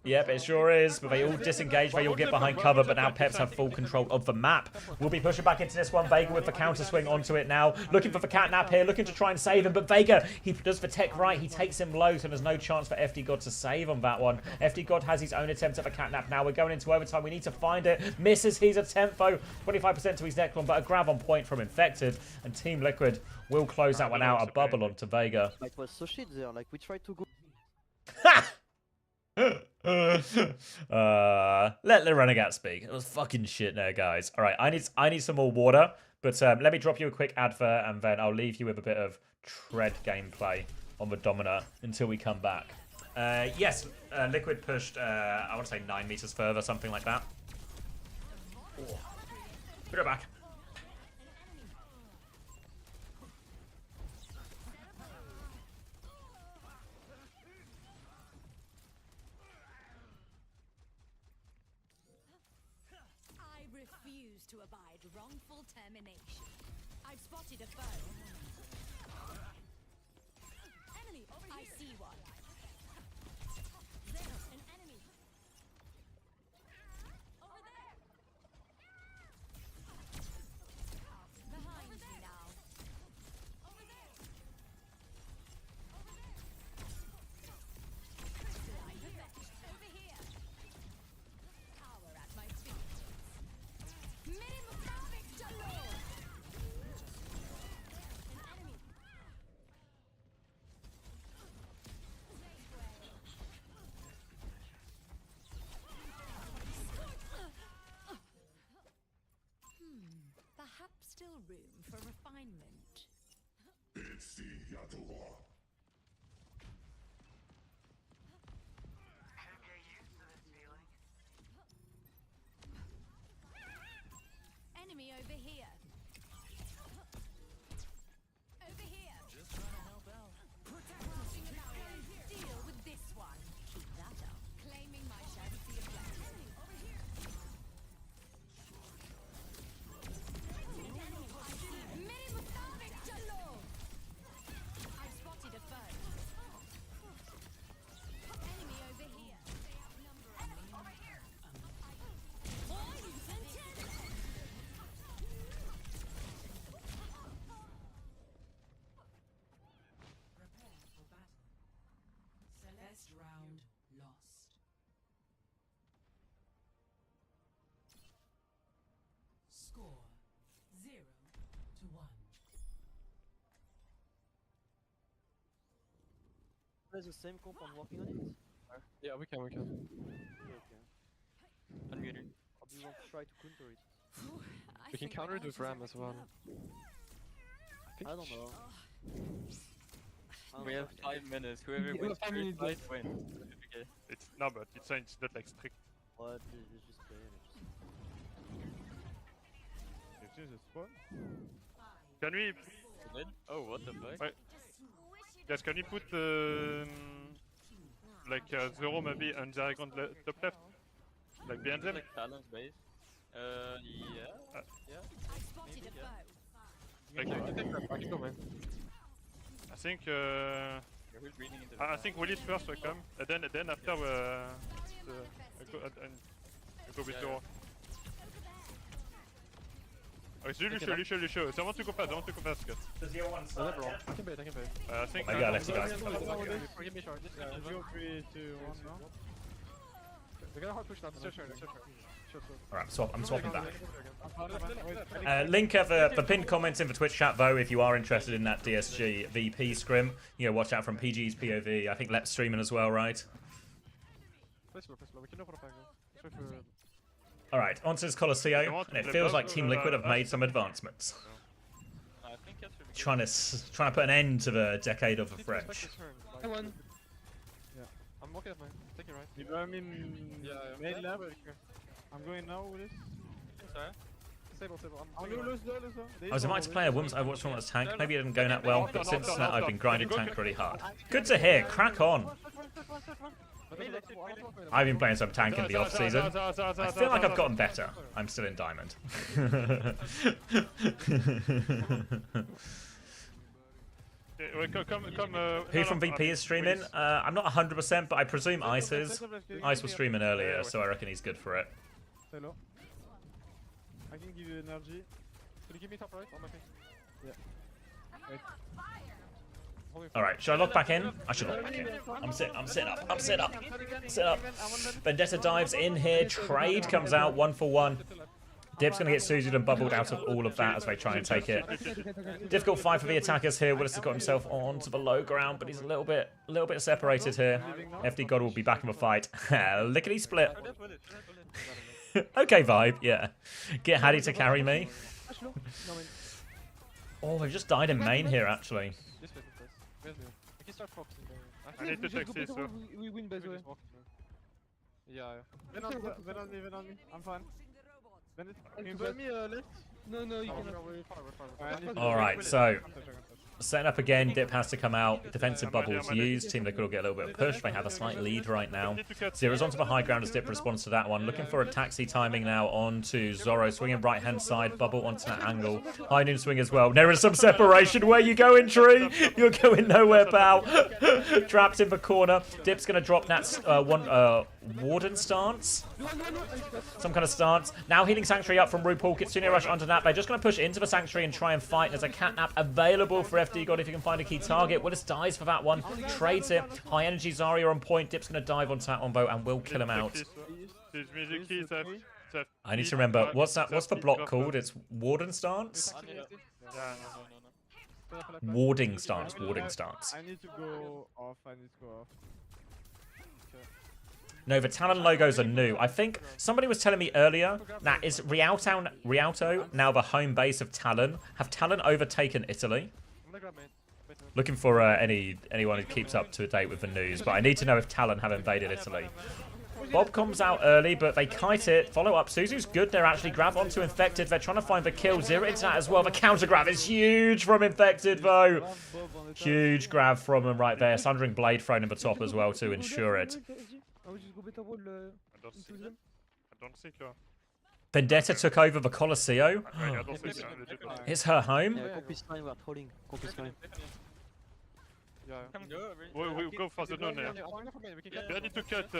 Yep, it sure is, but they all disengage, they all get behind cover, but now Peps have full control of the map. We'll be pushing back into this one. Vega with the counter swing onto it now, looking for the catnap here, looking to try and save him, but Vega, he does the tech right, he takes him low, so there's no chance for FD God to save on that one. FD God has his own attempt at the catnap now. We're going into overtime, we need to find it. Misses his attempt though, 25% to his neck one, but a grab on point from Infected, and Team Liquid will close that one out, a bubble onto Vega. It was so shit there, like we tried to go. Ha! Let the Renegade speak. It was fucking shit there, guys. All right, I need some more water, but let me drop you a quick advert, and then I'll leave you with a bit of tread gameplay on the Domina until we come back. Yes, Liquid pushed, I want to say 9 meters further, something like that. Oh. Put it back. To abide wrongful termination. I've spotted a foe. Enemy over here. I see one. There's an enemy. Over there. Behind me now. Over there. Over there. still room for refinement. Enemy over here. Over here. Just trying to help out. Crossing the barrier. Deal with this one. Keep that up. Claiming my share of the objective. Over here. I've spotted a foe. Enemy over here. Enemy over here. Prepare for battle. Celeste round lost. Score 0-1. There's the same comp, I'm working on it. Yeah, we can. Okay. Unmuted. Or do you want to try to counter it? We can counter it with Ram as well. I don't know. We have 5 minutes. Whoever wins first fight wins. Okay. It's no, but it's not like strict. What? Let's just play it. Can we? Oh, what the fuck? Wait. Guys, can you put like Zoro maybe on the ground top left, like behind them? Like balance base. Yeah. Yeah. I spotted a foe. Like, I can go, man. I think Who's reading into the I think Willis first will come, and then after I go with Zoro. Oh, it's Lucio. Someone to go fast, guys. Does he want I can bait. I think. Maybe I'll let you guys. Give me short. Just 3, 2, 1 now. We're gonna hard push now. It's your turn. Alright, I'm swapping back. Link of the pinned comments in the Twitch chat, though, if you are interested in that DSG VP scrim. You know, watch out from PG's POV. I think Lep's streaming as well, right? Play slow. We can open up angle. Alright, onto this Colosseo, and it feels like Team Liquid have made some advancements. I think that's really Trying to put an end to the decade of the French. I won. Yeah. I'm walking up, man. Take it right. You know, I mean, main lab. I'm going now with this. sorry. Sable. I was invited to play a women's Overwatch tournament's tank. Maybe it didn't go that well, but since that I've been grinding tank pretty hard. Good to hear. Crack on. I've been playing some tank in the off season. I feel like I've gotten better. I'm still in diamond. Who from VP is streaming? I'm not 100%, but I presume Ice is. Ice was streaming earlier, so I reckon he's good for it. Hello. I can give you energy. Can you give me top right on my face? Yeah. Wait. Alright, should I log back in? I should log back in. I'm sitting up. Vendetta dives in here. Trade comes out 1-for-1. Dip's going to get Suzied and bubbled out of all of that as they try and take it. Difficult fight for the attackers here. Willis has got himself onto the low ground, but he's a little bit separated here. FD God will be back in the fight. Lickety split. Okay, vibe, yeah. Get Hattie to carry me. Oh, we've just died in main here, actually. I need to check this. We win, by the way. Yeah. Ven on me. I'm fine. Can you put me left? No, you cannot. Alright, so setting up again, Dip has to come out, defensive bubbles used, Team Liquid will get a little bit of push, they have a slight lead right now. Zero's onto the high ground as Dip responds to that one, looking for a taxi timing now onto Zoro, swinging right hand side, bubble onto that angle, high noon swing as well. There is some separation, where you going, Tree? You're going nowhere, pal. Trapped in the corner, Dip's going to drop Nat's Warden stance? Some kind of stance. Now healing Sanctuary up from RuPaul. Kitsune rush onto Nap. They're just going to push into the Sanctuary and try and fight. There's a catnap available for FD God if you can find a key target. Willis dies for that one. Trades it. High energy Zarya on point. Dip's going to dive onto that Ombo and will kill him out. I need to remember. What's that? What's the block called? It's Warden stance? Warding stance. I need to go off. No, the Talon logos are new. I think somebody was telling me earlier that is Rialto now the home base of Talon. Have Talon overtaken Italy? Looking for anyone who keeps up to date with the news, but I need to know if Talon have invaded Italy. Bob comes out early, but they kite it. Follow up. Suzu's good there, actually. Grab onto Infected. They're trying to find the kill. Zero into that as well. The counter grab is huge from Infected, though. Huge grab from him right there. Sundering Blade thrown in the top as well to ensure it. I don't see Claw. Vendetta took over the Colosseo. It's her home. We go for the none here. We need to cut.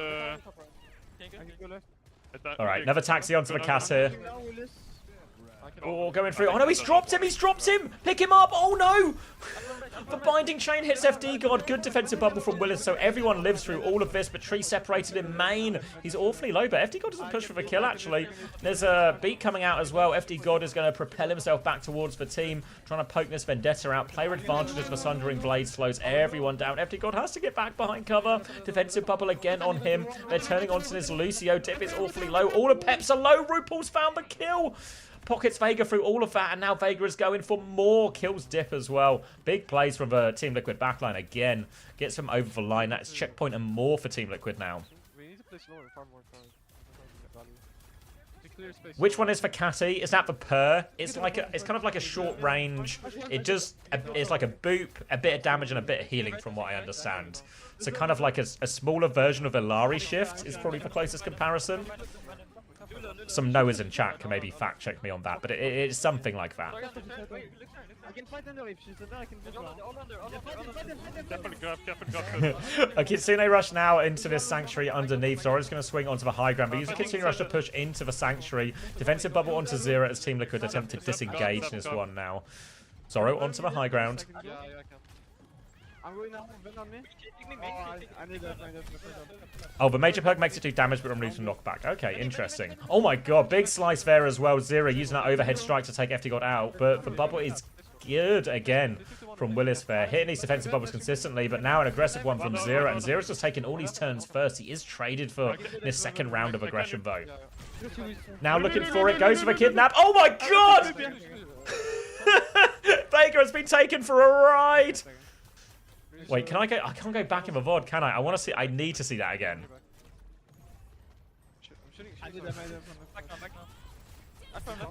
Alright, another taxi onto the Cass here. Oh, going through. Oh no, he's dropped him! He's dropped him! Pick him up! Oh no! The binding chain hits FD God. Good defensive bubble from Willis, so everyone lives through all of this, but Tree separated in main. He's awfully low, but FD God doesn't push for the kill, actually. There's a beat coming out as well. FD God is going to propel himself back towards the team, trying to poke this Vendetta out. Player advantages for Sundering Blade slows everyone down. FD God has to get back behind cover. Defensive bubble again on him. They're turning onto this Lucio. Dip is awfully low. All the peps are low. RuPaul's found the kill. Pockets Vega through all of that, and now Vega is going for more. Kills Dip as well. Big plays from the Team Liquid backline again. Gets him over the line. That's checkpoint and more for Team Liquid now. We need to play slower and farm more time. Which one is for Catty? Is that the Purr? It's like it's kind of like a short range. It's like a boop, a bit of damage and a bit of healing from what I understand. So kind of like a smaller version of Ilari Shift is probably the closest comparison. Some Noahs in chat can maybe fact check me on that, but it's something like that. A Kitsune rush now into this Sanctuary underneath. Zoro's going to swing onto the high ground, but use a Kitsune rush to push into the Sanctuary. Defensive bubble onto Zero as Team Liquid attempt to disengage in this one now. Zoro onto the high ground. Oh, the Major Perk makes it do damage but removes from knockback. Okay, interesting. Oh my god, big slice there as well. Zero using that overhead strike to take FD God out, but the bubble is good again from Willis there. Hitting these defensive bubbles consistently, but now an aggressive one from Zero, and Zero's just taking all these turns first. He is traded for this second round of aggression though. Now looking for it, goes for a kidnap. Oh my god! Vega has been taken for a ride! Wait, can I go? I can't go back in the VOD, can I? I want to see. I need to see that again.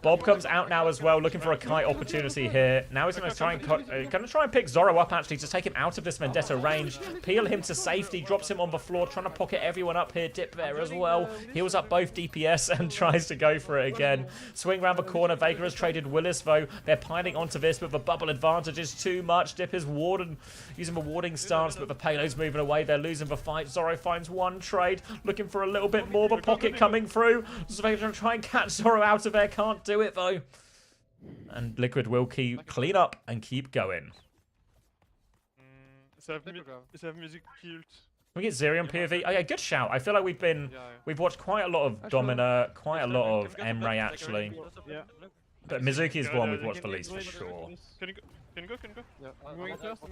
Bob comes out now as well, looking for a kite opportunity here. Now he's going to try and pick Zoro up actually to take him out of this Vendetta range, peel him to safety, drops him on the floor, trying to pocket everyone up here. Dip there as well, heals up both DPS and tries to go for it again. Swing around the corner. Vega has traded Willis though. They're piling onto this, but the bubble advantage is too much. Dip is using the warding stance, but the payload's moving away. They're losing the fight. Zoro finds one trade, looking for a little bit more. The pocket coming through. Vega trying to try and catch Zoro out of there. Can't do it though. And Liquid will clean up and keep going. Is have music killed? Can we get Zerion POV? Oh yeah, good shout. I feel like we've watched quite a lot of Domina, quite a lot of Emre actually. But Mizuki is the one we've watched the least for sure. Can you go? Yeah, I'm going first.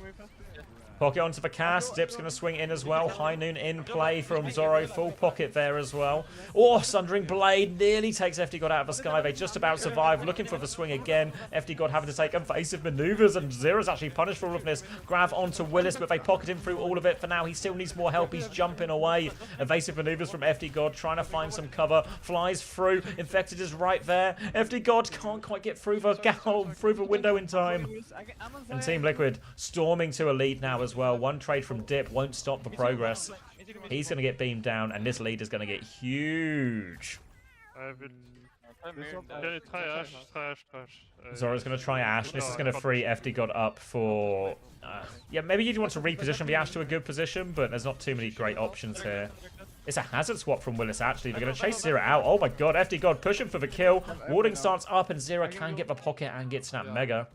Pocket onto the cast. Dip's going to swing in as well. High Noon in play from Zoro. Full pocket there as well. Oh, Sundering Blade nearly takes FD God out of the sky. They just about survive. Looking for the swing again. FD God having to take evasive maneuvers, and Zero's actually punished for all of this. Grab onto Willis, but they pocket him through all of it. For now, he still needs more help. He's jumping away. Evasive maneuvers from FD God, trying to find some cover. Flies through. Infected is right there. FD God can't quite get through the window in time. And Team Liquid storming to a lead now as well. One trade from Dip won't stop the progress. He's going to get beamed down, and this lead is going to get huge. Zoro's going to try Ashe. This is going to free FD God up for... yeah, maybe you want to reposition the Ashe to a good position, but there's not too many great options here. It's a hazard swap from Willis, actually. They're going to chase Zero out. Oh my god, FD God pushing for the kill. Warding starts up, and Zero can get the pocket and get Snap Mega.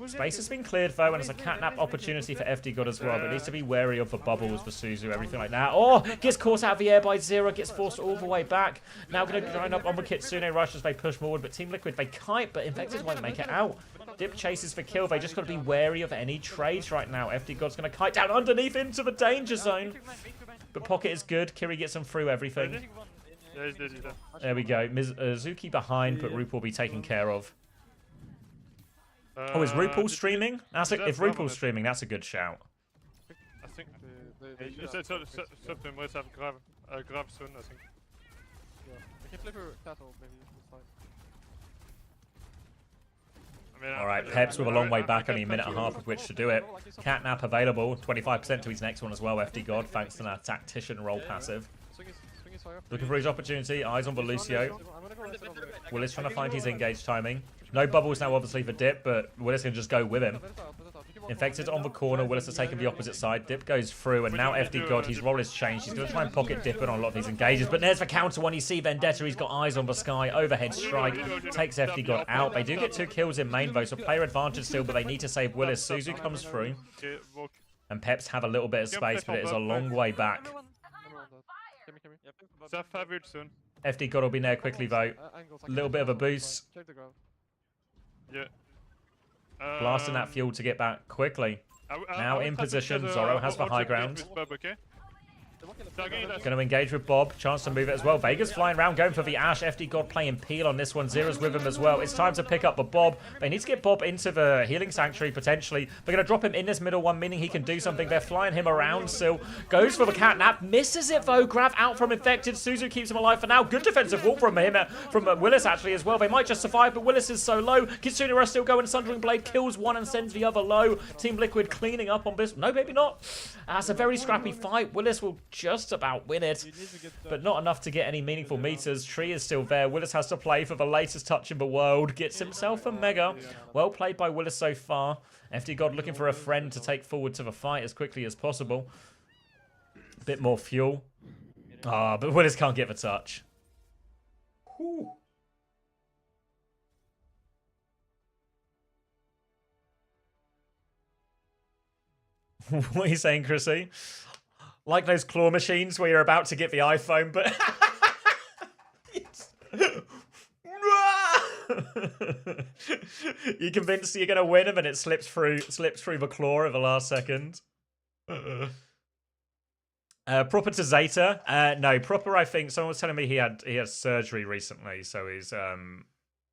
Space has been cleared though, and it's a catnap opportunity for FD God as well, but needs to be wary of the bubbles for Suzu, everything like that. Oh, gets caught out of the air by Zero, gets forced all the way back. Now going to grind up on the Kitsune rush as they push forward, but Team Liquid, they kite, but Infected won't make it out. Dip chases for kill. They just got to be wary of any trades right now. FD God's going to kite down underneath into the danger zone. but Pocket is good. Kiri gets him through everything. Yeah, he's dead, he's dead. There we go. Zuki behind, but Roop will be taken care of. Oh, is RuPaul streaming? If RuPaul's streaming, that's a good shout. I think something must have grab soon, I think. Yeah. I can flip her cattle, maybe. Alright, Peps with a long way back, only a minute and a half of which to do it. Catnap available, 25% to his next one as well, FD God, thanks to that Tactician roll passive. Looking for his opportunity, eyes on Belucio. Willis trying to find his engage timing. No bubbles now obviously for Dip, but Willis can just go with him. Infected on the corner, Willis has taken the opposite side. Dip goes through, and now FD God, his role has changed. He's going to try and pocket Dip on a lot of these engages, but there's the counter one. You see Vendetta, he's got eyes on the sky. Overhead strike, takes FD God out. They do get 2 kills in main though, so player advantage still, but they need to save Willis. Suzu comes through, and Peps have a little bit of space, but it is a long way back. Soon. FD God will be there quickly though. A little bit of a boost. Yeah. Blasting that fuel to get back quickly. Now in position, Zorro has the high ground. Going to engage with Bob. Chance to move it as well. Vega's flying around, going for the Ash. FD God playing Peel on this one. Zera's with him as well. It's time to pick up the Bob. They need to get Bob into the healing sanctuary, potentially. They're going to drop him in this middle one, meaning he can do something. They're flying him around still. Goes for the catnap. Misses it, though. Grab out from Infected. Suzu keeps him alive for now. Good defensive walk from him, from Willis, actually, as well. They might just survive, but Willis is so low. Kitsune are still going. Sundering Blade kills one and sends the other low. Team Liquid cleaning up on this. No, maybe not. That's a very scrappy fight. Willis will just about win it, but not enough to get any meaningful meters. Tree is still there. Willis has to play for the latest touch in the world. Gets himself a mega. Well played by Willis so far. FD God looking for a friend to take forward to the fight as quickly as possible. A bit more fuel. Ah, but Willis can't get the touch. Whew. What are you saying, Chrissy? Like those claw machines where you're about to get the iPhone, but... You're convinced you're going to win, and then it slips through the claw at the last second. Proper to Zeta? No, Proper, I think, someone was telling me he had surgery recently, so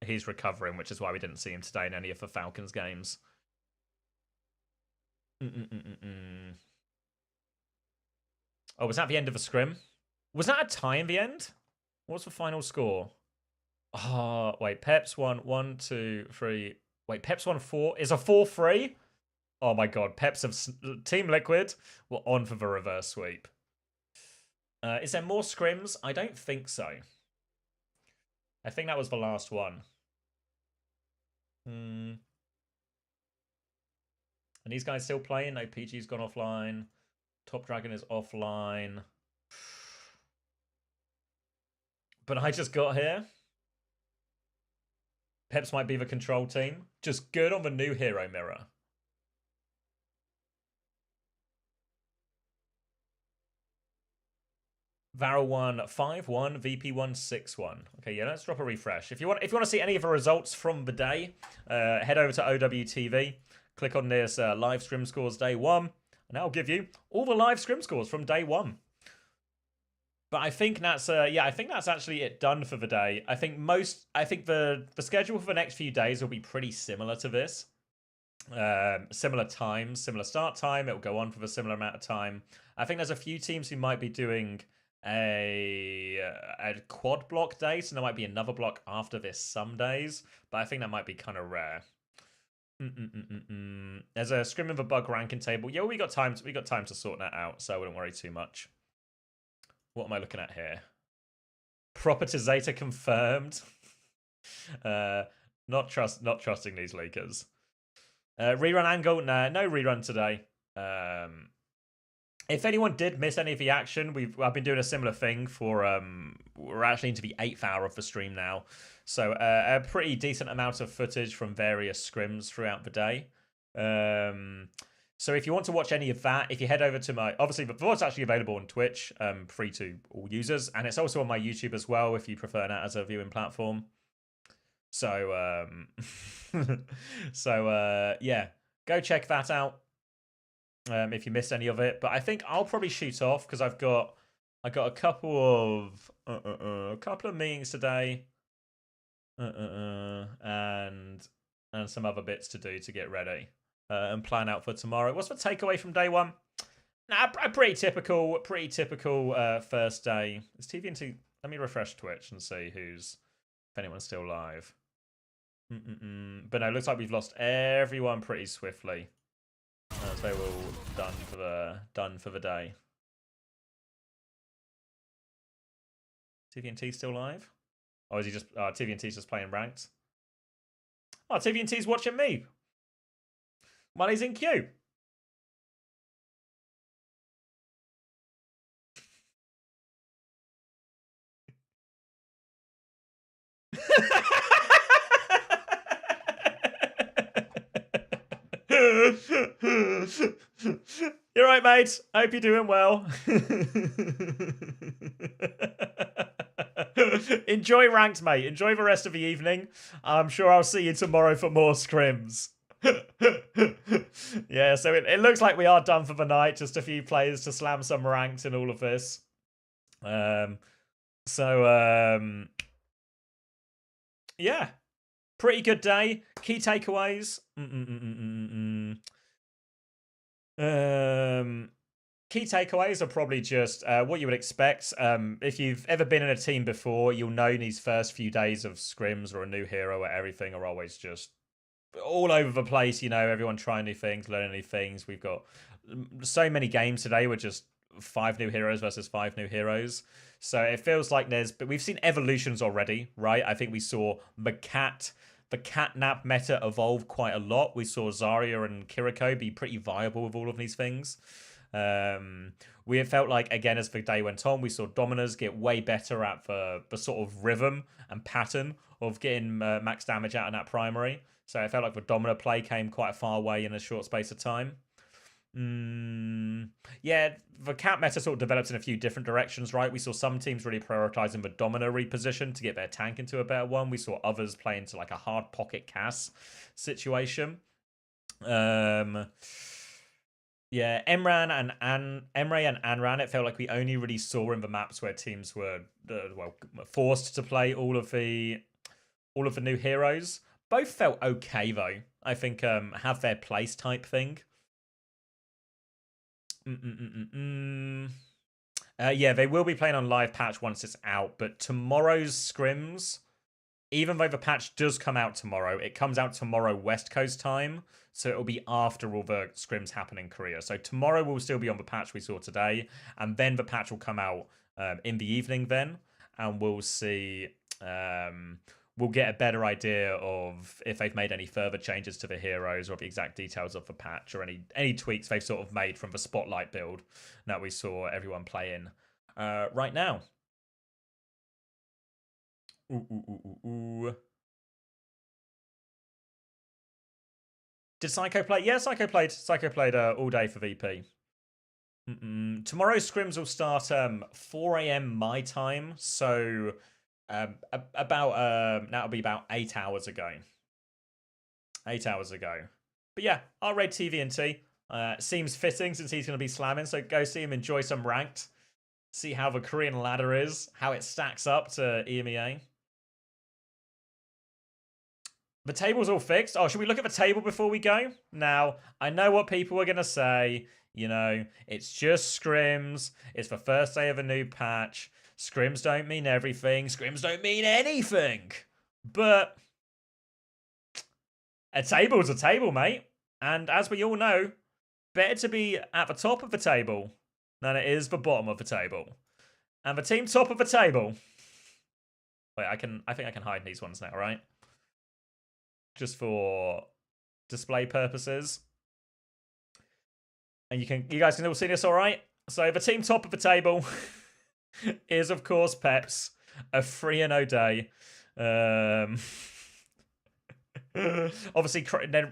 he's recovering, which is why we didn't see him today in any of the Falcons games. Oh, was that the end of a scrim? Was that a tie in the end? What's the final score? Oh, wait, Peps won 1, 2, 3. Wait, Peps won 4. Is a 4-3? Oh my god, Peps of Team Liquid were on for the reverse sweep. Is there more scrims? I don't think so. I think that was the last one. And these guys still playing? No, PG's gone offline. Top Dragon is offline. But I just got here. Peps might be the control team. Just good on the new hero mirror. Varel 1 5-1, VP 1 6-1. Okay, yeah, let's drop a refresh. If you want to see any of the results from the day, head over to OWTV. Click on this live scrim scores day 1. And that'll give you all the live scrim scores from day 1. But I think that's I think that's actually it done for the day. I think the schedule for the next few days will be pretty similar to this. Similar times, similar start time. It will go on for a similar amount of time. I think there's a few teams who might be doing a quad block day, so there might be another block after this some days. But I think that might be kind of rare. There's a scrim of a bug ranking table. Yeah, we got time to sort that out, so I wouldn't worry too much. What am I looking at here? Proper to Zeta confirmed. Not trusting these leakers. Rerun angle? Nah, no rerun today. If anyone did miss any of the action, I've been doing a similar thing for we're actually into the 8th hour of the stream now. So a pretty decent amount of footage from various scrims throughout the day. So if you want to watch any of that, if you head over to my... Obviously, the VOD's actually available on Twitch, free to all users. And it's also on my YouTube as well, if you prefer that as a viewing platform. So, yeah, go check that out. if you missed any of it. But I think I'll probably shoot off because I got a couple of meetings today, and some other bits to do to get ready and plan out for tomorrow. What's the takeaway from day one? Nah, pretty typical first day. Is TVNT? Let me refresh Twitch and see if anyone's still live. But no, it looks like we've lost everyone pretty swiftly. So they were all done for the day. TVNT still live? Or is he just TVNT's just playing ranked? Oh, TVNT's watching me. Money's in queue. You're right, mate. Hope you're doing well. Enjoy ranked, mate. Enjoy the rest of the evening. I'm sure I'll see you tomorrow for more scrims. Yeah, so it looks like we are done for the night. Just a few players to slam some ranked in all of this. Yeah. Pretty good day. Key takeaways. Key takeaways are probably just what you would expect. If you've ever been in a team before, you'll know these first few days of scrims or a new hero or everything are always just all over the place. You know, everyone trying new things, learning new things. We've got so many games today with just 5 new heroes versus 5 new heroes. So it feels like but we've seen evolutions already, right? I think we saw the catnap meta evolve quite a lot. We saw Zarya and Kiriko be pretty viable with all of these things. We have felt like, again, as the day went on, we saw Dominers get way better at the sort of rhythm and pattern of getting max damage out in that primary. So I felt like the Dominer play came quite a far way in a short space of time. Yeah, the cat meta sort of developed in a few different directions, right? We saw some teams really prioritizing the Dominer reposition to get their tank into a better one. We saw others play into like a hard pocket Cass situation. Yeah, Emran and Emre and Anran, it felt like we only really saw in the maps where teams were forced to play all of the new heroes. Both felt okay though. I think have their place type thing. Yeah, they will be playing on live patch once it's out, but tomorrow's scrims, even though the patch does come out tomorrow, it comes out tomorrow West Coast time, so it'll be after all the scrims happen in Korea. So tomorrow will still be on the patch we saw today, and then the patch will come out in the evening then, and we'll see. We'll get a better idea of if they've made any further changes to the heroes or the exact details of the patch or any tweaks they've sort of made from the Spotlight build that we saw everyone play in right now. Did Psycho play? Yeah, Psycho played. Psycho played all day for VP. Tomorrow's scrims will start 4 a.m. my time, so that'll be about 8 hours ago. 8 hours ago. But yeah, I'll raid TVNT. Seems fitting since he's going to be slamming, so go see him enjoy some ranked. See how the Korean ladder is, how it stacks up to EMEA. The table's all fixed. Oh, should we look at the table before we go? Now, I know what people are going to say. You know, it's just scrims. It's the first day of a new patch. Scrims don't mean everything. Scrims don't mean anything. But a table's a table, mate. And as we all know, better to be at the top of the table than it is the bottom of the table. And the team top of the table. Wait, I think I can hide these ones now, right? Just for display purposes. And you guys can all see this all right? So the team top of the table is, of course, Peps. A 3-0 day. Obviously,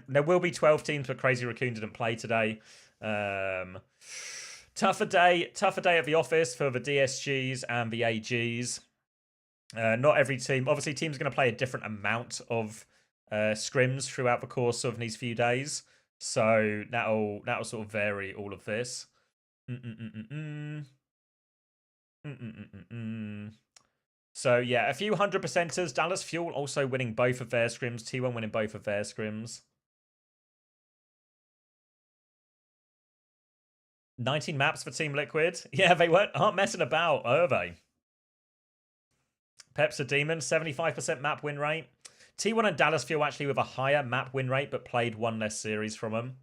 there will be 12 teams, but Crazy Raccoon didn't play today. Tougher day at the office for the DSGs and the AGs. Not every team. Obviously, teams are going to play a different amount of scrims throughout the course of these few days. So that'll sort of vary all of this. So yeah, a few 100%ers. Dallas Fuel also winning both of their scrims. T1 winning both of their scrims. 19 maps for Team Liquid. Yeah, they aren't messing about, are they? Peps a Demon, 75% map win rate. T1 and Dallas Fuel actually with a higher map win rate, but played one less series from them.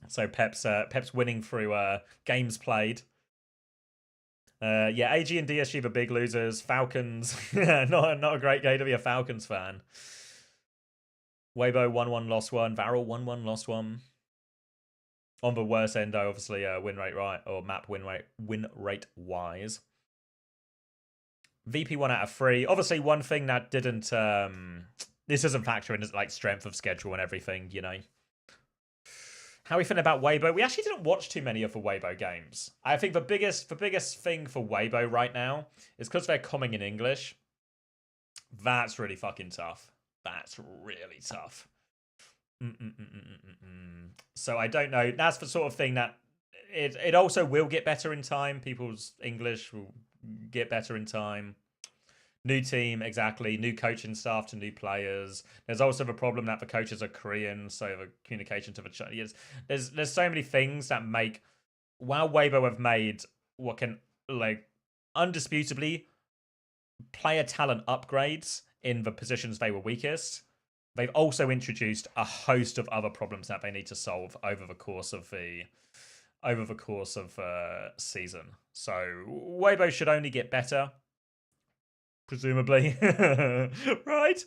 So Pep's winning through games played. Yeah, AG and DSG the big losers. Falcons, not a great game to be a Falcons fan. Weibo 1-1 lost one. Varel 1-1 lost one. On the worst end, though, obviously win rate right or map win rate wise. VP 1 out of 3. Obviously, one thing that didn't this doesn't factor in is like strength of schedule and everything, you know. How are we feeling about Weibo? We actually didn't watch too many of the Weibo games. I think the biggest thing for Weibo right now is because they're coming in English. That's really fucking tough. That's really tough. So I don't know. That's the sort of thing that it also will get better in time. People's English will get better in time. New team, exactly. New coaching staff to new players. There's also the problem that the coaches are Korean, so the communication to the Chinese. There's so many things that make while Weibo have made what can like undisputably player talent upgrades in the positions they were weakest. They've also introduced a host of other problems that they need to solve over the course of season. So Weibo should only get better. Presumably, right?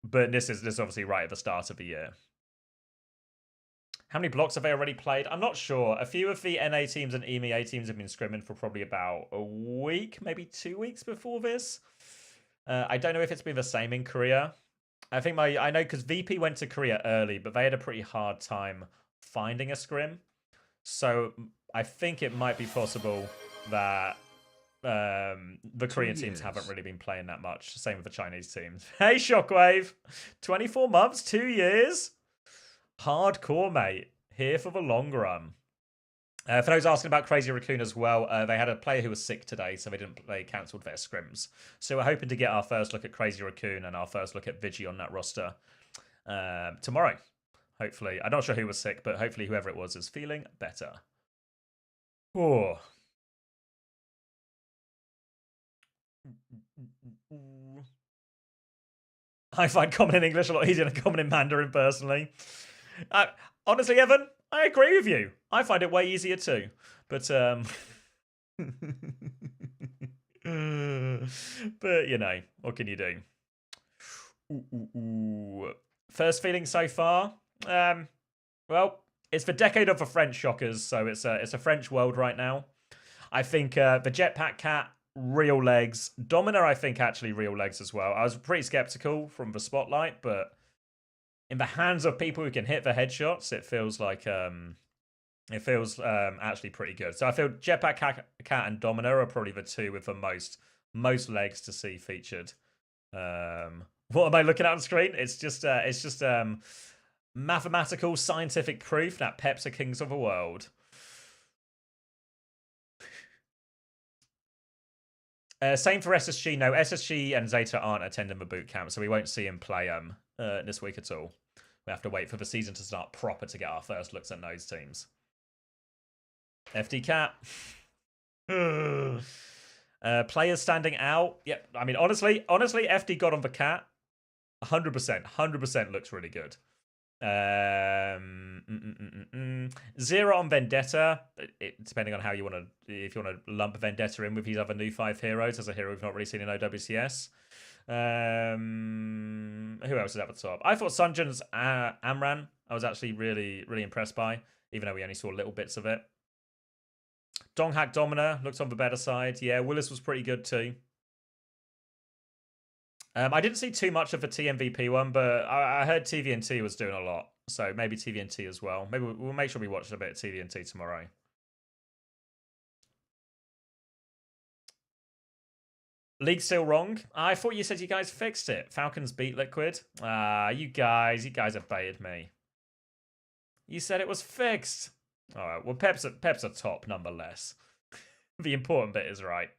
But this is obviously right at the start of the year. How many blocks have they already played? I'm not sure. A few of the NA teams and EMEA teams have been scrimming for probably about a week, maybe 2 weeks before this. I don't know if it's been the same in Korea. I know because VP went to Korea early, but they had a pretty hard time finding a scrim. So I think it might be possible that the Korean teams haven't really been playing that much. Same with the Chinese teams. Hey, Shockwave! 24 months, 2 years? Hardcore, mate. Here for the long run. For those asking about Crazy Raccoon as well, they had a player who was sick today, so they cancelled their scrims. So we're hoping to get our first look at Crazy Raccoon and our first look at Vigi on that roster tomorrow. Hopefully. I'm not sure who was sick, but hopefully whoever it was is feeling better. Oh. I find common in English a lot easier than common in Mandarin, personally. Honestly, Evan, I agree with you. I find it way easier too. But, but you know, what can you do? First feeling so far? Well, it's the decade of the French shockers, so it's a French world right now. I think the Jetpack Cat, real legs. Domina, I think, actually real legs as well. I was pretty skeptical from the spotlight, but in the hands of people who can hit the headshots, it feels like actually pretty good. So I feel Jetpack Cat and Domina are probably the two with the most legs to see featured. What am I looking at on screen? It's just mathematical scientific proof that Peps are kings of the world. Same for SSG. No, SSG and Zeta aren't attending the bootcamp, so we won't see him play this week at all. We have to wait for the season to start proper to get our first looks at those teams. FD Cat. Players standing out. Yep. I mean, honestly, FD got on the Cat. 100% looks really good. 0 on Vendetta, depending on how you want to, if you want to lump Vendetta in with these other new 5 heroes as a hero we've not really seen in OWCS. Who else is at the top? I thought Sunjun's Amran I was actually really impressed by, even though we only saw little bits of it. Donghack Domina looks on the better side. Yeah, Willis was pretty good too. I didn't see too much of the TMVP one, but I heard TVNT was doing a lot. So maybe TVNT as well. Maybe we'll make sure we watch a bit of TVNT tomorrow. League's still wrong. I thought you said you guys fixed it. Falcons beat Liquid. You guys have baited me. You said it was fixed. All right. Well, Pep's a top nonetheless. The important bit is right.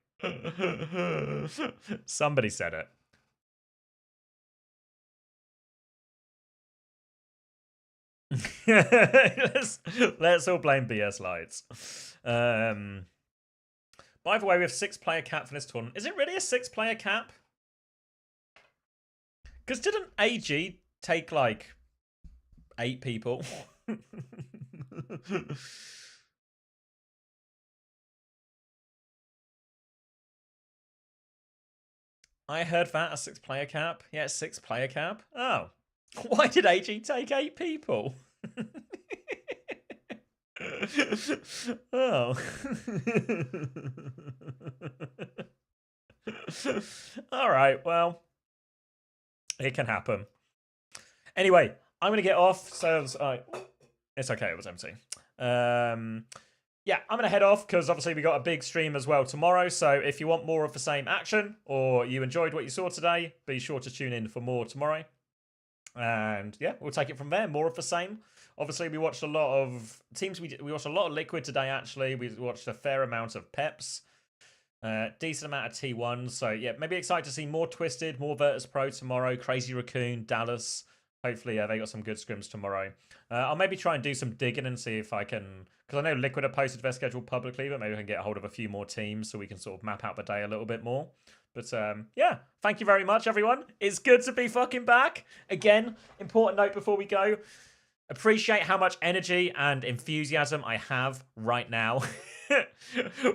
Somebody said it. let's all blame BS Lights. By the way, we have 6-player cap for this tournament. Is it really a 6-player cap? Because didn't AG take like 8 people? I heard that a 6-player cap. Yeah, 6-player cap. Oh, why did AG take 8 people? Oh. All right, well, it can happen. Anyway, I'm going to get off. So it's okay, it was empty. Yeah, I'm going to head off because obviously we got a big stream as well tomorrow. So if you want more of the same action or you enjoyed what you saw today, be sure to tune in for more tomorrow. And yeah, we'll take it from there. More of the same. Obviously, we watched a lot of teams. We watched a lot of Liquid today, actually. We watched a fair amount of Peps. Decent amount of T1s. So yeah, maybe excited to see more Twisted, more Virtus Pro tomorrow. Crazy Raccoon, Dallas. Hopefully, they got some good scrims tomorrow. I'll maybe try and do some digging and see if I can... Because I know Liquid have posted their schedule publicly, but maybe I can get a hold of a few more teams so we can sort of map out the day a little bit more. But yeah, thank you very much, everyone. It's good to be fucking back. Again, important note before we go. Appreciate how much energy and enthusiasm I have right now.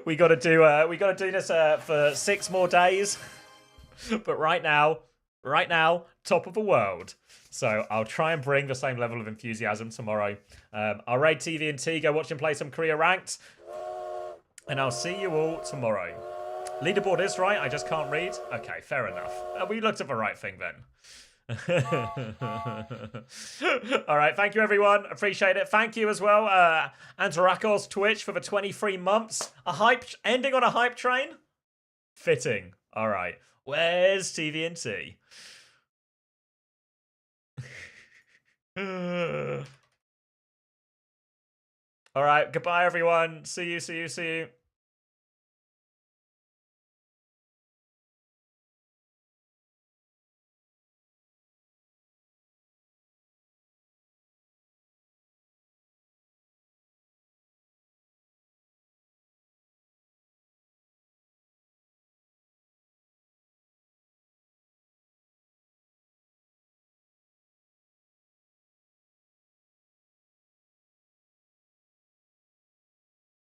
we got to do this for 6 more days. But right now, top of the world. So I'll try and bring the same level of enthusiasm tomorrow. I'll raid TV&T, go watch him play some Korea Ranked. And All see you all tomorrow. Leaderboard is right, I just can't read. Okay, fair enough. We looked at the right thing then. All right, thank you everyone, appreciate it. Thank you as well, Antarakos Twitch for the 23 months. Ending on a hype train. Fitting. All right, where's TV&T? All right, goodbye everyone. See you.